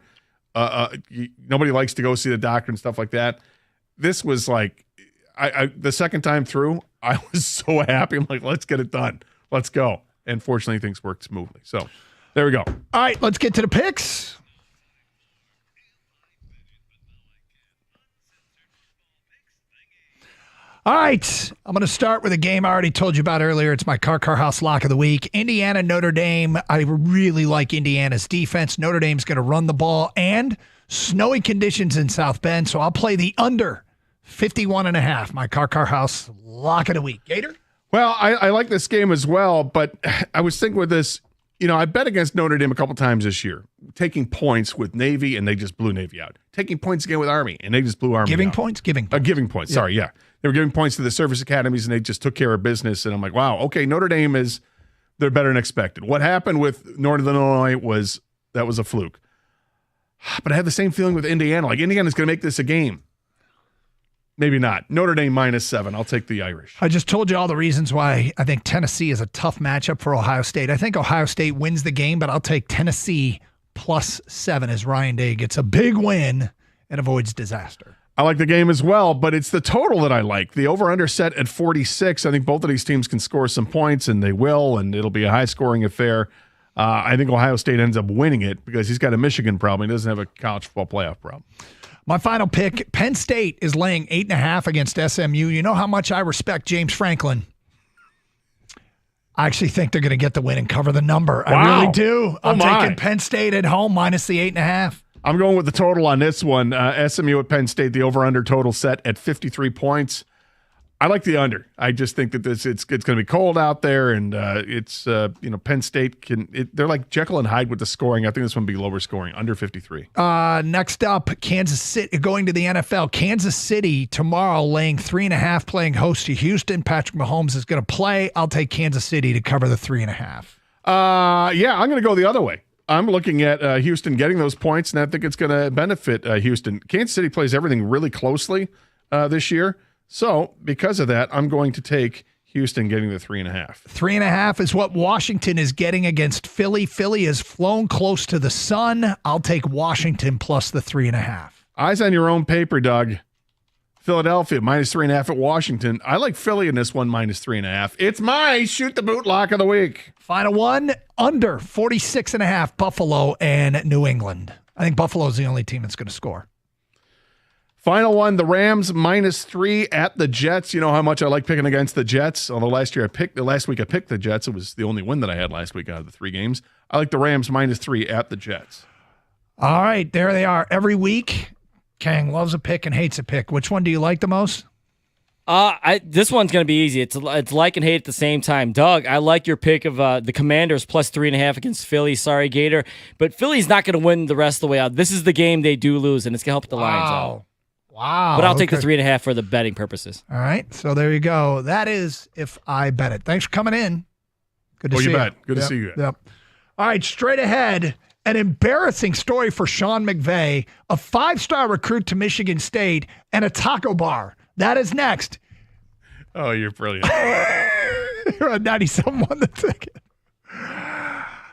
Nobody likes to go see the doctor and stuff like that. This was like, the second time through, I was so happy. I'm like, let's get it done. Let's go. And fortunately, things worked smoothly. So there we go. All right, let's get to the picks. All right, I'm going to start with a game I already told you about earlier. It's my Car House Lock of the Week. Indiana, Notre Dame. I really like Indiana's defense. Notre Dame's going to run the ball and snowy conditions in South Bend, so I'll play the under 51.5. My Car House Lock of the Week. Gator? Well, I like this game as well, but I was thinking with this, I bet against Notre Dame a couple times this year, taking points with Navy, and they just blew Navy out. Taking points again with Army, and they just blew Army Giving out. points? Giving points. Sorry, yeah. They were giving points to the service academies, and they just took care of business. And I'm like, wow, okay, Notre Dame they're better than expected. What happened with Northern Illinois was a fluke. But I have the same feeling with Indiana. Like, Indiana's going to make this a game. Maybe not. Notre Dame -7. I'll take the Irish. I just told you all the reasons why I think Tennessee is a tough matchup for Ohio State. I think Ohio State wins the game, but I'll take Tennessee +7 as Ryan Day gets a big win and avoids disaster. I like the game as well, but it's the total that I like. The over-under set at 46. I think both of these teams can score some points, and they will, and it'll be a high-scoring affair. I think Ohio State ends up winning it because he's got a Michigan problem. He doesn't have a college football playoff problem. My final pick, Penn State is laying 8.5 against SMU. You know how much I respect James Franklin. I actually think they're going to get the win and cover the number. Wow. I really do. I'm taking Penn State at home minus the 8.5. I'm going with the total on this one. SMU at Penn State, the over-under total set at 53 points. I like the under. I just think that it's going to be cold out there, and Penn State they're like Jekyll and Hyde with the scoring. I think this one will be lower scoring, under 53. Next up, Kansas City going to the NFL. Kansas City tomorrow laying 3.5, playing host to Houston. Patrick Mahomes is going to play. I'll take Kansas City to cover the 3.5. Yeah, I'm going to go the other way. I'm looking at Houston getting those points, and I think it's going to benefit Houston. Kansas City plays everything really closely this year. So, because of that, I'm going to take Houston getting the 3.5. 3.5 is what Washington is getting against Philly. Philly has flown close to the sun. I'll take Washington plus the 3.5. Eyes on your own paper, Doug. Philadelphia minus 3.5 at Washington. I like Philly in this one minus 3.5. It's my shoot the boot lock of the week. Final one, under 46.5, Buffalo and New England. I think Buffalo is the only team that's going to score. Final one, the Rams -3 at the Jets. You know how much I like picking against the Jets. Although last week I picked the Jets. It was the only win that I had last week out of the 3 games. I like the Rams -3 at the Jets. All right, there they are. Every week, Kang loves a pick and hates a pick. Which one do you like the most? This one's going to be easy. It's like and hate at the same time. Doug, I like your pick of the Commanders plus 3.5 against Philly. Sorry, Gator. But Philly's not going to win the rest of the way out. This is the game they do lose, and it's going to help the Lions out. Wow. But I'll take the 3.5 for the betting purposes. All right. So there you go. That is if I bet it. Thanks for coming in. Good to see you. You bet. Good to see you. Yep. All right. Straight ahead, an embarrassing story for Sean McVay, a 5-star recruit to Michigan State, and a taco bar. That is next. Oh, you're brilliant. You're on 97.1 The Ticket.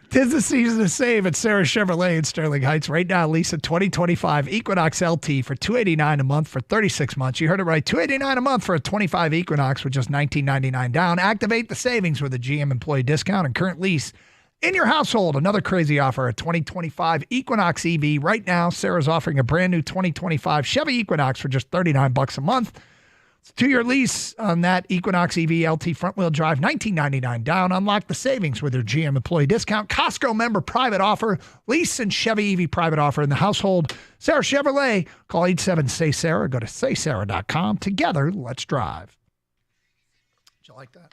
'Tis the season to save at Sarah Chevrolet in Sterling Heights. Right now, lease a 2025 Equinox LT for $289 a month for 36 months. You heard it right, $289 a month for a 25 Equinox with just $19.99 down. Activate the savings with a GM employee discount and current lease in your household. Another crazy offer, a 2025 Equinox EV. Right now, Sarah's offering a brand new 2025 Chevy Equinox for just $39 a month. It's a 2-year lease on that Equinox EV LT front-wheel drive, $19.99 down. Unlock the savings with your GM employee discount. Costco member private offer. Lease and Chevy EV private offer in the household. Sarah Chevrolet. Call 87-SAY-SARAH. Go to saysarah.com. Together, let's drive. Did you like that?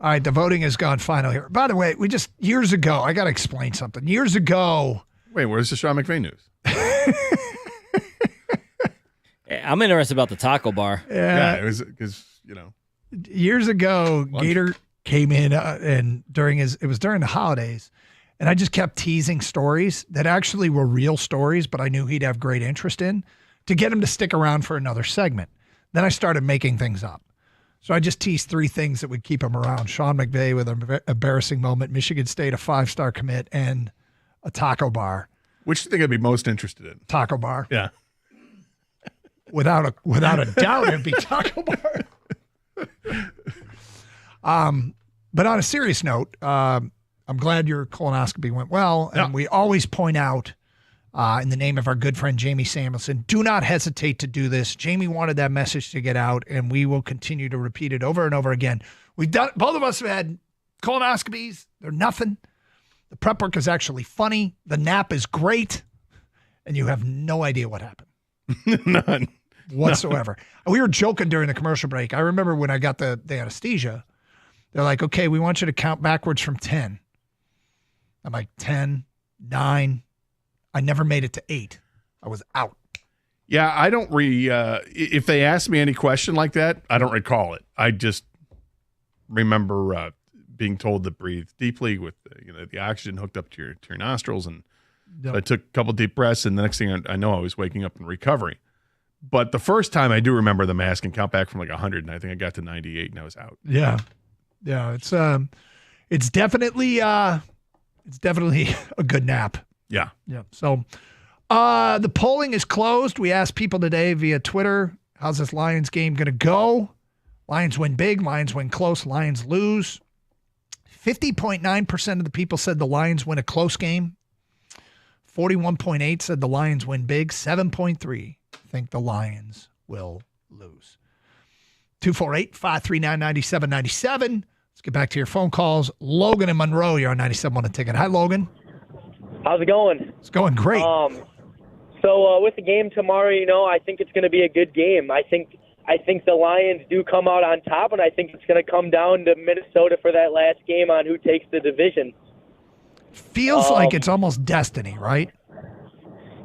All right, the voting has gone final here. By the way, years ago, I got to explain something. Years ago. Wait, where's the Sean McVay news? I'm interested about the taco bar. Yeah, it was because, Years ago, Gator came in and it was during the holidays, and I just kept teasing stories that actually were real stories, but I knew he'd have great interest in to get him to stick around for another segment. Then I started making things up. So I just teased 3 things that would keep him around. Sean McVay with an embarrassing moment, Michigan State, a 5-star commit, and a taco bar. Which do you think I'd be most interested in? Taco bar. Yeah. Without a doubt, it'd be taco bar. But on a serious note, I'm glad your colonoscopy went well. And we always point out, in the name of our good friend Jamie Samuelson, do not hesitate to do this. Jamie wanted that message to get out, and we will continue to repeat it over and over again. Both of us have had colonoscopies. They're nothing. The prep work is actually funny. The nap is great, and you have no idea what happened. None. Whatsoever. We were joking during the commercial break. I remember when I got the anesthesia, they're like, okay, we want you to count backwards from 10. I'm like 10, 9. I never made it to 8. I was out. Yeah, I don't if they ask me any question like that, I don't recall it. I just remember being told to breathe deeply with the oxygen hooked up to your nostrils, and I took a couple deep breaths, and the next thing I know, I was waking up in recovery. But the first time, I do remember the mask and count back from like 100, and I think I got to 98, and I was out. Yeah, it's definitely a good nap. Yeah. So the polling is closed. We asked people today via Twitter, how's this Lions game going to go? Lions win big, Lions win close, Lions lose. 50.9% of the people said the Lions win a close game. 41.8% said the Lions win big. 7.3% think the Lions will lose. 248-539-9797. Let's get back to your phone calls. Logan in Monroe, you're on 97 on a ticket. Hi, Logan. How's it going? It's going great. So with the game tomorrow, I think it's going to be a good game. I think the Lions do come out on top, and I think it's going to come down to Minnesota for that last game on who takes the division. Feels like it's almost destiny, right?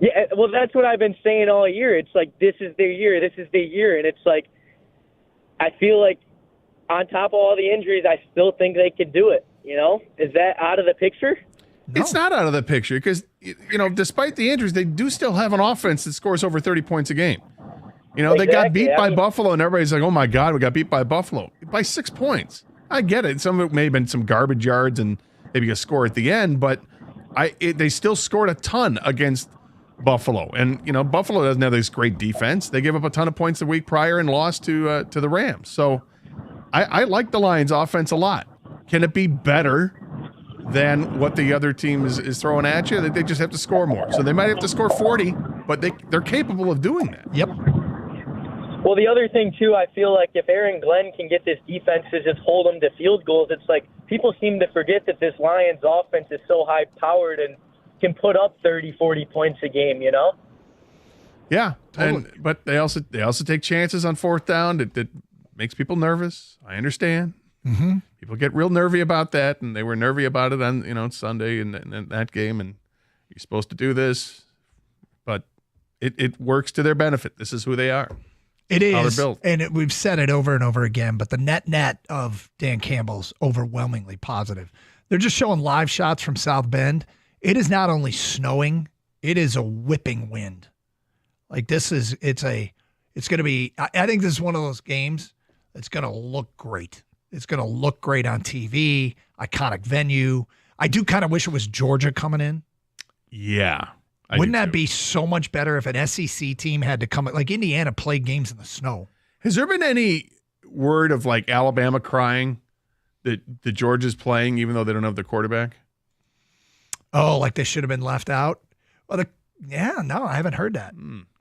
Yeah, well, that's what I've been saying all year. It's like, this is their year, and it's like, I feel like on top of all the injuries, I still think they could do it, Is that out of the picture? No. It's not out of the picture because, despite the injuries, they do still have an offense that scores over 30 points a game. They got beat by Buffalo, and everybody's like, oh, my God, we got beat by Buffalo. By 6 points. I get it. Some of it may have been some garbage yards and maybe a score at the end, but they still scored a ton against Buffalo. And, Buffalo doesn't have this great defense. They gave up a ton of points the week prior and lost to the Rams. So I like the Lions offense a lot. Can it be better than what the other team is throwing at you? They just have to score more. So they might have to score 40, but they're capable of doing that. Yep. Well, the other thing, too, I feel like if Aaron Glenn can get this defense to just hold them to field goals, it's like people seem to forget that this Lions offense is so high-powered and can put up 30, 40 points a game, Yeah, but they also take chances on fourth down that makes people nervous. I understand. Mm-hmm. People get real nervy about that, and they were nervy about it on Sunday in that game, and you're supposed to do this, but it works to their benefit. This is who they are. It is, how they're built. And we've said it over and over again, but the net of Dan Campbell's overwhelmingly positive. They're just showing live shots from South Bend. It is not only snowing, it is a whipping wind. Like it's going to be, I think this is one of those games that's going to look great. It's going to look great on TV, iconic venue. I do kind of wish it was Georgia coming in. Yeah. Wouldn't that be so much better if an SEC team had to come, like Indiana played games in the snow? Has there been any word of like Alabama crying that the Georgia's playing even though they don't have the quarterback? Oh, like they should have been left out? Well, no, I haven't heard that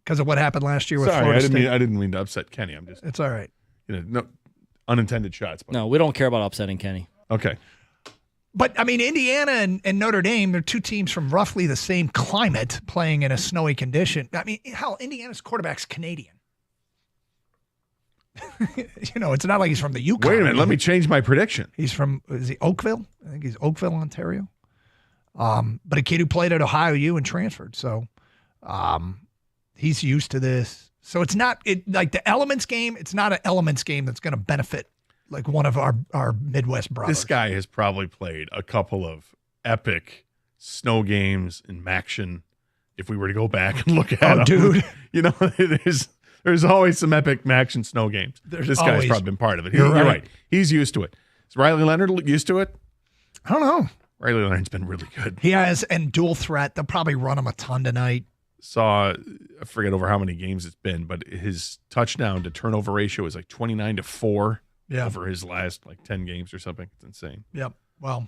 because of what happened last year with Florida State. I didn't mean to upset Kenny. It's all right. No unintended shots. No, we don't care about upsetting Kenny. Okay. But, I mean, Indiana and Notre Dame, they're two teams from roughly the same climate playing in a snowy condition. I mean, hell, Indiana's quarterback's Canadian. It's not like he's from the Yukon. Wait a minute. Let me change my prediction. He's from, is he Oakville? I think he's Oakville, Ontario. But a kid who played at Ohio U and transferred. So he's used to this. So it's not like the Elements game. It's not an Elements game that's going to benefit like one of our Midwest brothers. This guy has probably played a couple of epic snow games in Maction. If we were to go back and look at them, dude, there's always some epic Maction snow games. This guy's probably been part of it. You're right. He's used to it. Is Riley Leonard used to it? I don't know. Riley Leonard's been really good. He has, and dual threat. They'll probably run him a ton tonight. I forget over how many games it's been, but his touchdown to turnover ratio is like 29-4 over his last like 10 games or something. It's insane. Yep. Well,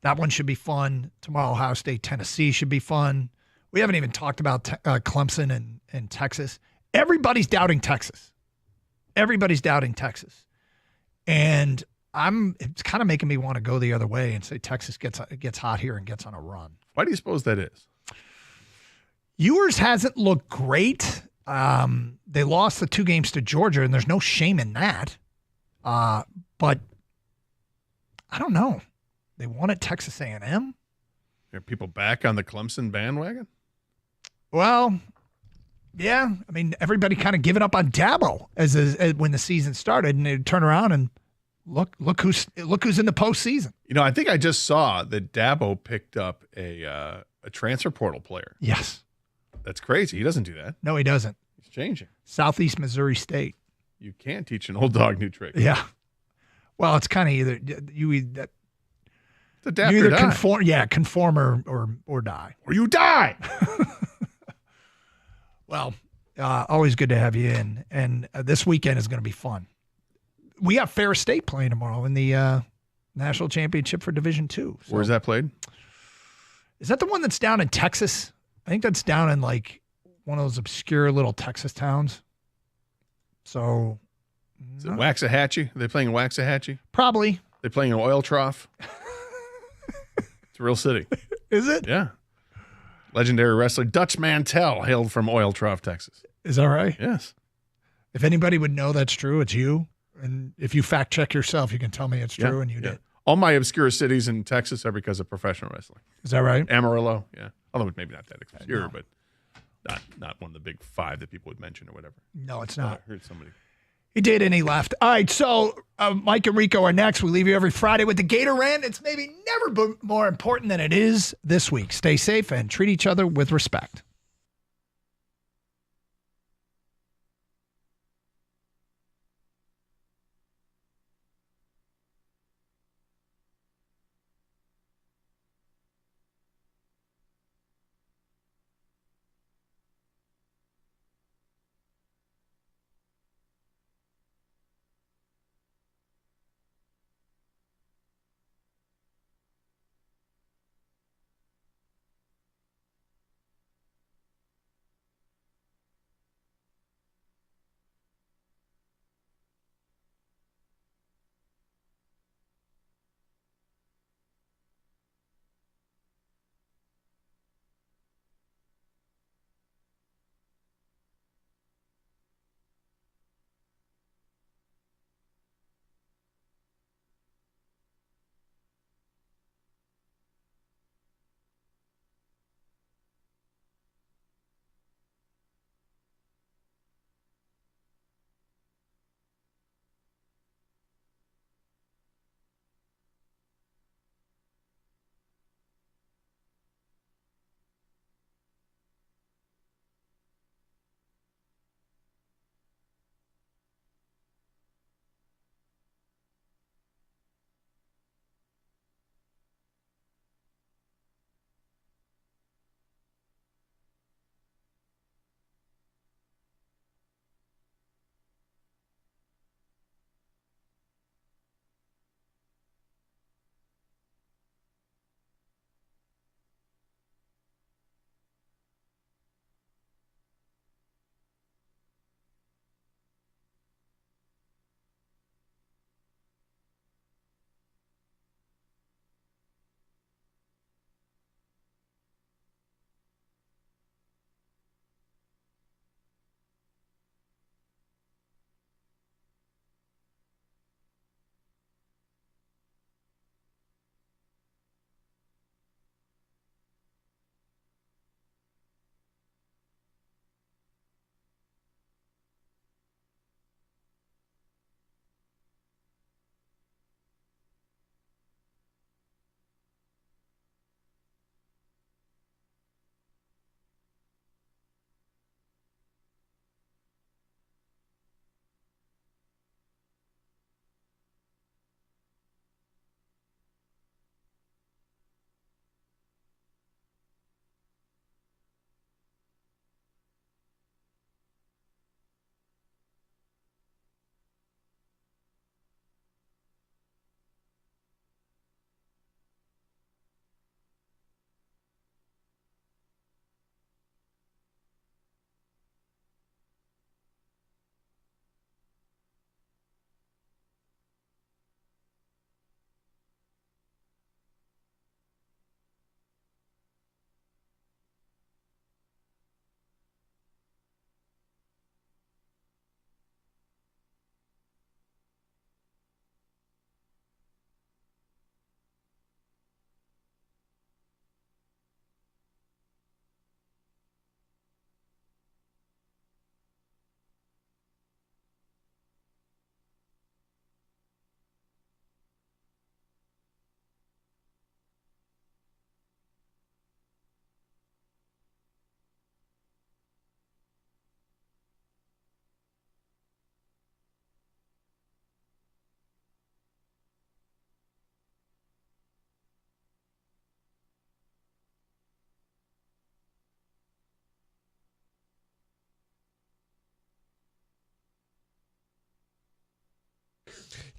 that one should be fun. Tomorrow, Ohio State, Tennessee should be fun. We haven't even talked about Clemson and Texas. Everybody's doubting Texas. And it's kind of making me want to go the other way and say Texas gets hot here and gets on a run. Why do you suppose that is? Ewers hasn't looked great. They lost the 2 games to Georgia, and there's no shame in that. But I don't know. They won at Texas A&M. Are people back on the Clemson bandwagon? Well, yeah. I mean, everybody kind of giving up on Dabo as when the season started, and they turn around and look who's in the postseason. You know, I think I just saw that Dabo picked up a transfer portal player. Yes. That's crazy. He doesn't do that. No, he doesn't. He's changing. Southeast Missouri State. You can't teach an old dog new tricks. Yeah. Well, it's kind of either you either conform or die. Or you die. Well, always good to have you in. And this weekend is going to be fun. We got Ferris State playing tomorrow in the national championship for Division II. So. Where's that played? Is that the one that's down in Texas? I think that's down in like one of those obscure little Texas towns. So. Is it Waxahachie? Are they playing in Waxahachie? Probably. They're playing in Oil Trough. It's a real city. Is it? Yeah. Legendary wrestler Dutch Mantell hailed from Oil Trough, Texas. Is that right? Yes. If anybody would know that's true, it's you. And if you fact check yourself, you can tell me it's true, and you did. All my obscure cities in Texas are because of professional wrestling. Is that right? Amarillo, yeah. Although maybe not that obscure, but not one of the big 5 that people would mention or whatever. No, it's not. I heard somebody. He did, and he left. All right, so Mike and Rico are next. We leave you every Friday with the Gator Rant. It's maybe never more important than it is this week. Stay safe and treat each other with respect.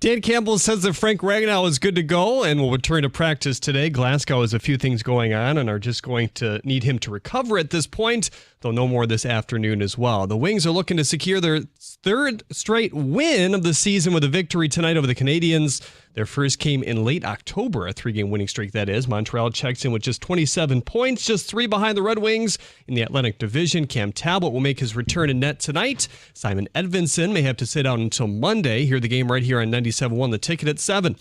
Dan Campbell says that Frank Ragnow is good to go and will return to practice today. Glasgow has a few things going on and are just going to need him to recover at this point. They'll know more this afternoon as well. The Wings are looking to secure their third straight win of the season with a victory tonight over the Canadians. Their first came in late October, a 3-game winning streak that is. Montreal checks in with just 27 points, just 3 behind the Red Wings. In the Atlantic Division, Cam Talbot will make his return in net tonight. Simon Edvinsson may have to sit out until Monday. Hear the game right here on 97.1 The Ticket at 7.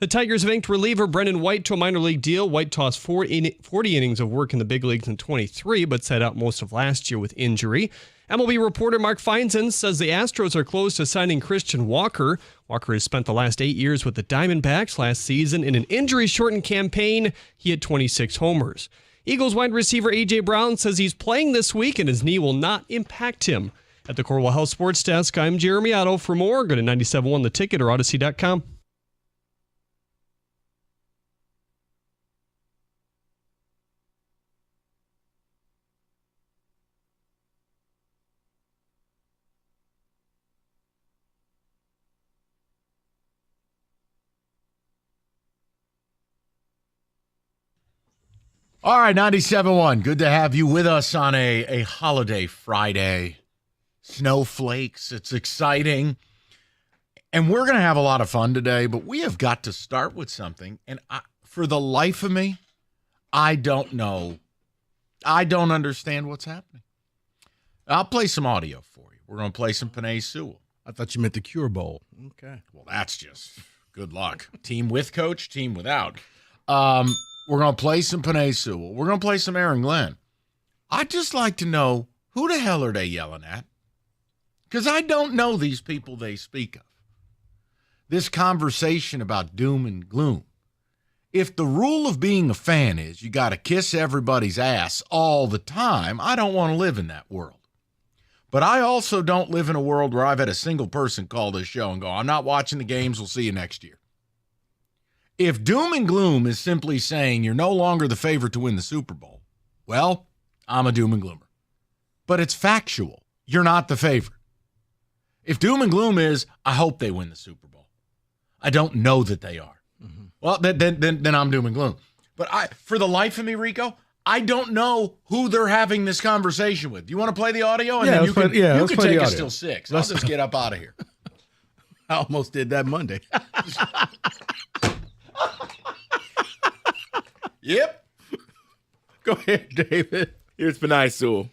The Tigers have inked reliever Brendan White to a minor league deal. White tossed 40 innings of work in the big leagues in 23, but sat out most of last year with injury. MLB reporter Mark Feinstein says the Astros are close to signing Christian Walker. Walker has spent the last 8 years with the Diamondbacks. Last season, in an injury-shortened campaign, he had 26 homers. Eagles wide receiver A.J. Brown says he's playing this week and his knee will not impact him. At the Corwell Health Sports Desk, I'm Jeremy Otto. For more, go to 97.1 The Ticket or Odyssey.com. All right, 97.1. Good to have you with us on a holiday Friday. Snowflakes. It's exciting. And we're going to have a lot of fun today, but we have got to start with something. And for the life of me, I don't know. I don't understand what's happening. I'll play some audio for you. We're going to play some Penei Sewell. I thought you meant the Cure Bowl. Okay. Well, that's just good luck. Team with coach, team without. We're going to play some Penei Sewell. We're going to play some Aaron Glenn. I'd just like to know, who the hell are they yelling at? Because I don't know these people they speak of. This conversation about doom and gloom. If the rule of being a fan is you got to kiss everybody's ass all the time, I don't want to live in that world. But I also don't live in a world where I've had a single person call this show and go, I'm not watching the games, we'll see you next year. If doom and gloom is simply saying you're no longer the favorite to win the Super Bowl, well, I'm a doom and gloomer. But it's factual. You're not the favorite. If doom and gloom is, I hope they win the Super Bowl. I don't know that they are. Mm-hmm. Well, then I'm doom and gloom. But for the life of me, Rico, I don't know who they're having this conversation with. Do you want to play the audio? And then you can take us till 6. I'll just get up out of here. I almost did that Monday. Yep. Go ahead, David. Here's Penei Sewell.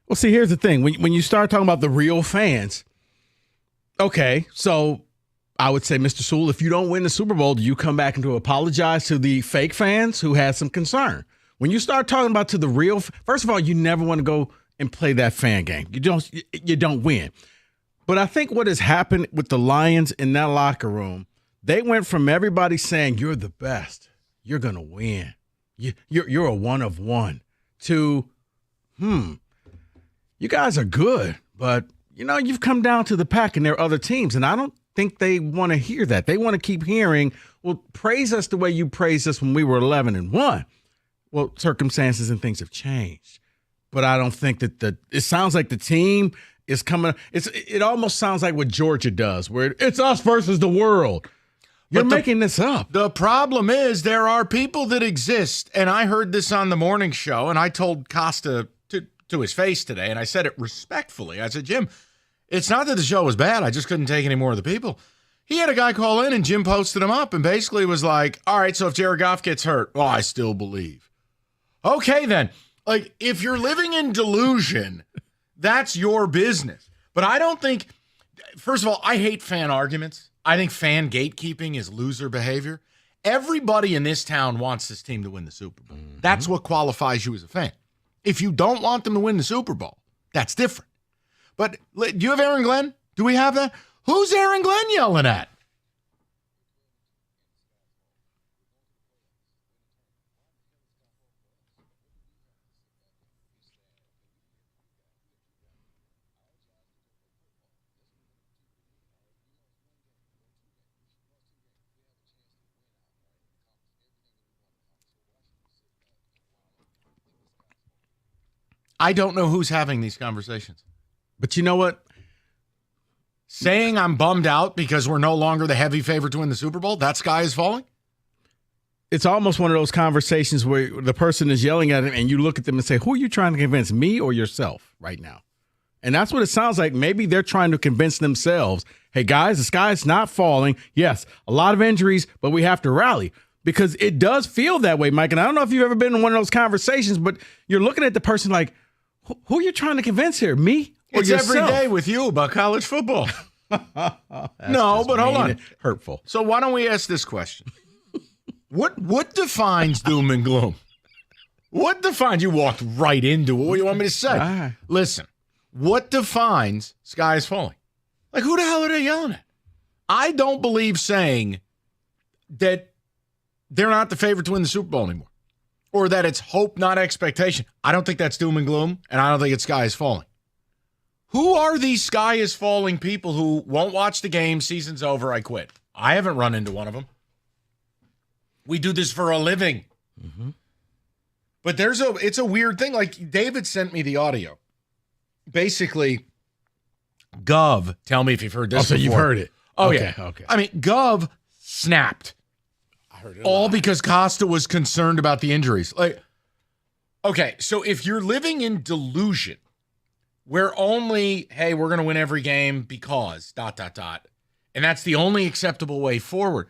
Well, see, here's the thing. When you start talking about the real fans, okay, so I would say, Mr. Sewell, if you don't win the Super Bowl, do you come back and to apologize to the fake fans who had some concern? When you start talking about to the real, first of all, you never want to go and play that fan game. You don't win. But I think what has happened with the Lions in that locker room, they went from everybody saying, you're the best, you're going to win, you're a one of one, to, you guys are good, but, you've come down to the pack and there are other teams, and I don't think they want to hear that. They want to keep hearing, well, praise us the way you praised us when we were 11-1. Well, circumstances and things have changed, but I don't think that it sounds like the team is coming. It almost sounds like what Georgia does, where it's us versus the world. You're making this up. The problem is there are people that exist, and I heard this on the morning show, and I told Costa to his face today, and I said it respectfully. I said, Jim, it's not that the show was bad. I just couldn't take any more of the people. He had a guy call in, and Jim posted him up and basically was like, all right, so if Jared Goff gets hurt, well, I still believe. Okay, then. Like, if you're living in delusion, that's your business. But I don't think, first of all, I hate fan arguments. I think fan gatekeeping is loser behavior. Everybody in this town wants this team to win the Super Bowl. Mm-hmm. That's what qualifies you as a fan. If you don't want them to win the Super Bowl, that's different. But do you have Aaron Glenn? Do we have that? Who's Aaron Glenn yelling at? I don't know who's having these conversations. But you know what? Saying I'm bummed out because we're no longer the heavy favorite to win the Super Bowl, that sky is falling? It's almost one of those conversations where the person is yelling at him and you look at them and say, who are you trying to convince, me or yourself right now? And that's what it sounds like. Maybe they're trying to convince themselves, hey, guys, the sky's not falling. Yes, a lot of injuries, but we have to rally. Because it does feel that way, Mike. And I don't know if you've ever been in one of those conversations, but you're looking at the person like, who are you trying to convince here, me or it's yourself? Every day with you about college football. No, but hold on. Hurtful. So why don't we ask this question? What defines doom and gloom? What defines, you walked right into it. What do you want me to say? Right. Listen, what defines sky is falling? Like, who the hell are they yelling at? I don't believe saying that they're not the favorite to win the Super Bowl anymore, or that it's hope, not expectation. I don't think that's doom and gloom, and I don't think it's sky is falling. Who are these sky is falling people who won't watch the game, season's over, I quit? I haven't run into one of them. We do this for a living. Mm-hmm. But it's a weird thing. Like, David sent me the audio. Basically, Gov, tell me if you've heard this before. So you've heard it. Oh, okay, yeah. Okay. I mean, Gov snapped. I heard it all because Costa was concerned about the injuries. Like, okay, so if you're living in delusion where only, hey, we're going to win every game because ... and that's the only acceptable way forward,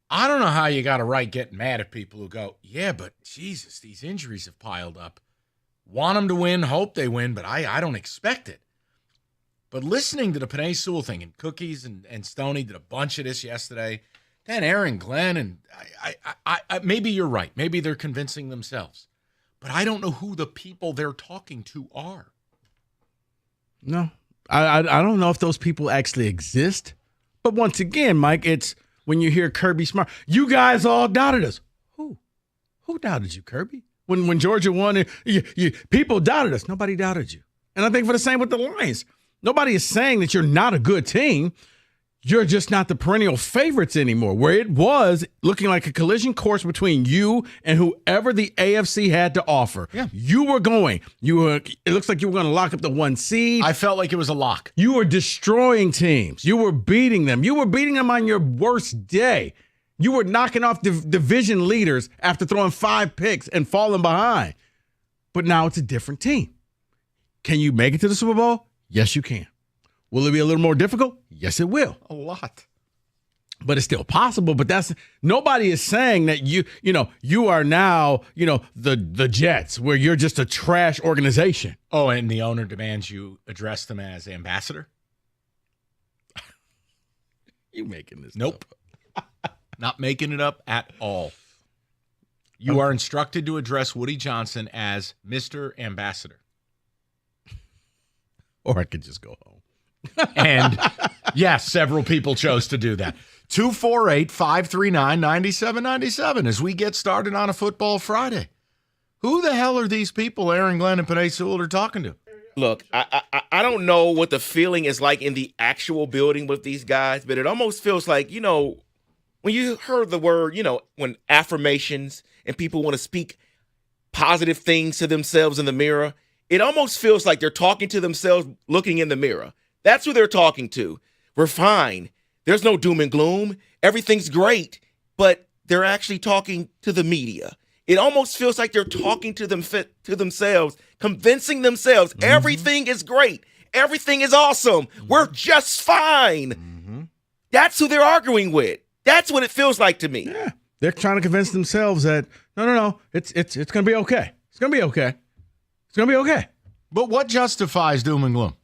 I don't know how you got a right getting mad at people who go, yeah, but Jesus, these injuries have piled up. Want them to win, hope they win, but I don't expect it. But listening to the Penei Sewell thing, and Cookies and Stoney did a bunch of this yesterday, then Aaron Glenn, and I maybe you're right. Maybe they're convincing themselves. But I don't know who the people they're talking to are. No, I don't know if those people actually exist. But once again, Mike, it's when you hear Kirby Smart, you guys all doubted us. Who doubted you, Kirby? When Georgia won, people doubted us. Nobody doubted you. And I think for the same with the Lions. Nobody is saying that you're not a good team. You're just not the perennial favorites anymore, where it was looking like a collision course between you and whoever the AFC had to offer. Yeah. You were going. It looks like you were going to lock up the 1 seed. I felt like it was a lock. You were destroying teams. You were beating them. You were beating them on your worst day. You were knocking off division leaders after throwing 5 picks and falling behind. But now it's a different team. Can you make it to the Super Bowl? Yes, you can. Will it be a little more difficult? Yes, it will. A lot. But it's still possible. But nobody is saying that you are now, the Jets, where you're just a trash organization. Oh, and the owner demands you address them as ambassador? You making this Nope. Not making it up at all. You are instructed to address Woody Johnson as Mr. Ambassador. Or I could just go home. And yes, several people chose to do that. 248-539-9797 as we get started on a football Friday. Who the hell are these people Aaron Glenn and Penei Sewell are talking to? Look, I don't know what the feeling is like in the actual building with these guys, but it almost feels like, when you heard the word, when affirmations and people want to speak positive things to themselves in the mirror, it almost feels like they're talking to themselves looking in the mirror. That's who they're talking to. We're fine. There's no doom and gloom. Everything's great. But they're actually talking to the media. It almost feels like they're talking to themselves, convincing themselves everything is great. Everything is awesome. We're just fine. That's who they're arguing with. That's what it feels like to me. Yeah. They're trying to convince themselves that, no, it's going to be okay. It's going to be okay. It's going to be okay. But what justifies doom and gloom?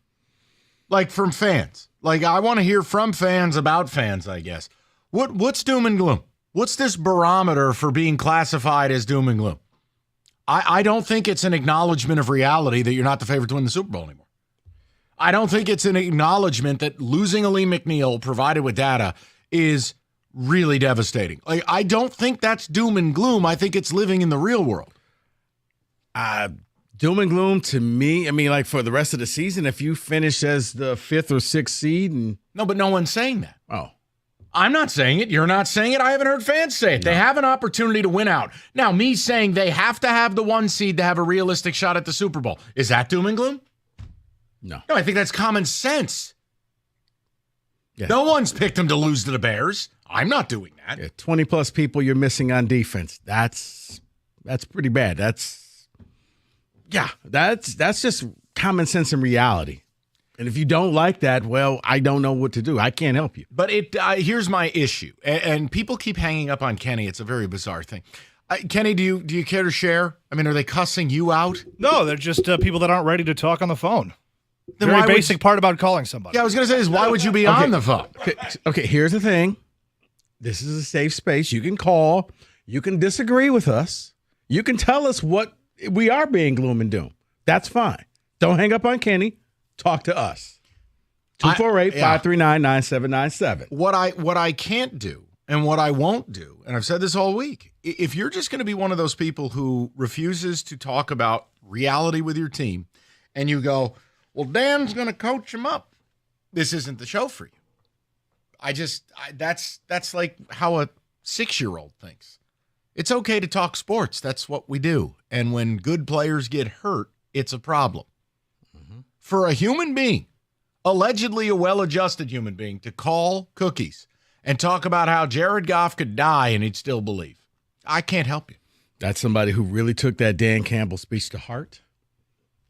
Like from fans. Like I want to hear from fans about fans, I guess. What's doom and gloom? What's this barometer for being classified as doom and gloom? I don't think it's an acknowledgement of reality that you're not the favorite to win the Super Bowl anymore. I don't think it's an acknowledgement that losing Aleem McNeil, provided with data, is really devastating. Like I don't think that's doom and gloom. I think it's living in the real world. Doom and gloom to me, like for the rest of the season, if you finish as the 5th or 6th seed. No, but no one's saying that. Oh. I'm not saying it. You're not saying it. I haven't heard fans say it. No. They have an opportunity to win out. Now, me saying they have to have the 1 seed to have a realistic shot at the Super Bowl, is that doom and gloom? No. No, I think that's common sense. Yeah. No one's picked them to lose to the Bears. I'm not doing that. Yeah, 20-plus people you're missing on defense. That's pretty bad. That's just common sense and reality. And if you don't like that, well, I don't know what to do. I can't help you. But here's my issue. And people keep hanging up on Kenny. It's a very bizarre thing. Kenny, do you care to share? I mean, are they cussing you out? No, they're just people that aren't ready to talk on the phone. Then Very basic part about calling somebody. Yeah, I was going to say is why would you be on the phone? Okay, here's the thing. This is a safe space. You can call. You can disagree with us. You can tell us what we are being gloom and doom. That's fine. Don't hang up on Kenny. Talk to us. 248-539-9797. What I can't do and what I won't do, and I've said this all week, if you're just going to be one of those people who refuses to talk about reality with your team and you go, well, Dan's going to coach him up, this isn't the show for you. That's like how a 6-year-old thinks. It's okay to talk sports. That's what we do. And when good players get hurt, it's a problem. For a human being, allegedly a well-adjusted human being, to call cookies and talk about how Jared Goff could die and he'd still believe, I can't help you. That's somebody who really took that Dan Campbell speech to heart.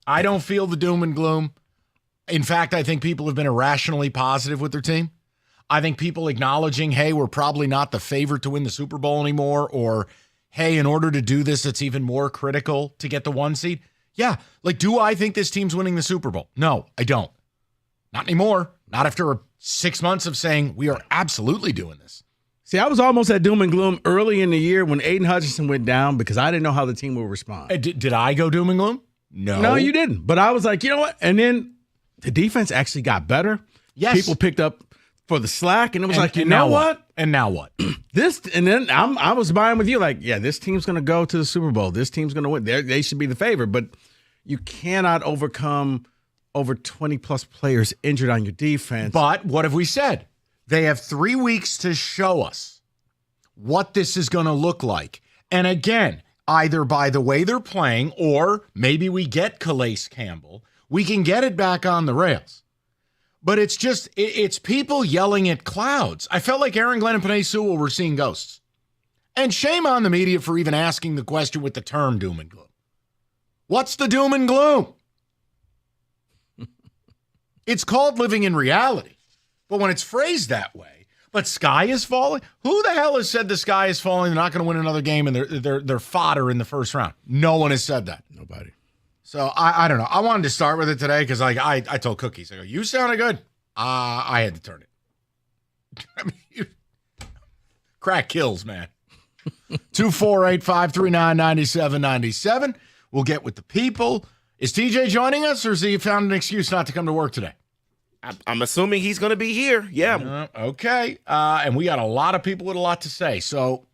I don't feel the doom and gloom. In fact, I think people have been irrationally positive with their team. I think people acknowledging, hey, we're probably not the favorite to win the Super Bowl anymore, or, hey, in order to do this, it's even more critical to get the 1 seed. Yeah, like, do I think this team's winning the Super Bowl? No, I don't. Not anymore. Not after 6 months of saying we are absolutely doing this. See, I was almost at doom and gloom early in the year when Aiden Hutchinson went down because I didn't know how the team would respond. Did I go doom and gloom? No. No, you didn't. But I was like, you know what? And then the defense actually got better. Yes. People picked up for the slack, and it was like, you know what? And now what? And then I was buying with you, like, yeah, this team's going to go to the Super Bowl. This team's going to win. They should be the favorite, but you cannot overcome over 20-plus players injured on your defense. But what have we said? They have 3 weeks to show us what this is going to look like. And again, either by the way they're playing or maybe we get Calais Campbell, we can get it back on the rails. But it's just, it's people yelling at clouds. I felt like Aaron Glenn and Penei Sewell were seeing ghosts. And shame on the media for even asking the question with the term doom and gloom. What's the doom and gloom? It's called living in reality. But when it's phrased that way, but sky is falling? Who the hell has said the sky is falling, they're not going to win another game, and they're fodder in the first round? No one has said that. Nobody. So I don't know. I wanted to start with it today because I told Cookies, I go, you sounded good. I had to turn it. I mean, crack kills, man. 248-539-9797. We'll get with the people. Is TJ joining us, or has he found an excuse not to come to work today? I'm assuming he's going to be here. Yeah. Okay. And we got a lot of people with a lot to say. So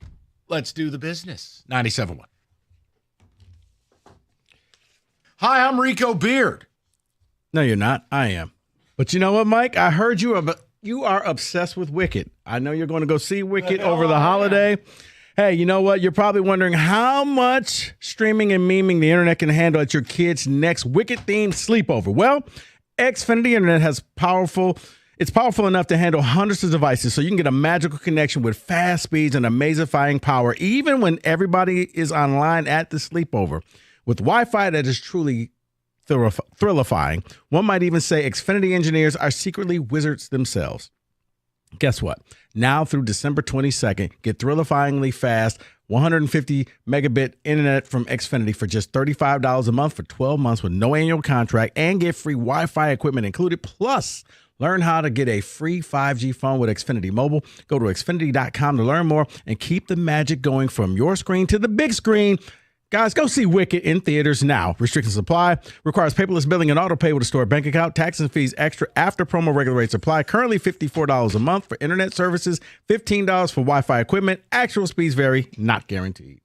let's do the business. 97.1. Hi, I'm Rico Beard. No, you're not. I am. But you know what, Mike? I heard you are obsessed with Wicked. I know you're going to go see Wicked over the holiday. Yeah. Hey, you know what? You're probably wondering how much streaming and memeing the internet can handle at your kid's next Wicked-themed sleepover. Well, Xfinity Internet it's powerful enough to handle hundreds of devices, so you can get a magical connection with fast speeds and amazing power, even when everybody is online at the sleepover. With Wi-Fi that is truly thrillifying, one might even say Xfinity engineers are secretly wizards themselves. Guess what? Now through December 22nd, get thrillifyingly fast 150 megabit internet from Xfinity for just $35 a month for 12 months with no annual contract, and get free Wi-Fi equipment included. Plus, learn how to get a free 5G phone with Xfinity Mobile. Go to Xfinity.com to learn more and keep the magic going from your screen to the big screen. Guys, go see Wicked in theaters now. Restrictions apply. Requires paperless billing and auto pay with a stored bank account. Taxes and fees extra after promo regular rates apply. Currently $54 a month for internet services, $15 for Wi-Fi equipment. Actual speeds vary, not guaranteed.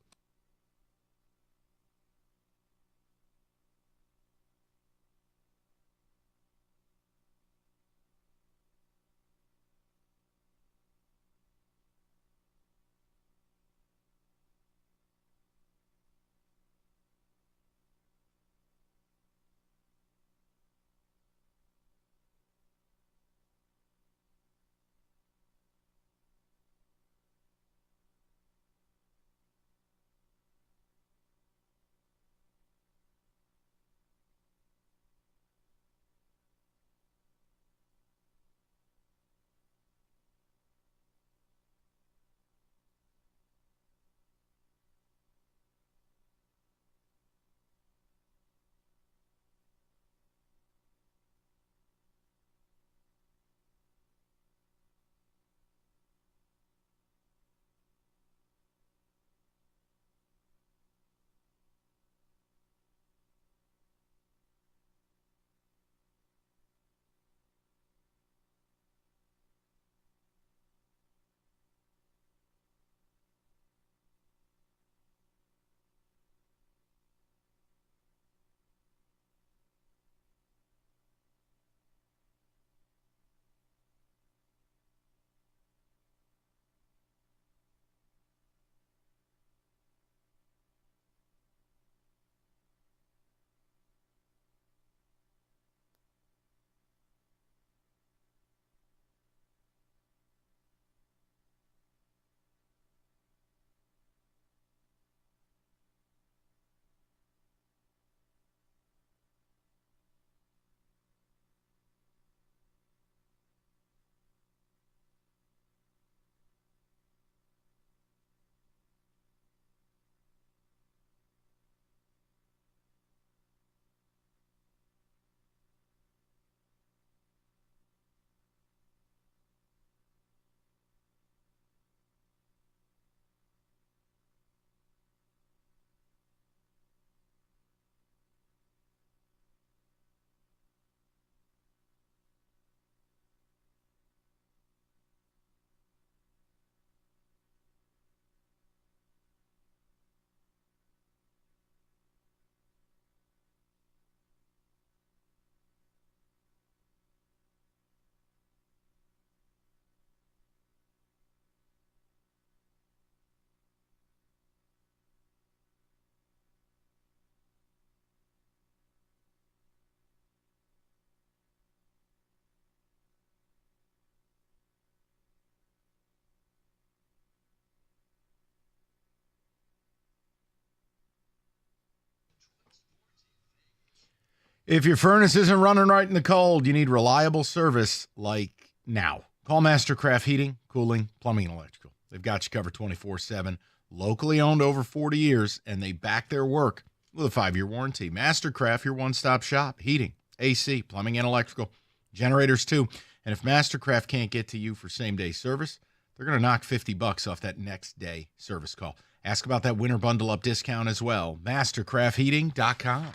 If your furnace isn't running right in the cold, you need reliable service like now. Call Mastercraft Heating, Cooling, Plumbing, and Electrical. They've got you covered 24/7, locally owned over 40 years, and they back their work with a 5-year warranty. Mastercraft, your one-stop shop. Heating, AC, plumbing, and electrical. Generators, too. And if Mastercraft can't get to you for same-day service, they're going to knock $50 off that next day service call. Ask about that winter bundle-up discount as well. Mastercraftheating.com.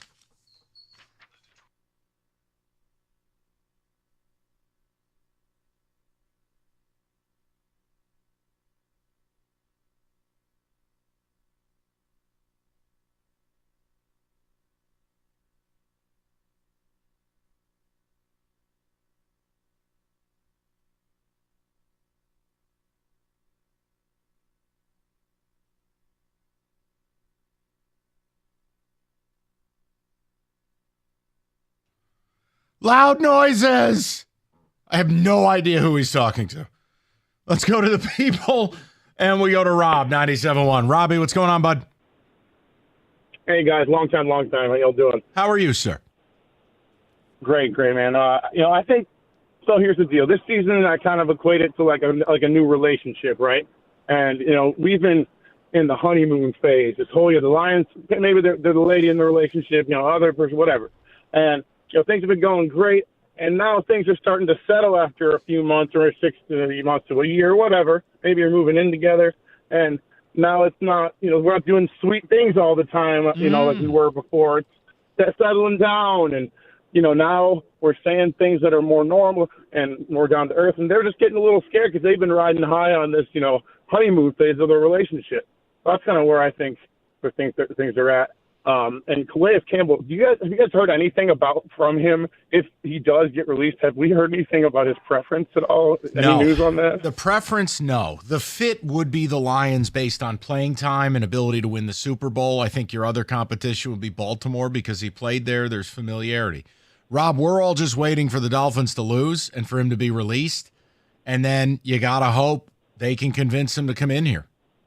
Loud noises. I have no idea who he's talking to. Let's go to the people, and we go to Rob, 97.1. Robbie, what's going on, bud? Hey, guys. Long time. How y'all doing? How are you, sir? Great, man. I think, so here's the deal. This season, I kind of equate it to like a new relationship, right? And, we've been in the honeymoon phase. This whole year, the Lions, maybe they're the lady in the relationship, other person, whatever. And, things have been going great, and now things are starting to settle after a few months or 6 months to a year, whatever. Maybe you're moving in together, and now it's not, we're not doing sweet things all the time, like we were before. It's settling down, and, now we're saying things that are more normal and more down to earth, and they're just getting a little scared because they've been riding high on this, honeymoon phase of their relationship. That's kind of where I think things are at. And Calais Campbell, have you guys heard anything from him if he does get released? Have we heard anything about his preference at all? Any news on that? The preference, no. The fit would be the Lions based on playing time and ability to win the Super Bowl. I think your other competition would be Baltimore because he played there. There's familiarity. Rob, we're all just waiting for the Dolphins to lose and for him to be released. And then you got to hope they can convince him to come in here.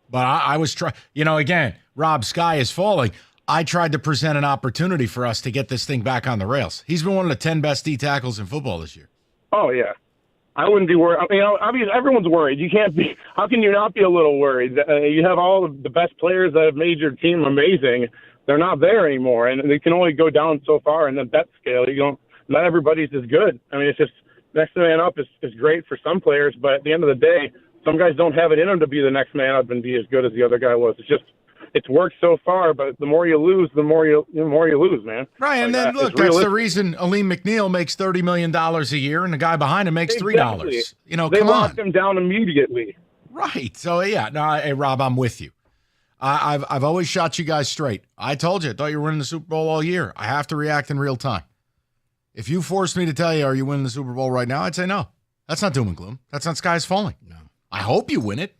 But I was trying, again, Rob, sky is falling. I tried to present an opportunity for us to get this thing back on the rails. He's been one of the 10 best D tackles in football this year. Oh, yeah. I wouldn't be worried. Everyone's worried. You can't be. How can you not be a little worried? You have all of the best players that have made your team amazing. They're not there anymore, and they can only go down so far in the depth scale. Not everybody's as good. It's just next man up is great for some players, but at the end of the day, some guys don't have it in them to be the next man up and be as good as the other guy was. It's worked so far, but the more you lose, the more you lose, man. Right, and then look, that's the reason Aleem McNeil makes $30 million a year, and the guy behind him makes $3. They come on, locked him down immediately. Right. So yeah, no, hey Rob, I'm with you. I've always shot you guys straight. I told you, I thought you were winning the Super Bowl all year. I have to react in real time. If you forced me to tell you, are you winning the Super Bowl right now? I'd say no. That's not doom and gloom. That's not skies falling. No. I hope you win it.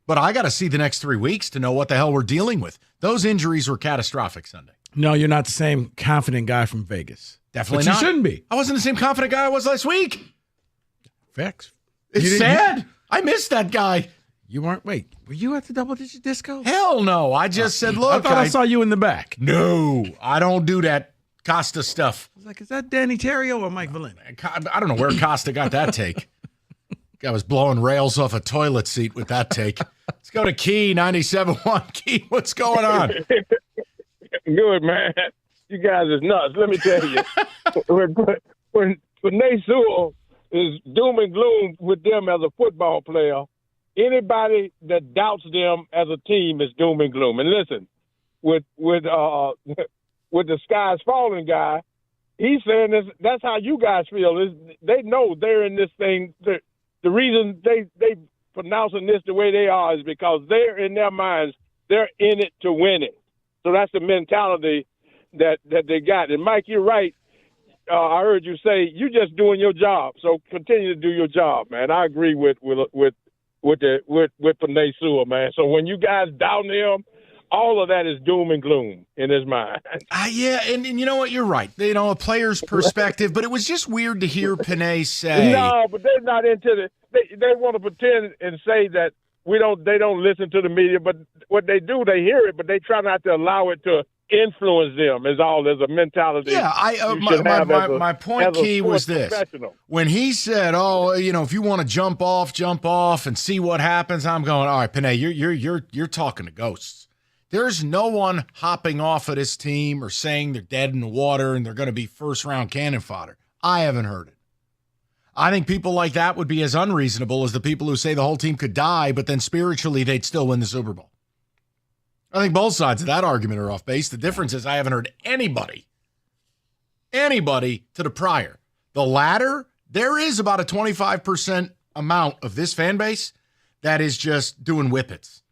But I got to see the next 3 weeks to know what the hell we're dealing with. Those injuries were catastrophic Sunday. No, you're not the same confident guy from Vegas. Definitely but not. You shouldn't be. I wasn't the same confident guy I was last week. Facts. It's sad. I missed that guy. You weren't. Wait, were you at the double-digit disco? Hell no. I just said, look. I thought I saw you in the back. No, I don't do that Costa stuff. I was like, is that Danny Terrio or Mike Valenti? I don't know where Costa got that take. Guy was blowing rails off a toilet seat with that take. Let's go to Key, 97.1. Key, what's going on? Good, man. You guys is nuts. Let me tell you. when Nate Sewell is doom and gloom with them as a football player, anybody that doubts them as a team is doom and gloom. And listen, with the skies falling guy, he's saying this. That's how you guys feel. They know they're in this thing. The reason they pronouncing this the way they are is because they're in their minds, they're in it to win it. So that's the mentality that they got. And Mike, you're right. I heard you say you're just doing your job. So continue to do your job, man. I agree with Penei Sewell, man. So when you guys down them, all of that is doom and gloom in his mind. Yeah, and you know what? You're right. A player's perspective, but it was just weird to hear Penei say. No, but they're not into the. They want to pretend and say that they don't listen to the media, but what they do, they hear it, but they try not to allow it to influence them. Is all. There's a mentality. Yeah, my point, Key, was this. When he said, "Oh, if you want to jump off and see what happens," I'm going, "All right, Panay, you're talking to ghosts. There's no one hopping off of this team or saying they're dead in the water and they're going to be first-round cannon fodder. I haven't heard it. I think people like that would be as unreasonable as the people who say the whole team could die, but then spiritually they'd still win the Super Bowl. I think both sides of that argument are off base. The difference is I haven't heard anybody to the prior. The latter, there is about a 25% amount of this fan base that is just doing whippets.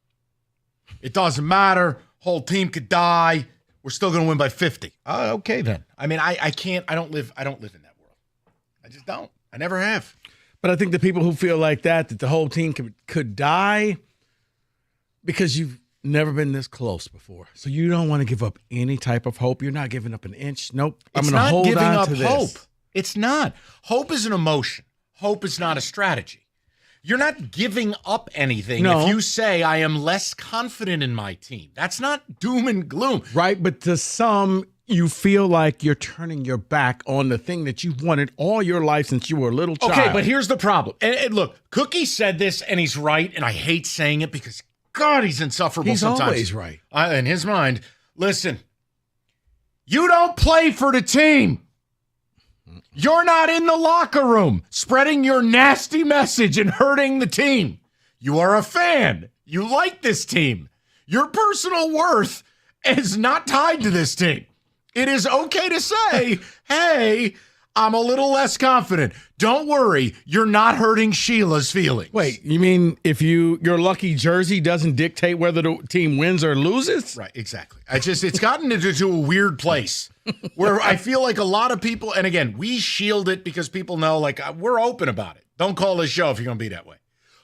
It doesn't matter. Whole team could die. We're still going to win by 50. Okay, then. I mean, I don't live in that world. I just don't. I never have. But I think the people who feel like that the whole team could die because you've never been this close before. So you don't want to give up any type of hope. You're not giving up an inch. Nope. I'm going to hold on to this. Hope. It's not. Hope is an emotion. Hope is not a strategy. You're not giving up anything if you say, I am less confident in my team. That's not doom and gloom. Right, but to some, you feel like you're turning your back on the thing that you've wanted all your life since you were a little child. Okay, but here's the problem. And look, Cookie said this, and he's right, and I hate saying it because, God, he's insufferable sometimes. He's always right. In his mind, listen, you don't play for the team. You're not in the locker room spreading your nasty message and hurting the team. You are a fan. You like this team. Your personal worth is not tied to this team. It is okay to say, hey, I'm a little less confident. Don't worry, you're not hurting Sheila's feelings. Wait, you mean if your lucky jersey doesn't dictate whether the team wins or loses? Right, exactly. It's gotten into a weird place where I feel like a lot of people, and again, we shield it because people know, like, we're open about it. Don't call this show if you're going to be that way.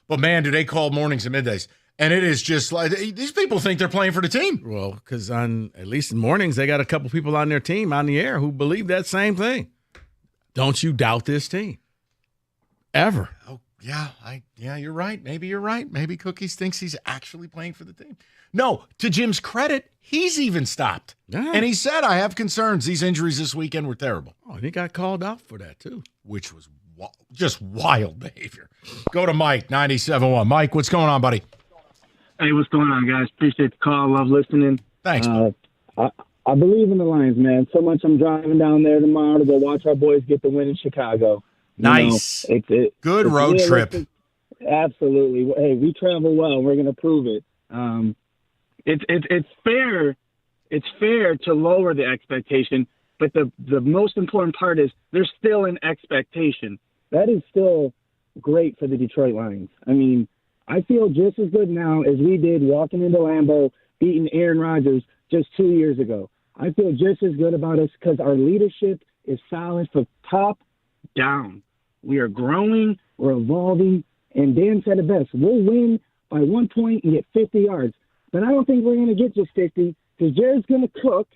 But man, do they call mornings and middays. And it is just like, these people think they're playing for the team. Well, because at least in mornings, they got a couple people on their team on the air who believe that same thing. Don't you doubt this team. Ever. Oh, yeah, you're right. Maybe you're right. Maybe Cookies thinks he's actually playing for the team. No, to Jim's credit, he's even stopped. Yeah. And he said, I have concerns. These injuries this weekend were terrible. Oh, and he got called out for that, too. Which was just wild behavior. Go to Mike, 97.1. Mike, what's going on, buddy? Hey, what's going on, guys? Appreciate the call. Love listening. Thanks. I believe in the Lions, man. So much I'm driving down there tomorrow to go watch our boys get the win in Chicago. Nice. Good road trip. Absolutely. Hey, we travel well. We're going to prove it. It's fair. It's fair to lower the expectation, but the most important part is there's still an expectation. That is still great for the Detroit Lions. I mean, I feel just as good now as we did walking into Lambeau, beating Aaron Rodgers just 2 years ago. I feel just as good about us because our leadership is solid from top down. We are growing, we're evolving, and Dan said it best. We'll win by 1 point and get 50 yards. But I don't think we're going to get just 50 because Jared's going to cook.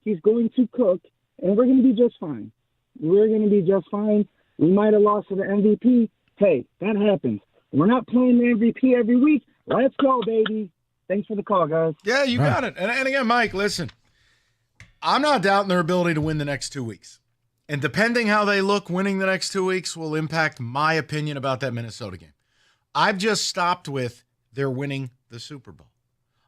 He's going to cook, and we're going to be just fine. We're going to be just fine. We might have lost to the MVP. Hey, that happens. We're not playing the MVP every week. Let's go, baby. Thanks for the call, guys. Yeah, you got it. And again, Mike, listen, I'm not doubting their ability to win the next 2 weeks. And depending how they look, winning the next 2 weeks will impact my opinion about that Minnesota game. I've just stopped with they're winning the Super Bowl.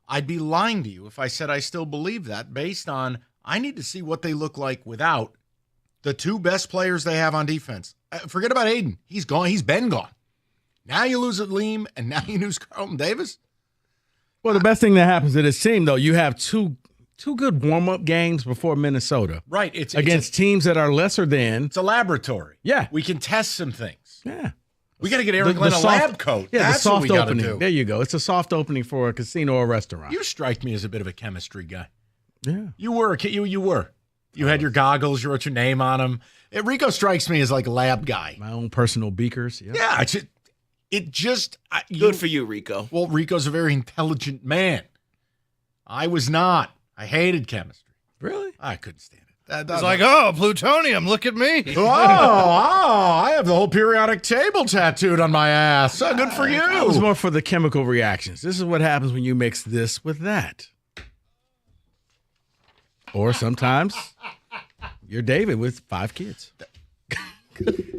I'd be lying to you if I said I still believe that based on I need to see what they look like without the two best players they have on defense. Forget about Aiden. He's gone. He's been gone. Now you lose Aleem, and now you lose Carlton Davis. Well, the best thing that happens to this team, though, you have two good warm-up games before Minnesota. Right. It's against teams that are lesser than. It's a laboratory. Yeah. We can test some things. Yeah. We got to get Aaron Glenn a lab coat. Yeah, that's the soft what we got to opening. do. There you go. It's a soft opening for a casino or restaurant. You strike me as a bit of a chemistry guy. Yeah. You were. You were. You had your goggles. You wrote your name on them. Rico strikes me as like a lab guy. My own personal beakers. Yep. Yeah. Good for you, Rico. Well, Rico's a very intelligent man. I was not. I hated chemistry. Really? I couldn't stand it. It's like, oh, plutonium, look at me. I have the whole periodic table tattooed on my ass. Good for you. It was more for the chemical reactions. This is what happens when you mix this with that. Or sometimes you're David with 5 kids.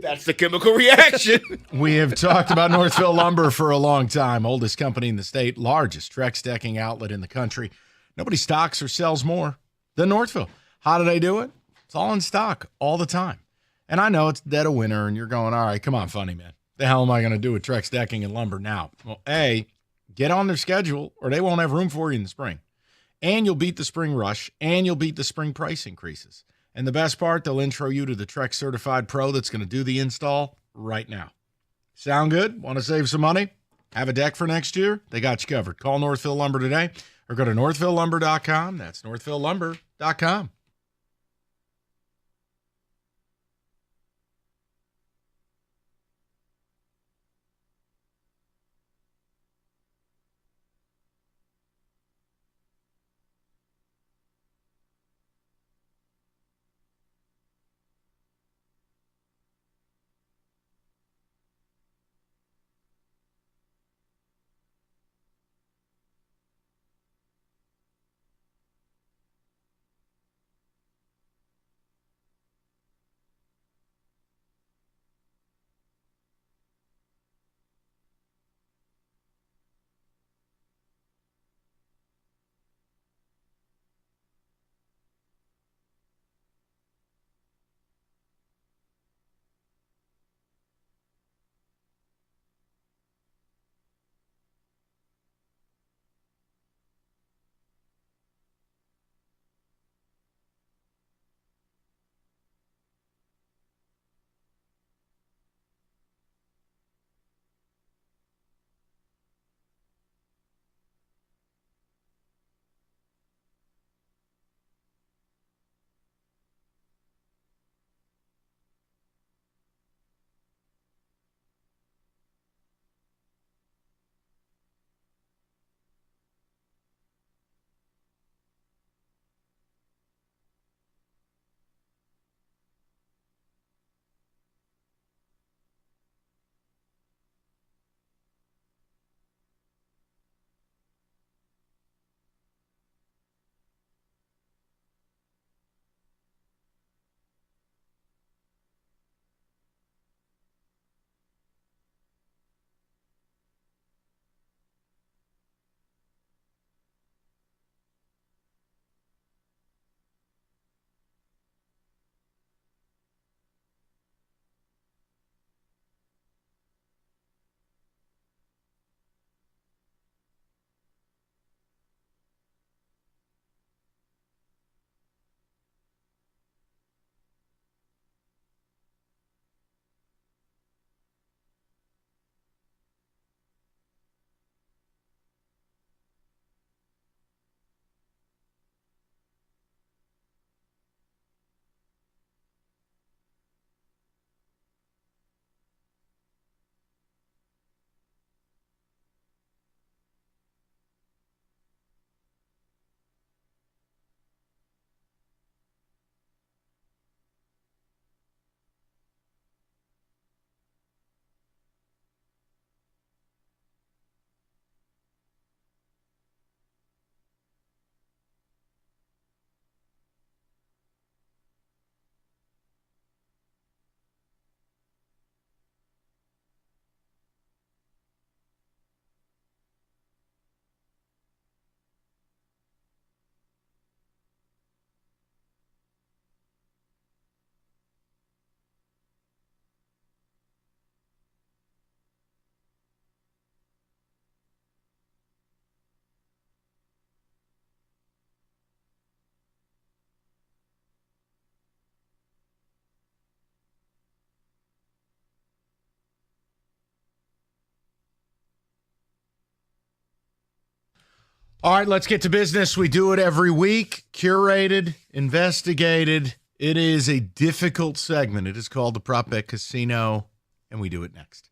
That's the chemical reaction. We have talked about Northville Lumber for a long time. Oldest company in the state, largest Trex decking outlet in the country. Nobody stocks or sells more than Northville. How do they do it? It's all in stock all the time. And I know it's dead of winter, and you're going, all right, come on, funny man. The hell am I going to do with Trex decking and lumber now? Well, A, get on their schedule, or they won't have room for you in the spring. And you'll beat the spring rush, and you'll beat the spring price increases. And the best part, they'll intro you to the Trex Certified Pro that's going to do the install right now. Sound good? Want to save some money? Have a deck for next year? They got you covered. Call Northville Lumber today or go to northvillelumber.com. That's northvillelumber.com. All right, let's get to business. We do it every week. Curated, investigated. It is a difficult segment. It is called the Prop Bet Casino, and we do it next.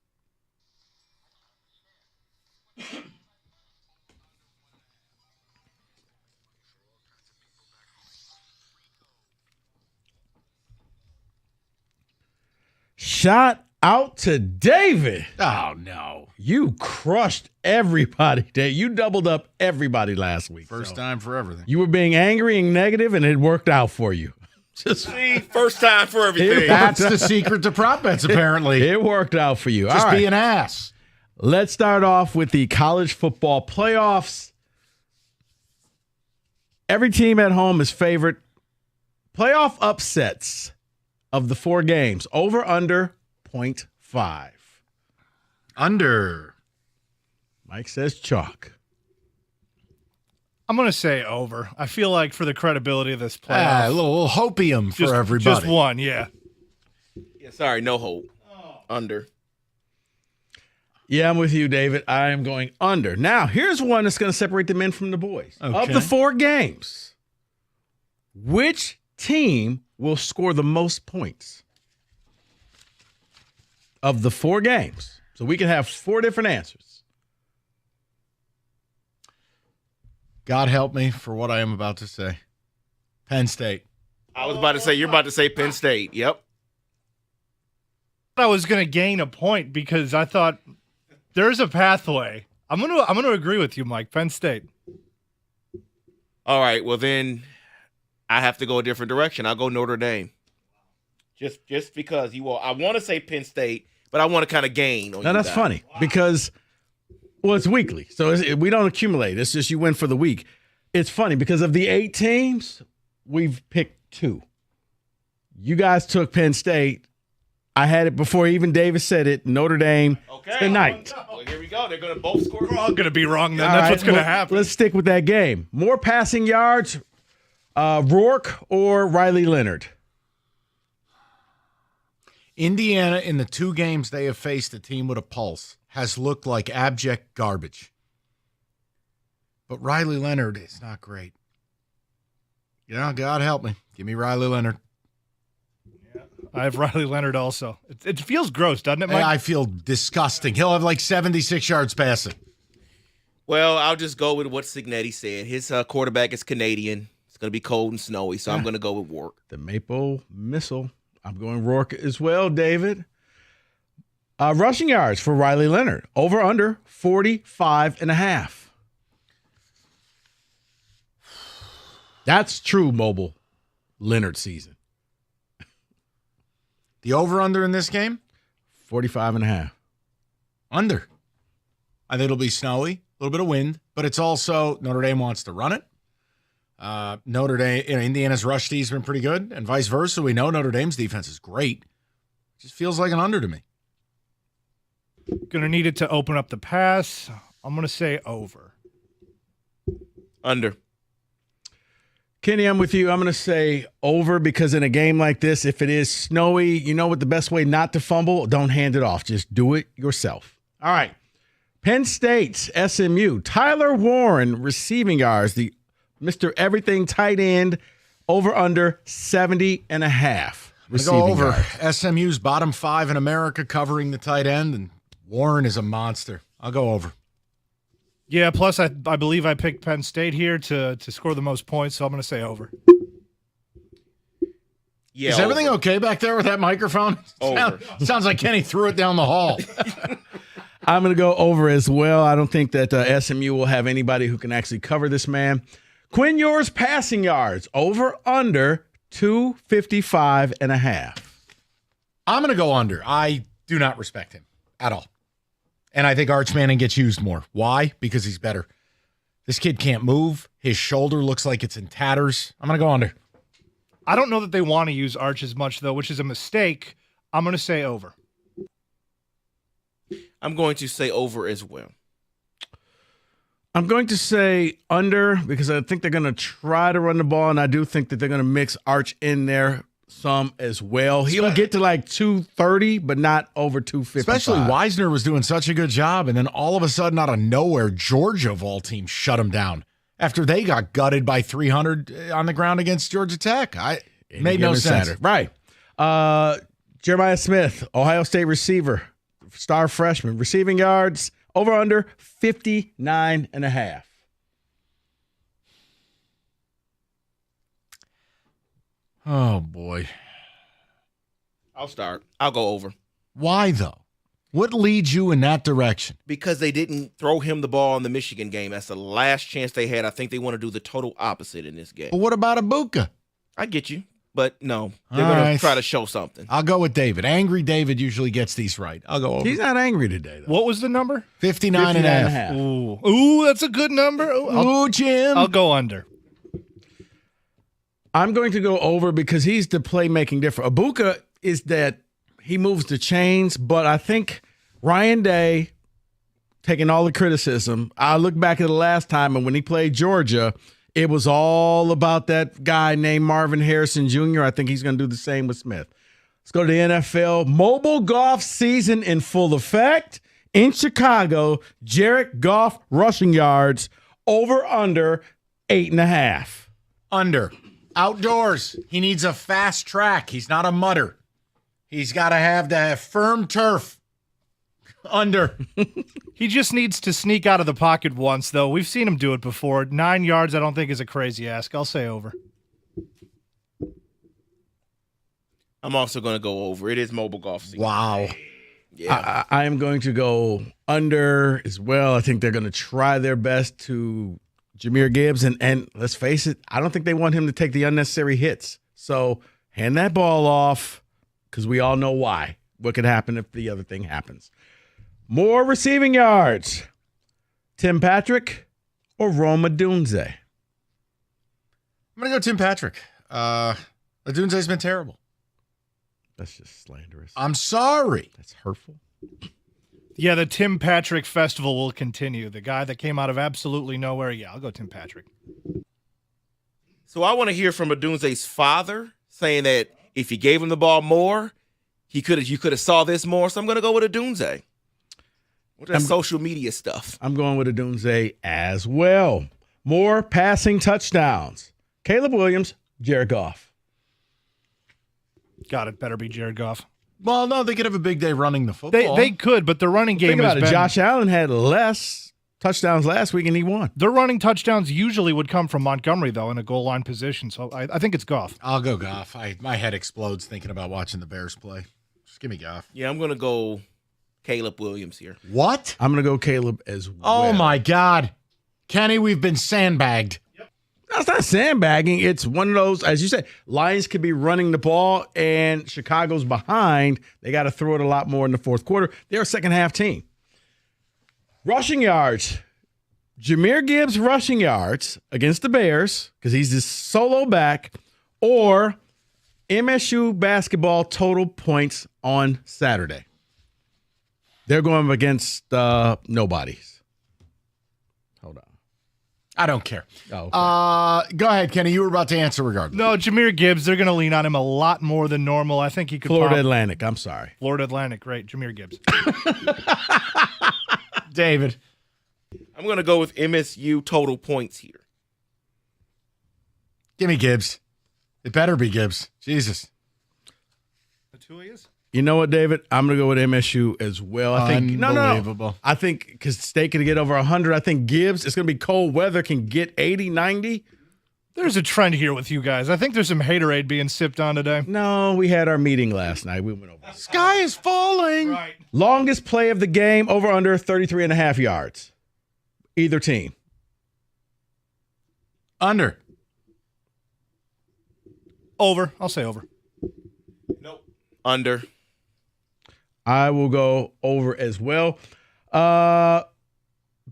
Shot Out to David. Oh, no. You crushed everybody, Dave. You doubled up everybody last week. First time for everything. You were being angry and negative, and it worked out for you. See, first time for everything. That's the secret to prop bets, apparently. It worked out for you. Just All right. be an ass. Let's start off with the college football playoffs. Every team at home is favored. Playoff upsets of the 4 games. Over, under, 0.5. Under. Mike says chalk. I'm going to say over. I feel like for the credibility of this playoff. A little hopium for everybody. Just one, yeah. Yeah, sorry, no hope. Under. Yeah, I'm with you, David. I am going under. Now, here's one that's going to separate the men from the boys. Okay. Of the 4 games, which team will score the most points? Of the 4 games. So we can have 4 different answers. God help me for what I am about to say. Penn State. I was about to say, you're about to say Penn State. Yep. I was going to gain a point because I thought there's a pathway. I'm going to agree with you, Mike. Penn State. All right, well then I have to go a different direction. I'll go Notre Dame. Just because you will. I want to say Penn State, but I want to kind of gain on Now, that's funny because, well, it's weekly. So we don't accumulate. It's just you win for the week. It's funny because of the 8 teams, we've picked 2. You guys took Penn State. I had it before even Davis said it. Notre Dame tonight. Well, here we go. They're going to both score. We're all going to be wrong then. All That's right, what's going to well, happen. Let's stick with that game. More passing yards, Rourke or Riley Leonard? Indiana, in the 2 games they have faced a team with a pulse, has looked like abject garbage. But Riley Leonard is not great. You know, God help me. Give me Riley Leonard. I have Riley Leonard also. It feels gross, doesn't it, Mike? I feel disgusting. He'll have like 76 yards passing. Well, I'll just go with what Cignetti said. His quarterback is Canadian. It's going to be cold and snowy, so I'm going to go with Rourke. The Maple Missile. I'm going Rourke as well, David. Rushing yards for Riley Leonard. Over, under, 45.5. That's true mobile Leonard season. The over-under in this game? 45.5. Under. I think it'll be snowy, a little bit of wind, but it's also Notre Dame wants to run it. Notre Dame, Indiana's rush D has been pretty good, and vice versa. We know Notre Dame's defense is great. Just feels like an under to me. Going to need it to open up the pass. I'm going to say over. Under. Kenny, I'm with you. I'm going to say over because in a game like this, if it is snowy, you know what the best way not to fumble? Don't hand it off. Just do it yourself. All right. Penn State's SMU. Tyler Warren, receiving yards. The Mr. Everything tight end, over under 70.5. Go over. SMU's bottom 5 in America covering the tight end, and Warren is a monster. I'll go over. Yeah, plus I believe I picked Penn State here to score the most points, so I'm going to say over. Yeah, is everything okay back there with that microphone? Sounds like Kenny threw it down the hall. I'm going to go over as well. I don't think that SMU will have anybody who can actually cover this man. Quinn Ewers passing yards, over, under 255.5. I'm going to go under. I do not respect him at all. And I think Arch Manning gets used more. Why? Because he's better. This kid can't move. His shoulder looks like it's in tatters. I'm going to go under. I don't know that they want to use Arch as much, though, which is a mistake. I'm going to say over. I'm going to say over as well. I'm going to say under because I think they're going to try to run the ball, and I do think that they're going to mix Arch in there some as well. He'll get to like 230, but not over 255. Especially Wisner was doing such a good job, and then all of a sudden, out of nowhere, Georgia, of all teams, shut him down after they got gutted by 300 on the ground against Georgia Tech. Made no sense. Saturday. Right. Jeremiah Smith, Ohio State receiver, star freshman, receiving yards, over under 59.5. Oh, boy. I'll start. I'll go over. Why, though? What leads you in that direction? Because they didn't throw him the ball in the Michigan game. That's the last chance they had. I think they want to do the total opposite in this game. But what about Ibuka? I get you, but no. They're All going right. to try to show something. I'll go with David. Angry David usually gets these right. I'll go over. He's not angry today, though. What was the number? 59 and a half. Ooh, that's a good number. Ooh, Jim. I'll go under. I'm going to go over because he's the playmaking difference. Ibuka is that he moves the chains, but I think Ryan Day, taking all the criticism, I look back at the last time, and when he played Georgia, it was all about that guy named Marvin Harrison Jr. I think he's going to do the same with Smith. Let's go to the NFL. Mobile golf season in full effect. In Chicago, Jared Goff rushing yards over under 8.5. Under. Outdoors. He needs a fast track. He's not a mutter. He's got to have that firm turf. Under. He just needs to sneak out of the pocket once, though. We've seen him do it before. 9 yards, I don't think is a crazy ask. I'll say over. I'm also going to go over. It is mobile golf season. Wow. Yeah. I am going to go under as well. I think they're going to try their best to Jahmyr Gibbs. And let's face it, I don't think they want him to take the unnecessary hits. So hand that ball off because we all know why. What could happen if the other thing happens? More receiving yards. Tim Patrick or Rome Odunze? I'm going to go Tim Patrick. Odunze's been terrible. That's just slanderous. I'm sorry. That's hurtful. Yeah, the Tim Patrick Festival will continue. The guy that came out of absolutely nowhere. Yeah, I'll go Tim Patrick. So I want to hear from Odunze's father saying that if you gave him the ball more, you could have saw this more. So I'm going to go with Odunze. With that social media stuff. I'm going with Odunze as well. More passing touchdowns. Caleb Williams, Jared Goff. Got it. Better be Jared Goff. Well, no, they could have a big day running the football. They could, but the running game Think about has it. been... Josh Allen had less touchdowns last week, and he won. Their running touchdowns usually would come from Montgomery, though, in a goal line position. So I think it's Goff. I'll go Goff. My head explodes thinking about watching the Bears play. Just give me Goff. Yeah, I'm going to go Caleb Williams here. What? I'm going to go Caleb as well. Oh, my God. Kenny, we've been sandbagged. That's not sandbagging. It's one of those, as you said, Lions could be running the ball and Chicago's behind. They got to throw it a lot more in the fourth quarter. They're a second-half team. Rushing yards. Jahmyr Gibbs rushing yards against the Bears because he's this solo back, or MSU basketball total points on Saturday. They're going up against nobodies. Hold on. I don't care. Oh, okay. Go ahead, Kenny. You were about to answer regardless. No, Jahmyr Gibbs, they're going to lean on him a lot more than normal. I think he could Florida pop. Atlantic. I'm sorry. Florida Atlantic, great. Jahmyr Gibbs. David. I'm going to go with MSU total points here. Give me Gibbs. It better be Gibbs. Jesus. The two of you? You know what, David? I'm going to go with MSU as well. I think Unbelievable. No. I think because State can get over 100. I think Gibbs, it's going to be cold weather, can get 80, 90. There's a trend here with you guys. I think there's some haterade being sipped on today. No, we had our meeting last night. We went over. Sky is falling. Right. Longest play of the game, over under 33.5 yards. Either team. Under. Over. I'll say over. Nope. Under. I will go over as well.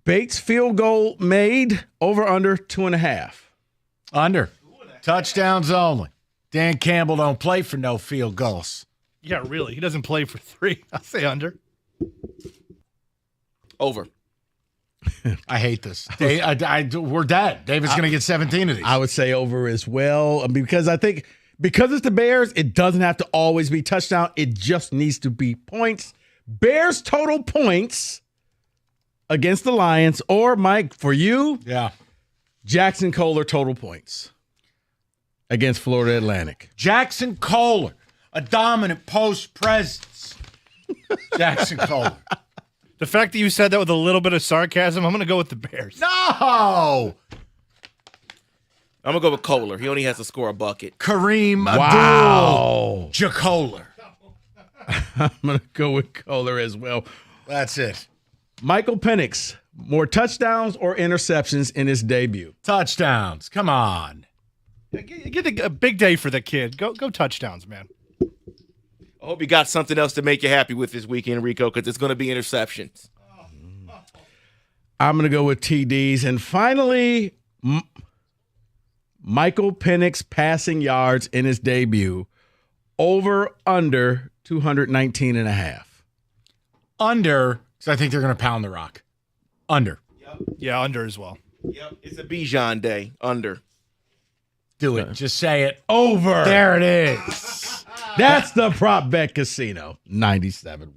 Bates field goal made, over under 2.5. Under. Touchdowns only. Dan Campbell don't play for no field goals. Yeah, really. He doesn't play for 3. I'll say under. Over. I hate this. We're dead. David's going to get 17 of these. I would say over as well, because I think because it's the Bears, it doesn't have to always be touchdown. It just needs to be points. Bears total points against the Lions, or Mike, for you, Jackson Kohler total points against Florida Atlantic. Jackson Kohler, a dominant post presence. Jackson Kohler. The fact that you said that with a little bit of sarcasm, I'm going to go with the Bears. No! I'm going to go with Kohler. He only has to score a bucket. Kareem Wow. Abdul-Jabbar. I'm going to go with Kohler as well. That's it. Michael Penix, more touchdowns or interceptions in his debut? Touchdowns. Come on. Get a big day for the kid. Go touchdowns, man. I hope you got something else to make you happy with this weekend, Rico, because it's going to be interceptions. I'm going to go with TDs. And finally, Michael Penix passing yards in his debut. Over, under 219 and a half. Under, because I think they're going to pound the rock. Under. Yep. Yeah, under as well. Yep. It's a Bijan day. Under. Do it. Just say it. Over. There it is. That's the prop bet casino. 97-1.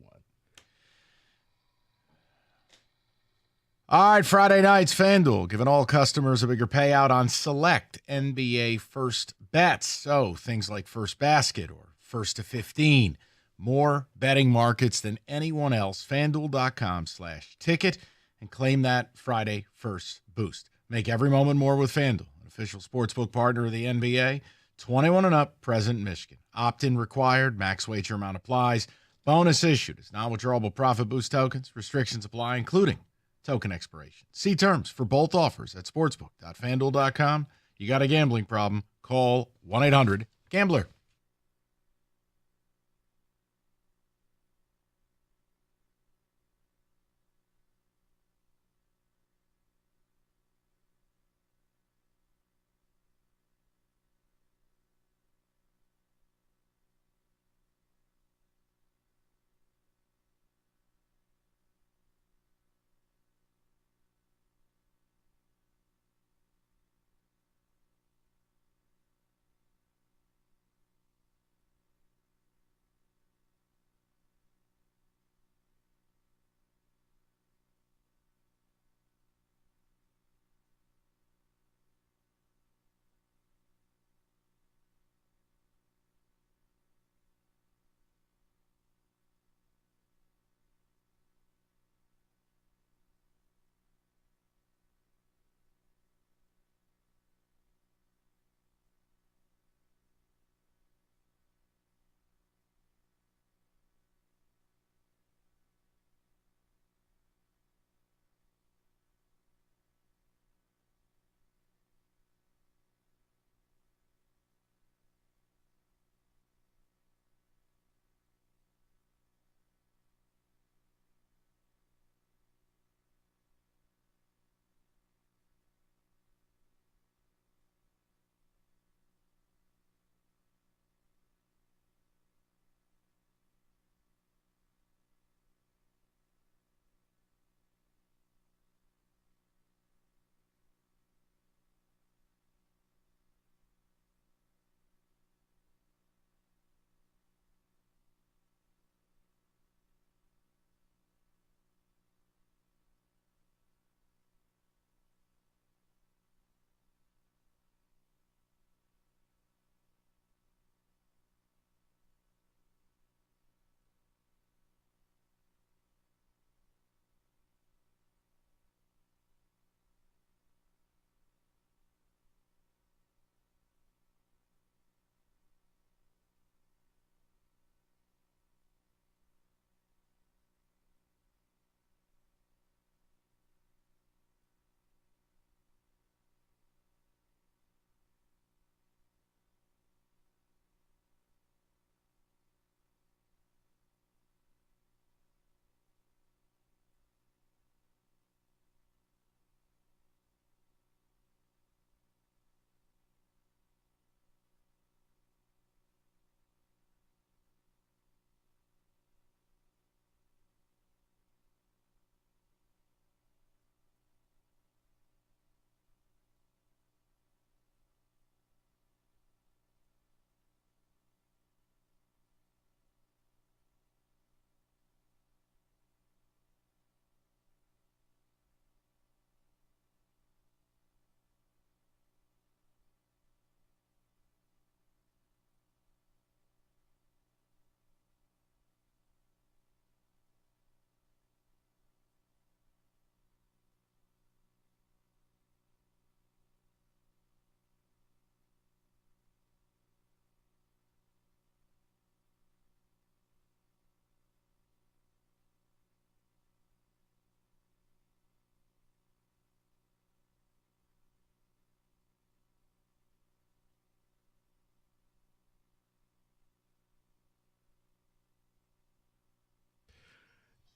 All right, Friday nights, FanDuel, giving all customers a bigger payout on select NBA first bets. So things like first basket or first to 15. More betting markets than anyone else. FanDuel.com/ticket and claim that Friday first boost. Make every moment more with FanDuel, an official sportsbook partner of the NBA. 21 and up, present in Michigan. Opt-in required. Max wager amount applies. Bonus issued is non-withdrawable profit boost tokens. Restrictions apply, including token expiration. See terms for both offers at sportsbook.fanduel.com. You got a gambling problem? Call 1-800-GAMBLER.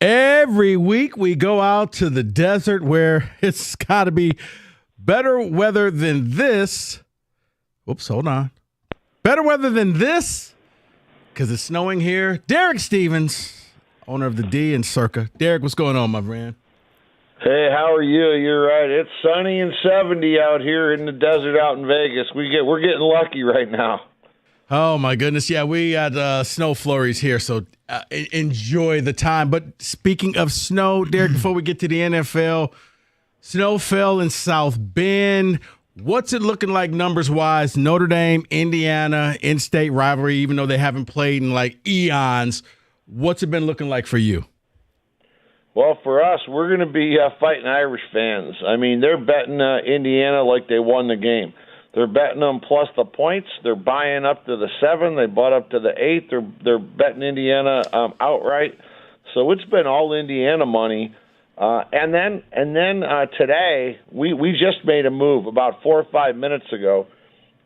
Every week we go out to the desert where it's got to be better weather than this. Oops, hold on. Better weather than this because it's snowing here. Derek Stevens, owner of the D and Circa. Derek, what's going on, my friend? Hey, how are you? You're right. It's sunny and 70 out here in the desert out in Vegas. We're getting lucky right now. Oh, my goodness. Yeah, we got snow flurries here, so enjoy the time. But speaking of snow, Derek, before we get to the NFL, snow fell in South Bend. What's it looking like numbers-wise? Notre Dame, Indiana, in-state rivalry, even though they haven't played in like eons. What's it been looking like for you? Well, for us, we're going to be fighting Irish fans. I mean, they're betting Indiana like they won the game. They're betting them plus the points. They're buying up to the 7. They bought up to the 8. They're betting Indiana outright. So it's been all Indiana money. And then today we just made a move about 4 or 5 minutes ago.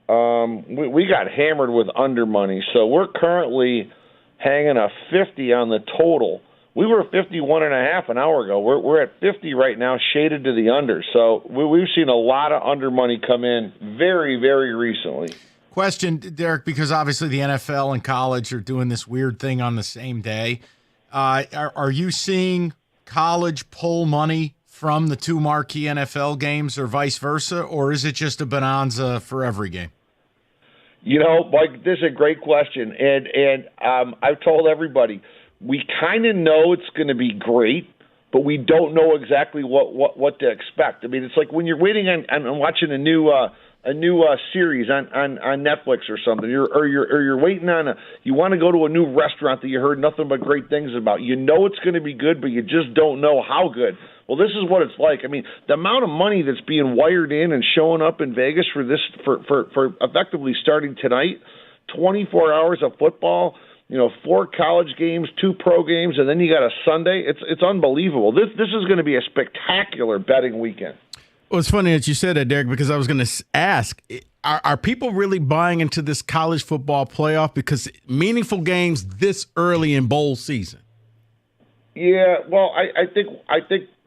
We got hammered with under money. So we're currently hanging a 50 on the total. We were 51.5 an hour ago. We're at 50 right now, shaded to the under. So we've seen a lot of under money come in very, very recently. Question, Derek, because obviously the NFL and college are doing this weird thing on the same day. Are you seeing college pull money from the 2 marquee NFL games or vice versa, or is it just a bonanza for every game? You know, Mike, this is a great question, and I've told everybody, we kind of know it's going to be great, but we don't know exactly what to expect. I mean, it's like when you're waiting on watching a new series on Netflix or something, or you're waiting on you want to go to a new restaurant that you heard nothing but great things about. You know it's going to be good, but you just don't know how good. Well, this is what it's like. I mean, the amount of money that's being wired in and showing up in Vegas for effectively starting tonight, 24 hours of football. 4 college games, 2 pro games, and then you got a Sunday. It's unbelievable. This is going to be a spectacular betting weekend. Well, it's funny that you said that, Derek, because I was going to ask, are people really buying into this college football playoff because meaningful games this early in bowl season? Yeah, well, I think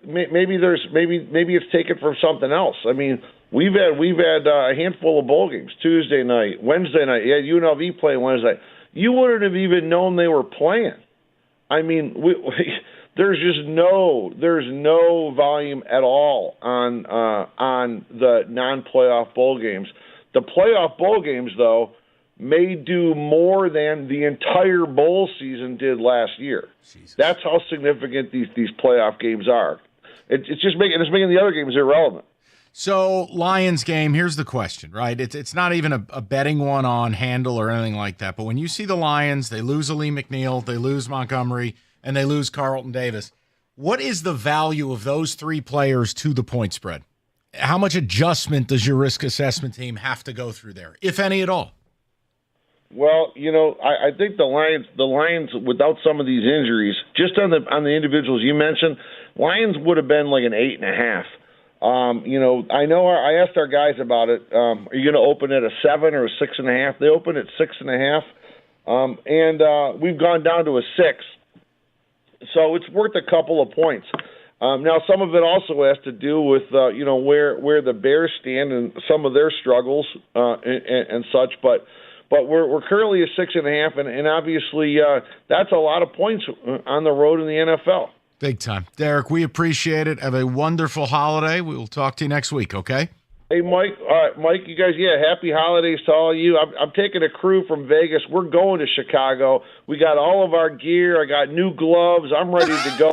maybe it's taken from something else. I mean, we've had a handful of bowl games Tuesday night, Wednesday night. Yeah, UNLV playing Wednesday. You wouldn't have even known they were playing. I mean, there's no volume at all on the non-playoff bowl games. The playoff bowl games, though, may do more than the entire bowl season did last year. Jesus. That's how significant these playoff games are. It's making the other games irrelevant. So, Lions game, here's the question, right? It's not even a betting one on handle or anything like that. But when you see the Lions, they lose Aleem McNeil, they lose Montgomery, and they lose Carlton Davis. What is the value of those 3 players to the point spread? How much adjustment does your risk assessment team have to go through there, if any at all? Well, I think the Lions, without some of these injuries, just on the individuals you mentioned, Lions would have been like an 8.5. I know I asked our guys about it. Are you going to open at a 7 or a 6.5? They opened at 6.5, and we've gone down to a 6. So it's worth a couple of points. Now, some of it also has to do with where the Bears stand and some of their struggles and such. But we're currently a 6.5, and obviously that's a lot of points on the road in the NFL. Big time. Derek, we appreciate it. Have a wonderful holiday. We will talk to you next week, okay? Hey, Mike, you guys, happy holidays to all of you. I'm taking a crew from Vegas. We're going to Chicago. We got all of our gear. I got new gloves. I'm ready to go.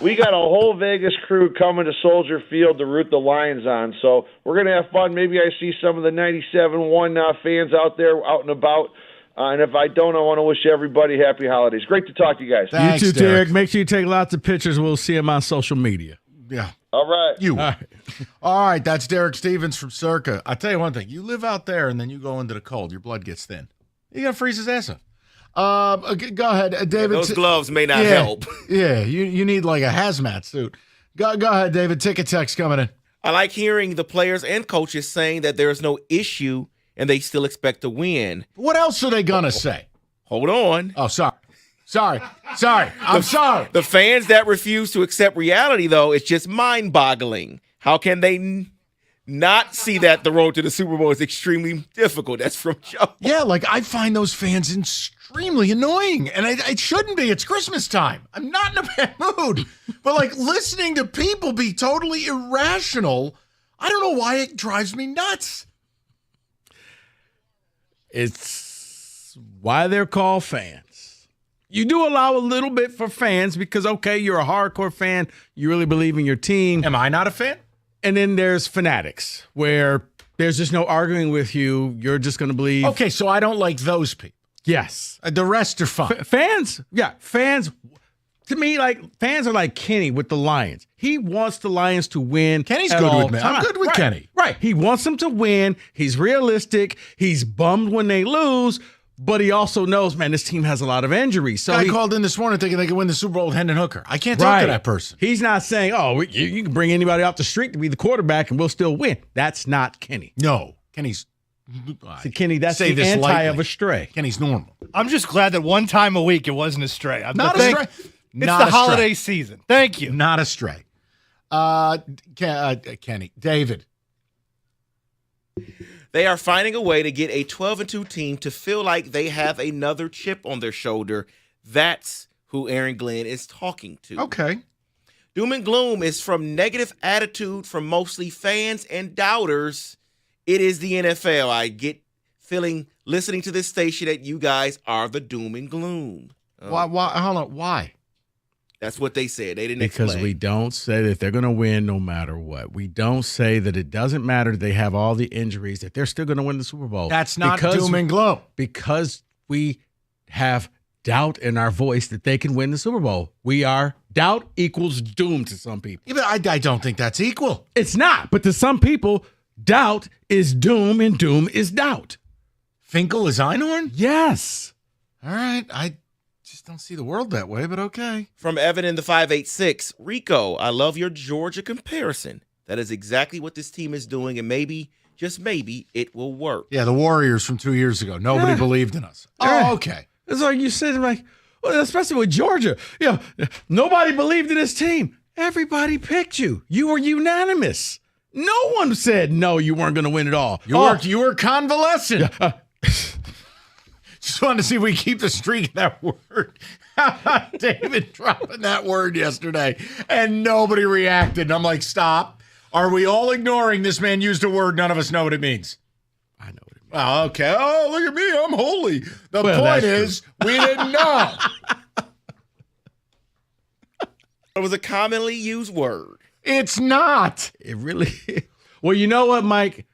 We got a whole Vegas crew coming to Soldier Field to root the Lions on. So we're going to have fun. Maybe I see some of the 97-1 fans out there out and about. And if I don't, I want to wish everybody happy holidays. Great to talk to you guys. Thanks, you too, Derek. Make sure you take lots of pictures. We'll see them on social media. Yeah. All right. All right. That's Derek Stevens from Circa. I'll tell you one thing. You live out there and then you go into the cold. Your blood gets thin. You got to freeze his ass up. Go ahead, David. Those gloves may not help. Yeah. You need like a hazmat suit. Go ahead, David. Ticket text coming in. I like hearing the players and coaches saying that there's no issue and they still expect to win. What else are they going to say? Hold on. Oh, sorry. Sorry. I'm sorry. The fans that refuse to accept reality, though, it's just mind-boggling. How can they not see that the road to the Super Bowl is extremely difficult? That's from Joe. Yeah, like I find those fans extremely annoying, and it shouldn't be. It's Christmas time. I'm not in a bad mood, but like listening to people be totally irrational, I don't know why it drives me nuts. It's why they're called fans. You do allow a little bit for fans because, okay, you're a hardcore fan. You really believe in your team. Am I not a fan? And then there's fanatics where there's just no arguing with you. You're just going to believe. Okay, so I don't like those people. Yes. The rest are fine. Fans, yeah, fans. To me, like fans are like Kenny with the Lions. He wants the Lions to win. Kenny's good with me. I'm good with Kenny. Right. He wants them to win. He's realistic. He's bummed when they lose. But he also knows, man, this team has a lot of injuries. So I called in this morning thinking they could win the Super Bowl with Hendon Hooker. I can't talk to that person. He's not saying, oh, you can bring anybody off the street to be the quarterback and we'll still win. That's not Kenny. No, Kenny's. See, Kenny, that's the anti lightly. of a stray. Kenny's normal. I'm just glad that one time a week it wasn't a stray. Not a stray. It's the holiday season. Thank you. Not a stray. Kenny. David. They are finding a way to get a 12-2 team to feel like they have another chip on their shoulder. That's who Aaron Glenn is talking to. Okay. Doom and gloom is from negative attitude from mostly fans and doubters. It is the NFL. I get feeling listening to this station that you guys are the doom and gloom. Why? Hold on. Why? That's what they said. They didn't Because explain. we don't say that they're going to win no matter what. We don't say that it doesn't matter that they have all the injuries, that they're still going to win the Super Bowl. That's not doom and gloom. Because we have doubt in our voice that they can win the Super Bowl. Doubt equals doom to some people. Yeah, but I don't think that's equal. It's not. But to some people, doubt is doom and doom is doubt. Finkel is Einhorn? Yes. All right. I just don't see the world that way, but okay. From Evan in the 586, Rico, I love your Georgia comparison. That is exactly what this team is doing, and maybe, just maybe, it will work. Yeah, the Warriors from 2 years ago. Nobody believed in us. Oh, okay. It's like you said, like, well, especially with Georgia. Yeah, nobody believed in this team. Everybody picked you. You were unanimous. No one said no, you weren't going to win it all. You were convalescent. Just wanted to see if we keep the streak of that word. David dropping that word yesterday, and nobody reacted. And I'm like, stop. Are we all ignoring this man used a word none of us know what it means? I know what it means. Oh, okay. Oh, look at me. I'm holy. The point is, we didn't know. It was a commonly used word. It's not. It really. Well, you know what, Mike?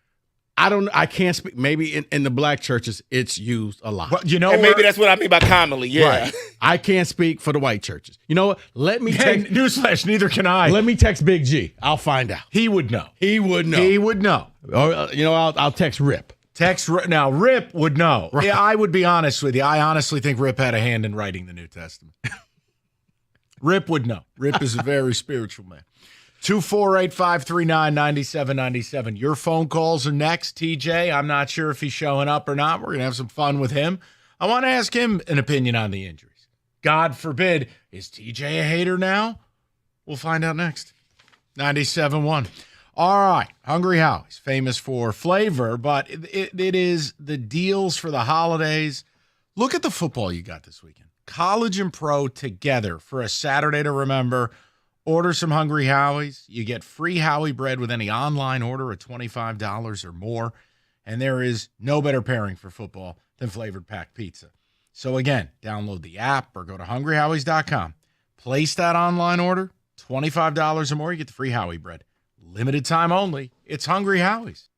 I can't speak. Maybe in the black churches, it's used a lot. Well, you know, and maybe that's what I mean by commonly. Yeah. Right. I can't speak for the white churches. You know what? Let me text. Newsflash, neither can I. Let me text Big G. I'll find out. He would know. He would know. He would know. Or, I'll text Rip. Now, Rip would know. Right. Yeah, I would be honest with you. I honestly think Rip had a hand in writing the New Testament. Rip would know. Rip is a very spiritual man. 248-539-9797. Your phone calls are next. TJ, I'm not sure if he's showing up or not. We're going to have some fun with him. I want to ask him an opinion on the injuries. God forbid, is TJ a hater now? We'll find out next. 97.1. All right. Hungry Howie's famous for flavor, but it is the deals for the holidays. Look at the football you got this weekend. College and pro together for a Saturday to remember. Order some Hungry Howie's. You get free Howie bread with any online order of $25 or more. And there is no better pairing for football than flavored packed pizza. So again, download the app or go to hungryhowies.com. Place that online order, $25 or more, you get the free Howie bread. Limited time only. It's Hungry Howie's.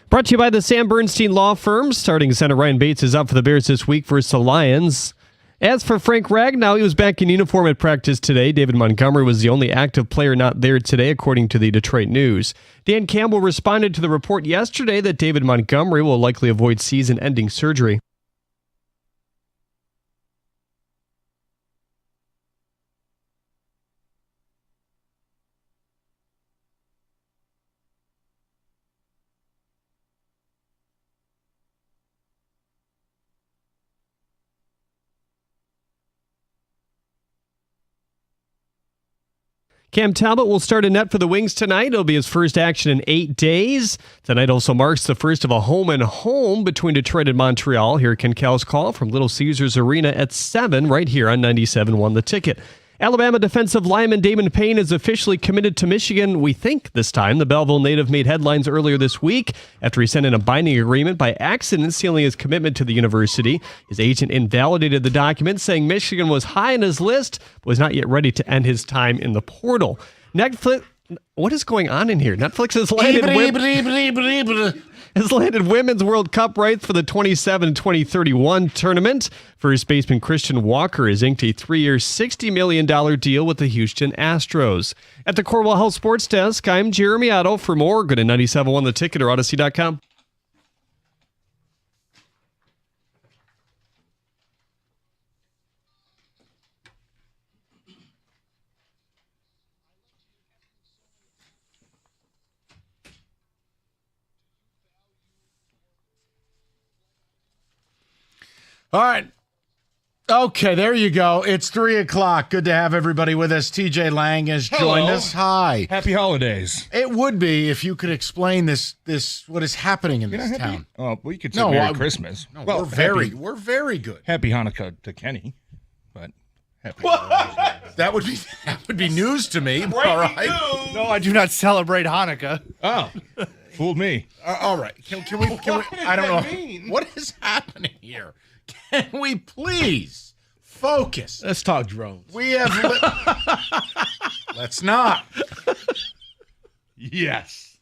Brought to you by the Sam Bernstein Law Firm. Starting center Ryan Bates is out for the Bears this week versus the Lions. As for Frank Ragnow, he was back in uniform at practice today. David Montgomery was the only active player not there today, according to the Detroit News. Dan Campbell responded to the report yesterday that David Montgomery will likely avoid season-ending surgery. Cam Talbot will start a net for the Wings tonight. It'll be his first action in 8 days. Tonight also marks the first of a home-and-home between Detroit and Montreal. Here, Ken Cow's call from Little Caesars Arena at 7 right here on 97.1 The Ticket. Alabama defensive lineman Damon Payne is officially committed to Michigan, we think, this time. The Belleville native made headlines earlier this week after he sent in a binding agreement by accident sealing his commitment to the university. His agent invalidated the document, saying Michigan was high on his list, but was not yet ready to end his time in the portal. Netflix... What is going on in here? Netflix has landed Women's World Cup rights for the 27-2031 tournament. First baseman Christian Walker has inked a 3-year, $60 million deal with the Houston Astros. At the Cornwall Health Sports Desk, I'm Jeremy Otto. For more, go to 97.1 The Ticket or Odyssey.com. All right. Okay, there you go. It's 3 o'clock. Good to have everybody with us. TJ Lang has joined us. Hi. Happy holidays. It would be if you could explain this what is happening in this town. Oh, well, you could say Merry Christmas. No, well, we're very good. Happy Hanukkah to Kenny, but happy. That would be news to me. All right. No, I do not celebrate Hanukkah. Oh, fooled me. All right. Can we? I don't know. What is happening here? Can we please focus? Let's talk drones. We have. Let's not. Yes.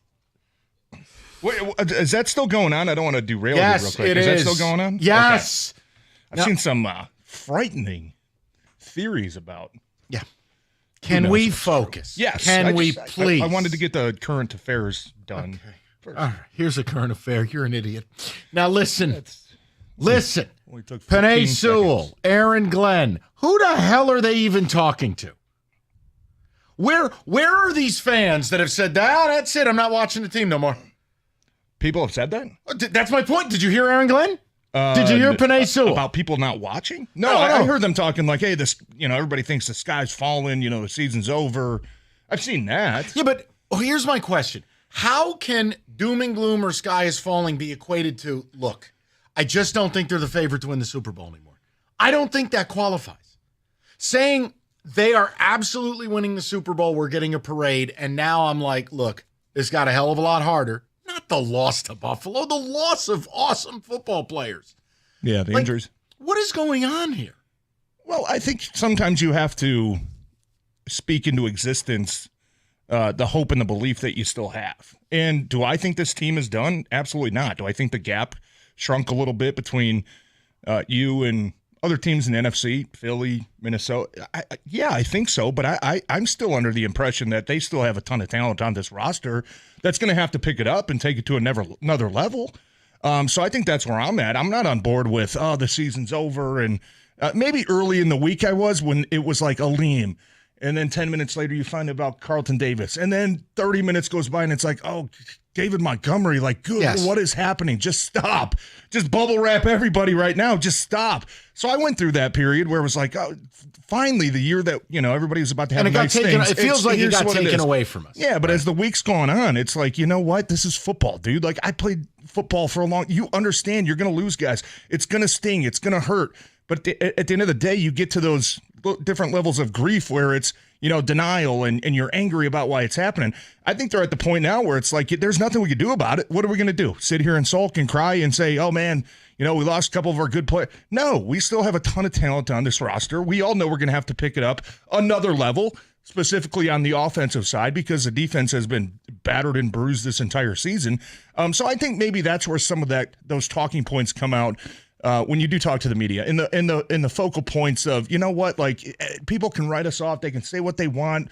Wait, is that still going on? I don't want to derail yes, you real quick. It is that still going on? Yes. Okay. I've seen some frightening theories about. Yeah. Can we focus? Yes. Can we please? I wanted to get the current affairs done. Okay. All right. Here's a current affair. You're an idiot. Now listen. Listen. Penei Sewell, Aaron Glenn. Who the hell are they even talking to? Where are these fans that have said, that's it, I'm not watching the team no more? People have said that? That's my point. Did you hear Aaron Glenn? Did you hear Penei Sewell? About people not watching? No, I heard them talking like, hey, this, everybody thinks the sky's fallen, the season's over. I've seen that. Yeah, but here's my question. How can doom and gloom or sky is falling be equated to, look, I just don't think they're the favorite to win the Super Bowl anymore. I don't think that qualifies. Saying they are absolutely winning the Super Bowl, we're getting a parade, and now I'm like, look, this got a hell of a lot harder. Not the loss to Buffalo, the loss of awesome football players. Yeah, the injuries. What is going on here? Well, I think sometimes you have to speak into existence the hope and the belief that you still have. And do I think this team is done? Absolutely not. Do I think the gap shrunk a little bit between you and other teams in the NFC, Philly, Minnesota? I think so, but I'm still under the impression that they still have a ton of talent on this roster that's going to have to pick it up and take it to another level. So I think that's where I'm at. I'm not on board with, the season's over. And maybe early in the week I was, when it was like Aleem. And then 10 minutes later you find out about Carlton Davis. And then 30 minutes goes by and it's like, oh, David Montgomery, like, good, yes. What is happening? Just stop. Just bubble wrap everybody right now. Just stop. So I went through that period where it was like, oh, finally, the year that, everybody was about to have nice things. It feels like it got taken away from us. Yeah, but as the week's gone on, it's like, you know what? This is football, dude. Like, I played football for a long... You understand you're going to lose guys. It's going to sting. It's going to hurt. But at the end of the day, you get to those different levels of grief where it's, denial and you're angry about why it's happening. I think they're at the point now where it's like, there's nothing we can do about it. What are we going to do? Sit here and sulk and cry and say, oh, man, we lost a couple of our good players. No, we still have a ton of talent on this roster. We all know we're going to have to pick it up another level. specifically on the offensive side, because the defense has been battered and bruised this entire season. So I think maybe that's where some of those talking points come out when you do talk to the media, in the focal points of, you know what, like, people can write us off, they can say what they want,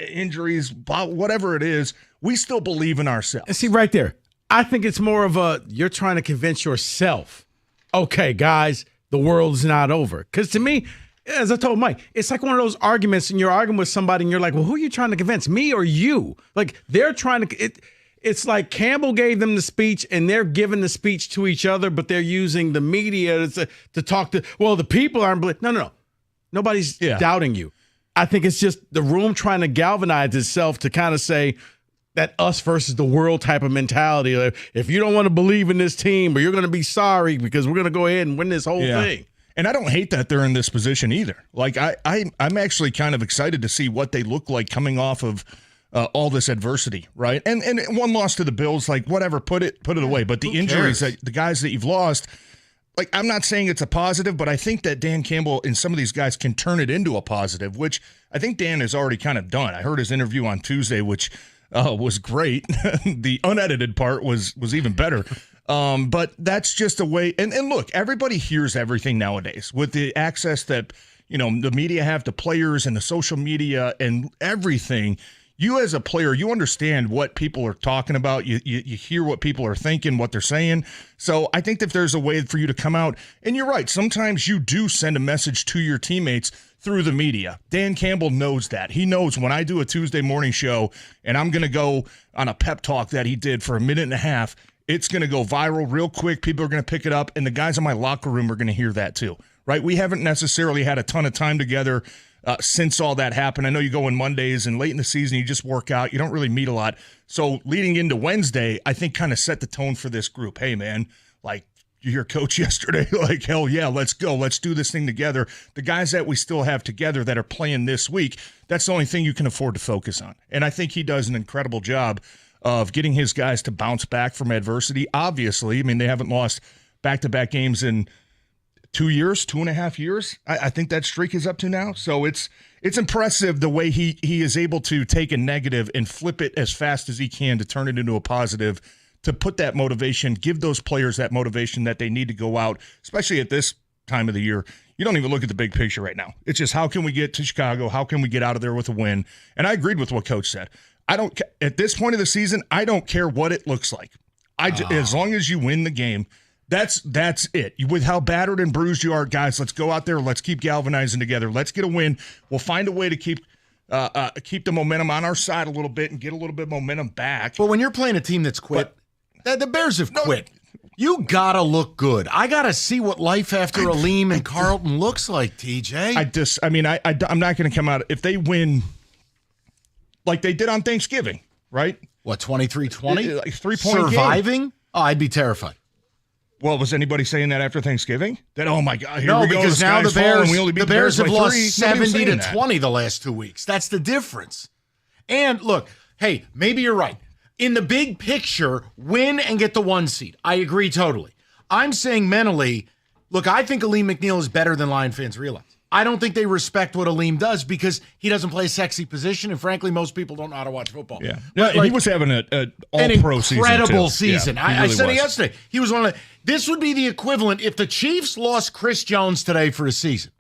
injuries, whatever it is, we still believe in ourselves. And see, right there, I think it's more of you're trying to convince yourself, okay, guys, the world's not over. Because to me, as I told Mike, it's like one of those arguments, and you're arguing with somebody, and you're like, well, who are you trying to convince, me or you? Like, they're trying to it's like Campbell gave them the speech, and they're giving the speech to each other, but they're using the media to talk to, well, the people aren't. No. Nobody's doubting you. I think it's just the room trying to galvanize itself to kind of say that us versus the world type of mentality. Like, if you don't want to believe in this team, or you're going to be sorry because we're going to go ahead and win this whole thing. And I don't hate that they're in this position either. Like, I'm actually kind of excited to see what they look like coming off of all this adversity, right? And one loss to the Bills, like, whatever, put it away. But the injuries, the guys that you've lost, like, I'm not saying it's a positive, but I think that Dan Campbell and some of these guys can turn it into a positive, which I think Dan has already kind of done. I heard his interview on Tuesday, which was great. The unedited part was even better. But that's just a way. And look, everybody hears everything nowadays with the access that, the media have to players and the social media and everything. You as a player, you understand what people are talking about. You hear what people are thinking, what they're saying. So I think that there's a way for you to come out. And you're right. Sometimes you do send a message to your teammates through the media. Dan Campbell knows that. He knows when I do a Tuesday morning show and I'm going to go on a pep talk that he did for a minute and a half, it's going to go viral real quick. People are going to pick it up, and the guys in my locker room are going to hear that too, right? We haven't necessarily had a ton of time together since all that happened. I know you go on Mondays, and late in the season you just work out. You don't really meet a lot. So leading into Wednesday, I think kind of set the tone for this group. Hey, man, like, you hear Coach yesterday, like, hell yeah, let's go. Let's do this thing together. The guys that we still have together that are playing this week, that's the only thing you can afford to focus on. And I think he does an incredible job of getting his guys to bounce back from adversity. Obviously, I mean, they haven't lost back-to-back games in 2.5 years. I think that streak is up to now. So it's impressive the way he is able to take a negative and flip it as fast as he can to turn it into a positive, to put that motivation, give those players that motivation that they need to go out, especially at this time of the year. You don't even look at the big picture right now. It's just, how can we get to Chicago? How can we get out of there with a win? And I agreed with what Coach said. At this point of the season, I don't care what it looks like. As long as you win the game, that's it. With how battered and bruised you are, guys, let's go out there. Let's keep galvanizing together. Let's get a win. We'll find a way to keep the momentum on our side a little bit and get a little bit of momentum back. But when you're playing a team that's quit, the Bears have quit. You got to look good. I got to see what life after Aleem and Carlton looks like, TJ. I'm not going to come out. If they win like they did on Thanksgiving, right? What, 23-20? Like 3-point Surviving? game. Oh, I'd be terrified. Well, was anybody saying that after Thanksgiving? That, oh my God, here we go. Because now the Bears have lost 70 to 20 the last 2 weeks. That's the difference. And look, hey, maybe you're right. In the big picture, win and get the 1 seed. I agree totally. I'm saying mentally, look, I think Aleem McNeil is better than Lion fans realize. I don't think they respect what Aleem does because he doesn't play a sexy position, and frankly, most people don't know how to watch football. Yeah, he was having an all-pro season. Incredible season. Yeah, I said it yesterday. He was one of the. This would be the equivalent if the Chiefs lost Chris Jones today for a season.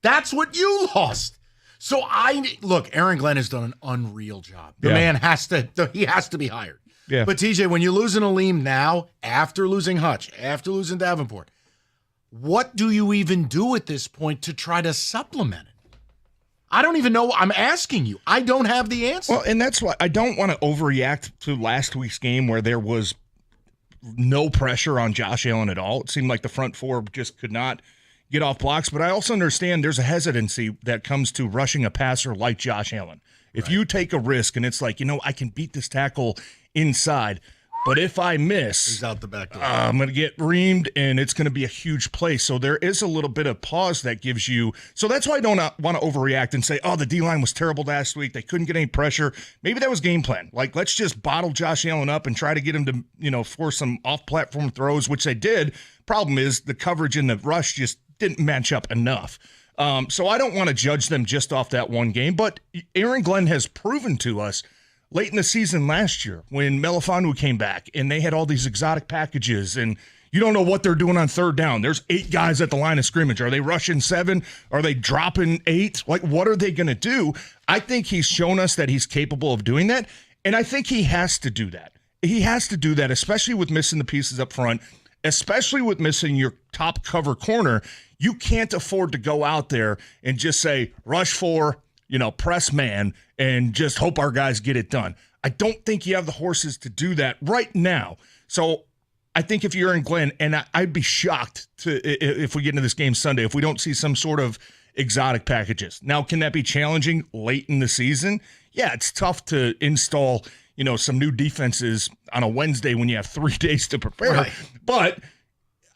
That's what you lost. So Aaron Glenn has done an unreal job. The man has to be hired. Yeah. But TJ, when you lose an Aleem now, after losing Hutch, after losing Davenport, what do you even do at this point to try to supplement it? I don't even know. I'm asking you. I don't have the answer. Well, and that's why I don't want to overreact to last week's game where there was no pressure on Josh Allen at all. It seemed like the front four just could not get off blocks. But I also understand there's a hesitancy that comes to rushing a passer like Josh Allen. If you take a risk and it's like, I can beat this tackle inside, but if I miss, he's out the back door. I'm going to get reamed, and it's going to be a huge play. So there is a little bit of pause that gives you. So that's why I don't want to overreact and say, oh, the D-line was terrible last week. They couldn't get any pressure. Maybe that was game plan. Like, let's just bottle Josh Allen up and try to get him to, force some off-platform throws, which they did. Problem is the coverage in the rush just didn't match up enough. So I don't want to judge them just off that one game, but Aaron Glenn has proven to us late in the season last year when Melifonwu came back and they had all these exotic packages and you don't know what they're doing on third down. There's 8 guys at the line of scrimmage. Are they rushing 7? Are they dropping 8? Like, what are they going to do? I think he's shown us that he's capable of doing that, and I think he has to do that. He has to do that, especially with missing the pieces up front, especially with missing your top cover corner. You can't afford to go out there and just say, rush 4, press man, and just hope our guys get it done. I don't think you have the horses to do that right now. So I think if you're Aaron Glenn, and I'd be shocked if we get into this game Sunday, if we don't see some sort of exotic packages. Now, can that be challenging late in the season? Yeah, it's tough to install, some new defenses on a Wednesday when you have 3 days to prepare. Right. But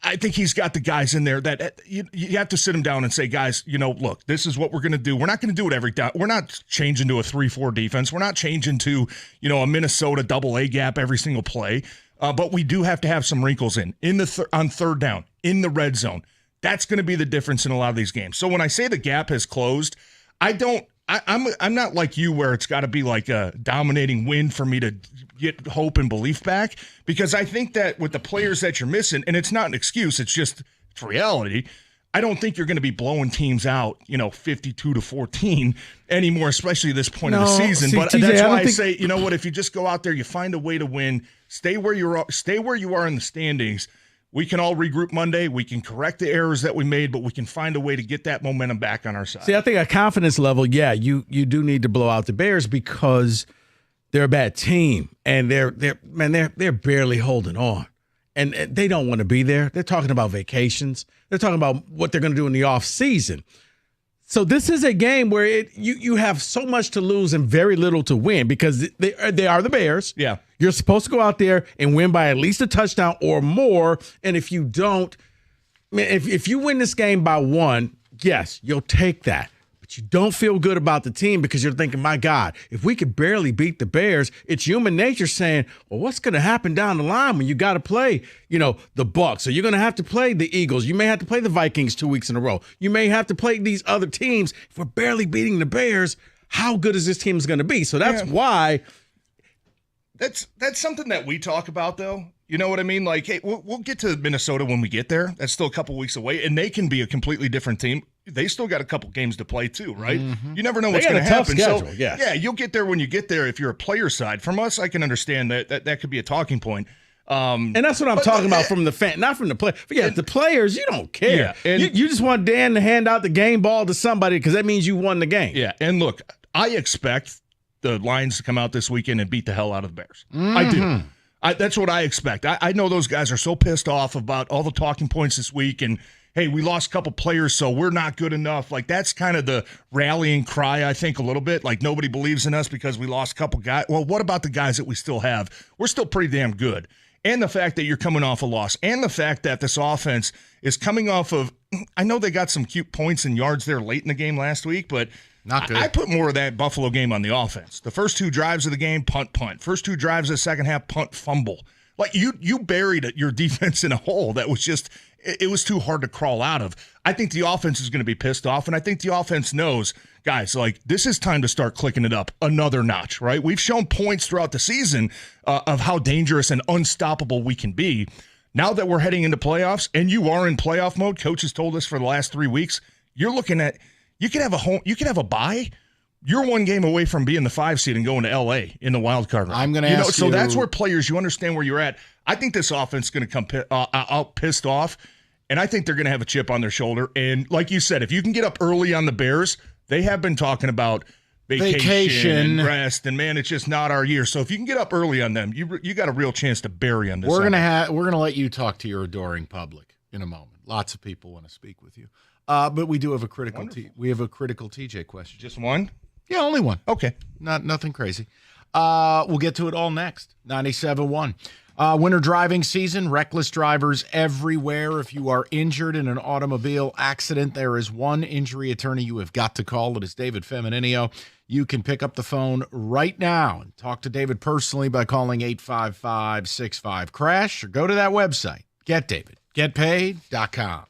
I think he's got the guys in there that you have to sit them down and say, guys, look, this is what we're going to do. We're not going to do it every time. We're not changing to a 3-4 defense. We're not changing to, a Minnesota double A gap every single play. But we do have to have some wrinkles on third down, in the red zone. That's going to be the difference in a lot of these games. So when I say the gap has closed, I'm not like you where it's got to be like a dominating win for me to get hope and belief back, because I think that with the players that you're missing, and it's not an excuse, it's reality. I don't think you're going to be blowing teams out, 52-14 anymore, especially at this point of the season. But TJ, that's why I say, if you just go out there, you find a way to win, stay where you are in the standings. We can all regroup Monday. We can correct the errors that we made, but we can find a way to get that momentum back on our side. See, I think at confidence level, you do need to blow out the Bears because they're a bad team and they're barely holding on. And they don't want to be there. They're talking about vacations. They're talking about what they're going to do in the off season. So this is a game where you have so much to lose and very little to win because they are the Bears. Yeah. You're supposed to go out there and win by at least a touchdown or more. And if you don't, if you win this game by 1, yes, you'll take that. But you don't feel good about the team because you're thinking, my God, if we could barely beat the Bears, it's human nature saying, well, what's going to happen down the line when you got to play, the Bucks? Or you're going to have to play the Eagles. You may have to play the Vikings 2 weeks in a row. You may have to play these other teams. If we're barely beating the Bears, how good is this team going to be? So that's why. That's something that we talk about, though. You know what I mean? Like, hey, we'll get to Minnesota when we get there. That's still a couple weeks away, and they can be a completely different team. They still got a couple games to play, too, right? Mm-hmm. You never know what's going to happen. Schedule, so, yes. Yeah, you'll get there when you get there if you're a player side. From us, I can understand that could be a talking point. And that's what I'm talking about from the fan, not from the player. Yeah, the players, you don't care. Yeah, you just want Dan to hand out the game ball to somebody because that means you won the game. Yeah, and look, I expect the Lions to come out this weekend and beat the hell out of the Bears. Mm-hmm. I do. That's what I expect. I know those guys are so pissed off about all the talking points this week and, hey, we lost a couple players, so we're not good enough. Like, that's kind of the rallying cry, I think, a little bit. Like, nobody believes in us because we lost a couple guys. Well, what about the guys that we still have? We're still pretty damn good. And the fact that you're coming off a loss and the fact that this offense is coming off of – I know they got some cute points and yards there late in the game last week, but – not good. I put more of that Buffalo game on the offense. The first 2 drives of the game, punt. First 2 drives of the second half, punt, fumble. Like, you buried your defense in a hole that was just – it was too hard to crawl out of. I think the offense is going to be pissed off, and I think the offense knows, guys, like, this is time to start clicking it up another notch, right? We've shown points throughout the season of how dangerous and unstoppable we can be. Now that we're heading into playoffs, and you are in playoff mode, coach has told us for the last 3 weeks, you're looking at – you could have a bye. You're 1 game away from being the 5 seed and going to LA in the wild card round. I'm going to ask you. So that's where players, you understand where you're at. I think this offense is going to come out pissed off, and I think they're going to have a chip on their shoulder. And like you said, if you can get up early on the Bears, they have been talking about vacation and rest, and man, it's just not our year. So if you can get up early on them, you got a real chance to bury them. We're gonna let you talk to your adoring public in a moment. Lots of people want to speak with you. But we do have a critical TJ question. Just one? Yeah, only one. Okay. Nothing crazy. We'll get to it all next. 97.1. Winter driving season, reckless drivers everywhere. If you are injured in an automobile accident, there is one injury attorney you have got to call. It is David Femininio. You can pick up the phone right now and talk to David personally by calling 855-65-CRASH or go to that website, getdavidgetpaid.com.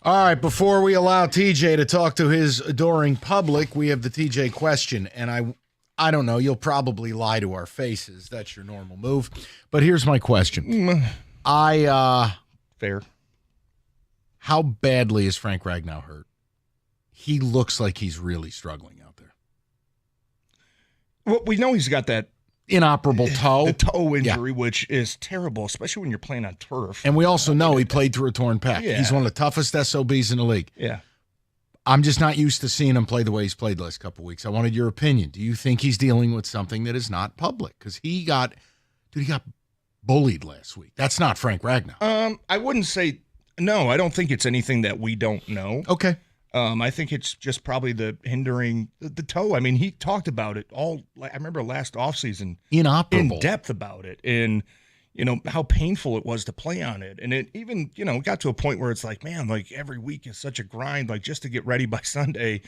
All right, before we allow TJ to talk to his adoring public, we have the TJ question. And I don't know, you'll probably lie to our faces. That's your normal move. But here's my question. Fair. How badly is Frank Ragnow hurt? He looks like he's really struggling out there. Well, we know he's got that inoperable toe. The toe injury, which is terrible, especially when you're playing on turf. And we also know he played through a torn pec. Yeah. He's one of the toughest SOBs in the league. Yeah. I'm just not used to seeing him play the way he's played the last couple of weeks. I wanted your opinion. Do you think he's dealing with something that is not public? Because he got bullied last week. That's not Frank Ragnow. I wouldn't say no. I don't think it's anything that we don't know. Okay. I think it's just probably the hindering the toe. I mean, he talked about it all. I remember last offseason inoperable in depth about it, and how painful it was to play on it. And it even got to a point where it's like, man, like every week is such a grind. Like just to get ready by Sunday,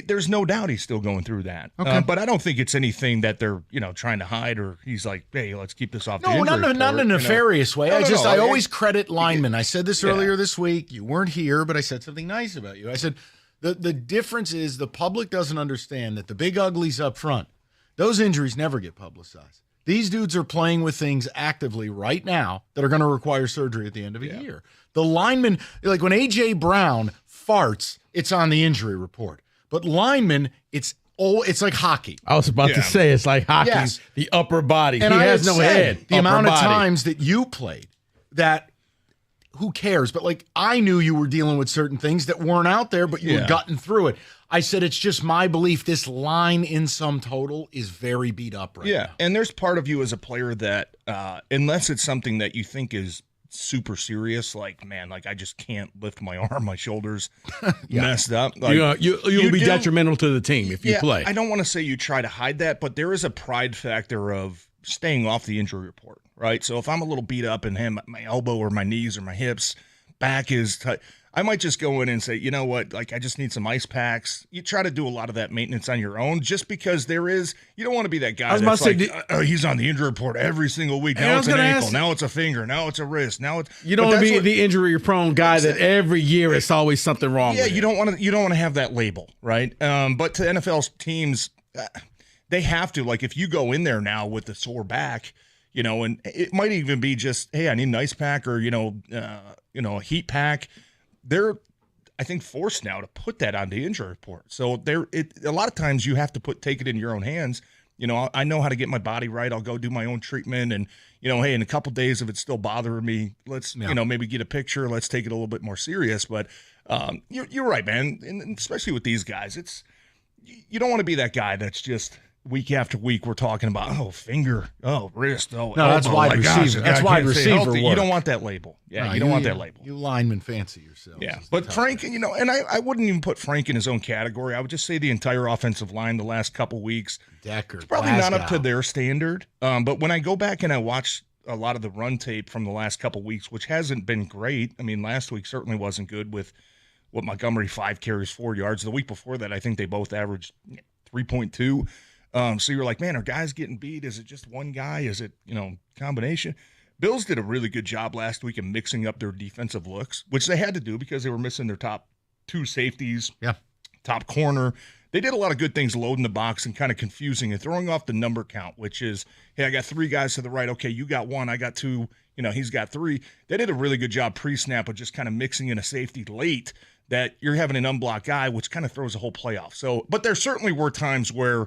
there's no doubt he's still going through that. Okay. But I don't think it's anything that they're trying to hide, or he's like, hey, let's keep this off. No, the not in a nefarious way. No, I always credit linemen. I said this earlier this week. You weren't here, but I said something nice about you. I said the difference is the public doesn't understand that the big uglies up front, those injuries never get publicized. These dudes are playing with things actively right now that are going to require surgery at the end of a year. The linemen, like when A.J. Brown farts, it's on the injury report. But linemen, it's like hockey. I was about to say it's like hockey, the upper body. And he has no head. The amount of times that you played, that who cares? But like I knew you were dealing with certain things that weren't out there, but you were gutting through it. I said it's just my belief this line in sum total is very beat up right now. And there's part of you as a player that unless it's something that you think is super serious, like, man, like I just can't lift my arm, my shoulders messed up. Like, you'll be detrimental to the team if you play. I don't want to say you try to hide that, but there is a pride factor of staying off the injury report, right? So if I'm a little beat up and my elbow or my knees or my hips, back is tight, I might just go in and say, you know what, like I just need some ice packs. You try to do a lot of that maintenance on your own just because you don't want to be that guy that's like, he's on the injury report every single week. Now it's an ankle, now it's a finger, now it's a wrist, now it's... You don't want to be the injury-prone guy that every year it's always something wrong with. You don't want to have that label, right? But to NFL teams, they have to. Like if you go in there now with the sore back, and it might even be just, hey, I need an ice pack or, a heat pack. They're, I think, forced now to put that on the injury report. So a lot of times you have to take it in your own hands. I know how to get my body right. I'll go do my own treatment, and hey, in a couple of days, if it's still bothering me, let's maybe get a picture. Let's take it a little bit more serious. But you're right, man. And especially with these guys, you don't want to be that guy that's just week after week we're talking about finger, wrist, no, that's wide receiver. That's wide receiver work. You don't want that label. Yeah, you don't want that label. You linemen fancy yourselves. Yeah, but Frank, and I wouldn't even put Frank in his own category. I would just say the entire offensive line the last couple weeks, Decker, it's probably not up to their standard. But when I go back and I watch a lot of the run tape from the last couple weeks, which hasn't been great. I mean, last week certainly wasn't good with what Montgomery 5 carries 4 yards. The week before that, I think they both averaged 3.2. So you're like, man, are guys getting beat? Is it just one guy? Is it, combination? Bills did a really good job last week of mixing up their defensive looks, which they had to do because they were missing their top 2 safeties, top corner. They did a lot of good things loading the box and kind of confusing and throwing off the number count, which is, hey, I got 3 guys to the right. Okay, you got 1, I got 2, he's got 3. They did a really good job pre-snap of just kind of mixing in a safety late that you're having an unblocked guy, which kind of throws the whole play off. So, but there certainly were times where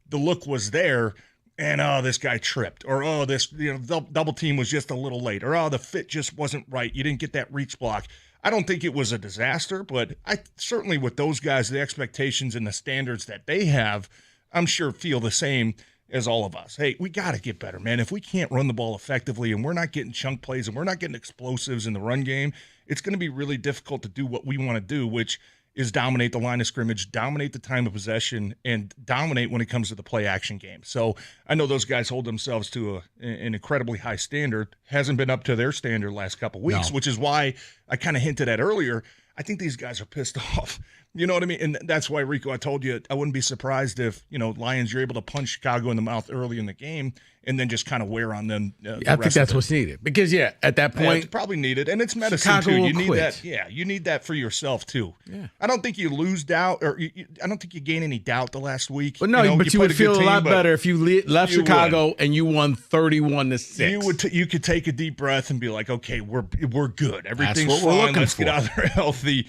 the look was there and, this guy tripped, or, this, double team was just a little late, or, the fit just wasn't right. You didn't get that reach block. I don't think it was a disaster, but I certainly with those guys, the expectations and the standards that they have, I'm sure feel the same as all of us. Hey, we got to get better, man. If we can't run the ball effectively and we're not getting chunk plays and we're not getting explosives in the run game, it's going to be really difficult to do what we want to do, which is dominate the line of scrimmage, dominate the time of possession, and dominate when it comes to the play action game. So I know those guys hold themselves to an incredibly high standard. Hasn't been up to their standard last couple weeks, which is why I kind of hinted at earlier. I think these guys are pissed off, You know what I mean? And that's why, Rico, I told you I wouldn't be surprised if, Lions, you're able to punch Chicago in the mouth early in the game and then just kind of wear on them. I think that's what's needed. Because, at that point. It's probably needed. And it's medicine, Chicago too. will You need quit. that. Yeah, you need that for yourself, too. Yeah. I don't think you lose doubt, or I don't think you gain any doubt the last week. But no, but you would feel a lot better if you left you Chicago and you won 31-6. You could take a deep breath and be like, okay, we're good. Everything's what we're fine. looking Let's get for. out there healthy.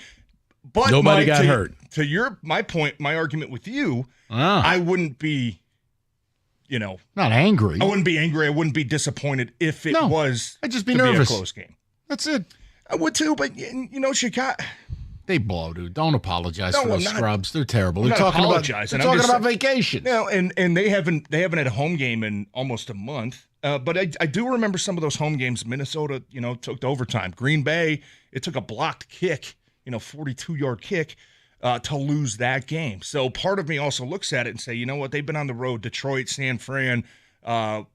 But Nobody Mike, got hurt. To my point, my argument with you, I wouldn't be, not angry. I wouldn't be angry. I wouldn't be disappointed if it was. I'd just be to nervous. Be a close game. That's it. I would too, but Chicago. They blow, dude. Don't apologize No, for those I'm not- scrubs. They're terrible. I'm They're not talking about apologizing. they're I'm talking just about saying- vacation. No, and they haven't had a home game in almost a month. But I do remember some of those home games. Minnesota, took to overtime. Green Bay, it took a blocked kick, 42-yard kick, to lose that game. So part of me also looks at it and say, you know what? They've been on the road. Detroit, San Fran,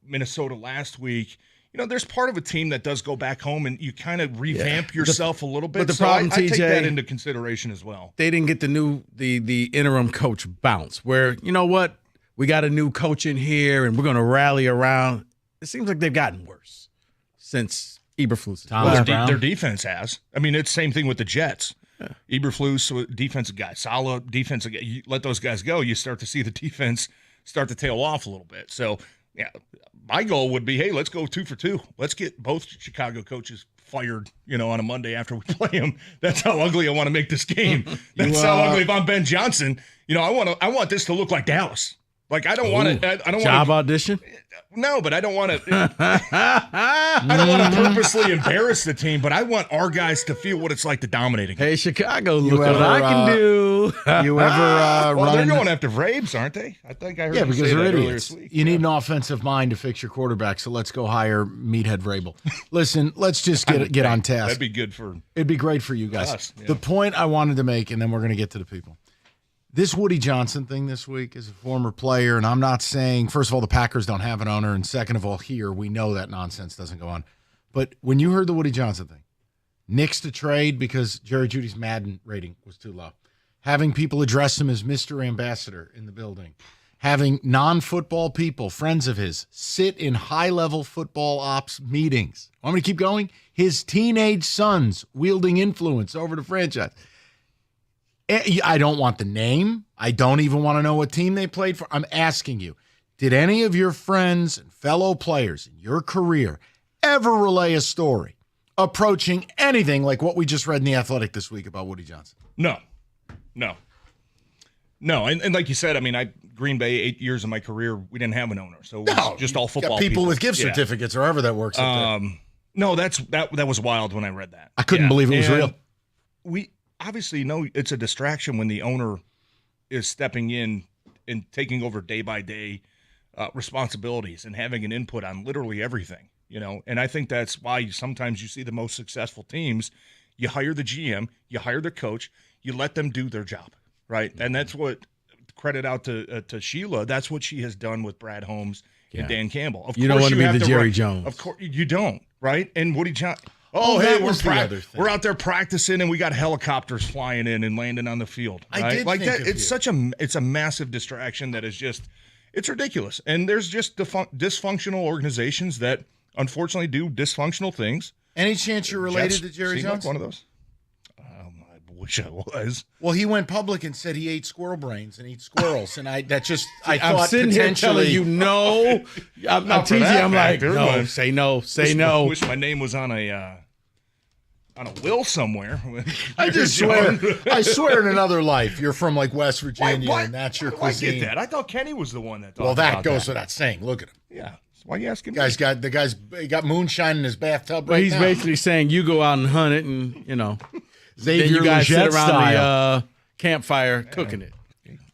Minnesota last week. There's part of a team that does go back home and you kind of revamp yourself a little bit. But the So problem, I take TJ, that into consideration as well. They didn't get the interim coach bounce where, you know what? We got a new coach in here and we're going to rally around. It seems like they've gotten worse since Eberflus. Their defense has. I mean, it's the same thing with the Jets. Eberflus, defensive guy, solid defensive guy. You let those guys go, you start to see the defense start to tail off a little bit. So, my goal would be, hey, let's go 2 for 2. Let's get both Chicago coaches fired, on a Monday after we play them. That's how ugly I want to make this game. That's how ugly. If I'm Ben Johnson, I want this to look like Dallas. Like I don't want to. I don't job want audition. No, but I don't want to. I don't want to purposely embarrass the team, but I want our guys to feel what it's like to dominate a game. Hey, Chicago, look what I can do. You ever well, run they're into- going after Vrabes, aren't they? I think I heard. Yeah, them because say they're that earlier idiots. this week. You need an offensive mind to fix your quarterback, so let's go hire Meathead Vrabel. Listen, let's just get on task. That'd be good for. It'd be great for you guys. Us, yeah. The point I wanted to make, and then we're going to get to the people. This Woody Johnson thing this week is a former player, and I'm not saying, first of all, the Packers don't have an owner, and second of all, here, we know that nonsense doesn't go on. But when you heard the Woody Johnson thing, Knicks to trade because Jerry Jeudy's Madden rating was too low, having people address him as Mr. Ambassador in the building, having non-football people, friends of his, sit in high-level football ops meetings. Want me to keep going? His teenage sons wielding influence over the franchise. I don't want the name. I don't even want to know what team they played for. I'm asking you, did any of your friends and fellow players in your career ever relay a story approaching anything like what we just read in The Athletic this week about Woody Johnson? No. And like you said, I mean, Green Bay, 8 years of my career, we didn't have an owner, so it was just all football Got people with gift certificates or however that works. Up there. No, that was wild when I read that. I couldn't believe it was And real. We obviously know it's a distraction when the owner is stepping in and taking over day by day responsibilities and having an input on literally everything, And I think that's why sometimes you see the most successful teams. You hire the GM, you hire the coach, you let them do their job, right? And that's what credit out to Sheila. That's what she has done with Brad Holmes and Dan Campbell. Of You don't course want to be have the Jerry right- Jones. Of course you don't, right? And Woody Johnson. Oh, hey, that was the other thing. we're out there practicing, and we got helicopters flying in and landing on the field. I Right? did like think that. of It's you. it's a massive distraction that is just it's ridiculous. And there's just dysfunctional organizations that unfortunately do dysfunctional things. Any chance you're related Jets to Jerry seem like Jones? one of those. I wish I was. Well, he went public and said he ate squirrel brains and eats squirrels, and I I'm thought sitting here potentially telling you no. I'm Not for TJ. that I'm like, factor, no, but say no, say wish- no. Wish my name was on a will somewhere. I just swear, I swear in another life, you're from like West Virginia, Why- and that's your I cuisine. get that. I thought Kenny was the one that. Well, talked that about goes without saying. Look at him. Yeah. Why are you asking? The guy's he got moonshine in his bathtub. Well, right he's now. basically saying you go out and hunt it, and Xavier then you guys Leggett sit around style. the campfire cooking it.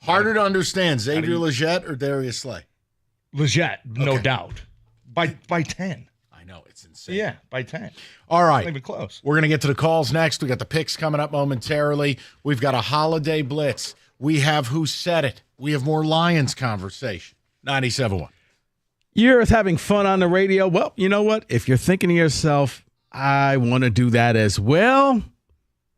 Harder to understand, Xavier Leggett or Darius Slay? Leggett, no doubt. By 10. I know, it's insane. Yeah, by 10. All right. Not even close. We're going to get to the calls next. We got the picks coming up momentarily. We've got a holiday blitz. We have Who Said It. We have more Lions conversation. 97.1. You're having fun on the radio. Well, you know what? If you're thinking to yourself, I want to do that as well,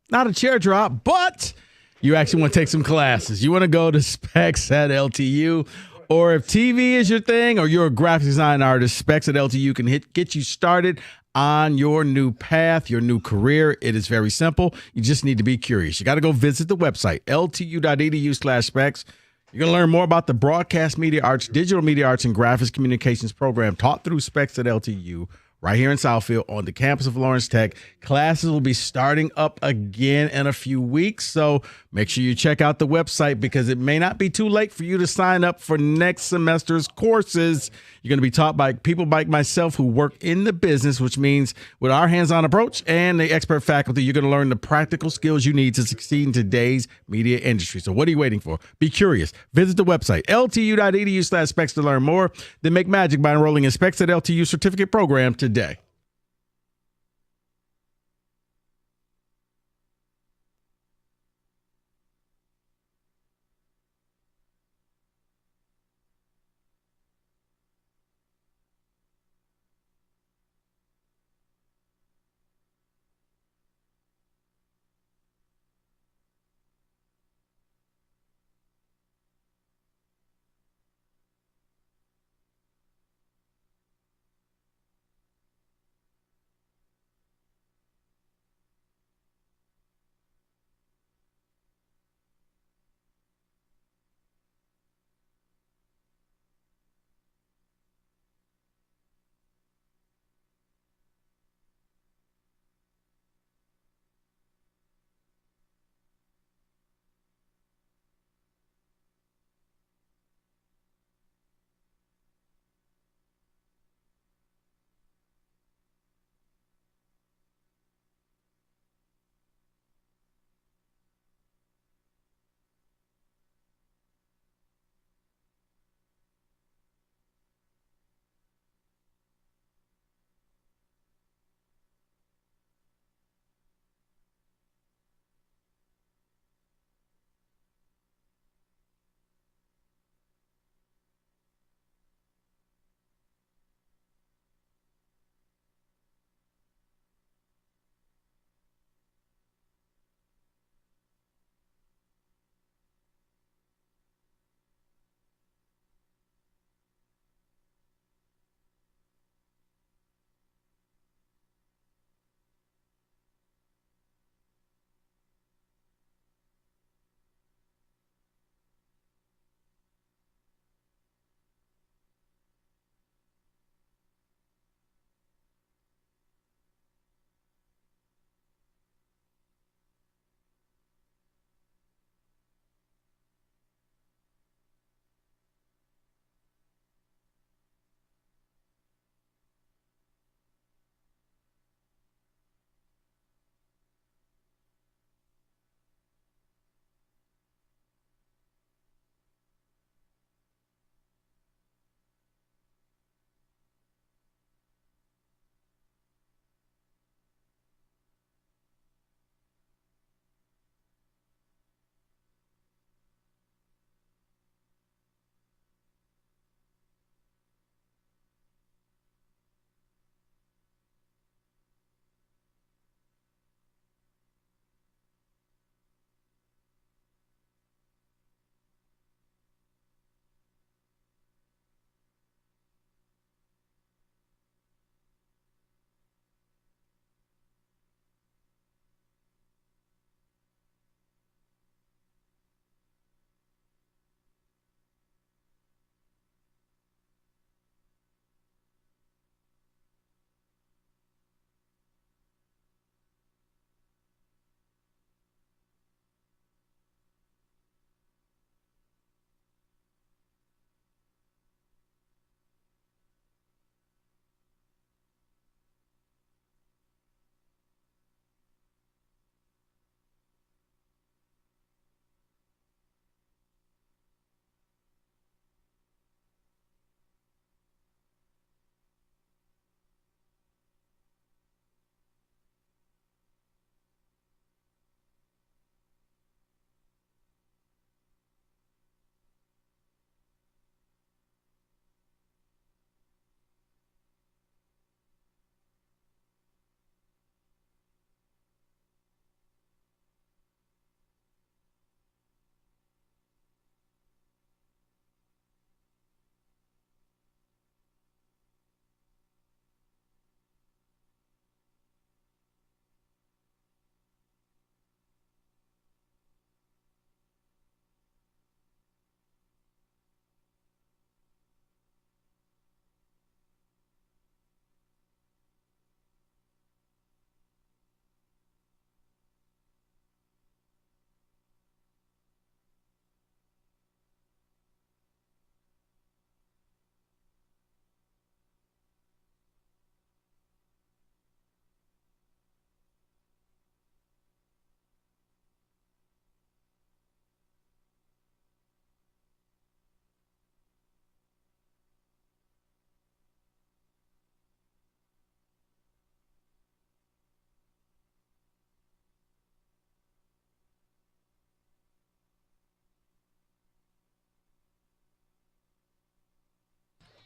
not a chair drop, but you actually want to take some classes. You want to go to Specs at LTU. Or if TV is your thing or you're a graphic design artist, Specs at LTU can get you started on your new path, your new career. It is very simple. You just need to be curious. You got to go visit the website, ltu.edu/specs. You're going to learn more about the broadcast media arts, digital media arts, and graphics communications program taught through Specs at LTU right here in Southfield on the campus of Lawrence Tech. Classes will be starting up again in a few weeks, so make sure you check out the website because it may not be too late for you to sign up for next semester's courses. You're going to be taught by people like myself who work in the business, which means with our hands-on approach and the expert faculty, you're going to learn the practical skills you need to succeed in today's media industry. So what are you waiting for? Be curious. Visit the website, ltu.edu/specs to learn more. Then make magic by enrolling in Specs at LTU certificate program today.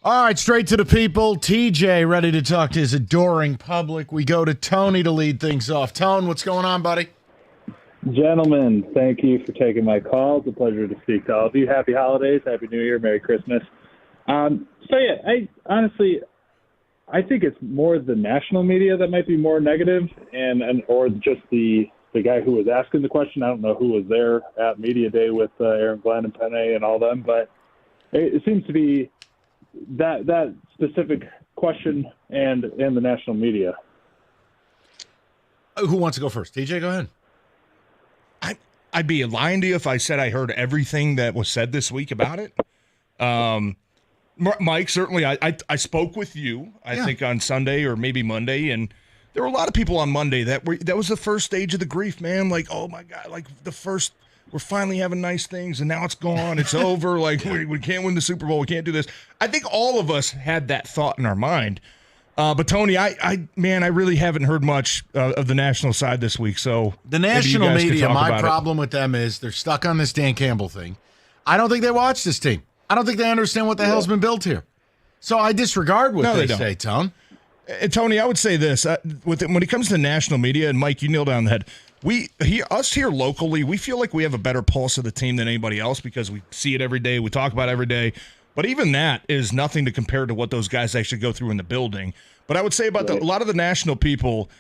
All right, straight to the people. TJ ready to talk to his adoring public. We go to Tony to lead things off. Tone, what's going on, buddy? Gentlemen, thank you for taking my call. It's a pleasure to speak to all of you. Happy holidays, Happy New Year, Merry Christmas. I honestly think it's more the national media that might be more negative, or just the guy who was asking the question. I don't know who was there at Media Day with Aaron Glenn and Penny and all them, but it seems to be that specific question and the national media. Who wants to go first? TJ, go ahead. I'd be lying to you if I said I heard everything that was said this week about it. Mike, certainly, I spoke with you, I think, on Sunday or maybe Monday, and there were a lot of people on Monday that was the first stage of the grief, man. Like, oh my God, like we're finally having nice things, and now it's gone, it's over. Like, we can't win the Super Bowl, we can't do this. I think all of us had that thought in our mind. But Tony, I really haven't heard much of the national side this week. So the national media, my problem with them is they're stuck on this Dan Campbell thing. I don't think they watch this team. I don't think they understand what the hell's been built here. So I disregard what they say, Tone. Tony, I would say this when it comes to national media, and Mike, you nailed it on the head. Us here locally, we feel like we have a better pulse of the team than anybody else because we see it every day, we talk about it every day. But even that is nothing to compare to what those guys actually go through in the building. But I would say about a lot of the national people,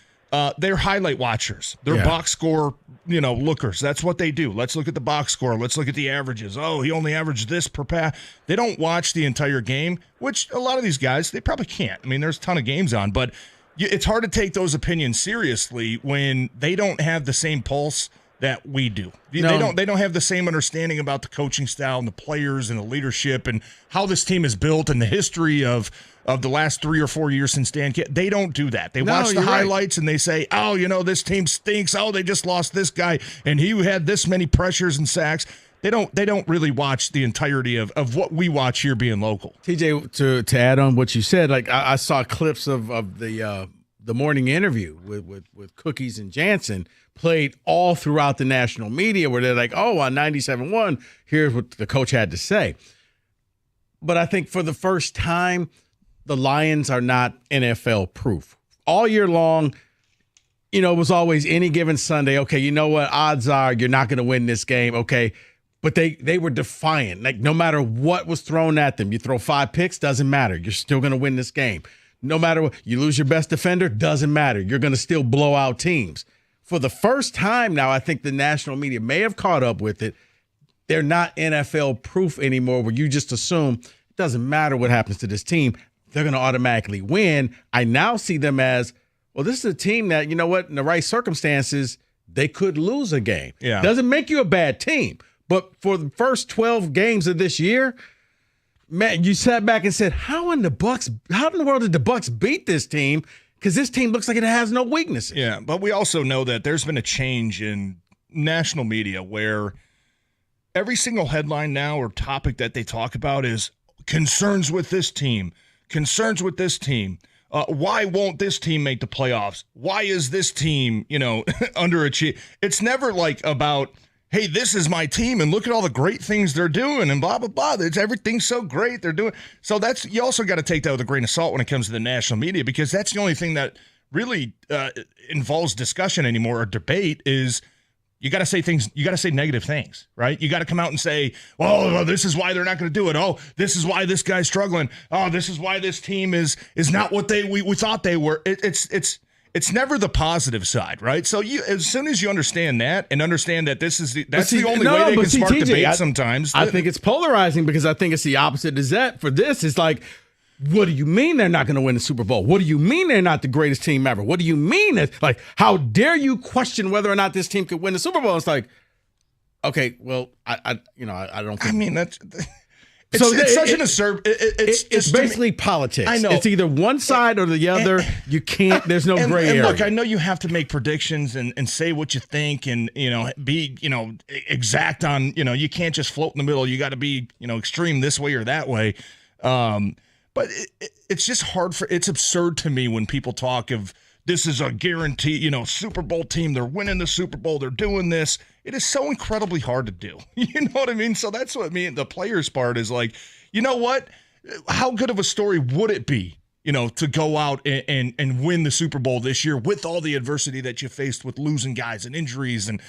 they're highlight watchers. They're box score, lookers. That's what they do. Let's look at the box score. Let's look at the averages. Oh, he only averaged this per pass. They don't watch the entire game, which a lot of these guys, they probably can't. I mean, there's a ton of games on, but it's hard to take those opinions seriously when they don't have the same pulse that we do. They don't have the same understanding about the coaching style and the players and the leadership and how this team is built and the history of the last 3 or 4 years since Dan. They don't do that. They watch the highlights and they say, oh, this team stinks. Oh, they just lost this guy and he had this many pressures and sacks. They don't really watch the entirety of what we watch here being local. TJ, to add on what you said, like I saw clips of the morning interview with Cookies and Jansen played all throughout the national media where they're like, oh, on 97.1, here's what the coach had to say. But I think for the first time, the Lions are not NFL proof. All year long, it was always any given Sunday, okay, you know what, odds are you're not going to win this game, okay. But they were defiant. Like, no matter what was thrown at them, you throw 5 picks, doesn't matter. You're still going to win this game. No matter what, you lose your best defender, doesn't matter. You're going to still blow out teams. For the first time now, I think the national media may have caught up with it. They're not NFL proof anymore where you just assume it doesn't matter what happens to this team. They're going to automatically win. I now see them as, well, this is a team that, in the right circumstances, they could lose a game. Yeah. Doesn't make you a bad team. But for the first 12 games of this year, man, you sat back and said, how in the world did the Bucks beat this team? Because this team looks like it has no weaknesses. Yeah, but we also know that there's been a change in national media where every single headline now or topic that they talk about is concerns with this team, concerns with this team. Why won't this team make the playoffs? Why is this team, underachieved? It's never like about, hey, this is my team and look at all the great things they're doing and blah, blah, blah. Everything's so great they're doing. So you also got to take that with a grain of salt when it comes to the national media, because that's the only thing that really involves discussion anymore or debate is you got to say things. You got to say negative things, right? You got to come out and say, oh, this is why they're not going to do it. Oh, this is why this guy's struggling. Oh, this is why this team is not what we thought they were. It's never the positive side, right? So as soon as you understand that and understand that that's the only way they can spark debate sometimes. I think it's polarizing because I think it's the opposite is that for this. It's like, what do you mean they're not going to win the Super Bowl? What do you mean they're not the greatest team ever? What do you mean? It's like, how dare you question whether or not this team could win the Super Bowl? It's like, okay, well, I don't think. I mean, that's... It's such an absurd. It's basically politics. I know. It's either one side or the other. You can't. There's no gray area. Look, I know you have to make predictions and say what you think and be exact on you can't just float in the middle. You got to be extreme this way or that way. But it's just hard it's absurd to me when people talk of this is a guarantee, Super Bowl team. They're winning the Super Bowl. They're doing this. It is so incredibly hard to do. You know what I mean? So that's what the players part is like, you know what? how good of a story would it be, to go out and win the Super Bowl this year with all the adversity that you faced with losing guys and injuries and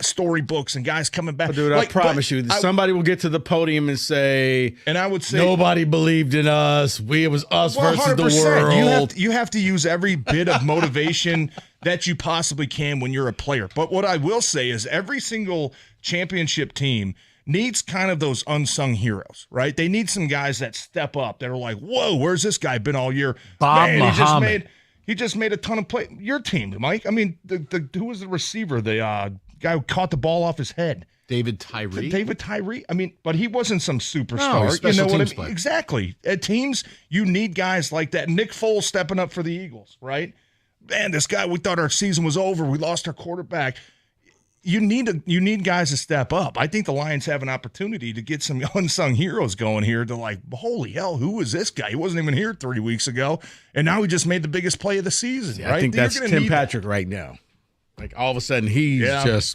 storybooks and guys coming back? But dude, I promise you, somebody will get to the podium and say, and I would say, nobody believed in us. It was us versus the world. You have to use every bit of motivation that you possibly can when you're a player. But what I will say is every single championship team needs kind of those unsung heroes, right? They need some guys that step up that are like, whoa, where's this guy been all year? Bob Muhammad. He just made a ton of play. Your team, Mike. I mean, who was the receiver? The guy who caught the ball off his head. David Tyree. David Tyree. I mean, but he wasn't some superstar. No, special teams player. Exactly. At teams, you need guys like that. Nick Foles stepping up for the Eagles, right? Man, this guy, we thought our season was over. We lost our quarterback. You need guys to step up. I think the Lions have an opportunity to get some unsung heroes going here to like, holy hell, who is this guy? He wasn't even here 3 weeks ago, and now he just made the biggest play of the season, right? I think that's Tim Patrick right now. Like all of a sudden he's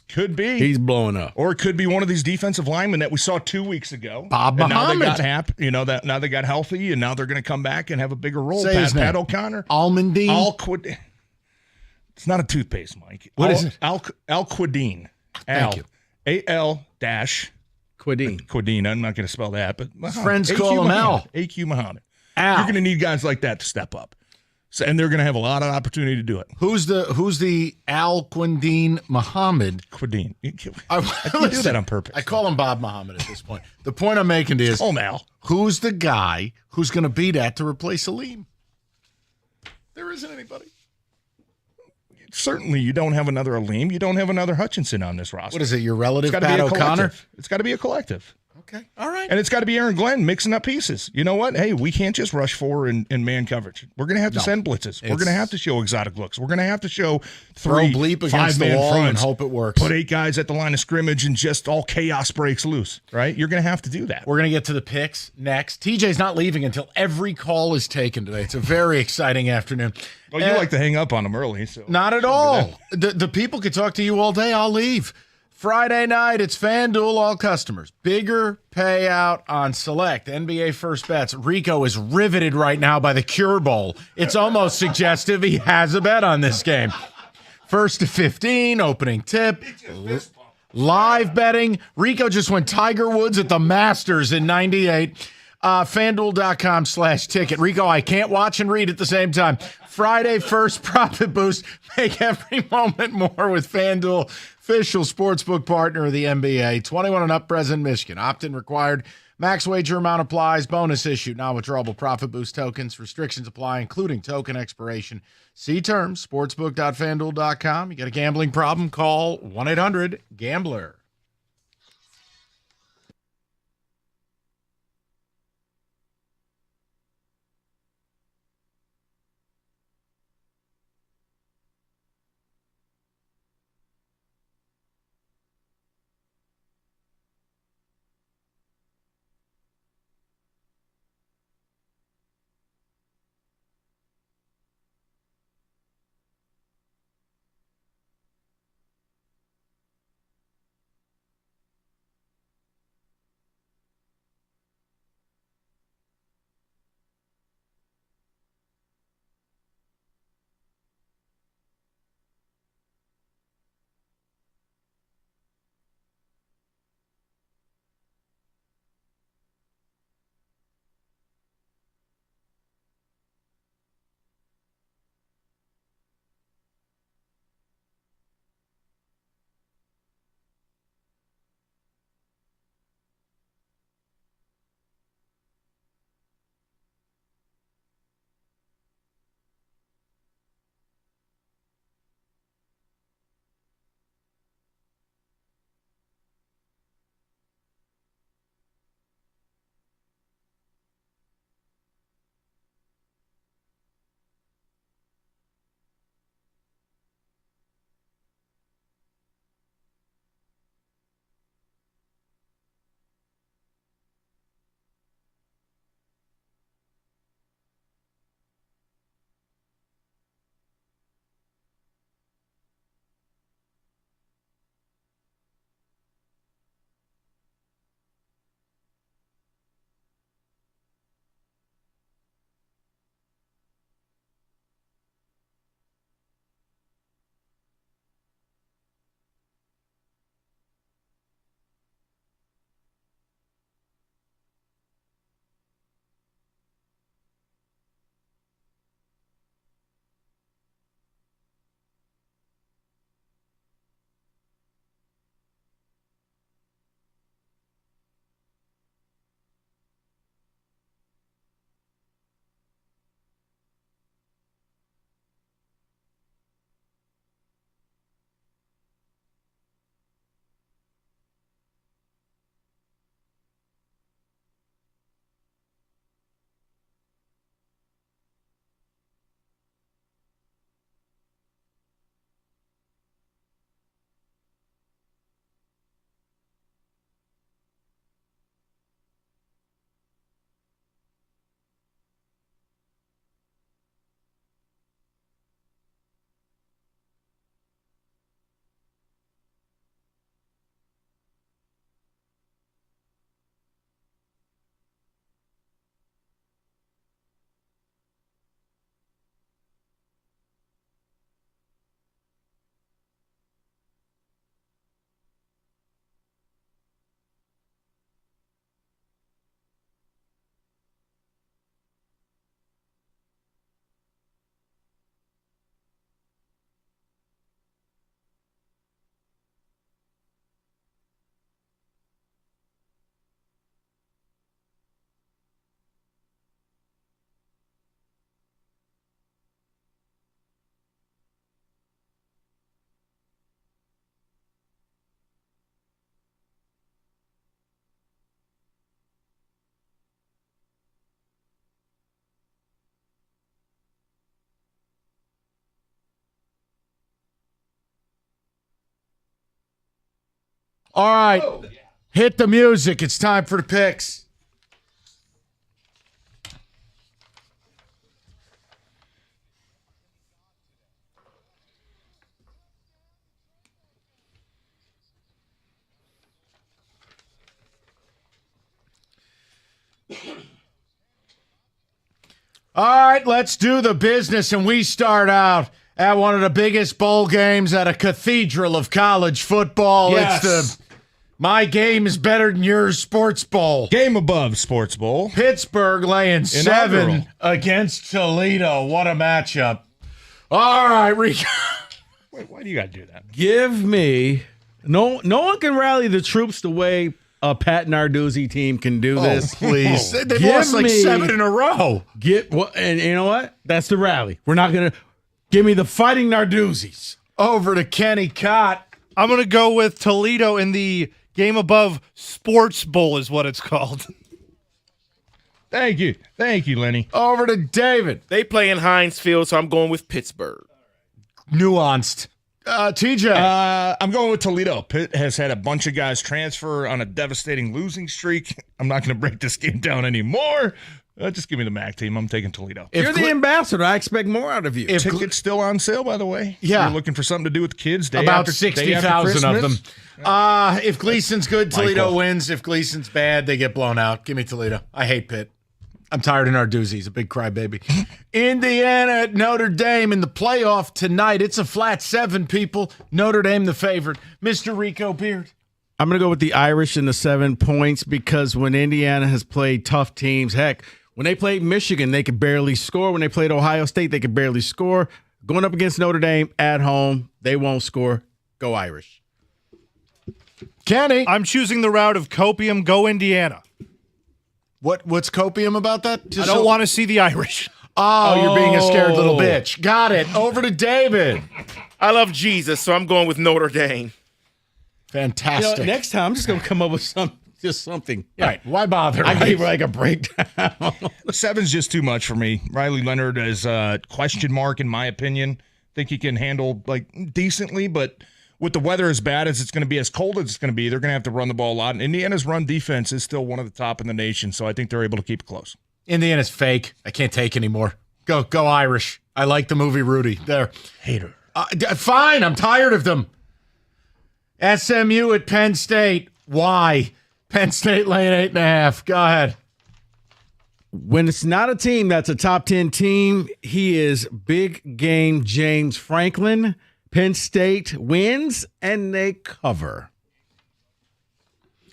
he's blowing up. Or it could be one of these defensive linemen that we saw 2 weeks ago. Bob Muhammad. Now they got healthy, and now they're going to come back and have a bigger role. Say his name. Pat O'Connor. Almondine. It's not a toothpaste, Mike. What is it? Al-Quadine. Thank you. Quadine. Quadine. I'm not going to spell that, but his friends call him Al. AQ Muhammad. Al. You're going to need guys like that to step up. So, and they're going to have a lot of opportunity to do it. Who's the Al-Quadine Muhammad? Quadine. I do that on purpose. I call him Bob Muhammad at this point. The point I'm making is, Al. Who's the guy who's going to be that to replace Salim? There isn't anybody. Certainly, you don't have another Aleem. You don't have another Hutchinson on this roster. What is it, your relative, Pat O'Connor? It's got to be a collective. Okay, all right. And it's got to be Aaron Glenn mixing up pieces. You know what? Hey, we can't just rush four in man coverage. We're going to have to send blitzes. We're going to have to show exotic looks. We're going to have to show throw bleep against the wall fronts, and hope it works. Put 8 guys at the line of scrimmage and just all chaos breaks loose, right? You're going to have to do that. We're going to get to the picks next. TJ's not leaving until every call is taken today. It's a very exciting afternoon. Well, you like to hang up on them early. So not at all. The people could talk to you all day. I'll leave. Friday night, it's FanDuel all customers. Bigger payout on select NBA first bets. Rico is riveted right now by the Cure Bowl. It's almost suggestive he has a bet on this game. First to 15, opening tip. Live betting. Rico just went Tiger Woods at the Masters in 98. FanDuel.com/ticket. Rico, I can't watch and read at the same time. Friday first profit boost. Make every moment more with FanDuel, official sportsbook partner of the NBA. 21 and up, present Michigan. Opt-in required. Max wager amount applies. Bonus issued. Non-withdrawable profit boost tokens. Restrictions apply, including token expiration. See terms. Sportsbook.fanduel.com. You got a gambling problem? Call 1-800-GAMBLER. All right. Hit the music. It's time for the picks. All right, let's do the business, and we start out at one of the biggest bowl games at a cathedral of college football. Yes. It's the My Game is Better Than Yours Sports Bowl. Game above Sports Bowl. Pittsburgh laying 7 Inaugural. against Toledo. What a matchup. All right, Rico. Wait, why do you got to do that? Give me no one can rally the troops the way a Pat Narduzzi team can do this. Please. They've lost like 7 in a row. And you know what? That's the rally. We're not gonna give me the Fighting Narduzzis. Over to Kenny Cott. I'm going to go with Toledo in the Game Above Sports Bowl is what it's called. Thank you, Lenny. Over to David. They play in Heinz Field, so I'm going with Pittsburgh. Nuanced. TJ. I'm going with Toledo. Pitt has had a bunch of guys transfer on a devastating losing streak. I'm not going to break this game down anymore. Just give me the MAC team. I'm taking Toledo. You're the ambassador. I expect more out of you. Tickets still on sale, by the way. Yeah. You're looking for something to do with kids. About 60,000 of them. If Gleason's good, Toledo Michael. wins. If Gleason's bad, they get blown out. Give me Toledo. I hate Pitt. I'm tired of Narduzzi. He's a big crybaby. Indiana at Notre Dame in the playoff tonight. It's a flat 7, people. Notre Dame the favorite. Mr. Rico Beard. I'm going to go with the Irish in the 7 points because when Indiana has played tough teams, heck, when they played Michigan, they could barely score. When they played Ohio State, they could barely score. Going up against Notre Dame at home, they won't score. Go Irish. Kenny. I'm choosing the route of copium. Go Indiana. What's copium about that? I don't want to see the Irish. Oh, you're being a scared little bitch. Got it. Over to David. I love Jesus, so I'm going with Notre Dame. Fantastic. Next time, I'm just going to come up with something. Yeah. Right. Why bother? I gave like a breakdown. 7's just too much for me. Riley Leonard is a question mark, in my opinion. Think he can handle decently, but with the weather as bad as it's going to be, as cold as it's going to be, they're going to have to run the ball a lot. And Indiana's run defense is still one of the top in the nation, so I think they're able to keep it close. Indiana's fake. I can't take anymore. Go Irish. I like the movie Rudy. There. Hater. Fine. I'm tired of them. SMU at Penn State. Why? Penn State laying 8.5. Go ahead. When it's not a team that's a top 10 team, he is big game James Franklin. Penn State wins, and they cover.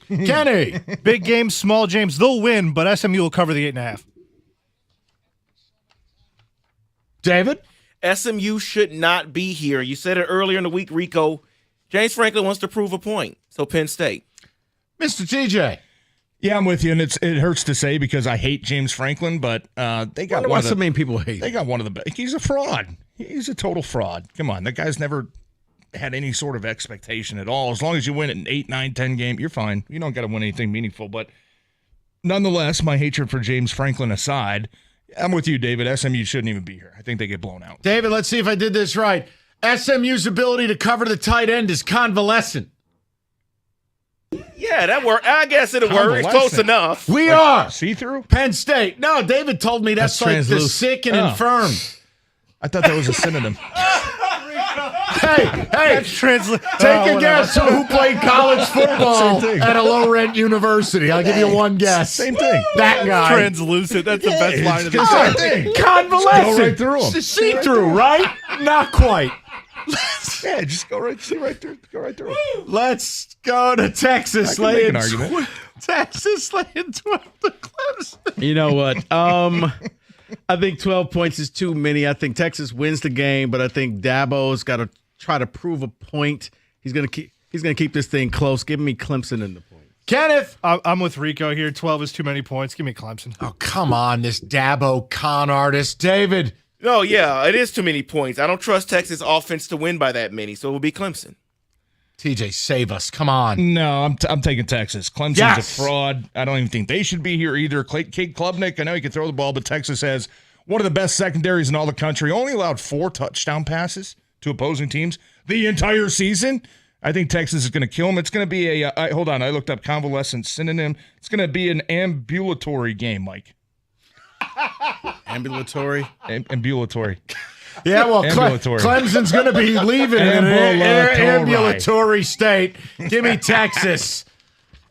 Kenny. Big game, small James. They'll win, but SMU will cover the 8.5. David? SMU should not be here. You said it earlier in the week, Rico. James Franklin wants to prove a point, so Penn State. Mr. TJ. Yeah, I'm with you, and it hurts to say because I hate James Franklin, but they got why so many people hate him. They got one of the best. He's a fraud. He's a total fraud. Come on, that guy's never had any sort of expectation at all. As long as you win an 8, 9, 10 game, you're fine. You don't got to win anything meaningful. But nonetheless, my hatred for James Franklin aside, I'm with you, David. SMU shouldn't even be here. I think they get blown out. David, let's see if I did this right. SMU's ability to cover the tight end is convalescent. Yeah, that worked. I guess it'll work. It's close enough. We are. See-through? Penn State. No, David told me that's like the sick and infirm. I thought that was a synonym. Hey, take a guess who played college football at a low-rent university. I'll give you one guess. Same thing. That guy. Translucent. That's the best line of the Same thing. Convalescent. Go right through him. See-through, right? Not quite. Yeah, just go right through. Go right through. Let's go to Texas. I can make an argument. Texas laying 12 to Clemson. You know what? I think 12 points is too many. I think Texas wins the game, but I think Dabo's got to try to prove a point. He's gonna keep this thing close. Give me Clemson in the point. Kenneth. I'm with Rico here. 12 is too many points. Give me Clemson. Oh, come on, this Dabo con artist. David. No, yeah, it is too many points. I don't trust Texas offense to win by that many, so it will be Clemson. TJ, save us. Come on. No, I'm taking Texas. Clemson's a fraud. I don't even think they should be here either. Kate Klubnik, I know he can throw the ball, but Texas has one of the best secondaries in all the country. Only allowed 4 touchdown passes to opposing teams the entire season. I think Texas is going to kill them. It's going to be hold on, I looked up convalescent synonym. It's going to be an ambulatory game, Mike. Ambulatory? Ambulatory. Yeah, well, Ambulatory. Clemson's going to be leaving in an ambulatory state. Give me Texas.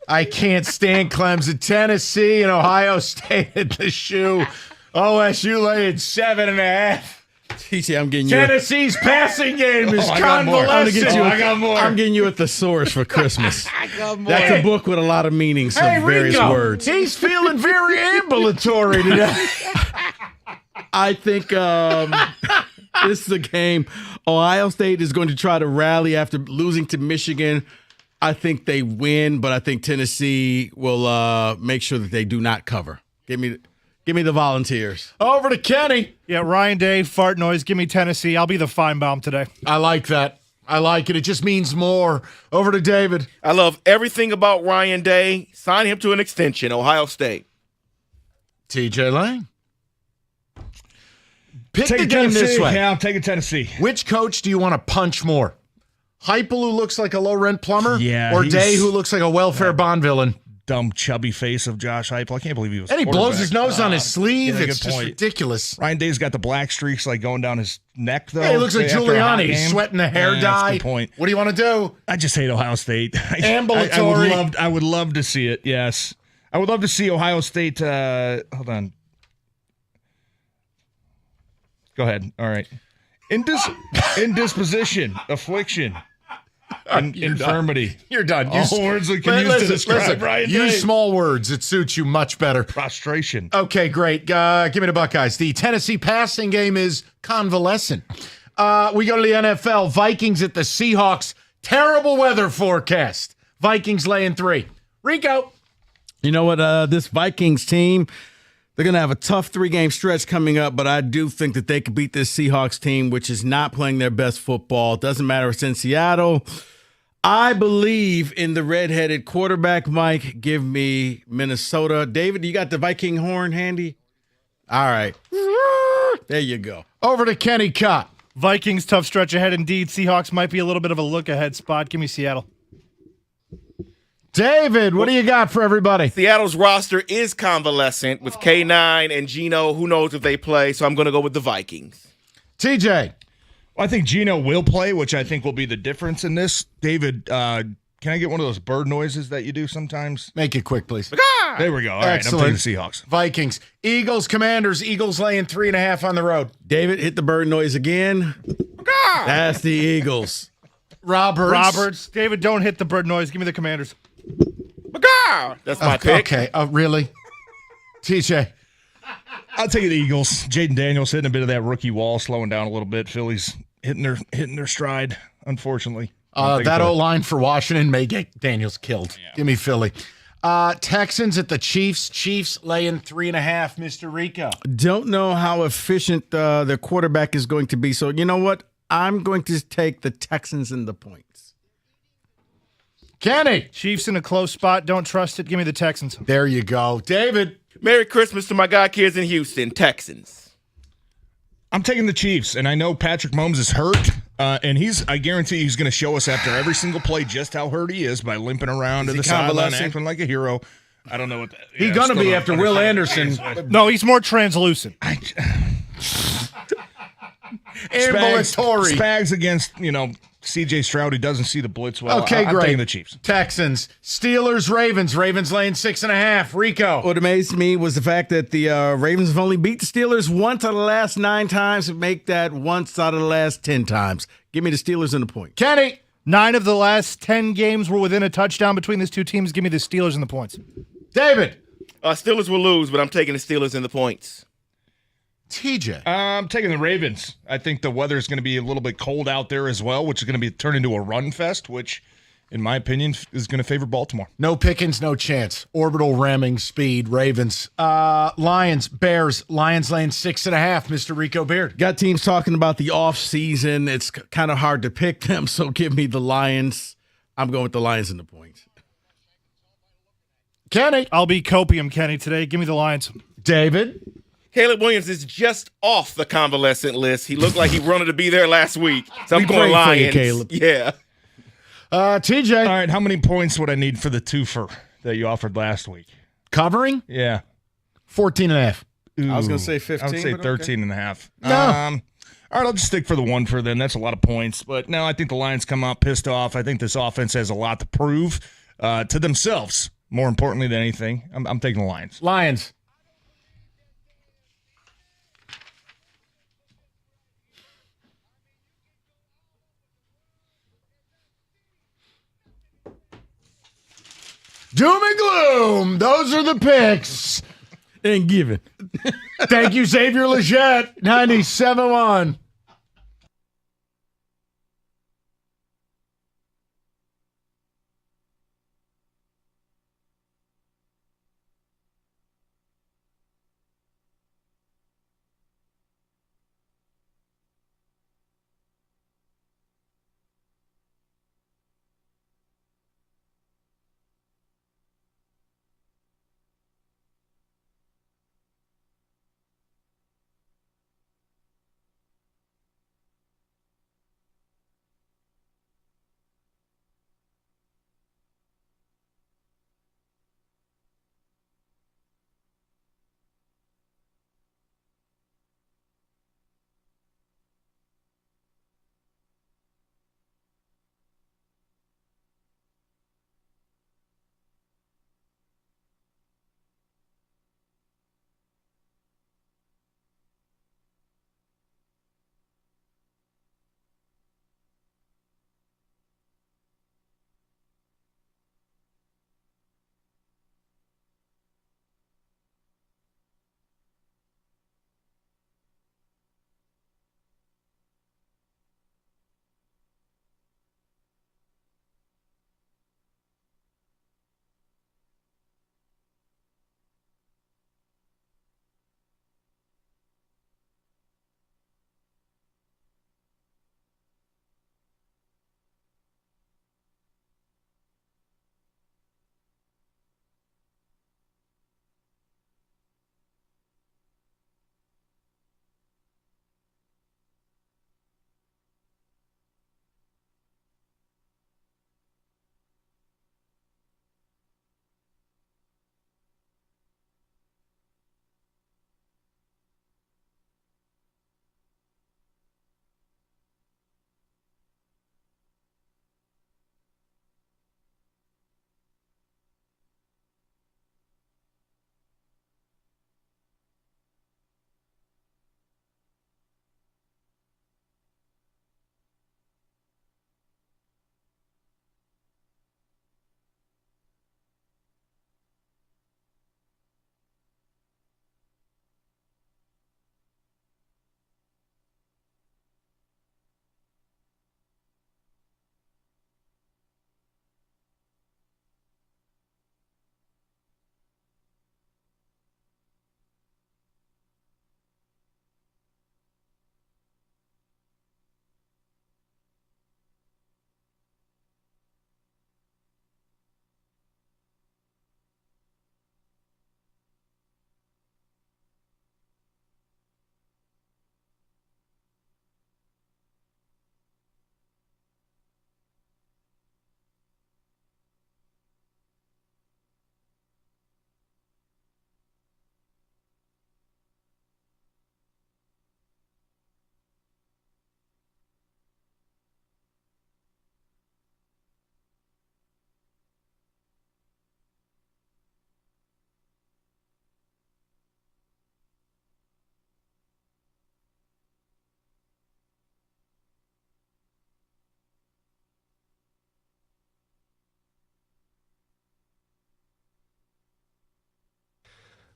I can't stand Clemson. Tennessee and Ohio State at the shoe. OSU laying 7.5. TJ, I'm getting you. Tennessee's passing game is I got more. convalescent. I got more. I'm getting you a thesaurus for Christmas. I got more. That's a book with a lot of meanings of various Rico, words. He's feeling very ambulatory today. I think this is a game. Ohio State is going to try to rally after losing to Michigan. I think they win, but I think Tennessee will make sure that they do not cover. Give me the Volunteers. Over to Kenny. Yeah, Ryan Day, fart noise. Give me Tennessee. I'll be the Feinbaum today. I like that. I like it. It just means more. Over to David. I love everything about Ryan Day. Sign him to an extension, Ohio State. TJ Lang. Pick Take the game Tennessee. this way. Yeah, I'm taking Tennessee. Which coach do you want to punch more? Heupel, who looks like a low-rent plumber? Yeah, Or he's- Day, who looks like a welfare bond villain? Dumb, chubby face of Josh Heupel. I can't believe he was. And he blows quarterback. his nose on his sleeve. Yeah, It's good just point. ridiculous. Ryan Day's got the black streaks like going down his neck, though. Yeah, he looks like after a hot Giuliani, game. sweating the hair Yeah, dye. That's a good point. What do you want to do? I just hate Ohio State. Ambulatory. I would love to see it. Yes, I would love to see Ohio State. Hold on. Go ahead. All right. Indisposition, affliction, infirmity. Done. You're done. All words we can use to describe Ryan Day. Use small words. It suits you much better. Prostration. Okay, great. Give me the Buckeyes. The Tennessee passing game is convalescent. We go to the NFL. Vikings at the Seahawks. Terrible weather forecast. Vikings laying 3. Rico. You know what? This Vikings team, they're going to have a tough 3-game stretch coming up, but I do think that they could beat this Seahawks team, which is not playing their best football. It doesn't matter if it's in Seattle. I believe in the redheaded quarterback, Mike. Give me Minnesota. David, you got the Viking horn handy? All right. There you go. Over to Kenny Cott. Vikings, tough stretch ahead indeed. Seahawks might be a little bit of a look-ahead spot. Give me Seattle. David, what do you got for everybody? Seattle's roster is convalescent with K9 and Geno. Who knows if they play, so I'm going to go with the Vikings. TJ. Well, I think Geno will play, which I think will be the difference in this. David, can I get one of those bird noises that you do sometimes? Make it quick, please. There we go. All right, Excellent. I'm taking the Seahawks. Vikings. Eagles, Commanders. Eagles laying 3.5 on the road. David, hit the bird noise again. That's the Eagles. Roberts. David, don't hit the bird noise. Give me the Commanders. That's my pick. Okay. Really? TJ. I'll take the Eagles. Jaden Daniels hitting a bit of that rookie wall, slowing down a little bit. Philly's hitting their stride, unfortunately. That O-line for Washington may get Daniels killed. Yeah. Give me Philly. Texans at the Chiefs. Chiefs laying 3.5, Mr. Rico. Don't know how efficient their quarterback is going to be. So you know what? I'm going to take the Texans in the points. Kenny. Chiefs in a close spot. Don't trust it. Give me the Texans. There you go. David. Merry Christmas to my God kids in Houston, Texans. I'm taking the Chiefs, and I know Patrick Mahomes is hurt, and I guarantee he's going to show us after every single play just how hurt he is by limping around to the sideline, acting like a hero. I don't know what that is. He's going to be after Will Anderson. No, he's more translucent. Ambulatory. Spags against, C.J. Stroud, who doesn't see the blitz well. Okay, I'm great. taking the Chiefs. Texans. Steelers, Ravens. Ravens laying 6.5. Rico. What amazed me was the fact that the Ravens have only beat the Steelers once out of the last 9 times and make that once out of the last 10 times. Give me the Steelers and the point. Kenny. 9 of the last 10 games were within a touchdown between these two teams. Give me the Steelers and the points. David. Steelers will lose, but I'm taking the Steelers and the points. TJ. I'm taking the Ravens. I think the weather is going to be a little bit cold out there as well, which is going to turn into a run fest, which, in my opinion, is going to favor Baltimore. No Pickens, no chance. Orbital ramming speed, Ravens. Lions, Bears. Lions laying 6.5, Mr. Rico Beard. Got teams talking about the off season. It's kind of hard to pick them, so give me the Lions. I'm going with the Lions and the points. Kenny. I'll be copium Kenny today. Give me the Lions. David. Caleb Williams is just off the convalescent list. He looked like he wanted to be there last week. So I'm going prayed for you, Lions. Caleb. Yeah. TJ. All right, how many points would I need for the twofer that you offered last week? Covering? Yeah. 14.5. I was going to say 15. I would say but 13 and a half. No. All right, I'll just stick for the one for then. That's a lot of points. But no, I think the Lions come out pissed off. I think this offense has a lot to prove to themselves, more importantly than anything. I'm taking the Lions. Lions. Doom and gloom. Those are the picks. And given. Thank you, Xavier Legette. 97-1.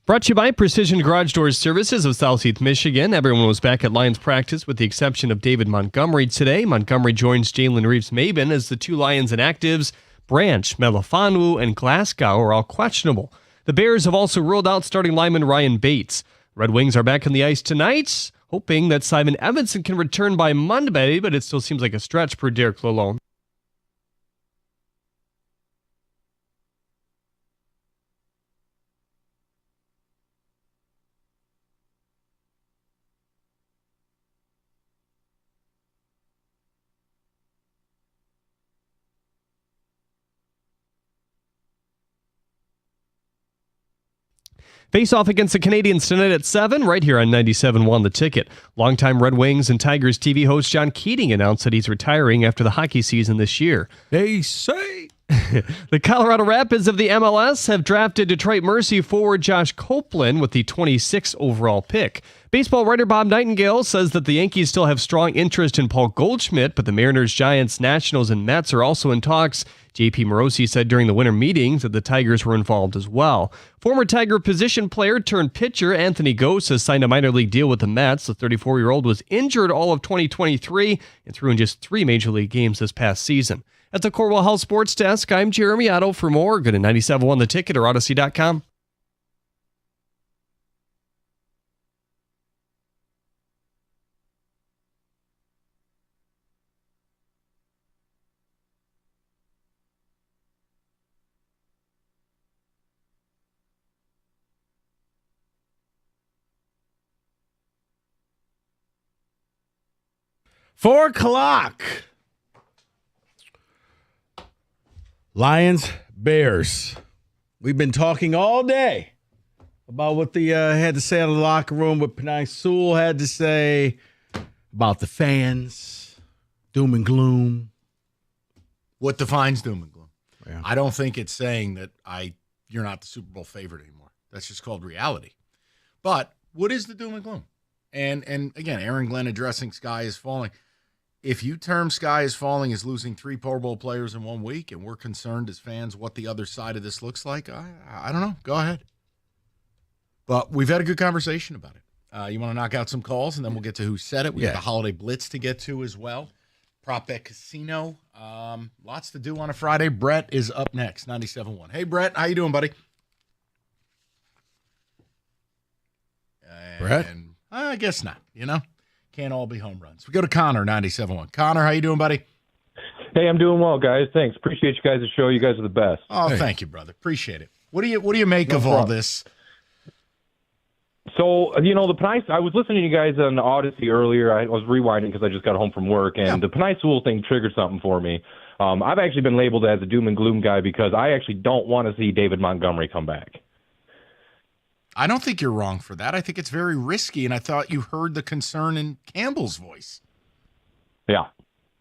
Brought to you by Precision Garage Doors Services of Southeast Michigan. Everyone was back at Lions practice with the exception of David Montgomery today. Montgomery joins Jalen Reeves-Maben as the two Lions inactives, Branch, Melifonwu, and Glasgow, are all questionable. The Bears have also ruled out starting lineman Ryan Bates. Red Wings are back on the ice tonight, hoping that Simon Evanson can return by Monday, but it still seems like a stretch per Derek Lalonde. Face off against the Canadiens tonight at 7, right here on 97.1 The Ticket. Longtime Red Wings and Tigers TV host John Keating announced that he's retiring after the hockey season this year. They say. The Colorado Rapids of the MLS have drafted Detroit Mercy forward Josh Copeland with the 26th overall pick. Baseball writer Bob Nightingale says that the Yankees still have strong interest in Paul Goldschmidt, but the Mariners, Giants, Nationals, and Mets are also in talks. J.P. Morosi said during the winter meetings that the Tigers were involved as well. Former Tiger position player turned pitcher Anthony Gose has signed a minor league deal with the Mets. The 34-year-old was injured all of 2023 and threw in just 3 major league games this past season. At the Corwell Health Sports Desk, I'm Jeremy Otto. For more, go to 97.1 The Ticket or Odyssey.com. Four o'clock. Lions, Bears. We've been talking all day about what they had to say out of the locker room, what Penei Sewell had to say about the fans, doom and gloom. What defines doom and gloom? Yeah. I don't think it's saying that you're not the Super Bowl favorite anymore. That's just called reality. But what is the doom and gloom? And again, Aaron Glenn addressing sky is falling. If you term sky is falling as losing 3 Pro Bowl players in 1 week, and we're concerned as fans what the other side of this looks like, I don't know. Go ahead. But we've had a good conversation about it. You want to knock out some calls, and then we'll get to who said it. We got the Holiday Blitz to get to as well. Prop Bet Casino. Lots to do on a Friday. Brett is up next, 97.1. Hey, Brett. How you doing, buddy? Brett? I guess not, Can't all be home runs. We go to Connor, 97.1. Connor, how you doing, buddy? Hey, I'm doing well, guys. Thanks. Appreciate you guys' show. You guys are the best. Oh, Thank you, brother. Appreciate it. What do you make of all this? So, the Penei, I was listening to you guys on Odyssey earlier. I was rewinding because I just got home from work, and the Penei Sewell thing triggered something for me. I've actually been labeled as a doom and gloom guy because I actually don't want to see David Montgomery come back. I don't think you're wrong for that. I think it's very risky, and I thought you heard the concern in Campbell's voice. Yeah,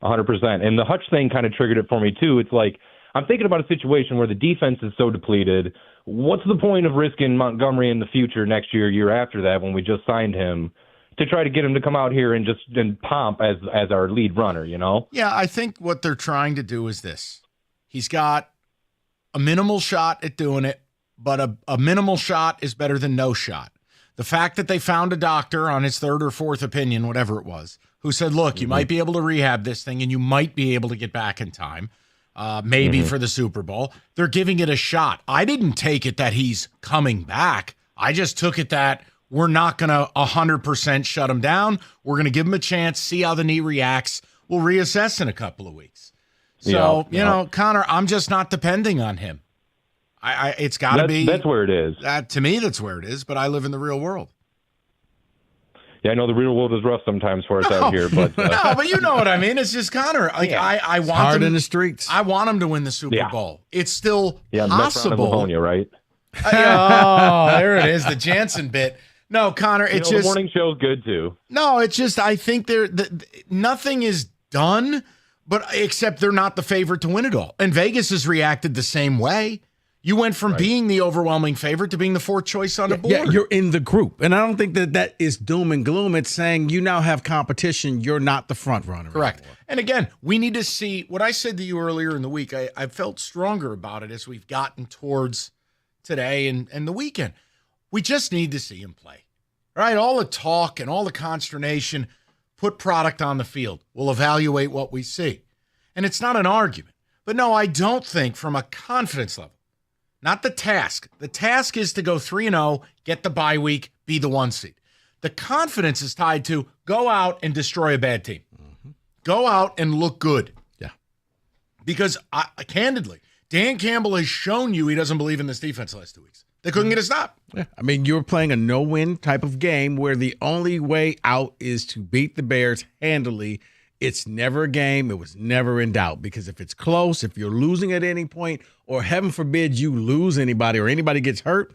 100%. And the Hutch thing kind of triggered it for me, too. It's like, I'm thinking about a situation where the defense is so depleted. What's the point of risking Montgomery in the future next year after that when we just signed him to try to get him to come out here and pomp as our lead runner, Yeah, I think what they're trying to do is this. He's got a minimal shot at doing it, but a minimal shot is better than no shot. The fact that they found a doctor on his 3rd or 4th opinion, whatever it was, who said, look, you might be able to rehab this thing and you might be able to get back in time, maybe for the Super Bowl. They're giving it a shot. I didn't take it that he's coming back. I just took it that we're not going to 100% shut him down. We're going to give him a chance, see how the knee reacts. We'll reassess in a couple of weeks. So, Connor, I'm just not depending on him. It's got to be. That's where it is. To me, that's where it is, but I live in the real world. Yeah, I know the real world is rough sometimes for us out here, but no, but you know what I mean. It's just Connor. I want hard him in the streets. I want him to win the Super Bowl. It's still possible. Oklahoma, right? There it is, the Jansen bit. No, Connor, it's just the morning show's good too. No, it's just I think nothing is done, but except they're not the favorite to win it all, and Vegas has reacted the same way. You went from being the overwhelming favorite to being the 4th choice on the board. Yeah, you're in the group. And I don't think that is doom and gloom. It's saying you now have competition. You're not the front runner. Correct. Anymore. And again, we need to see what I said to you earlier in the week. I felt stronger about it as we've gotten towards today and the weekend. We just need to see him play. All right, all the talk and all the consternation, put product on the field. We'll evaluate what we see. And it's not an argument. But no, I don't think from a confidence level, not the task. The task is to go 3-0, get the bye week, be the 1 seed. The confidence is tied to go out and destroy a bad team. Go out and look good. Yeah. Because, candidly, Dan Campbell has shown you he doesn't believe in this defense the last 2 weeks. They couldn't get a stop. Yeah. I mean, you're playing a no-win type of game where the only way out is to beat the Bears handily. It's never a game. It was never in doubt because if it's close, if you're losing at any point, or heaven forbid you lose anybody or anybody gets hurt,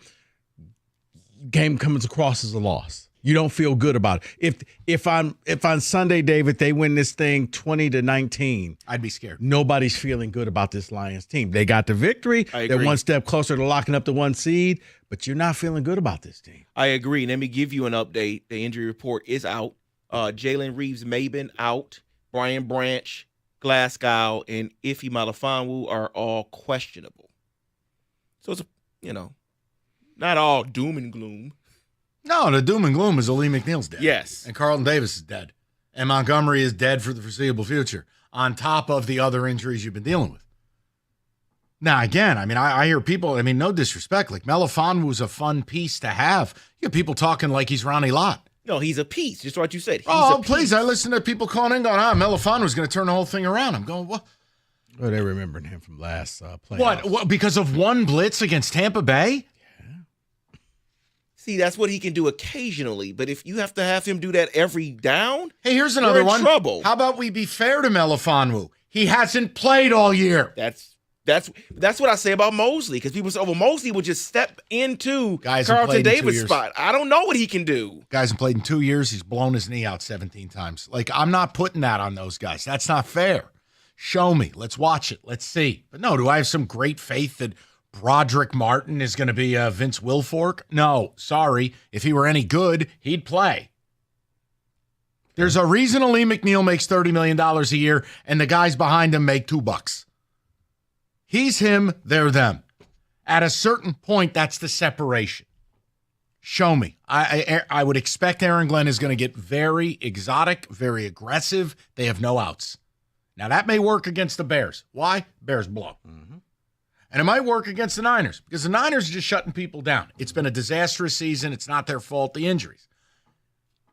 game comes across as a loss. You don't feel good about it. If on Sunday, David, they win this thing 20-19, I'd be scared. Nobody's feeling good about this Lions team. They got the victory. They're one step closer to locking up the 1 seed, but you're not feeling good about this team. I agree. Let me give you an update. The injury report is out. Jalen Reeves-Maybin out. Brian Branch, Glasgow, and Ife Melifonwu are all questionable. So it's, not all doom and gloom. No, the doom and gloom is Lee McNeil's dead. Yes. And Carlton Davis is dead. And Montgomery is dead for the foreseeable future, on top of the other injuries you've been dealing with. Now, again, I hear people, no disrespect, like Melifonwu was a fun piece to have. You get people talking like he's Ronnie Lott. No, he's a piece, just what you said. Please, I listen to people calling in going, Melifonwu was going to turn the whole thing around. I'm going, what? Well, they remembered him from last playoffs. What, because of one blitz against Tampa Bay? See, that's what he can do occasionally, but if you have to have him do that every down, hey, here's another one. Trouble. How about we be fair to Melifonwu? He hasn't played all year. That's what I say about Mosley, because people say, well, Mosley would just step into Guys Carlton Davis' spot. I don't know what he can do. Guys have played in 2 years. He's blown his knee out 17 times. Like, I'm not putting that on those guys. That's not fair. Show me. Let's watch it. Let's see. But no, do I have some great faith that Broderick Martin is going to be Vince Wilfork? No, sorry. If he were any good, he'd play. There's a reason Lee McNeil makes $30 million a year and the guys behind him make $2. He's him, they're them. At a certain point, that's the separation. Show me. I would expect Aaron Glenn is going to get very exotic, very aggressive. They have no outs. Now, that may work against the Bears. Why? Bears blow. Mm-hmm. And it might work against the Niners because the Niners are just shutting people down. It's been a disastrous season. It's not their fault, the injuries.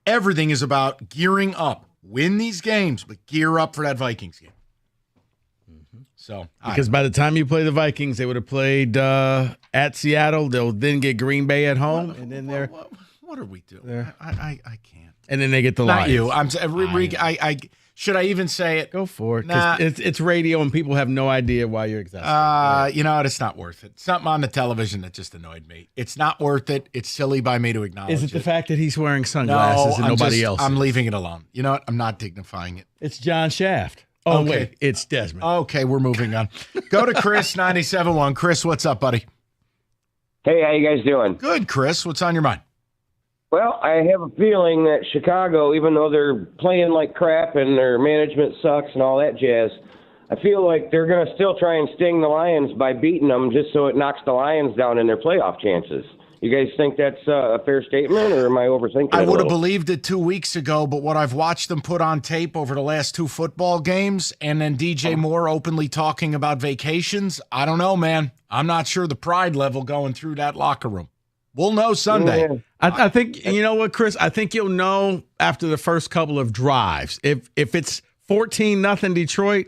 Everything is about gearing up. Win these games, but gear up for that Vikings game. Mm-hmm. So, because by the time you play the Vikings, they would have played at Seattle. They'll then get Green Bay at home, and then they're what are we doing? I can't. And then they get the Lions. Not you. Should I even say it? Go for it. Nah. It's radio and people have no idea why you're exasperated. You know what? It's not worth it. Something on the television that just annoyed me. It's not worth it. It's silly by me to acknowledge it. Is it the fact that he's wearing sunglasses and nobody else? I'm leaving it alone. You know what? I'm not dignifying it. It's John Shaft. Oh, okay. Wait. It's Desmond. Okay, we're moving on. Go to Chris, 97.1. Chris, what's up, buddy? Hey, how you guys doing? Good, Chris. What's on your mind? Well, I have a feeling that Chicago, even though they're playing like crap and their management sucks and all that jazz, I feel like they're going to still try and sting the Lions by beating them just so it knocks the Lions down in their playoff chances. You guys think that's a fair statement, or am I overthinking it? I would have believed it 2 weeks ago, but what I've watched them put on tape over the last 2 football games, and then DJ Moore openly talking about vacations, I don't know, man. I'm not sure the pride level going through that locker room. We'll know Sunday. Yeah. I think, you know what, Chris? I think you'll know after the first couple of drives. If it's 14-0 Detroit,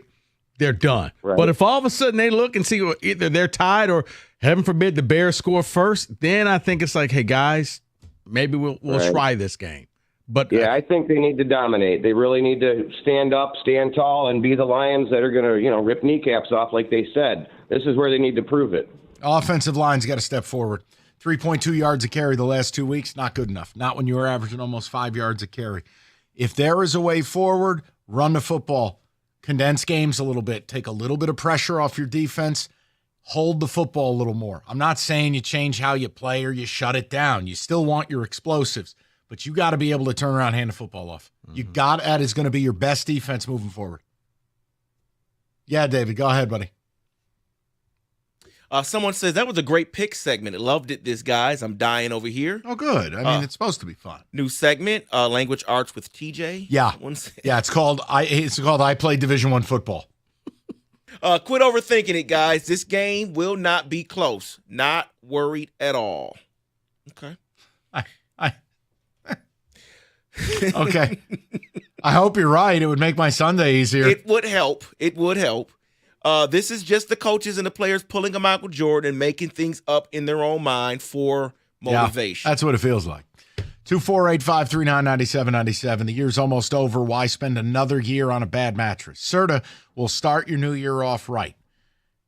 they're done. Right. But if all of a sudden they look and see either they're tied or, heaven forbid, the Bears score first, then I think it's like, hey, guys, maybe we'll try this game. But yeah, I think they need to dominate. They really need to stand up, stand tall, and be the Lions that are going to, rip kneecaps off like they said. This is where they need to prove it. Offensive line's got to step forward. 3.2 yards a carry the last 2 weeks, not good enough. Not when you were averaging almost 5 yards a carry. If there is a way forward, run the football. Condense games a little bit. Take a little bit of pressure off your defense. Hold the football a little more. I'm not saying you change how you play or you shut it down. You still want your explosives, but you got to be able to turn around and hand the football off. Mm-hmm. That is going to be your best defense moving forward. Yeah, David, go ahead, buddy. Someone says that was a great pick segment. I loved it, guys. I'm dying over here. Oh, good. I mean, it's supposed to be fun. New segment, Language Arts with TJ. Yeah. Yeah, it's called I Play Division I football. Quit overthinking it, guys. This game will not be close. Not worried at all. Okay. Okay. I hope you're right. It would make my Sunday easier. It would help. This is just the coaches and the players pulling a Michael Jordan and making things up in their own mind for motivation. Yeah, that's what it feels like. 248-539-9797. The year's almost over. Why spend another year on a bad mattress? Serta will start your new year off right.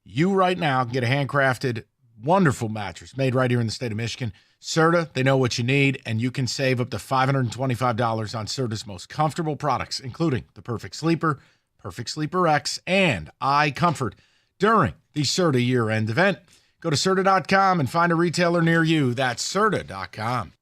You right now get a handcrafted, wonderful mattress made right here in the state of Michigan. Serta, they know what you need, and you can save up to $525 on Serta's most comfortable products, including the Perfect Sleeper, Perfect Sleeper X, and iComfort during the Serta year-end event. Go to Serta.com and find a retailer near you. That's Serta.com.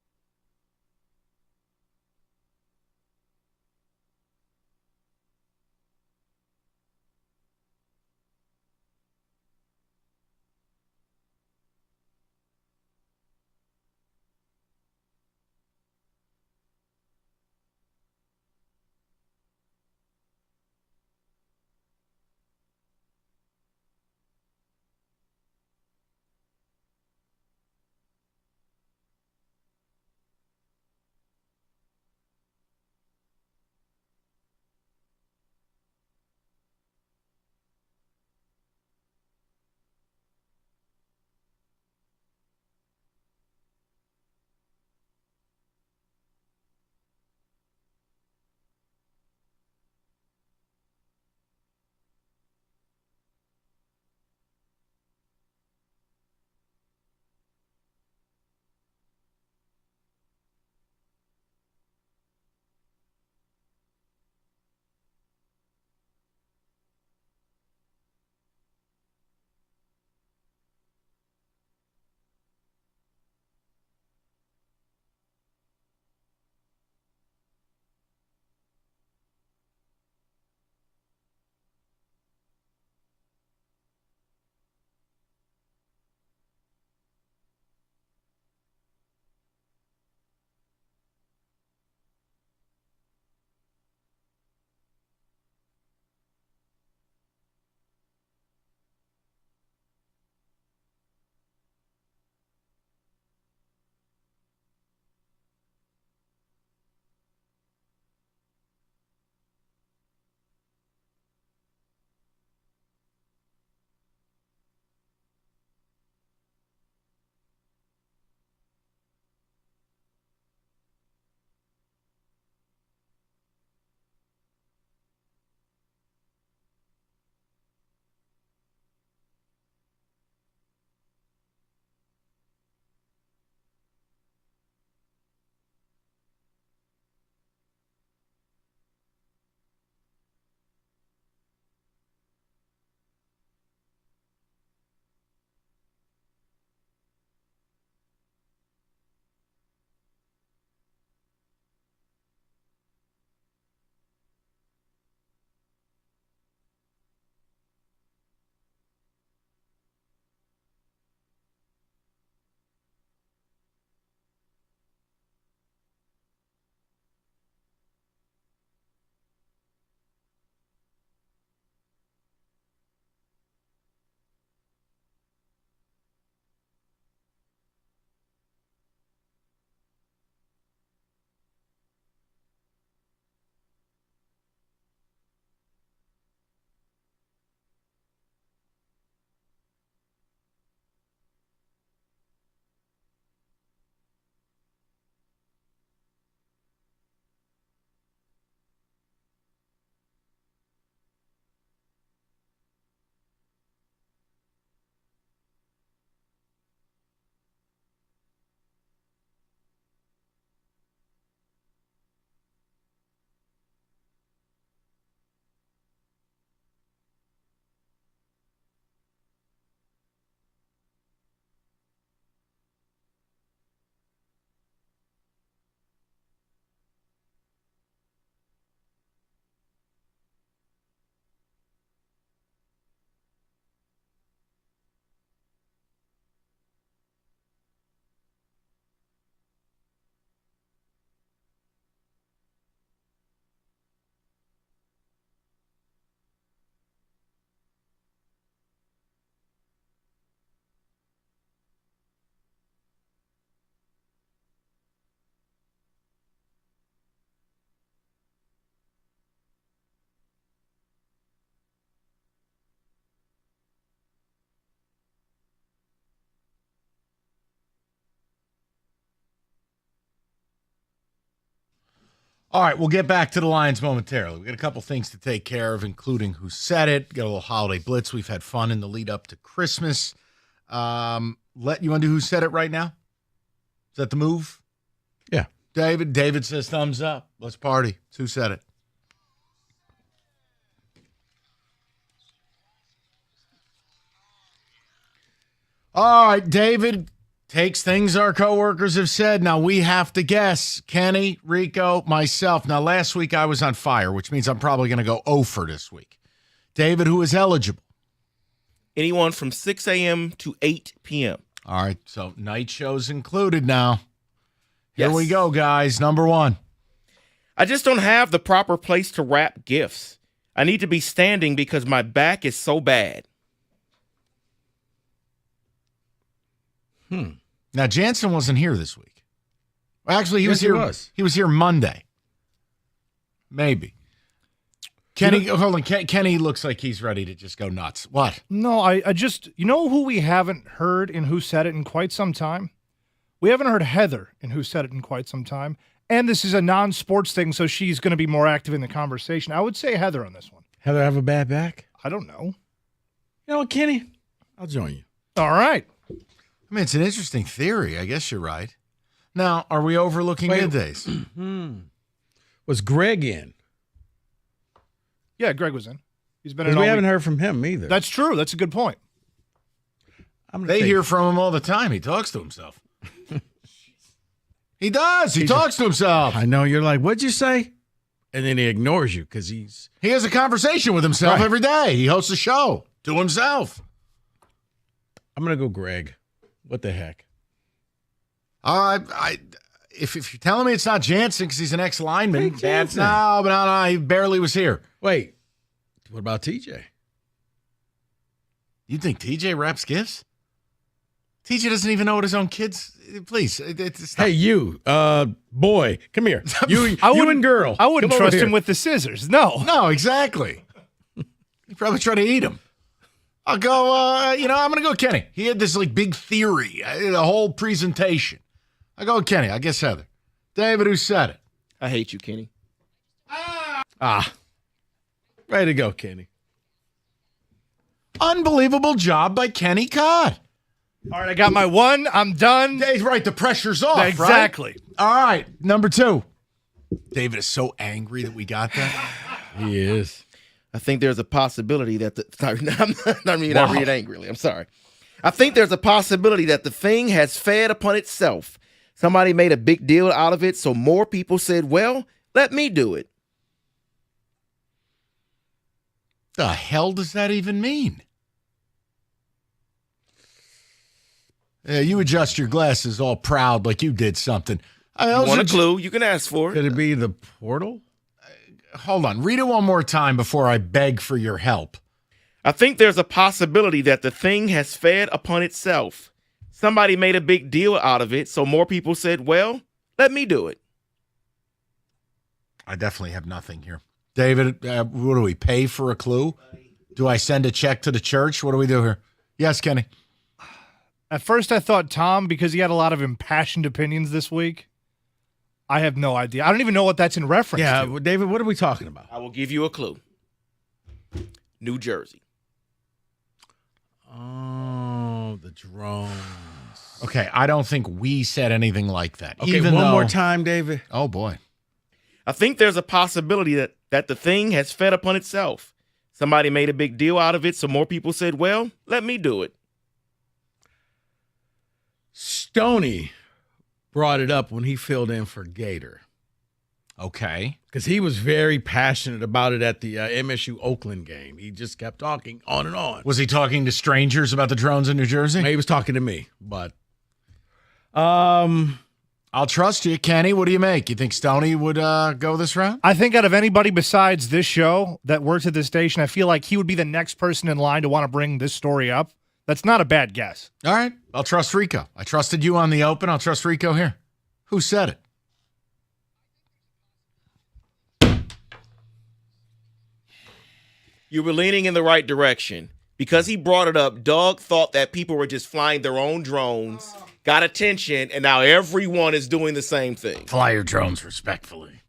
All right, we'll get back to the Lions momentarily. We got a couple things to take care of, including who said it. Got a little holiday blitz. We've had fun in the lead up to Christmas. You want to do who said it right now? Is that the move? Yeah. David says thumbs up. Let's party. Who said it? All right, David takes things our coworkers have said. Now we have to guess. Kenny, Rico, myself. Now last week I was on fire, which means I'm probably going to go 0 for this week. David, who is eligible? Anyone from 6 a.m. to 8 p.m. All right, so night shows included now. Here Yes. we go, guys. Number 1. I just don't have the proper place to wrap gifts. I need to be standing because my back is so bad. Now Jansen wasn't here this week. Well, actually, he was Yes, he here. was. He was here Monday. Maybe. Kenny, hold on. Kenny looks like he's ready to just go nuts. What? No, I just, you know who we haven't heard in Who Said It in quite some time? We haven't heard Heather in Who Said It in quite some time. And this is a non-sports thing, so she's going to be more active in the conversation. I would say Heather on this one. Heather have a bad back? I don't know. You know what, Kenny? I'll join you. All right. I mean, it's an interesting theory. I guess you're right. Now, are we overlooking Wait. middays? Was Greg in? Yeah, Greg was in. He's been in 'Cause all we haven't week. heard from him either. That's true. That's a good point. They hear from him all the time. He talks to himself. He does. He talks to himself. I know. You're like, what'd you say? And then he ignores you because He has a conversation with himself Right. every day. He hosts a show to himself. I'm going to go Greg. What the heck? If you're telling me it's not Jansen because he's an ex-lineman, Hey, no, Jansen. no, he barely was here. Wait. What about TJ? You think TJ wraps gifts? TJ doesn't even know what his own kids. Please, it's not. Hey, you, boy, come here. You wouldn't- and girl. I wouldn't Come over trust here. him with the scissors. No. No, exactly. He probably tried to eat him. I'll go. I'm gonna go Kenny. He had this like big theory, a whole presentation. I go with Kenny. I guess Heather. David, who said it? I hate you, Kenny. Way to go, Kenny. Unbelievable job by Kenny Codd. All right, I got my one. I'm done. Right, the pressure's off. Exactly. Right? All right, number 2. David is so angry that we got that. He is. I think there's a possibility that not read angrily. I'm sorry. I think there's a possibility that the thing has fed upon itself. Somebody made a big deal out of it, so more people said, well, let me do it. The hell does that even mean? You adjust your glasses all proud like you did something. You want a clue? You can ask for it. Could it be the portal? Hold on. Read it one more time before I beg for your help. I think there's a possibility that the thing has fed upon itself. Somebody made a big deal out of it, so more people said, well, let me do it. I definitely have nothing here. David, what do we pay for a clue? Do I send a check to the church? What do we do here? Yes, Kenny. At first, I thought Tom because he had a lot of impassioned opinions this week. I have no idea. I don't even know what that's in reference Yeah, to. well, David, what are we talking about? I will give you a clue. New Jersey. Oh, the drones. Okay, I don't think we said anything like that. Okay, Even one though, more time, David. Oh, boy. I think there's a possibility that the thing has fed upon itself. Somebody made a big deal out of it, so more people said, well, let me do it. Stoney brought it up when he filled in for Gator. Okay. Because he was very passionate about it at the MSU Oakland game. He just kept talking on and on. Was he talking to strangers about the drones in New Jersey? He was talking to me, but I'll trust you. Kenny, what do you make? You think Stoney would go this round? I think out of anybody besides this show that works at this station, I feel like he would be the next person in line to want to bring this story up. That's not a bad guess. All right. I'll trust Rico. I trusted you on the open. I'll trust Rico here. Who said it? You were leaning in the right direction. Because he brought it up, Doug thought that people were just flying their own drones, got attention, and now everyone is doing the same thing. Fly your drones respectfully.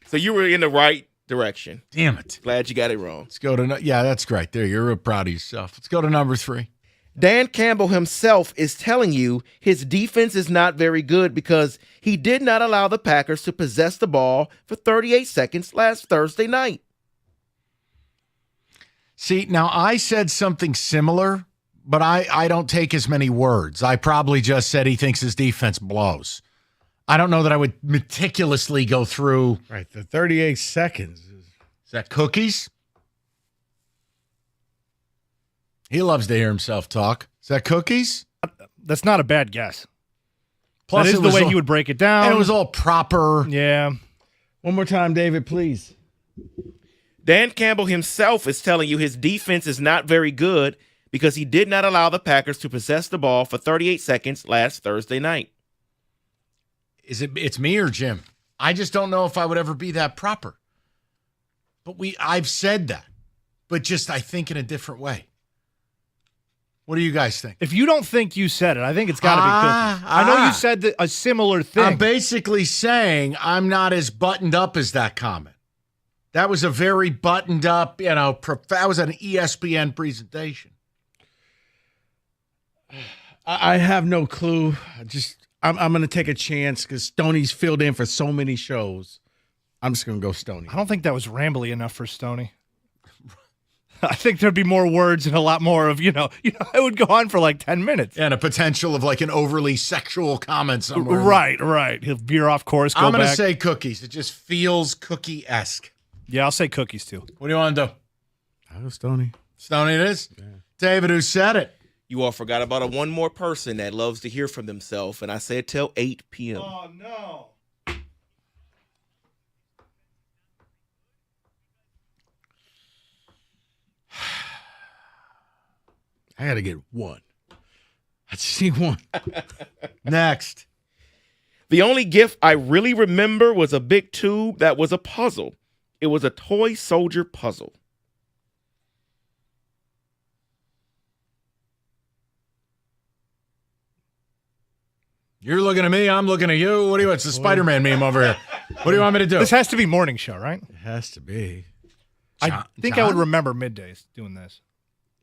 So you were in the right direction. Damn it. Glad you got it wrong. Let's go to, yeah, that's great. There, you're real proud of yourself. Let's go to number 3. Dan Campbell himself is telling you his defense is not very good because he did not allow the Packers to possess the ball for 38 seconds last Thursday night. See, now I said something similar, but I don't take as many words. I probably just said he thinks his defense blows. I don't know that I would meticulously go through. Right, the 38 seconds. Is that cookies? He loves to hear himself talk. Is that cookies? That's not a bad guess. Plus, that is the way he would break it down. And it was all proper. Yeah. One more time, David, please. Dan Campbell himself is telling you his defense is not very good because he did not allow the Packers to possess the ball for 38 seconds last Thursday night. It's me or Jim? I just don't know if I would ever be that proper. But I've said that, but just I think in a different way. What do you guys think? If you don't think you said it, I think it's got to be cookies. I know you said a similar thing. I'm basically saying I'm not as buttoned up as that comment. That was a very buttoned up, that was an ESPN presentation. I have no clue. I'm going to take a chance because Stoney's filled in for so many shows. I'm just going to go Stoney. I don't think that was rambly enough for Stoney. I think there'd be more words and a lot more of, it would go on for like 10 minutes. And a potential of like an overly sexual comment somewhere. Right. He'll veer off course, go back. I'm going to say cookies. It just feels cookie-esque. Yeah, I'll say cookies too. What do you want to do? I'll go Stoney. Stoney it is? Yeah. David, who said it? You all forgot about one more person that loves to hear from themselves, and I said till 8 p.m. Oh, no. I got to get one. I just need one. Next. The only gift I really remember was a big tube that was a puzzle. It was a toy soldier puzzle. You're looking at me. I'm looking at you. It's the Spider-Man meme over here. What do you want me to do? This has to be morning show, right? It has to be. I think I would remember middays doing this.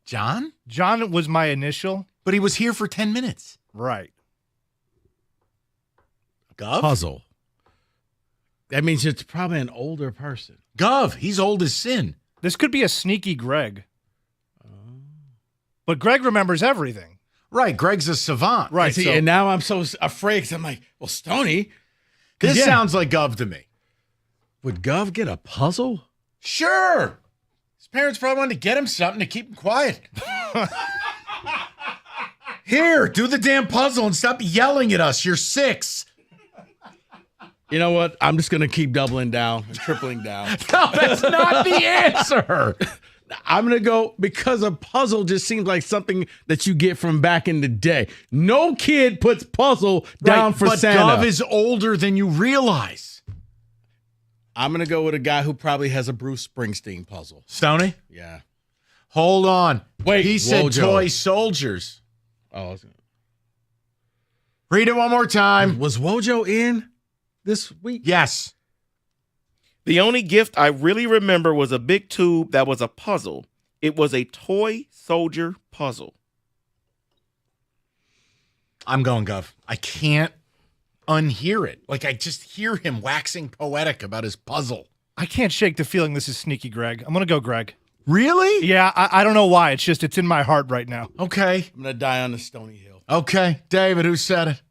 John? John was my initial. But he was here for 10 minutes. Right. Gov? Puzzle. That means it's probably an older person. Gov, he's old as sin. This could be a sneaky Greg. But Greg remembers everything. Right, Greg's a savant. Right, see, and now I'm so afraid because I'm like, well, Stoney. This sounds like Gov to me. Would Gov get a puzzle? Sure. His parents probably wanted to get him something to keep him quiet. Here, do the damn puzzle and stop yelling at us. You're 6. You know what? I'm just going to keep doubling down and tripling down. No, that's not the answer. I'm going to go because a puzzle just seems like something that you get from back in the day. No kid puts puzzle down for Santa. But Gov is older than you realize. I'm going to go with a guy who probably has a Bruce Springsteen puzzle. Stoney? Yeah. Hold on. Wait, he said Wojo. toy soldiers. Oh. Read it one more time. Was Wojo in this week? Yes. The only gift I really remember was a big tube that was a puzzle. It was a toy soldier puzzle. I'm going Gov. I can't unhear it. Like, I just hear him waxing poetic about his puzzle. I can't shake the feeling this is sneaky Greg. I'm going to go Greg. Really? Yeah, I don't know why. It's in my heart right now. Okay. I'm going to die on the Stony Hill. Okay. David, who said it?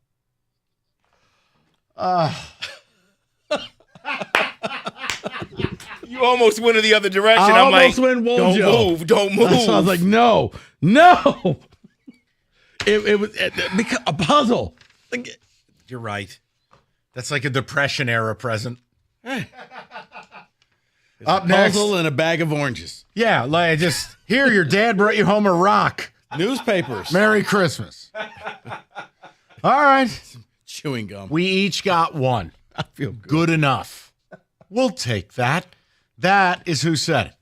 You almost went in the other direction. I I'm almost like, went Wojo. don't move. So I was like, no. It was because a puzzle. You're right. That's like a Depression era present. Up a next. puzzle and a bag of oranges. Yeah, like just here, your dad brought you home a rock. Newspapers. Merry Christmas. All right. Chewing gum. We each got one. I feel good enough. We'll take that. That is who said it.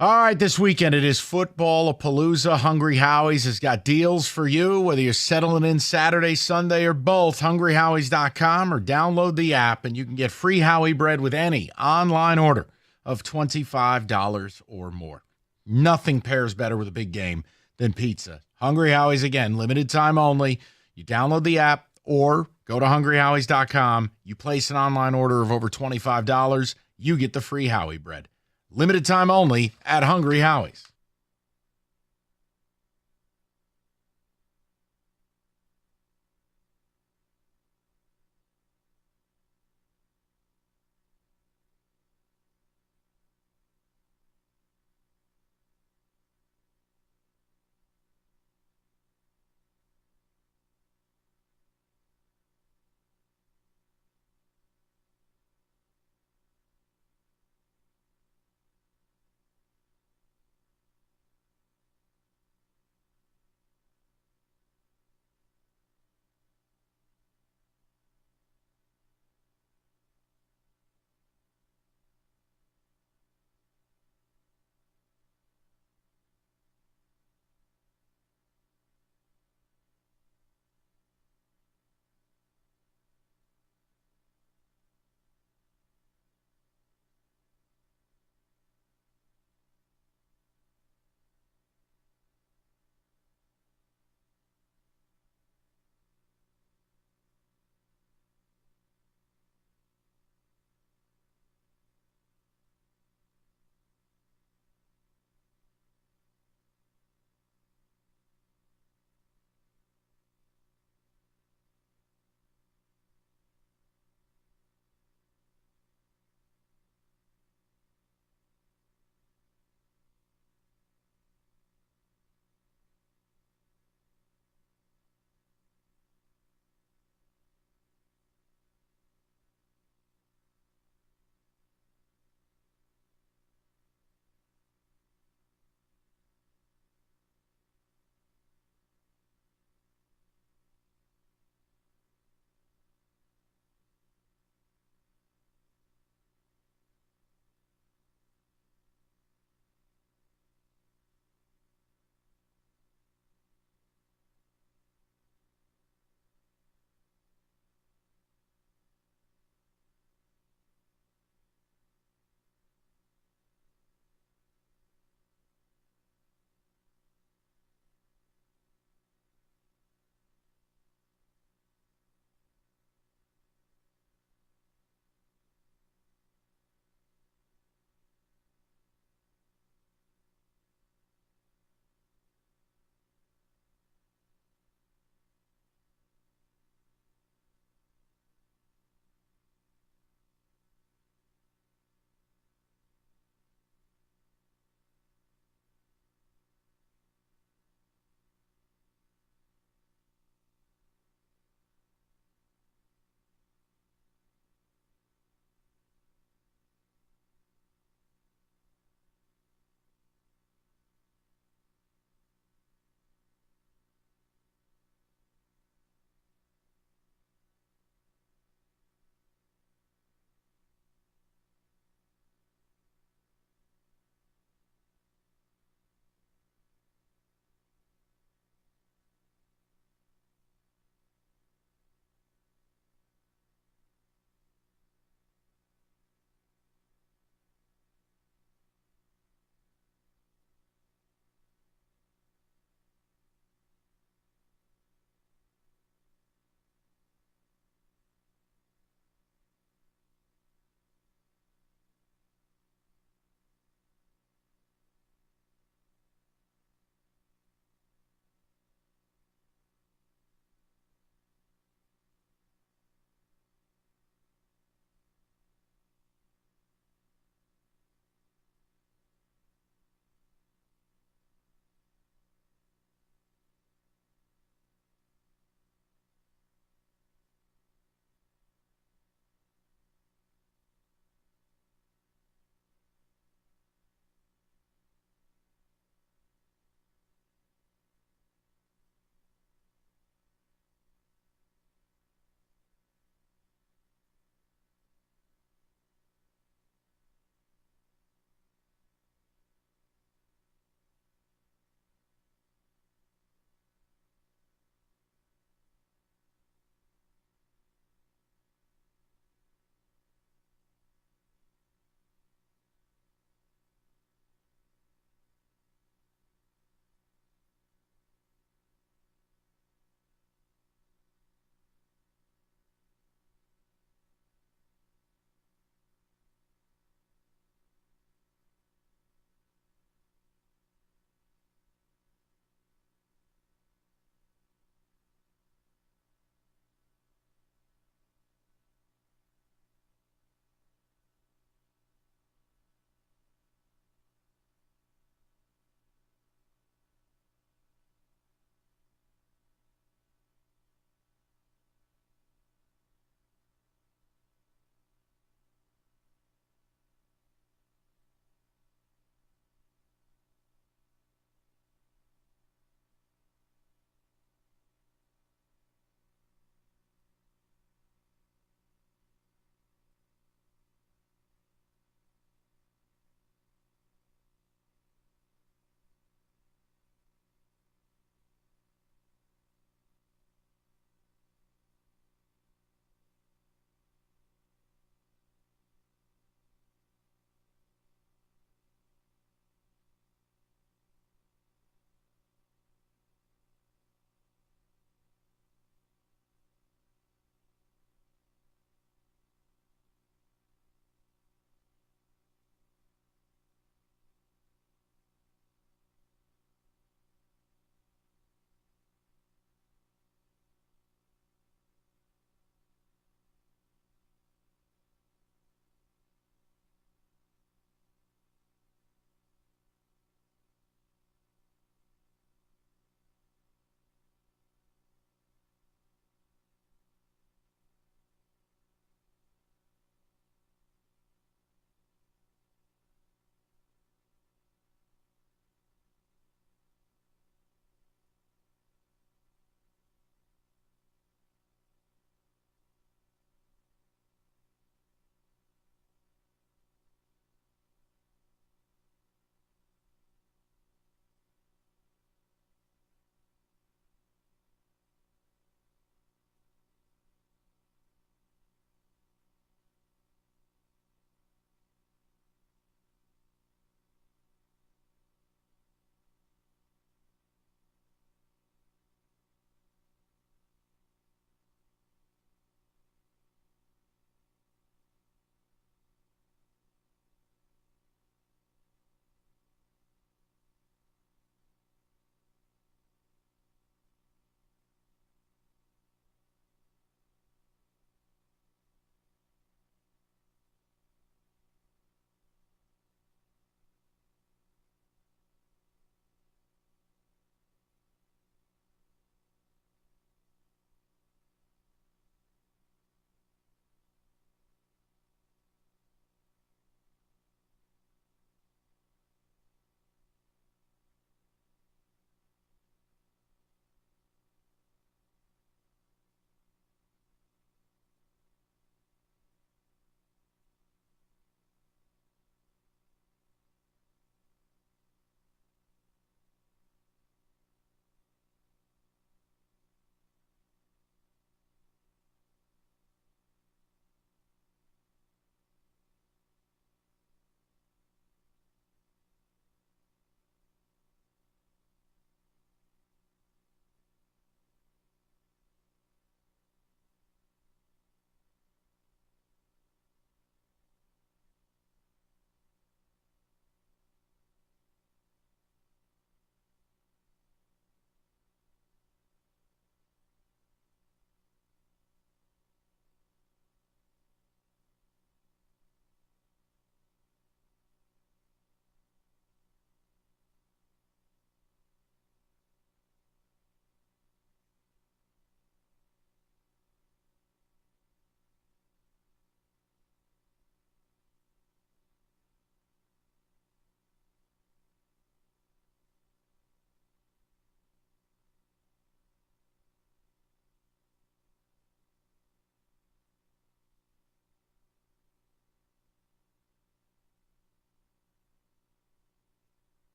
All right, this weekend it is Football-a-Palooza. Hungry Howie's has got deals for you, whether you're settling in Saturday, Sunday, or both. HungryHowies.com or download the app, and you can get free Howie bread with any online order of $25 or more. Nothing pairs better with a big game than pizza. Hungry Howie's, again, limited time only. You download the app or go to hungryhowies.com. You place an online order of over $25. You get the free Howie bread. Limited time only at Hungry Howie's.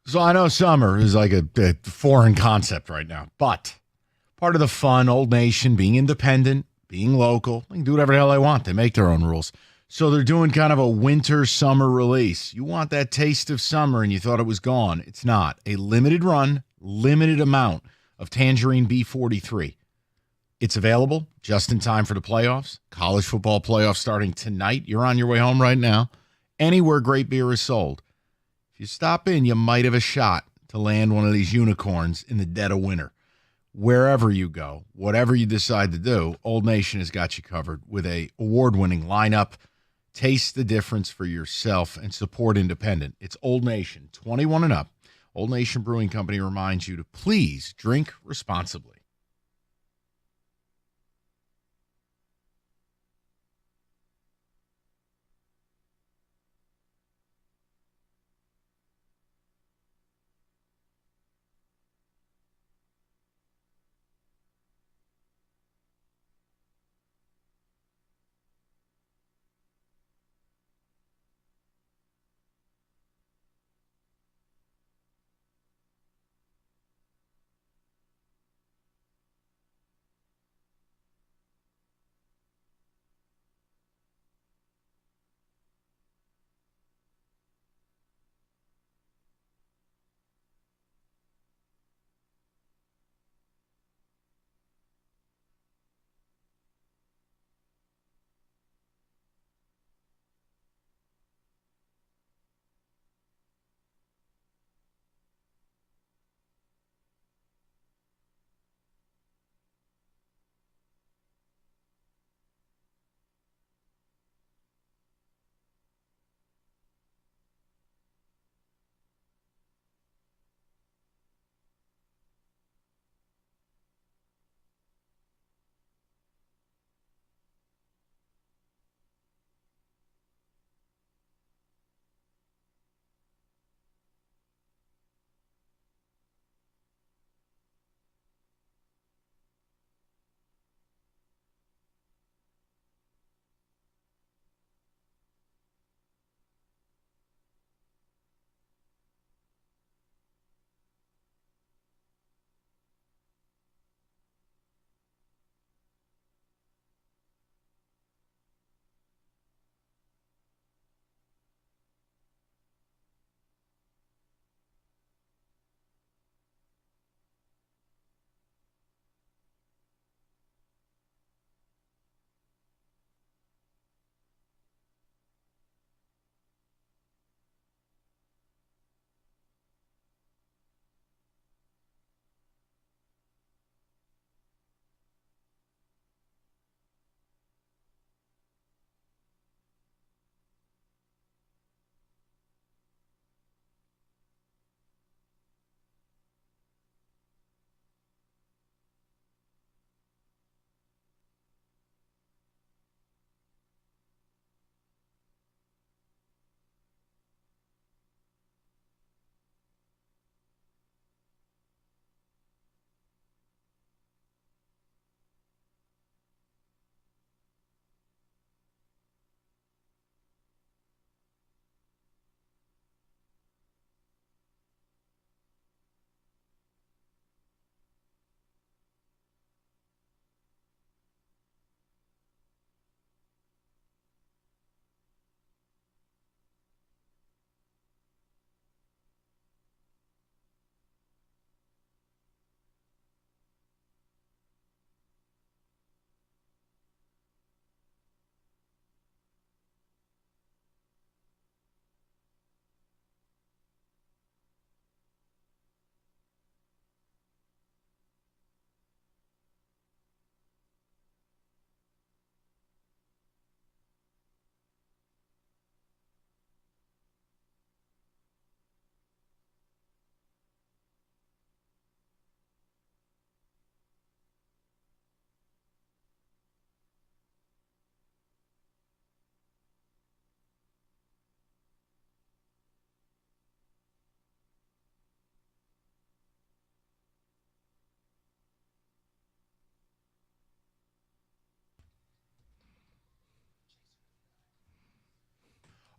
So I know summer is like a foreign concept right now, but part of the fun, Old Nation, being independent, being local, they can do whatever the hell they want. They make their own rules. So they're doing kind of a winter-summer release. You want that taste of summer and you thought it was gone. It's not. A limited run, limited amount of Tangerine B43. It's available just in time for the playoffs. College football playoffs starting tonight. You're on your way home right now. Anywhere great beer is sold. If you stop in, you might have a shot to land one of these unicorns in the dead of winter. Wherever you go, whatever you decide to do, Old Nation has got you covered with a award-winning lineup. Taste the difference for yourself and support independent. It's Old Nation, 21 and up. Old Nation Brewing Company reminds you to please drink responsibly.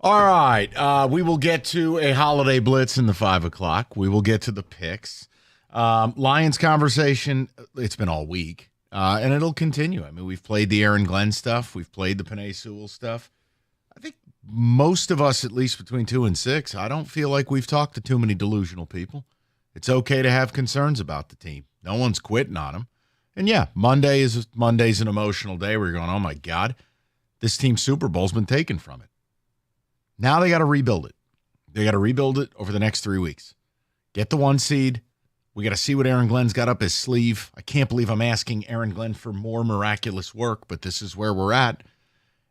All right. We will get to a holiday blitz in the 5 o'clock. We will get to the picks. Lions conversation, it's been all week, and it'll continue. I mean, we've played the Aaron Glenn stuff. We've played the Penei Sewell stuff. I think most of us, at least between 2 and 6, I don't feel like we've talked to too many delusional people. It's okay to have concerns about the team. No one's quitting on them. And, yeah, Monday's an emotional day where you're going, oh, my God, this team's Super Bowl's been taken from it. Now they got to rebuild it. They got to rebuild it over the next 3 weeks. Get the 1 seed. We got to see what Aaron Glenn's got up his sleeve. I can't believe I'm asking Aaron Glenn for more miraculous work, but this is where we're at.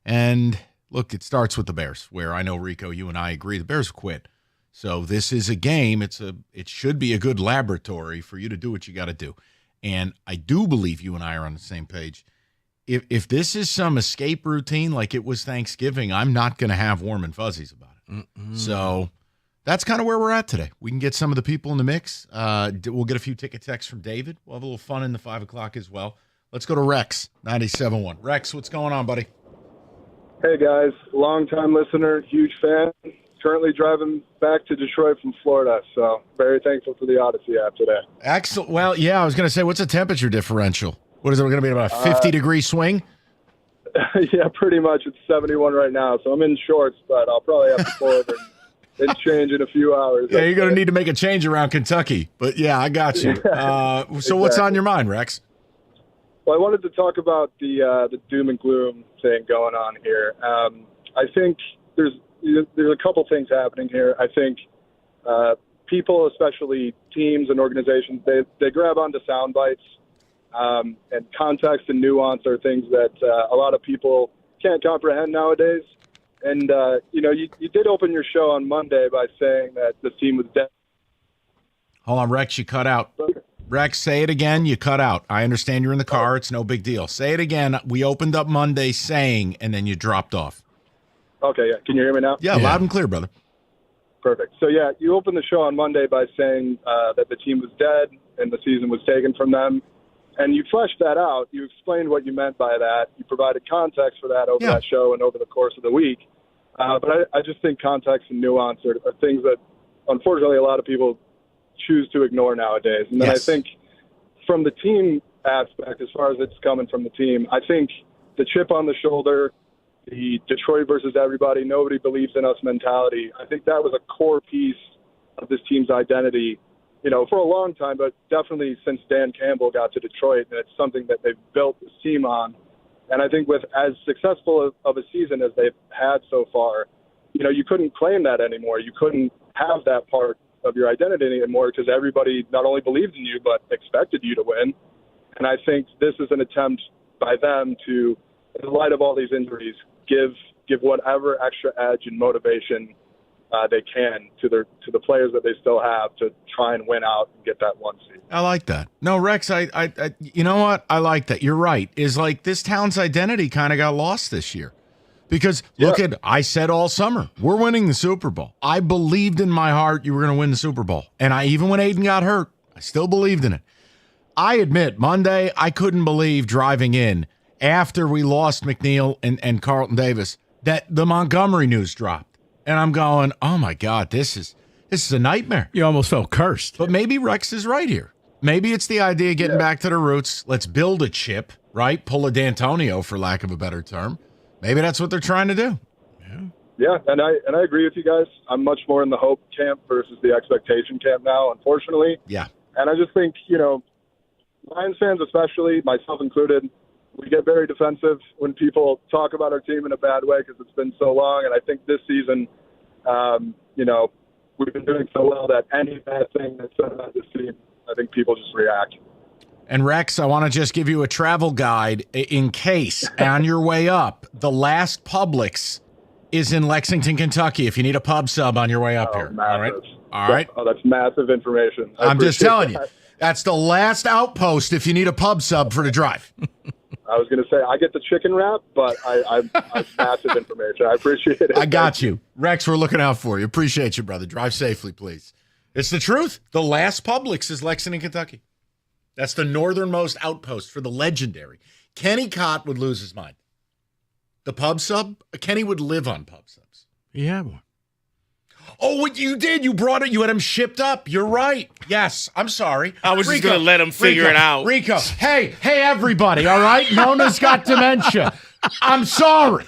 And, look, it starts with the Bears, where I know, Rico, you and I agree. The Bears have quit. So this is a game. It should be a good laboratory for you to do what you got to do. And I do believe you and I are on the same page. If this is some escape routine like it was Thanksgiving, I'm not going to have warm and fuzzies about it. So that's kind of where we're at today. We can get some of the people in the mix. We'll get a few ticket texts from David. We'll have a little fun in the 5 o'clock as well. Let's go to Rex, 97.1. Rex, what's going on, buddy? Hey, guys. Long-time listener, huge fan. Currently driving back to Detroit from Florida, so very thankful for the Odyssey app today. Excellent. Well, yeah, I was going to say, what's the temperature differential? What is it going to be, about a 50-degree swing? Yeah, pretty much. It's 71 right now, so I'm in shorts, but I'll probably have to pull over and change in a few hours. Yeah, you're going to need to make a change around Kentucky. But, yeah, I got you. So what's on your mind, Rex? Well, I wanted to talk about the doom and gloom thing going on here. I think there's a couple things happening here. I think people, especially teams and organizations, they grab onto sound bites. And context and nuance are things that a lot of people can't comprehend nowadays. And, you did open your show on Monday by saying that the team was dead. Hold on, Rex, you cut out. Rex, say it again. You cut out. I understand you're in the car. It's no big deal. Say it again. We opened up Monday saying, and then you dropped off. Okay, yeah. Can you hear me now? Yeah, loud and clear, brother. Perfect. So, yeah, you opened the show on Monday by saying that the team was dead and the season was taken from them. And you fleshed that out. You explained what you meant by that. You provided context for that over that show and over the course of the week. But I just think context and nuance are things that, unfortunately, a lot of people choose to ignore nowadays. And then I think from the team aspect, as far as it's coming from the team, I think the chip on the shoulder, the Detroit versus everybody, nobody believes in us mentality, I think that was a core piece of this team's identity, for a long time, but definitely since Dan Campbell got to Detroit, and it's something that they've built this team on. And I think with as successful of a season as they've had so far, you couldn't claim that anymore. You couldn't have that part of your identity anymore because everybody not only believed in you, but expected you to win. And I think this is an attempt by them to, in light of all these injuries, give whatever extra edge and motivation they can to the players that they still have to try and win out and get that 1 seed. I like that. No, Rex, I you know what? I like that. You're right. Is like this town's identity kind of got lost this year. Because I said all summer, we're winning the Super Bowl. I believed in my heart you were going to win the Super Bowl. And even when Aiden got hurt, I still believed in it. I admit, Monday, I couldn't believe driving in after we lost McNeil and Carlton Davis that the Montgomery news dropped. And I'm going, oh, my God, this is a nightmare. You almost felt cursed. But maybe Rex is right here. Maybe it's the idea of getting back to the roots. Let's build a chip, right? Pull a D'Antonio, for lack of a better term. Maybe that's what they're trying to do. Yeah, and I agree with you guys. I'm much more in the hope camp versus the expectation camp now, unfortunately. Yeah. And I just think, Lions fans especially, myself included, we get very defensive when people talk about our team in a bad way because it's been so long. And I think this season, we've been doing so well that any bad thing that's said about this team, I think people just react. And Rex, I want to just give you a travel guide in case on your way up, the last Publix is in Lexington, Kentucky. If you need a pub sub on your way up here. Massive. All right. Oh, that's massive information. I'm just telling you. That's the last outpost if you need a pub sub for the drive. I was going to say, I get the chicken wrap, but I massive information. I appreciate it. I got you. Rex, we're looking out for you. Appreciate you, brother. Drive safely, please. It's the truth. The last Publix is Lexington, Kentucky. That's the northernmost outpost for the legendary. Kenny Cott would lose his mind. The pub sub, Kenny would live on pub subs. He had one. Oh, what you did? You brought it. You had him shipped up. You're right. Yes. I'm sorry. I was just going to let him figure it out. Rico. Hey, everybody. All right. Nona's got dementia. I'm sorry.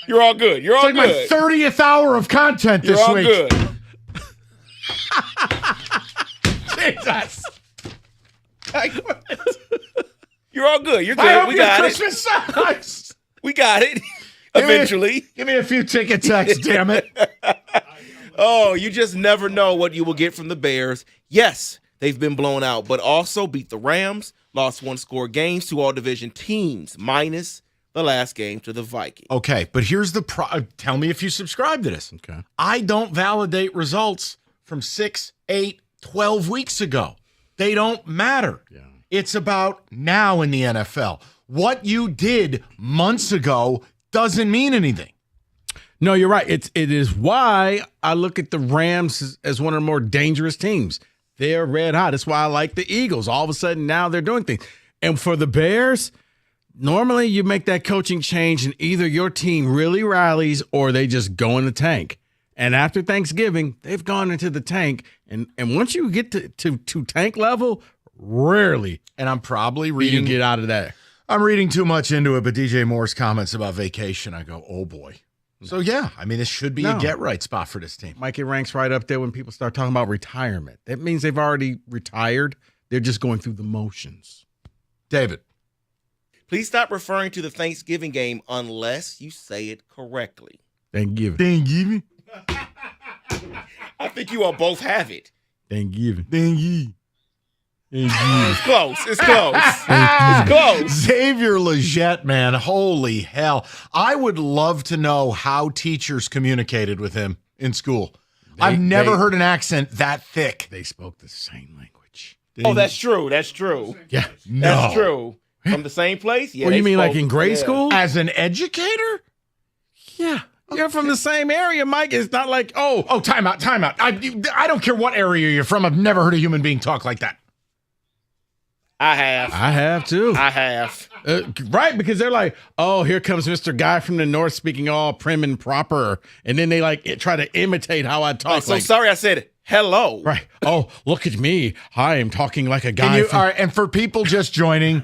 You're all good. You're all it's like good. my 30th hour of content this You're week. all good. Jesus. You're all good. You're good. I hope we your got Christmas it. sucks. We got it. Eventually. Give me a few ticket texts, damn it. Oh, you just never know what you will get from the Bears. Yes, they've been blown out, but also beat the Rams, lost one-score games to all division teams, minus the last game to the Vikings. Okay, but here's the tell me if you subscribe to this. Okay. I don't validate results from 6, 8, 12 weeks ago. They don't matter. Yeah. It's about now in the NFL. What you did months ago doesn't mean anything. No, you're right. It is why I look at the Rams as one of the more dangerous teams. They're red hot. That's why I like the Eagles. All of a sudden now they're doing things. And for the Bears, normally you make that coaching change and either your team really rallies or they just go in the tank. And after Thanksgiving, they've gone into the tank. And once you get to tank level, rarely. And I'm probably reading. You get out of there. I'm reading too much into it, but DJ Moore's comments about vacation, I go, oh boy. So yeah, I mean, this should be a get-right spot for this team. Mike, it ranks right up there when people start talking about retirement. That means they've already retired. They're just going through the motions. David. Please stop referring to the Thanksgiving game unless you say it correctly. Thanksgiving. Thanksgiving. I think you all both have it. Thanksgiving. Thanksgiving. It's close. It's close. It's close. Xavier Legette, man, holy hell. I would love to know how teachers communicated with him in school. I've never heard an accent that thick. They spoke the same language. Oh, that's true. That's true. Yeah. That's true. From the same place? Yeah. What do you mean, like in grade school? As an educator? Yeah. You're from the same area, Mike. It's not like, time out. I don't care what area you're from. I've never heard a human being talk like that. I have too. I have. Right, because they're like, oh, here comes Mr. Guy from the North speaking all prim and proper. And then they try to imitate how I talk. So sorry I said hello. Right. Oh, look at me. I am talking like a guy. All right, and for people just joining,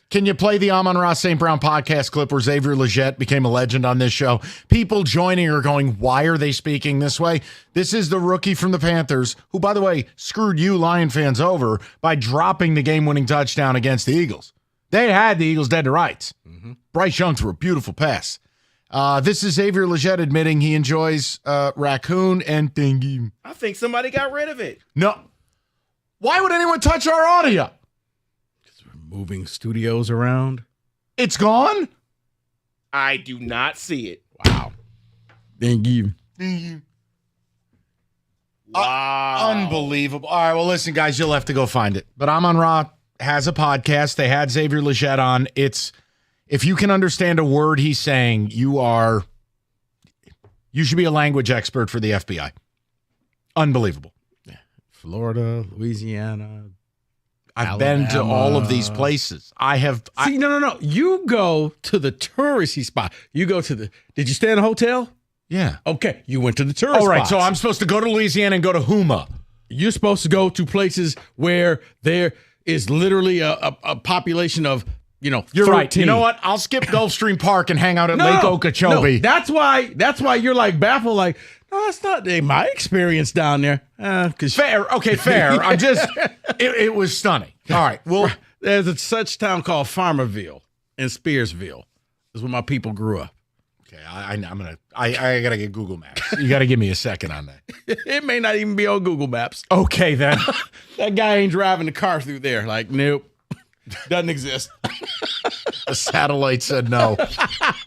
can you play the Amon-Ra St. Brown podcast clip where Xavier Legette became a legend on this show? People joining are going, why are they speaking this way? This is the rookie from the Panthers, who, by the way, screwed you Lion fans over by dropping the game-winning touchdown against the Eagles. They had the Eagles dead to rights. Mm-hmm. Bryce Young threw a beautiful pass. This is Xavier Legette admitting he enjoys raccoon and thingy. I think somebody got rid of it. No. Why would anyone touch our audio? Moving studios around. It's gone? I do not see it. Wow. Thank you. Wow. Unbelievable. All right, well, listen, guys, you'll have to go find it. But Amon-Ra has a podcast. They had Xavier Legette on. If you can understand a word he's saying, you should be a language expert for the FBI. Unbelievable. Yeah. Florida, Louisiana, I've been to all of these places. No. You go to the touristy spot. You go to did you stay in a hotel? Yeah. Okay. You went to the tourist All right. spots. So I'm supposed to go to Louisiana and go to Houma. You're supposed to go to places where there is literally a population of, You're 13. right. You know what? I'll skip Gulfstream Park and hang out at Lake Okeechobee. No, that's why you're like baffled. Like, no, that's not my experience down there. Fair. Okay, fair. I'm just, it was stunning. All right. Well, there's such town called Farmerville in Spearsville. Is where my people grew up. Okay, I gotta get Google Maps. You gotta give me a second on that. It may not even be on Google Maps. Okay, then. That guy ain't driving the car through there. Like, nope. Doesn't exist. The satellite said no.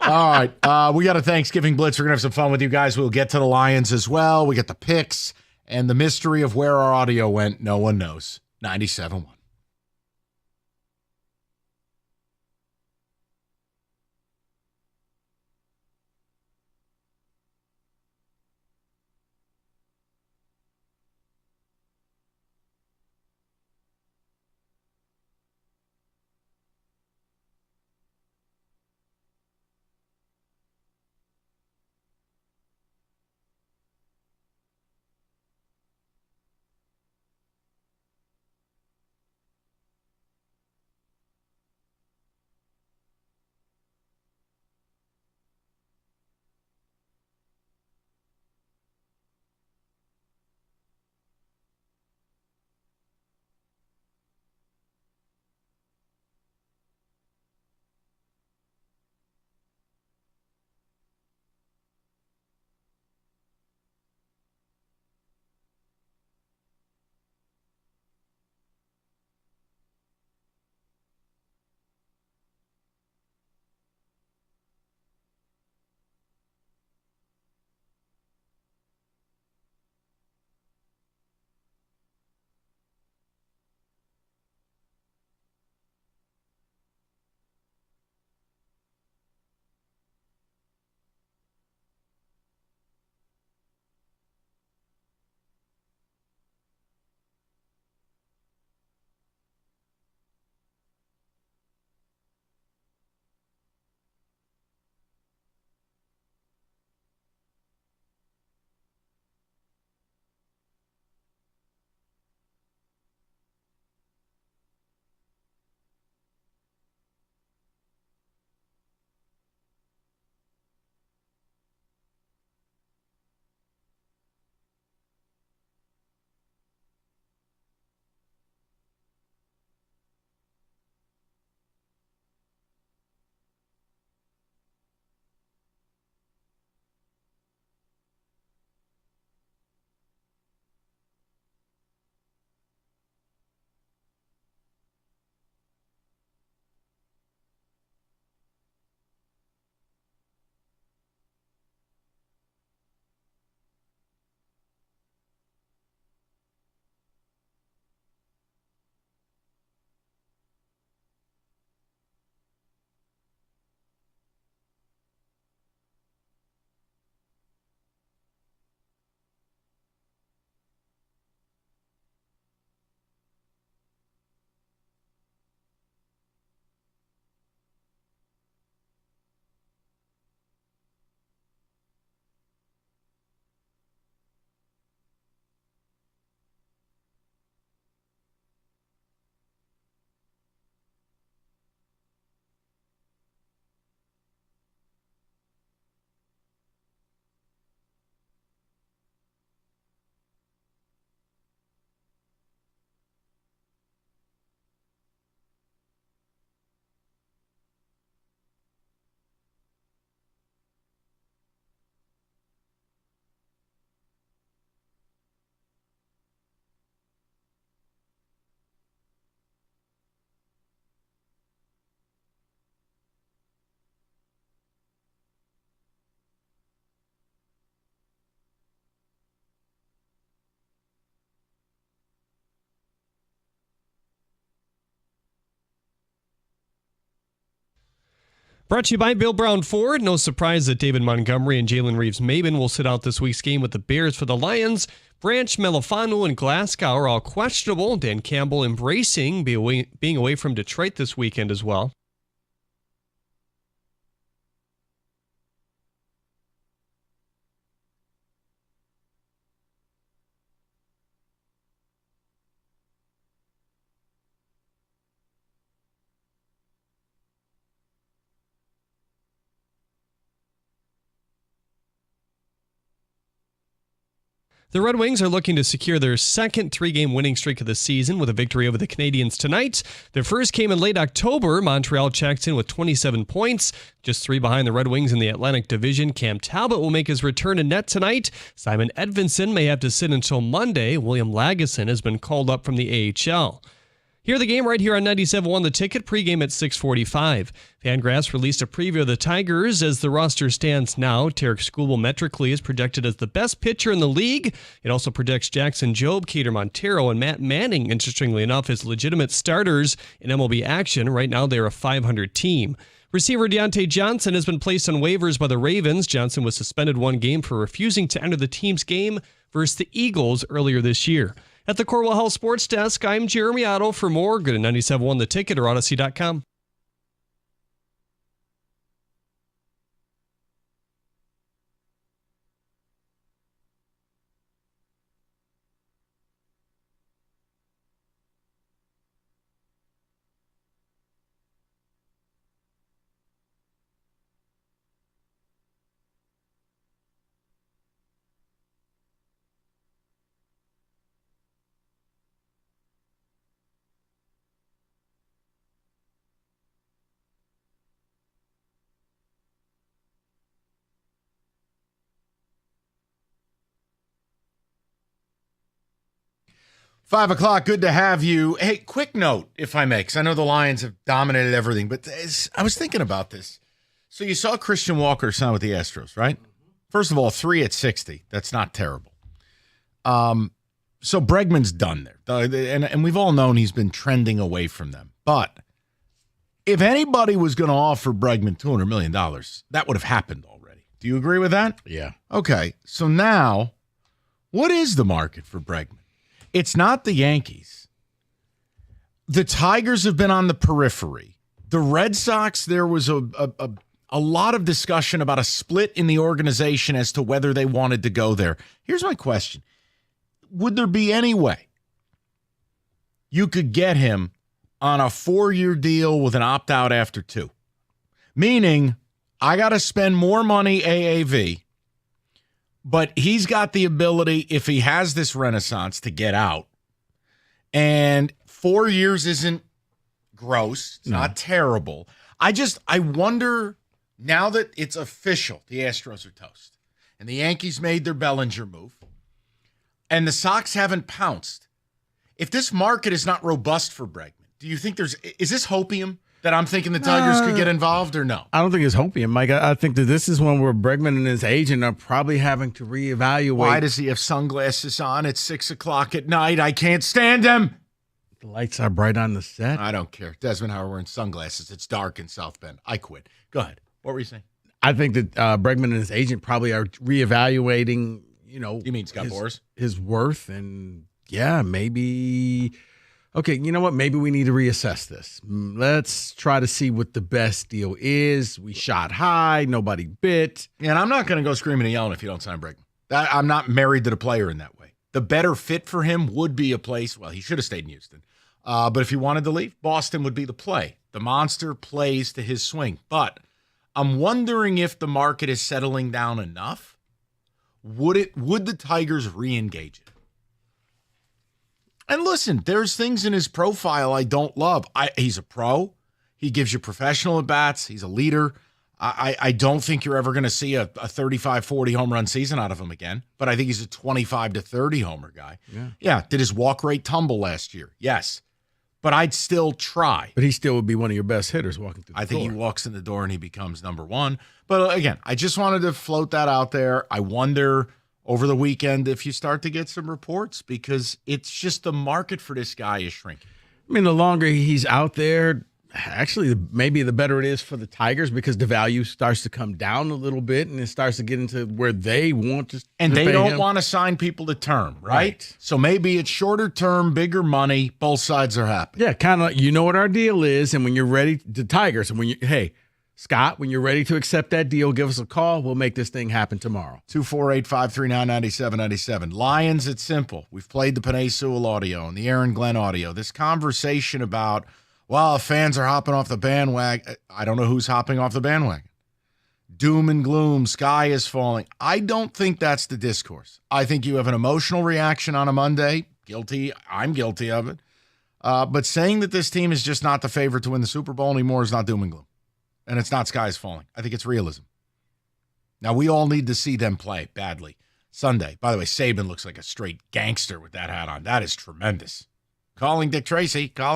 All right. We got a Thanksgiving Blitz. We're going to have some fun with you guys. We'll get to the Lions as well. We got the picks and the mystery of where our audio went. No one knows. 97.1. Brought to you by Bill Brown Ford. No surprise that David Montgomery and Jalen Reeves-Maybin will sit out this week's game with the Bears for the Lions. Branch, Melifanu, and Glasgow are all questionable. Dan Campbell embracing being away from Detroit this weekend as well. The Red Wings are looking to secure their second 3-game winning streak of the season with a victory over the Canadiens tonight. Their first came in late October. Montreal checks in with 27 points, just 3 behind the Red Wings in the Atlantic Division. Cam Talbot will make his return in net tonight. Simon Edvinsson may have to sit until Monday. William Lagesson has been called up from the AHL. Hear the game right here on 97.1 The Ticket, pregame at 6:45. Fangraphs released a preview of the Tigers as the roster stands now. Tarek Skubal metrically is projected as the best pitcher in the league. It also projects Jackson Jobe, Kader Montero, and Matt Manning, interestingly enough, as legitimate starters in MLB action. Right now, they're a .500 team. Receiver Deontay Johnson has been placed on waivers by the Ravens. Johnson was suspended 1 game for refusing to enter the team's game versus the Eagles earlier this year. At the Corwell Health Sports Desk, I'm Jeremy Otto. For more, go to 97.1 The Ticket or Odyssey.com. Five o'clock, good to have you. Hey, quick note, if I may, because I know the Lions have dominated everything, but I was thinking about this. So you saw Christian Walker sign with the Astros, right? First of all, 3 at 60. That's not terrible. So Bregman's done there. And we've all known he's been trending away from them. But if anybody was going to offer Bregman $200 million, that would have happened already. Do you agree with that? Yeah. Okay, so now, what is the market for Bregman? It's not the Yankees. The Tigers have been on the periphery. The Red Sox, there was a lot of discussion about a split in the organization as to whether they wanted to go there. Here's my question. Would there be any way you could get him on a 4-year deal with an opt-out after 2? Meaning, I got to spend more money AAV, but he's got the ability, if he has this renaissance, to get out. And 4 years isn't gross. It's not terrible. I wonder, now that it's official, the Astros are toast, and the Yankees made their Bellinger move, and the Sox haven't pounced. If this market is not robust for Bregman, do you think is this hopium that I'm thinking the Tigers could get involved, or no? I don't think it's hopium, Mike. I think that this is one where Bregman and his agent are probably having to reevaluate. Why does he have sunglasses on at 6 o'clock at night? I can't stand him. The lights are bright on the set. I don't care. Desmond Howard wearing sunglasses. It's dark in South Bend. I quit. Go ahead. What were you saying? I think that Bregman and his agent probably are reevaluating, You mean Scott Boras? His worth, and maybe. Okay, you know what? Maybe we need to reassess this. Let's try to see what the best deal is. We shot high. Nobody bit. And I'm not going to go screaming and yelling if you don't sign Bregman. I'm not married to the player in that way. The better fit for him would be a place, well, he should have stayed in Houston. But if he wanted to leave, Boston would be the play. The monster plays to his swing. But I'm wondering if the market is settling down enough. Would the Tigers re-engage it? And listen, there's things in his profile I don't love. He's a pro. He gives you professional at-bats. He's a leader. I don't think you're ever going to see a 35-40 home run season out of him again, but I think he's a 25 to 30 homer guy. Yeah. Did his walk rate tumble last year? Yes. But I'd still try. But he still would be one of your best hitters walking through the door. I think he walks in the door and he becomes number 1. But again, I just wanted to float that out there. I wonder over the weekend if you start to get some reports, because it's just the market for this guy is shrinking. I mean, the longer he's out there, Actually, maybe the better it is for the Tigers because the value starts to come down a little bit and it starts to get into where they want to. And to they pay don't him. want to sign people to term, right? So maybe it's shorter term, bigger money. Both sides are happy. Yeah, kind of. You know what our deal is, and when you're ready, the Tigers, and hey, Scott, when you're ready to accept that deal, give us a call. We'll make this thing happen tomorrow. 248-539-9797. Lions, it's simple. We've played the Penei Sewell audio and the Aaron Glenn audio. This conversation about, well, fans are hopping off the bandwagon. I don't know who's hopping off the bandwagon. Doom and gloom, sky is falling. I don't think that's the discourse. I think you have an emotional reaction on a Monday. Guilty. I'm guilty of it. But saying that this team is just not the favorite to win the Super Bowl anymore is not doom and gloom. And it's not skies falling. I think it's realism. Now, we all need to see them play badly Sunday. By the way, Saban looks like a straight gangster with that hat on. That is tremendous. Calling Dick Tracy. I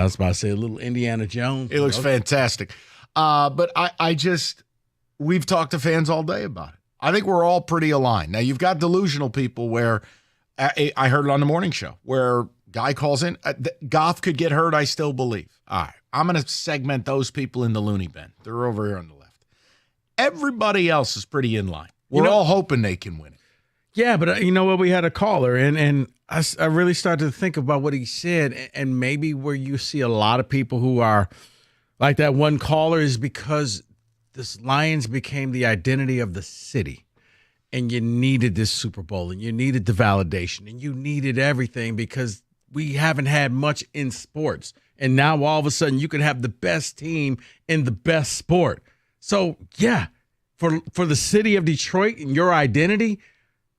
was about to say a little Indiana Jones. It looks fantastic. But I just, we've talked to fans all day about it. I think we're all pretty aligned. Now, you've got delusional people where, I heard it on the morning show, where guy calls in, Goff could get hurt, I still believe. All right, I'm going to segment those people in the loony bin. They're over here on the left. Everybody else is pretty in line. We're all hoping they can win it. Yeah, but you know what? We had a caller, and I really started to think about what he said, and maybe where you see a lot of people who are like that one caller is because this Lions became the identity of the city, and you needed this Super Bowl, and you needed the validation, and you needed everything because we haven't had much in sports. And now all of a sudden you can have the best team in the best sport. So, yeah, for the city of Detroit and your identity,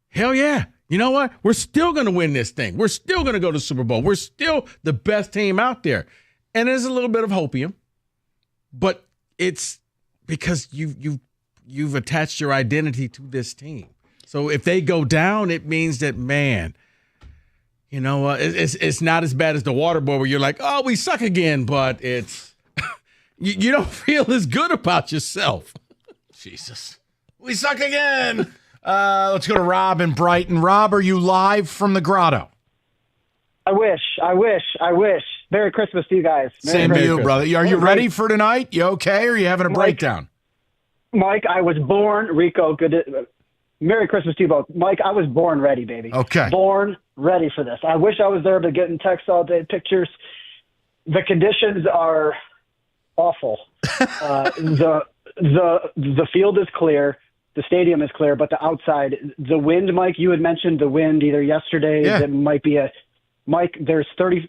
hell yeah. You know what? We're still going to win this thing. We're still going to go to the Super Bowl. We're still the best team out there. And there's a little bit of hopium, but it's because you've attached your identity to this team. So if they go down, it means that, man, you know, it's not as bad as the water boy where you're like, oh, we suck again, but it's you don't feel as good about yourself. Jesus. We suck again. Let's go to Rob in Brighton. Rob, are you live from the grotto? I wish. Merry Christmas to you guys. Same to you, brother. Are you ready for tonight? You okay, or are you having a breakdown? Mike, I was born, Rico, Merry Christmas to you both. Mike, I was born ready, baby. Okay. Born ready for this. I wish I was there, but getting texts all day, pictures. The conditions are awful. The field is clear. The stadium is clear, but the outside, the wind, Mike, you had mentioned the wind either yesterday. Yeah. That might be Mike, there's 35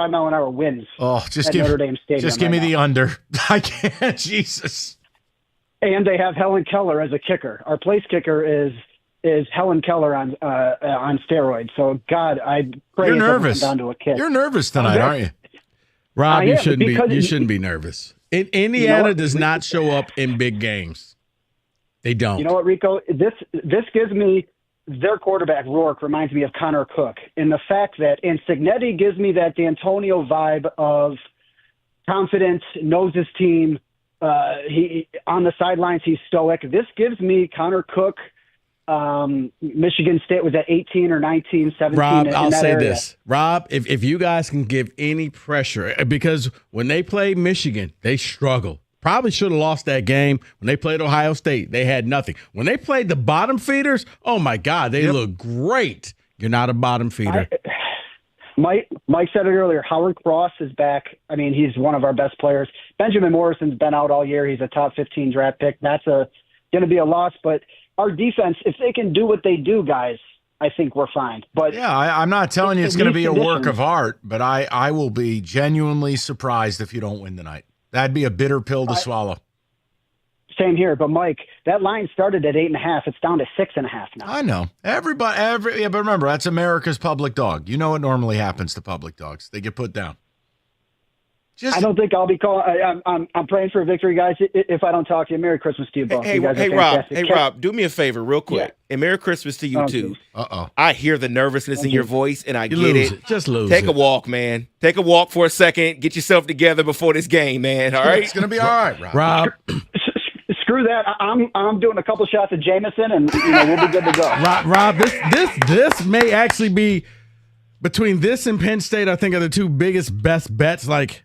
mile an hour winds. Oh, at Notre Dame Stadium. Just give me right the now. under. I can't. Jesus. And they have Helen Keller as a kicker. Our place kicker is Helen Keller on steroids. So God, I pray You're it doesn't nervous. come down to a kick. You're nervous tonight, aren't you? Rob, I you am, shouldn't be. because- You shouldn't be nervous. Indiana does not show up in big games. They don't. You know what, Rico? This gives me their quarterback Rourke reminds me of Connor Cook in the fact that Signetti gives me that D'Antonio vibe of confidence, knows his team. He on the sidelines, he's stoic. This gives me Connor Cook. Michigan State was at 18 or 19, 17. Rob, in I'll that say area. this. Rob, if you guys can give any pressure, because when they played Michigan, they struggled. Probably should have lost that game. When they played Ohio State, they had nothing. When they played the bottom feeders, oh my God, they look great. You're not a bottom feeder. Mike said it earlier. Howard Cross is back. I mean, he's one of our best players. Benjamin Morrison's been out all year. He's a top 15 draft pick. That's going to be a loss. But our defense, if they can do what they do, guys, I think we're fine. But yeah, I'm not telling you it's going to be a conditions. work of art, but I will be genuinely surprised if you don't win tonight. That'd be a bitter pill to swallow. Same here. But Mike, that line started at 8.5. It's down to 6.5 now. I know. But remember, that's America's public dog. You know what normally happens to public dogs. They get put down. I don't think I'll be calling. I'm praying for a victory, guys. If I don't talk to you, Merry Christmas to you both. Hey, You guys are Rob. fantastic. Hey, Rob. Do me a favor, real quick, and Merry Christmas to you too. I hear the nervousness in your voice, and I get lose it. it. Just lose Take it. a walk, man. Take a walk for a second. Get yourself together before this game, man. All right, it's gonna be all right, Rob. Rob. Screw that. I'm doing a couple shots of Jameson, and we'll be good to go. Rob, this may actually be between this and Penn State. I think are the two best bets. Like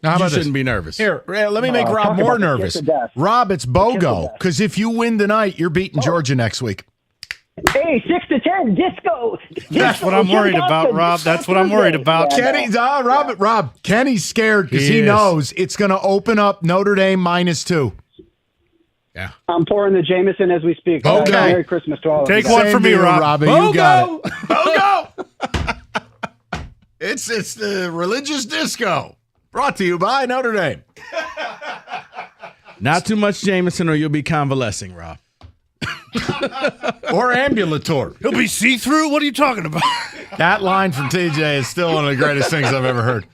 Now, how you about shouldn't this? be nervous. Here, let me make Rob talk more about the nervous. kiss of death. Rob, it's BOGO, because if you win tonight, you're beating Georgia next week. Hey, 6 to 10, disco. That's what I'm worried about, Rob. That's what I'm worried about. Rob, Kenny's scared because he He is. knows it's going to open up Notre Dame -2. Yeah. I'm pouring the Jameson as we speak. Okay. Merry Christmas to all of you. Take one Same for me, to you, Rob. Robbie. You got it. BOGO! It's the religious disco. Brought to you by Notre Dame. Not too much Jameson or you'll be convalescing, Rob. Or ambulatory. He'll be see-through? What are you talking about? That line from TJ is still one of the greatest things I've ever heard.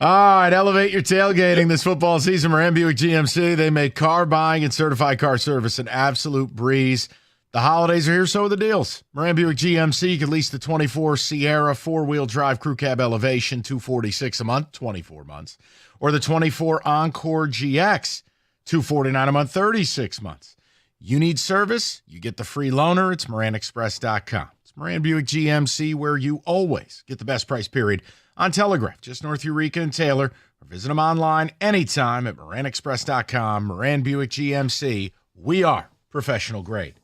All right, elevate your tailgating this football season. Moran Buick GMC, they make car buying and certified car service an absolute breeze. The holidays are here, so are the deals. Moran Buick GMC, you can lease the 24 Sierra 4-wheel drive crew cab elevation, $246 a month, 24 months. Or the 24 Encore GX, $249 a month, 36 months. You need service, you get the free loaner. It's MoranExpress.com. It's Moran Buick GMC, where you always get the best price period on Telegraph, just north of Eureka and Taylor. Or visit them online anytime at MoranExpress.com. Moran Buick GMC, we are professional grade.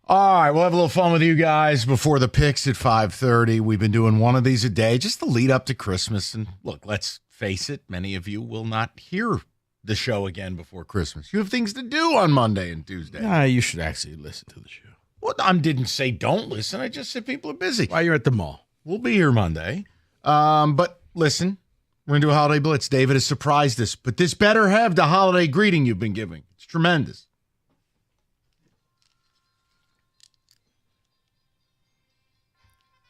All right, we'll have a little fun with you guys before the picks at 5:30. We've been doing one of these a day just to lead up to Christmas. And look, let's face it, many of you will not hear the show again before Christmas. You have things to do on Monday and Tuesday. Nah, you should actually listen to the show. Well, I didn't say don't listen. I just said people are busy. While you're at the mall. We'll be here Monday. But listen, we're going to do a holiday blitz. David has surprised us, but this better have the holiday greeting you've been giving. It's tremendous.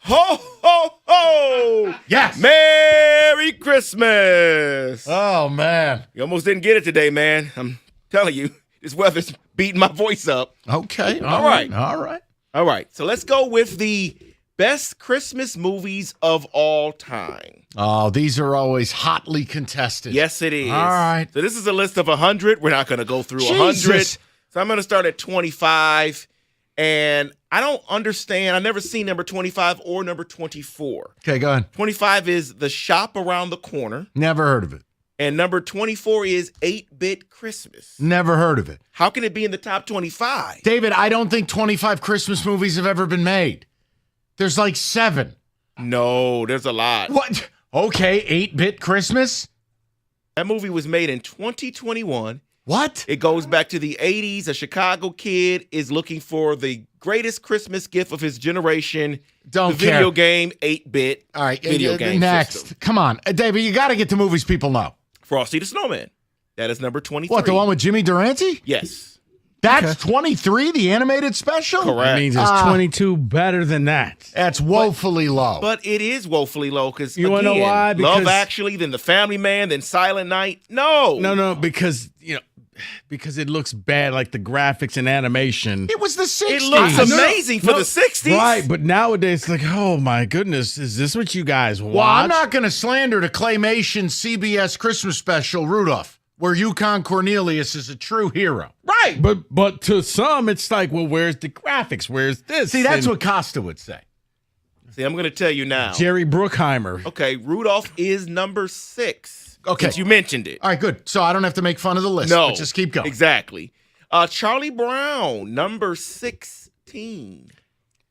Ho, ho, ho! Yes! Merry Christmas! Oh, man. You almost didn't get it today, man. I'm telling you, this weather's beating my voice up. Okay. All right. All right. All right. So let's go with the best Christmas movies of all time. Oh, these are always hotly contested. Yes, it is. All right. So this is a list of 100. We're not going to go through 100. Jesus. So I'm going to start at 25. And I don't understand. I've never seen number 25 or number 24. Okay, go ahead. 25 is The Shop Around the Corner. Never heard of it. And number 24 is 8-Bit Christmas. Never heard of it. How can it be in the top 25? David, I don't think 25 Christmas movies have ever been made. There's like 7. No, there's a lot. What? Okay, 8-Bit Christmas? That movie was made in 2021. What? It goes back to the 80s. A Chicago kid is looking for the greatest Christmas gift of his generation. Don't the video game 8-Bit. All right, video game next. system. Come on. David, you got to get to movies people know. Frosty the Snowman. That is number 23. What, the one with Jimmy Durante? Yes. That's 23, the animated special? Correct. That means it's 22 better than that. That's woefully low. But it is woefully low because, You wanna know why? Love Because- Actually, then The Family Man, then Silent Night. No. No, because because it looks bad, like the graphics and animation. It was the 60s. It looks amazing for the 60s. Right, but nowadays it's like, oh my goodness, is this what you guys watch? Well, I'm not going to slander the claymation CBS Christmas special, Rudolph, where Yukon Cornelius is a true hero. Right, but to some it's like, well, where's the graphics? Where's this? See, that's And what Costa would say. See, I'm going to tell you now. Jerry Bruckheimer. Okay, Rudolph is number 6. Okay. Since you mentioned it. All right, good. So I don't have to make fun of the list. No. Let's just keep going. Exactly. Charlie Brown, number 16.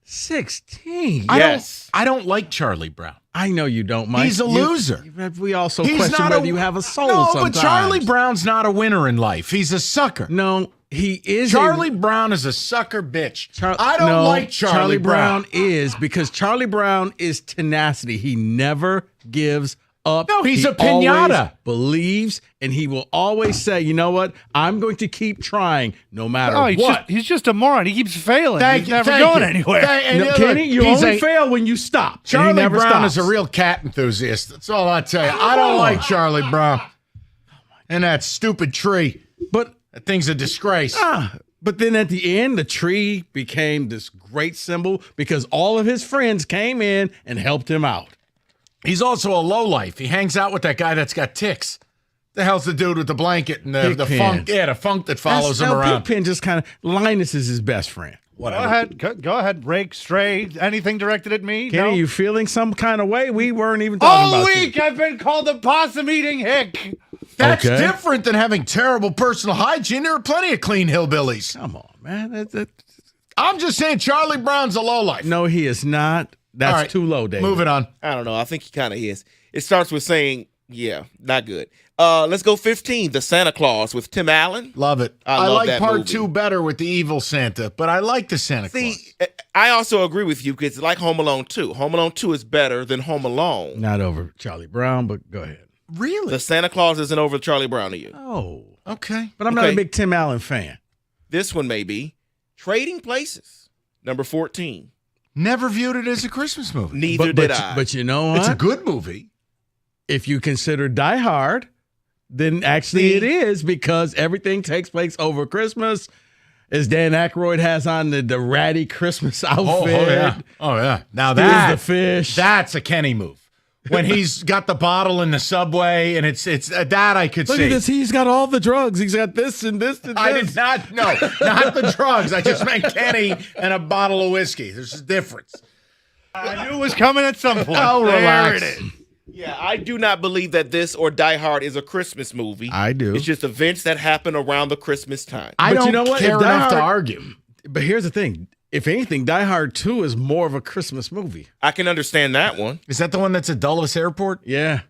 16. Yes. I don't like Charlie Brown. I know you don't, Mike. He's a loser. We also He's question not whether you have a soul No, sometimes. but Charlie Brown's not a winner in life. He's a sucker. No, he is. Charlie Brown is a sucker bitch. I don't like Charlie Brown is because Charlie Brown is tenacity. He never gives up. No, he's He a piñata. always believes, and he will always say, you know what? I'm going to keep trying no matter Oh, what. he's just a moron. He keeps failing. Thank he's you, never thank going you. anywhere. No, Kenny, you he's only a- fail when you stop. and he Charlie never Brown stops. is a real cat enthusiast. That's all I tell you. I don't like Charlie Brown. And that stupid tree. But that thing's a disgrace. But then at the end, the tree became this great symbol because all of his friends came in and helped him out. He's also a lowlife. He hangs out with that guy that's got ticks. The hell's the dude with the blanket and the Pigpen. funk? Yeah, the funk that follows him around. Pigpen just kind of, Linus is his best friend. Whatever. Go ahead, rake, stray, anything directed at me? Kenny, no? you feeling some kind of way? We weren't even talking All about you. week I've been called a possum-eating hick. That's Okay. different than having terrible personal hygiene. There are plenty of clean hillbillies. Come on, man. I'm just saying Charlie Brown's a lowlife. No, he is not. That's All right, too low, David. Moving on. I don't know. I think he kind of is. It starts with saying, yeah, not good. Let's go 15, The Santa Claus with Tim Allen. Love it. I I love like that part movie. 2 better with the evil Santa, but I like the Santa Claus. See, I also agree with you because it's like Home Alone 2. Home Alone 2 is better than Home Alone. Not over Charlie Brown, but go ahead. Really? The Santa Claus isn't over Charlie Brown to you. Oh. Okay. But I'm not Okay. a big Tim Allen fan. This one may be Trading Places, number 14. Never viewed it as a Christmas movie. Neither but, did but, I. But you know what? It's a good movie. If you consider Die Hard, then actually it is because everything takes place over Christmas. As Dan Aykroyd has on the ratty Christmas outfit. Oh, yeah. Oh, yeah. Now Here's that the fish. That's a Kenny move. When he's got the bottle in the subway and it's that I could Look see. at this. He's got all the drugs. He's got this and this and this. I did not know. Not the drugs. I just meant Kenny and a bottle of whiskey. There's a difference. I knew it was coming at some point. Oh, There relax. it is. Yeah, I do not believe that this or Die Hard is a Christmas movie. I do. It's just events that happen around the Christmas time. I But don't you know what? care If Die enough to Hard- argue. But here's the thing. if anything, Die Hard 2 is more of a Christmas movie. I can understand that one. Is that the one that's at Dulles Airport? Yeah.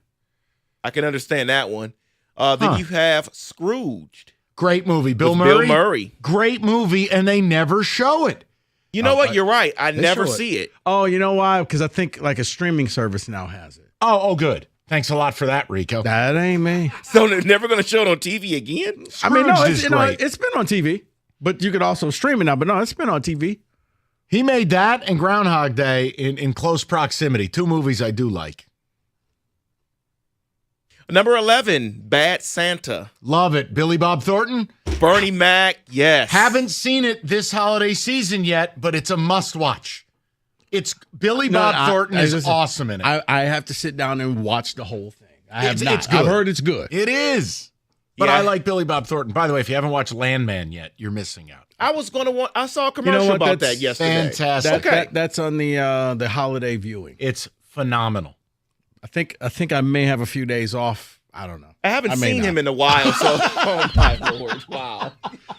I can understand that one. Then you have Scrooged. Great movie. Bill With Murray. Bill Murray. Great movie, and they never show it. You know what? You're right. I never show see it. Oh, you know why? Because I think like a streaming service now has it. Oh, good. Thanks a lot for that, Rico. That ain't me. So they're never going to show it on TV again? I mean, no, Scrooged it's, is great. it's been on TV, but you could also stream it now. But no, it's been on TV. He made that and Groundhog Day in close proximity. 2 movies I do like. Number 11, Bad Santa. Love it. Billy Bob Thornton. Bernie Mac, yes. Haven't seen it this holiday season yet, but it's a must-watch. It's Billy Bob Thornton is awesome in it. I have to sit down and watch the whole thing. I have not. It's good. I've heard it's good. It is. But I like Billy Bob Thornton. By the way, if you haven't watched Landman yet, you're missing out. I saw a commercial about that yesterday. Fantastic. That's on the holiday viewing. It's phenomenal. I think I may have a few days off. I don't know. I haven't seen him in a while, so oh my Lord, wow.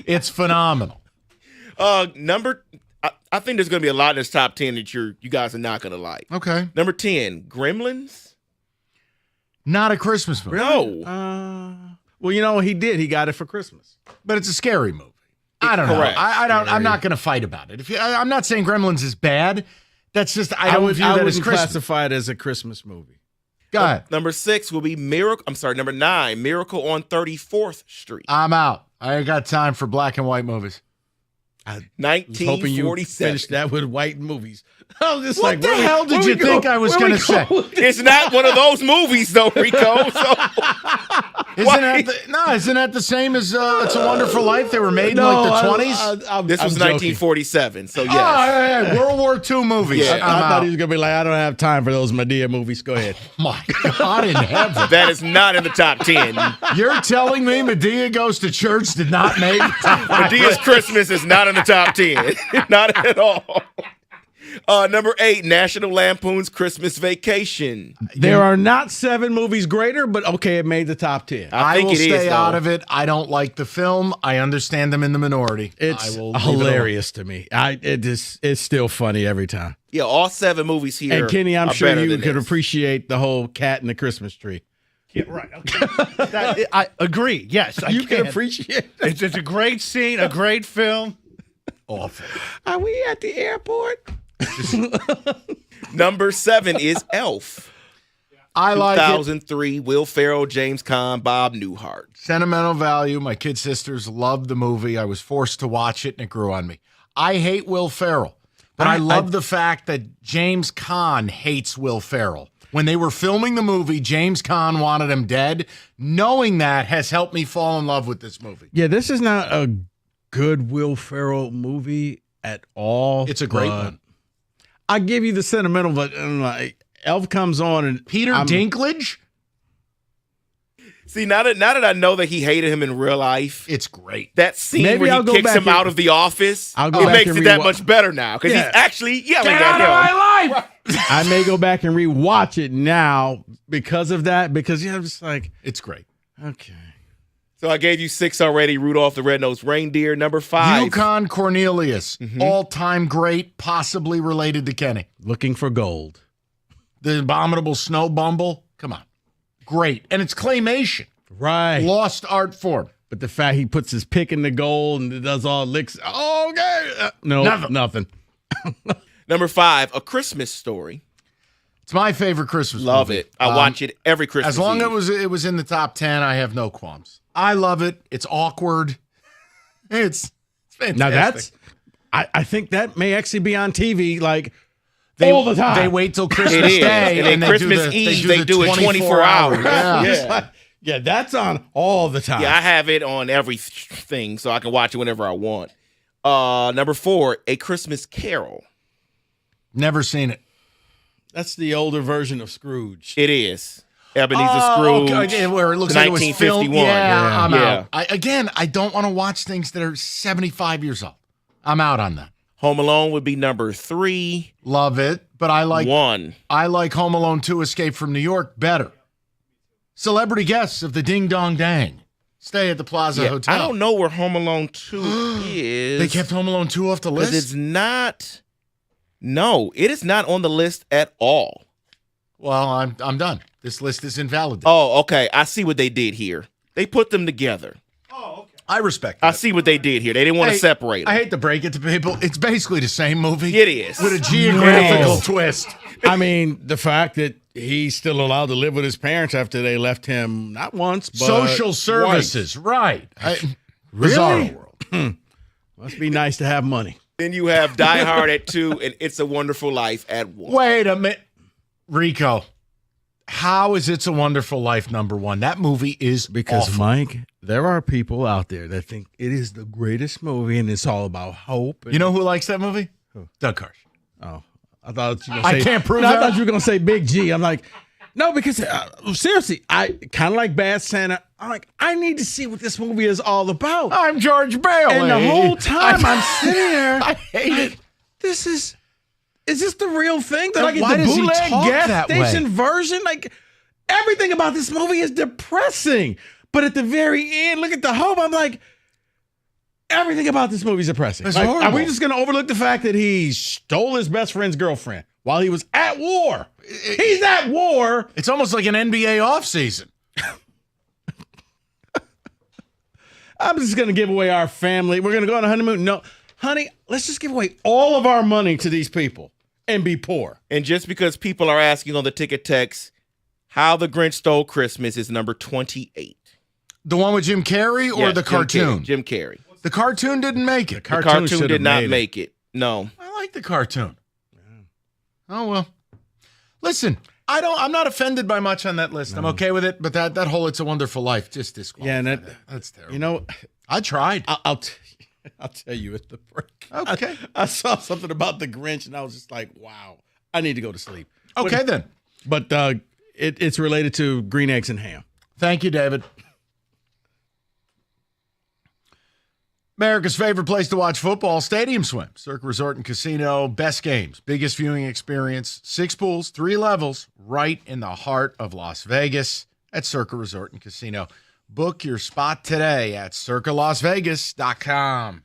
It's phenomenal. I think there's going to be a lot in this top 10 that you guys are not going to like. Okay. Number 10, Gremlins. Not a Christmas movie. No. Well, you know, he did. He got it for Christmas. But it's a scary movie. I don't know. Correct. I'm not going to fight about it. I'm not saying Gremlins is bad. That's just I don't view that as Christmas. Classify it as a Christmas movie. Go ahead. Number 6 will be number 9, Miracle on 34th Street. I'm out. I ain't got time for black and white movies. I was hoping you 1947. finished that with white movies. I was just What like, the where hell did you think I was going to say? It's not one of those movies, though, Rico. So Isn't that the same as It's a Wonderful Life? They were made in like the 20s? This was 1947, so yes. Oh, World War II movies. Yeah. I thought he was going to be like, I don't have time for those Medea movies. Go ahead. My God in heaven. That is not in the top 10. You're telling me Medea Goes to Church did not make Medea's Christmas is not in the top 10. Not at all. Number 8, National Lampoon's Christmas Vacation. There are not 7 movies greater, but okay, it made the top 10. I will stay out of it. I don't like the film. I understand them in the minority. It's hilarious to me. It's still funny every time. Yeah, all 7 movies here. And Kenny, I'm are sure better you than could this. appreciate the whole cat and the Christmas tree. Yeah, right. Okay. I agree. Yes, I You can can appreciate It's a great scene, a great film. Awful. Are we at the airport? Number 7 is Elf. I like it. 2003, Will Ferrell, James Caan, Bob Newhart. Sentimental value. My kid sisters loved the movie. I was forced to watch it, and it grew on me. I hate Will Ferrell, but I love the fact that James Caan hates Will Ferrell. When they were filming the movie, James Caan wanted him dead. Knowing that has helped me fall in love with this movie. Yeah, this is not a good Will Ferrell movie at all. It's a great one. I give you the sentimental, but Elf comes on and Peter Dinklage. See, now that I know that he hated him in real life, it's great. That scene Maybe where I'll he go kicks back him and- out of the office, I'll go it back makes and it that rewatch- much better now because Yeah. he's actually yelling Get at out of him. my life! I may go back and rewatch it now because of that. Because I'm just like, it's great. Okay. So I gave you 6 already. Rudolph the Red-Nosed Reindeer. Number 5. Yukon Cornelius, all-time great, possibly related to Kenny. Looking for gold. The Abominable Snow Bumble. Come on. Great. And it's claymation. Right. Lost art form. But the fact he puts his pick in the goal and it does all licks. Oh, okay. No, nothing. Number 5, A Christmas Story. It's my favorite Christmas Love movie. it. I watch it every Christmas As long Eve. as it was in the top 10, I have no qualms. I love it. It's awkward. It's fantastic. Now that's, I think that may actually be on TV like They, all the time. They wait till Christmas It is. Day And then they Christmas do the, Eve, they they do it 24 hours. Yeah. Yeah. Yeah, that's on all the time. Yeah, I have it on everything, so I can watch it whenever I want. Number 4, A Christmas Carol. Never seen it. That's the older version of Scrooge. It is. Ebenezer Scrooge. Okay, where it looks like it was filmed. 1951. Yeah, I'm Yeah. out. I don't want to watch things that are 75 years old. I'm out on that. Home Alone would be number 3. Love it, but I like 1. I like Home Alone 2: Escape from New York better. Celebrity guests of the Ding Dong Dang. stay at the Plaza Yeah, Hotel. I don't know where Home Alone 2 is. They kept Home Alone 2 off the list? It's not. No, it is not on the list at all. Well, I'm done. This list is invalid. Oh, okay. I see what they did here. They put them together. I respect I see what they did here. They didn't want to separate them. I hate to break it to people. It's basically the same movie. It is. With a geographical twist. I mean, the fact that he's still allowed to live with his parents after they left him not once, but Social services, right. Bizarre Really? world. Must be nice to have money. Then you have Die Hard at 2 and It's a Wonderful Life at 1. Wait a minute. Rico, how is It's a Wonderful Life #1? That movie is Because, awful. Mike, there are people out there that think it is the greatest movie and it's all about hope. You know who likes that movie? Doug Karsh. Oh, I thought you were I gonna say, can't prove no, that. I thought you were going to say Big G. I'm like, no, because seriously, I kind of like Bad Santa. I'm like, I need to see what this movie is all about. I'm George Bailey. And the whole time I'm sitting there, I hate it. Is this the real thing? That And I get why the does he bootleg talk gas that station way? version? Like everything about this movie is depressing. But at the very end, look at the hope. I'm like, everything about this movie is depressing. It's Like, are horrible. we just going to overlook the fact that he stole his best friend's girlfriend while he was at war? He's at war. It's almost like an NBA offseason. I'm just going to give away our family. We're going to go on a honeymoon. No, honey, let's just give away all of our money to these people and be poor. And just because people are asking on the ticket text, How the Grinch Stole Christmas is number 28. The one with Jim Carrey or Yes, the cartoon? Jim Carrey. The cartoon didn't make it. The cartoon did not make it. No. I like the cartoon. Oh well. Listen, I'm not offended by much on that list. I'm okay with it, but that whole It's a Wonderful Life just disqualified. Yeah, and that's terrible. You know, I tried. I'll tell you at the break. Okay. I saw something about the Grinch and I was just like, wow, I need to go to sleep. Okay, then. But it's related to green eggs and ham. Thank you, David. America's favorite place to watch football, Stadium Swim. Circa Resort and Casino, best games, biggest viewing experience, 6 pools, 3 levels, right in the heart of Las Vegas at Circa Resort and Casino. Book your spot today at circalasvegas.com.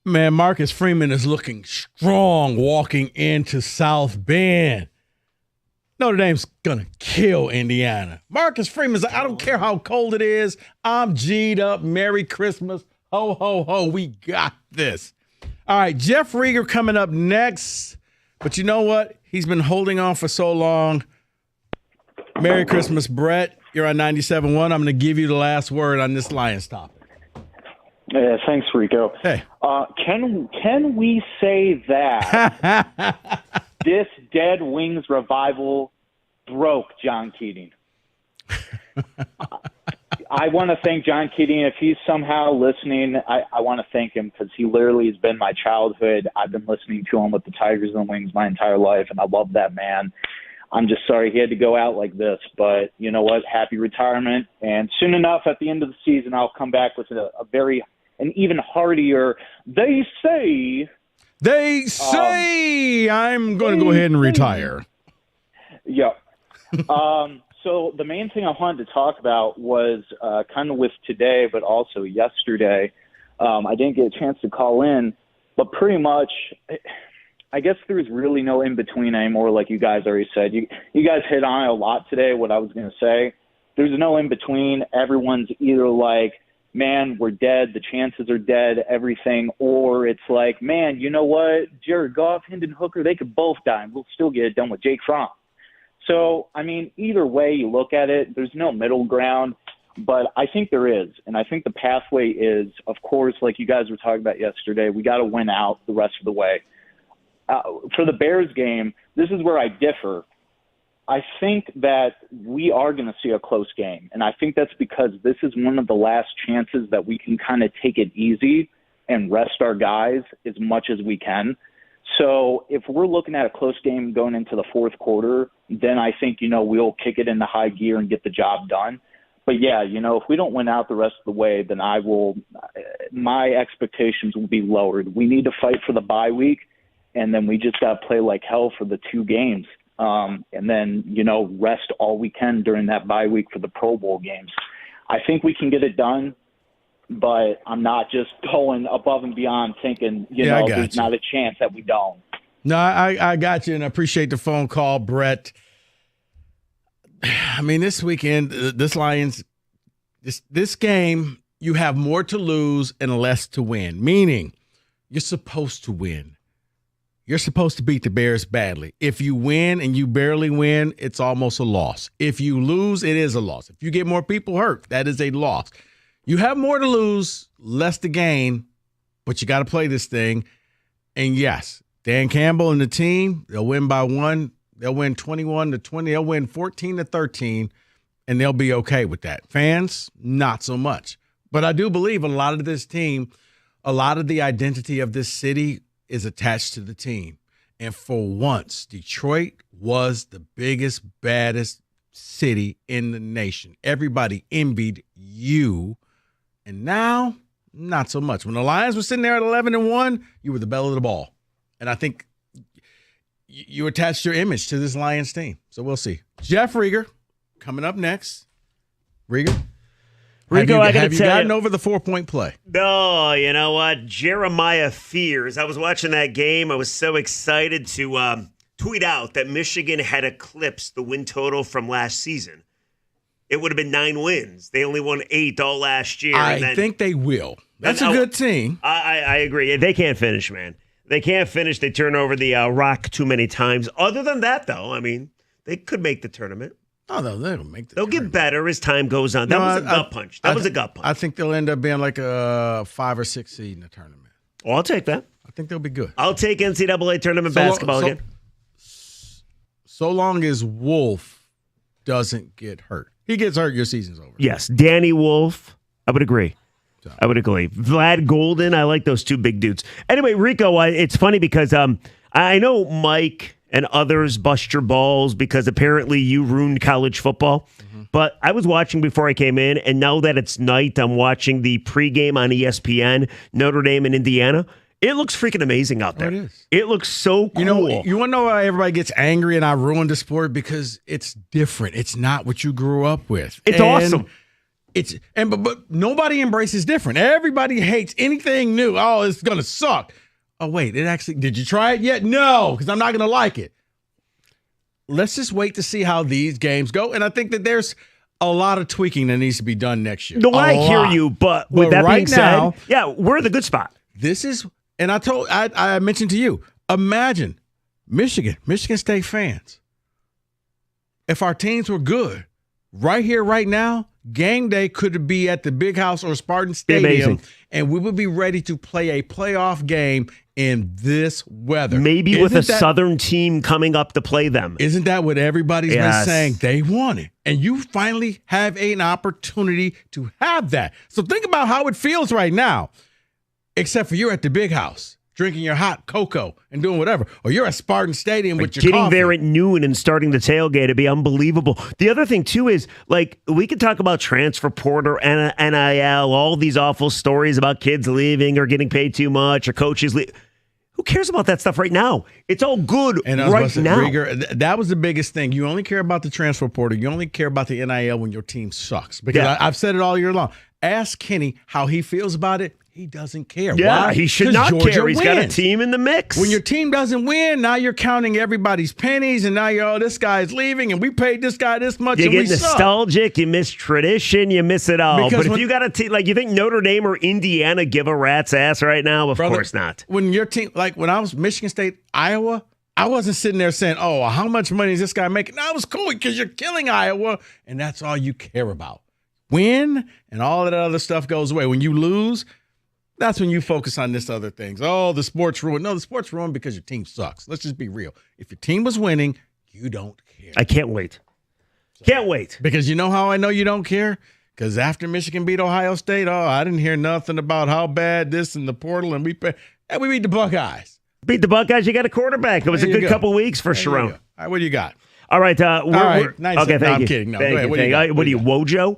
Man, Marcus Freeman is looking strong walking into South Bend. Notre Dame's going to kill Indiana. Marcus Freeman's like, I don't care how cold it is. I'm G'd up. Merry Christmas. Ho, ho, ho. We got this. All right, Jeff Rieger coming up next. But you know what? He's been holding on for so long. Merry Christmas, Brett. You're on 97.1. I'm going to give you the last word on this Lions topic. Yeah, thanks, Rico. Hey. Can we say that this Dead Wings revival broke John Keating? I want to thank John Keating. If he's somehow listening, I want to thank him because he literally has been my childhood. I've been listening to him with the Tigers and the Wings my entire life, and I love that man. I'm just sorry he had to go out like this, but you know what? Happy retirement. And soon enough, at the end of the season, I'll come back with an even heartier, they say, I'm going to go ahead and retire. Yep. So the main thing I wanted to talk about was kind of with today, but also yesterday. I didn't get a chance to call in, but pretty much I guess there's really no in-between anymore, like you guys already said. You guys hit on it a lot today, what I was going to say. There's no in-between. Everyone's either like, man, we're dead, the chances are dead, everything, or it's like, man, you know what, Jared Goff, Hendon Hooker, they could both die, and we'll still get it done with Jake Fromm. So, I mean, either way you look at it, there's no middle ground, but I think there is, and I think the pathway is, of course, like you guys were talking about yesterday, we got to win out the rest of the way. For the Bears game, this is where I differ. I think that we are going to see a close game, and I think that's because this is one of the last chances that we can kind of take it easy and rest our guys as much as we can. So if we're looking at a close game going into the fourth quarter, then I think, we'll kick it into high gear and get the job done. But, yeah, if we don't win out the rest of the way, then my expectations will be lowered. We need to fight for the bye week, and then we just got to play like hell for the 2 games. And then, rest all we can during that bye week for the Pro Bowl games. I think we can get it done, but I'm not just going above and beyond thinking, there's not a chance that we don't. No, I got you, and I appreciate the phone call, Brett. I mean, this weekend, this Lions, this game, you have more to lose and less to win, meaning you're supposed to win. You're supposed to beat the Bears badly. If you win and you barely win, it's almost a loss. If you lose, it is a loss. If you get more people hurt, that is a loss. You have more to lose, less to gain, but you got to play this thing. And yes, Dan Campbell and the team, they'll win by 1. They'll win 21-20. They'll win 14-13, and they'll be okay with that. Fans, not so much. But I do believe a lot of this team, a lot of the identity of this city is attached to the team. And for once, Detroit was the biggest, baddest city in the nation. Everybody envied you. And now, not so much. When the Lions were sitting there at 11-1, you were the belle of the ball. And I think you attached your image to this Lions team. So we'll see. Jeff Rieger coming up next. Rieger? Rico, I have you gotten over the 4-point play? No, you know what? Jeremiah Fears. I was watching that game. I was so excited to tweet out that Michigan had eclipsed the win total from last season. It would have been 9 wins. They only won 8 all last year. I think they will. That's a good team. I agree. They can't finish, man. They can't finish. They turn over the rock too many times. Other than that, though, I mean, they could make the tournament. Oh, no, they'll make the They'll get better as time goes on. That was a gut punch. That was a gut punch. I think they'll end up being like a 5 or 6 seed in the tournament. Well, I'll take that. I think they'll be good. I'll take NCAA tournament basketball again. So long as Wolf doesn't get hurt. He gets hurt, your season's over. Yes, Danny Wolf. I would agree. I would agree. Vlad Golden. I like those 2 big dudes. Anyway, Rico, it's funny because I know Mike and others bust your balls because apparently you ruined college football. Mm-hmm. But I was watching before I came in, and now that it's night, I'm watching the pregame on ESPN, Notre Dame and Indiana. It looks freaking amazing out there. It is. It looks so cool. You want to know why everybody gets angry and I ruined the sport? Because it's different. It's not what you grew up with. It's awesome. But nobody embraces different. Everybody hates anything new. Oh, it's gonna suck. Oh, wait, did you try it yet? No, because I'm not gonna like it. Let's just wait to see how these games go. And I think that there's a lot of tweaking that needs to be done next year. No, I hear you, but with that being said, we're in the good spot. And I mentioned to you, imagine Michigan State fans. If our teams were good, right here, right now, game day could be at the Big House or Spartan Stadium, and we would be ready to play a playoff game in this weather. Maybe with a Southern team coming up to play them. Isn't that what everybody's been saying? They want it. And you finally have an opportunity to have that. So think about how it feels right now, except for you're at the Big House, drinking your hot cocoa and doing whatever. Or you're at Spartan Stadium with your getting coffee. there at noon and starting the tailgate. It'd be unbelievable. The other thing, too, is, like, we could talk about transfer portal, NIL, all these awful stories about kids leaving or getting paid too much or coaches leaving. Who cares about that stuff right now? It's all good right now. Rieger, that was the biggest thing. You only care about the transfer portal. You only care about the NIL when your team sucks. Because I've said it all year long. Ask Kenny how he feels about it. He doesn't care. Yeah, Why? he should not care. He's got a team in the mix. When your team doesn't win, now you're counting everybody's pennies, and now you're, this guy's leaving, and we paid this guy this much, you and get we nostalgic, you miss tradition, you miss it all. Because but if you got a team, like, you think Notre Dame or Indiana give a rat's ass right now? Of course not. When your team, like when I was Michigan State, Iowa, I wasn't sitting there saying, oh, how much money is this guy making? No, it was cool because you're killing Iowa, and that's all you care about. Win, and all that other stuff goes away. When you lose, that's when you focus on this other things. Oh, the sport's ruined. No, the sport's ruined because your team sucks. Let's just be real. If your team was winning, you don't care. I can't wait. Can't wait. Because you know how I know you don't care? Because after Michigan beat Ohio State, I didn't hear nothing about how bad this and the portal, and we beat the Buckeyes. Beat the Buckeyes, you got a quarterback. It was a good couple weeks for Sharon. All right, what do you got? All right. Nice. Okay, thank you. I'm kidding. No, go ahead. What are you, Wojo?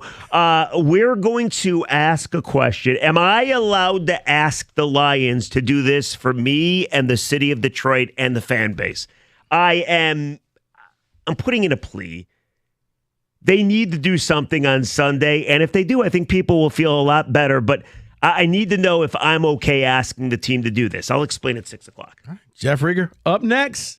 We're going to ask a question. Am I allowed to ask the Lions to do this for me and the city of Detroit and the fan base? I'm putting in a plea. They need to do something on Sunday, and if they do, I think people will feel a lot better. But I need to know if I'm okay asking the team to do this. I'll explain at 6 o'clock. Jeff Rieger, up next.